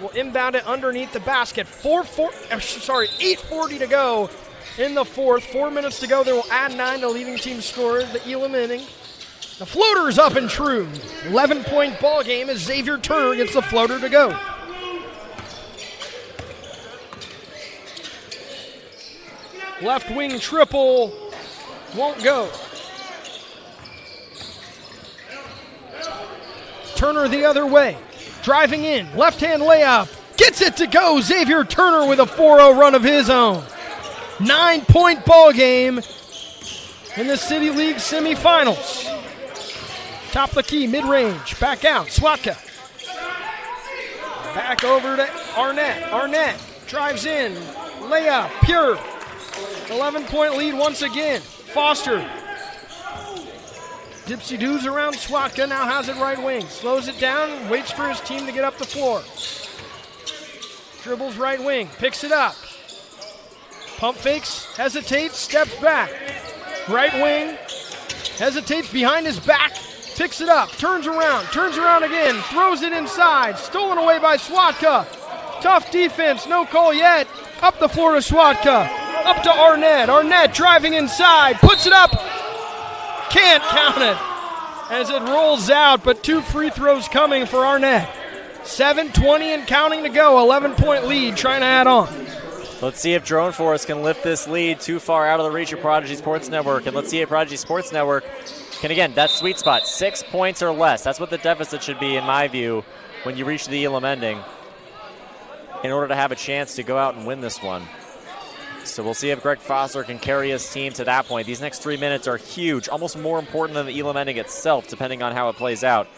will inbound it underneath the basket. 8:40 to go in the fourth. 4 minutes to go. They will add 9 to leading team scorer, the Elam inning. The floater's up and true. 11-point ball game as Xavier Turner gets the floater to go. Left wing triple won't go. Turner the other way. Driving in. Left hand layup. Gets it to go. Xavier Turner with a 4-0 run of his own. 9-point ball game in the City League semifinals. Top of the key, mid-range. Back out. Swatka. Back over to Arnett. Arnett drives in. Layup. Pure. 11-point lead once again. Foster. Dipsy-doos around Swatka, now has it right wing. Slows it down, waits for his team to get up the floor. Dribbles right wing, picks it up. Pump fakes, hesitates, steps back. Right wing, hesitates behind his back, picks it up, turns around again, throws it inside. Stolen away by Swatka. Tough defense, no call yet. Up the floor to Swatka. Up to Arnett. Arnett driving inside, puts it up. Can't count it as it rolls out, but 2 free throws coming for Arnett. 7:20 and counting to go. 11-point lead, trying to add on. Let's see if Drone Force can lift this lead too far out of the reach of Prodigy Sports Network. And let's see if Prodigy Sports Network can, again, that sweet spot, 6 points or less. That's what the deficit should be, in my view, when you reach the Elam ending, in order to have a chance to go out and win this one. So we'll see if Greg Foster can carry his team to that point. These next 3 minutes are huge, almost more important than the Elam ending itself, depending on how it plays out.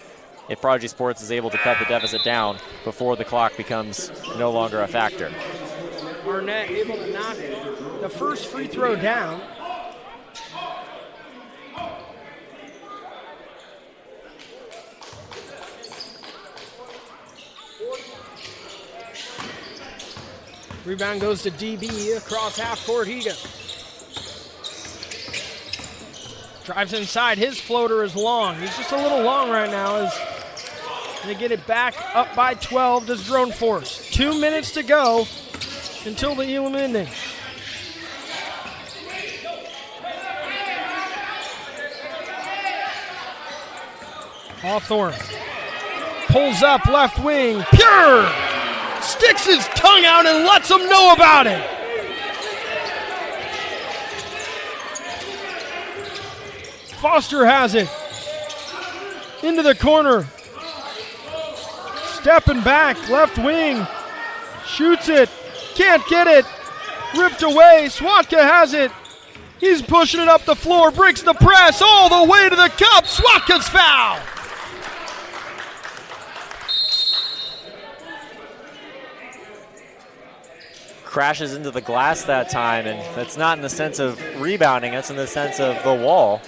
If Prodigy Sports is able to cut the deficit down before the clock becomes no longer a factor. Arnett able to knock the first free throw down. Rebound goes to DB across half court. He goes. Drives inside. His floater is long. He's just a little long right now as they get it back up by 12. Does Drone Force. 2 minutes to go until the Elam ending. Hawthorne pulls up left wing. Pure! Sticks his tongue out and lets them know about it. Foster has it. Into the corner. Stepping back, left wing. Shoots it. Can't get it. Ripped away. Swatka has it. He's pushing it up the floor. Breaks the press all the way to the cup. Swatka's foul. Crashes into the glass that time, and that's not in the sense of rebounding, that's in the sense of the wall.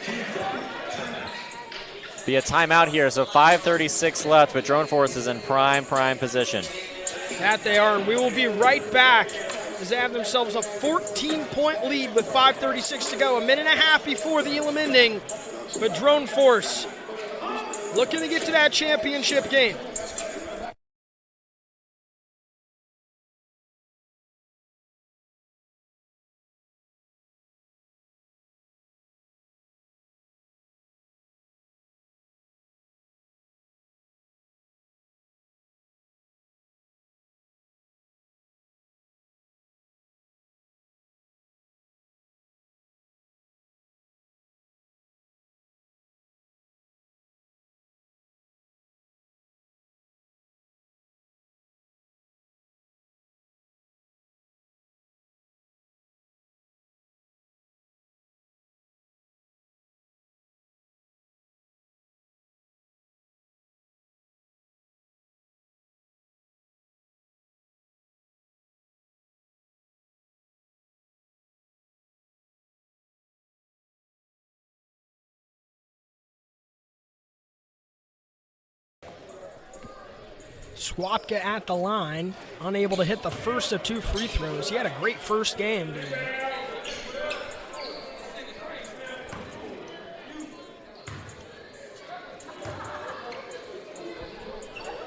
Be a timeout here, so 5:36 left, but Drone Force is in prime position. That they are, and we will be right back as they have themselves a 14-point lead with 5:36 to go. A minute and a half before the Elam ending, but Drone Force looking to get to that championship game. Swapka at the line, unable to hit the first of 2 free throws. He had a great first game today.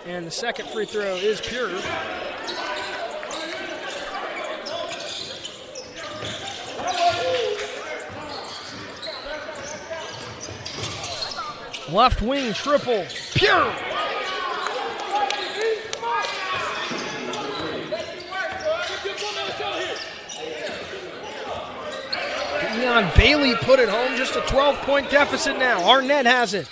And the second free throw is pure. Left wing triple, pure. Dion Bailey put it home, just a 12-point deficit now. Arnett has it.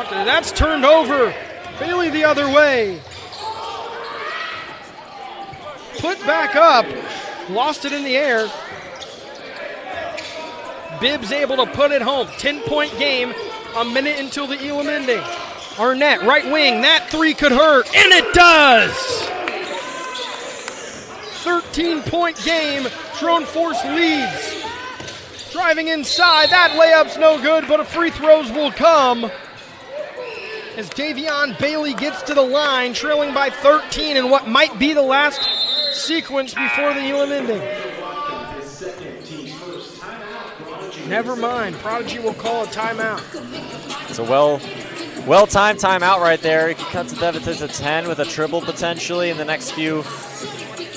That's turned over. Bailey the other way. Put back up. Lost it in the air. Bibbs able to put it home. 10-point game. A minute until the Elam ending. Arnett, right wing. That 3 could hurt. And it does. 13-point game. Drone Force leads. Driving inside. That layup's no good, but free throws will come. As Davion Bailey gets to the line, trailing by 13 in what might be the last sequence before the Elam ending. Never mind, Prodigy will call a timeout. It's a well-timed timeout right there. He can cut the deficit to 10 with a triple potentially in the next few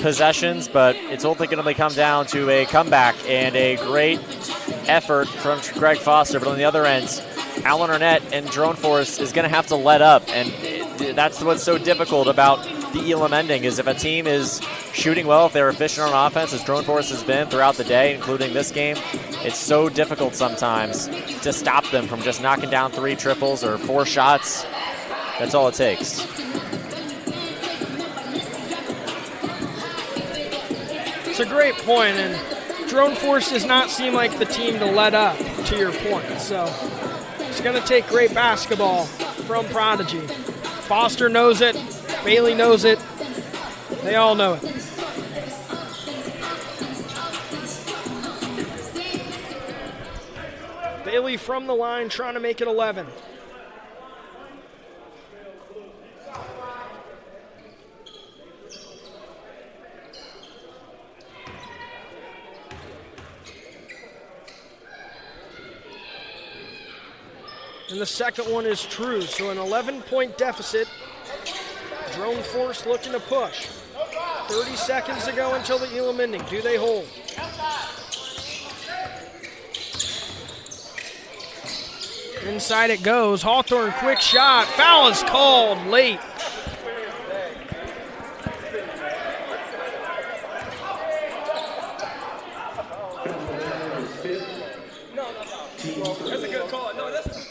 possessions, but it's ultimately going to come down to a comeback and a great effort from Greg Foster. But on the other end, Alan Arnett and Drone Force is going to have to let up, and that's what's so difficult about the Elam ending is if a team is shooting well, if they're efficient on offense, as Drone Force has been throughout the day, including this game, it's so difficult sometimes to stop them from just knocking down 3 triples or 4 shots. That's all it takes. It's a great point, and Drone Force does not seem like the team to let up, to your point. So it's going to take great basketball from Prodigy. Foster knows it. Bailey knows it. They all know it. Bailey from the line trying to make it 11. And the second one is true. So an 11-point deficit. Drone Force looking to push. 30 seconds to go until the Elam ending. Do they hold? Inside it goes. Hawthorne, quick shot. Foul is called late. That's a good call. No, that's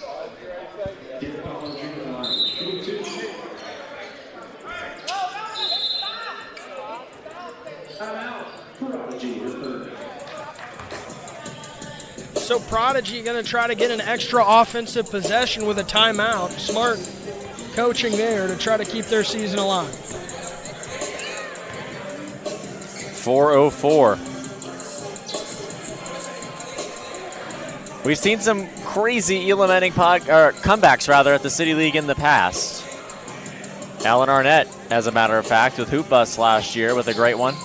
So Prodigy going to try to get an extra offensive possession with a timeout. Smart coaching there to try to keep their season alive. 4:04. We've seen some crazy Elam ending comebacks at the City League in the past. Alan Arnett, as a matter of fact, with Hoop Bus last year with a great one.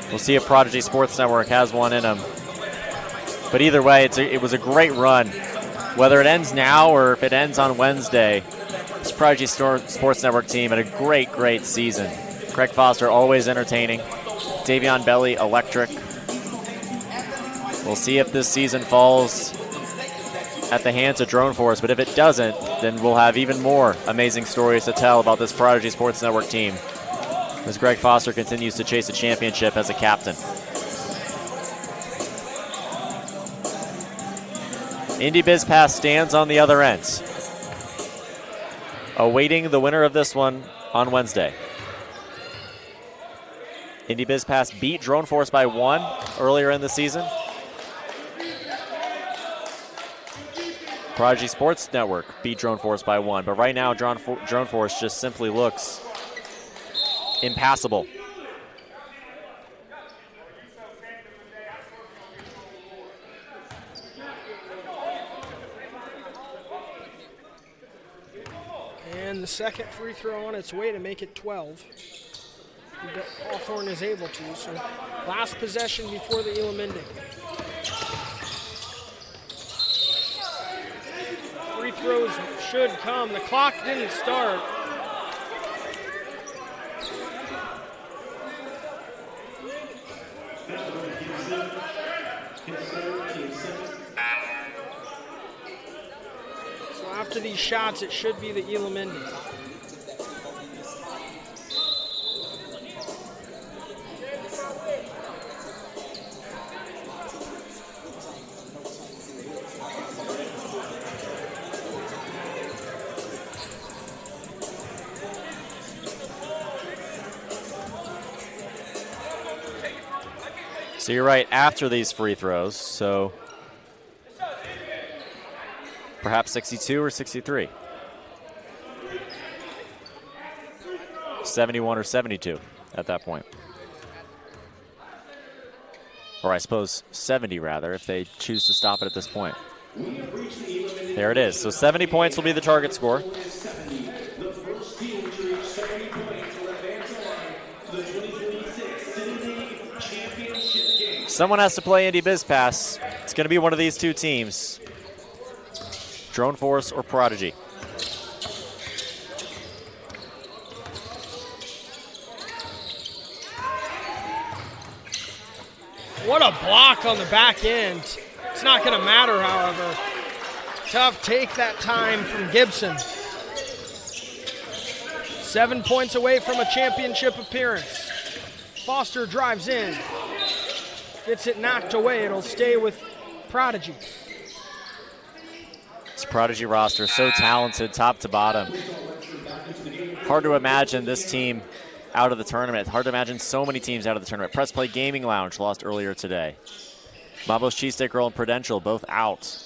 We'll see if Prodigy Sports Network has one in them. But either way, it was a great run. Whether it ends now or if it ends on Wednesday, this Prodigy Sports Network team had a great, great season. Craig Foster always entertaining. Davion Bailey, electric. We'll see if this season falls at the hands of Drone Force, but if it doesn't, then we'll have even more amazing stories to tell about this Prodigy Sports Network team as Greg Foster continues to chase a championship as a captain. Indy Biz Pass stands on the other end, awaiting the winner of this one on Wednesday. Indy Biz Pass beat Drone Force by 1 earlier in the season. Prodigy Sports Network beat Drone Force by 1, but right now Drone Force just simply looks impassable. second free throw on its way to make it 12. Hawthorne is able to, so last possession before the Elam ending. Free throws should come. The clock didn't start. So after these shots, it should be the Elam ending. So you're right, after these free throws, so perhaps 62 or 63. 71 or 72 at that point. Or I suppose 70 rather, if they choose to stop it at this point. There it is. So 70 points will be the target score. The first team to reach 70 points will advance on to the 2026 City League Championship game. Someone has to play Indy Biz Pass. It's going to be one of these two teams. Drone Force or Prodigy. What a block on the back end. It's not going to matter, however. Tough take that time from Gibson. 7 points away from a championship appearance. Foster drives in. Gets it knocked away. It'll stay with Prodigy. This Prodigy roster is so talented top to bottom. Hard to imagine this team out of the tournament. Hard to imagine so many teams out of the tournament. Press Play Gaming Lounge lost earlier today. Mambo's Cheesesteak Girl and Prudential both out.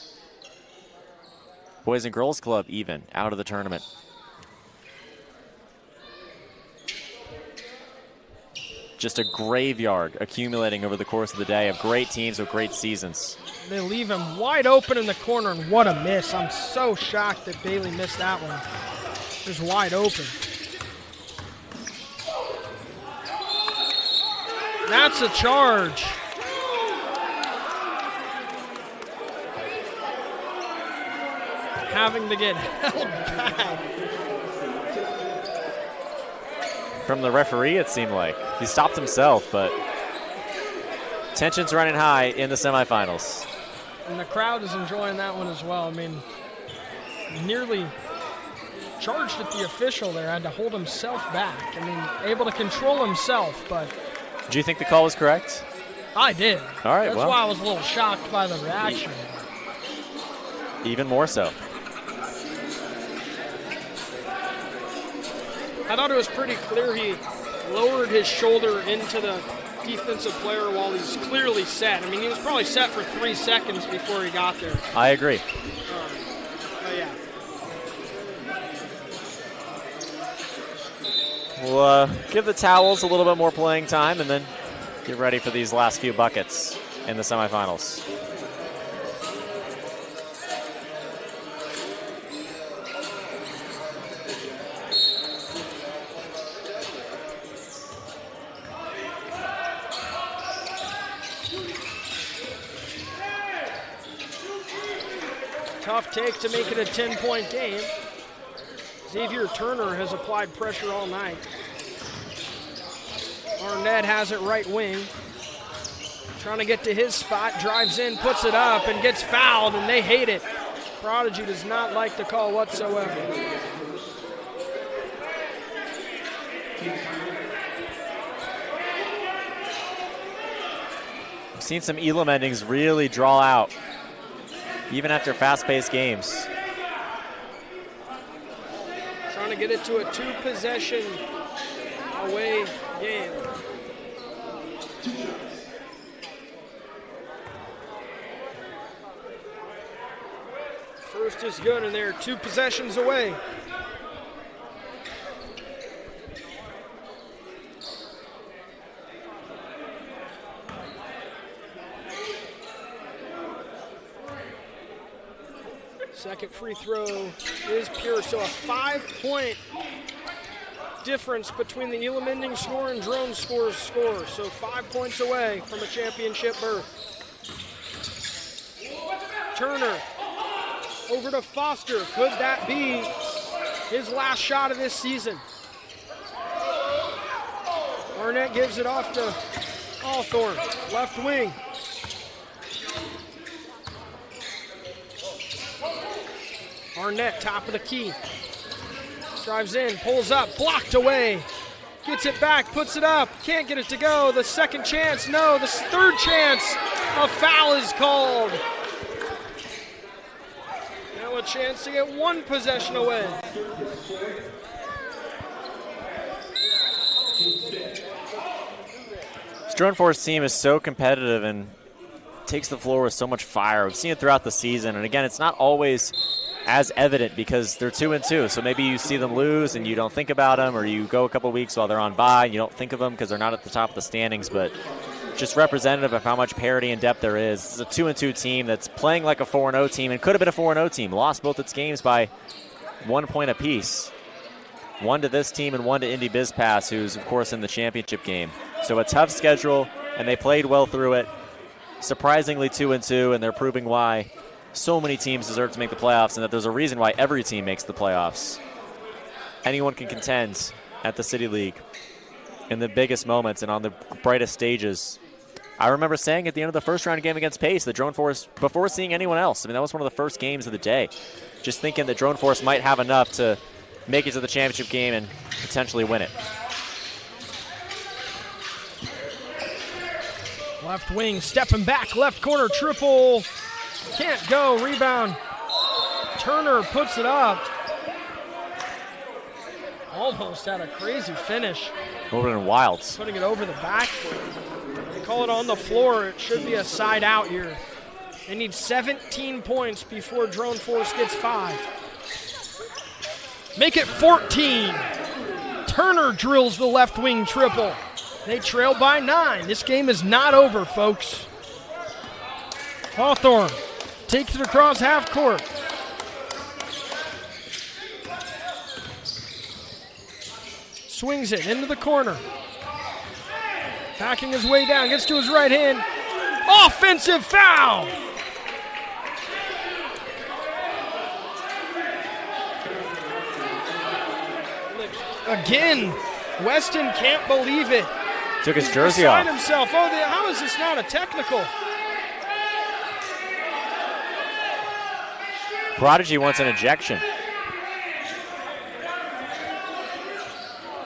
Boys and Girls Club even out of the tournament. Just a graveyard accumulating over the course of the day of great teams with great seasons. They leave him wide open in the corner, and what a miss. I'm so shocked that Bailey missed that one. Just wide open. That's a charge. Having to get held back. From the referee, it seemed like. He stopped himself, but tension's running high in the semifinals. And the crowd is enjoying that one as well. I mean, nearly charged at the official there, had to hold himself back. I mean, able to control himself, but Do you think the call was correct? I did. All right, That's well. why I was a little shocked by the reaction. Even more so. I thought it was pretty clear he lowered his shoulder into the defensive player while he's clearly set. I mean, he was probably set for 3 seconds before he got there. I agree. But yeah. We'll give the Towels a little bit more playing time and then get ready for these last few buckets in the semifinals. Tough take to make it a 10-point game. Xavier Turner has applied pressure all night. Arnett has it right wing. Trying to get to his spot, drives in, puts it up, and gets fouled, and they hate it. Prodigy does not like the call whatsoever. We've seen some Elam endings really draw out, even after fast-paced games. Trying to get it to a 2-possession away game. First is good, and they're 2 possessions away. Second free throw is pure, so a 5-point difference between the Elam ending score and Drone Score's score, so 5 points away from a championship berth. Turner over to Foster. Could that be his last shot of this season? Arnett gives it off to Hawthorne, left wing. Arnett, top of the key. Drives in, pulls up, blocked away. Gets it back, puts it up, can't get it to go. The second chance, no, the third chance. A foul is called. Now a chance to get one possession away. This Drone Force team is so competitive and takes the floor with so much fire. We've seen it throughout the season, and again, it's not always as evident because they're 2-2. So maybe you see them lose and you don't think about them, or you go a couple weeks while they're on bye and you don't think of them because they're not at the top of the standings. But just representative of how much parity and depth there is. This is a 2-2 team that's playing like a 4-0 team and could have been a 4-0 team. Lost both its games by 1 point apiece. One to this team and one to Indy BizPass, who's of course in the championship game. So a tough schedule, and they played well through it. Surprisingly 2-2, and they're proving why so many teams deserve to make the playoffs, and that there's a reason why every team makes the playoffs. Anyone can contend at the City League in the biggest moments and on the brightest stages. I remember saying at the end of the first round game against Pace that Drone Force, before seeing anyone else, I mean, that was one of the first games of the day, just thinking that Drone Force might have enough to make it to the championship game and potentially win it. Left wing, stepping back, left corner, triple. Can't go, rebound. Turner puts it up. Almost had a crazy finish. Over in Wilds. Putting it over the backboard. They call it on the floor. It should be a side out here. They need 17 points before Drone Force gets 5. Make it 14. Turner drills the left wing triple. They trail by 9. This game is not over, folks. Hawthorne takes it across half court. Swings it into the corner. Backing his way down, gets to his right hand. Offensive foul! Again, Weston can't believe it. Took his He's jersey beside off. himself. Oh, how is this not a technical? Prodigy wants an ejection.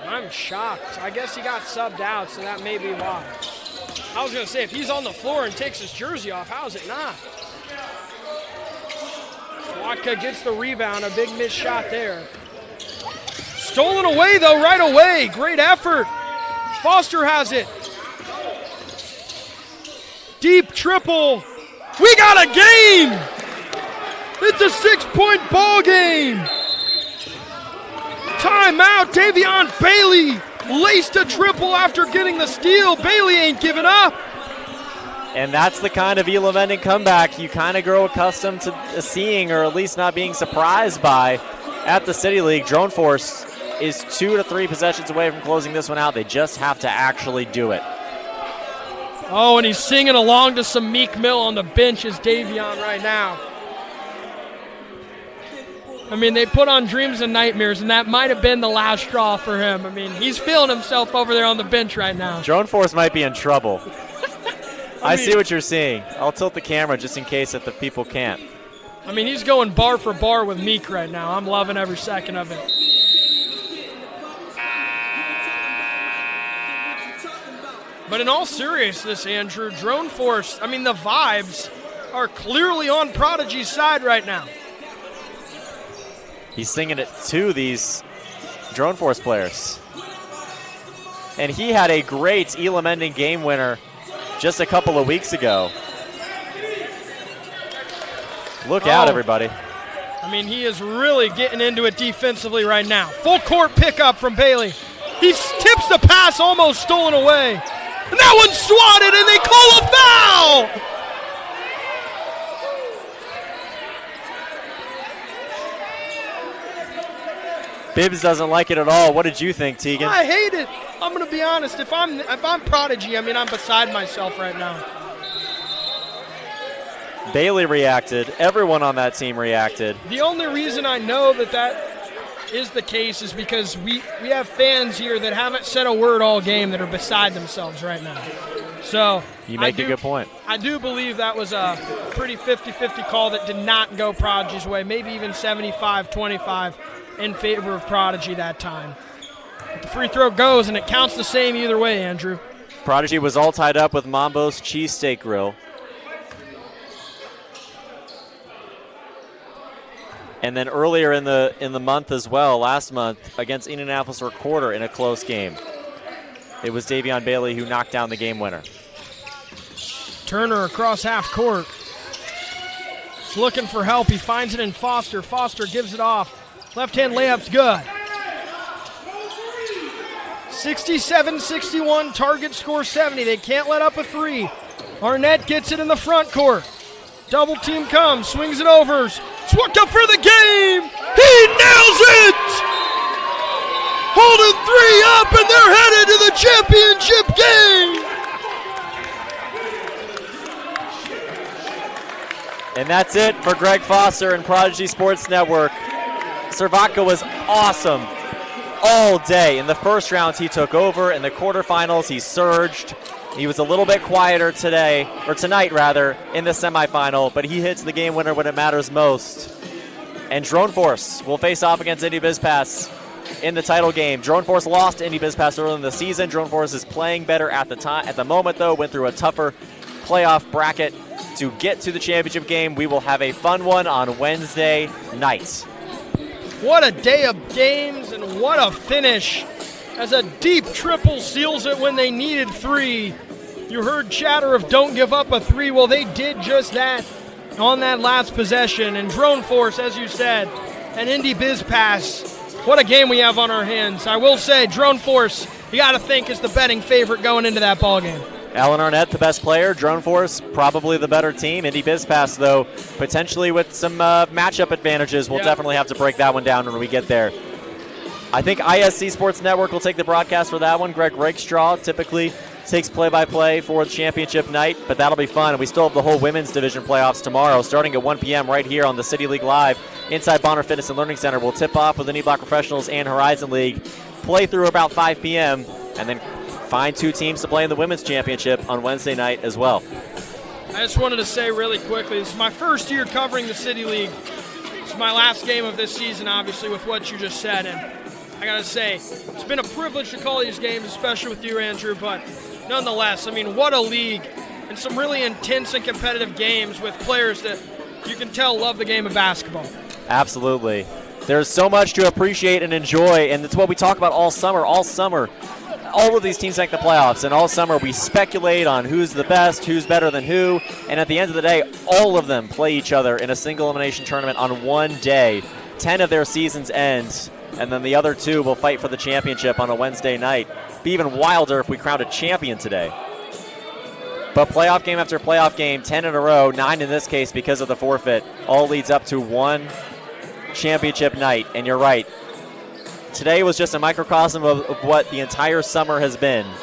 I'm shocked. I guess he got subbed out, so that may be why. I was going to say, if he's on the floor and takes his jersey off, how is it not? Swatka gets the rebound, a big missed shot there. Stolen away, though, right away. Great effort. Foster has it. Deep triple. We got a game! It's a 6-point ball game. Timeout. Davion Bailey laced a triple after getting the steal. Bailey ain't giving up. And that's the kind of Elam ending comeback you kind of grow accustomed to seeing, or at least not being surprised by at the City League. Drone Force is 2 to 3 possessions away from closing this one out. They just have to actually do it. Oh, and he's singing along to some Meek Mill on the bench as Davion right now. I mean, they put on Dreams and Nightmares, and that might have been the last straw for him. I mean, he's feeling himself over there on the bench right now. Drone Force might be in trouble. I see what you're seeing. I'll tilt the camera just in case that the people can't. I mean, he's going bar for bar with Meek right now. I'm loving every second of it. But in all seriousness, Andrew, Drone Force, I mean, the vibes are clearly on Prodigy's side right now. He's singing it to these Drone Force players. And he had a great Elam ending game winner just a couple of weeks ago. Look out, everybody. I mean, he is really getting into it defensively right now. Full court pickup from Bailey. He tips the pass, almost stolen away. And that one's swatted, and they call a foul! Bibbs doesn't like it at all. What did you think, Tegan? I hate it. I'm gonna be honest. If I'm Prodigy, I mean, I'm beside myself right now. Bailey reacted. Everyone on that team reacted. The only reason I know that is the case is because we have fans here that haven't said a word all game that are beside themselves right now. So You make a good point. I do believe that was a pretty 50-50 call that did not go Prodigy's way, maybe even 75-25 in favor of Prodigy that time. But the free throw goes, and it counts the same either way, Andrew. Prodigy was all tied up with Mambo's Cheesesteak Grill. And then earlier in the month as well, last month, against Indianapolis Recorder in a close game, it was Davion Bailey who knocked down the game winner. Turner across half court. He's looking for help. He finds it in Foster. Foster gives it off. Left-hand layup's good. 67-61, target score 70. They can't let up a three. Arnett gets it in the front court. Double team comes, swings it over. Swooked up for the game. He nails it! Holding three up, and they're headed to the championship game. And that's it for Greg Foster and Prodigy Sports Network. Cervatka was awesome all day. In the first rounds, he took over. In the quarterfinals, he surged. He was a little bit quieter today, or tonight rather, in the semifinal, but he hits the game winner when it matters most. And Drone Force will face off against Indy BizPass in the title game. Drone Force lost to Indy BizPass early in the season. Drone Force is playing better at the moment, though. Went through a tougher playoff bracket to get to the championship game. We will have a fun one on Wednesday night. What a day of games, and what a finish as a deep triple seals it when they needed three. You heard chatter of don't give up a three. Well, they did just that on that last possession. And Drone Force, as you said, and Indy BizPass. What a game we have on our hands. I will say, Drone Force, you got to think, is the betting favorite going into that ball game. Alan Arnett, the best player. Drone Force, probably the better team. Indy BizPass, though, potentially with some matchup advantages. We'll definitely have to break that one down when we get there. I think ISC Sports Network will take the broadcast for that one. Greg Rakestraw typically takes play-by-play for the championship night, but that'll be fun. And we still have the whole women's division playoffs tomorrow, starting at 1 p.m. right here on the City League Live inside Bonner Fitness and Learning Center. We'll tip off with the Knee Block Professionals and Horizon League, play through about 5 p.m., and then find two teams to play in the women's championship on Wednesday night as well. I just wanted to say really quickly, this is my first year covering the City League. It's my last game of this season, obviously, with what you just said. And I got to say, it's been a privilege to call these games, especially with you, Andrew. But nonetheless, I mean, what a league. And some really intense and competitive games with players that you can tell love the game of basketball. Absolutely. There's so much to appreciate and enjoy, and it's what we talk about all summer. All of these teams make the playoffs, and all summer we speculate on who's the best, who's better than who, and at the end of the day, all of them play each other in a single elimination tournament on one day. 10 of their seasons end, and then the other 2 will fight for the championship on a Wednesday night. Be even wilder if we crowned a champion today. But playoff game after playoff game, 10 in a row, 9 in this case because of the forfeit, all leads up to one championship night, and you're right. Today was just a microcosm of what the entire summer has been.